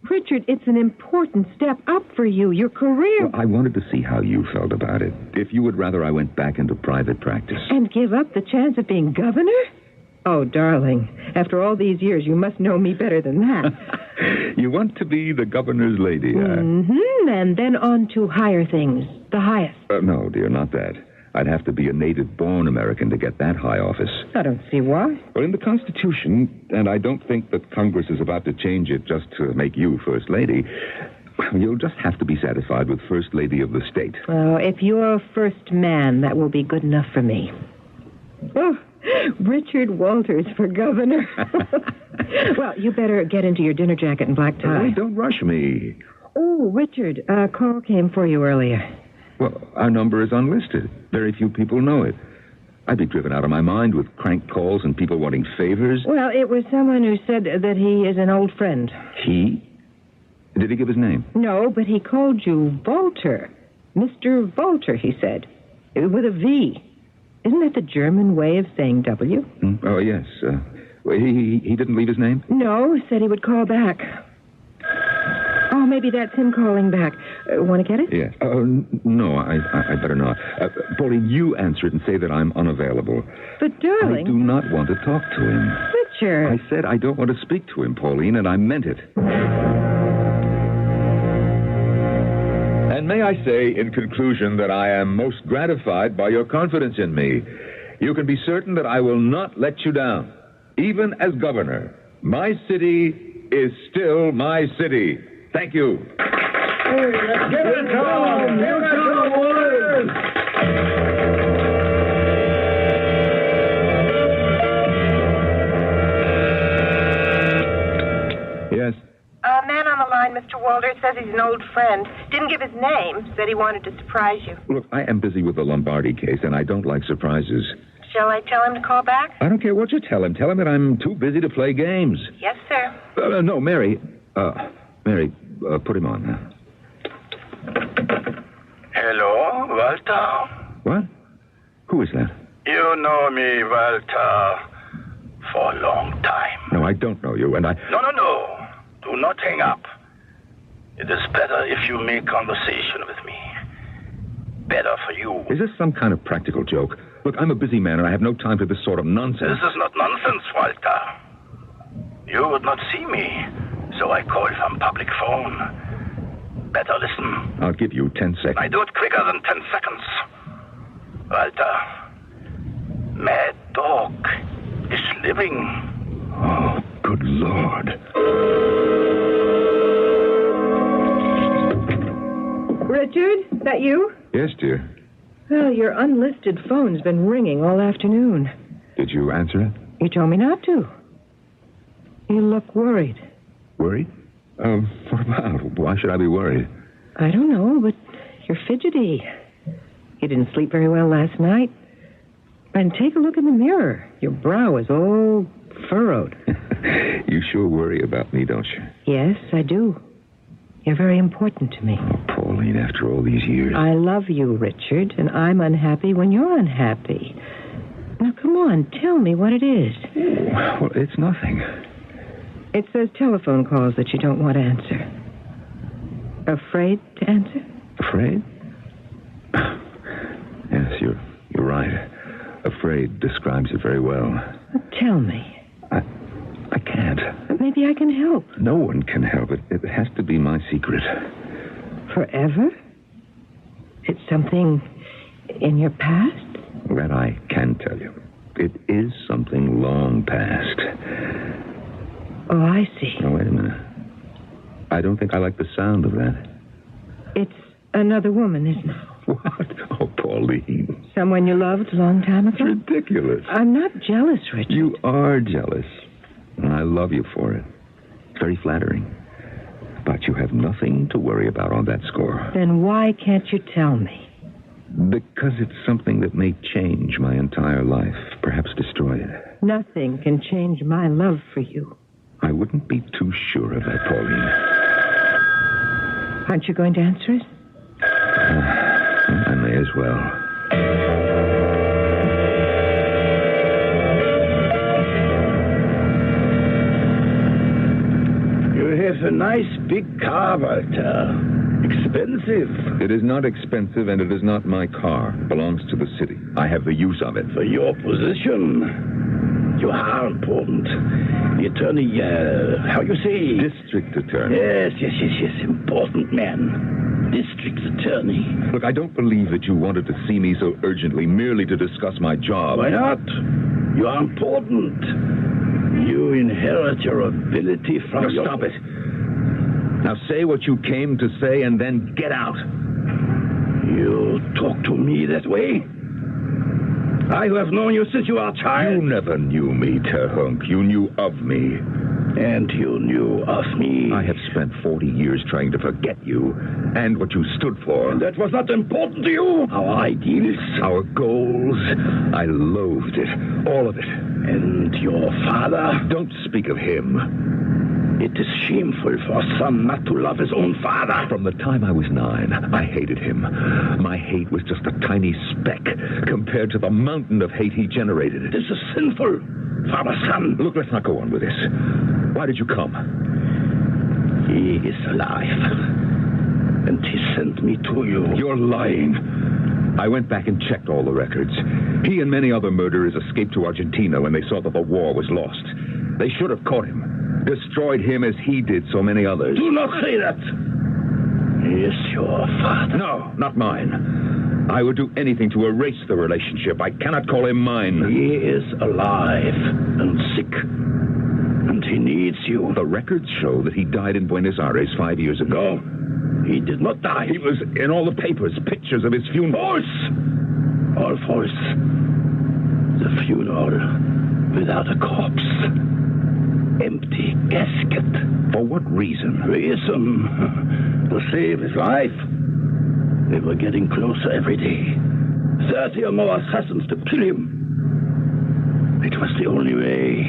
Richard, it's an important step up for you, your career. Well, I wanted to see how you felt about it. If you would rather I went back into private practice. And give up the chance of being governor? Oh, darling, after all these years, you must know me better than that. You want to be the governor's lady, Mm-hmm, and then on to higher things, the highest. No, dear, not that. I'd have to be a native-born American to get that high office. I don't see why. Well, in the Constitution, and I don't think that Congress is about to change it just to make you First Lady, you'll just have to be satisfied with First Lady of the state. Oh, if you're first man, that will be good enough for me. Oh, Richard Walters for governor. Well, you better get into your dinner jacket and black tie. Don't rush me. Oh, Richard, a call came for you earlier. Well, our number is unlisted. Very few people know it. I'd be driven out of my mind with crank calls and people wanting favors. Well, it was someone who said that he is an old friend. He? Did he give his name? No, but he called you Walter. Mr. Walter, he said. With a V. Isn't that the German way of saying W? Oh, yes. He didn't leave his name? No, said he would call back. Oh, maybe that's him calling back. Want to get it? Yes. No, I better not. Pauline, you answer it and say that I'm unavailable. But, darling... I do not want to talk to him. Richard... I said I don't want to speak to him, Pauline, and I meant it. And may I say, in conclusion, that I am most gratified by your confidence in me. You can be certain that I will not let you down. Even as governor, my city is still my city. Thank you. Give it to him! Give it to him, Walters! Yes. A man on the line, Mr. Walters, says he's an old friend. Didn't give his name. Said he wanted to surprise you. Look, I am busy with the Lombardi case, and I don't like surprises. Shall I tell him to call back? I don't care what you tell him. Tell him that I'm too busy to play games. Yes, sir. No, Mary. Mary, put him on. Hello, Walter? What? Who is that? You know me, Walter, for a long time. No, I don't know you, and I... No. Do not hang up. It is better if you make conversation with me. Better for you. Is this some kind of practical joke? Look, I'm a busy man, and I have no time for this sort of nonsense. This is not nonsense, Walter. You would not see me, so I call from public phone. Better listen. I'll give you 10 seconds. I do it quicker than 10 seconds. Walter, Mad Dog is living. Oh, good Lord. Richard, that you? Yes, dear. Well, your unlisted phone's been ringing all afternoon. Did you answer it? You told me not to. You look worried. Worried? What about? Why should I be worried? I don't know, but you're fidgety. You didn't sleep very well last night. And take a look in the mirror. Your brow is all furrowed. You sure worry about me, don't you? Yes, I do. You're very important to me. Oh, Pauline, after all these years. I love you, Richard, and I'm unhappy when you're unhappy. Now, come on, tell me what it is. Well, it's nothing. It's those telephone calls that you don't want to answer. Afraid to answer? Afraid? Yes, you're right. Afraid describes it very well. Tell me. I can't. Maybe I can help. No one can help it. It has to be my secret. Forever? It's something in your past? That I can tell you. It is something long past. Oh, I see. Now, wait a minute. I don't think I like the sound of that. It's another woman, isn't it? What? Oh, Pauline. Someone you loved a long time ago? It's ridiculous. I'm not jealous, Richard. You are jealous. And I love you for it. It's very flattering. But you have nothing to worry about on that score. Then why can't you tell me? Because it's something that may change my entire life, perhaps destroy it. Nothing can change my love for you. I wouldn't be too sure of that, Pauline. Aren't you going to answer it? I may as well. You have a nice big car, Walter. Expensive. It is not expensive, and it is not my car. It belongs to the city. I have the use of it. For your position, you are important. The attorney, how you say? District attorney. Yes. Important man. District attorney. Look, I don't believe that you wanted to see me so urgently merely to discuss my job. Why not? You are important. You inherit your ability from your... Stop it. Now say what you came to say and then get out. You talk to me that way? I who have known you since you are a child. You never knew me, Terhunk. You knew of me. And you knew of me. I have spent 40 years trying to forget you and what you stood for. And that was not important to you? Our ideals? Our goals? I loathed it. All of it. And your father? Don't speak of him. It is shameful for a son not to love his own father. From the time I was 9, I hated him. My hate was just a tiny speck compared to the mountain of hate he generated. This is sinful, father, son. Look, let's not go on with this. Why did you come? He is alive. And he sent me to you. You're lying. I went back and checked all the records. He and many other murderers escaped to Argentina when they saw that the war was lost. They should have caught him, destroyed him as he did so many others. Do not say that. He is your father. No, not mine. I would do anything to erase the relationship. I cannot call him mine. He is alive and sick. And he needs you. The records show that he died in Buenos Aires 5 years ago. He did not die. He was in all the papers, pictures of his funeral. False! All false. The funeral without a corpse. Empty casket. For what reason? Reason? To save his life. They were getting closer every day. 30 or more assassins to kill him. It was the only way.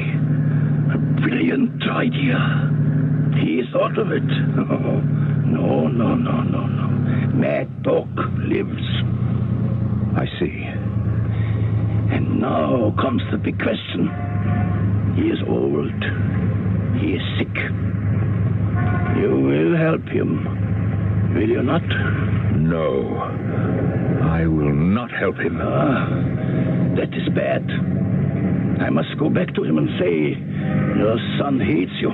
A brilliant idea. He thought of it. Oh, no. Mad Dog lives. I see. And now comes the big question. He is old. He is sick. You will help him. Will you not? No. I will not help him. That is bad. I must go back to him and say, your son hates you.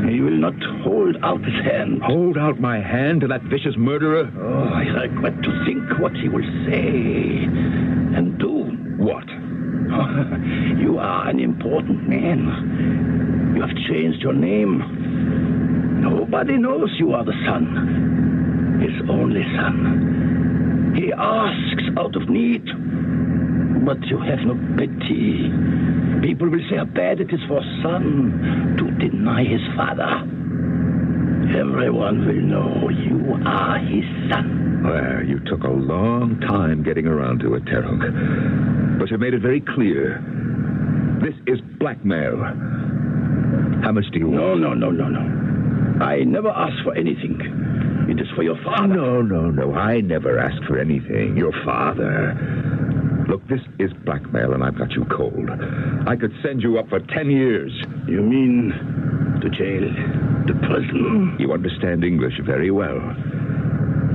He will not hold out his hand. Hold out my hand to that vicious murderer? Oh, I regret to think what he will say and do. What? You are an important man. You have changed your name. Nobody knows you are the son. His only son. He asks out of need. But you have no pity. People will say how bad it is for a son to deny his father. Everyone will know you are his son. Well, you took a long time getting around to it, Teruk. But you made it very clear. This is blackmail. How much do you want? No. I never asked for anything. It is for your father. No. I never asked for anything. Your father. Look, this is blackmail, and I've got you cold. I could send you up for 10 years. You mean to jail, to prison? You understand English very well.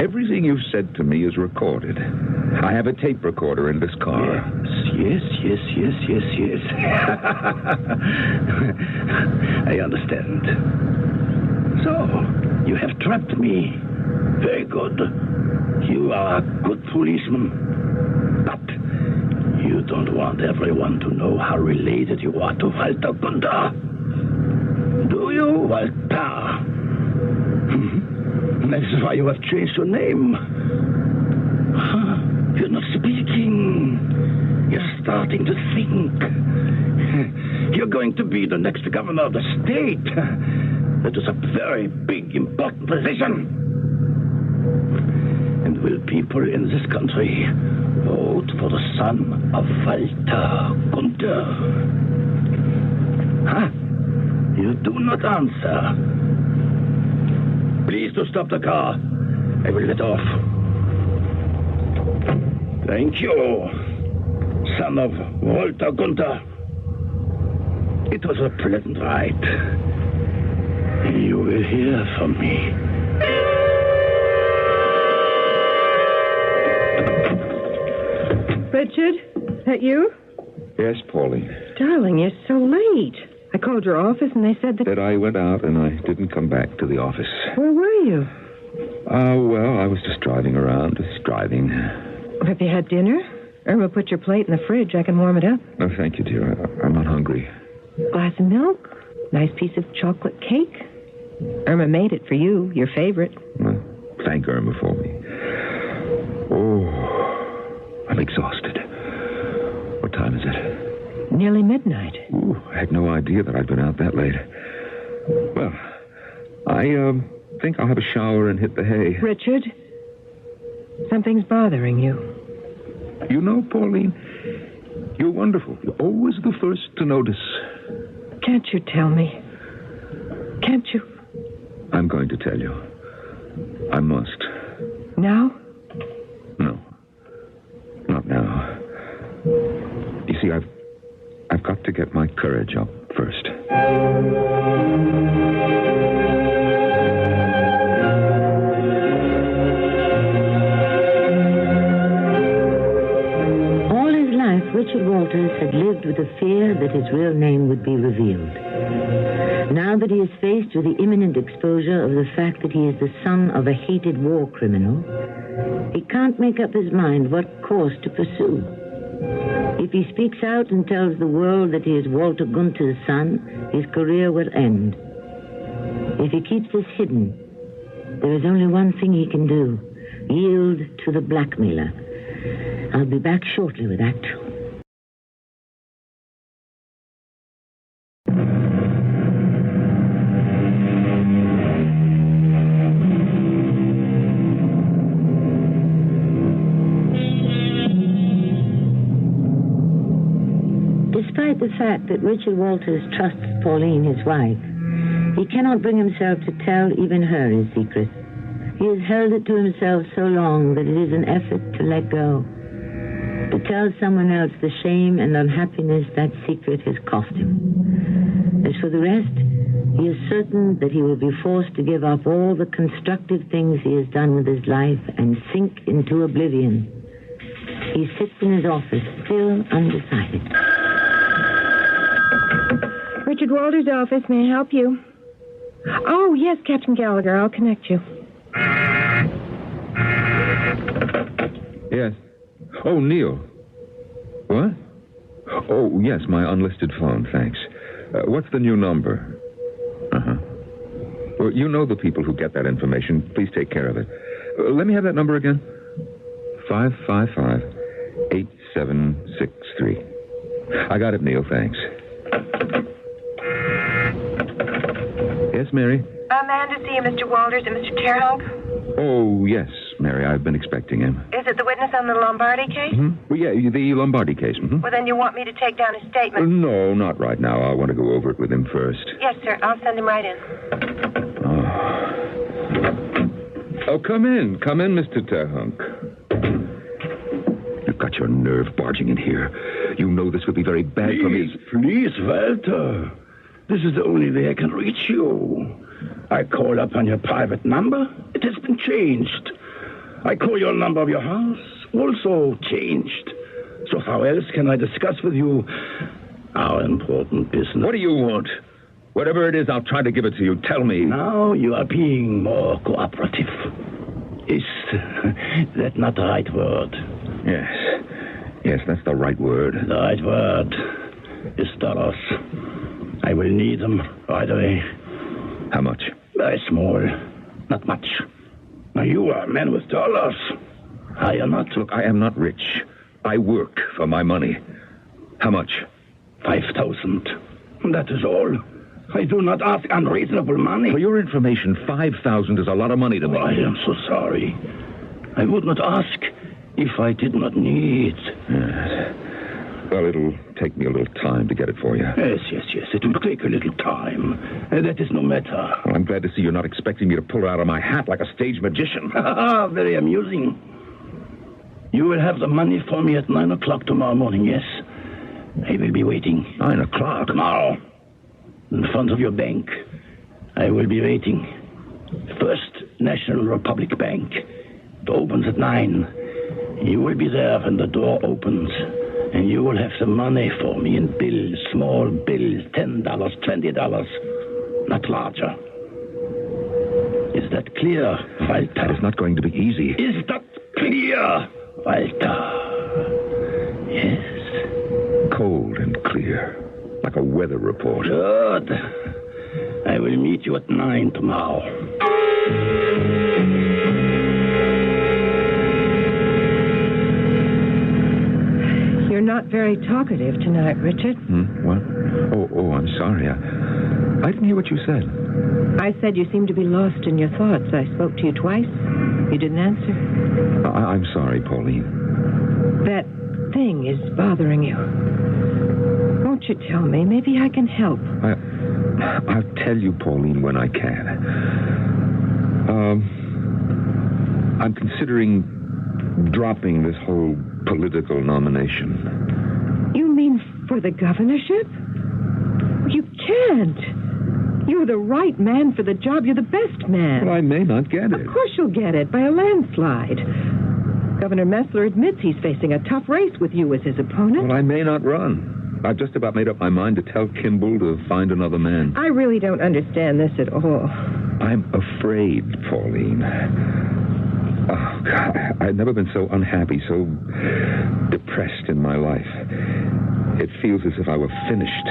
Everything you've said to me is recorded. I have a tape recorder in this car. Yes. I understand. So, you have trapped me. Very good. You are a good policeman. But you don't want everyone to know how related you are to Walter Gunther. Do you, Walter? That is why you have changed your name. You're not speaking. You're starting to think. You're going to be the next governor of the state. That is a very big, important position. And will people in this country vote for the son of Walter Gunther? You do not answer. Please to stop the car. I will get off. Thank you, son of Walter Gunther. It was a pleasant ride. You will hear from me. Richard, that you? Yes, Pauline. Darling, you're so late. I called your office and they said that I went out and I didn't come back to the office. Where were you? Well, I was just driving around, Have you had dinner? Irma put your plate in the fridge. I can warm it up. No, thank you, dear. I'm not hungry. Glass of milk? Nice piece of chocolate cake? Irma made it for you, your favorite. Well, thank Irma for me. Oh, I'm exhausted. What time is it? Nearly midnight. Ooh, I had no idea that I'd been out that late. Well, I think I'll have a shower and hit the hay. Richard, something's bothering you. You know, Pauline, you're wonderful. You're always the first to notice. Can't you tell me? Can't you? I'm going to tell you. I must. Now? No. Not now. You see, I've got to get my courage up first. All his life, Richard Walters had lived with the fear that his real name would be revealed. Now that he is faced with the imminent exposure of the fact that he is the son of a hated war criminal, he can't make up his mind what course to pursue. If he speaks out and tells the world that he is Walter Gunther's son, his career will end. If he keeps this hidden, There is only one thing he can do. Yield to the blackmailer. I'll be back shortly with Act 2. Despite the fact that Richard Walters trusts Pauline, his wife, he cannot bring himself to tell even her his secret. He has held it to himself so long that it is an effort to let go. To tell someone else the shame and unhappiness that secret has cost him. As for the rest, he is certain that he will be forced to give up all the constructive things he has done with his life and sink into oblivion. He sits in his office, still undecided. Richard Walters' office, may I help you? Oh, yes, Captain Gallagher, I'll connect you. Yes. Oh, Neil. What? Oh, yes, my unlisted phone, thanks. What's the new number? Uh-huh. Well, you know the people who get that information. Please take care of it. Let me have that number again. 555-8763. I got it, Neil, thanks. Yes, Mary? Man to see you, Mr. Walters and Mr. Terhunk. Oh, yes, Mary, I've been expecting him. Is it the witness on the Lombardi case? Mm-hmm. Well, yeah, the Lombardi case. Mm-hmm. Well, then you want me to take down his statement? No, not right now. I want to go over it with him first. Yes, sir. I'll send him right in. Oh, come in. Come in, Mr. Terhunk. You've got your nerve barging in here. You know this would be very bad for me. Please, Walter. This is the only way I can reach you. I call up on your private number. It has been changed. I call your number of your house. Also changed. So how else can I discuss with you our important business? What do you want? Whatever it is, I'll try to give it to you. Tell me. Now you are being more cooperative. Is that not the right word? Yes. Yes, that's the right word. The right word is dollars. I will need them right away. How much? Very small. Not much. Now, you are a man with dollars. Are you not? Look, I am not rich. I work for my money. How much? 5,000. That is all. I do not ask unreasonable money. For your information, 5,000 is a lot of money to me. I am so sorry. I would not ask if I did not need. Yes. Well, it'll take me a little time to get it for you. Yes. It will take a little time. That is no matter. Well, I'm glad to see you're not expecting me to pull it out of my hat like a stage magician. Very amusing. You will have the money for me at 9 o'clock tomorrow morning, yes? I will be waiting. 9 o'clock? Tomorrow. In front of your bank. I will be waiting. First National Republic Bank. It opens at 9. You will be there when the door opens. And you will have some money for me in bills, small bills, $10, $20, not larger. Is that clear, Walter? That is not going to be easy. Is that clear, Walter? Yes. Cold and clear, like a weather report. Good. I will meet you at 9 tomorrow. You're not very talkative tonight, Richard. What? Oh, I'm sorry. I didn't hear what you said. I said you seemed to be lost in your thoughts. I spoke to you twice. You didn't answer. I'm sorry, Pauline. That thing is bothering you. Won't you tell me? Maybe I can help. I'll tell you, Pauline, when I can. I'm considering dropping this whole political nomination. You mean for the governorship? You can't. You're the right man for the job. You're the best man. Well, I may not get it. Of course you'll get it, by a landslide. Governor Messler admits he's facing a tough race with you as his opponent. Well, I may not run. I've just about made up my mind to tell Kimball to find another man. I really don't understand this at all. I'm afraid, Pauline. Oh, God, I've never been so unhappy, so depressed in my life. It feels as if I were finished.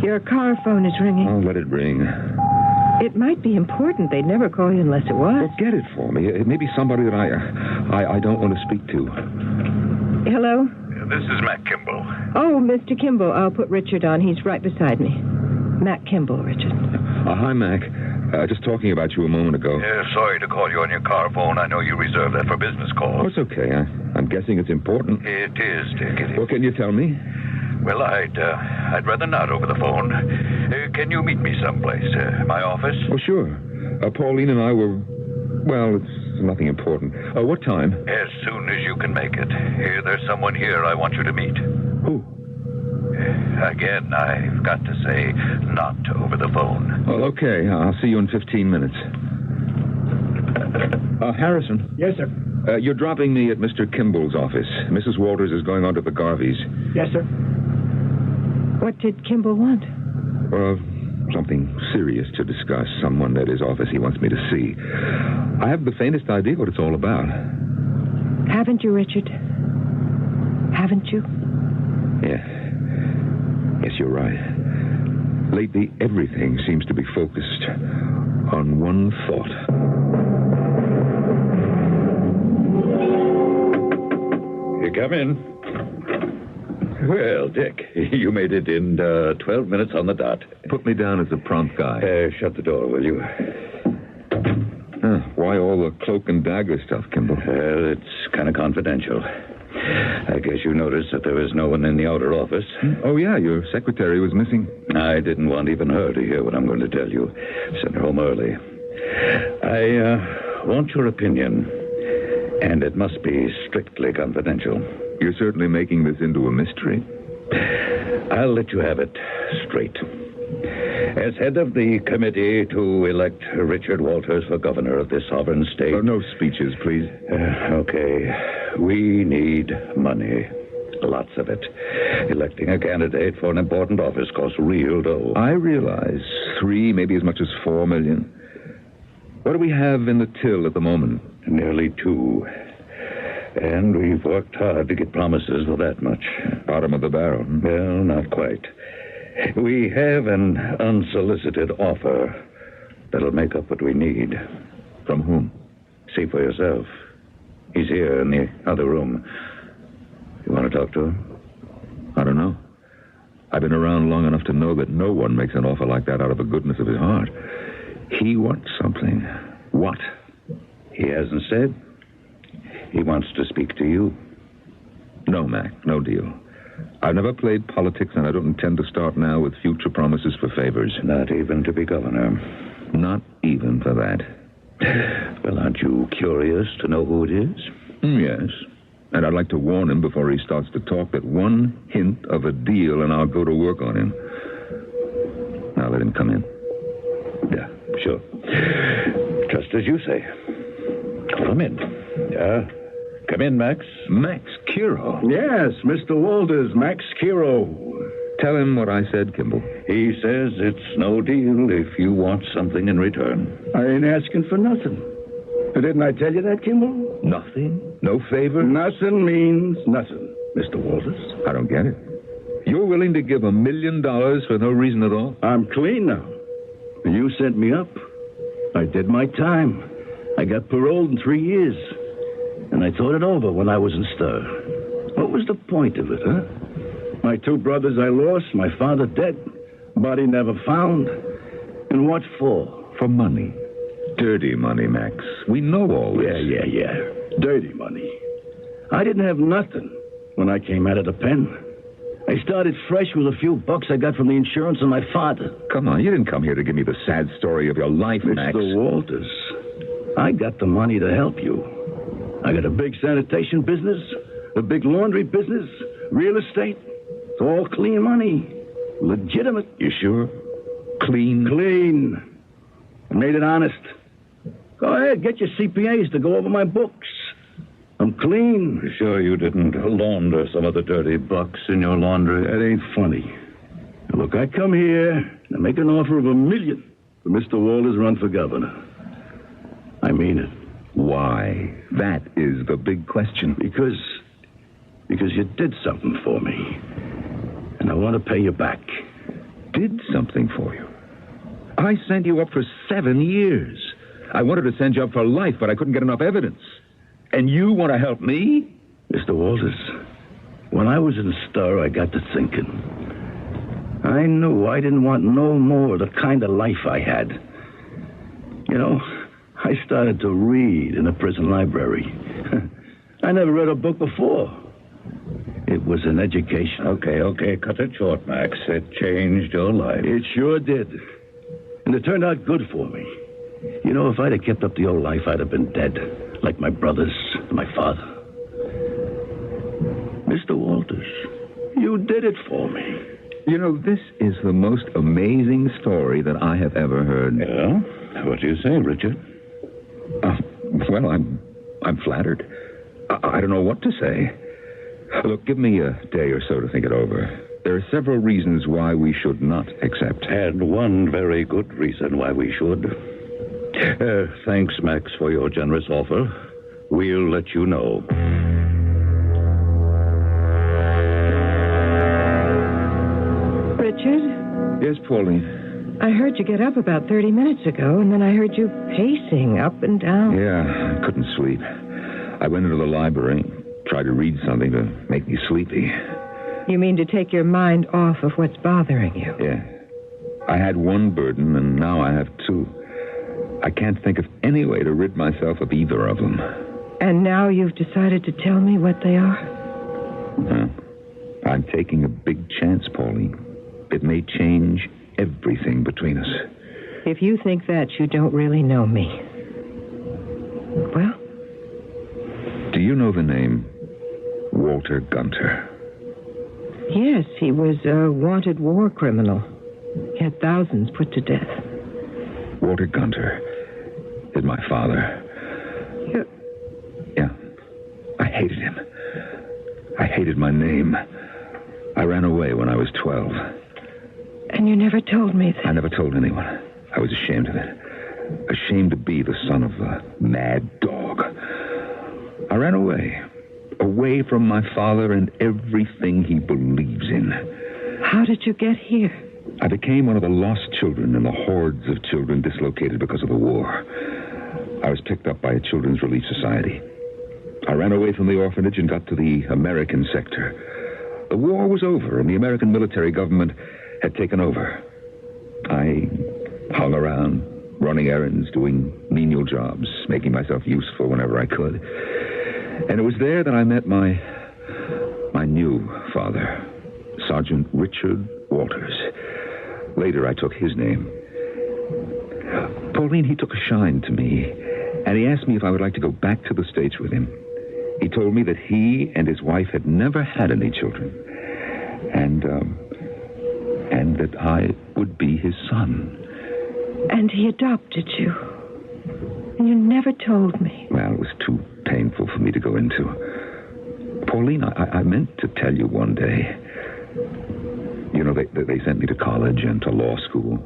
Your car phone is ringing. Oh, let it ring. It might be important. They'd never call you unless it was. Well, get it for me. It may be somebody that I don't want to speak to. Hello? This is Mac Kimball. Oh, Mr. Kimball. I'll put Richard on. He's right beside me. Mac Kimball, Richard. Hi, Mac. Just talking about you a moment ago. Sorry to call you on your car phone. I know you reserve that for business calls. Oh, it's okay. I'm guessing it's important. It is, Dick. It is. Well, can you tell me? Well, I'd rather not over the phone. Can you meet me someplace? My office? Oh, sure. Pauline and I were... Well, it's nothing important. What time? As soon as you can make it. There's someone here I want you to meet. Who? Again, I've got to say, not over the phone. Well, okay. I'll see you in 15 minutes. Harrison. Yes, sir. You're dropping me at Mr. Kimball's office. Mrs. Walters is going on to the Garveys. Yes, sir. What did Kimball want? Well, something serious to discuss. Someone at his office he wants me to see. I have the faintest idea what it's all about. Haven't you, Richard? Haven't you? Yeah. Yes, you're right. Lately, everything seems to be focused on one thought. You come in. Well, Dick, you made it in 12 minutes on the dot. Put me down as a prompt guy. Shut the door, will you? Why all the cloak and dagger stuff, Kimball? Well, it's kind of confidential. I guess you noticed that there was no one in the outer office. Oh, yeah, your secretary was missing. I didn't want even her to hear what I'm going to tell you. Sent her home early. I want your opinion, and it must be strictly confidential. You're certainly making this into a mystery. I'll let you have it straight. As head of the committee to elect Richard Walters for governor of this sovereign state... Oh, no speeches, please. Okay. We need money. Lots of it. Electing a candidate for an important office costs real dough. I realize 3, maybe as much as 4 million. What do we have in the till at the moment? Nearly 2. And we've worked hard to get promises for that much. Bottom of the barrel. Well, not quite. We have an unsolicited offer that'll make up what we need. From whom? See for yourself. He's here in the other room. You want to talk to him? I don't know. I've been around long enough to know that no one makes an offer like that out of the goodness of his heart. He wants something. What? He hasn't said. He wants to speak to you. No, Mac, no deal. I've never played politics, and I don't intend to start now with future promises for favors. Not even to be governor. Not even for that. Well, aren't you curious to know who it is? Yes. And I'd like to warn him before he starts to talk that one hint of a deal and I'll go to work on him. Now let him come in. Yeah, sure. Just as you say. Come in. Yeah. Come in, Max. Max Kiro? Yes, Mr. Walters, Max Kiro. Tell him what I said, Kimball. He says it's no deal if you want something in return. I ain't asking for nothing. Didn't I tell you that, Kimball? Nothing? No favor? Nothing means nothing, Mr. Walters. I don't get it. You're willing to give $1 million for no reason at all? I'm clean now. You sent me up. I did my time. I got paroled in 3 years. And I thought it over when I was in stir. What was the point of it, huh? My 2 brothers I lost, my father dead, body never found. And what for? For money. Dirty money, Max. We know all this. Yeah. Dirty money. I didn't have nothing when I came out of the pen. I started fresh with a few bucks I got from the insurance of my father. Come on, you didn't come here to give me the sad story of your life, Max. Mr. Walters, I got the money to help you. I got a big sanitation business, a big laundry business, real estate. It's all clean money. Legitimate. You sure? Clean? Clean. I made it honest. Go ahead, get your CPAs to go over my books. I'm clean. You sure you didn't launder some of the dirty bucks in your laundry? That ain't funny. Now, look, I come here and make an offer of $1 million for Mr. Walters' run for governor. I mean it. Why? That is the big question. Because you did something for me. And I want to pay you back. Did something for you? I sent you up for 7 years. I wanted to send you up for life, but I couldn't get enough evidence. And you want to help me? Mr. Walters, when I was in stir, I got to thinking. I knew I didn't want no more of the kind of life I had. You know, I started to read in a prison library. I never read a book before. It was an education. Okay, cut it short, Max. It changed your life. It sure did. And it turned out good for me. You know, if I'd have kept up the old life, I'd have been dead, like my brothers and my father. Mr. Walters, you did it for me. You know, this is the most amazing story that I have ever heard. Yeah? What do you say, Richard? Well, I'm flattered. I don't know what to say. Look, give me a day or so to think it over. There are several reasons why we should not accept. And one very good reason why we should. Thanks, Max, for your generous offer. We'll let you know. Richard? Yes, Pauline? I heard you get up about 30 minutes ago, and then I heard you pacing up and down. Yeah, I couldn't sleep. I went into the library, tried to read something to make me sleepy. You mean to take your mind off of what's bothering you? Yeah. I had one burden, and now I have two. I can't think of any way to rid myself of either of them. And now you've decided to tell me what they are? I'm taking a big chance, Pauline. It may change everything between us. If you think that, you don't really know me. Well? Do you know the name Walter Gunter? Yes, he was a wanted war criminal. He had thousands put to death. Walter Gunter is my father. Yeah. I hated him. I hated my name. I ran away when I was 12. And you never told me that? I never told anyone. I was ashamed of it. Ashamed to be the son of a mad dog. I ran away. Away from my father and everything he believes in. How did you get here? I became one of the lost children in the hordes of children dislocated because of the war. I was picked up by a children's relief society. I ran away from the orphanage and got to the American sector. The war was over, and the American military government had taken over. I hung around, running errands, doing menial jobs, making myself useful whenever I could. And it was there that I met my new father, Sergeant Richard Walters. Later, I took his name. Pauline, he took a shine to me, and he asked me if I would like to go back to the States with him. He told me that he and his wife had never had any children, and that I would be his son. And he adopted you. And you never told me. Well, it was too painful for me to go into. Pauline, I meant to tell you one day. You know, they sent me to college and to law school.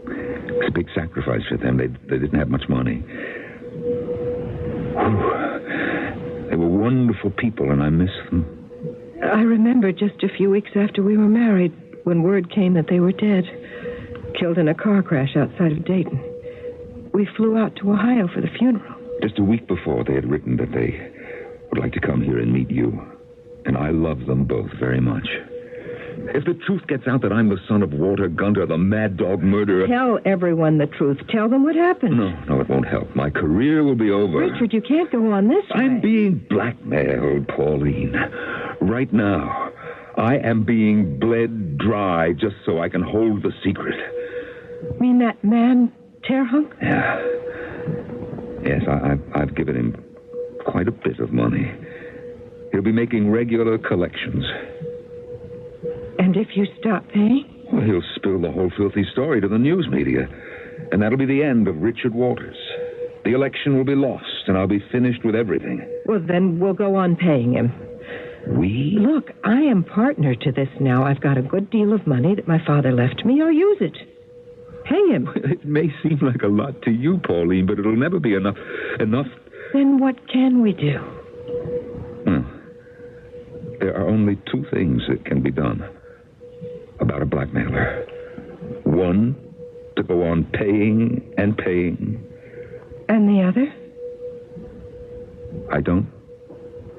It was a big sacrifice for them. They didn't have much money. They were wonderful people, and I miss them. I remember just a few weeks after we were married, when word came that they were dead. Killed in a car crash outside of Dayton. We flew out to Ohio for the funeral. Just a week before, they had written that they would like to come here and meet you. And I love them both very much. If the truth gets out that I'm the son of Walter Gunter, the mad dog murderer... Tell everyone the truth. Tell them what happened. No, it won't help. My career will be over. Richard, you can't go on this way. I'm being blackmailed, Pauline. Right now, I am being bled dry just so I can hold the secret. You mean that man, Terhunk? Yeah. Yes, I've given him quite a bit of money. He'll be making regular collections. And if you stop paying? Well, he'll spill the whole filthy story to the news media. And that'll be the end of Richard Walters. The election will be lost, and I'll be finished with everything. Well, then we'll go on paying him. We? Look, I am partner to this now. I've got a good deal of money that my father left me. I'll use it. Pay him. It may seem like a lot to you, Pauline, but it'll never be enough. Then what can we do? There are only two things that can be done about a blackmailer. One, to go on paying and paying. And the other? I don't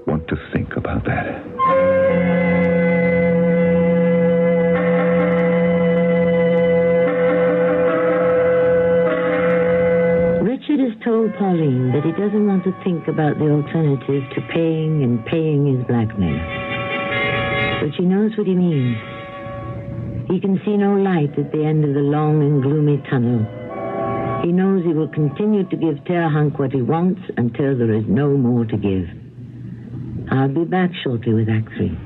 want to think about that. Richard has told Pauline that he doesn't want to think about the alternative to paying and paying his blackmailer. But she knows what he means. He can see no light at the end of the long and gloomy tunnel. He knows he will continue to give Terhunk what he wants until there is no more to give. I'll be back shortly with Act 3.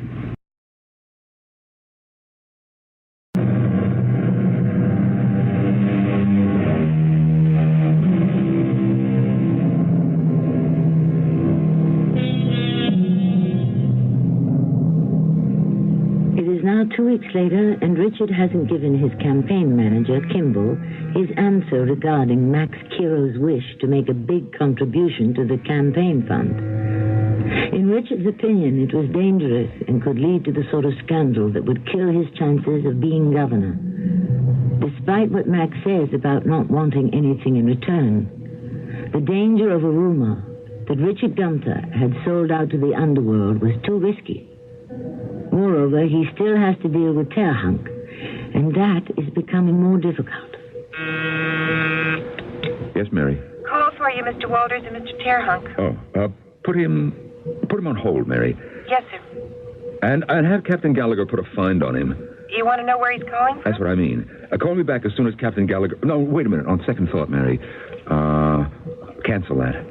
Now 2 weeks later, and Richard hasn't given his campaign manager, Kimball, his answer regarding Max Kiro's wish to make a big contribution to the campaign fund. In Richard's opinion, it was dangerous and could lead to the sort of scandal that would kill his chances of being governor. Despite what Max says about not wanting anything in return, the danger of a rumor that Richard Gunther had sold out to the underworld was too risky. Moreover, he still has to deal with Terhunk, and that is becoming more difficult. Yes, Mary? Call for you, Mr. Walters and Mr. Terhunk. Oh, put him on hold, Mary. Yes, sir. And have Captain Gallagher put a find on him. You want to know where he's going? That's what I mean. Call me back as soon as Captain Gallagher... No, wait a minute. On second thought, Mary. Cancel that.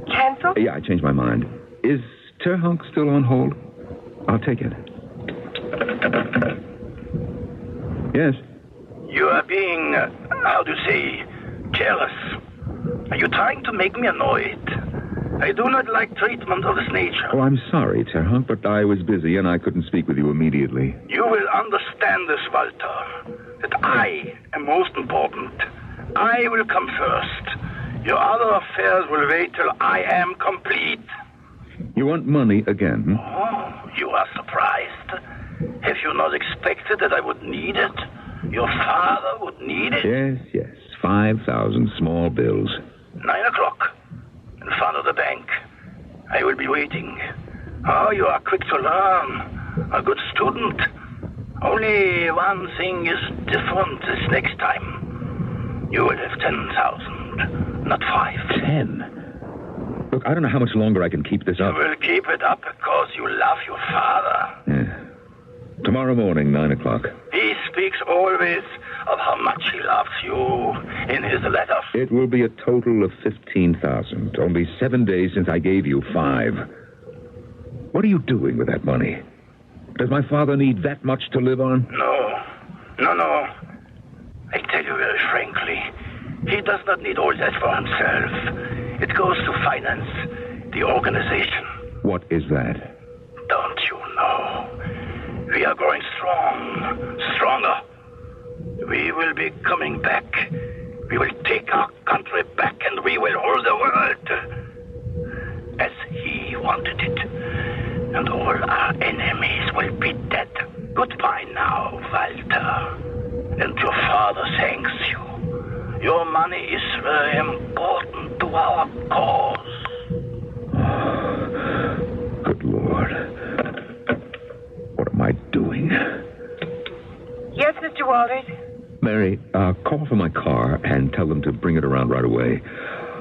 Cancel? Yeah, I changed my mind. Is Terhunk still on hold? I'll take it. Yes? You are being, how to say, jealous. Are you trying to make me annoyed? I do not like treatment of this nature. Oh, I'm sorry, Terhunk, but I was busy and I couldn't speak with you immediately. You will understand this, Walter, that I am most important. I will come first. Your other affairs will wait till I am complete. You want money again? Oh, you are surprised. Have you not expected that I would need it? Your father would need it? Yes. 5,000 small bills. 9 o'clock. In front of the bank. I will be waiting. Oh, you are quick to learn. A good student. Only one thing is different this next time. You will have 10,000, not 5. 10? Look, I don't know how much longer I can keep this up. You will keep it up because you love your father. Yeah. Tomorrow morning, 9 o'clock. He speaks always of how much he loves you in his letters. It will be a total of 15,000. Only 7 days since I gave you 5. What are you doing with that money? Does my father need that much to live on? No. I tell you very frankly, he does not need all that for himself. It goes to finance the organization. What is that? Don't you know? We are growing stronger. We will be coming back. We will take our country back and we will rule the world as he wanted it. And all our enemies will be dead. Goodbye now, Walter. And your father thanks you. Your money is very important to our cause. Good Lord. What am I doing? Yes, Mr. Walters? Mary, call for my car and tell them to bring it around right away.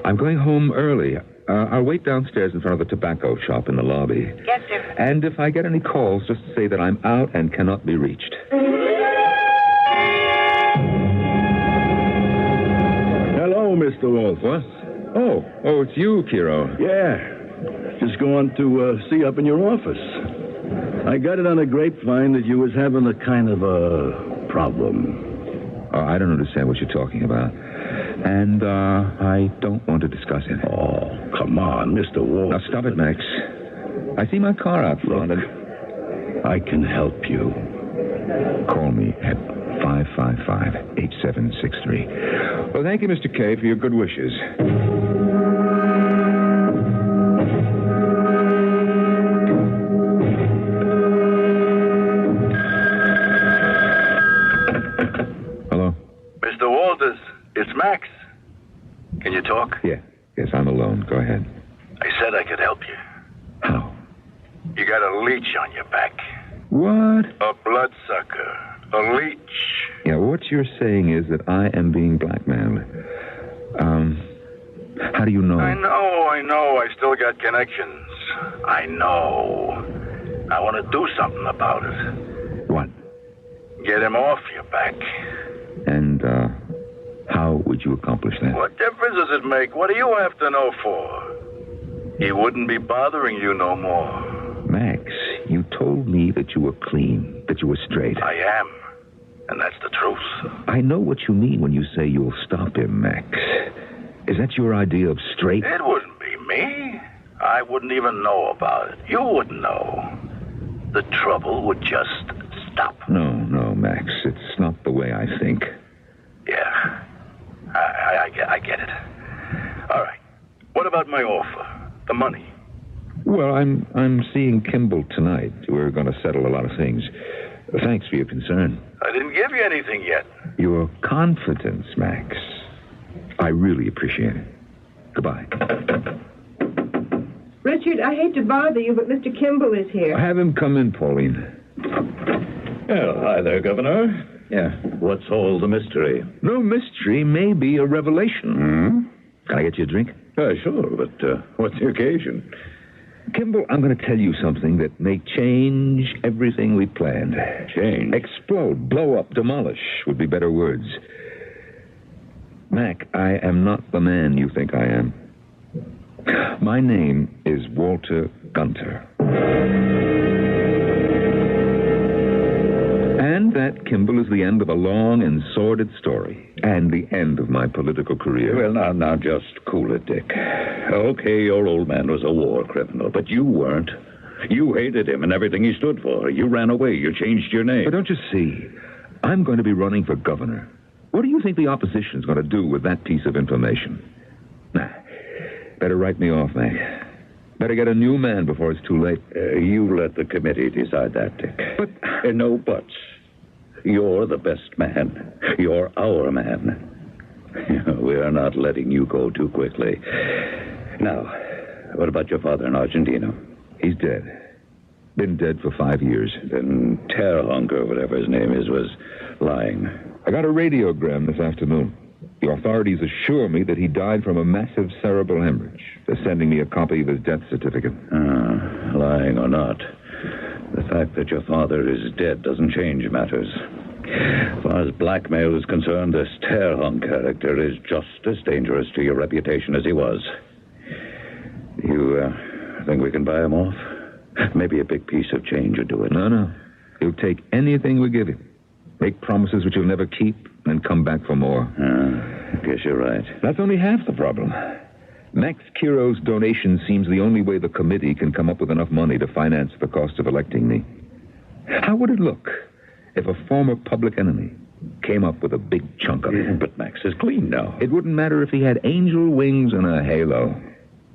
I'm going home early. I'll wait downstairs in front of the tobacco shop in the lobby. Yes, sir. And if I get any calls, just say that I'm out and cannot be reached. Hello, Mr. Walters. What? Oh, it's you, Kiro. Yeah. Just going to see up in your office. I got it on a grapevine that you was having a kind of a problem. I don't understand what you're talking about. And I don't want to discuss it. Oh, come on, Mr. Walters. Now, stop it, Max. I see my car out front. Look, I can help you. Call me at 555-8763. Well, thank you, Mr. K, for your good wishes. Mr. Walters, talk? Yeah. Yes, I'm alone. Go ahead. I said I could help you. How? You got a leech on your back. What? A bloodsucker. A leech. Yeah, what you're saying is that I am being blackmailed. How do you know? I know. I still got connections. I know. I want to do something about it. What? Get him off your back. And, how would you accomplish that? What difference does it make? What do you have to know for? He wouldn't be bothering you no more. Max, you told me that you were clean, that you were straight. I am. And that's the truth. I know what you mean when you say you'll stop him, Max. Is that your idea of straight? It wouldn't be me. I wouldn't even know about it. You wouldn't know. The trouble would just stop. No, Max. It's not the way I think. Yeah. I get it. All right. What about my offer? The money? Well, I'm seeing Kimball tonight. We're going to settle a lot of things. Thanks for your concern. I didn't give you anything yet. Your confidence, Max. I really appreciate it. Goodbye. Richard, I hate to bother you, but Mr. Kimball is here. Have him come in, Pauline. Well, hi there, Governor. Yeah. What's all the mystery? No mystery, maybe a revelation. Can I get you a drink? Sure, but what's the occasion? Kimball, I'm going to tell you something that may change everything we planned. Change? Explode, blow up, demolish would be better words. Mac, I am not the man you think I am. My name is Walter Gunter. And that, Kimball, is the end of a long and sordid story. And the end of my political career. Well, now, just cool it, Dick. Okay, your old man was a war criminal, but you weren't. You hated him and everything he stood for. You ran away. You changed your name. But don't you see? I'm going to be running for governor. What do you think the opposition's going to do with that piece of information? Nah, better write me off, Mac. Better get a new man before it's too late. You let the committee decide that, Dick. But... no buts. You're the best man. You're our man. We are not letting you go too quickly. Now, what about your father in Argentina? He's dead. Been dead for 5 years. Then Terhunk, or whatever his name is, was lying. I got a radiogram this afternoon. The authorities assure me that he died from a massive cerebral hemorrhage. They're sending me a copy of his death certificate. Lying or not, the fact that your father is dead doesn't change matters. As far as blackmail is concerned, this Terhunk character is just as dangerous to your reputation as he was. You think we can buy him off? Maybe a big piece of change would do it. No. He'll take anything we give him. Make promises which he'll never keep, and come back for more. I guess you're right. That's only half the problem. Max Kiro's donation seems the only way the committee can come up with enough money to finance the cost of electing me. How would it look if a former public enemy came up with a big chunk of it? But Max is clean now. It wouldn't matter if he had angel wings and a halo.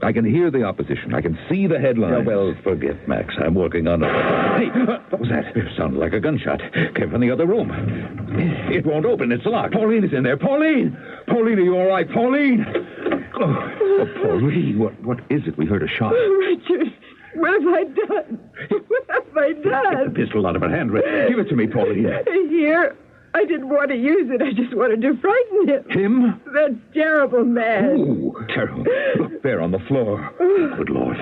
I can hear the opposition. I can see the headlines. Yeah, well, forget Max. I'm working on it. Hey, what was that? It sounded like a gunshot. Came from the other room. It won't open. It's locked. Pauline is in there. Pauline! Pauline, are you all right? Pauline! Oh, Pauline, what is it? We heard a shot. Oh, Richard, what have I done? What have I done? Get the pistol out of her hand, Richard. Give it to me, Pauline. Here. I didn't want to use it. I just wanted to frighten him. Him? That terrible man. Ooh, terrible. Look, there on the floor. Good Lord.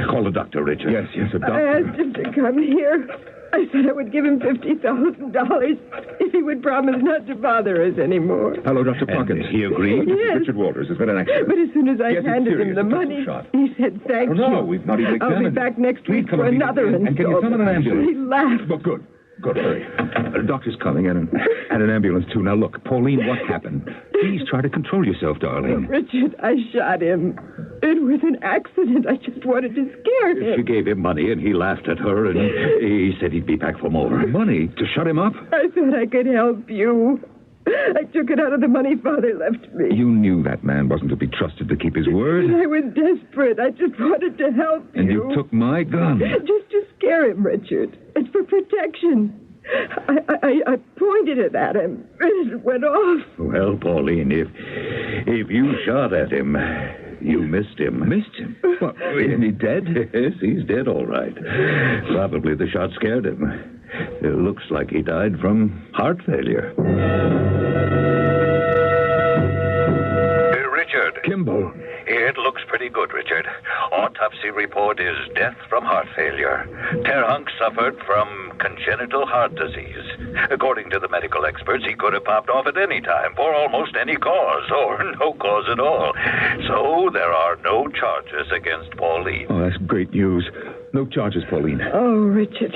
Call the doctor, Richard. Yes, a doctor. I asked him to come here. I said I would give him $50,000 if he would promise not to bother us anymore. Hello, Dr. Parkins. He agreed? Yes. Richard Walters has been an accident. But as soon as I handed him the It's money, shot. he said, thank you. No, we've not even examined I'll be back next week for another installment. And can you summon an ambulance? He laughed. But good. Good, hurry. The doctor's coming, and an ambulance, too. Now, look, Pauline, what happened? Please try to control yourself, darling. Richard, I shot him. It was an accident. I just wanted to scare him. She gave him money, and he laughed at her, and he said he'd be back for more. Money? To shut him up? I thought I could help you. I took it out of the money Father left me. You knew that man wasn't to be trusted to keep his word. I was desperate. I just wanted to help you. And you took my gun. Just to scare him, Richard. It's for protection. I pointed it at him, and it went off. Well, Pauline, if you shot at him, you missed him. Missed him? What, isn't he dead? Yes, he's dead, all right. Probably the shot scared him. It looks like he died from heart failure. Richard. Kimball. It looks pretty good, Richard. Autopsy report is death from heart failure. Terhunk suffered from congenital heart disease. According to the medical experts, he could have popped off at any time for almost any cause, or no cause at all. So there are no charges against Pauline. Oh, that's great news. No charges, Pauline. Oh, Richard.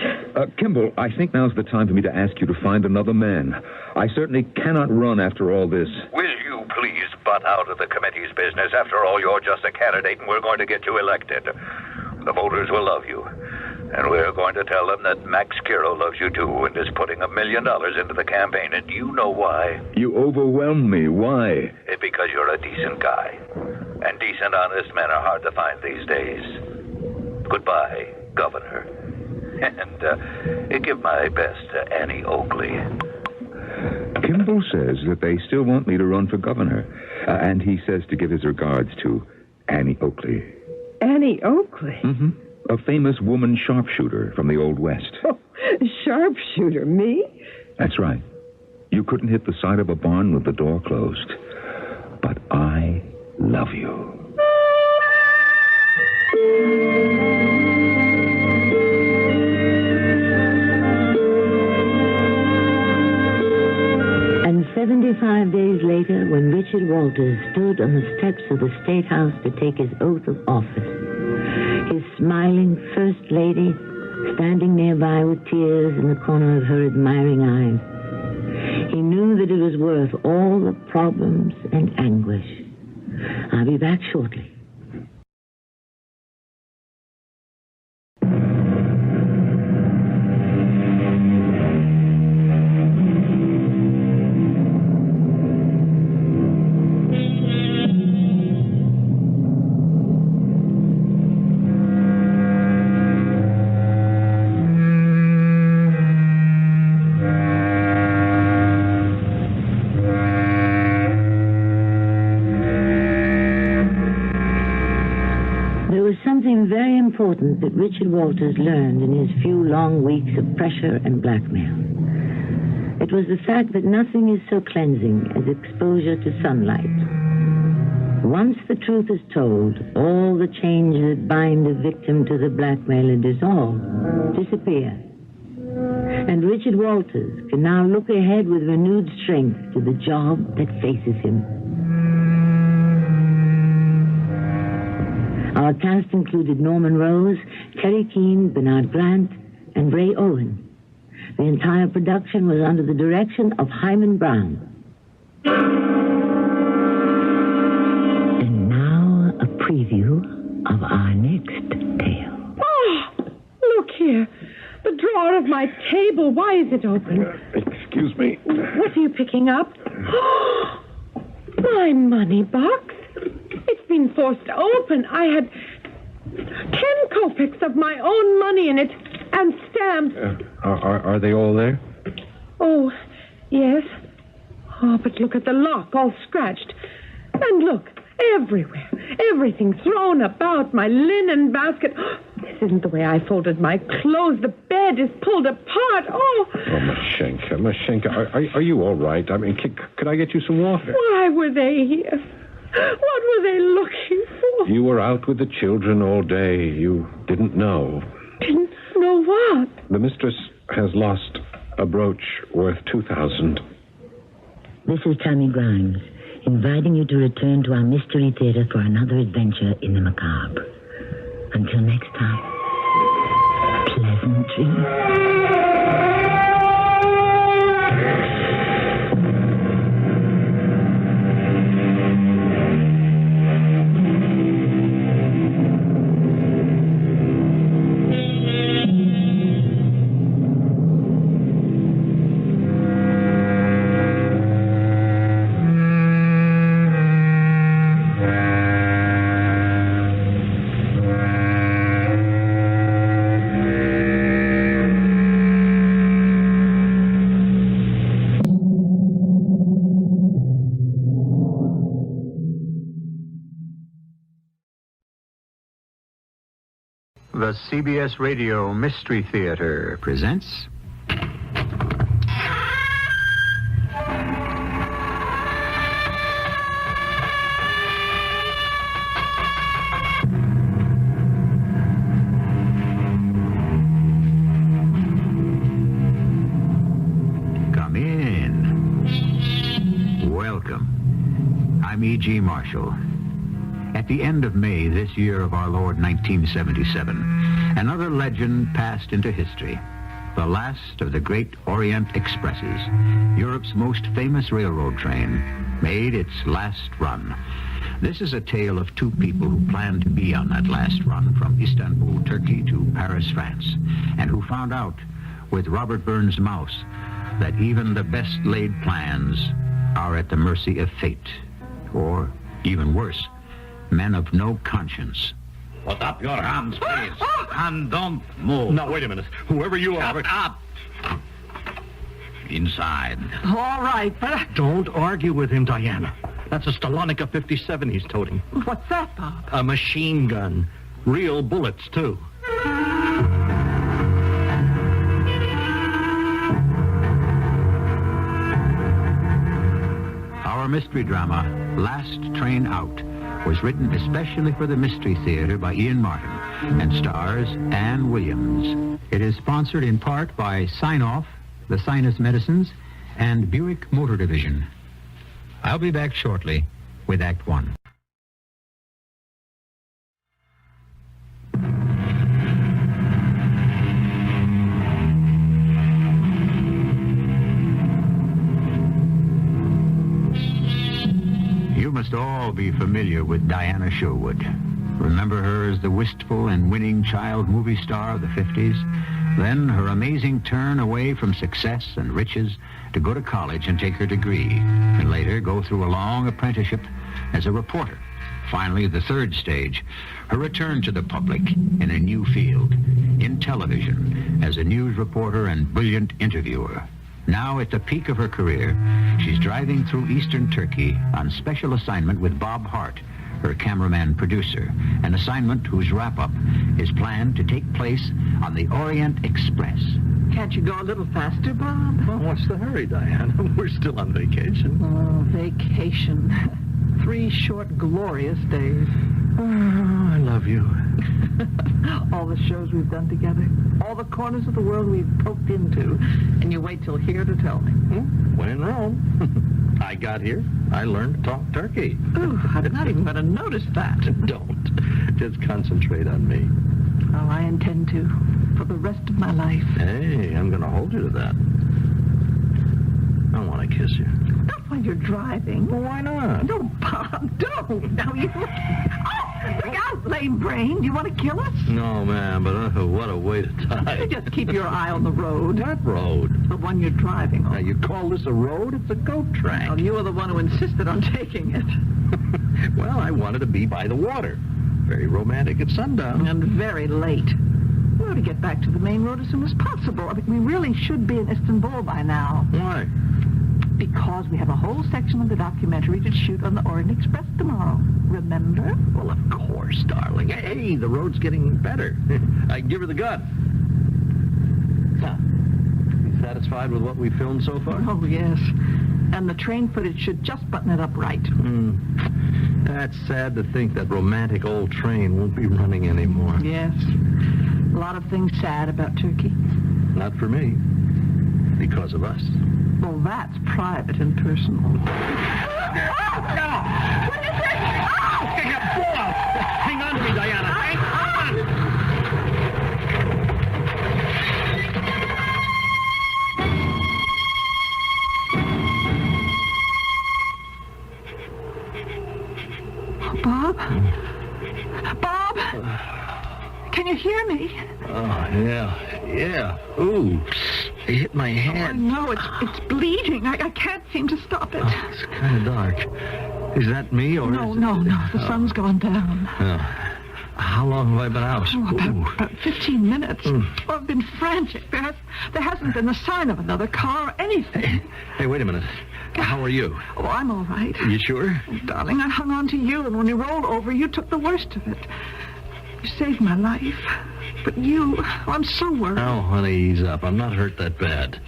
Kimball, I think now's the time for me to ask you to find another man. I certainly cannot run after all this. Will you please butt out of the committee's business? After all, you're just a candidate, and we're going to get you elected. The voters will love you. And we're going to tell them that Max Kiro loves you, too, and is putting $1 million into the campaign. And you know why? You overwhelm me. Why? Because you're a decent guy. And decent, honest men are hard to find these days. Goodbye, Governor. And give my best to Annie Oakley. Kimball says that they still want me to run for governor. And he says to give his regards to Annie Oakley. Annie Oakley? Mm-hmm. A famous woman sharpshooter from the Old West. Oh, sharpshooter? Me? That's right. You couldn't hit the side of a barn with the door closed. But I love you. And 75 days later, when Richard Walters stood on the steps of the State House to take his oath of office, his smiling First Lady standing nearby with tears in the corner of her admiring eyes, he knew that it was worth all the problems and anguish. I'll be back shortly. Very important that Richard Walters learned in his few long weeks of pressure and blackmail. It was the fact that nothing is so cleansing as exposure to sunlight. Once the truth is told, all the chains that bind the victim to the blackmailer dissolve, disappear. And Richard Walters can now look ahead with renewed strength to the job that faces him. Our cast included Norman Rose, Terry Keane, Bernard Grant, and Ray Owen. The entire production was under the direction of Hyman Brown. And now a preview of our next tale. Oh, look here. The drawer of my table. Why is it open? Excuse me. What are you picking up? My money box. It's been forced open. I had 10 kopecks of my own money in it and stamps. Are they all there? Oh, yes. Oh, but look at the lock, all scratched. And look, everywhere. Everything thrown about. My linen basket. This isn't the way I folded my clothes. The bed is pulled apart. Oh, Mashenka, are you all right? I mean, could I get you some water? Why were they here? What were they looking for? You were out with the children all day. You didn't know. Didn't know what? The mistress has lost a brooch worth $2,000. This is Tammy Grimes, inviting you to return to our Mystery Theater for another adventure in the macabre. Until next time, pleasant dreams. The CBS Radio Mystery Theater presents... Come in. Welcome. I'm E.G. Marshall. At the end of May this year of our Lord 1977, another legend passed into history. The last of the great Orient Expresses, Europe's most famous railroad train, made its last run. This is a tale of two people who planned to be on that last run from Istanbul, Turkey to Paris, France, and who found out, with Robert Burns' mouse, that even the best laid plans are at the mercy of fate, or, even worse, men of no conscience. Put up your hands, please. And don't move. Now, wait a minute. Whoever you are... Shut up. Inside. All right, but... Don't argue with him, Diana. That's a Stalonica 57 he's toting. What's that, Bob? A machine gun. Real bullets, too. Our mystery drama, Last Train Out, was written especially for the Mystery Theater by Ian Martin and stars Ann Williams. It is sponsored in part by Sign-Off, the Sinus Medicines, and Buick Motor Division. I'll be back shortly with Act One. You must all be familiar with Diana Sherwood. Remember her as the wistful and winning child movie star of the 50s? Then her amazing turn away from success and riches to go to college and take her degree, and later go through a long apprenticeship as a reporter. Finally, the third stage, her return to the public in a new field, in television, as a news reporter and brilliant interviewer. Now, at the peak of her career, she's driving through eastern Turkey on special assignment with Bob Hart, her cameraman-producer, an assignment whose wrap-up is planned to take place on the Orient Express. Can't you go a little faster, Bob? Well, what's the hurry, Diana? We're still on vacation. Oh, vacation. 3 short, glorious days. Oh, I love you. All the shows we've done together. All the corners of the world we've poked into. And you wait till here to tell me. When in Rome. I got here. I learned to talk turkey. Ooh, I'm not even going to notice that. Don't. Just concentrate on me. Oh, I intend to. For the rest of my life. Hey, I'm going to hold you to that. I want to kiss you. Not while you're driving. Well, why not? No, Bob, don't. Now you... Oh, look out, lame brain. Do you want to kill us? No, man, but what a way to die. Just keep your eye on the road. What road? The one you're driving on. Now, you call this a road? It's a goat track. Well, you were the one who insisted on taking it. Well, I wanted to be by the water. Very romantic at sundown. And very late. We ought to get back to the main road as soon as possible. I mean, we really should be in Istanbul by now. Why? Because we have a whole section of the documentary to shoot on the Orient Express tomorrow. Remember? Well, of course, darling. Hey, the road's getting better. I can give her the gun. Huh. You satisfied with what we filmed so far? Oh, yes. And the train footage should just button it up right. That's sad to think that romantic old train won't be running anymore. Yes. A lot of things sad about Turkey. Not for me. Because of us. Well, that's private and personal. What is it? Hang on to me, Diana. Hang on. Bob? Bob? Can you hear me? Oh, yeah. Ooh, it hit my head. Oh, no, it's bleeding. I can't seem to stop it. Oh, it's kind of dark. Is that me or No. The sun's gone down. Oh. How long have I been out? Oh, about 15 minutes. Oh, I've been frantic. There hasn't been a sign of another car or anything. Hey, wait a minute. How are you? Oh, I'm all right. You sure? Oh, darling, I hung on to you, and when you rolled over, you took the worst of it. You saved my life. But you... Oh, I'm so worried. Oh, honey, ease up. I'm not hurt that bad.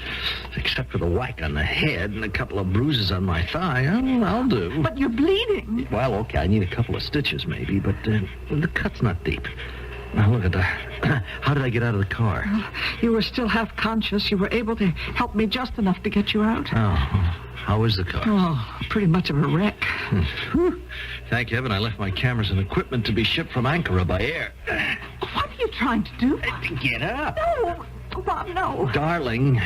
Except for the whack on the head and a couple of bruises on my thigh. I'll do. But you're bleeding. Well, okay, I need a couple of stitches maybe, but the cut's not deep. Now, look at that. How did I get out of the car? Well, you were still half conscious. You were able to help me just enough to get you out. Oh, how is the car? Oh, pretty much of a wreck. Thank heaven I left my cameras and equipment to be shipped from Ankara by air. What are you trying to do? Get up. No, Bob, no. Darling,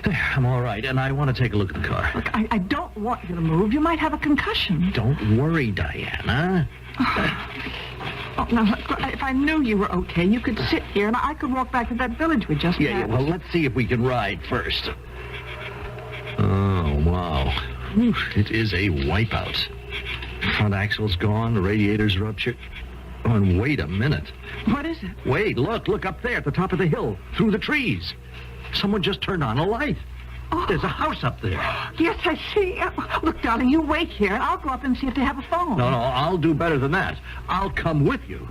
I'm all right, and I want to take a look at the car. Look, I don't want you to move. You might have a concussion. Don't worry, Diana. Oh, now, look, if I knew you were okay, you could sit here, and I could walk back to that village we just Yeah, passed. well, let's see if we can ride first. Oh, wow. Whew, it is a wipeout. Front axle's gone, the radiator's ruptured. Oh, and wait a minute. What is it? Wait, look up there at the top of the hill, through the trees. Someone just turned on a light. Oh. There's a house up there. Yes, I see. Look, darling, you wait here, and I'll go up and see if they have a phone. No, I'll do better than that. I'll come with you.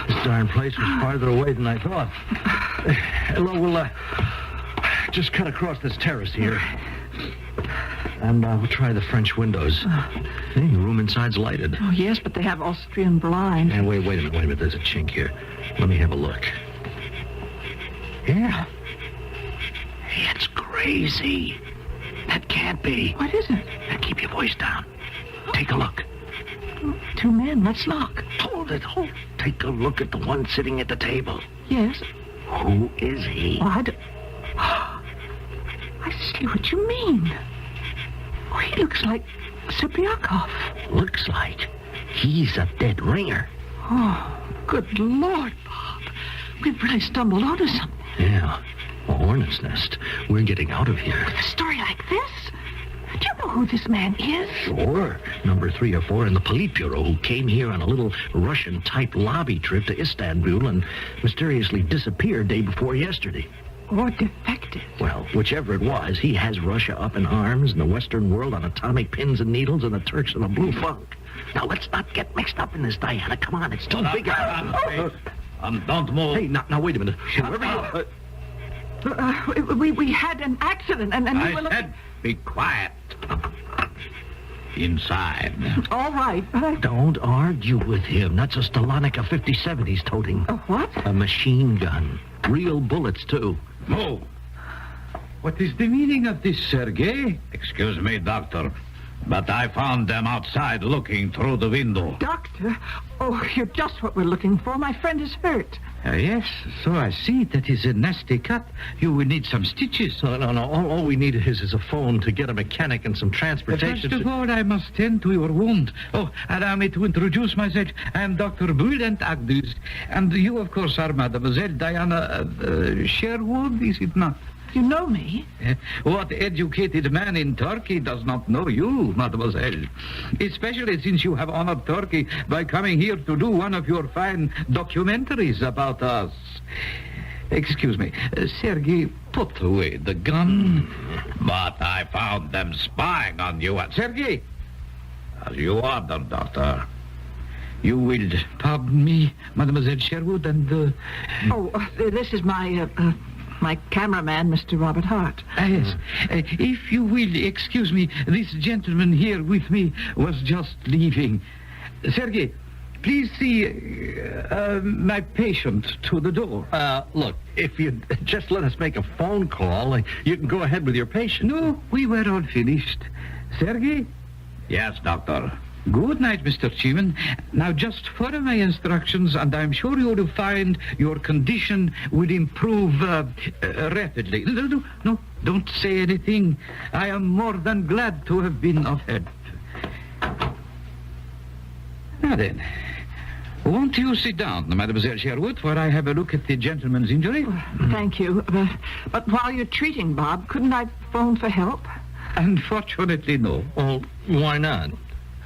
This darn place was farther away than I thought. Hello, we'll just cut across this terrace here. And we'll try the French windows. Hey, the room inside's lighted. Oh, yes, but they have Austrian blinds. And wait a minute. There's a chink here. Let me have a look. Yeah. Hey, it's crazy. That can't be. What is it? Now, keep your voice down. Take a look. Two men. Let's look. Hold it. Take a look at the one sitting at the table. Yes. Who is he? Oh, I see what you mean. Oh, he looks like Sipiakov. Looks like he's a dead ringer. Oh, good Lord, Bob. We've really stumbled onto something. Yeah, a hornet's nest. We're getting out of here. With a story like this? Do you know who this man is? Sure. Number 3 or 4 in the Politburo who came here on a little Russian-type lobby trip to Istanbul and mysteriously disappeared day before yesterday. Or defective. Well, whichever it was, he has Russia up in arms and the Western world on atomic pins and needles and the Turks in a blue funk. Now, let's not get mixed up in this, Diana. Come on, it's too big. Don't move. Hey, now, wait a minute. We had an accident, and we were looking... said be quiet. Inside. All right. Don't argue with him. That's a Stalonica 57 he's toting. A what? A machine gun. Real bullets, too. Move. What is the meaning of this, Sergei? Excuse me, Doctor, but I found them outside looking through the window. Doctor? Oh, you're just what we're looking for. My friend is hurt. Yes, so I see. That is a nasty cut. You will need some stitches. No. All we need is a phone to get a mechanic and some transportation. First of all, I must tend to your wound. Oh, allow me to introduce myself. I am Dr. Bülent Agdüz. And you, of course, are Mademoiselle Diana Sherwood, is it not? You know me? What educated man in Turkey does not know you, mademoiselle? Especially since you have honored Turkey by coming here to do one of your fine documentaries about us. Excuse me, Sergei, put away the gun. But I found them spying on you. Sergei! As you ordered, Doctor. You will pardon me, Mademoiselle Sherwood, and... this is my cameraman, Mr. Robert Hart. Yes. If you will excuse me, this gentleman here with me was just leaving. Sergei, please see my patient to the door. Look, if you just let us make a phone call, you can go ahead with your patient. No, we were all finished. Sergei? Yes, Doctor. Good night, Mr. Cheeman. Now, just follow my instructions, and I'm sure you will find your condition will improve rapidly. No, don't say anything. I am more than glad to have been of help. Now then, won't you sit down, Mademoiselle Sherwood, while I have a look at the gentleman's injury? Thank you. But while you're treating Bob, couldn't I phone for help? Unfortunately, no. Well, why not?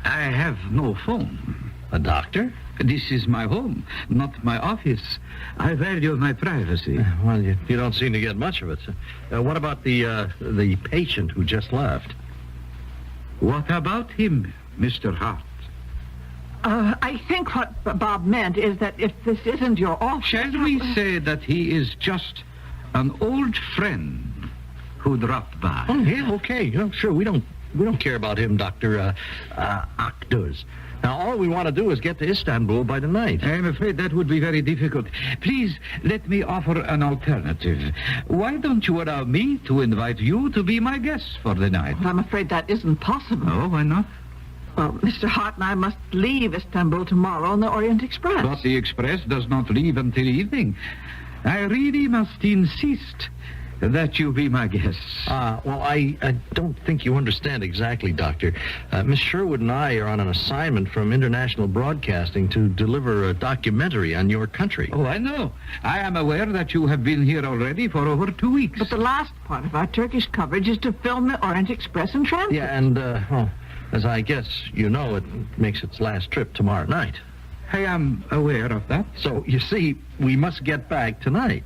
I have no phone. A doctor? This is my home, not my office. I value my privacy. Well, you don't seem to get much of it. What about the patient who just left? What about him? Mr. Hart. I think what Bob meant is that if this isn't your office... Shall we say that he is just an old friend who dropped by? Oh, yeah, okay. Sure, we don't care about him, Dr. Akduz. Now, all we want to do is get to Istanbul by tonight. I'm afraid that would be very difficult. Please, let me offer an alternative. Why don't you allow me to invite you to be my guest for the night? Well, I'm afraid that isn't possible. Oh, why not? Well, Mr. Hart and I must leave Istanbul tomorrow on the Orient Express. But the Express does not leave until evening. I really must insist that you be my guest. Well, I don't think you understand exactly, Doctor. Miss Sherwood and I are on an assignment from International Broadcasting to deliver a documentary on your country. Oh, I know. I am aware that you have been here already for over 2 weeks. But the last part of our Turkish coverage is to film the Orient Express in transit. Yeah, and, as I guess you know, it makes its last trip tomorrow night. I am aware of that. So, you see, we must get back tonight.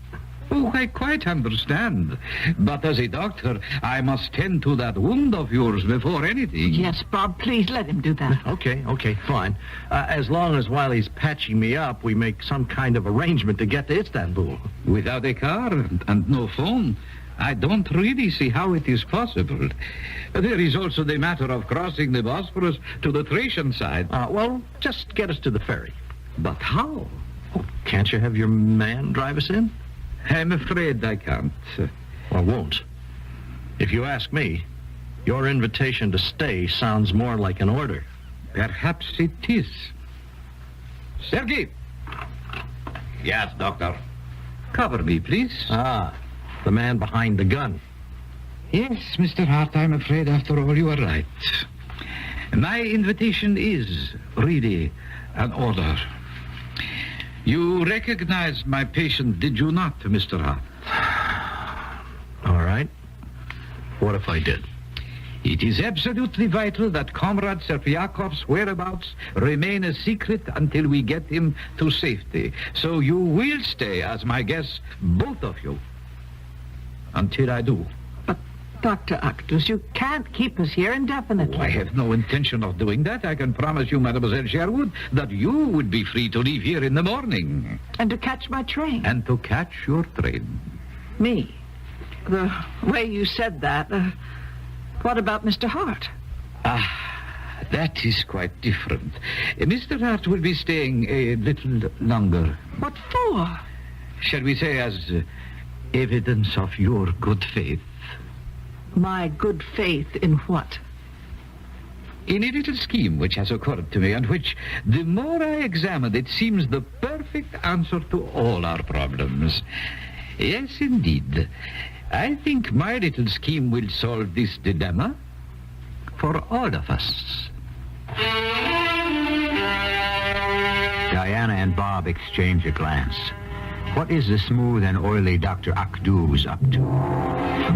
Oh, I quite understand. But as a doctor, I must tend to that wound of yours before anything. Yes, Bob, please let him do that. Okay, fine. As long as while he's patching me up, we make some kind of arrangement to get to Istanbul. Without a car and no phone, I don't really see how it is possible. There is also the matter of crossing the Bosphorus to the Thracian side. Well, just get us to the ferry. But how? Oh, can't you have your man drive us in? I'm afraid I can't. Or won't. If you ask me, your invitation to stay sounds more like an order. Perhaps it is. Sergei! Yes, Doctor. Cover me, please. The man behind the gun. Yes, Mr. Hart, I'm afraid after all you are right. My invitation is really an order. You recognized my patient, did you not, Mr. Hart? All right. What if I did? It is absolutely vital that Comrade Serpiakov's whereabouts remain a secret until we get him to safety. So you will stay as my guests, both of you, until I do. But, Dr. Akduz, you can't keep us here indefinitely. Oh, I have no intention of doing that. I can promise you, Mademoiselle Sherwood, that you would be free to leave here in the morning. And to catch my train. And to catch your train. Me? The way you said that, what about Mr. Hart? That is quite different. Mr. Hart will be staying a little longer. What for? Shall we say as evidence of your good faith? My good faith in what? In a little scheme which has occurred to me and which, the more I examine it, seems the perfect answer to all our problems. Yes, indeed. I think my little scheme will solve this dilemma for all of us. Diana and Bob exchange a glance. What is the smooth and oily Dr. Akduz up to?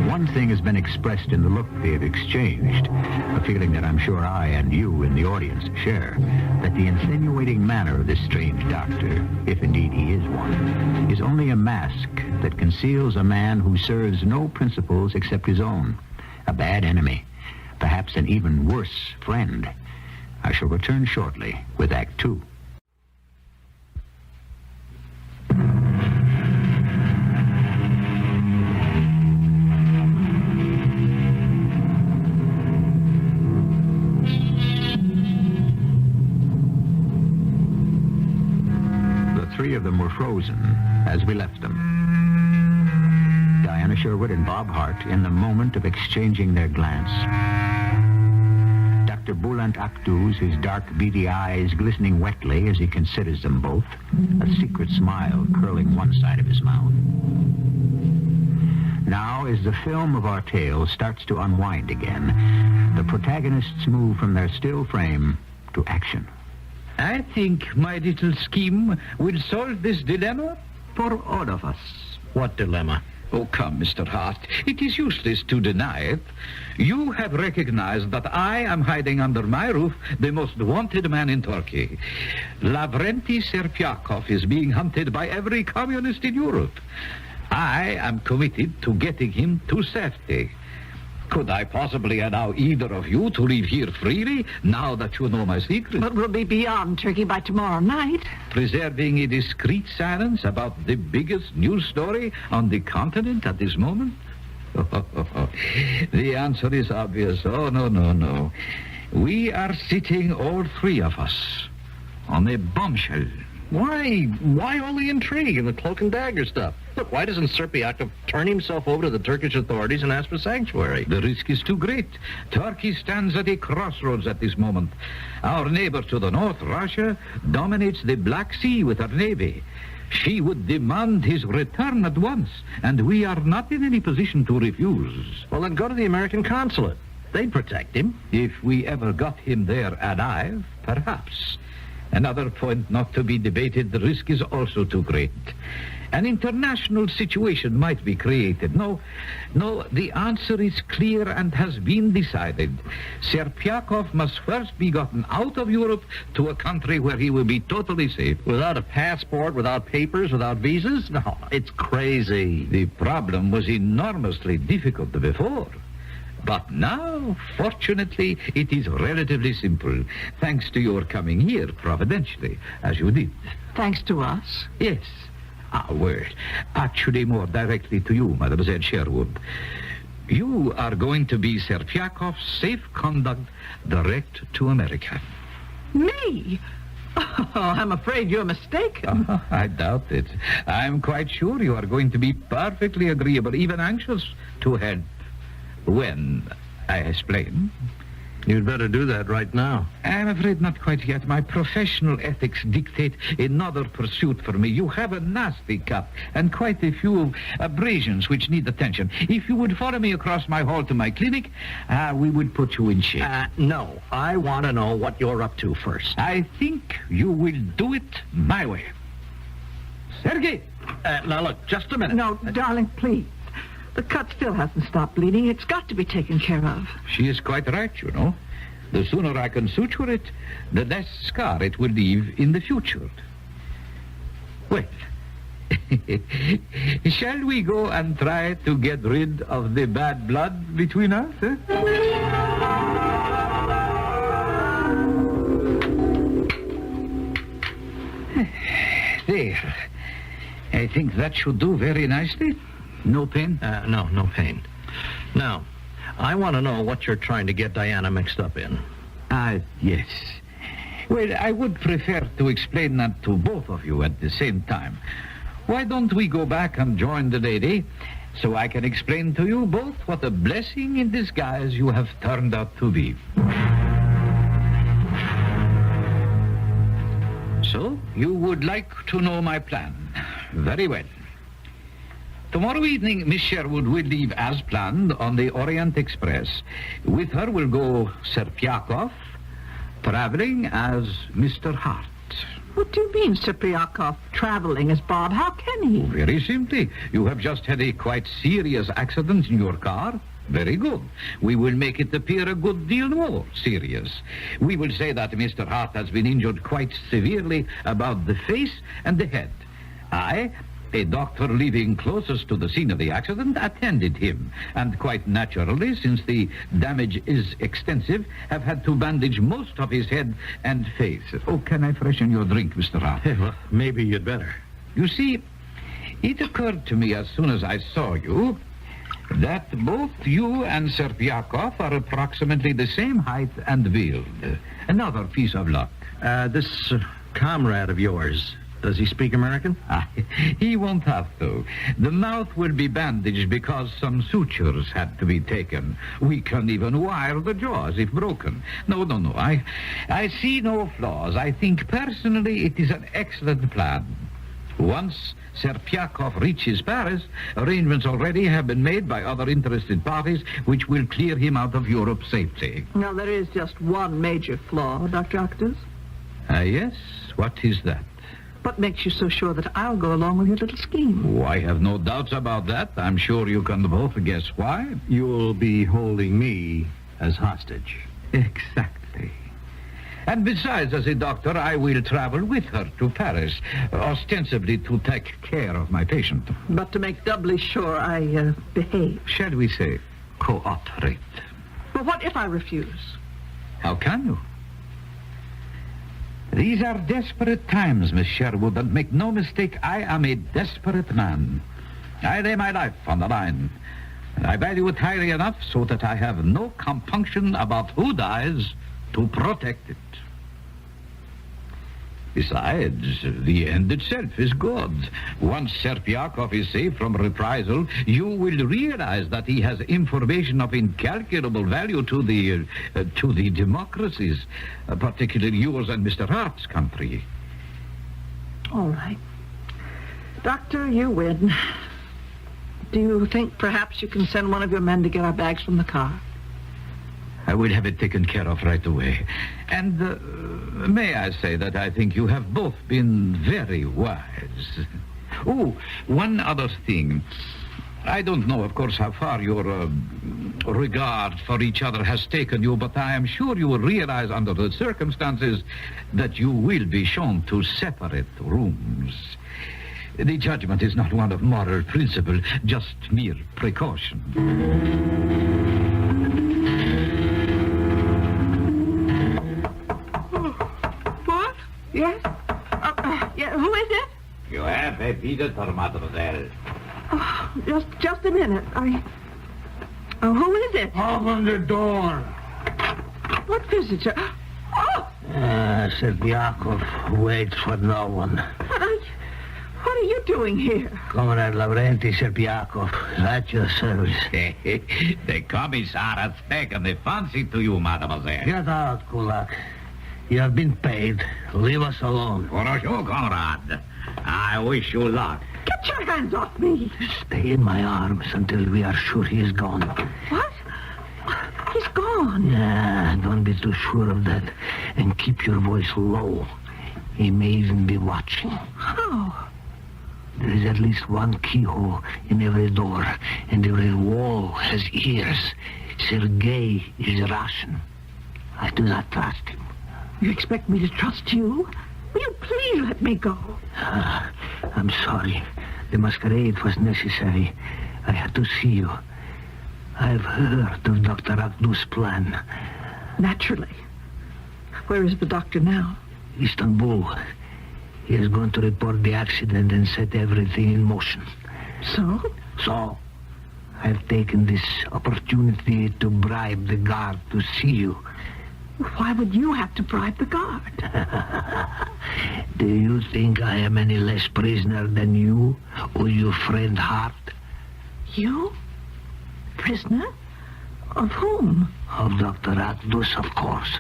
One thing has been expressed in the look they have exchanged, a feeling that I'm sure I and you in the audience share, that the insinuating manner of this strange doctor, if indeed he is one, is only a mask that conceals a man who serves no principles except his own, a bad enemy, perhaps an even worse friend. I shall return shortly with Act 2. Three of them were frozen as we left them. Diana Sherwood and Bob Hart in the moment of exchanging their glance. Dr. Bülent Akduz, his dark, beady eyes glistening wetly as he considers them both, a secret smile curling one side of his mouth. Now, as the film of our tale starts to unwind again, the protagonists move from their still frame to action. I think my little scheme will solve this dilemma for all of us. What dilemma? Oh, come, Mr. Hart. It is useless to deny it. You have recognized that I am hiding under my roof the most wanted man in Turkey. Lavrenti Serpiakov is being hunted by every communist in Europe. I am committed to getting him to safety. Could I possibly allow either of you to leave here freely, now that you know my secret? But we'll be beyond Turkey by tomorrow night. Preserving a discreet silence about the biggest news story on the continent at this moment? The answer is obvious. Oh, no. We are sitting, all three of us, on a bombshell. Why all the intrigue and the cloak and dagger stuff? Look, why doesn't Serpiakov turn himself over to the Turkish authorities and ask for sanctuary? The risk is too great. Turkey stands at a crossroads at this moment. Our neighbor to the north, Russia, dominates the Black Sea with her navy. She would demand his return at once, and we are not in any position to refuse. Well, then go to the American consulate. They'd protect him. If we ever got him there alive, perhaps. Another point not to be debated, the risk is also too great. An international situation might be created. No, the answer is clear and has been decided. Serpiakov must first be gotten out of Europe to a country where he will be totally safe. Without a passport, without papers, without visas? No, it's crazy. The problem was enormously difficult before. But now, fortunately, it is relatively simple, thanks to your coming here providentially, as you did. Thanks to us? Yes. Actually more directly to you, Mademoiselle Sherwood. You are going to be Serpiakov's safe conduct direct to America. Me? Oh, I'm afraid you're mistaken. Oh, I doubt it. I'm quite sure you are going to be perfectly agreeable, even anxious to help. When I explain. You'd better do that right now. I'm afraid not quite yet. My professional ethics dictate another pursuit for me. You have a nasty cut and quite a few abrasions which need attention. If you would follow me across my hall to my clinic, we would put you in shape. No. I want to know what you're up to first. I think you will do it my way. Sergei! Now, look, just a minute. No, darling, please. The cut still hasn't stopped bleeding. It's got to be taken care of. She is quite right, you know. The sooner I can suture it, the less scar it will leave in the future. Well, shall we go and try to get rid of the bad blood between us? There. I think that should do very nicely. No pain? No pain. Now, I want to know what you're trying to get Diana mixed up in. Yes. Well, I would prefer to explain that to both of you at the same time. Why don't we go back and join the lady so I can explain to you both what a blessing in disguise you have turned out to be. So, you would like to know my plan. Very well. Tomorrow evening, Miss Sherwood will leave as planned on the Orient Express. With her will go Serpiakov, traveling as Mr. Hart. What do you mean, Serpiakov, traveling as Bob? How can he? Very simply. You have just had a quite serious accident in your car. Very good. We will make it appear a good deal more serious. We will say that Mr. Hart has been injured quite severely about the face and the head. I, a doctor living closest to the scene of the accident, attended him, and quite naturally, since the damage is extensive, have had to bandage most of his head and face. Oh, can I freshen your drink, Mr. Hart? Well, maybe you'd better. You see, it occurred to me as soon as I saw you that both you and Serpiakov are approximately the same height and build. Another piece of luck. This comrade of yours, does he speak American? He won't have to. The mouth will be bandaged because some sutures had to be taken. We can even wire the jaws if broken. No. I see no flaws. I think personally it is an excellent plan. Once Serpiakov reaches Paris, arrangements already have been made by other interested parties which will clear him out of Europe safely. Now, there is just one major flaw, Dr. Octus. Yes? What is that? What makes you so sure that I'll go along with your little scheme? Oh, I have no doubts about that. I'm sure you can both guess why. You'll be holding me as hostage. Exactly. And besides, as a doctor, I will travel with her to Paris, ostensibly to take care of my patient. But to make doubly sure I behave. Shall we say, cooperate. But what if I refuse? How can you? These are desperate times, Miss Sherwood, and make no mistake, I am a desperate man. I lay my life on the line, and I value it highly enough so that I have no compunction about who dies to protect it. Besides, the end itself is good. Once Serpiakov is safe from reprisal, you will realize that he has information of incalculable value to the democracies, particularly yours and Mr. Hart's country. All right. Doctor, you win. Do you think perhaps you can send one of your men to get our bags from the car? I will have it taken care of right away. And may I say that I think you have both been very wise. Oh, one other thing. I don't know, of course, how far your regard for each other has taken you, but I am sure you will realize under the circumstances that you will be shown to separate rooms. The judgment is not one of moral principle, just mere precaution. Yes? Yeah, who is it? You have a visitor, mademoiselle. Oh, just a minute. Oh, who is it? Open the door. What visitor? Oh! Serpiakov waits for no one. What are you doing here? Comrade Lavrenti Serpiakov, at your service. The commissar has taken a fancy to you, mademoiselle. Get out, Kulak. You have been paid. Leave us alone. For you, Conrad. I wish you luck. Get your hands off me. Stay in my arms until we are sure he is gone. What? He's gone. Yeah, don't be too sure of that. And keep your voice low. He may even be watching. How? There is at least one keyhole in every door, and every wall has ears. Sergei is Russian. I do not trust him. You expect me to trust you? Will you please let me go? I'm sorry. The masquerade was necessary. I had to see you. I've heard of Dr. Akdu's plan. Naturally. Where is the doctor now? Istanbul. He is going to report the accident and set everything in motion. So? So, I've taken this opportunity to bribe the guard to see you. Why would you have to bribe the guard? Do you think I am any less prisoner than you or your friend Hart? You? Prisoner? Of whom? Of Dr. Akdus, of course.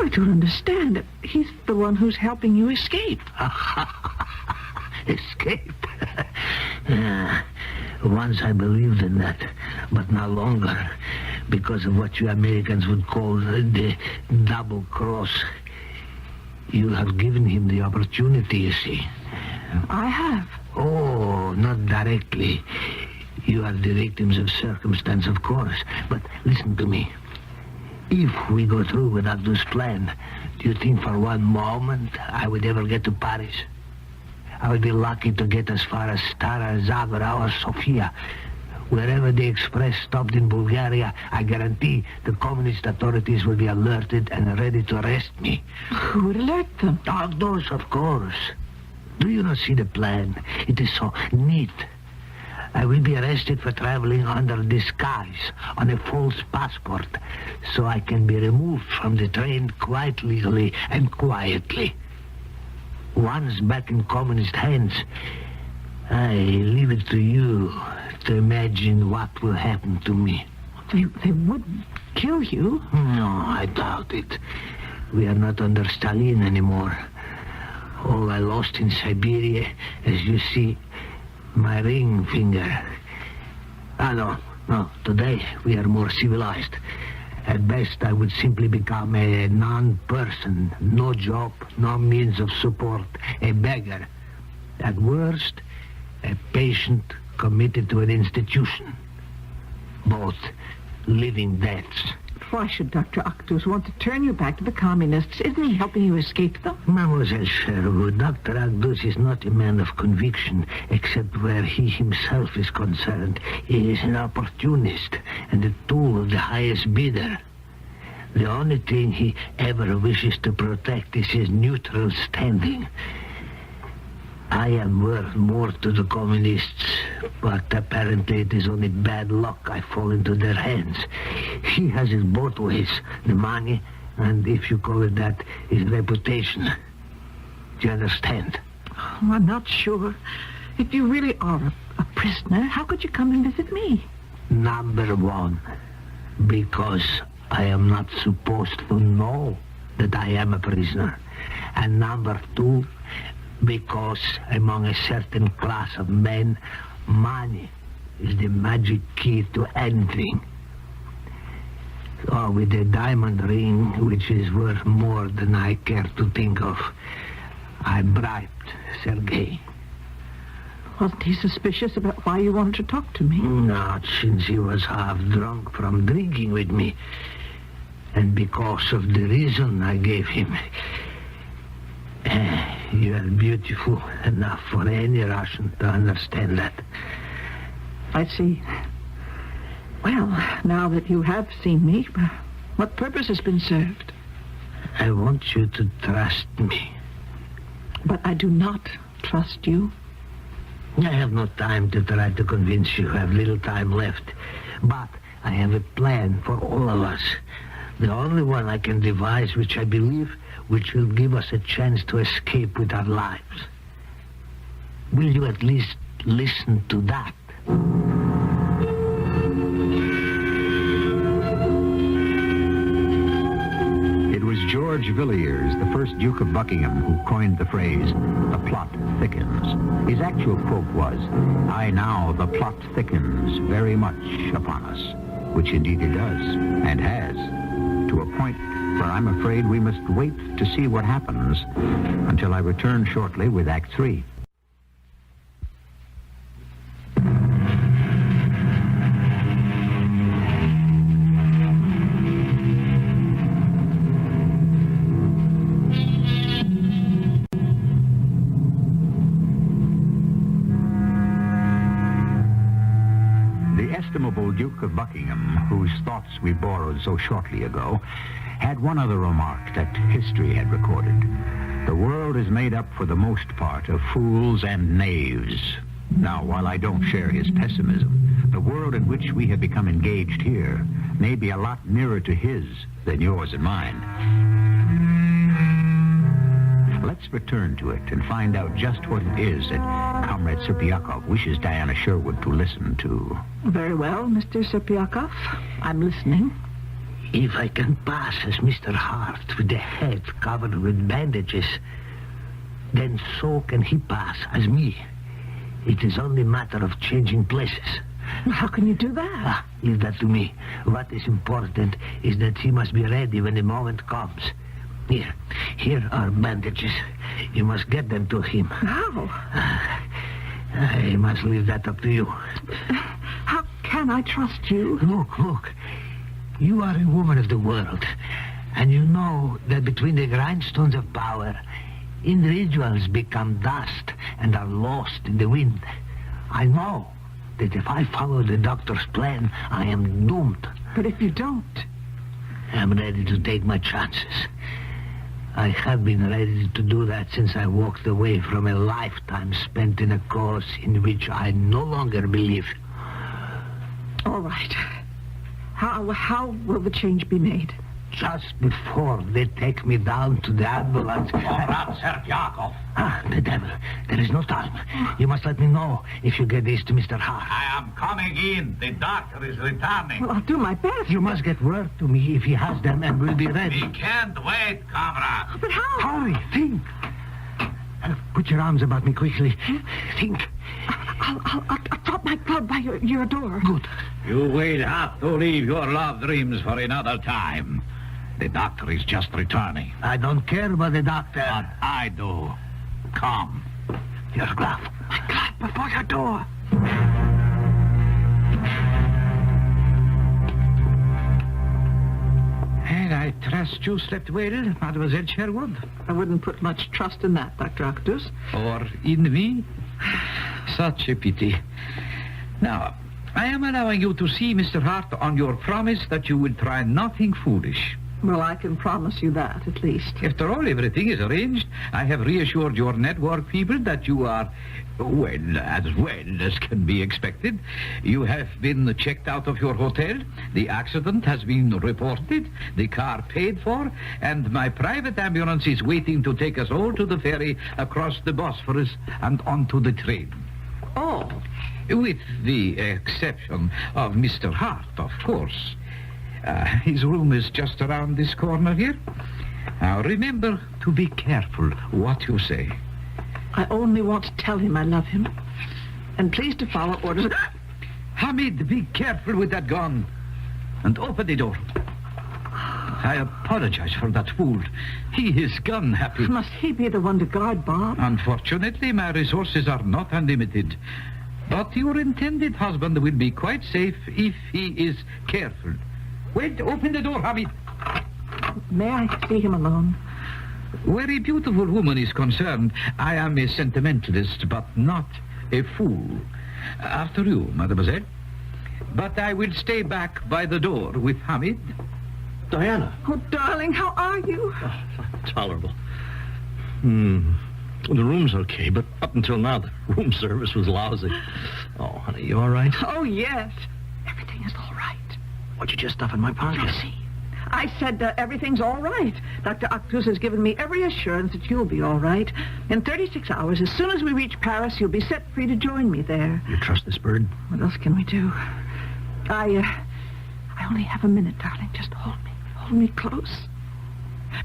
I don't understand. He's the one who's helping you escape. Escape? Once I believed in that, but no longer, because of what you Americans would call the double cross. You have given him the opportunity, you see. I have. Oh, not directly. You are the victims of circumstance, of course. But listen to me. If we go through with Abdul's plan, do you think for one moment I would ever get to Paris? I would be lucky to get as far as Stara Zagora or Sofia. Wherever the express stopped in Bulgaria, I guarantee the communist authorities will be alerted and ready to arrest me. Who would alert them? Those, of course. Do you not see the plan? It is so neat. I will be arrested for traveling under disguise on a false passport, so I can be removed from the train quite legally and quietly. Once back in communist hands, I leave it to you to imagine what will happen to me. They wouldn't kill you? No, I doubt it. We are not under Stalin anymore. All I lost in Siberia, as you see, my ring finger. No, today we are more civilized. At best, I would simply become a non-person, no job, no means of support, a beggar. At worst, a patient committed to an institution. Both living deaths. Why should Dr. Octus want to turn you back to the communists? Isn't he helping you escape them? Mademoiselle Sherwood, Dr. Octus is not a man of conviction, except where he himself is concerned. He is an opportunist and a tool of the highest bidder. The only thing he ever wishes to protect is his neutral standing. I am worth more to the communists, but apparently it is only bad luck I fall into their hands. He has it both ways, the money, and if you call it that, his reputation. Do you understand? Oh, I'm not sure. If you really are a prisoner, how could you come and visit me? Number one, because I am not supposed to know that I am a prisoner. And number two, because among a certain class of men, money is the magic key to anything. So with a diamond ring, which is worth more than I care to think of, I bribed Sergei. Wasn't he suspicious about why you wanted to talk to me? Not since he was half drunk from drinking with me. And because of the reason I gave him. You are beautiful enough for any Russian to understand that. I see. Well, now that you have seen me, what purpose has been served? I want you to trust me. But I do not trust you. I have no time to try to convince you. I have little time left. But I have a plan for all of us. The only one I can devise, which I believe, which will give us a chance to escape with our lives. Will you at least listen to that? It was George Villiers, the first Duke of Buckingham, who coined the phrase, "The plot thickens." His actual quote was, "Aye, now the plot thickens very much upon us," which indeed it does, and has, to a point where I'm afraid we must wait to see what happens until I return shortly with Act 3. The estimable Duke of Buckingham, whose thoughts we borrowed so shortly ago, had one other remark that history had recorded. The world is made up for the most part of fools and knaves. Now, while I don't share his pessimism, the world in which we have become engaged here may be a lot nearer to his than yours and mine. Let's return to it and find out just what it is that Comrade Serpiakov wishes Diana Sherwood to listen to. Very well, Mr. Serpiakov. I'm listening. If I can pass as Mr. Hart with the head covered with bandages, then so can he pass as me. It is only a matter of changing places. Well, how can you do that? Leave that to me. What is important is that he must be ready when the moment comes. Here are bandages. You must get them to him. How? I must leave that up to you. How can I trust you? Look. You are a woman of the world, and you know that between the grindstones of power, individuals become dust and are lost in the wind. I know that if I follow the doctor's plan, I am doomed. But if you don't? I'm ready to take my chances. I have been ready to do that since I walked away from a lifetime spent in a cause in which I no longer believe. All right. How will the change be made? Just before they take me down to the ambulance. Comrade Serpiakov. The devil. There is no time. You must let me know if you get this to Mr. Hart. I am coming in. The doctor is returning. Well, I'll do my best. You must get word to me if he has them and will be ready. We can't wait, comrade. But how? Hurry, think. Put your arms about me quickly. Think. I'll drop my glove by your door. Good. You will have to leave your love dreams for another time. The doctor is just returning. I don't care about the doctor. But I do. Come. Your glove. My glove before your door. And I trust you slept well, Mademoiselle Sherwood. I wouldn't put much trust in that, Dr. Octus. Or in me? Such a pity. Now, I am allowing you to see Mr. Hart on your promise that you will try nothing foolish. Well, I can promise you that, at least. After all, everything is arranged. I have reassured your network people that you are, well as can be expected. You have been checked out of your hotel. The accident has been reported, the car paid for, and my private ambulance is waiting to take us all to the ferry across the Bosphorus and onto the train. Oh. With the exception of Mr. Hart, of course. His room is just around this corner here. Now, remember to be careful what you say. I only want to tell him I love him. And please to follow orders. Hamid, be careful with that gun. And open the door. I apologize for that fool. He is gun happy. Must he be the one to guard Bob? Unfortunately, my resources are not unlimited. But your intended husband will be quite safe if he is careful. Wait, open the door, Hamid. May I see him alone? Where a beautiful woman is concerned, I am a sentimentalist, but not a fool. After you, mademoiselle. But I will stay back by the door with Hamid. Diana. Oh, darling, how are you? Oh, tolerable. The room's okay, but up until now, the room service was lousy. Oh, honey, you all right? Oh, yes. Everything is all right. What'd you just stuff in my pocket? See, I said everything's all right. Dr. Octus has given me every assurance that you'll be all right. In 36 hours, as soon as we reach Paris, you'll be set free to join me there. You trust this bird? What else can we do? I only have a minute, darling. Just hold me close.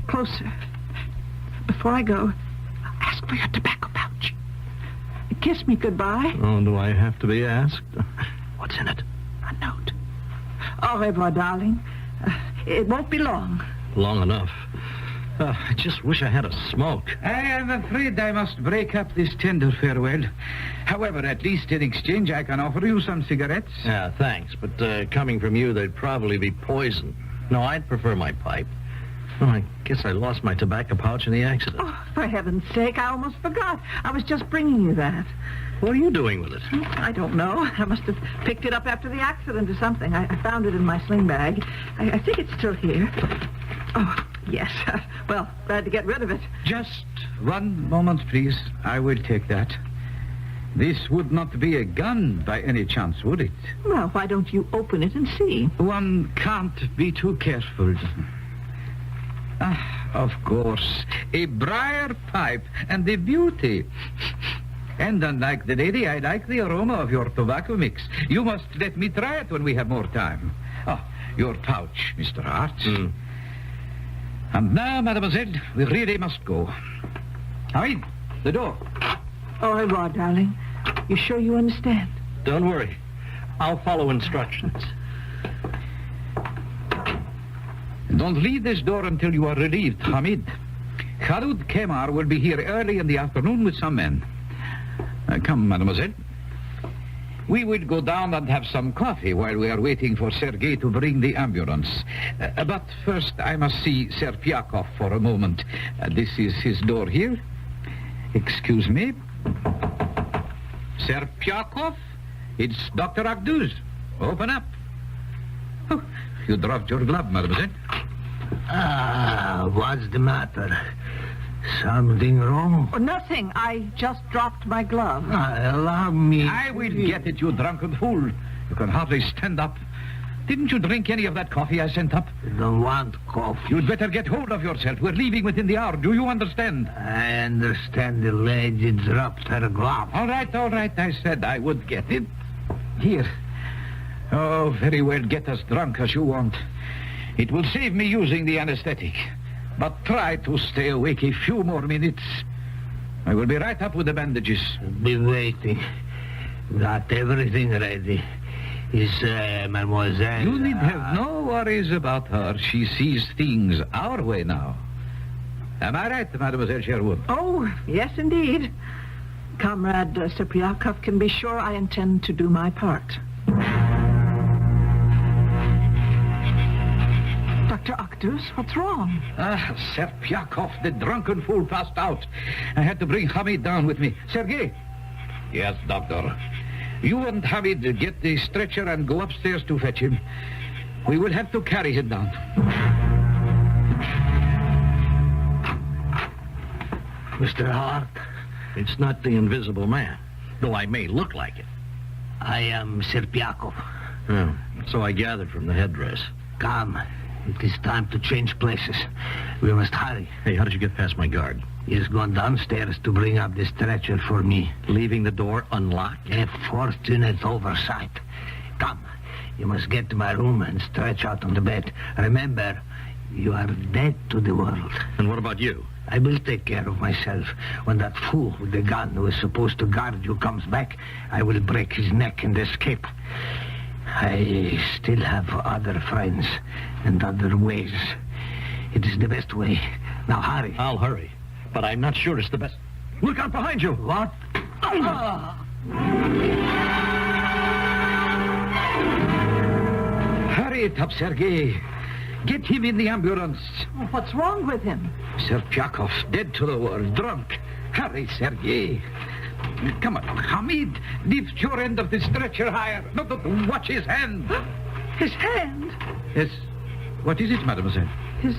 Closer. Before I go, ask for your tobacco pouch. Kiss me goodbye. Oh, do I have to be asked? What's in it? A note. Au revoir, darling. It won't be long. Long enough. I just wish I had a smoke. I am afraid I must break up this tender farewell. However, at least in exchange, I can offer you some cigarettes. Yeah, thanks. But coming from you, they'd probably be poison. No, I'd prefer my pipe. Oh, I guess I lost my tobacco pouch in the accident. Oh, for heaven's sake, I almost forgot. I was just bringing you that. What are you doing with it? I don't know. I must have picked it up after the accident or something. I found it in my sling bag. I think it's still here. Oh, yes. Well, glad to get rid of it. Just one moment, please. I will take that. This would not be a gun by any chance, would it? Well, why don't you open it and see? One can't be too careful. Of course. A briar pipe and a beauty. And unlike the lady, I like the aroma of your tobacco mix. You must let me try it when we have more time. Oh, your pouch, Mr. Hart. And now, mademoiselle, we really must go. Hamid, the door. Au revoir, darling. You sure you understand? Don't worry. I'll follow instructions. Don't leave this door until you are relieved, Hamid. Khalud Kemar will be here early in the afternoon with some men. Come, mademoiselle. We will go down and have some coffee while we are waiting for Sergei to bring the ambulance. But first, I must see Serpiakov for a moment. This is his door here. Excuse me. Serpiakov? It's Dr. Agduz. Open up. Oh, you dropped your glove, mademoiselle. What's the matter? Something wrong? Oh, nothing. I just dropped my glove. Allow me. I will get it, you drunken fool. You can hardly stand up. Didn't you drink any of that coffee I sent up? I don't want coffee. You'd better get hold of yourself. We're leaving within the hour. Do you understand? I understand the lady dropped her glove. All right. I said I would get it. Here. Oh, very well. Get as drunk as you want. It will save me using the anesthetic. But try to stay awake a few more minutes. I will be right up with the bandages. Be waiting. Got everything ready. Is mademoiselle... You need have no worries about her. She sees things our way now. Am I right, Mademoiselle Sherwood? Oh, yes, indeed. Comrade Serpiakov can be sure I intend to do my part. Dr. Octus. Akdus, what's wrong? Serpiakov, the drunken fool, passed out. I had to bring Hamid down with me. Sergei? Yes, doctor. You and Hamid get the stretcher and go upstairs to fetch him. We will have to carry him down. Mr. Hart, it's not the Invisible Man, though I may look like it. I am Serpiakov. Oh, so I gathered from the headdress. Come. It is time to change places. We must hurry. Hey, how did you get past my guard? He has gone downstairs to bring up the stretcher for me. Leaving the door unlocked? A fortunate oversight. Come. You must get to my room and stretch out on the bed. Remember, you are dead to the world. And what about you? I will take care of myself. When that fool with the gun who is supposed to guard you comes back, I will break his neck and escape. I still have other friends and other ways. It is the best way. Now hurry. I'll hurry, but I'm not sure it's the best. Look out behind you! What? Hurry it up, Sergei. Get him in the ambulance. What's wrong with him? Serpiakov, dead to the world, drunk. Hurry, Sergei. Come on, Hamid. Lift your end of the stretcher higher. No, watch his hand. His hand? Yes. What is it, mademoiselle? His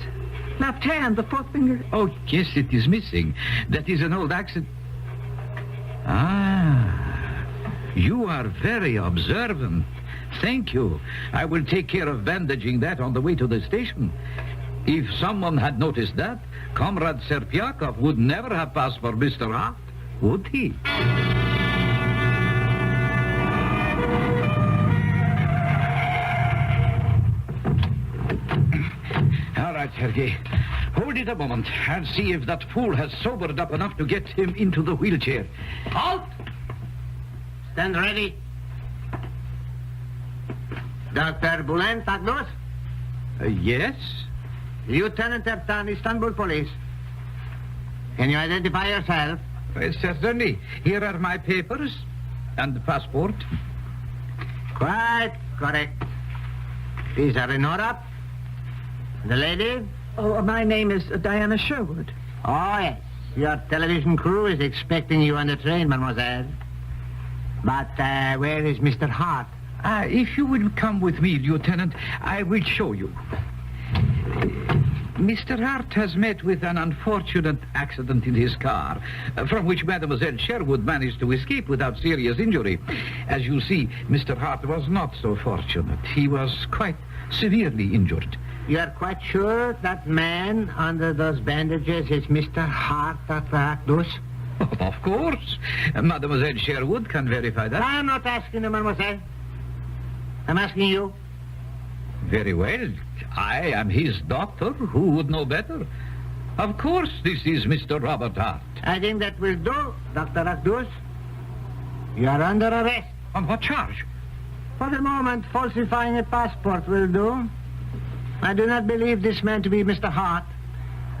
left hand, the fourth finger. Oh, yes, it is missing. That is an old accident. Ah, you are very observant. Thank you. I will take care of bandaging that on the way to the station. If someone had noticed that, Comrade Serpiakov would never have passed for Mr. Hart, would he? All right, Sergei. Hold it a moment and see if that fool has sobered up enough to get him into the wheelchair. Halt! Stand ready. Dr. Bülent Akdus? Yes? Lieutenant Ertan, Istanbul Police. Can you identify yourself? Certainly. Here are my papers and the passport. Quite correct. These are in order. The lady? Oh, my name is Diana Sherwood. Oh, yes. Your television crew is expecting you on the train, mademoiselle. But where is Mr. Hart? If you will come with me, Lieutenant, I will show you. Mr. Hart has met with an unfortunate accident in his car, from which Mademoiselle Sherwood managed to escape without serious injury. As you see, Mr. Hart was not so fortunate. He was quite severely injured. You are quite sure that man under those bandages is Mr. Hart, Dr. Akdus? Of course. Mademoiselle Sherwood can verify that. I'm not asking you, mademoiselle. I'm asking you. Very well. I am his doctor. Who would know better? Of course, this is Mr. Robert Hart. I think that will do, Dr. Akdus. You are under arrest. On what charge? For the moment, falsifying a passport will do. I do not believe this man to be Mr. Hart.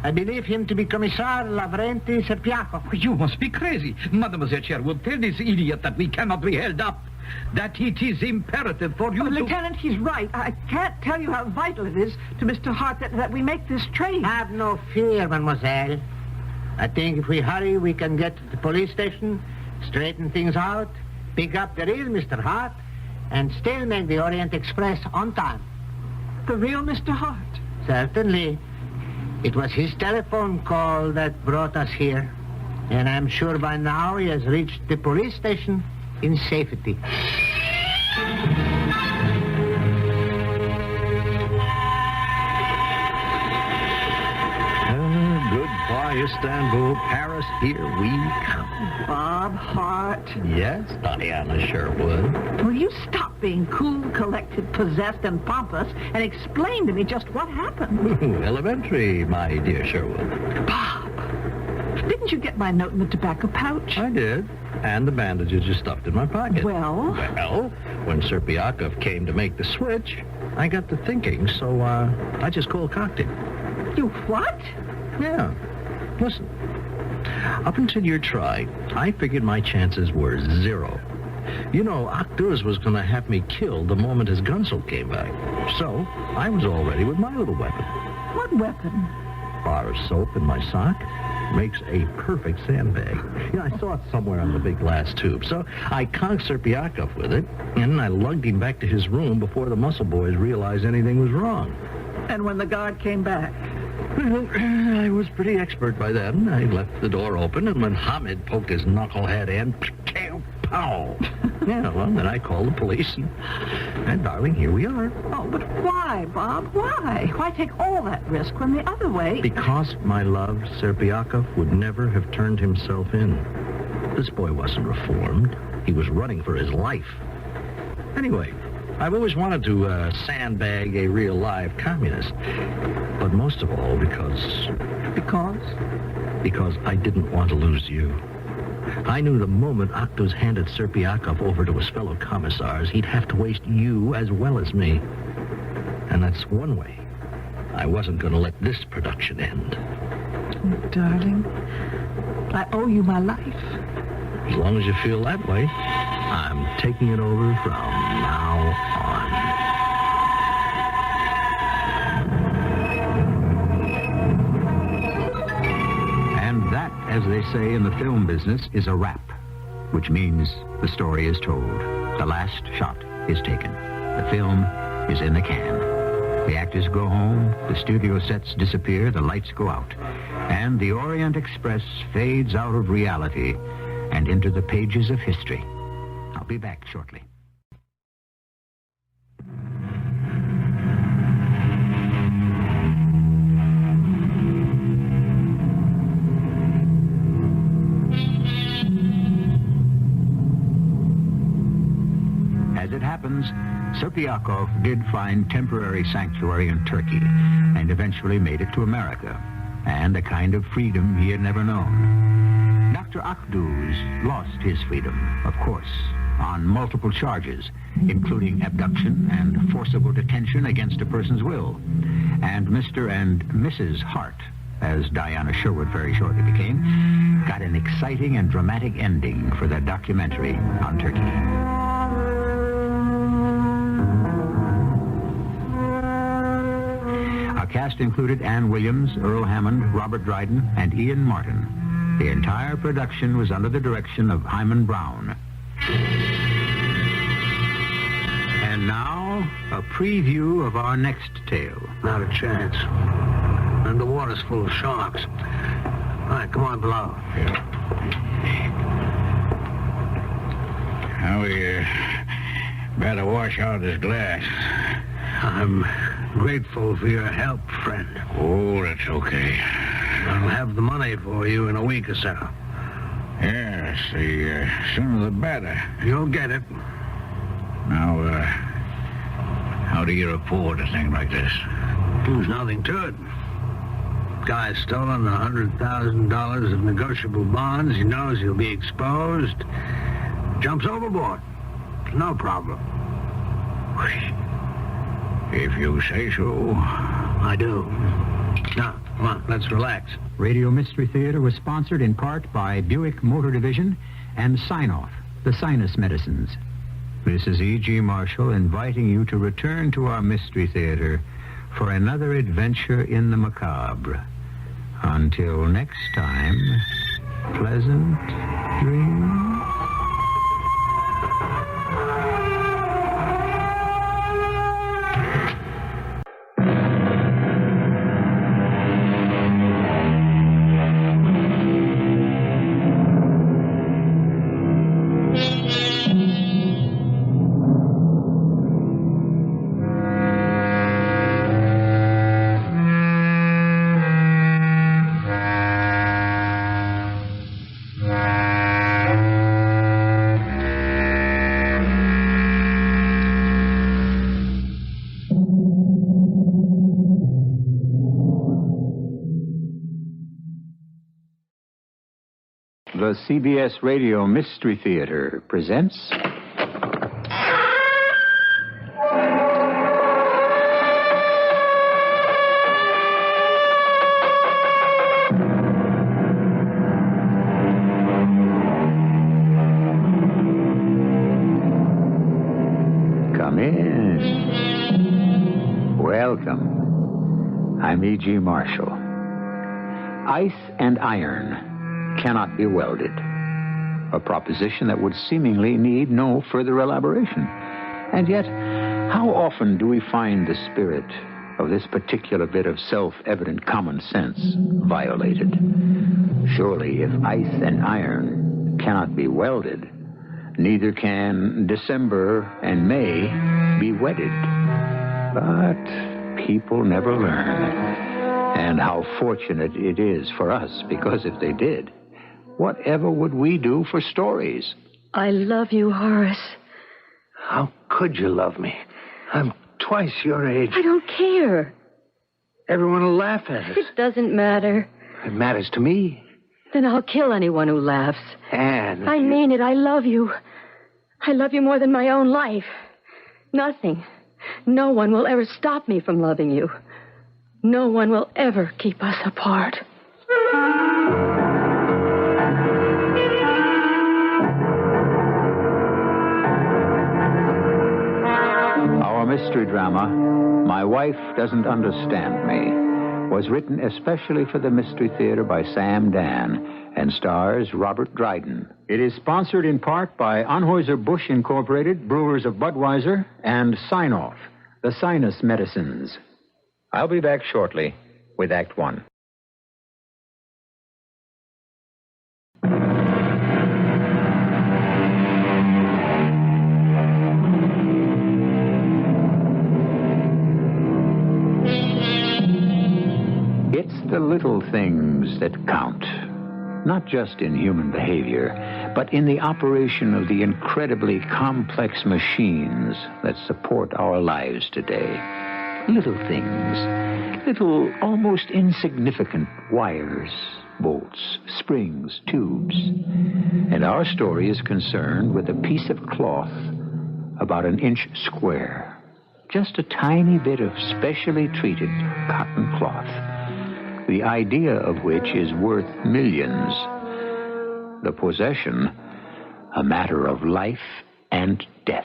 I believe him to be Commissar Lavrenti Serpiakov. You must be crazy. Mademoiselle Sherwood, tell this idiot that we cannot be held up. That it is imperative for you to... Lieutenant, he's right. I can't tell you how vital it is to Mr. Hart that we make this train. Have no fear, mademoiselle. I think if we hurry, we can get to the police station, straighten things out, pick up the real Mr. Hart, and still make the Orient Express on time. The real Mr. Hart? Certainly. It was his telephone call that brought us here. And I'm sure by now he has reached the police station in safety. Goodbye, Istanbul, Paris, here we come. Bob Hart. Yes, Diana Sherwood. Will you stop being cool, collected, possessed, and pompous and explain to me just what happened? Elementary, my dear Sherwood. Bob, didn't you get my note in the tobacco pouch? I did. And the bandages you stuffed in my pocket. Well? Well, when Serpiakov came to make the switch, I got to thinking, so I just cold-cocked him. You what? Yeah. Listen, up until your try, I figured my chances were 0. You know, Akdus was going to have me killed the moment his gunsel came back. So, I was all ready with my little weapon. What weapon? Bar of soap in my sock makes a perfect sandbag. I saw it somewhere on the big glass tube, so I conked Serpiakov with it, and I lugged him back to his room before the muscle boys realized anything was wrong. And when the guard came back? Well, I was pretty expert by then. I left the door open, and when Hamid poked his knucklehead in, pow! Yeah, well, then I called the police, and darling, here we are. Oh, but why, Bob? Why? Why take all that risk when the other way... Because, my love, Serpiakov would never have turned himself in. This boy wasn't reformed. He was running for his life. Anyway, I've always wanted to sandbag a real live communist. But most of all because... Because? Because I didn't want to lose you. I knew the moment Octos handed Serpiakov over to his fellow commissars, he'd have to waste you as well as me. And that's one way I wasn't going to let this production end. Oh, darling, I owe you my life. As long as you feel that way, I'm taking it over from now on. And that, as they say in the film business, is a wrap, which means the story is told. The last shot is taken. The film is in the can. The actors go home, the studio sets disappear, the lights go out, and the Orient Express fades out of reality and into the pages of history. I'll be back shortly. As it happens, Serpiakov did find temporary sanctuary in Turkey and eventually made it to America, and a kind of freedom he had never known. Dr. Akduz lost his freedom, of course, on multiple charges, including abduction and forcible detention against a person's will. And Mr. and Mrs. Hart, as Diana Sherwood very shortly became, got an exciting and dramatic ending for their documentary on Turkey. Our cast included Ann Williams, Earl Hammond, Robert Dryden, and Ian Martin. The entire production was under the direction of Hyman Brown. And now, a preview of our next tale. Not a chance. And the water's full of sharks. All right, come on below. Now we better wash out this glass. I'm grateful for your help, friend. Oh, that's okay. I'll have the money for you in a week or so. Yes, the sooner the better. You'll get it. Now, how do you report a thing like this? There's nothing to it. Guy's stolen $100,000 of negotiable bonds. He knows he'll be exposed. Jumps overboard. No problem. If you say so. I do. Now, come on, let's relax. Radio Mystery Theater was sponsored in part by Buick Motor Division and Sign-Off, the sinus medicines. This is E.G. Marshall inviting you to return to our Mystery Theater for another adventure in the macabre. Until next time, pleasant dreams. The CBS Radio Mystery Theater presents... Come in. Welcome. I'm E.G. Marshall. Ice and iron cannot be welded. A proposition that would seemingly need no further elaboration. And yet, how often do we find the spirit of this particular bit of self-evident common sense violated? Surely, if ice and iron cannot be welded, neither can December and May be wedded. But people never learn. And how fortunate it is for us, because if they did, whatever would we do for stories? I love you, Horace. How could you love me? I'm twice your age. I don't care. Everyone will laugh at us. It doesn't matter. It matters to me. Then I'll kill anyone who laughs. Anne. I mean it. I love you. I love you more than my own life. Nothing. No one will ever stop me from loving you. No one will ever keep us apart. Our mystery drama, My Wife Doesn't Understand Me, was written especially for the Mystery Theater by Sam Dan and stars Robert Dryden. It is sponsored in part by Anheuser-Busch Incorporated, Brewers of Budweiser, and Sign-Off, the Sinus Medicines. I'll be back shortly with Act One. It's the little things that count, not just in human behavior, but in the operation of the incredibly complex machines that support our lives today. Little things, little almost insignificant wires, bolts, springs, tubes. And our story is concerned with a piece of cloth about an inch square. Just a tiny bit of specially treated cotton cloth, the idea of which is worth millions. The possession, a matter of life and death.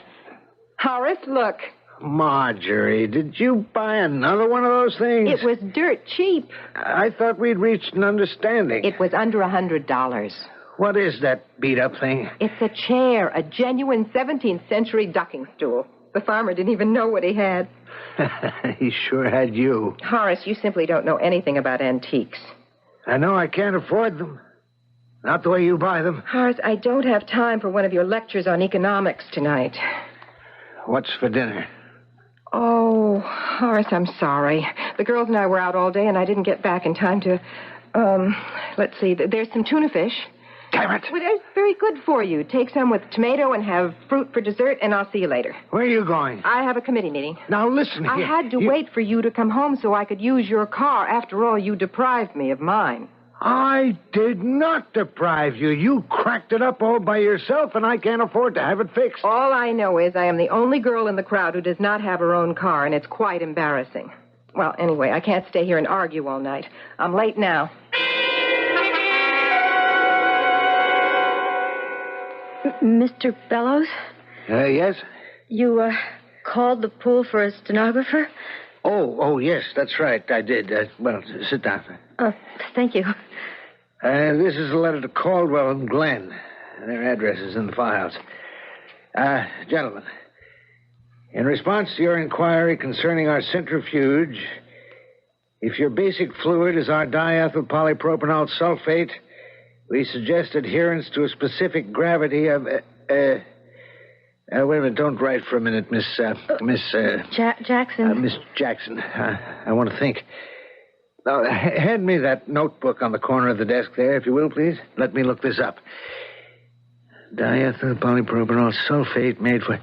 Horace, look. Marjorie, did you buy another one of those things? It was dirt cheap. I thought we'd reached an understanding. It was under $100. What is that beat-up thing? It's a chair, a genuine 17th century ducking stool. The farmer didn't even know what he had. He sure had you. Horace, you simply don't know anything about antiques. I know I can't afford them. Not the way you buy them. Horace, I don't have time for one of your lectures on economics tonight. What's for dinner? Oh, Horace, I'm sorry. The girls and I were out all day, and I didn't get back in time to, let's see. There's some tuna fish. Damn it. Well, it's very good for you. Take some with tomato and have fruit for dessert, and I'll see you later. Where are you going? I have a committee meeting. Now, listen here. I had to wait for you to come home so I could use your car. After all, you deprived me of mine. I did not deprive you. You cracked it up all by yourself, and I can't afford to have it fixed. All I know is I am the only girl in the crowd who does not have her own car, and it's quite embarrassing. Well, anyway, I can't stay here and argue all night. I'm late now. Mr. Bellows? Yes? You, called the pool for a stenographer? Oh, yes, that's right. I did. Well, sit down. Thank you. This is a letter to Caldwell and Glenn. Their address is in the files. Gentlemen, in response to your inquiry concerning our centrifuge, if your basic fluid is our diethyl polypropanol sulfate, we suggest adherence to a specific gravity of... wait a minute, don't write for a minute, Miss Jackson. Miss Jackson. I want to think. Now, hand me that notebook on the corner of the desk there, if you will, please. Let me look this up. Diethyl polypropanol sulfate made for...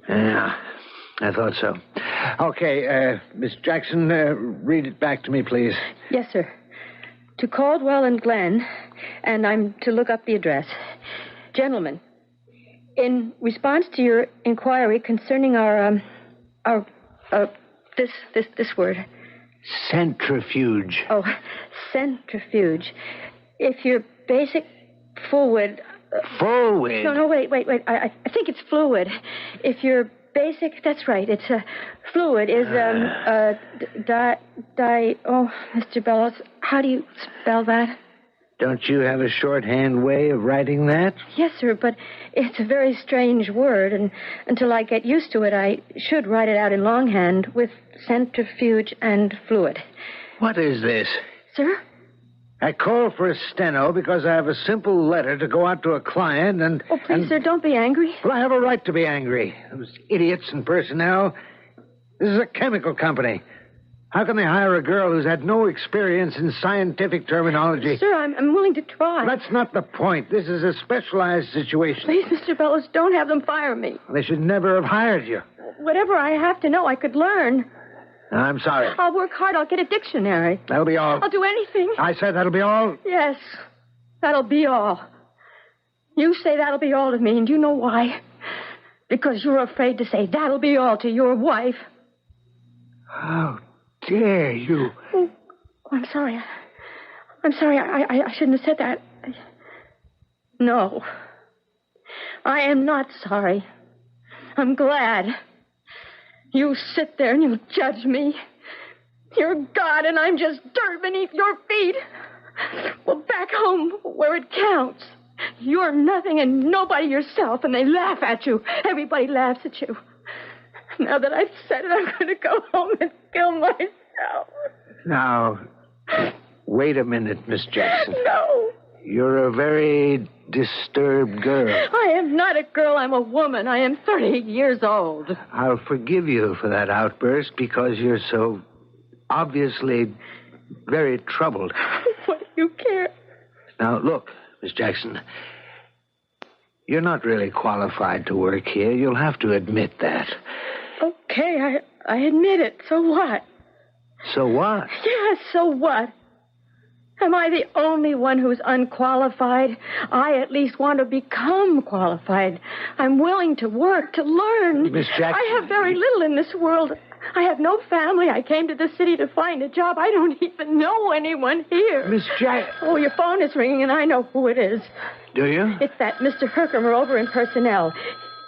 Yeah, I thought so. Okay, Miss Jackson, read it back to me, please. Yes, sir. To Caldwell and Glenn, and I'm to look up the address. Gentlemen, in response to your inquiry concerning this word. Centrifuge. Oh, centrifuge. If your basic fluid... Fluid? No, wait. I think it's fluid. If your basic, that's right. It's fluid is, oh, Mr. Bellows, how do you spell that? Don't you have a shorthand way of writing that? Yes, sir, but it's a very strange word, and until I get used to it, I should write it out in longhand with centrifuge and fluid. What is this? Sir? I called for a steno because I have a simple letter to go out to a client and... Oh, please, sir, don't be angry. Well, I have a right to be angry. Those idiots and personnel. This is a chemical company. How can they hire a girl who's had no experience in scientific terminology? Sir, I'm willing to try. That's not the point. This is a specialized situation. Please, Mr. Bellows, don't have them fire me. They should never have hired you. Whatever I have to know, I could learn. I'm sorry. I'll work hard. I'll get a dictionary. That'll be all. I'll do anything. I said that'll be all? Yes, that'll be all. You say that'll be all to me, and you know why? Because you're afraid to say that'll be all to your wife. How dare you? Oh, I'm sorry. I'm sorry. I shouldn't have said that. No. I am not sorry. I'm glad. You sit there and you judge me. You're God and I'm just dirt beneath your feet. Well, back home where it counts, you're nothing and nobody yourself, and they laugh at you. Everybody laughs at you. Now that I've said it, I'm going to go home and kill myself. Now, wait a minute, Miss Jackson. No. You're a very disturbed girl. I am not a girl. I'm a woman. I am 38 years old. I'll forgive you for that outburst because you're so obviously very troubled. What do you care? Now, look, Miss Jackson, you're not really qualified to work here. You'll have to admit that. Okay, I admit it. So what? So what? Yes, so what? Am I the only one who's unqualified? I at least want to become qualified. I'm willing to work, to learn. Miss Jackson. I have very little in this world. I have no family. I came to the city to find a job. I don't even know anyone here. Miss Jackson. Oh, your phone is ringing, and I know who it is. Do you? It's that Mr. Herkimer over in personnel.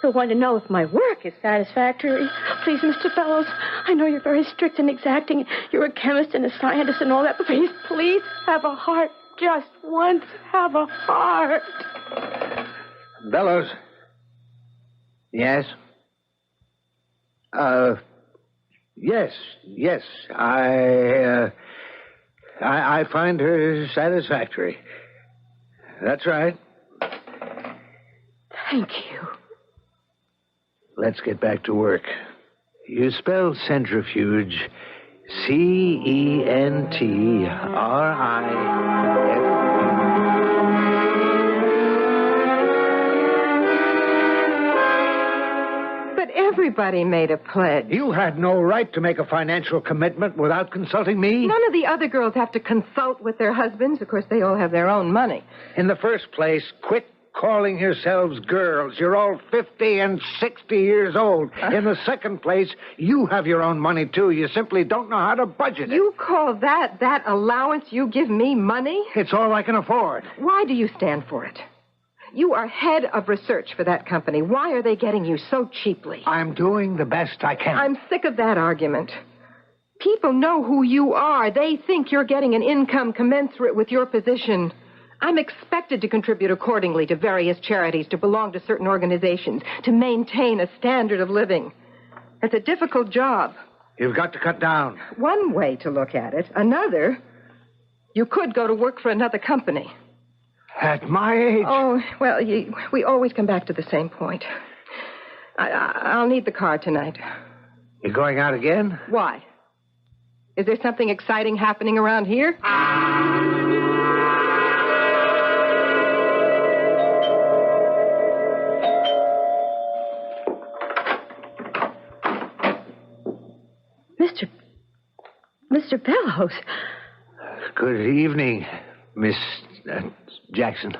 He'll want to know if my work is satisfactory. Please, Mr. Fellows, I know you're very strict and exacting. You're a chemist and a scientist and all that, but please have a heart. Just once, have a heart. Bellows. Yes? Yes. I find her satisfactory. That's right. Thank you. Let's get back to work. You spell centrifuge CENTRIFUGE. But everybody made a pledge. You had no right to make a financial commitment without consulting me. None of the other girls have to consult with their husbands. Of course, they all have their own money. In the first place, quit calling yourselves girls. You're all 50 and 60 years old. In the second place, you have your own money, too. You simply don't know how to budget it. You call that allowance you give me money? It's all I can afford. Why do you stand for it? You are head of research for that company. Why are they getting you so cheaply? I'm doing the best I can. I'm sick of that argument. People know who you are. They think you're getting an income commensurate with your position. I'm expected to contribute accordingly to various charities, to belong to certain organizations, to maintain a standard of living. It's a difficult job. You've got to cut down. One way to look at it. Another, you could go to work for another company. At my age? Oh, well, we always come back to the same point. I'll need the car tonight. You're going out again? Why? Is there something exciting happening around here? Mr. Bellows. Good evening, Miss Jackson.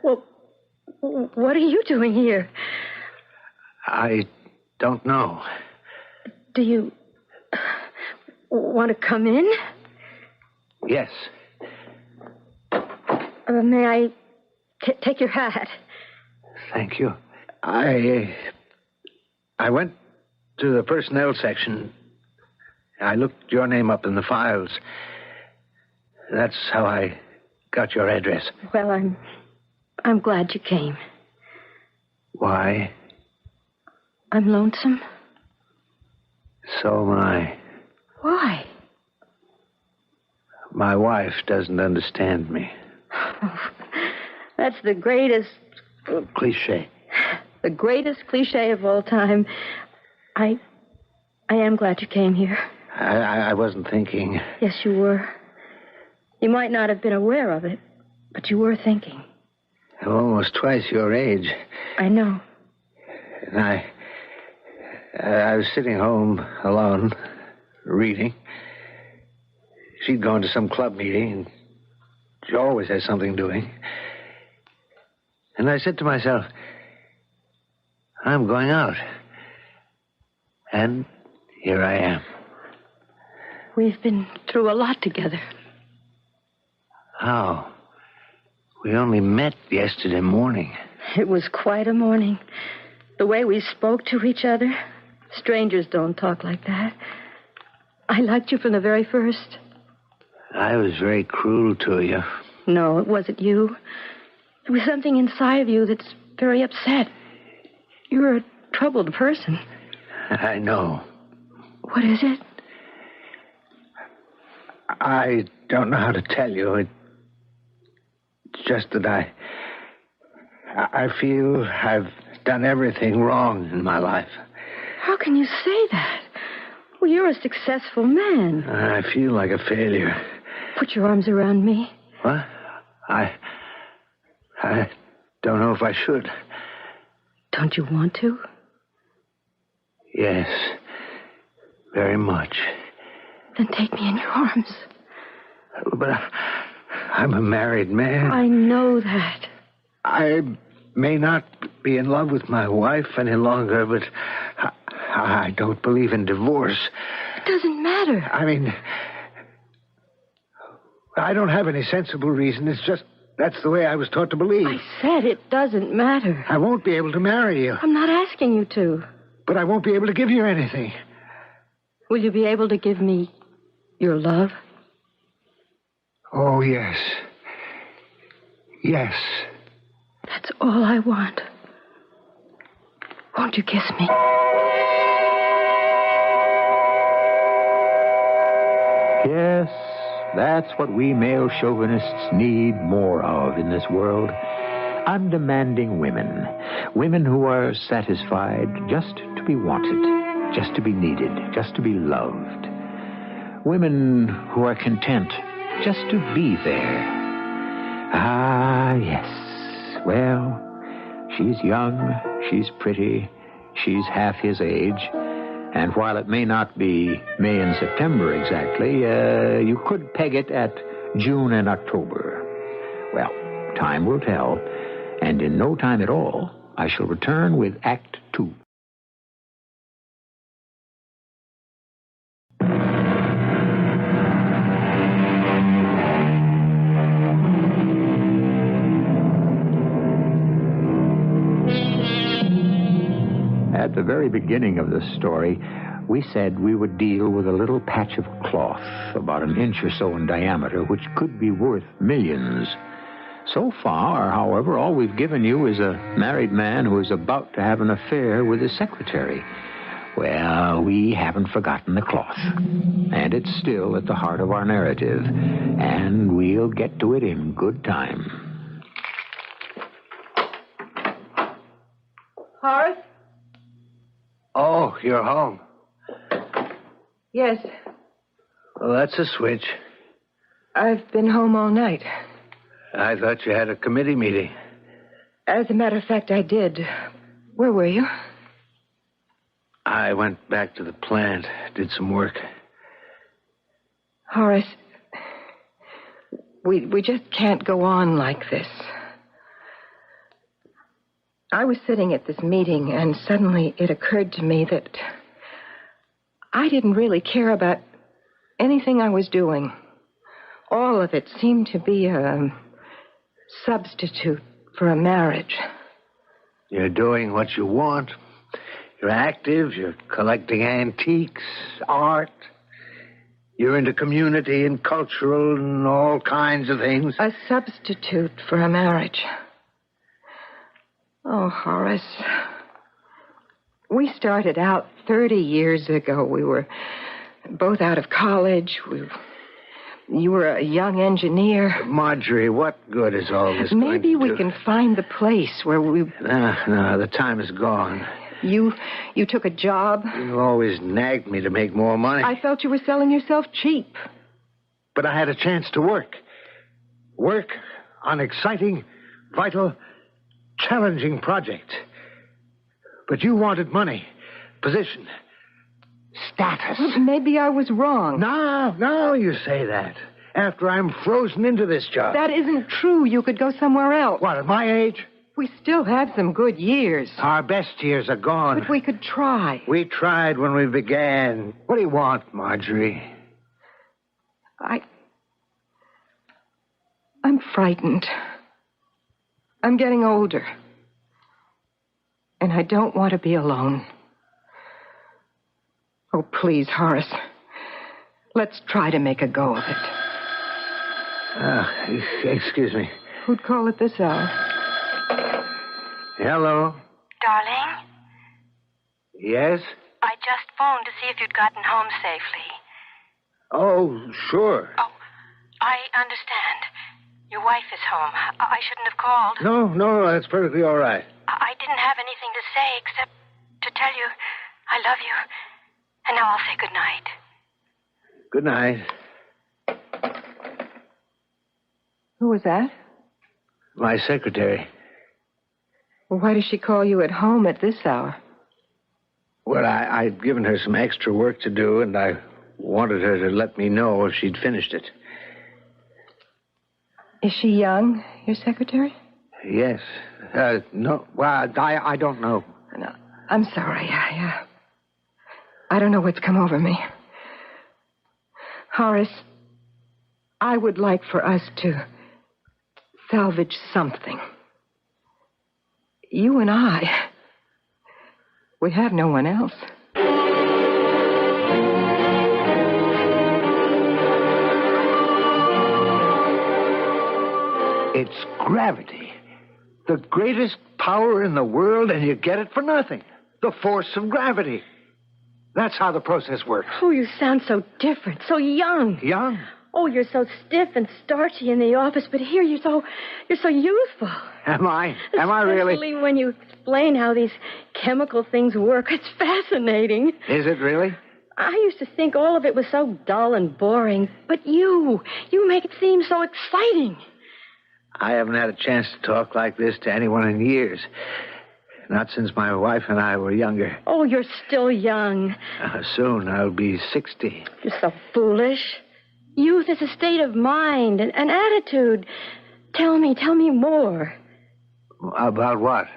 Well, what are you doing here? I don't know. Do you want to come in? Yes. May I take your hat? Thank you. I I went to the personnel section. I looked your name up in the files. That's how I got your address. Well, I'm glad you came. Why? I'm lonesome. So am I. Why? My wife doesn't understand me. That's the greatest... Cliche. The greatest cliche of all time. I am glad you came here. I wasn't thinking. Yes, you were. You might not have been aware of it, but you were thinking. I'm almost twice your age. I know. And I was sitting home alone, reading. She'd gone to some club meeting, and she always has something doing. And I said to myself, I'm going out. And here I am. We've been through a lot together. How? We only met yesterday morning. It was quite a morning. The way we spoke to each other. Strangers don't talk like that. I liked you from the very first. I was very cruel to you. No, it wasn't you. There was something inside of you that's very upset. You're a troubled person. I know. What is it? I don't know how to tell you. It's just that I feel I've done everything wrong in my life. How can you say that? Well, you're a successful man. I feel like a failure. Put your arms around me. What? I don't know if I should. Don't you want to? Yes, very much. Then take me in your arms. But I'm a married man. I know that. I may not be in love with my wife any longer, but I don't believe in divorce. It doesn't matter. I mean, I don't have any sensible reason. It's just that's the way I was taught to believe. I said it doesn't matter. I won't be able to marry you. I'm not asking you to. But I won't be able to give you anything. Will you be able to give me your love? Oh, yes. Yes. That's all I want. Won't you kiss me? Yes, that's what we male chauvinists need more of in this world. Undemanding women. Women who are satisfied just to be wanted, just to be needed, just to be loved. Women who are content just to be there. Ah, yes. Well, she's young, she's pretty, she's half his age, and while it may not be May and September exactly, you could peg it at June and October. Well, time will tell, and in no time at all, I shall return with Act 2. At the very beginning of the story, we said we would deal with a little patch of cloth about an inch or so in diameter, which could be worth millions. So far, however, all we've given you is a married man who is about to have an affair with his secretary. Well, we haven't forgotten the cloth. And it's still at the heart of our narrative. And we'll get to it in good time. Horace? Oh, you're home. Yes. Well, that's a switch. I've been home all night. I thought you had a committee meeting. As a matter of fact, I did. Where were you? I went back to the plant, did some work. Horace, we just can't go on like this. I was sitting at this meeting, and suddenly it occurred to me that I didn't really care about anything I was doing. All of it seemed to be a substitute for a marriage. You're doing what you want. You're active, you're collecting antiques, art. You're into community and cultural and all kinds of things. A substitute for a marriage. Oh, Horace. We started out 30 years ago. We were both out of college. You were a young engineer. Marjorie, what good is all this Maybe going to we do? can find the place where we... No, the time is gone. You took a job. You always nagged me to make more money. I felt you were selling yourself cheap. But I had a chance to work. Work on exciting, vital, challenging projects. But you wanted money, position, status. Well, maybe I was wrong. No, you say that. After I'm frozen into this job. That isn't true. You could go somewhere else. What, at my age? We still have some good years. Our best years are gone. But we could try. We tried when we began. What do you want, Marjorie? I'm frightened. I'm getting older. And I don't want to be alone. Oh, please, Horace. Let's try to make a go of it. Excuse me. Who'd call at this hour? Hello? Darling? Yes? I just phoned to see if you'd gotten home safely. Oh, sure. Oh, I understand. Your wife is home. I shouldn't have called. No, that's perfectly all right. I didn't have anything to say except to tell you I love you. And now I'll say good night. Good night. Who was that? My secretary. Well, why does she call you at home at this hour? Well, I'd given her some extra work to do, and I wanted her to let me know if she'd finished it. Is she young, your secretary? Yes. No, well, I don't know. No, I'm sorry. I don't know what's come over me. Horace, I would like for us to salvage something. You and I. We have no one else. It's gravity. The greatest power in the world, and you get it for nothing. The force of gravity. That's how the process works. Oh, you sound so different, so young. Young? Oh, you're so stiff and starchy in the office, but here you're so youthful. Am I? Am I really? Especially when you explain how these chemical things work. It's fascinating. Is it really? I used to think all of it was so dull and boring, but you make it seem so exciting. I haven't had a chance to talk like this to anyone in years. Not since my wife and I were younger. Oh, you're still young. Soon I'll be 60. You're so foolish. Youth is a state of mind, an attitude. Tell me more. About what?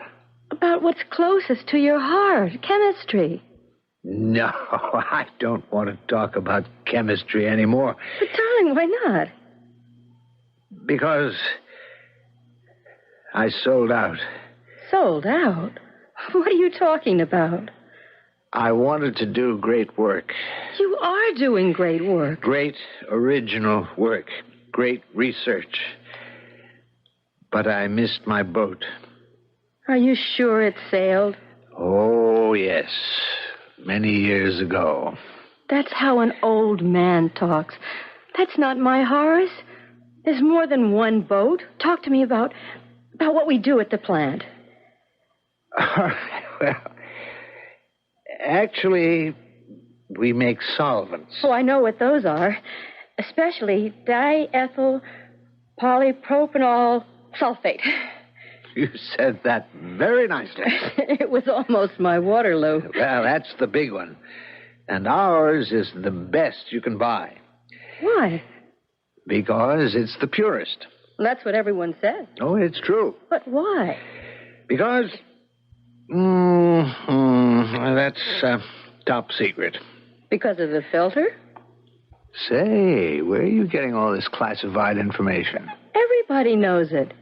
About what's closest to your heart, chemistry. No, I don't want to talk about chemistry anymore. But, darling, why not? Because I sold out. Sold out? What are you talking about? I wanted to do great work. You are doing great work. Great original work. Great research. But I missed my boat. Are you sure it sailed? Oh, yes. Many years ago. That's how an old man talks. That's not my Horace. There's more than one boat. Talk to me about what we do at the plant. Well, actually, we make solvents. Oh, I know what those are. Especially diethyl polypropanol sulfate. You said that very nicely. It was almost my Waterloo. Well, that's the big one. And ours is the best you can buy. Why? Because it's the purest. That's what everyone says. Oh, it's true. But why? Because... that's top secret. Because of the filter? Say, where are you getting all this classified information? Everybody knows it.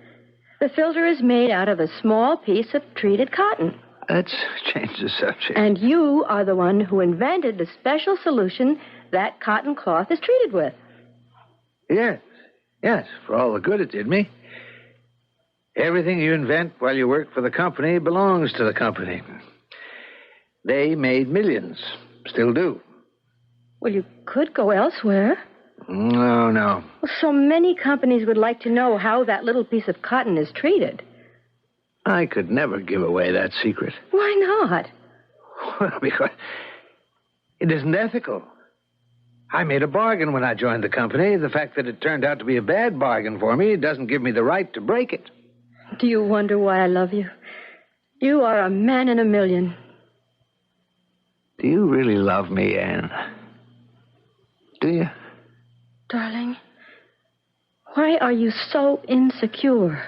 The filter is made out of a small piece of treated cotton. Let's change the subject. And you are the one who invented the special solution that cotton cloth is treated with. Yes, for all the good it did me. Everything you invent while you work for the company belongs to the company. They made millions. Still do. Well, you could go elsewhere. No. Well, so many companies would like to know how that little piece of cotton is treated. I could never give away that secret. Why not? Well, because it isn't ethical. I made a bargain when I joined the company. The fact that it turned out to be a bad bargain for me doesn't give me the right to break it. Do you wonder why I love you? You are a man in a million. Do you really love me, Anne? Do you? Darling, why are you so insecure?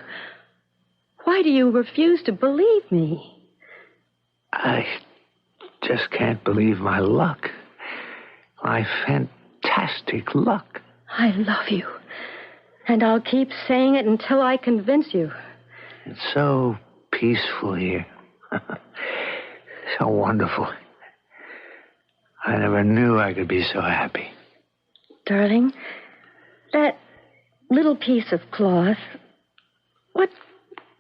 Why do you refuse to believe me? I just can't believe my luck. My fantastic luck. I love you. And I'll keep saying it until I convince you. It's so peaceful here. So wonderful. I never knew I could be so happy. Darling, that little piece of cloth, what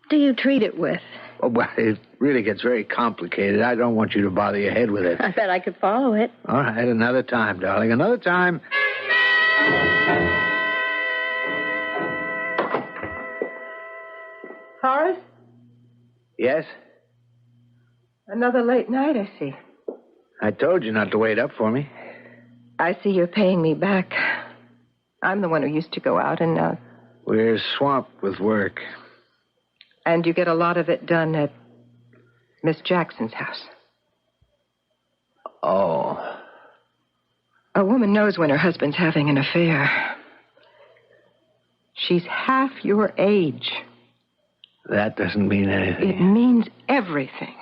do you treat it with? Oh, well, it really gets very complicated. I don't want you to bother your head with it. I bet I could follow it. All right, another time, darling. Another time. Horace? Yes? Another late night, I see. I told you not to wait up for me. I see you're paying me back. I'm the one who used to go out, and We're swamped with work. And you get a lot of it done at Miss Jackson's house. Oh. A woman knows when her husband's having an affair. She's half your age. That doesn't mean anything. It means everything.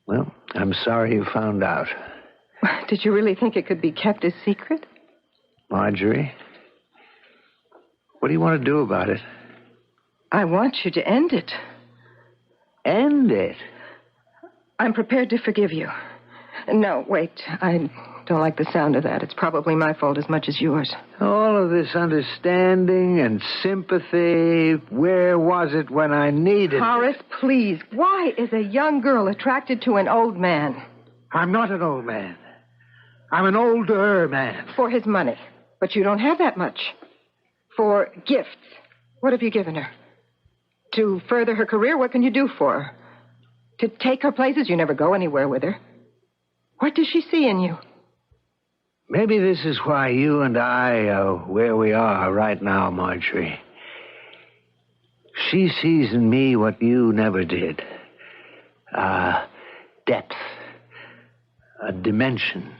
Well, I'm sorry you found out. Did you really think it could be kept a secret? Marjorie, what do you want to do about it? I want you to end it. End it? I'm prepared to forgive you. No, wait. I don't like the sound of that. It's probably my fault as much as yours. All of this understanding and sympathy, where was it when I needed it? Horace, please. Why is a young girl attracted to an old man? I'm not an old man. I'm an older man. For his money. But you don't have that much. For gifts. What have you given her? To further her career, what can you do for her? To take her places, you never go anywhere with her. What does she see in you? Maybe this is why you and I are where we are right now, Marjorie. She sees in me what you never did. Depth. A dimension.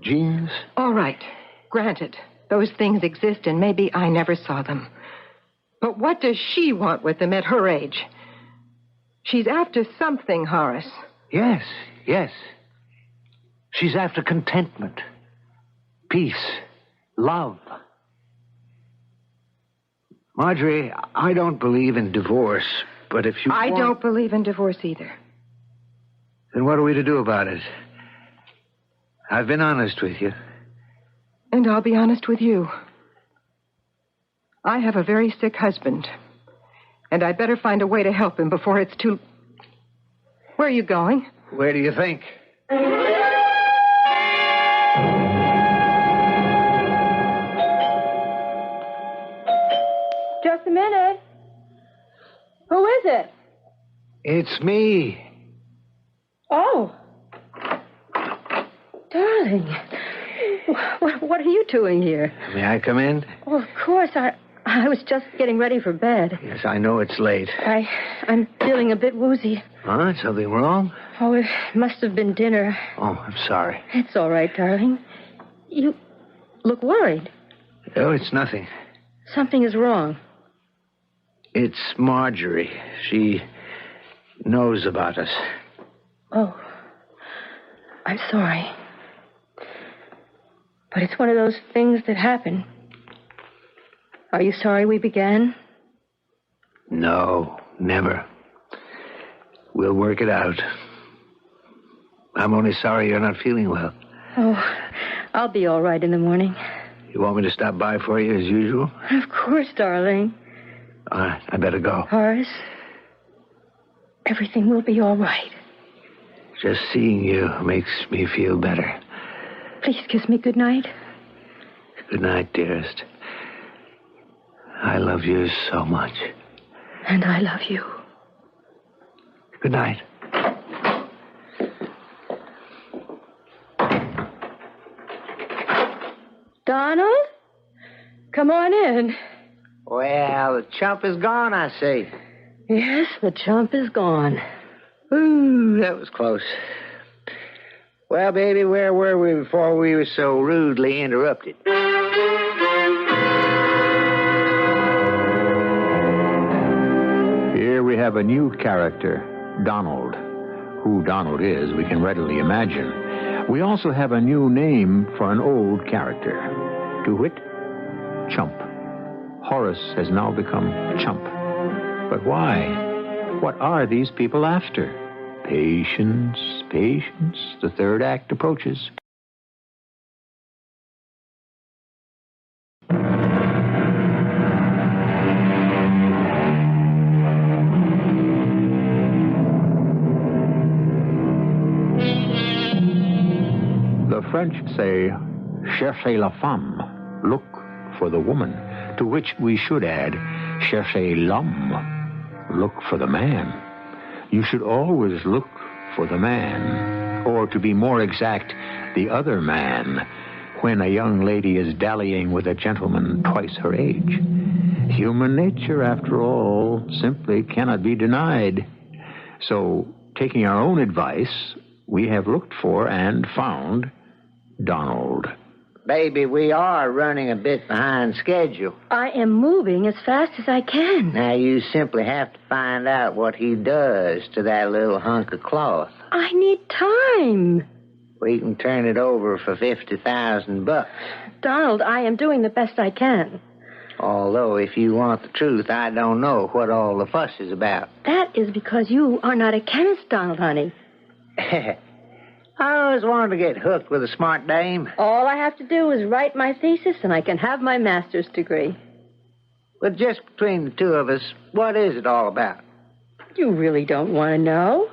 Genius. All right. Granted. Those things exist, and maybe I never saw them. But what does she want with them at her age? She's after something, Horace. Yes. She's after contentment, peace, love. Marjorie, I don't believe in divorce, but if you I don't believe in divorce either. Then what are we to do about it? I've been honest with you. And I'll be honest with you. I have a very sick husband, and I'd better find a way to help him before it's too... Where are you going? Where do you think? Just a minute. Who is it? It's me. Oh. Darling. What are you doing here? May I come in? Oh, of course. I was just getting ready for bed. Yes, I know it's late. I'm feeling a bit woozy. Huh? Something wrong? Oh, it must have been dinner. Oh, I'm sorry. It's all right, darling. You look worried. Oh, it's nothing. Something is wrong. It's Marjorie. She knows about us. Oh, I'm sorry. But it's one of those things that happen. Are you sorry we began? No, never. We'll work it out. I'm only sorry you're not feeling well. Oh, I'll be all right in the morning. You want me to stop by for you as usual? Of course, darling. All right, I better go. Horace, everything will be all right. Just seeing you makes me feel better. Please kiss me good night. Good night, dearest. I love you so much. And I love you. Good night. Donald? Come on in. Well, the chump is gone, I see. Yes, the chump is gone. Ooh, that was close. Well, baby, where were we before we were so rudely interrupted? Here we have a new character, Donald. Who Donald is, we can readily imagine. We also have a new name for an old character. To wit, Chump. Horace has now become Chump. But why? What are these people after? Patience, patience. The third act approaches. The French say, cherchez la femme, look for the woman, to which we should add, cherchez l'homme, look for the man. You should always look for the man, or to be more exact, the other man, when a young lady is dallying with a gentleman twice her age. Human nature, after all, simply cannot be denied. So, taking our own advice, we have looked for and found Donald. Baby, we are running a bit behind schedule. I am moving as fast as I can. Now, you simply have to find out what he does to that little hunk of cloth. I need time. We can turn it over for $50,000. Donald, I am doing the best I can. Although, if you want the truth, I don't know what all the fuss is about. That is because you are not a chemist, Donald, honey. I always wanted to get hooked with a smart dame. All I have to do is write my thesis, and I can have my master's degree. But just between the two of us, what is it all about? You really don't want to know.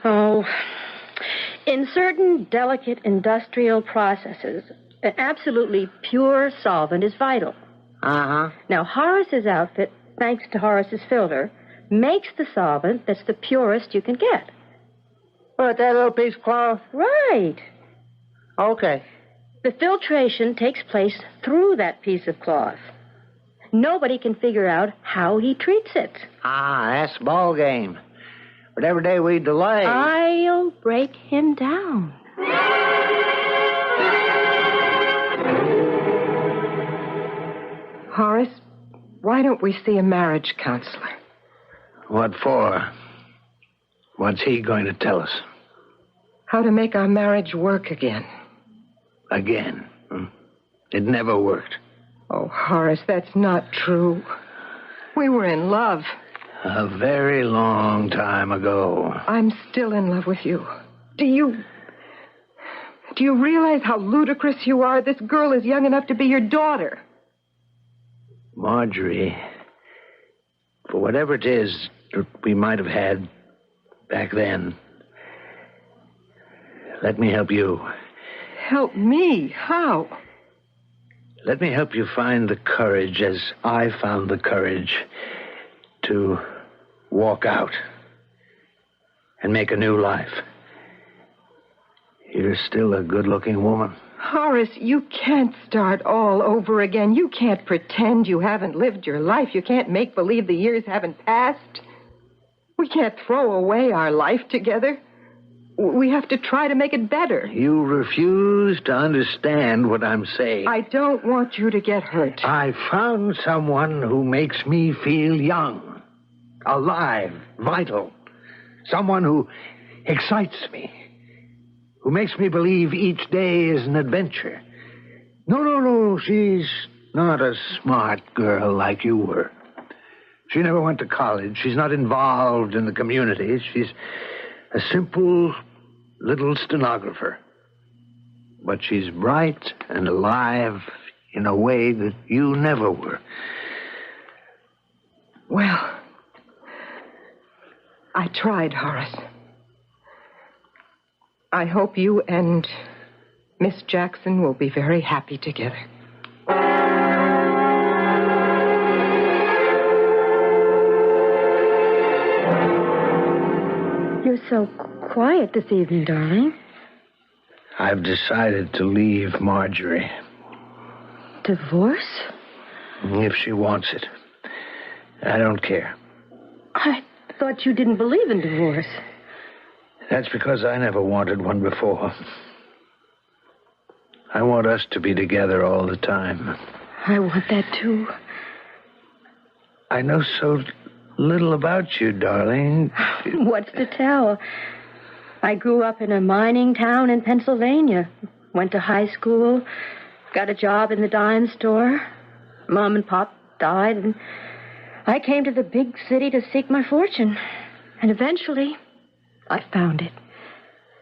Oh, in certain delicate industrial processes, an absolutely pure solvent is vital. Uh-huh. Now, Horace's outfit, thanks to Horace's filter, makes the solvent that's the purest you can get. What, that little piece of cloth? Right. Okay. The filtration takes place through that piece of cloth. Nobody can figure out how he treats it. Ah, that's the ball game. But every day we delay... I'll break him down. Horace, why don't we see a marriage counselor? What for? What's he going to tell us? How to make our marriage work again. Again? It never worked. Oh, Horace, that's not true. We were in love. A very long time ago. I'm still in love with you. Do you realize how ludicrous you are? This girl is young enough to be your daughter. Marjorie, for whatever it is we might have had back then, let me help you. Help me? How? Let me help you find the courage, as I found the courage, to walk out and make a new life. You're still a good-looking woman. Horace, you can't start all over again. You can't pretend you haven't lived your life. You can't make believe the years haven't passed. We can't throw away our life together. We have to try to make it better. You refuse to understand what I'm saying. I don't want you to get hurt. I found someone who makes me feel young, alive, vital. Someone who excites me, who makes me believe each day is an adventure. No, she's not a smart girl like you were. She never went to college. She's not involved in the community. She's a simple little stenographer. But she's bright and alive in a way that you never were. Well, I tried, Horace. I hope you and Miss Jackson will be very happy together. You're so quiet this evening, darling. I've decided to leave Marjorie. Divorce? If she wants it. I don't care. I thought you didn't believe in divorce. That's because I never wanted one before. I want us to be together all the time. I want that, too. I know so little about you, darling. What's to tell? I grew up in a mining town in Pennsylvania. Went to high school, got a job in the dime store. Mom and Pop died, and I came to the big city to seek my fortune. And eventually, I found it.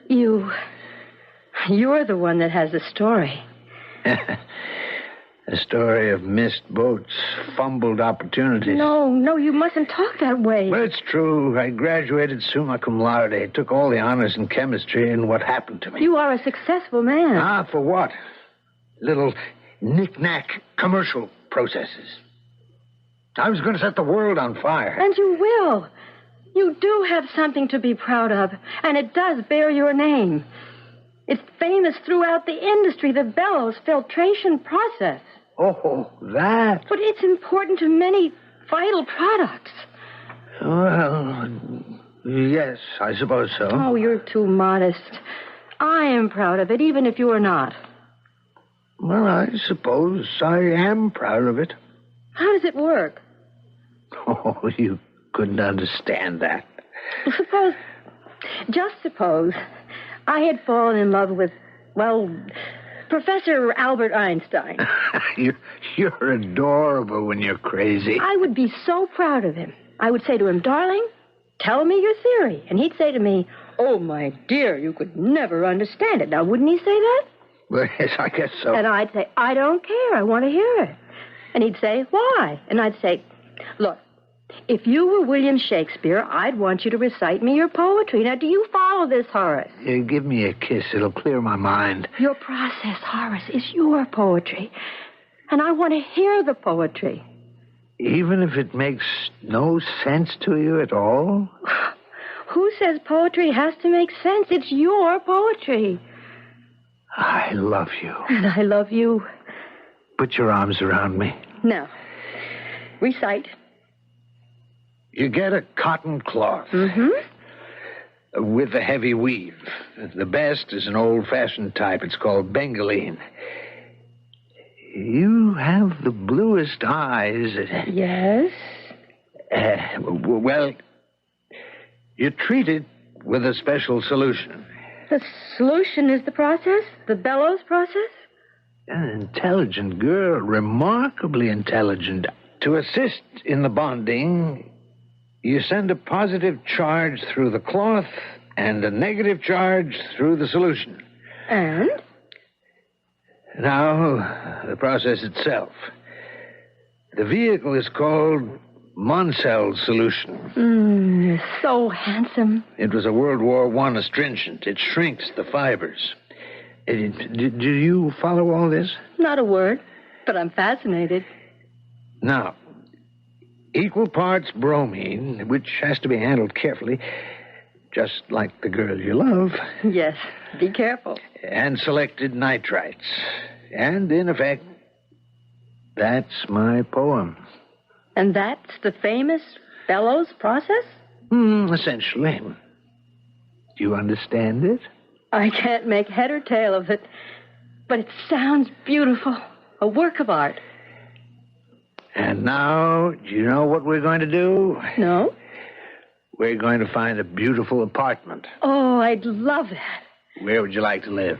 You're the one that has the story. A story of missed boats, fumbled opportunities. No, you mustn't talk that way. Well, it's true. I graduated summa cum laude, took all the honors in chemistry, and what happened to me? You are a successful man. Ah, for what? Little knick-knack commercial processes. I was going to set the world on fire. And you will. You do have something to be proud of, and it does bear your name. It's famous throughout the industry, the bellows filtration process. Oh, that. But it's important to many vital products. Well, yes, I suppose so. Oh, you're too modest. I am proud of it, even if you are not. Well, I suppose I am proud of it. How does it work? Oh, you couldn't understand that. Just suppose, I had fallen in love with, well, Professor Albert Einstein. You're adorable when you're crazy. I would be so proud of him. I would say to him, darling, tell me your theory. And he'd say to me, oh, my dear, you could never understand it. Now, wouldn't he say that? Well, yes, I guess so. And I'd say, I don't care. I want to hear it. And he'd say, why? And I'd say, look, if you were William Shakespeare, I'd want you to recite me your poetry. Now, do you follow this, Horace? Give me a kiss. It'll clear my mind. Your process, Horace, is your poetry. And I want to hear the poetry. Even if it makes no sense to you at all? Who says poetry has to make sense? It's your poetry. I love you. And I love you. Put your arms around me. Now, recite. You get a cotton cloth. Mm-hmm. With a heavy weave. The best is an old-fashioned type. It's called bengaline. You have the bluest eyes. Yes? Well, you treat it with a special solution. The solution is the process? The bellows process? An intelligent girl, remarkably intelligent. To assist in the bonding, you send a positive charge through the cloth and a negative charge through the solution. And? Now, the process itself. The vehicle is called Monsell solution. You're so handsome. It was a World War I astringent. It shrinks the fibers. Do you follow all this? Not a word, but I'm fascinated. Now, equal parts bromine, which has to be handled carefully, just like the girl you love. Yes, be careful. And selected nitrites. And, in effect, that's my poem. And that's the famous bellows process? Essentially. Do you understand it? I can't make head or tail of it, but it sounds beautiful. A work of art. And now, do you know what we're going to do? No. We're going to find a beautiful apartment. Oh, I'd love that. Where would you like to live?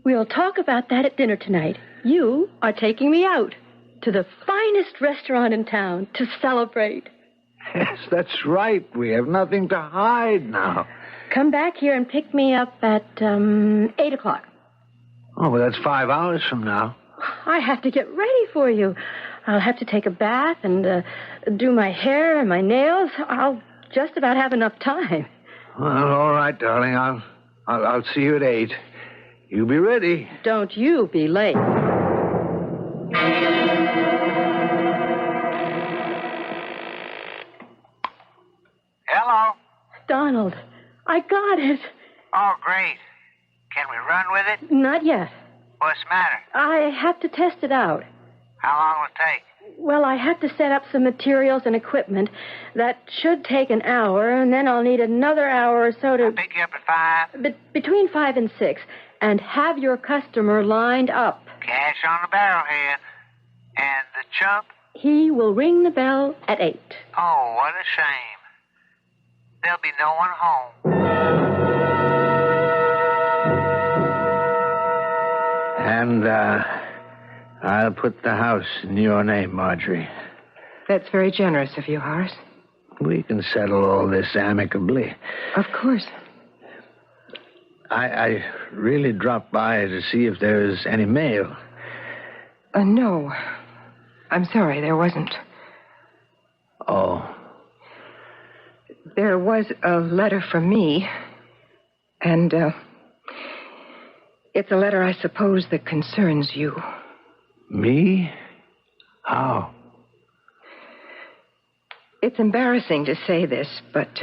We'll talk about that at dinner tonight. You are taking me out to the finest restaurant in town to celebrate. Yes, that's right. We have nothing to hide now. Come back here and pick me up at 8 o'clock. Oh, well, that's 5 hours from now. I have to get ready for you. I'll have to take a bath and do my hair and my nails. I'll just about have enough time. Well, all right, darling. I'll see you at 8. You be ready. Don't you be late. Hello? Donald, I got it. Oh, great. Can we run with it? Not yet. What's the matter? I have to test it out. How long will it take? Well, I have to set up some materials and equipment. That should take an hour, and then I'll need another hour or so to... I'll pick you up at 5. Between 5 and 6. And have your customer lined up. Cash on the barrelhead. And the chump? He will ring the bell at 8. Oh, what a shame. There'll be no one home. And, I'll put the house in your name, Marjorie. That's very generous of you, Horace. We can settle all this amicably. Of course. I really dropped by to see if there was any mail. No. I'm sorry, there wasn't. Oh. There was a letter from me, and, it's a letter, I suppose, that concerns you. Me? How? It's embarrassing to say this, but,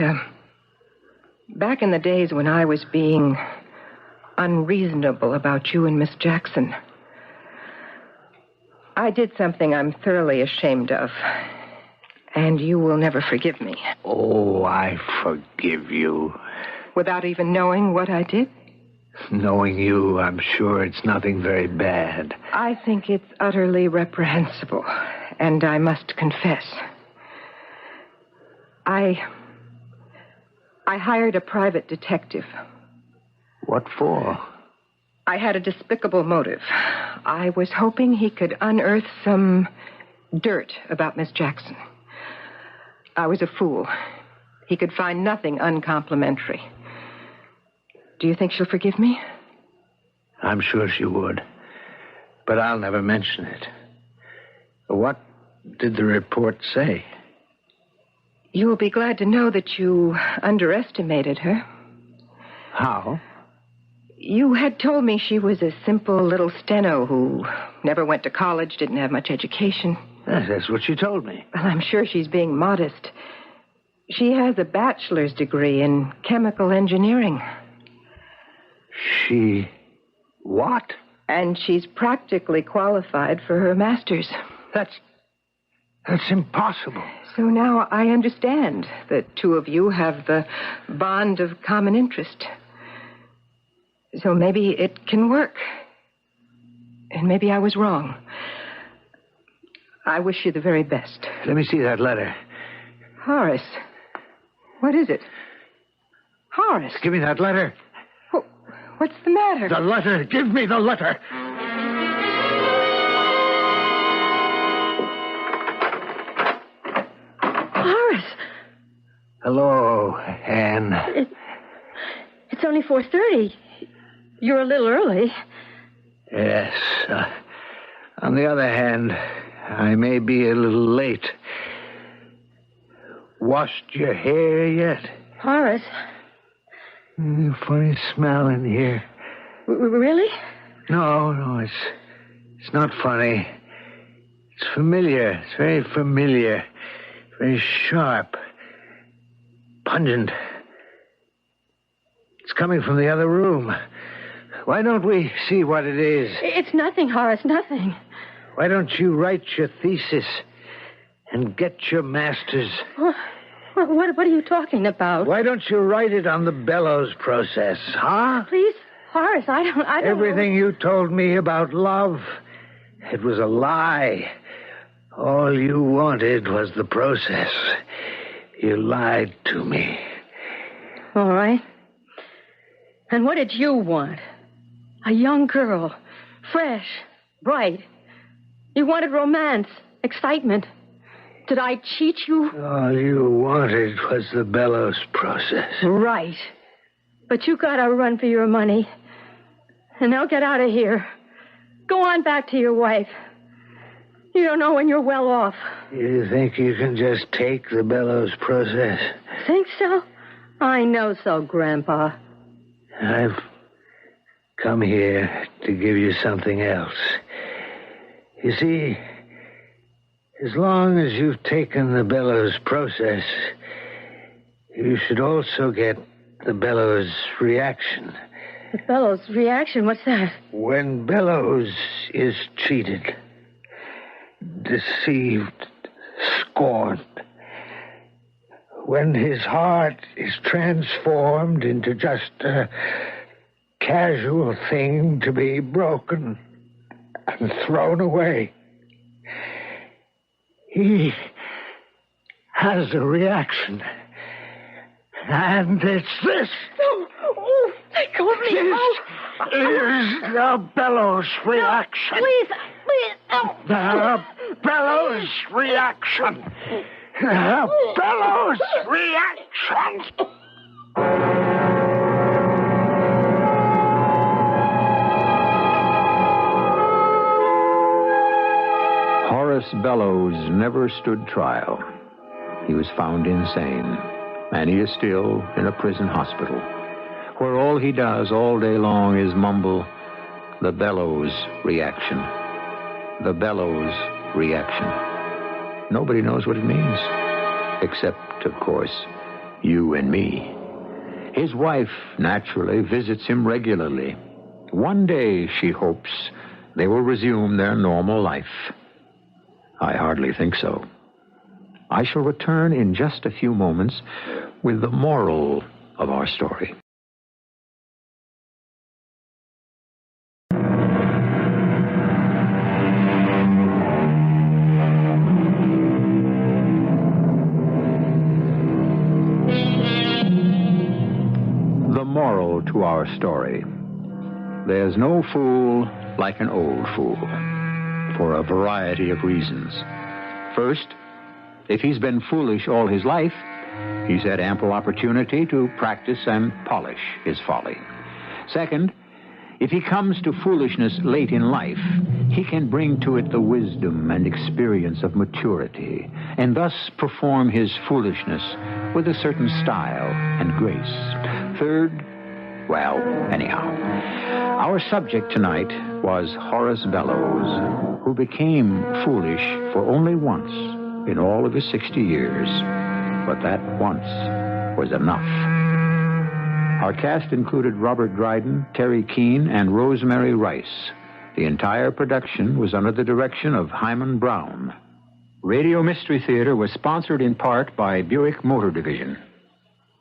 back in the days when I was being unreasonable about you and Miss Jackson, I did something I'm thoroughly ashamed of, and you will never forgive me. Oh, I forgive you. Without even knowing what I did? Knowing you, I'm sure it's nothing very bad. I think it's utterly reprehensible, and I must confess. I hired a private detective. What for? I had a despicable motive. I was hoping he could unearth some dirt about Miss Jackson. I was a fool. He could find nothing uncomplimentary. Do you think she'll forgive me? I'm sure she would. But I'll never mention it. What did the report say? You will be glad to know that you underestimated her. How? You had told me she was a simple little steno who never went to college, didn't have much education. Yes, that's what she told me. Well, I'm sure she's being modest. She has a bachelor's degree in chemical engineering. She... what? And she's practically qualified for her master's. That's impossible. So now I understand that two of you have the bond of common interest. So maybe it can work. And maybe I was wrong. I wish you the very best. Let me see that letter. Horace. What is it? Horace. Give me that letter. What's the matter? The letter. Give me the letter. Horace. Hello, Anne. It's only 4:30. You're a little early. Yes. On the other hand, I may be a little late. Washed your hair yet? Horace. Funny smell in here. Really? No, it's not funny. It's familiar. It's very familiar. Very sharp. Pungent. It's coming from the other room. Why don't we see what it is? It's nothing, Horace, nothing. Why don't you write your thesis and get your master's? What are you talking about? Why don't you write it on the bellows process, huh? Please, Horace, I don't Everything you told me about love, it was a lie. All you wanted was the process. You lied to me. All right. And what did you want? A young girl, fresh, bright. You wanted romance, excitement. Did I cheat you? All you wanted was the bellows process. Right. But you gotta run for your money. And now get out of here. Go on back to your wife. You don't know when you're well off. You think you can just take the bellows process? Think so? I know so, Grandpa. I've come here to give you something else. You see, as long as you've taken the bellows process, you should also get the bellows reaction. The bellows reaction? What's that? When Bellows is cheated, deceived, scorned, when his heart is transformed into just a casual thing to be broken and thrown away, he has a reaction. And it's this. Oh, let go of me. This is the bellows reaction. No, please. Oh. The bellows reaction. The bellows reaction. Horace Bellows never stood trial. He was found insane, and he is still in a prison hospital, where all he does all day long is mumble, the bellows reaction. The bellows reaction. Nobody knows what it means, except, of course, you and me. His wife, naturally, visits him regularly. One day, she hopes, they will resume their normal life. I hardly think so. I shall return in just a few moments with the moral of our story. The moral to our story. There's no fool like an old fool, for a variety of reasons. First, if he's been foolish all his life, he's had ample opportunity to practice and polish his folly. Second, if he comes to foolishness late in life, he can bring to it the wisdom and experience of maturity, and thus perform his foolishness with a certain style and grace. Third, well, anyhow, our subject tonight was Horace Bellows, who became foolish for only once in all of his 60 years. But that once was enough. Our cast included Robert Dryden, Terry Keane, and Rosemary Rice. The entire production was under the direction of Hyman Brown. Radio Mystery Theater was sponsored in part by Buick Motor Division.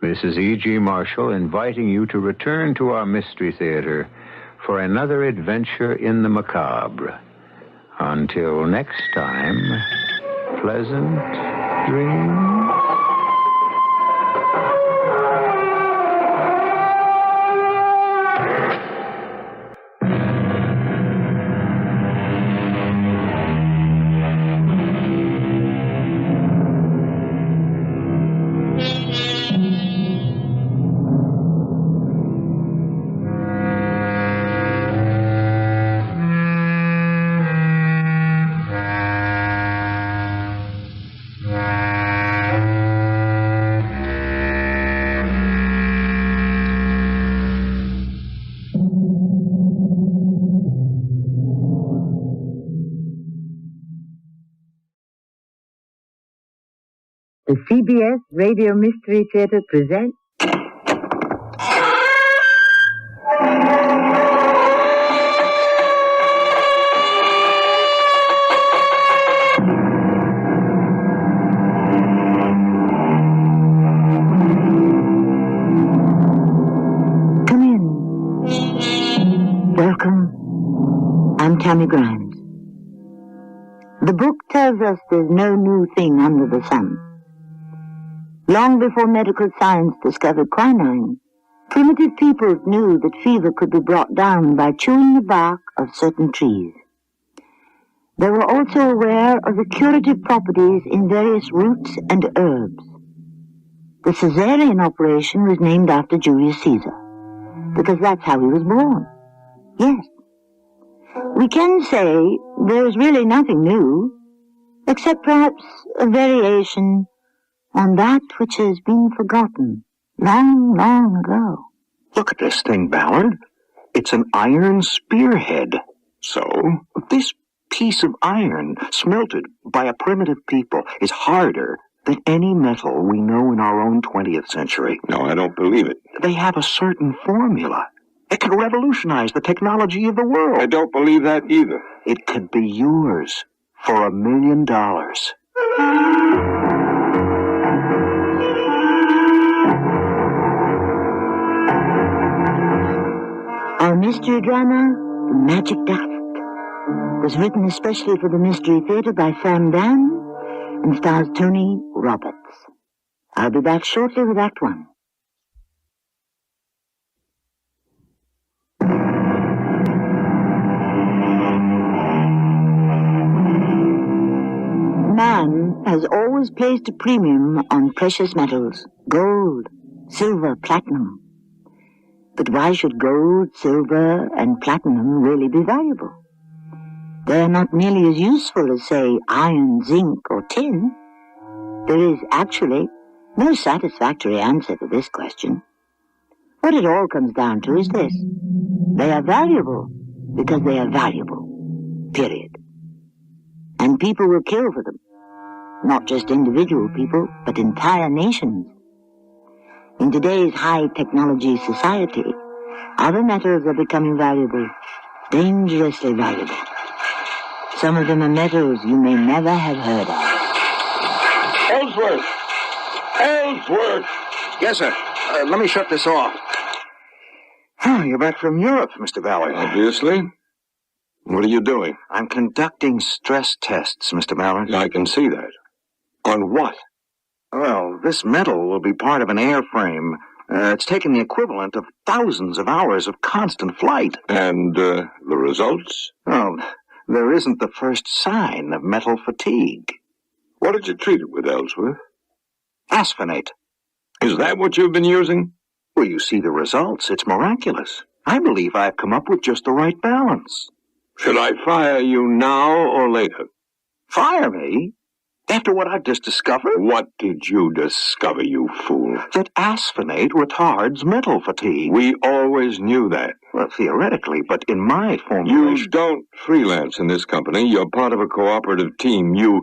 This is E.G. Marshall inviting you to return to our Mystery Theater for another adventure in the macabre. Until next time, pleasant dreams. The CBS Radio Mystery Theater presents Come in. Welcome. I'm Tammy Grimes. The book tells us there's no new thing under the sun. Long before medical science discovered quinine, primitive peoples knew that fever could be brought down by chewing the bark of certain trees. They were also aware of the curative properties in various roots and herbs. The Caesarean operation was named after Julius Caesar, because that's how he was born. Yes. We can say there is really nothing new, except perhaps a variation on that which has been forgotten long, long ago. Look at this thing, Ballard. It's an iron spearhead. So? This piece of iron, smelted by a primitive people, is harder than any metal we know in our own 20th century. No, I don't believe it. They have a certain formula. It could revolutionize the technology of the world. I don't believe that either. It could be yours for $1 million. Our mystery drama, The Magic Dust, was written especially for the Mystery Theater by Sam Dan and stars Tony Roberts. I'll be back shortly with Act One. Man has always placed a premium on precious metals, gold, silver, platinum. But why should gold, silver, and platinum really be valuable? They are not nearly as useful as, say, iron, zinc, or tin. There is actually no satisfactory answer to this question. What it all comes down to is this. They are valuable because they are valuable. Period. And people will kill for them. Not just individual people, but entire nations. In today's high-technology society, other metals are becoming valuable, dangerously valuable. Some of them are metals you may never have heard of. Ellsworth! Ellsworth! Yes, sir. Let me shut this off. Oh, you're back from Europe, Mr. Ballard. Obviously. What are you doing? I'm conducting stress tests, Mr. Ballard. I can see that. On what? Well, this metal will be part of an airframe. It's taken the equivalent of thousands of hours of constant flight. And the results? Well, there isn't the first sign of metal fatigue. What did you treat it with, Ellsworth? Asphenate. Is that what you've been using? Well, you see the results. It's miraculous. I believe I've come up with just the right balance. Should I fire you now or later? Fire me? After what I've just discovered? What did you discover, you fool? That asphenate retards metal fatigue. We always knew that. Well, theoretically, but in my formulation... You don't freelance in this company. You're part of a cooperative team. You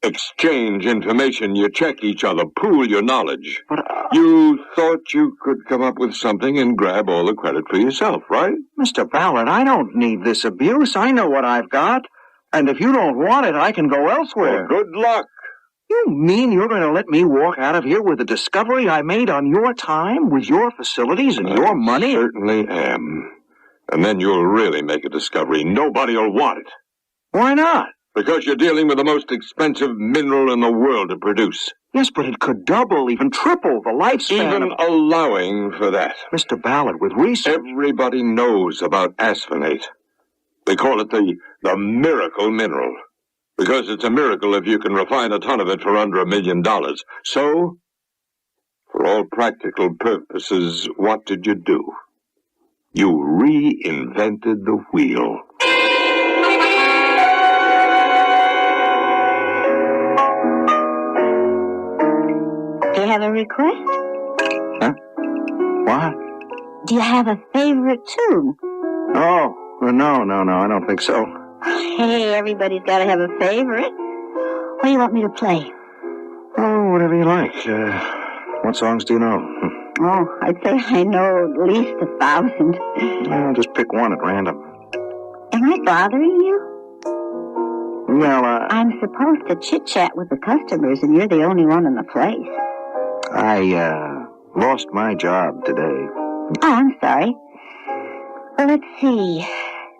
exchange information. You check each other. Pool your knowledge. But, You thought you could come up with something and grab all the credit for yourself, right? Mr. Ballard, I don't need this abuse. I know what I've got. And if you don't want it, I can go elsewhere. Well, good luck. You mean you're going to let me walk out of here with the discovery I made on your time, with your facilities and your money? I certainly am. And then you'll really make a discovery. Nobody will want it. Why not? Because you're dealing with the most expensive mineral in the world to produce. Yes, but it could double, even triple the lifespan. Even allowing for that. Mr. Ballard, with research... Everybody knows about asphenate. They call it the miracle mineral. Because it's a miracle if you can refine a ton of it for under $1 million. So, for all practical purposes, what did you do? You reinvented the wheel. Do you have a request? Huh? What? Do you have a favorite tune? Oh, no, I don't think so. Hey, everybody's got to have a favorite. What do you want me to play? Oh, whatever you like. What songs do you know? Oh, I'd say I know at least 1,000. Well, just pick one at random. Am I bothering you? Well, I'm supposed to chit-chat with the customers, and you're the only one in the place. I lost my job today. Oh, I'm sorry. Well, let's see.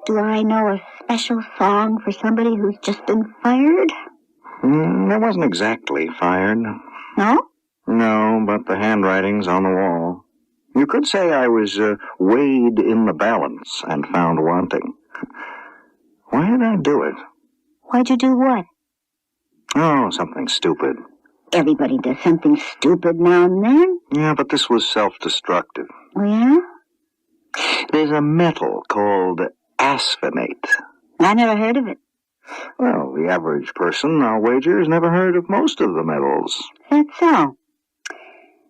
Do I know a special song for somebody who's just been fired? I wasn't exactly fired. No? No, but the handwriting's on the wall. You could say I was weighed in the balance and found wanting. Why did I do it? Why'd you do what? Oh, something stupid. Everybody does something stupid now and then. Yeah, but this was self-destructive. Oh, yeah? There's a metal called asphenate. I never heard of it. Well, the average person, I'll wager, has never heard of most of the metals. That's so.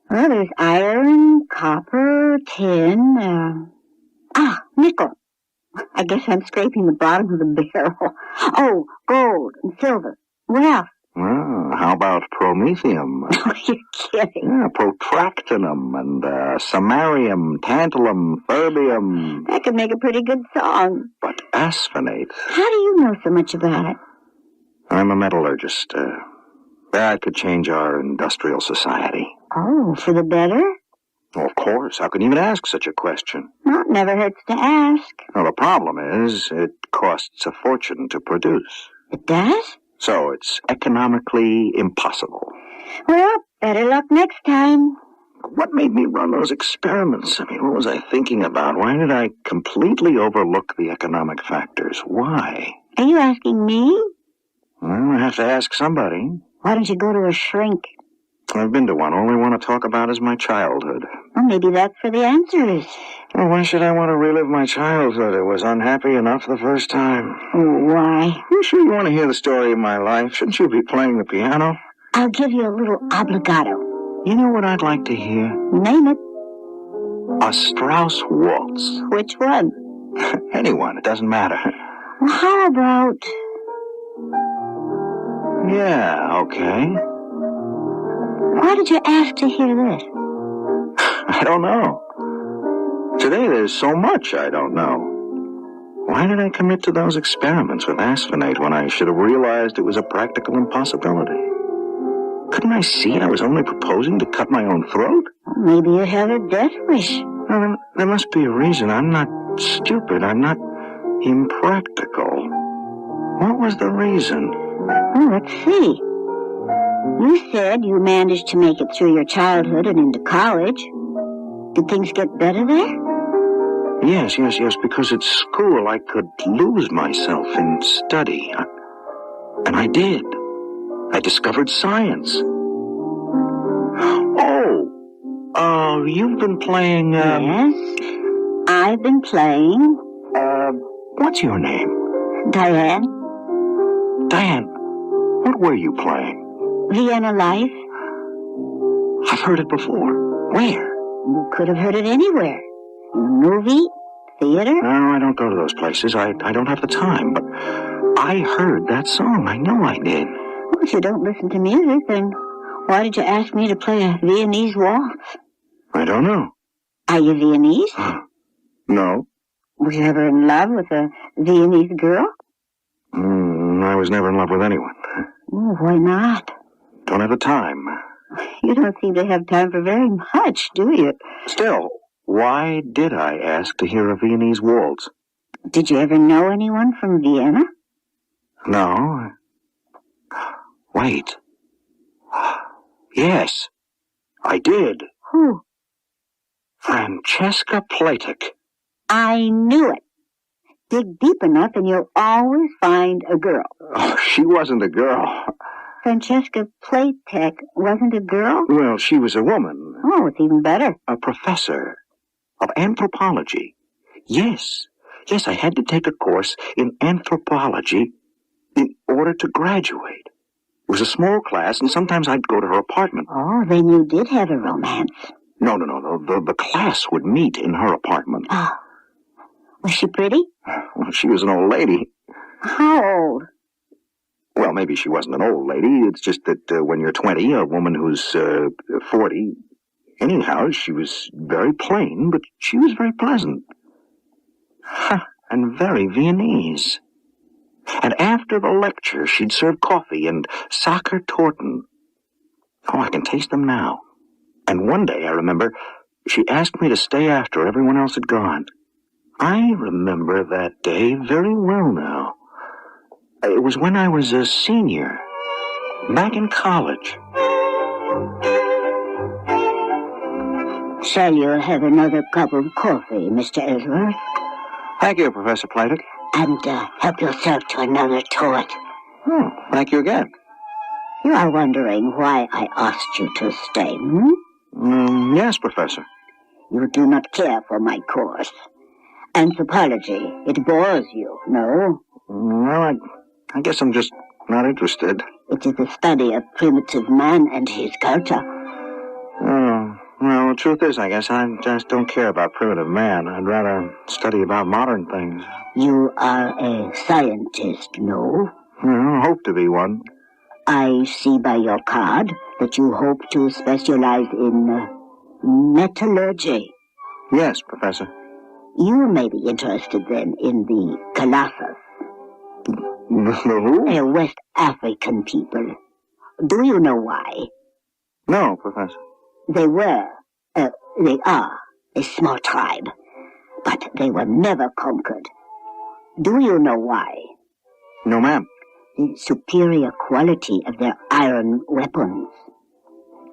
Well, there's iron, copper, tin, nickel. I guess I'm scraping the bottom of the barrel. Oh, gold and silver. What else? Well, how about promethium? Oh, you're kidding. Yeah, protractinum and samarium, tantalum, terbium. That could make a pretty good song. But asphenate. How do you know so much about it? I'm a metallurgist. That could change our industrial society. Oh, for the better? Well, of course. How can you even ask such a question? Well, it never hurts to ask. Well, the problem is it costs a fortune to produce. It does? So it's economically impossible. Well, better luck next time. What made me run those experiments? I mean, what was I thinking about? Why did I completely overlook the economic factors? Why? Are you asking me? Well, I have to ask somebody. Why don't you go to a shrink? I've been to one. All I want to talk about is my childhood. Well, maybe that's where the answer is. Well, why should I want to relive my childhood? It was unhappy enough the first time. Oh, why? You sure you want to hear the story of my life? Shouldn't you be playing the piano? I'll give you a little obligato. You know what I'd like to hear? Name it. A Strauss waltz. Which one? Anyone. It doesn't matter. Well, how about... Yeah, okay. Why did you ask to hear this? I don't know. Today there's so much I don't know. Why did I commit to those experiments with asphenate when I should have realized it was a practical impossibility? Couldn't I see I was only proposing to cut my own throat? Maybe you have a death wish. Well, there must be a reason. I'm not stupid. I'm not impractical. What was the reason? Well, let's see. You said you managed to make it through your childhood and into college. Did things get better there? Yes, because at school I could lose myself in study. And I did. I discovered science. Oh, you've been playing, Yes, I've been playing. What's your name? Diane. Diane, what were you playing? Vienna Life. I've heard it before. Where? You could have heard it anywhere. In a movie, theater. No, I don't go to those places. I don't have the time, but I heard that song. I know I did. Well, if you don't listen to music, then why did you ask me to play a Viennese waltz? I don't know. Are you Viennese? No. Were you ever in love with a Viennese girl? I was never in love with anyone. Oh, why not? Don't have the time. You don't seem to have time for very much, do you? Still, why did I ask to hear a Viennese waltz? Did you ever know anyone from Vienna? No. Wait. Yes, I did. Who? Francesca Platek. I knew it. Dig deep enough and you'll always find a girl. Oh, she wasn't a girl. Francesca Platek wasn't a girl? Well, she was a woman. Oh, it's even better. A professor of anthropology. Yes, I had to take a course in anthropology in order to graduate. It was a small class, and sometimes I'd go to her apartment. Oh, then you did have a romance. No. The class would meet in her apartment. Oh. Was she pretty? Well, she was an old lady. How old? Well, maybe she wasn't an old lady. It's just that when you're 20, a woman who's 40... Anyhow, she was very plain, but she was very pleasant. And very Viennese. And after the lecture, she'd serve coffee and Sacher Torten. Oh, I can taste them now. And one day, I remember, she asked me to stay after everyone else had gone. I remember that day very well now. It was when I was a senior, back in college. Shall you have another cup of coffee, Mr. Ellsworth? Thank you, Professor Platek. And help yourself to another toilet. Oh, thank you again. You are wondering why I asked you to stay, Yes, Professor. You do not care for my course. Anthropology, it bores you, no? Well, I guess I'm just not interested. It is the study of primitive man and his culture. Oh, well, the truth is, I guess I just don't care about primitive man. I'd rather study about modern things. You are a scientist, no? I hope to be one. I see by your card that you hope to specialize in metallurgy. Yes, Professor. You may be interested then in the Colossus. Who? West African people. Do you know why? No, Professor. They are a small tribe, but they were never conquered. Do you know why? No, ma'am. The superior quality of their iron weapons.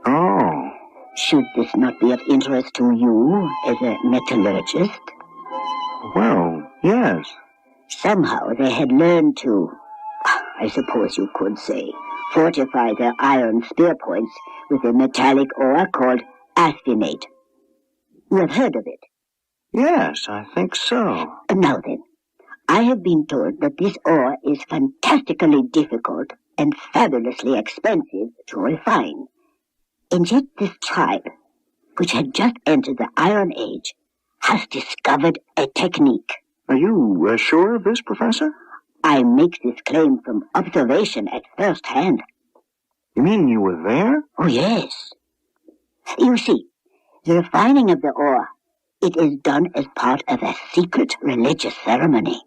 Oh. Should this not be of interest to you as a metallurgist? Well, yes. Somehow they had learned to, I suppose you could say, fortify their iron spear points with a metallic ore called asphinate. You have heard of it? Yes, I think so. Now then, I have been told that this ore is fantastically difficult and fabulously expensive to refine. And yet this tribe, which had just entered the Iron Age, has discovered a technique. Are you sure of this, Professor? I make this claim from observation at first hand. You mean you were there? Oh, yes. You see, the refining of the ore, it is done as part of a secret religious ceremony.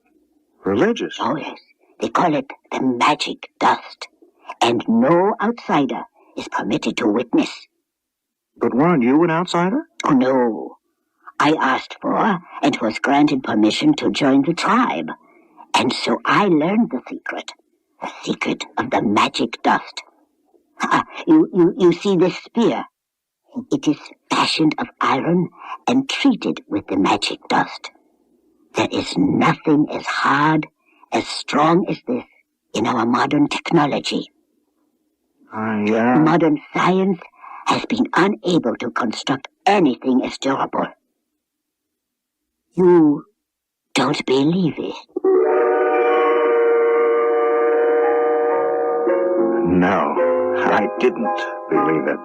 Religious? Oh, yes. They call it the magic dust. And no outsider is permitted to witness. But weren't you an outsider? Oh, no. I asked for and was granted permission to join the tribe. And so I learned the secret of the magic dust. You see this spear? It is fashioned of iron and treated with the magic dust. There is nothing as hard, as strong as this in our modern technology. Modern science has been unable to construct anything as durable. You don't believe it? No, I didn't believe it.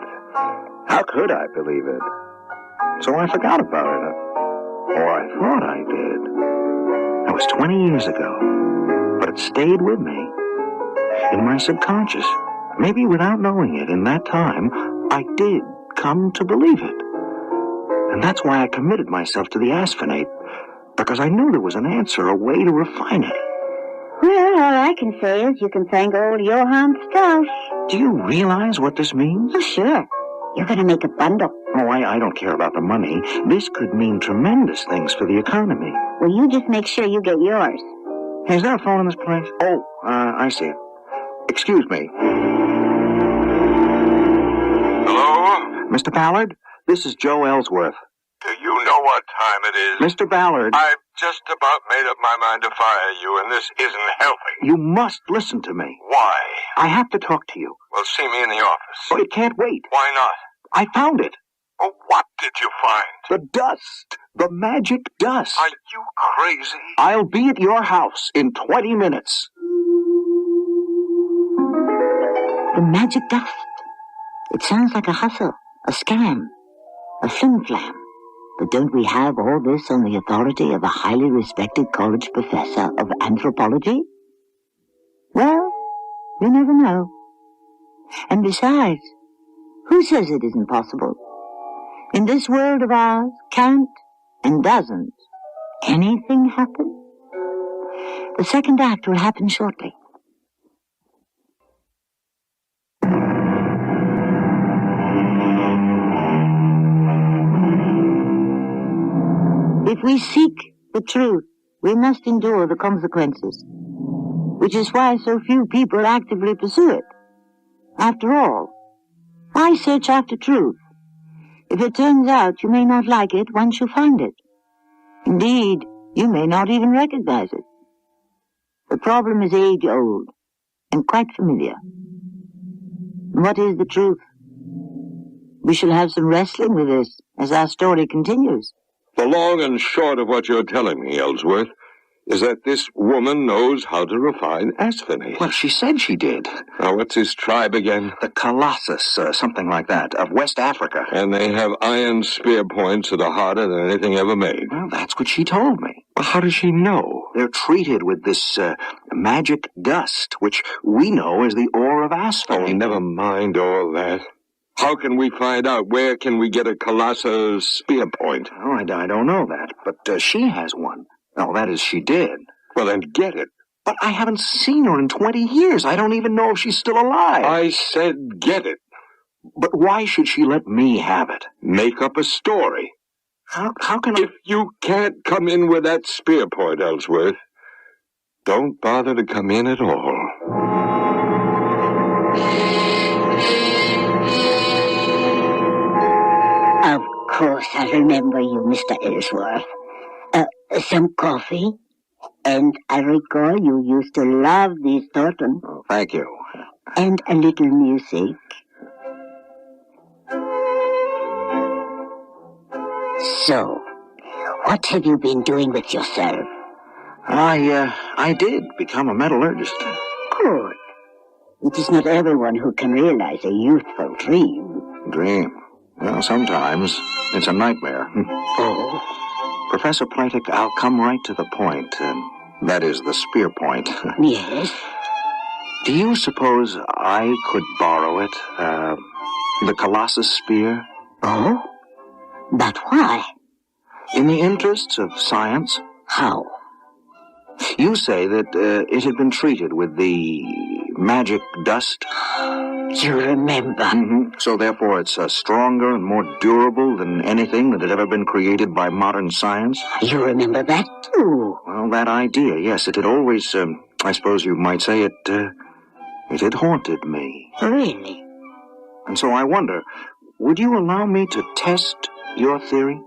How could I believe it? So I forgot about it. Or I thought I did. That was 20 years ago. But it stayed with me. In my subconscious. Maybe without knowing it, in that time, I did come to believe it. And that's why I committed myself to the asphinate. Because I knew there was an answer, a way to refine it. Well, all I can say is you can thank old Johann Strauss. Do you realize what this means? Oh, sure. You're going to make a bundle. Oh, I don't care about the money. This could mean tremendous things for the economy. Well, you just make sure you get yours. Hey, is there a phone in this place? Oh, I see it. Excuse me. Hello? Mr. Ballard, this is Joe Ellsworth. Do you know what time it is? Mr. Ballard. I've just about made up my mind to fire you, and this isn't helping. You must listen to me. Why? I have to talk to you. Well, see me in the office. Oh, it can't wait. Why not? I found it. Oh, what did you find? The dust. The magic dust. Are you crazy? I'll be at your house in 20 minutes. The magic dust. It sounds like a hustle, a scam, a flim-flam. But don't we have all this on the authority of a highly respected college professor of anthropology? Well, you never know. And besides, who says it isn't possible? In this world of ours, can't and doesn't anything happen? The second act will happen shortly. If we seek the truth, we must endure the consequences, which is why so few people actively pursue it. After all, why search after truth? If it turns out you may not like it once you find it. Indeed, you may not even recognize it. The problem is age-old. and quite familiar. What is the truth? We shall have some wrestling with this as our story continues. The long and short of what you're telling me, Ellsworth, is that this woman knows how to refine asphenate. Well, she said she did. Now, what's his tribe again? The Colossus, something like that, of West Africa. And they have iron spear points that are harder than anything ever made. Well, that's what she told me. Well, how does she know? They're treated with this magic dust, which we know as the ore of asphenate. Oh, never mind all that. How can we find out? Where can we get a Colossus spear point? Oh, I don't know that, but she has one. Oh, that is, she did. Well, then get it. But I haven't seen her in 20 years. I don't even know if she's still alive. I said get it. But why should she let me have it? Make up a story. How can I... If you can't come in with that spear point, Ellsworth, don't bother to come in at all. Of course I remember you, Mr. Ellsworth. Some coffee? And I recall you used to love these Thornton. Oh, thank you. And a little music. So, what have you been doing with yourself? I did become a metallurgist. Good. It is not everyone who can realize a youthful dream. Dream? Well, sometimes. It's a nightmare. Oh? Professor Platek, I'll come right to the point. That is the spear point. Yes? Do you suppose I could borrow it? The Colossus spear? Oh? But why? In the interests of science. How? You say that it had been treated with the magic dust. You remember? Mm-hmm. So therefore it's stronger and more durable than anything that had ever been created by modern science? You remember that too? Well, that idea, yes. It had always, I suppose you might say it had haunted me. Really? And so I wonder, would you allow me to test your theory?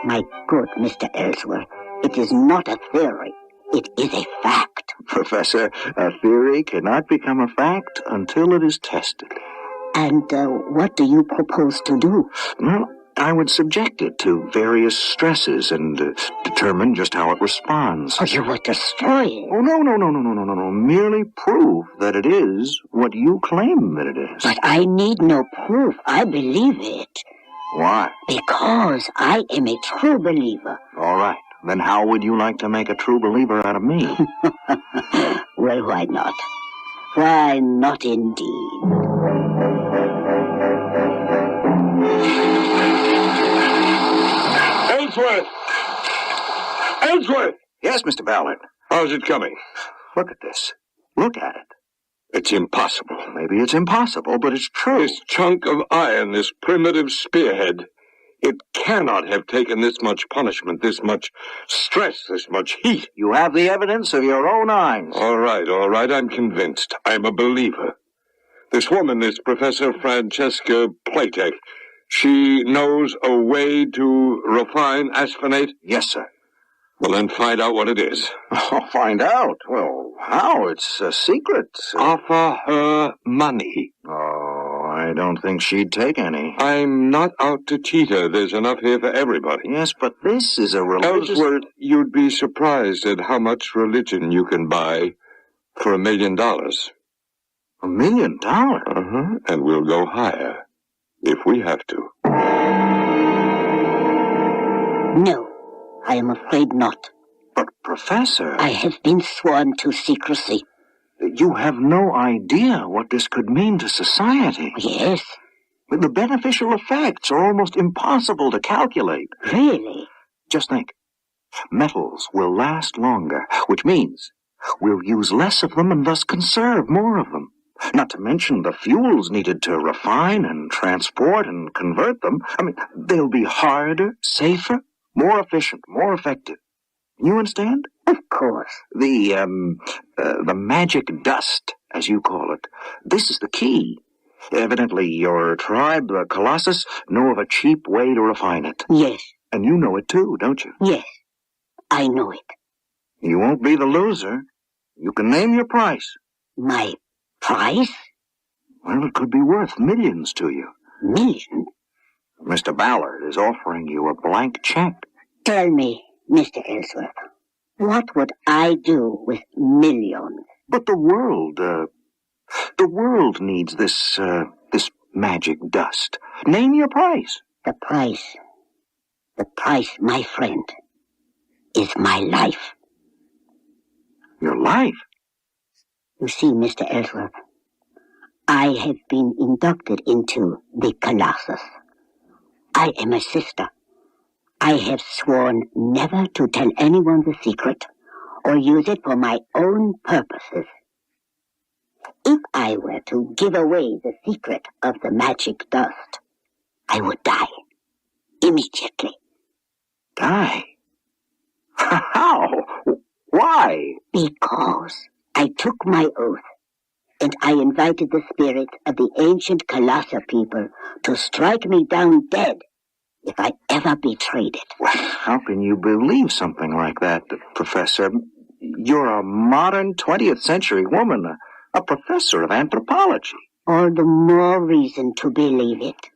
My good Mr. Ellsworth, it is not a theory. It is a fact. Professor, a theory cannot become a fact until it is tested. And what do you propose to do? Well, I would subject it to various stresses and determine just how it responds. Oh, you would destroy it? Oh, no. Merely prove that it is what you claim that it is. But I need no proof. I believe it. Why? Because I am a true believer. All right. Then how would you like to make a true believer out of me? Well, why not? Why not indeed? Ellsworth! Ellsworth! Yes, Mr. Ballard. How's it coming? Look at this. Look at it. It's impossible. Maybe it's impossible, but it's true. This chunk of iron, this primitive spearhead, it cannot have taken this much punishment, this much stress, this much heat. You have the evidence of your own eyes. All right, I'm convinced. I'm a believer. This woman, this Professor Francesca Platek, she knows a way to refine asphenate? Yes, sir. Well, then find out what it is. Oh, find out? Well, how? It's a secret. Offer her money. Oh, I don't think she'd take any. I'm not out to cheat her. There's enough here for everybody. Yes, but this is a religious... Ellsworth, you'd be surprised at how much religion you can buy for $1 million. $1 million? Uh-huh. And we'll go higher if we have to. No, I am afraid not. But, Professor... I have been sworn to secrecy. You have no idea what this could mean to society. Yes. The beneficial effects are almost impossible to calculate. Really? Just think. Metals will last longer, which means we'll use less of them and thus conserve more of them. Not to mention the fuels needed to refine and transport and convert them. I mean, they'll be harder, safer, more efficient, more effective. You understand? Of course. The magic dust, as you call it. This is the key. Evidently, your tribe, the Colossus, know of a cheap way to refine it. Yes. And you know it too, don't you? Yes, I know it. You won't be the loser. You can name your price. My Price? Well, it could be worth millions to you. Millions? Mr. Ballard is offering you a blank check. Tell me, Mr. Ellsworth, what would I do with millions? But the world needs this magic dust. Name your price. The price, my friend, is my life. Your life? You see, Mr. Ellsworth, I have been inducted into the Colossus. I am a sister. I have sworn never to tell anyone the secret or use it for my own purposes. If I were to give away the secret of the magic dust, I would die immediately. Die? How? Why? Because I took my oath, and I invited the spirits of the ancient Colossus people to strike me down dead if I ever betrayed it. Well, how can you believe something like that, Professor? You're a modern 20th century woman, a professor of anthropology. All the more reason to believe it.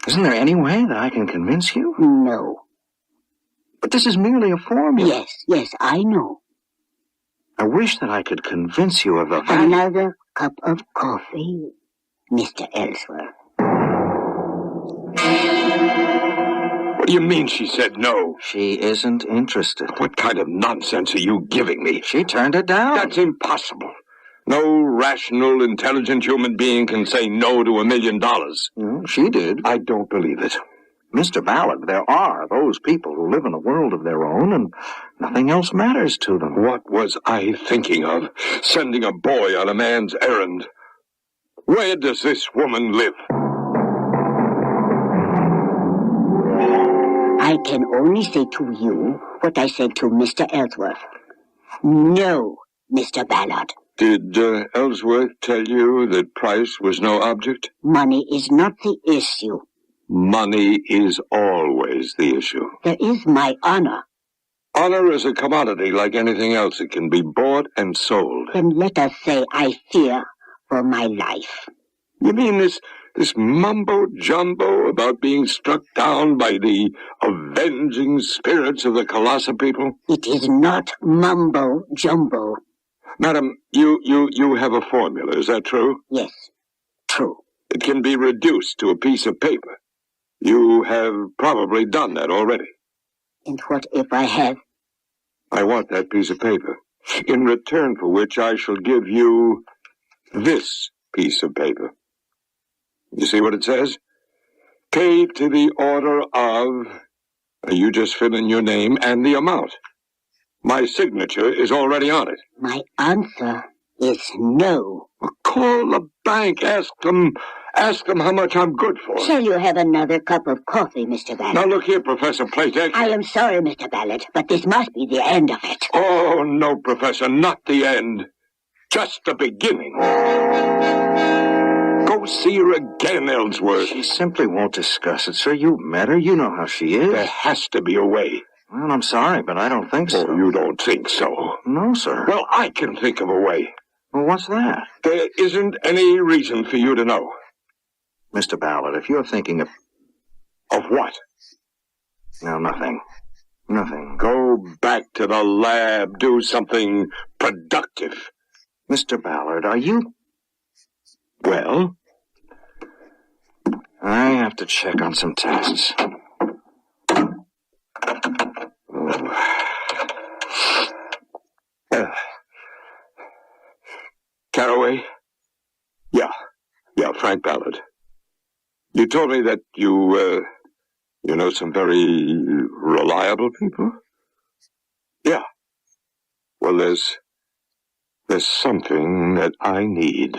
Isn't there any way that I can convince you? No. But this is merely a formula. Yes, I know. I wish that I could convince you of the value. Another cup of coffee, Mr. Ellsworth. What do you mean she said no? She isn't interested. What kind of nonsense are you giving me? She turned it down. That's impossible. No rational, intelligent human being can say no to $1 million. She did. I don't believe it. Mr. Ballard, there are those people who live in a world of their own and nothing else matters to them. What was I thinking of? Sending a boy on a man's errand. Where does this woman live? I can only say to you what I said to Mr. Ellsworth. No, Mr. Ballard. Did Ellsworth tell you that price was no object? Money is not the issue. Money is always the issue. There is my honor. Honor is a commodity like anything else. It can be bought and sold. Then let us say I fear for my life. You mean this mumbo-jumbo about being struck down by the avenging spirits of the Colossus people? It is not mumbo-jumbo. Madam, you have a formula, is that true? Yes, true. It can be reduced to a piece of paper. You have probably done that already. And what if I have? I want that piece of paper, in return for which I shall give you this piece of paper. You see what it says? Pay to the order of... You just fill in your name and the amount. My signature is already on it. My answer is no. Call the bank. Ask them how much I'm good for. Shall you have another cup of coffee, Mr. Ballard? Now look here, Professor Playtex. I am sorry, Mr. Ballard, but this must be the end of it. Oh, no, Professor, not the end. Just the beginning. Go see her again, Ellsworth. She simply won't discuss it, sir. You met her. You know how she is. There has to be a way. Well, I'm sorry, but I don't think so. Oh, you don't think so? No, sir. Well, I can think of a way. Well, what's that? There isn't any reason for you to know. Mr. Ballard, if you're thinking of... Of what? No, nothing. Nothing. Go back to the lab. Do something productive. Mr. Ballard, are you... Well? I have to check on some tests. Caraway? Yeah, Frank Ballard. You told me that you know some very reliable people? Yeah. Well, there's something that I need.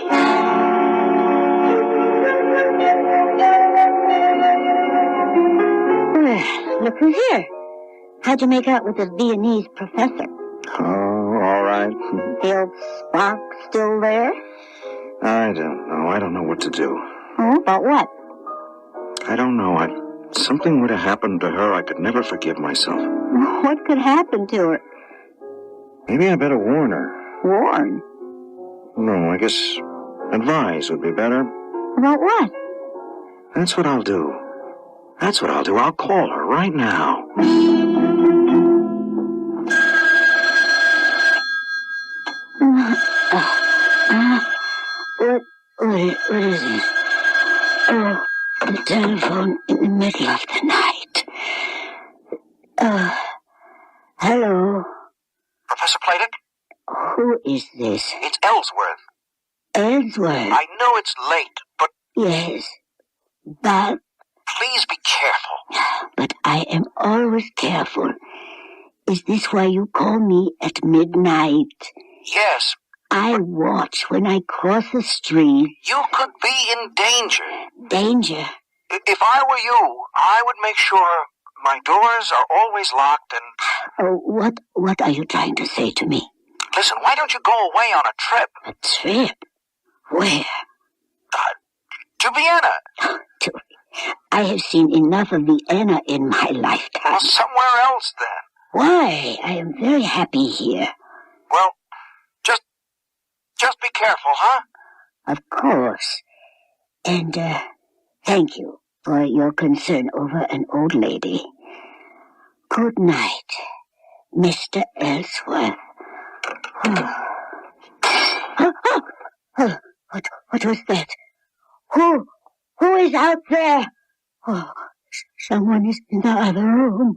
Look who's here. How'd you make out with the Viennese professor? Oh, all right. The old Spock still there? I don't know. I don't know what to do. Oh, about what? I don't know. Something would have happened to her. I could never forgive myself. What could happen to her? Maybe I better warn her. Warn? No, I guess advise would be better. About what? That's what I'll do. I'll call her right now. What is it? Oh, the telephone in the middle of the night. Hello? Professor Platek? Who is this? It's Ellsworth. Ellsworth? I know it's late, but... Yes, but... Please be careful. But I am always careful. Is this why you call me at midnight? Yes. I watch when I cross the street. You could be in danger. Danger? If I were you, I would make sure my doors are always locked and... Oh, what are you trying to say to me? Listen, why don't you go away on a trip? A trip? Where? To Vienna. I have seen enough of Vienna in my lifetime. Well, somewhere else, then. Why? I am very happy here. Well, just be careful, huh? Of course. And, thank you for your concern over an old lady. Good night, Mr. Ellsworth. What was that? Who is out there? Oh, someone is in the other room.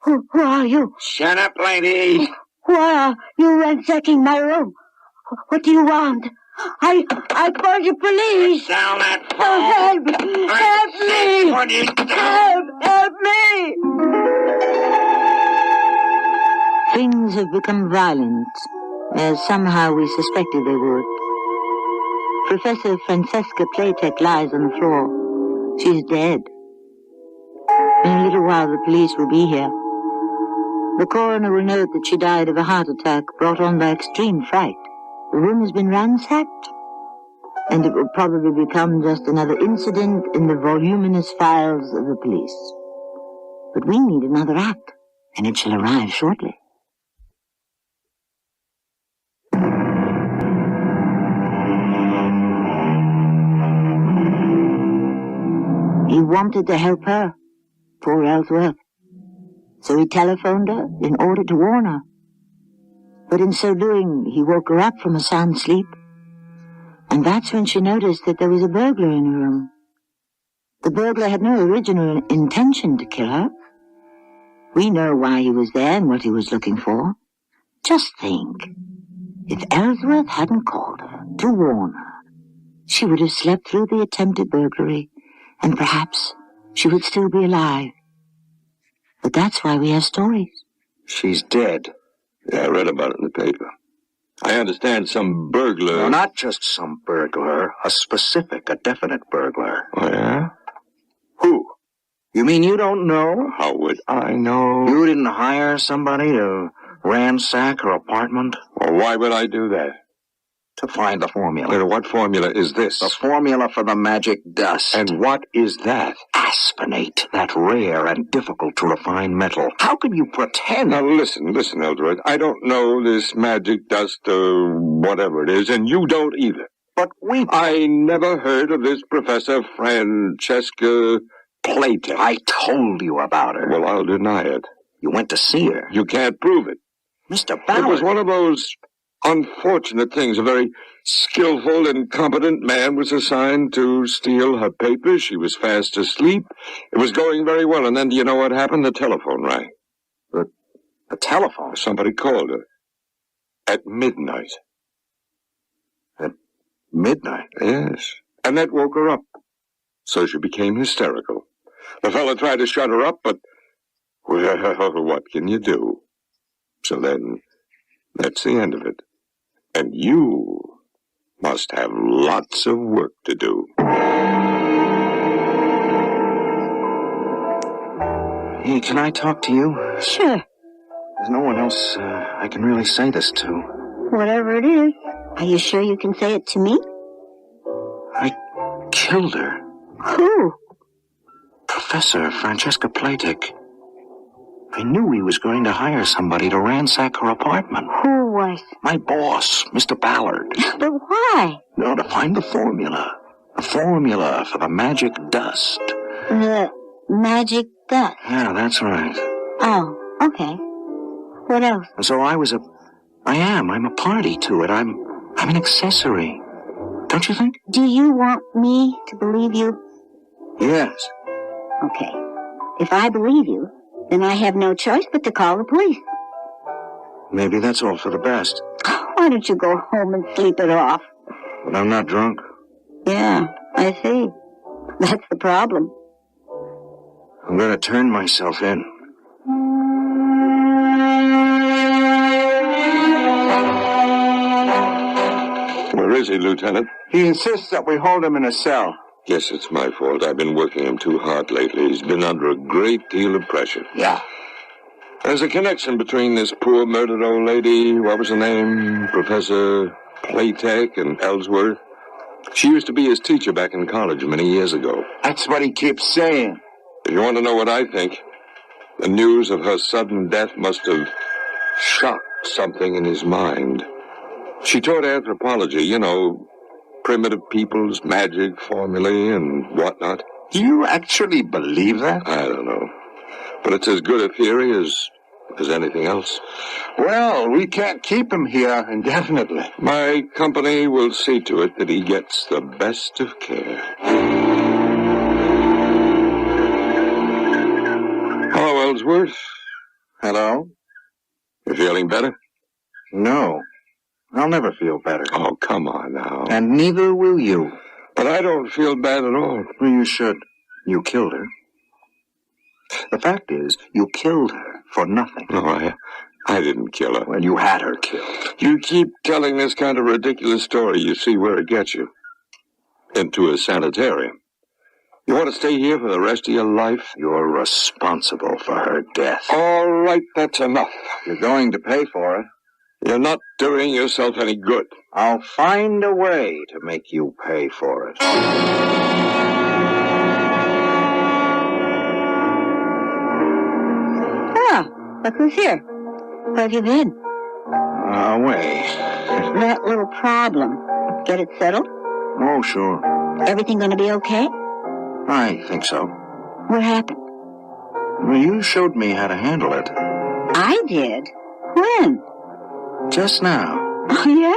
Who are you? Shut up, lady. Why are you ransacking my room? What do you want? I called the police. Down that Oh, help me! Help me! What is Help me! Things have become violent, as somehow we suspected they would. Professor Francesca Platek lies on the floor. She's dead. In a little while, the police will be here. The coroner will note that she died of a heart attack brought on by extreme fright. The room has been ransacked, and it will probably become just another incident in the voluminous files of the police. But we need another act, and it shall arrive shortly. He wanted to help her, poor Ellsworth. So he telephoned her in order to warn her. But in so doing, he woke her up from a sound sleep. And that's when she noticed that there was a burglar in her room. The burglar had no original intention to kill her. We know why he was there and what he was looking for. Just think, if Ellsworth hadn't called her to warn her, she would have slept through the attempted burglary, and perhaps she would still be alive. But that's why we have stories. She's dead. Yeah, I read about it in the paper. I understand some burglar... No, not just some burglar. A definite burglar. Oh, yeah? Who? You mean you don't know? How would I know? You didn't hire somebody to ransack her apartment? Well, why would I do that? To find the formula. Wait, what formula is this? The formula for the magic dust. And what is that? Asphenate, that rare and difficult to refine metal. How can you pretend? Now, listen, Ellsworth. I don't know this magic dust or whatever it is, and you don't either. But I never heard of this Professor Francesca Platek. I told you about her. Well, I'll deny it. You went to see her. You can't prove it. Mr. Ballard. It was one of those unfortunate things. A very skillful and competent man was assigned to steal her papers. She was fast asleep. It was going very well, and then do you know what happened? The telephone rang. The telephone? Somebody called her. At midnight. At midnight? Yes. And that woke her up. So she became hysterical. The fellow tried to shut her up, but, well, what can you do? So then, that's the end of it. And you must have lots of work to do. Hey, can I talk to you? Sure. There's no one else I can really say this to. Whatever it is. Are you sure you can say it to me? I killed her. Who? Professor Francesca Platek. I knew he was going to hire somebody to ransack her apartment. Who was? My boss, Mr. Ballard. But why? No, to find the formula. The formula for the magic dust. The magic dust? Yeah, that's right. Oh, okay. What else? And so I'm a party to it. I'm an accessory. Don't you think? Do you want me to believe you? Yes. Okay. If I believe you, then I have no choice but to call the police. Maybe that's all for the best. Why don't you go home and sleep it off? But I'm not drunk. Yeah, I see. That's the problem. I'm going to turn myself in. Where is he, Lieutenant? He insists that we hold him in a cell. Yes, it's my fault. I've been working him too hard lately. He's been under a great deal of pressure. Yeah. There's a connection between this poor murdered old lady, what was her name, Professor Playtech, and Ellsworth. She used to be his teacher back in college many years ago. That's what he keeps saying. If you want to know what I think, the news of her sudden death must have shocked something in his mind. She taught anthropology, you know, primitive peoples, magic, formulae, and whatnot. Do you actually believe that? I don't know. But it's as good a theory as anything else. Well, we can't keep him here indefinitely. My company will see to it that he gets the best of care. Hello, Ellsworth. Hello? You feeling better? No. I'll never feel better. Oh, come on now. And neither will you. But I don't feel bad at all. Well, you should. You killed her. The fact is, you killed her for nothing. No, I didn't kill her. Well, you had her killed. You keep telling this kind of ridiculous story, you see where it gets you. Into a sanitarium. You want to stay here for the rest of your life? You're responsible for her death. All right, that's enough. You're going to pay for it. You're not doing yourself any good. I'll find a way to make you pay for it. Look who's here. Where have you been? Away. That little problem. Get it settled? Oh, sure. Everything gonna be okay? I think so. What happened? Well, you showed me how to handle it. I did? When? Just now. Oh, yeah?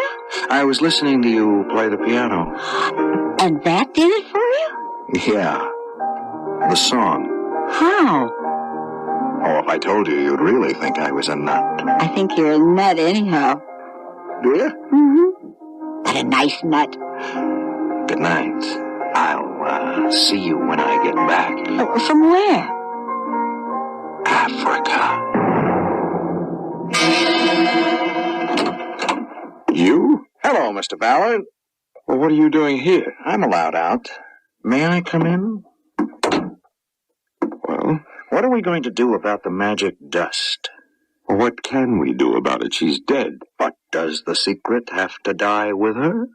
I was listening to you play the piano. And that did it for you? Yeah. The song. How? Oh, if I told you, you'd really think I was a nut. I think you're a nut anyhow. Do you? Mm-hmm. But a nice nut. Good night. I'll see you when I get back. From where? Africa. You? Hello, Mr. Ballard. Well, what are you doing here? I'm allowed out. May I come in? Well? What are we going to do about the magic dust? Well, what can we do about it? She's dead. But does the secret have to die with her?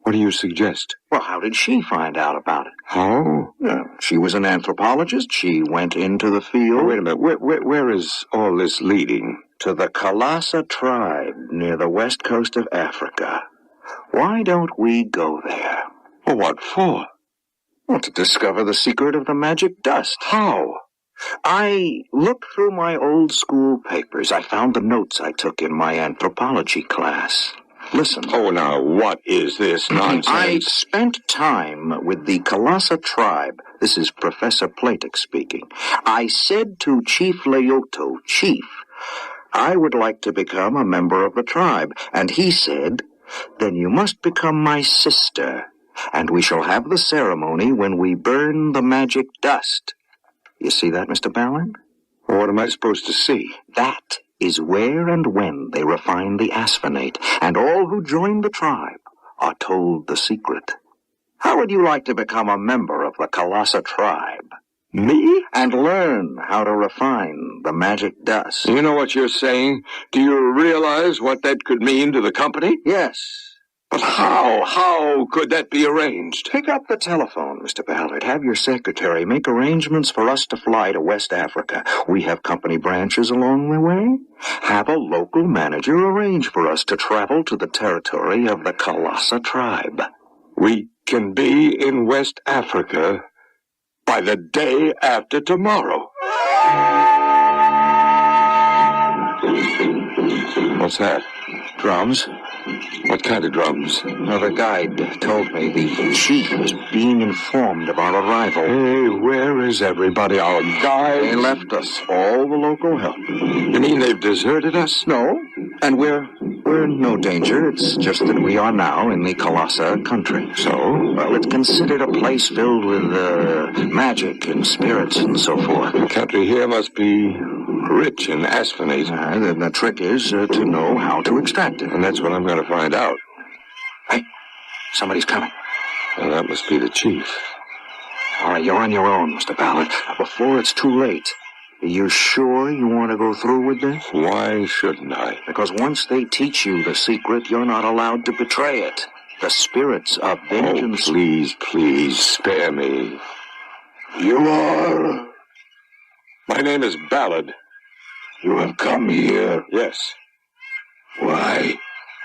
What do you suggest? Well, how did she find out about it? How? She was an anthropologist. She went into the field. Oh, wait a minute. Where is all this leading? To the Kalasa tribe near the west coast of Africa. Why don't we go there? Well, what for? Well, to discover the secret of the magic dust. How? I looked through my old school papers. I found the notes I took in my anthropology class. Listen. Oh, now, what is this nonsense? I spent time with the Kalasa tribe. This is Professor Platek speaking. I said to Chief Leoto, Chief, I would like to become a member of the tribe. And he said, then you must become my sister, and we shall have the ceremony when we burn the magic dust. You see that, Mr. Ballard? Well, what am I supposed to see? That is where and when they refine the asphenate, and all who join the tribe are told the secret. How would you like to become a member of the Kalasa tribe? Me? And learn how to refine the magic dust. You know what you're saying? Do you realize what that could mean to the company? Yes. But how could that be arranged? Pick up the telephone, Mr. Ballard. Have your secretary make arrangements for us to fly to West Africa. We have company branches along the way. Have a local manager arrange for us to travel to the territory of the Kalasa tribe. We can be in West Africa by the day after tomorrow. What's that? Drums? What kind of drums? Well, the guide told me the chief was being informed of our arrival. Hey, where is everybody? Our guide? They left us, all the local help. You mean they've deserted us? No, and we're in no danger. It's just that we are now in the Kalasa country. So? Well, it's considered a place filled with magic and spirits and so forth. The country here must be rich in asphenate. Then the trick is to know how to extract it. And that's what I'm going to find out. Hey, somebody's coming. Well, that must be the chief. All right, you're on your own, Mr. Ballard. Before it's too late, are you sure you want to go through with this? Why shouldn't I? Because once they teach you the secret, you're not allowed to betray it. The spirits of vengeance... Oh, please, spare me. You are... My name is Ballard. You have come here? Yes. Why?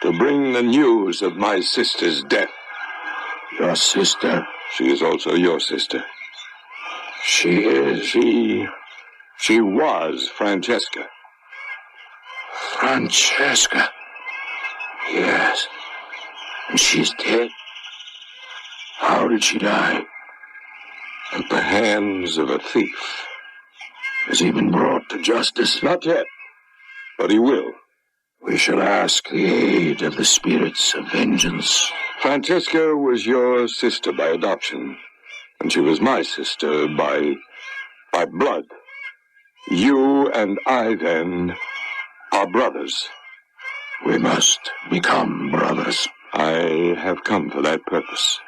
To bring the news of my sister's death. Your sister? She is also your sister. She is? She was Francesca. Francesca? Yes. And she's dead? How did she die? At the hands of a thief. Has he been brought to justice? Not yet, but he will. We shall ask the aid of the spirits of vengeance. Francesca was your sister by adoption, and she was my sister by blood. You and I, then, are brothers. We must become brothers. I have come for that purpose.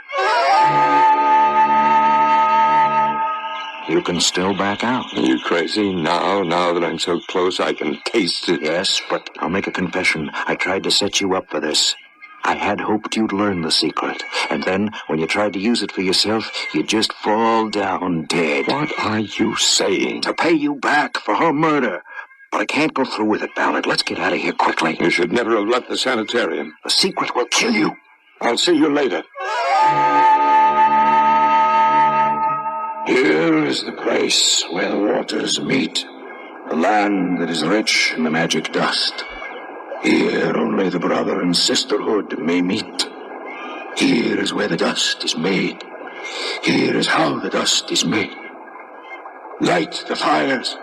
You can still back out. Are you crazy? Now that I'm so close, I can taste it. Yes, but I'll make a confession. I tried to set you up for this. I had hoped you'd learn the secret. And then, when you tried to use it for yourself, you'd just fall down dead. What are you saying? To pay you back for her murder. But I can't go through with it, Ballard. Let's get out of here quickly. You should never have left the sanitarium. The secret will kill you. I'll see you later. Here is the place where the waters meet, the land that is rich in the magic dust. Here only the brother and sisterhood may meet. Here is where the dust is made. Here is how the dust is made. Light the fires,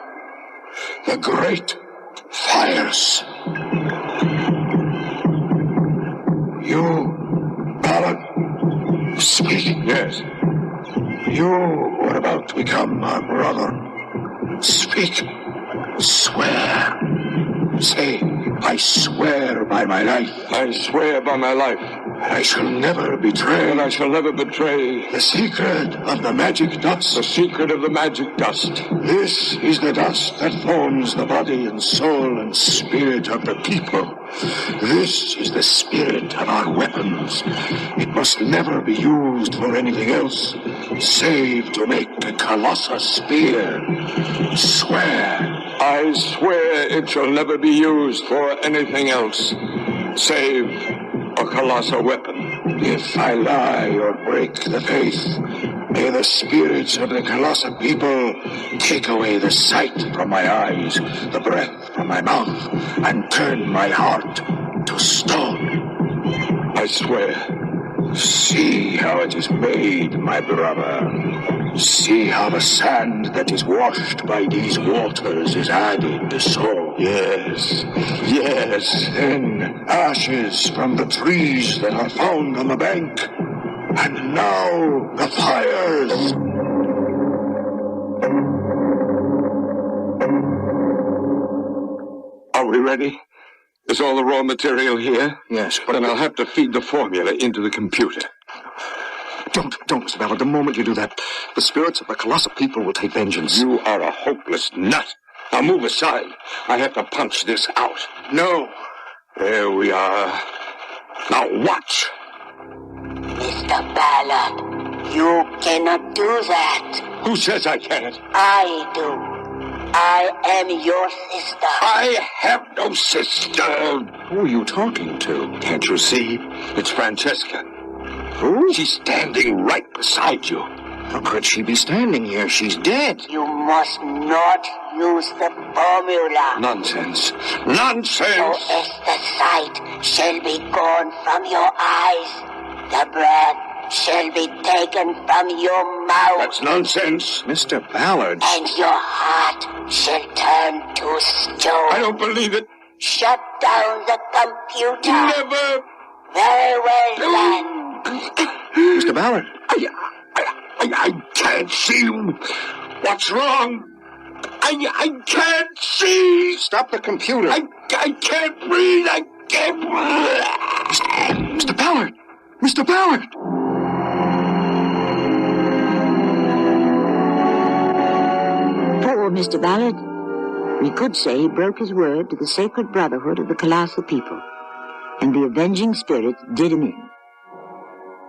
the great fires. You, Ballard, speak. Yes. You are about to become our brother. Speak. Swear. Say, I swear by my life. I swear by my life. I shall never betray. And I shall never betray. The secret of the magic dust. The secret of the magic dust. This is the dust that forms the body and soul and spirit of the people. This is the spirit of our weapons. It must never be used for anything else, save to make a colossal spear. Swear. I swear it shall never be used for anything else, save a colossal weapon. If I lie or break the faith, may the spirits of the colossal people take away the sight from my eyes, the breath from my mouth, and turn my heart to stone. I swear. See how it is made, my brother. See how the sand that is washed by these waters is added, so. Yes. Then ashes from the trees that are found on the bank. And now the fires. Are we ready? Is all the raw material here? Yes, but... Then I'll have to feed the formula into the computer. Don't, Mr. Ballard. The moment you do that, the spirits of the colossal people will take vengeance. You are a hopeless nut. Now move aside. I have to punch this out. No. There we are. Now watch. Mr. Ballard, you cannot do that. Who says I can't? I do. I am your sister. I have no sister. Who are you talking to? Can't you see? It's Francesca. Who? She's standing right beside you. How could she be standing here? She's dead. You must not use the formula. Nonsense. Nonsense! So as the sight shall be gone from your eyes, the breath shall be taken from your mouth. That's nonsense. Mr. Ballard. And your heart shall turn to stone. I don't believe it. Shut down the computer. Never. Very well, then. Mr. Ballard. I can't see. What's wrong? I can't see. Stop the computer. I can't breathe. I can't breathe. Mr. Ballard. Mr. Ballard. Poor Mr. Ballard. We could say he broke his word to the sacred brotherhood of the colossal people, and the avenging spirit did him in.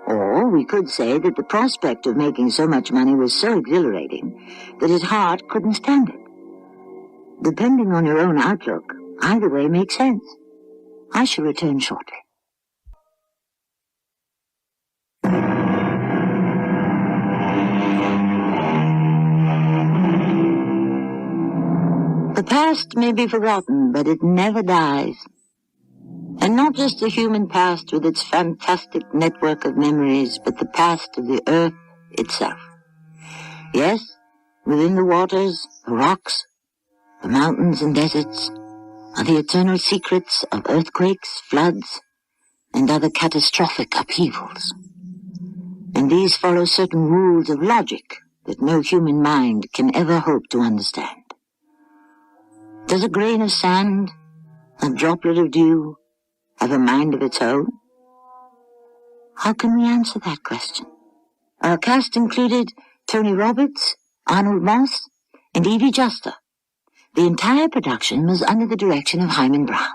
Or we could say that the prospect of making so much money was so exhilarating that his heart couldn't stand it. Depending on your own outlook, either way makes sense. I shall return shortly. The past may be forgotten, but it never dies. And not just the human past with its fantastic network of memories, but the past of the earth itself. Yes, within the waters, the rocks, the mountains and deserts are the eternal secrets of earthquakes, floods, and other catastrophic upheavals. And these follow certain rules of logic that no human mind can ever hope to understand. Does a grain of sand, a droplet of dew, have a mind of its own? How can we answer that question? Our cast included Tony Roberts, Arnold Moss, and Evie Juster. The entire production was under the direction of Hyman Brown.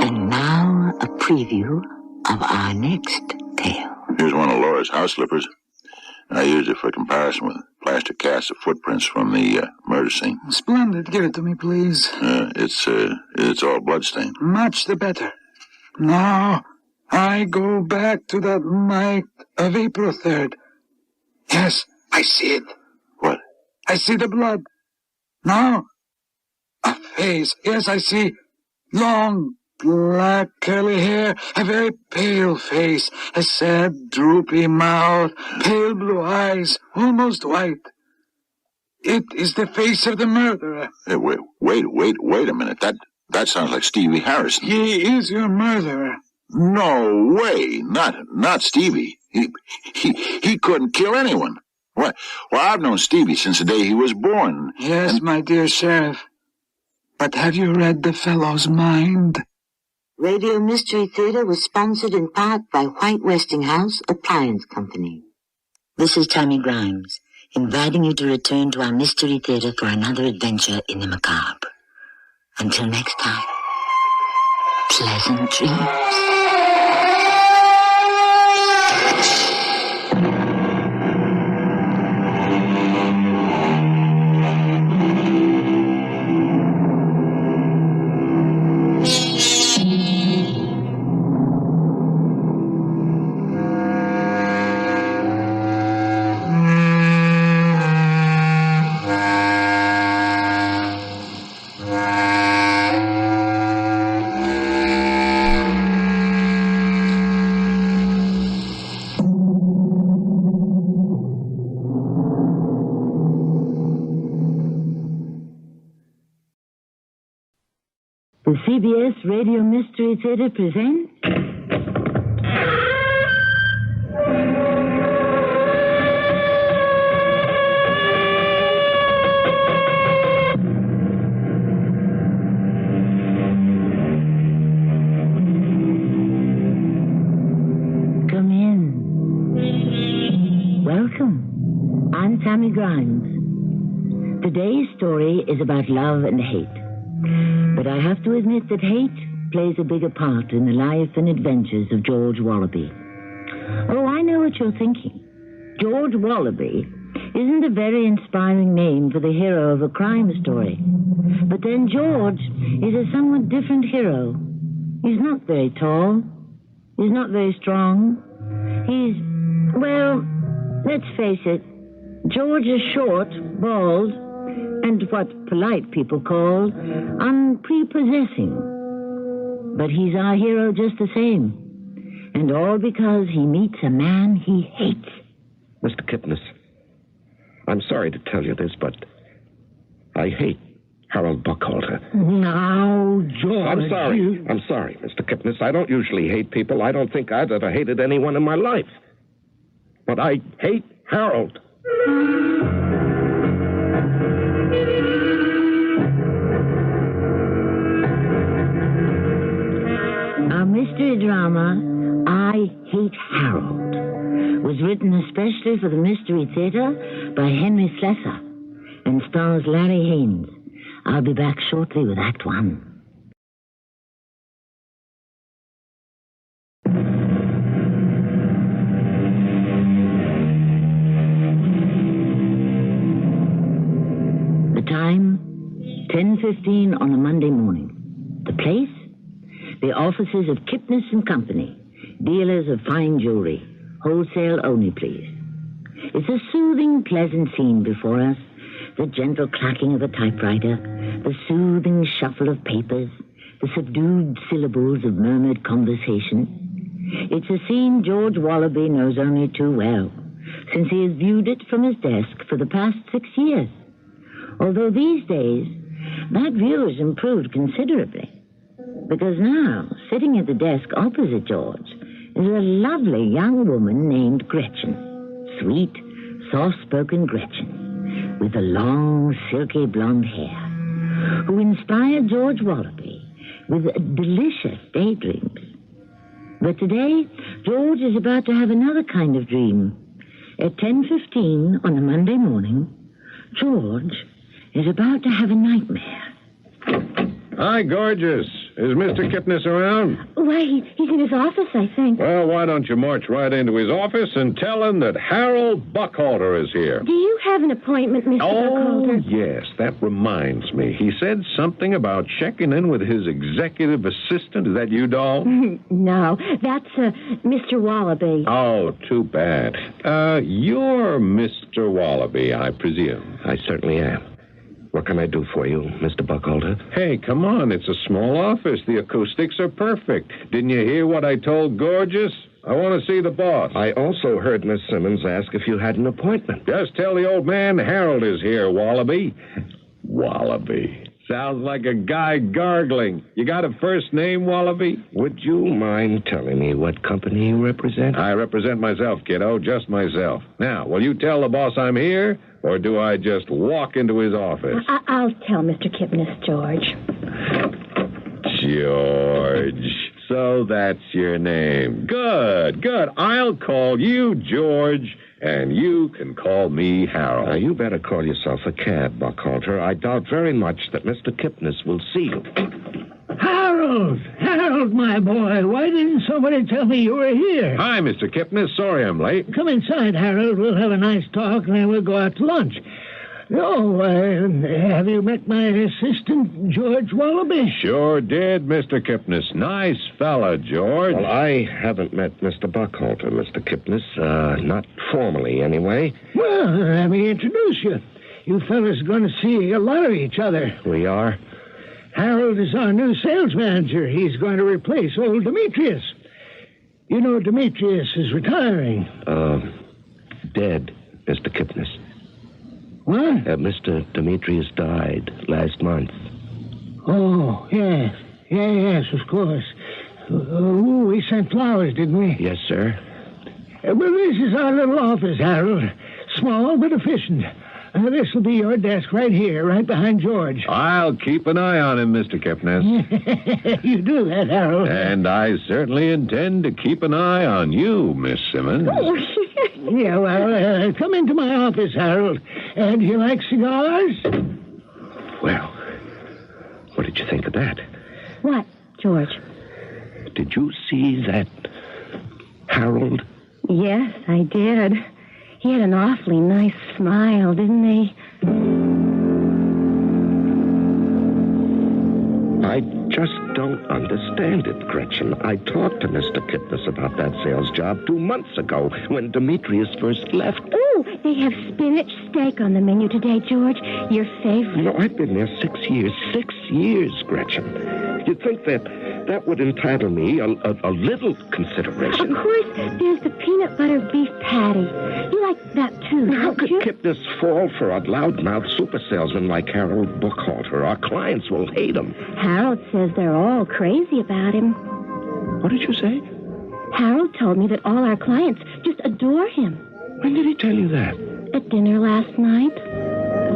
And now a preview of our next tale. Here's one of Laura's house slippers. I used it for comparison with plaster casts of footprints from the murder scene. Splendid. Give it to me, please. It's all bloodstained. Much the better. Now, I go back to that night of April 3rd. Yes, I see it. What? I see the blood. Now, a face. Yes, I see long, black, curly hair, a very pale face, a sad, droopy mouth, pale blue eyes, almost white. It is the face of the murderer. Hey, wait a minute. That sounds like Stevie Harrison. He is your murderer. No way. Not Stevie. He couldn't kill anyone. Well, I've known Stevie since the day he was born. Yes, my dear Sheriff. But have you read the fellow's mind? Radio Mystery Theater was sponsored in part by White Westinghouse Appliance Company. This is Tammy Grimes, inviting you to return to our Mystery Theater for another adventure in the macabre. Until next time, pleasant dreams. The CBS Radio Mystery Theater presents... Come in. Welcome. I'm Tammy Grimes. Today's story is about love and hate. But I have to admit that hate plays a bigger part in the life and adventures of George Wallaby. Oh, I know what you're thinking. George Wallaby isn't a very inspiring name for the hero of a crime story. But then George is a somewhat different hero. He's not very tall. He's not very strong. Well, let's face it, George is short, bald, and what polite people call unprepossessing. But he's our hero just the same. And all because he meets a man he hates. Mr. Kipnis, I'm sorry to tell you this, but I hate Harold Buckhalter. Now, George... I'm sorry, Mr. Kipnis. I don't usually hate people. I don't think I've ever hated anyone in my life. But I hate Harold. Our mystery drama, I Hate Harold, was written especially for the Mystery Theater by Henry Slessor and stars Larry Haynes. I'll be back shortly with Act One. The time, 10:15 on a Monday morning. The place, the offices of Kipnis and Company, dealers of fine jewelry, wholesale only, please. It's a soothing, pleasant scene before us. The gentle clacking of a typewriter, the soothing shuffle of papers, the subdued syllables of murmured conversation. It's a scene George Wallaby knows only too well, since he has viewed it from his desk for the past 6 years. Although these days, that view has improved considerably. Because now, sitting at the desk opposite George, is a lovely young woman named Gretchen. Sweet, soft-spoken Gretchen, with the long, silky blonde hair, who inspired George Wallaby with delicious daydreams. But today, George is about to have another kind of dream. At 10:15 on a Monday morning, George is about to have a nightmare. Hi, gorgeous. Is Mr. Kipnis around? Why, he's in his office, I think. Well, why don't you march right into his office and tell him that Harold Buckhalter is here? Do you have an appointment, Mr. Buckhalter? Yes, that reminds me. He said something about checking in with his executive assistant. Is that you, doll? No, that's Mr. Wallaby. Oh, too bad. You're Mr. Wallaby, I presume. I certainly am. What can I do for you, Mr. Buckhalter? Hey, come on. It's a small office. The acoustics are perfect. Didn't you hear what I told Gorgeous? I want to see the boss. I also heard Miss Simmons ask if you had an appointment. Just tell the old man Harold is here, Wallaby. Wallaby. Sounds like a guy gargling. You got a first name, Wallaby? Would you mind telling me what company you represent? I represent myself, kiddo, just myself. Now, will you tell the boss I'm here, or do I just walk into his office? I'll tell Mr. Kipnis, George. George. So that's your name. Good, good. I'll call you George, and you can call me Harold. Now, you better call yourself a cab, Buckhalter. I doubt very much that Mr. Kipnis will see you. Harold, my boy, why didn't somebody tell me you were here? Hi, Mr. Kipnis. Sorry I'm late. Come inside, Harold. We'll have a nice talk, and then we'll go out to lunch. Oh, have you met my assistant, George Wallaby? Sure did, Mr. Kipnis. Nice fella, George. Well, I haven't met Mr. Buckhalter, Mr. Kipnis. Not formally, anyway. Well, let me introduce you. You fellas are going to see a lot of each other. We are? Harold is our new sales manager. He's going to replace old Demetrius. You know Demetrius is retiring. Dead, Mr. Kipnis. What? Mr. Demetrius died last month. Oh, yes. Yes, of course. We sent flowers, didn't we? Yes, sir. Well, this is our little office, Harold. Small but efficient. This will be your desk right here, right behind George. I'll keep an eye on him, Mr. Kipnis. You do that, Harold. And I certainly intend to keep an eye on you, Miss Simmons. Yeah, well, come into my office, Harold. Do you like cigars? Well, what did you think of that? What, George? Did you see that Harold? Yes, I did. He had an awfully nice smile, didn't he? I just don't understand it, Gretchen. I talked to Mr. Kipnis about that sales job 2 months ago when Demetrius first left. Oh, they have spinach steak on the menu today, George. Your favorite. No, I've been there 6 years. 6 years, Gretchen. You'd think that would entitle me a little consideration. Of course, there's the peanut butter beef patty. You like that, too, How don't could you? Kipnis fall for a loudmouth super salesman like Harold Buckhalter? Our clients will hate him. Harold says they're all crazy about him. What did you say? Harold told me that all our clients just adore him. When did he tell you that? At dinner last night.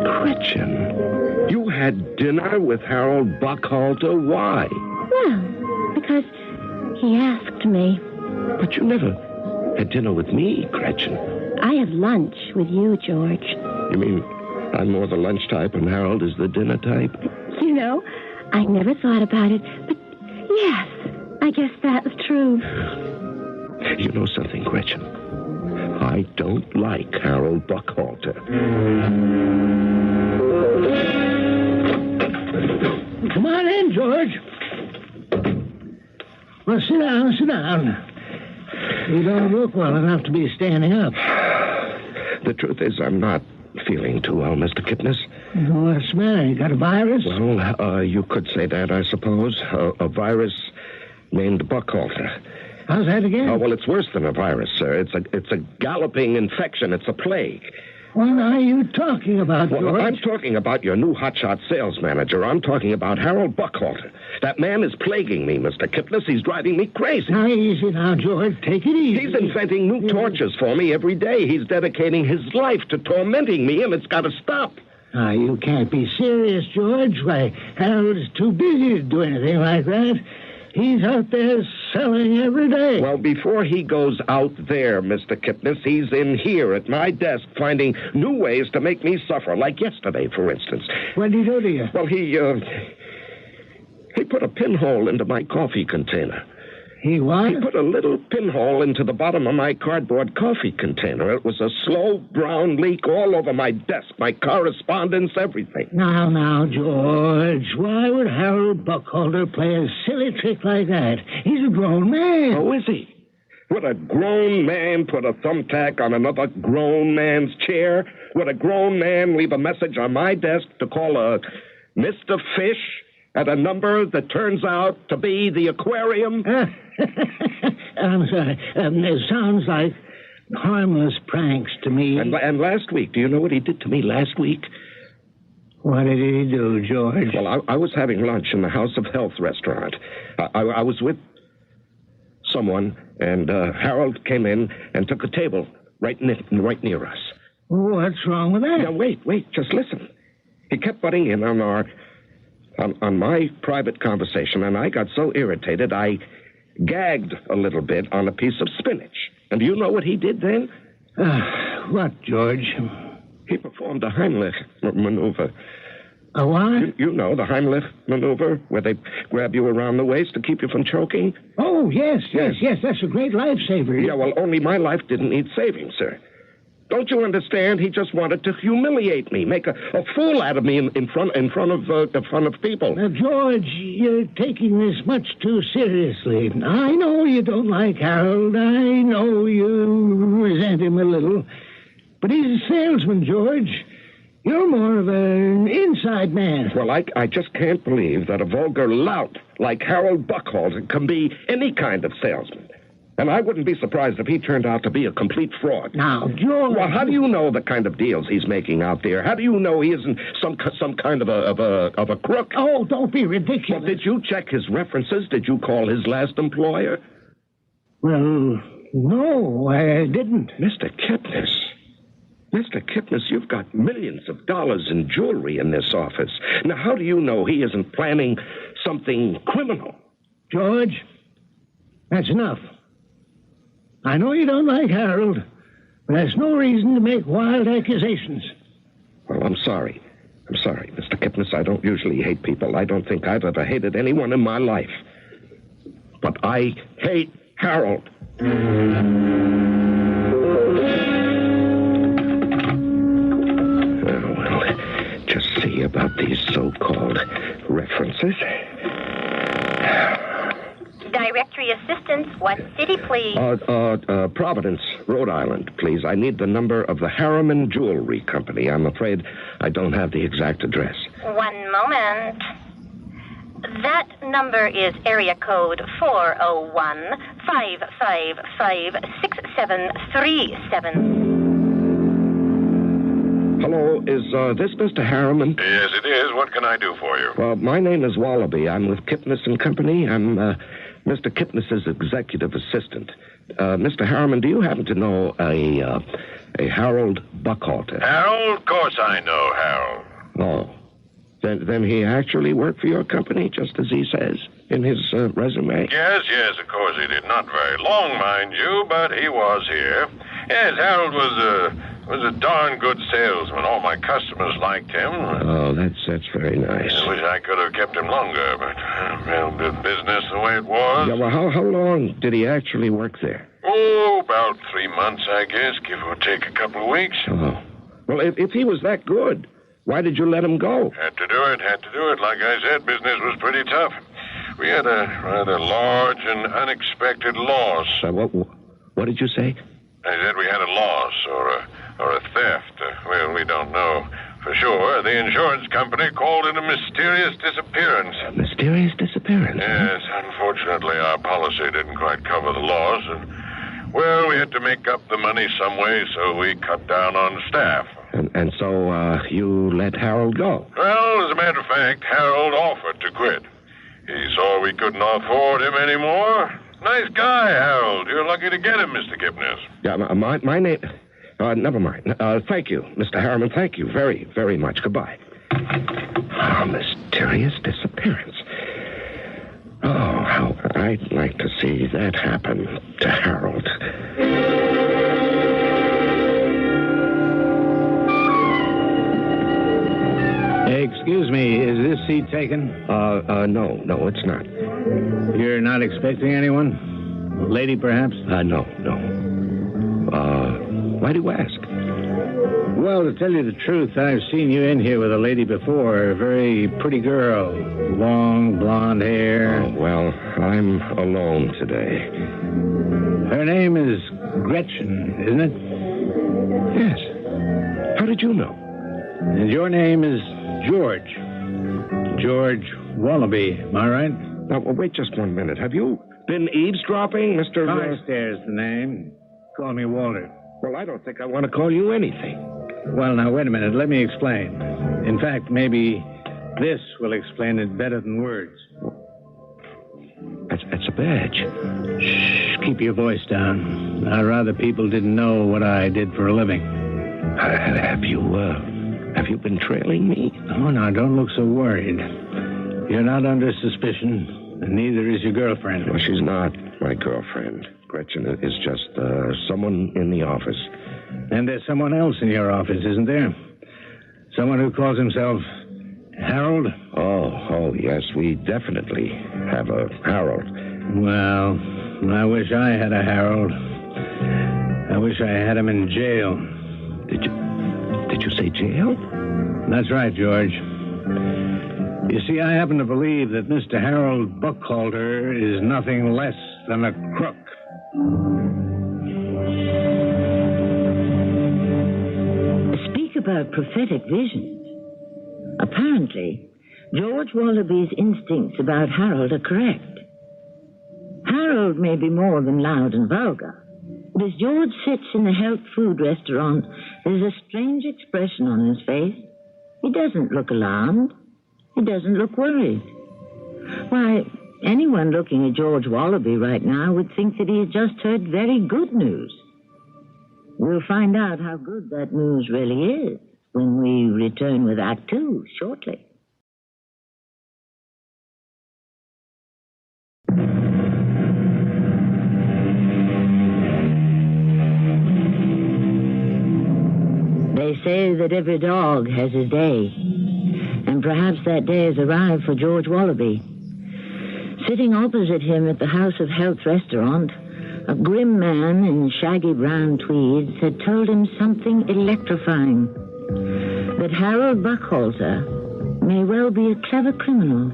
Gretchen, you had dinner with Harold Buckhalter. Why? Well, because he asked me. But you never had dinner with me, Gretchen. I had lunch with you, George. You mean I'm more the lunch type and Harold is the dinner type? You know, I never thought about it, but yes, I guess that was true. You know something, Gretchen? I don't like Harold Buckhalter. Come on in, George. Well, sit down, sit down. You don't look well enough to be standing up. The truth is, I'm not feeling too well, Mr. Kipnis. What's the matter? You got a virus? Well, you could say that, I suppose. A virus named Buckhalter. How's that again? Oh, well, it's worse than a virus, sir. It's a galloping infection. It's a plague. What are you talking about, George? Well, I'm talking about your new hotshot sales manager. I'm talking about Harold Buckhalter. That man is plaguing me, Mr. Kipnis. He's driving me crazy. Now, easy now, George. Take it easy. He's inventing new tortures for me every day. He's dedicating his life to tormenting me, and it's got to stop. Now, you can't be serious, George. Why, Harold is too busy to do anything like that. He's out there selling every day. Well, before he goes out there, Mr. Kipnis, he's in here at my desk finding new ways to make me suffer, like yesterday, for instance. What did he do to you? Well, he put a pinhole into my coffee container. He what? He put a little pinhole into the bottom of my cardboard coffee container. It was a slow brown leak all over my desk, my correspondence, everything. Now, George, why would Harold Buckhalter play a silly trick like that? He's a grown man. Oh, is he? Would a grown man put a thumbtack on another grown man's chair? Would a grown man leave a message on my desk to call a Mr. Fish at a number that turns out to be the aquarium? I'm sorry. It sounds like harmless pranks to me. And last week, do you know what he did to me last week? What did he do, George? Well, I was having lunch in the House of Health restaurant. I was with someone, and Harold came in and took a table right near us. What's wrong with that? Now, wait, just listen. He kept butting in on my private conversation, and I got so irritated I gagged a little bit on a piece of spinach. And do you know what he did then? What, George? He performed a Heimlich maneuver. A what? You know the Heimlich maneuver, where they grab you around the waist to keep you from choking? Oh, yes. That's a great lifesaver. Yeah, well, only my life didn't need saving, sir. Don't you understand? He just wanted to humiliate me, make a fool out of me in front of people. Now, George, you're taking this much too seriously. I know you don't like Harold. I know you resent him a little. But he's a salesman, George. You're more of an inside man. Well, I just can't believe that a vulgar lout like Harold Buckhalter can be any kind of salesman. And I wouldn't be surprised if he turned out to be a complete fraud. Now, George... Well, how do you know the kind of deals he's making out there? How do you know he isn't some kind of a crook? Oh, don't be ridiculous. Well, did you check his references? Did you call his last employer? Well, no, I didn't. Mr. Kipnis, you've got millions of dollars in jewelry in this office. Now, how do you know he isn't planning something criminal? George, that's enough. I know you don't like Harold, but that's no reason to make wild accusations. Well, I'm sorry. Mr. Kipnis. I don't usually hate people. I don't think I've ever hated anyone in my life. But I hate Harold. Well, just see about these so-called references. Directory assistance. What city, please? Providence, Rhode Island, please. I need the number of the Harriman Jewelry Company. I'm afraid I don't have the exact address. One moment. That number is area code 401-555-6737. Hello, is this Mr. Harriman? Yes, it is. What can I do for you? Well, my name is Wallaby. I'm with Kipnis and Company. I'm Mr. Kipnis's executive assistant. Mr. Harriman, do you happen to know a Harold Buckhalter? Harold? Of course I know Harold. Oh. Then he actually worked for your company, just as he says in his resume? Yes, of course he did. Not very long, mind you, but he was here. Yes, Harold was a darn good salesman. All my customers liked him. Oh, that's very nice. I wish I could have kept him longer, but, well, the business the way it was. Yeah, well, how long did he actually work there? Oh, about 3 months, I guess, give or take a couple of weeks. Oh. Well, if he was that good, why did you let him go? Had to do it. Like I said, business was pretty tough. We had a rather large and unexpected loss. What did you say? I said we had a loss or a theft. Well, we don't know for sure. The insurance company called it a mysterious disappearance. A mysterious disappearance? Yes, unfortunately, our policy didn't quite cover the loss. And, well, we had to make up the money some way, so we cut down on staff. And so you let Harold go? Well, as a matter of fact, Harold offered to quit. He saw we couldn't afford him anymore. Nice guy, Harold. You're lucky to get him, Mr. Kipnis. Yeah, my name... never mind. Thank you, Mr. Harriman. Thank you very, very much. Goodbye. Oh, mysterious disappearance. Oh, how I'd like to see that happen to Harold. Excuse me, is this seat taken? No, it's not. You're not expecting anyone? A lady, perhaps? No. Why do you ask? Well, to tell you the truth, I've seen you in here with a lady before. A very pretty girl. Long, blonde hair. Oh, well, I'm alone today. Her name is Gretchen, isn't it? Yes. How did you know? And your name is George. George Wallaby, am I right? Now, wait just 1 minute. Have you been eavesdropping, Mr. Carstairs, the name. Call me Walter. Well, I don't think I want to call you anything. Well, now, wait a minute. Let me explain. In fact, maybe this will explain it better than words. That's a badge. Shh, keep your voice down. I'd rather people didn't know what I did for a living. Have you been trailing me? Oh, now, don't look so worried. You're not under suspicion, and neither is your girlfriend. Well, she's not my girlfriend. Gretchen is just someone in the office. And there's someone else in your office, isn't there? Someone who calls himself Harold? Oh, yes, we definitely have a Harold. Well, I wish I had a Harold. I wish I had him in jail. Did you say jail? That's right, George. You see, I happen to believe that Mr. Harold Buckhalter is nothing less than a crook. Speak about prophetic visions. Apparently, George Wallaby's instincts about Harold are correct. Harold may be more than loud and vulgar, but as George sits in the health food restaurant, there's a strange expression on his face. He doesn't look alarmed. He doesn't look worried. Why, anyone looking at George Wallaby right now would think that he has just heard very good news. We'll find out how good that news really is when we return with Act 2 shortly. They say that every dog has his day, and perhaps that day has arrived for George Wallaby. Sitting opposite him at the House of Health restaurant, a grim man in shaggy brown tweeds had told him something electrifying. That Harold Buckhalter may well be a clever criminal.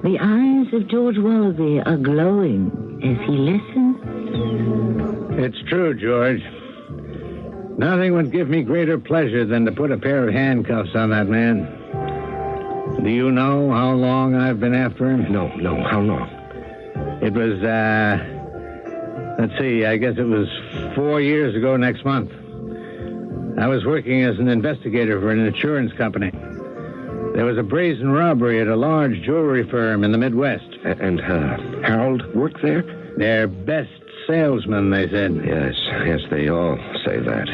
The eyes of George Wallaby are glowing as he listens. It's true, George. Nothing would give me greater pleasure than to put a pair of handcuffs on that man. Do you know how long I've been after him? No. How long? It was, let's see, I guess it was 4 years ago next month. I was working as an investigator for an insurance company. There was a brazen robbery at a large jewelry firm in the Midwest. And Harold worked there? Their best salesman, they said. Yes, they all say that.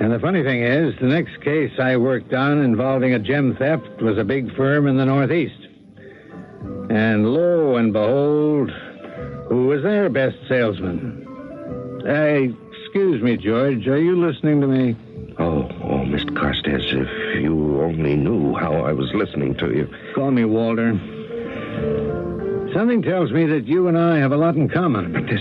And the funny thing is, the next case I worked on involving a gem theft was a big firm in the Northeast. And lo and behold, who was their best salesman? Excuse me, George, are you listening to me? Oh, Mr. Carstairs, if you only knew how I was listening to you. Call me Walter. Something tells me that you and I have a lot in common. But this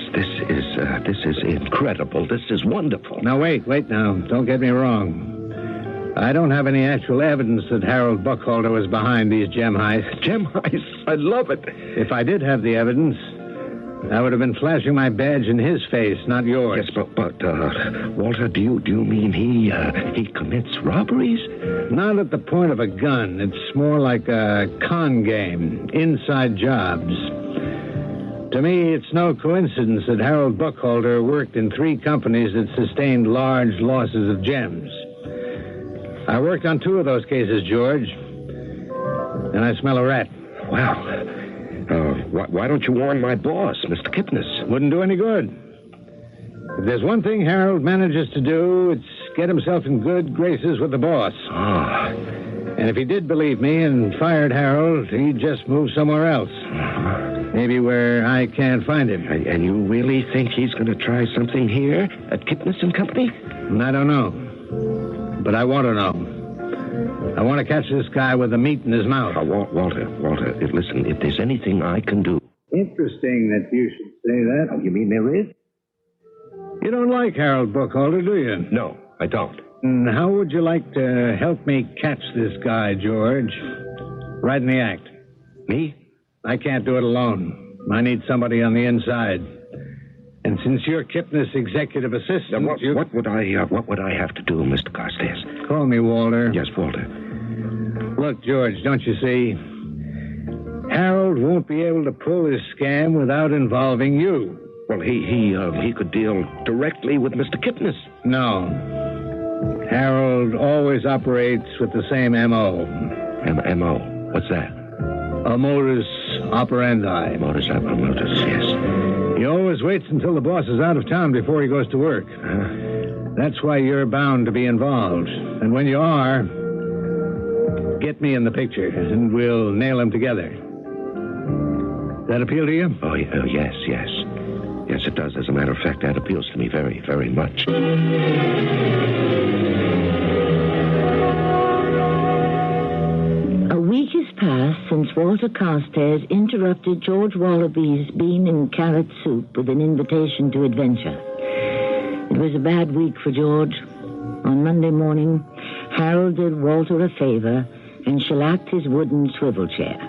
is incredible. This is wonderful. Now, wait now. Don't get me wrong. I don't have any actual evidence that Harold Buckhalter was behind these gem heists. Gem heists? I love it. If I did have the evidence, I would have been flashing my badge in his face, not yours. Yes, but Walter, do you mean he commits robberies? Not at the point of a gun. It's more like a con game, inside jobs. To me, it's no coincidence that Harold Buckhalter worked in 3 companies that sustained large losses of gems. I worked on 2 of those cases, George, and I smell a rat. Wow. Why don't you warn my boss, Mr. Kipnis? Wouldn't do any good. If there's one thing Harold manages to do, it's get himself in good graces with the boss. And if he did believe me and fired Harold, he'd just move somewhere else. Maybe where I can't find him. And you really think he's going to try something here at Kipnis and Company? I don't know. But I want to know. I want to catch this guy with the meat in his mouth. Walter, listen, if there's anything I can do... Interesting that you should say that. Oh, you mean there is? You don't like Harold Buckhalter, do you? No, I don't. And how would you like to help me catch this guy, George? Right in the act. Me? I can't do it alone. I need somebody on the inside. And since you're Kipnis' executive assistant... What would I have to do, Mr. Carstairs? Call me Walter. Yes, Walter. Look, George, don't you see? Harold won't be able to pull his scam without involving you. Well, he could deal directly with Mr. Kipnis. No. Harold always operates with the same M.O. M.O.? What's that? A modus operandi. Modus, yes. He always waits until the boss is out of town before he goes to work. That's why you're bound to be involved. And when you are, get me in the picture, and we'll nail them together. That appeal to you? Oh, yes. Yes, it does. As a matter of fact, that appeals to me very, very much. A week has passed since Walter Carstairs interrupted George Wallaby's bean and carrot soup with an invitation to adventure. It was a bad week for George. On Monday morning, Harold did Walter a favor and shellacked his wooden swivel chair.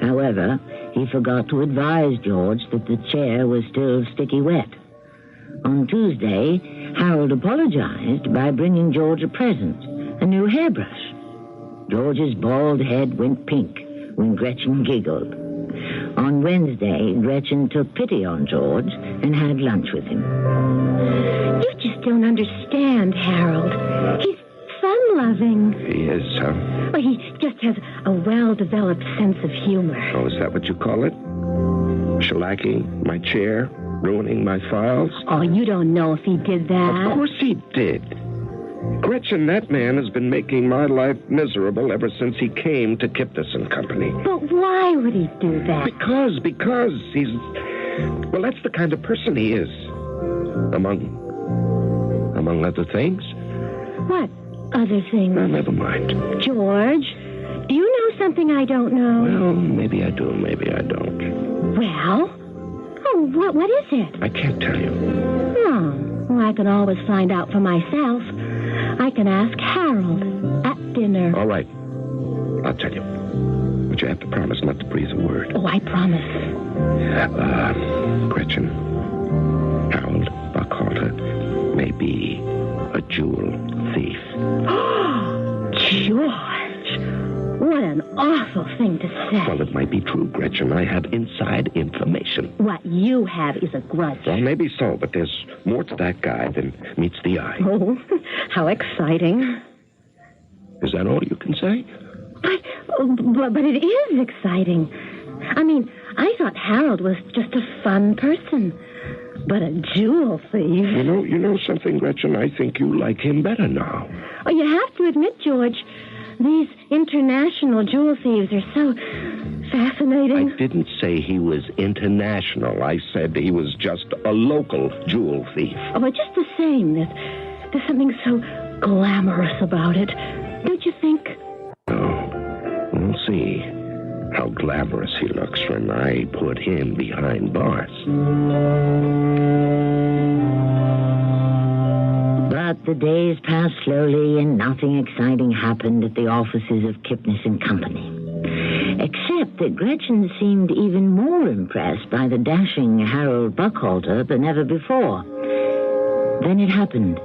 However, he forgot to advise George that the chair was still sticky wet. On Tuesday, Harold apologized by bringing George a present, a new hairbrush. George's bald head went pink when Gretchen giggled. On Wednesday, Gretchen took pity on George and had lunch with him. You just don't understand, Harold. He's fun-loving. He is, huh? Well, he just has a well-developed sense of humor. Oh, is that what you call it? Shellacking my chair? Ruining my files? Oh, you don't know if he did that. Of course he did. Gretchen, that man has been making my life miserable ever since he came to Kipnis and Company. But why would he do that? Because he's... Well, that's the kind of person he is. Among other things. What other things? Well, never mind. George, do you know something I don't know. Well, maybe I do, maybe I don't. Well? Oh, what is it? I can't tell you. Oh, well, I can always find out for myself. I can ask Harold at dinner. All right. I'll tell you. But you have to promise not to breathe a word. Oh, I promise. Gretchen, Harold Buckhalter may be a jewel thief. George, what an awful thing to say. Well, it might be true, Gretchen. I have inside information. What you have is a grudge. Well, maybe so, but there's more to that guy than meets the eye. Oh, how exciting. Is that all you can say? But it is exciting. I mean, I thought Harold was just a fun person. But a jewel thief. You know something, Gretchen? I think you like him better now. Oh, you have to admit, George, these international jewel thieves are so fascinating. I didn't say he was international. I said he was just a local jewel thief. Oh, but just the same, there's something so glamorous about it. Don't you think? Oh, we'll see how glamorous he looks when I put him behind bars. But the days passed slowly and nothing exciting happened at the offices of Kipnis and Company. Except that Gretchen seemed even more impressed by the dashing Harold Buckhalter than ever before. Then it happened.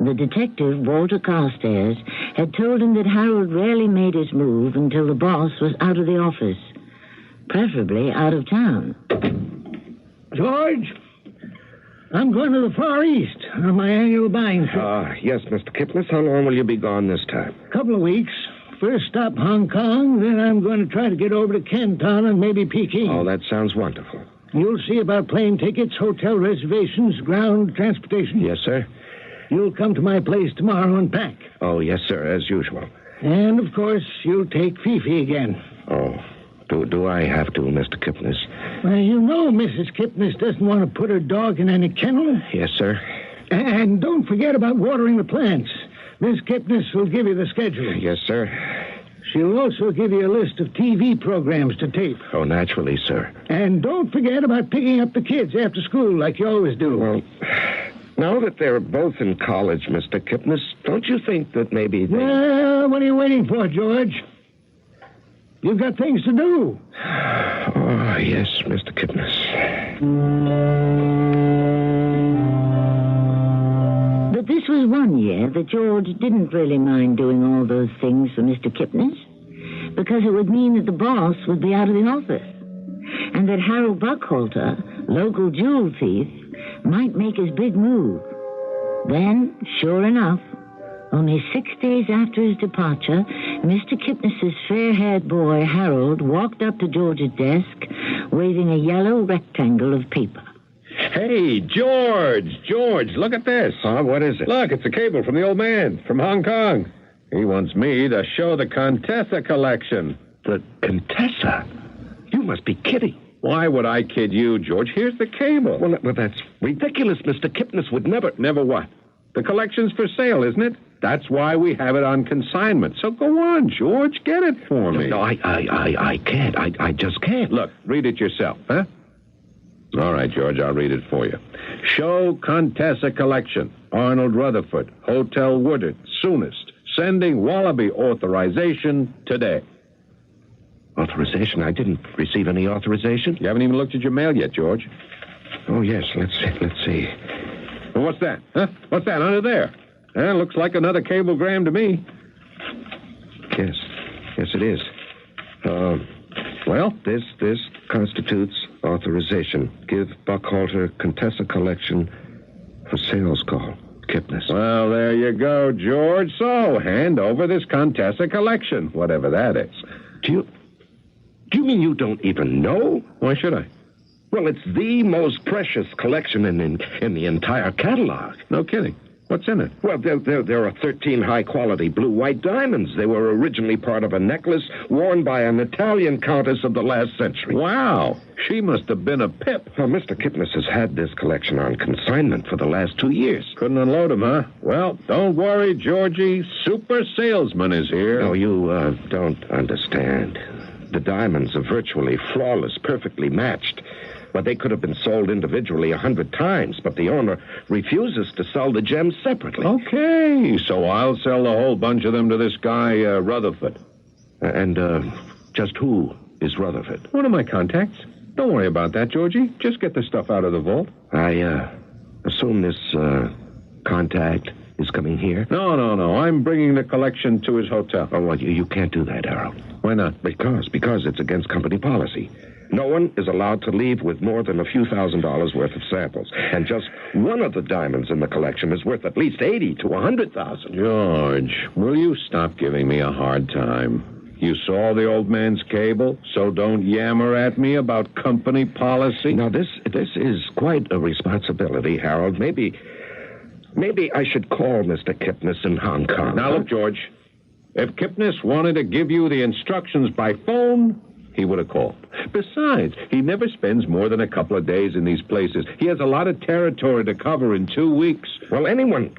The detective, Walter Carstairs, had told him that Harold rarely made his move until the boss was out of the office, preferably out of town. George, I'm going to the Far East on my annual buying trip. Yes, Mr. Kipnis. How long will you be gone this time? Couple of weeks. First stop Hong Kong, then I'm going to try to get over to Canton and maybe Peking. Oh, that sounds wonderful. You'll see about plane tickets, hotel reservations, ground transportation. Yes, sir. You'll come to my place tomorrow and pack. Oh, yes, sir, as usual. And, of course, you'll take Fifi again. Oh, do I have to, Mr. Kipnis? Well, you know Mrs. Kipnis doesn't want to put her dog in any kennel. Yes, sir. And don't forget about watering the plants. Miss Kipnis will give you the schedule. Yes, sir. She'll also give you a list of TV programs to tape. Oh, naturally, sir. And don't forget about picking up the kids after school like you always do. Well, now that they're both in college, Mr. Kipnis, don't you think that maybe they... Well, what are you waiting for, George? You've got things to do. Oh, yes, Mr. Kipnis. But this was one year that George didn't really mind doing all those things for Mr. Kipnis, because it would mean that the boss would be out of the office, and that Harold Buckhalter, local jewel thief, might make his big move. Then, sure enough, only 6 days after his departure, Mr. Kipnis's fair-haired boy, Harold, walked up to George's desk, waving a yellow rectangle of paper. Hey, George, look at this. Huh? What is it? Look, it's a cable from the old man from Hong Kong. He wants me to show the Contessa collection. The Contessa? You must be kidding. Why would I kid you, George? Here's the cable. Well, that's ridiculous. Mr. Kipnis would never... Never what? The collection's for sale, isn't it? That's why we have it on consignment. So go on, George. Get it for me. No, I can't. I just can't. Look, read it yourself, huh? All right, George, I'll read it for you. Show Contessa collection. Arnold Rutherford, Hotel Woodard, soonest. Sending Wallaby authorization today. Authorization? I didn't receive any authorization. You haven't even looked at your mail yet, George. Oh, yes. Let's see. Well, what's that? Huh? What's that under there? Looks like another cablegram to me. Yes, it is. Well, this constitutes authorization. Give Buckhalter Contessa collection for sales call. Kipnis. Well, there you go, George. So, hand over this Contessa collection, whatever that is. Do you mean you don't even know? Why should I? Well, it's the most precious collection in the entire catalog. No kidding. What's in it? Well, there are 13 high-quality blue-white diamonds. They were originally part of a necklace worn by an Italian countess of the last century. Wow. She must have been a pip. Well, Mr. Kipnis has had this collection on consignment for the last 2 years. Couldn't unload him, huh? Well, don't worry, Georgie. Super Salesman is here. No, you don't understand. The diamonds are virtually flawless, perfectly matched. But they could have been sold individually 100 times, but the owner refuses to sell the gems separately. Okay, so I'll sell the whole bunch of them to this guy, Rutherford. And just who is Rutherford? One of my contacts. Don't worry about that, Georgie. Just get the stuff out of the vault. I assume this contact is coming here? No. I'm bringing the collection to his hotel. Oh, well, you can't do that, Harold. Why not? Because it's against company policy. No one is allowed to leave with more than a few $1,000s worth of samples. And just one of the diamonds in the collection is worth at least $80,000 to $100,000. George, will you stop giving me a hard time? You saw the old man's cable, so don't yammer at me about company policy. Now, this is quite a responsibility, Harold. Maybe I should call Mr. Kipnis in Hong Kong. Now, look, George, if Kipnis wanted to give you the instructions by phone, he would have called. Besides, he never spends more than a couple of days in these places. He has a lot of territory to cover in 2 weeks. Well, anyone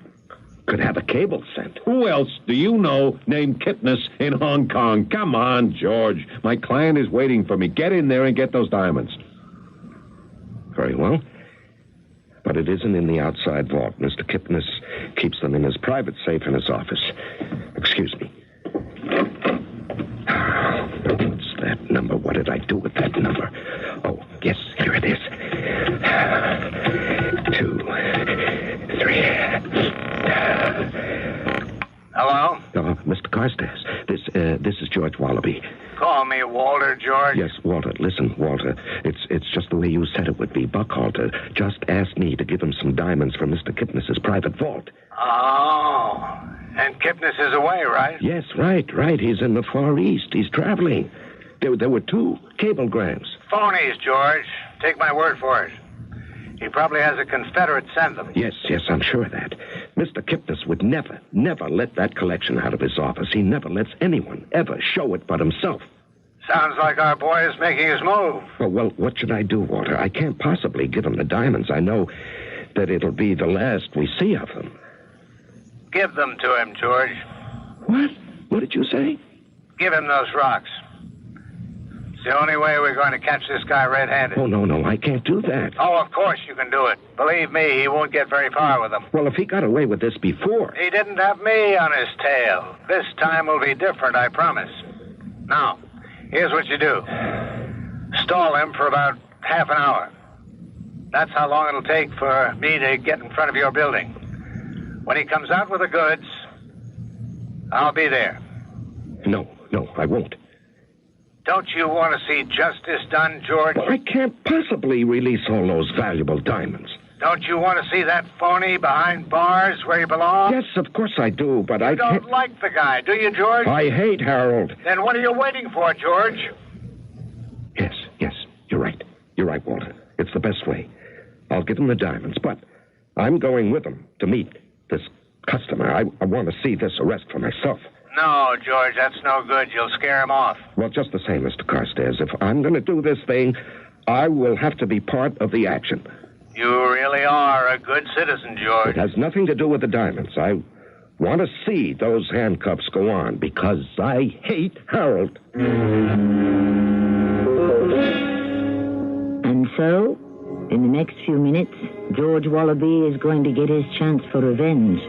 could have a cable sent. Who else do you know named Kipnis in Hong Kong? Come on, George. My client is waiting for me. Get in there and get those diamonds. Very well. But it isn't in the outside vault. Mr. Kipnis keeps them in his private safe in his office. Excuse me. What's that number? What did I do with that number? Oh, yes, here it is. 2, 3. Hello? Mr. Carstairs, this is George Wallaby. Call me Walter, George. Yes, Walter. Listen, Walter, it's just the way you said it would be. Buckhalter just asked me to give him some diamonds from Mr. Kipnis's private vault. Oh, and Kipnis is away, right? Yes, right. He's in the Far East. He's traveling. There were 2 cablegrams. Phonies, George. Take my word for it. He probably has a Confederate send them. Yes, I'm sure of that. Mr. Kipnis would never let that collection out of his office. He never lets anyone ever show it but himself. Sounds like our boy is making his move. Well, what should I do, Walter? I can't possibly give him the diamonds. I know that it'll be the last we see of them. Give them to him, George. What? What did you say? Give him those rocks. It's the only way we're going to catch this guy red-handed. Oh, no, I can't do that. Oh, of course you can do it. Believe me, he won't get very far with them. Well, if he got away with this before... He didn't have me on his tail. This time will be different, I promise. Now, here's what you do. Stall him for about half an hour. That's how long it'll take for me to get in front of your building. When he comes out with the goods, I'll be there. No, I won't. Don't you want to see justice done, George? Well, I can't possibly release all those valuable diamonds. Don't you want to see that phony behind bars where he belongs? Yes, of course I do, but You don't like the guy, do you, George? I hate Harold. Then what are you waiting for, George? Yes, you're right. You're right, Walter. It's the best way. I'll give him the diamonds, but I'm going with him to meet this customer. I want to see this arrest for myself. No, George, that's no good. You'll scare him off. Well, just the same, Mr. Carstairs. If I'm going to do this thing, I will have to be part of the action. You really are a good citizen, George. It has nothing to do with the diamonds. I want to see those handcuffs go on because I hate Harold. And so, in the next few minutes, George Wallaby is going to get his chance for revenge.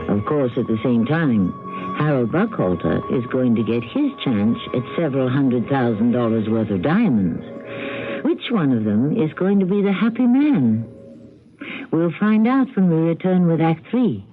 Of course, at the same time, Harold Buckhalter is going to get his chance at several $100,000 worth of diamonds. Which one of them is going to be the happy man? We'll find out when we return with Act 3.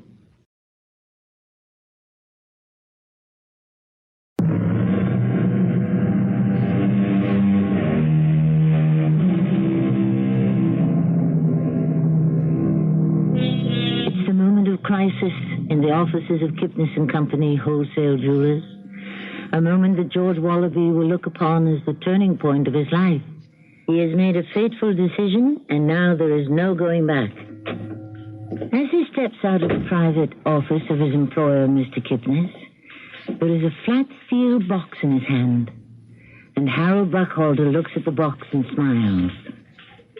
It's the moment of crisis in the offices of Kipnis and Company Wholesale Jewelers. A moment that George Wallaby will look upon as the turning point of his life. He has made a fateful decision, and now there is no going back. As he steps out of the private office of his employer, Mr. Kipnis, there is a flat steel box in his hand, and Harold Buckhalter looks at the box and smiles.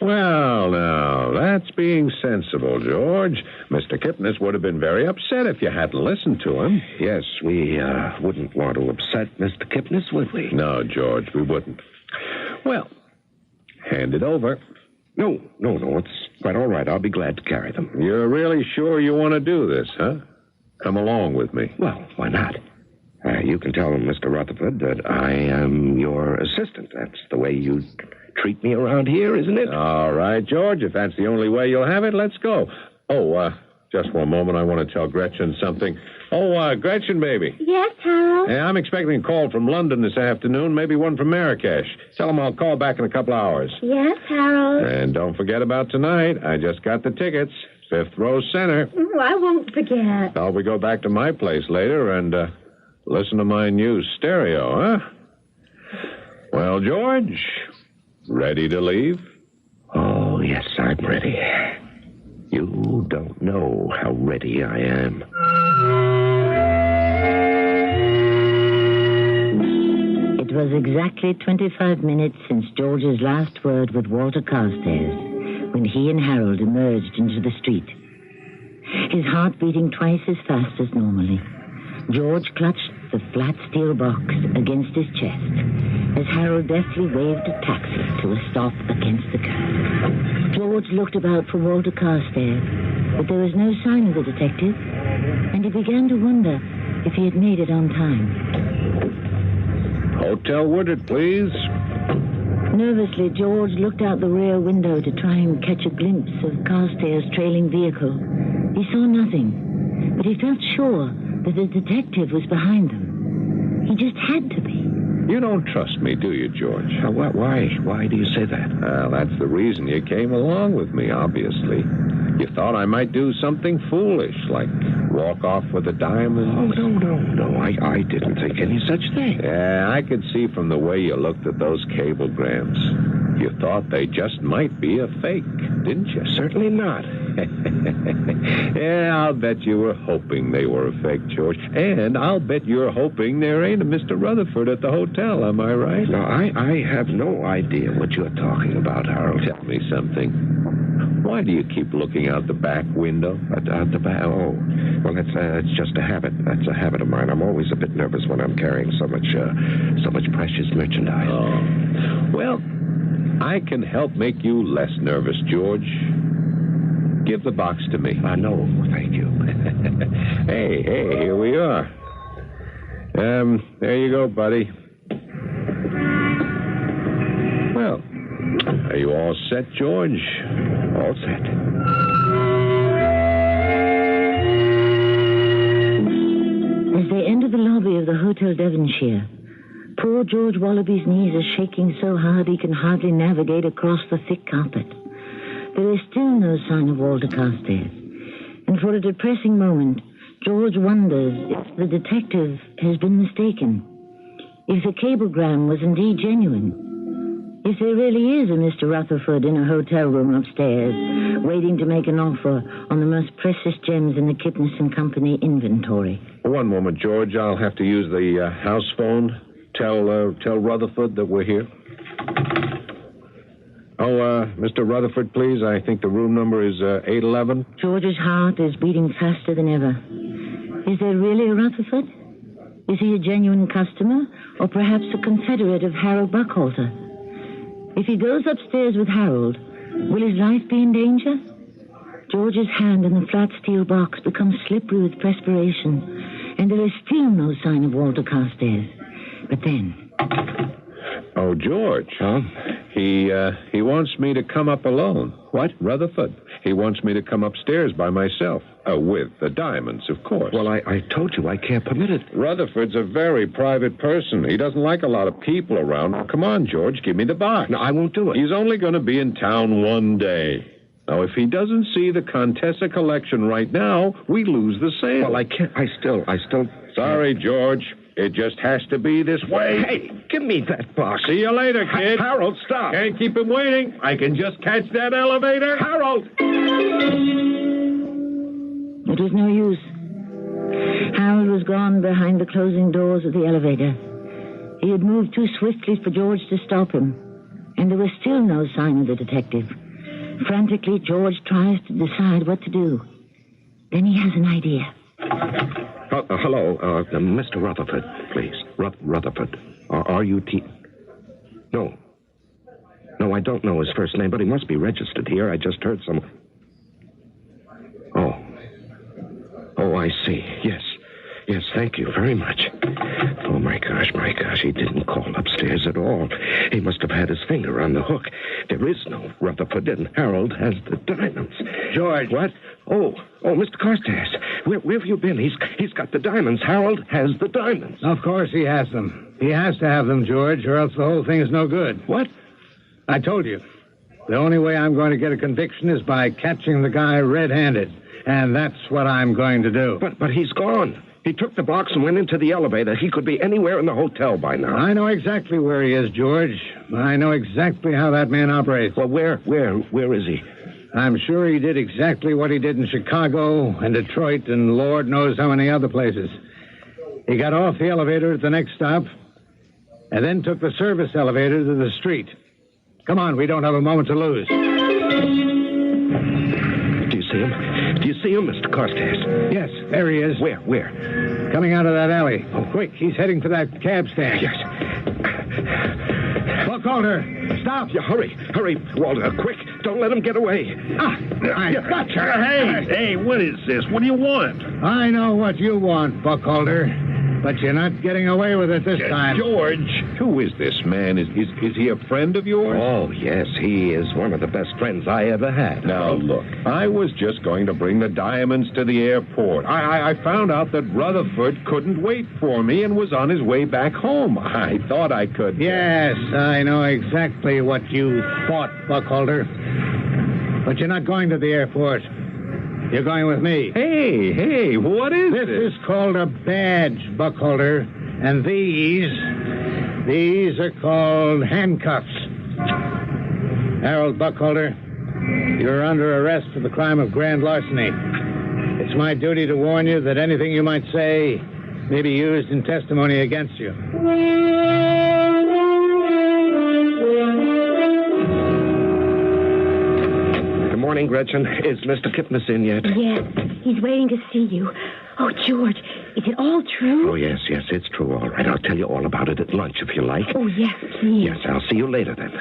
Well, now, that's being sensible, George. Mr. Kipnis would have been very upset if you hadn't listened to him. Yes, we wouldn't want to upset Mr. Kipnis, would we? No, George, we wouldn't. Well, hand it over. No, it's quite all right. I'll be glad to carry them. You're really sure you want to do this, huh? Come along with me. Well, why not? You can tell Mr. Rutherford that I am your assistant. That's the way you treat me around here, isn't it? All right, George. If that's the only way you'll have it, let's go. Oh, just one moment. I want to tell Gretchen something. Oh, Gretchen, baby. Yes, Harold? Hey, I'm expecting a call from London this afternoon, maybe one from Marrakesh. Tell them I'll call back in a couple hours. Yes, Harold? And don't forget about tonight. I just got the tickets. 5th row center. Oh, I won't forget. Now we go back to my place later and listen to my new stereo, huh? Well, George, ready to leave? Oh, yes, I'm ready. You don't know how ready I am. It was exactly 25 minutes since George's last word with Walter Carstairs when he and Harold emerged into the street. His heart beating twice as fast as normally. George clutched the flat steel box against his chest as Harold deftly waved a taxi to a stop against the curb. George looked about for Walter Carstairs, but there was no sign of the detective, and he began to wonder if he had made it on time. Hotel Woodard, please. Nervously, George looked out the rear window to try and catch a glimpse of Carstairs' trailing vehicle. He saw nothing, but he felt sure that the detective was behind them. He just had to be. You don't trust me, do you, George? Why? Why do you say that? Well, that's the reason you came along with me, obviously. You thought I might do something foolish, like walk off with a diamond. Oh, no. I didn't think any such thing. Yeah, I could see from the way you looked at those cablegrams. You thought they just might be a fake, didn't you? Certainly not. Yeah, I'll bet you were hoping they were a fake, George. And I'll bet you're hoping there ain't a Mr. Rutherford at the hotel, am I right? No, I have no idea what you're talking about, Harold. Tell me something. Why do you keep looking out the back window? Out the back? Oh, well, it's just a habit. That's a habit of mine. I'm always a bit nervous when I'm carrying so much precious merchandise. Oh, well, I can help make you less nervous, George. Give the box to me. No, thank you. Hey, here we are. There you go, buddy. Well, are you all set, George? All set. As they enter the lobby of the Hotel Devonshire, poor George Wallaby's knees are shaking so hard he can hardly navigate across the thick carpet. There is still no sign of Walter Carstairs, and for a depressing moment, George wonders if the detective has been mistaken, if the cablegram was indeed genuine, if there really is a Mr. Rutherford in a hotel room upstairs, waiting to make an offer on the most precious gems in the Kipnis and Company inventory. One moment, George. I'll have to use the house phone. Tell Rutherford that we're here. Oh, Mr. Rutherford, please. I think the room number is 811. George's heart is beating faster than ever. Is there really a Rutherford? Is he a genuine customer, or perhaps a confederate of Harold Buckhalter? If he goes upstairs with Harold, will his life be in danger? George's hand in the flat steel box becomes slippery with perspiration, and there is still no sign of Walter Carstairs. But then... Oh, George. Huh? He wants me to come up alone. What? Rutherford. He wants me to come upstairs by myself. With the diamonds, of course. Well, I told you I can't permit it. Rutherford's a very private person. He doesn't like a lot of people around. Come on, George, give me the box. No, I won't do it. He's only going to be in town one day. Now, if he doesn't see the Contessa collection right now, we lose the sale. Well, I can't. I still... Sorry, George. It just has to be this way. Hey, give me that box. See you later, kid. Harold, stop. Can't keep him waiting. I can just catch that elevator. Harold! It was no use. Harold was gone behind the closing doors of the elevator. He had moved too swiftly for George to stop him, and there was still no sign of the detective. Frantically, George tries to decide what to do. Then he has an idea. Hello, Mr. Rutherford, please. Rutherford. Are you No. No, I don't know his first name, but he must be registered here. I just heard some... Oh, I see. Yes, thank you very much. Oh, my gosh, he didn't call upstairs at all. He must have had his finger on the hook. There is no Rutherford, and Harold has the diamonds. George. What? Oh, Mr. Carstairs, where have you been? He's got the diamonds. Harold has the diamonds. Of course he has them. He has to have them, George, or else the whole thing is no good. What? I told you. The only way I'm going to get a conviction is by catching the guy red-handed. And that's what I'm going to do. But he's gone. He took the box and went into the elevator. He could be anywhere in the hotel by now. I know exactly where he is, George. I know exactly how that man operates. Well, where is he? I'm sure he did exactly what he did in Chicago and Detroit and Lord knows how many other places. He got off the elevator at the next stop and then took the service elevator to the street. Come on, we don't have a moment to lose. Do you see him, Mr. Carstairs? Yes, there he is. Where? Coming out of that alley. Oh, quick, he's heading for that cab stand. Yes. Buckholder, stop. Yeah, hurry, Walter, quick. Don't let him get away. I gotcha. Hey, what is this? What do you want? I know what you want, Buckholder. But you're not getting away with it this time. George. Who is this man? Is he a friend of yours? Oh, yes, he is one of the best friends I ever had. Now, look, I was just going to bring the diamonds to the airport. I found out that Rutherford couldn't wait for me and was on his way back home. I thought I could... Yes, I know exactly what you thought, Buckholder. But you're not going to the airport. You're going with me. Hey, what is this? This is called a badge, Buckholder. And these are called handcuffs. Harold Buckholder, you're under arrest for the crime of grand larceny. It's my duty to warn you that anything you might say may be used in testimony against you. Good morning, Gretchen. Is Mr. Kipnis in yet? Yes, he's waiting to see you. Oh, George, is it all true? Oh, yes, it's true, all right. I'll tell you all about it at lunch, if you like. Oh, yes, please. Yes, I'll see you later, then.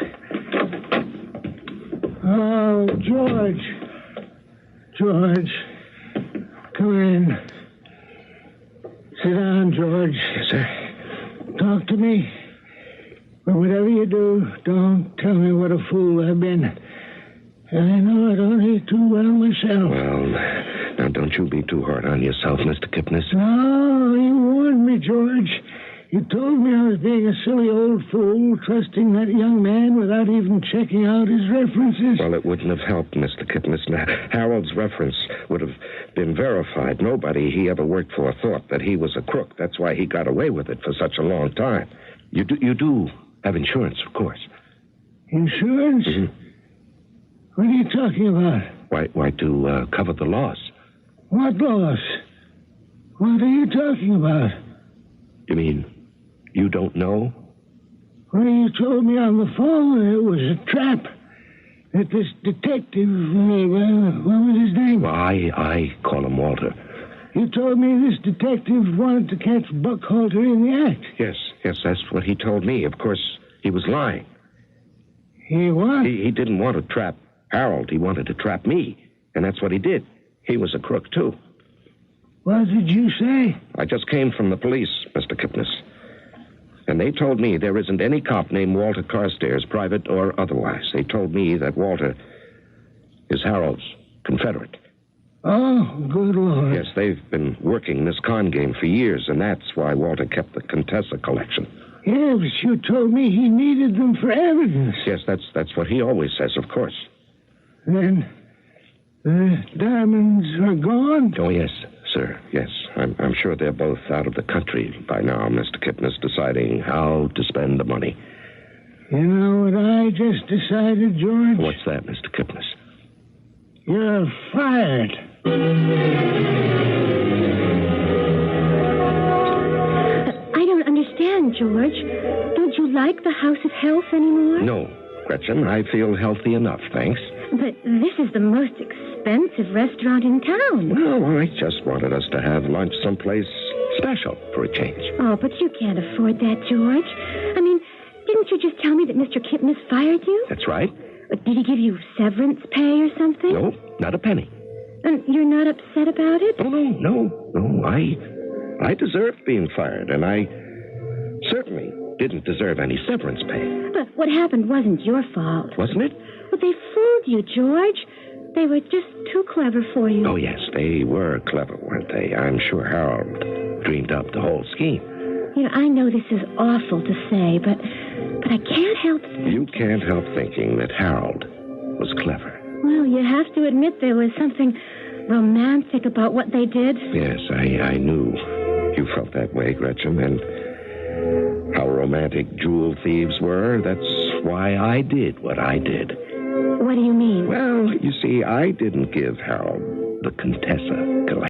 Oh, George. Come in. Sit down, George. Yes, sir. Talk to me. But whatever you do, don't tell me what a fool I've been. I know it only too well myself. Well, now don't you be too hard on yourself, Mr. Kipnis. No, you warned me, George. You told me I was being a silly old fool, trusting that young man without even checking out his references. Well, it wouldn't have helped, Mr. Kipnis. Now, Harold's reference would have been verified. Nobody he ever worked for thought that he was a crook. That's why he got away with it for such a long time. You do have insurance, of course. Insurance? Mm-hmm. What are you talking about? Why, to cover the loss. What loss? What are you talking about? You mean you don't know? Well, you told me on the phone it was a trap. That this detective, what was his name? Well, I call him Walter. You told me this detective wanted to catch Buckholder in the act. Yes, that's what he told me. Of course, he was lying. He what? He didn't want to trap Harold. He wanted to trap me. And that's what he did. He was a crook, too. What did you say? I just came from the police, Mr. Kipnis. And they told me there isn't any cop named Walter Carstairs, private or otherwise. They told me that Walter is Harold's Confederate. Oh, good Lord. Yes, they've been working this con game for years, and that's why Walter kept the Contessa collection. Yeah, but you told me he needed them for evidence. Yes, that's what he always says, of course. Then the diamonds are gone? Oh, yes, sir, yes. I'm sure they're both out of the country by now, Mr. Kipnis, deciding how to spend the money. You know what I just decided, George? What's that, Mr. Kipnis? You're fired. I don't understand, George. Don't you like the House of Health anymore? No, Gretchen, I feel healthy enough, thanks. But this is the most expensive restaurant in town. Well, I just wanted us to have lunch someplace special for a change. Oh, but you can't afford that, George. I mean, didn't you just tell me that Mr. Kipton has fired you? That's right. Did he give you severance pay or something? No, not a penny. And you're not upset about it? Oh, no. I deserved being fired, and I certainly didn't deserve any severance pay. But what happened wasn't your fault. Wasn't it? Well, they fooled you, George. They were just too clever for you. Oh, yes, they were clever, weren't they? I'm sure Harold dreamed up the whole scheme. You know, I know this is awful to say, but I can't help thinking. You can't help thinking that Harold was clever. Well, you have to admit there was something romantic about what they did. Yes, I knew you felt that way, Gretchen, and how romantic jewel thieves were. That's why I did what I did. What do you mean? Well, you see, I didn't give Harold the Contessa collection.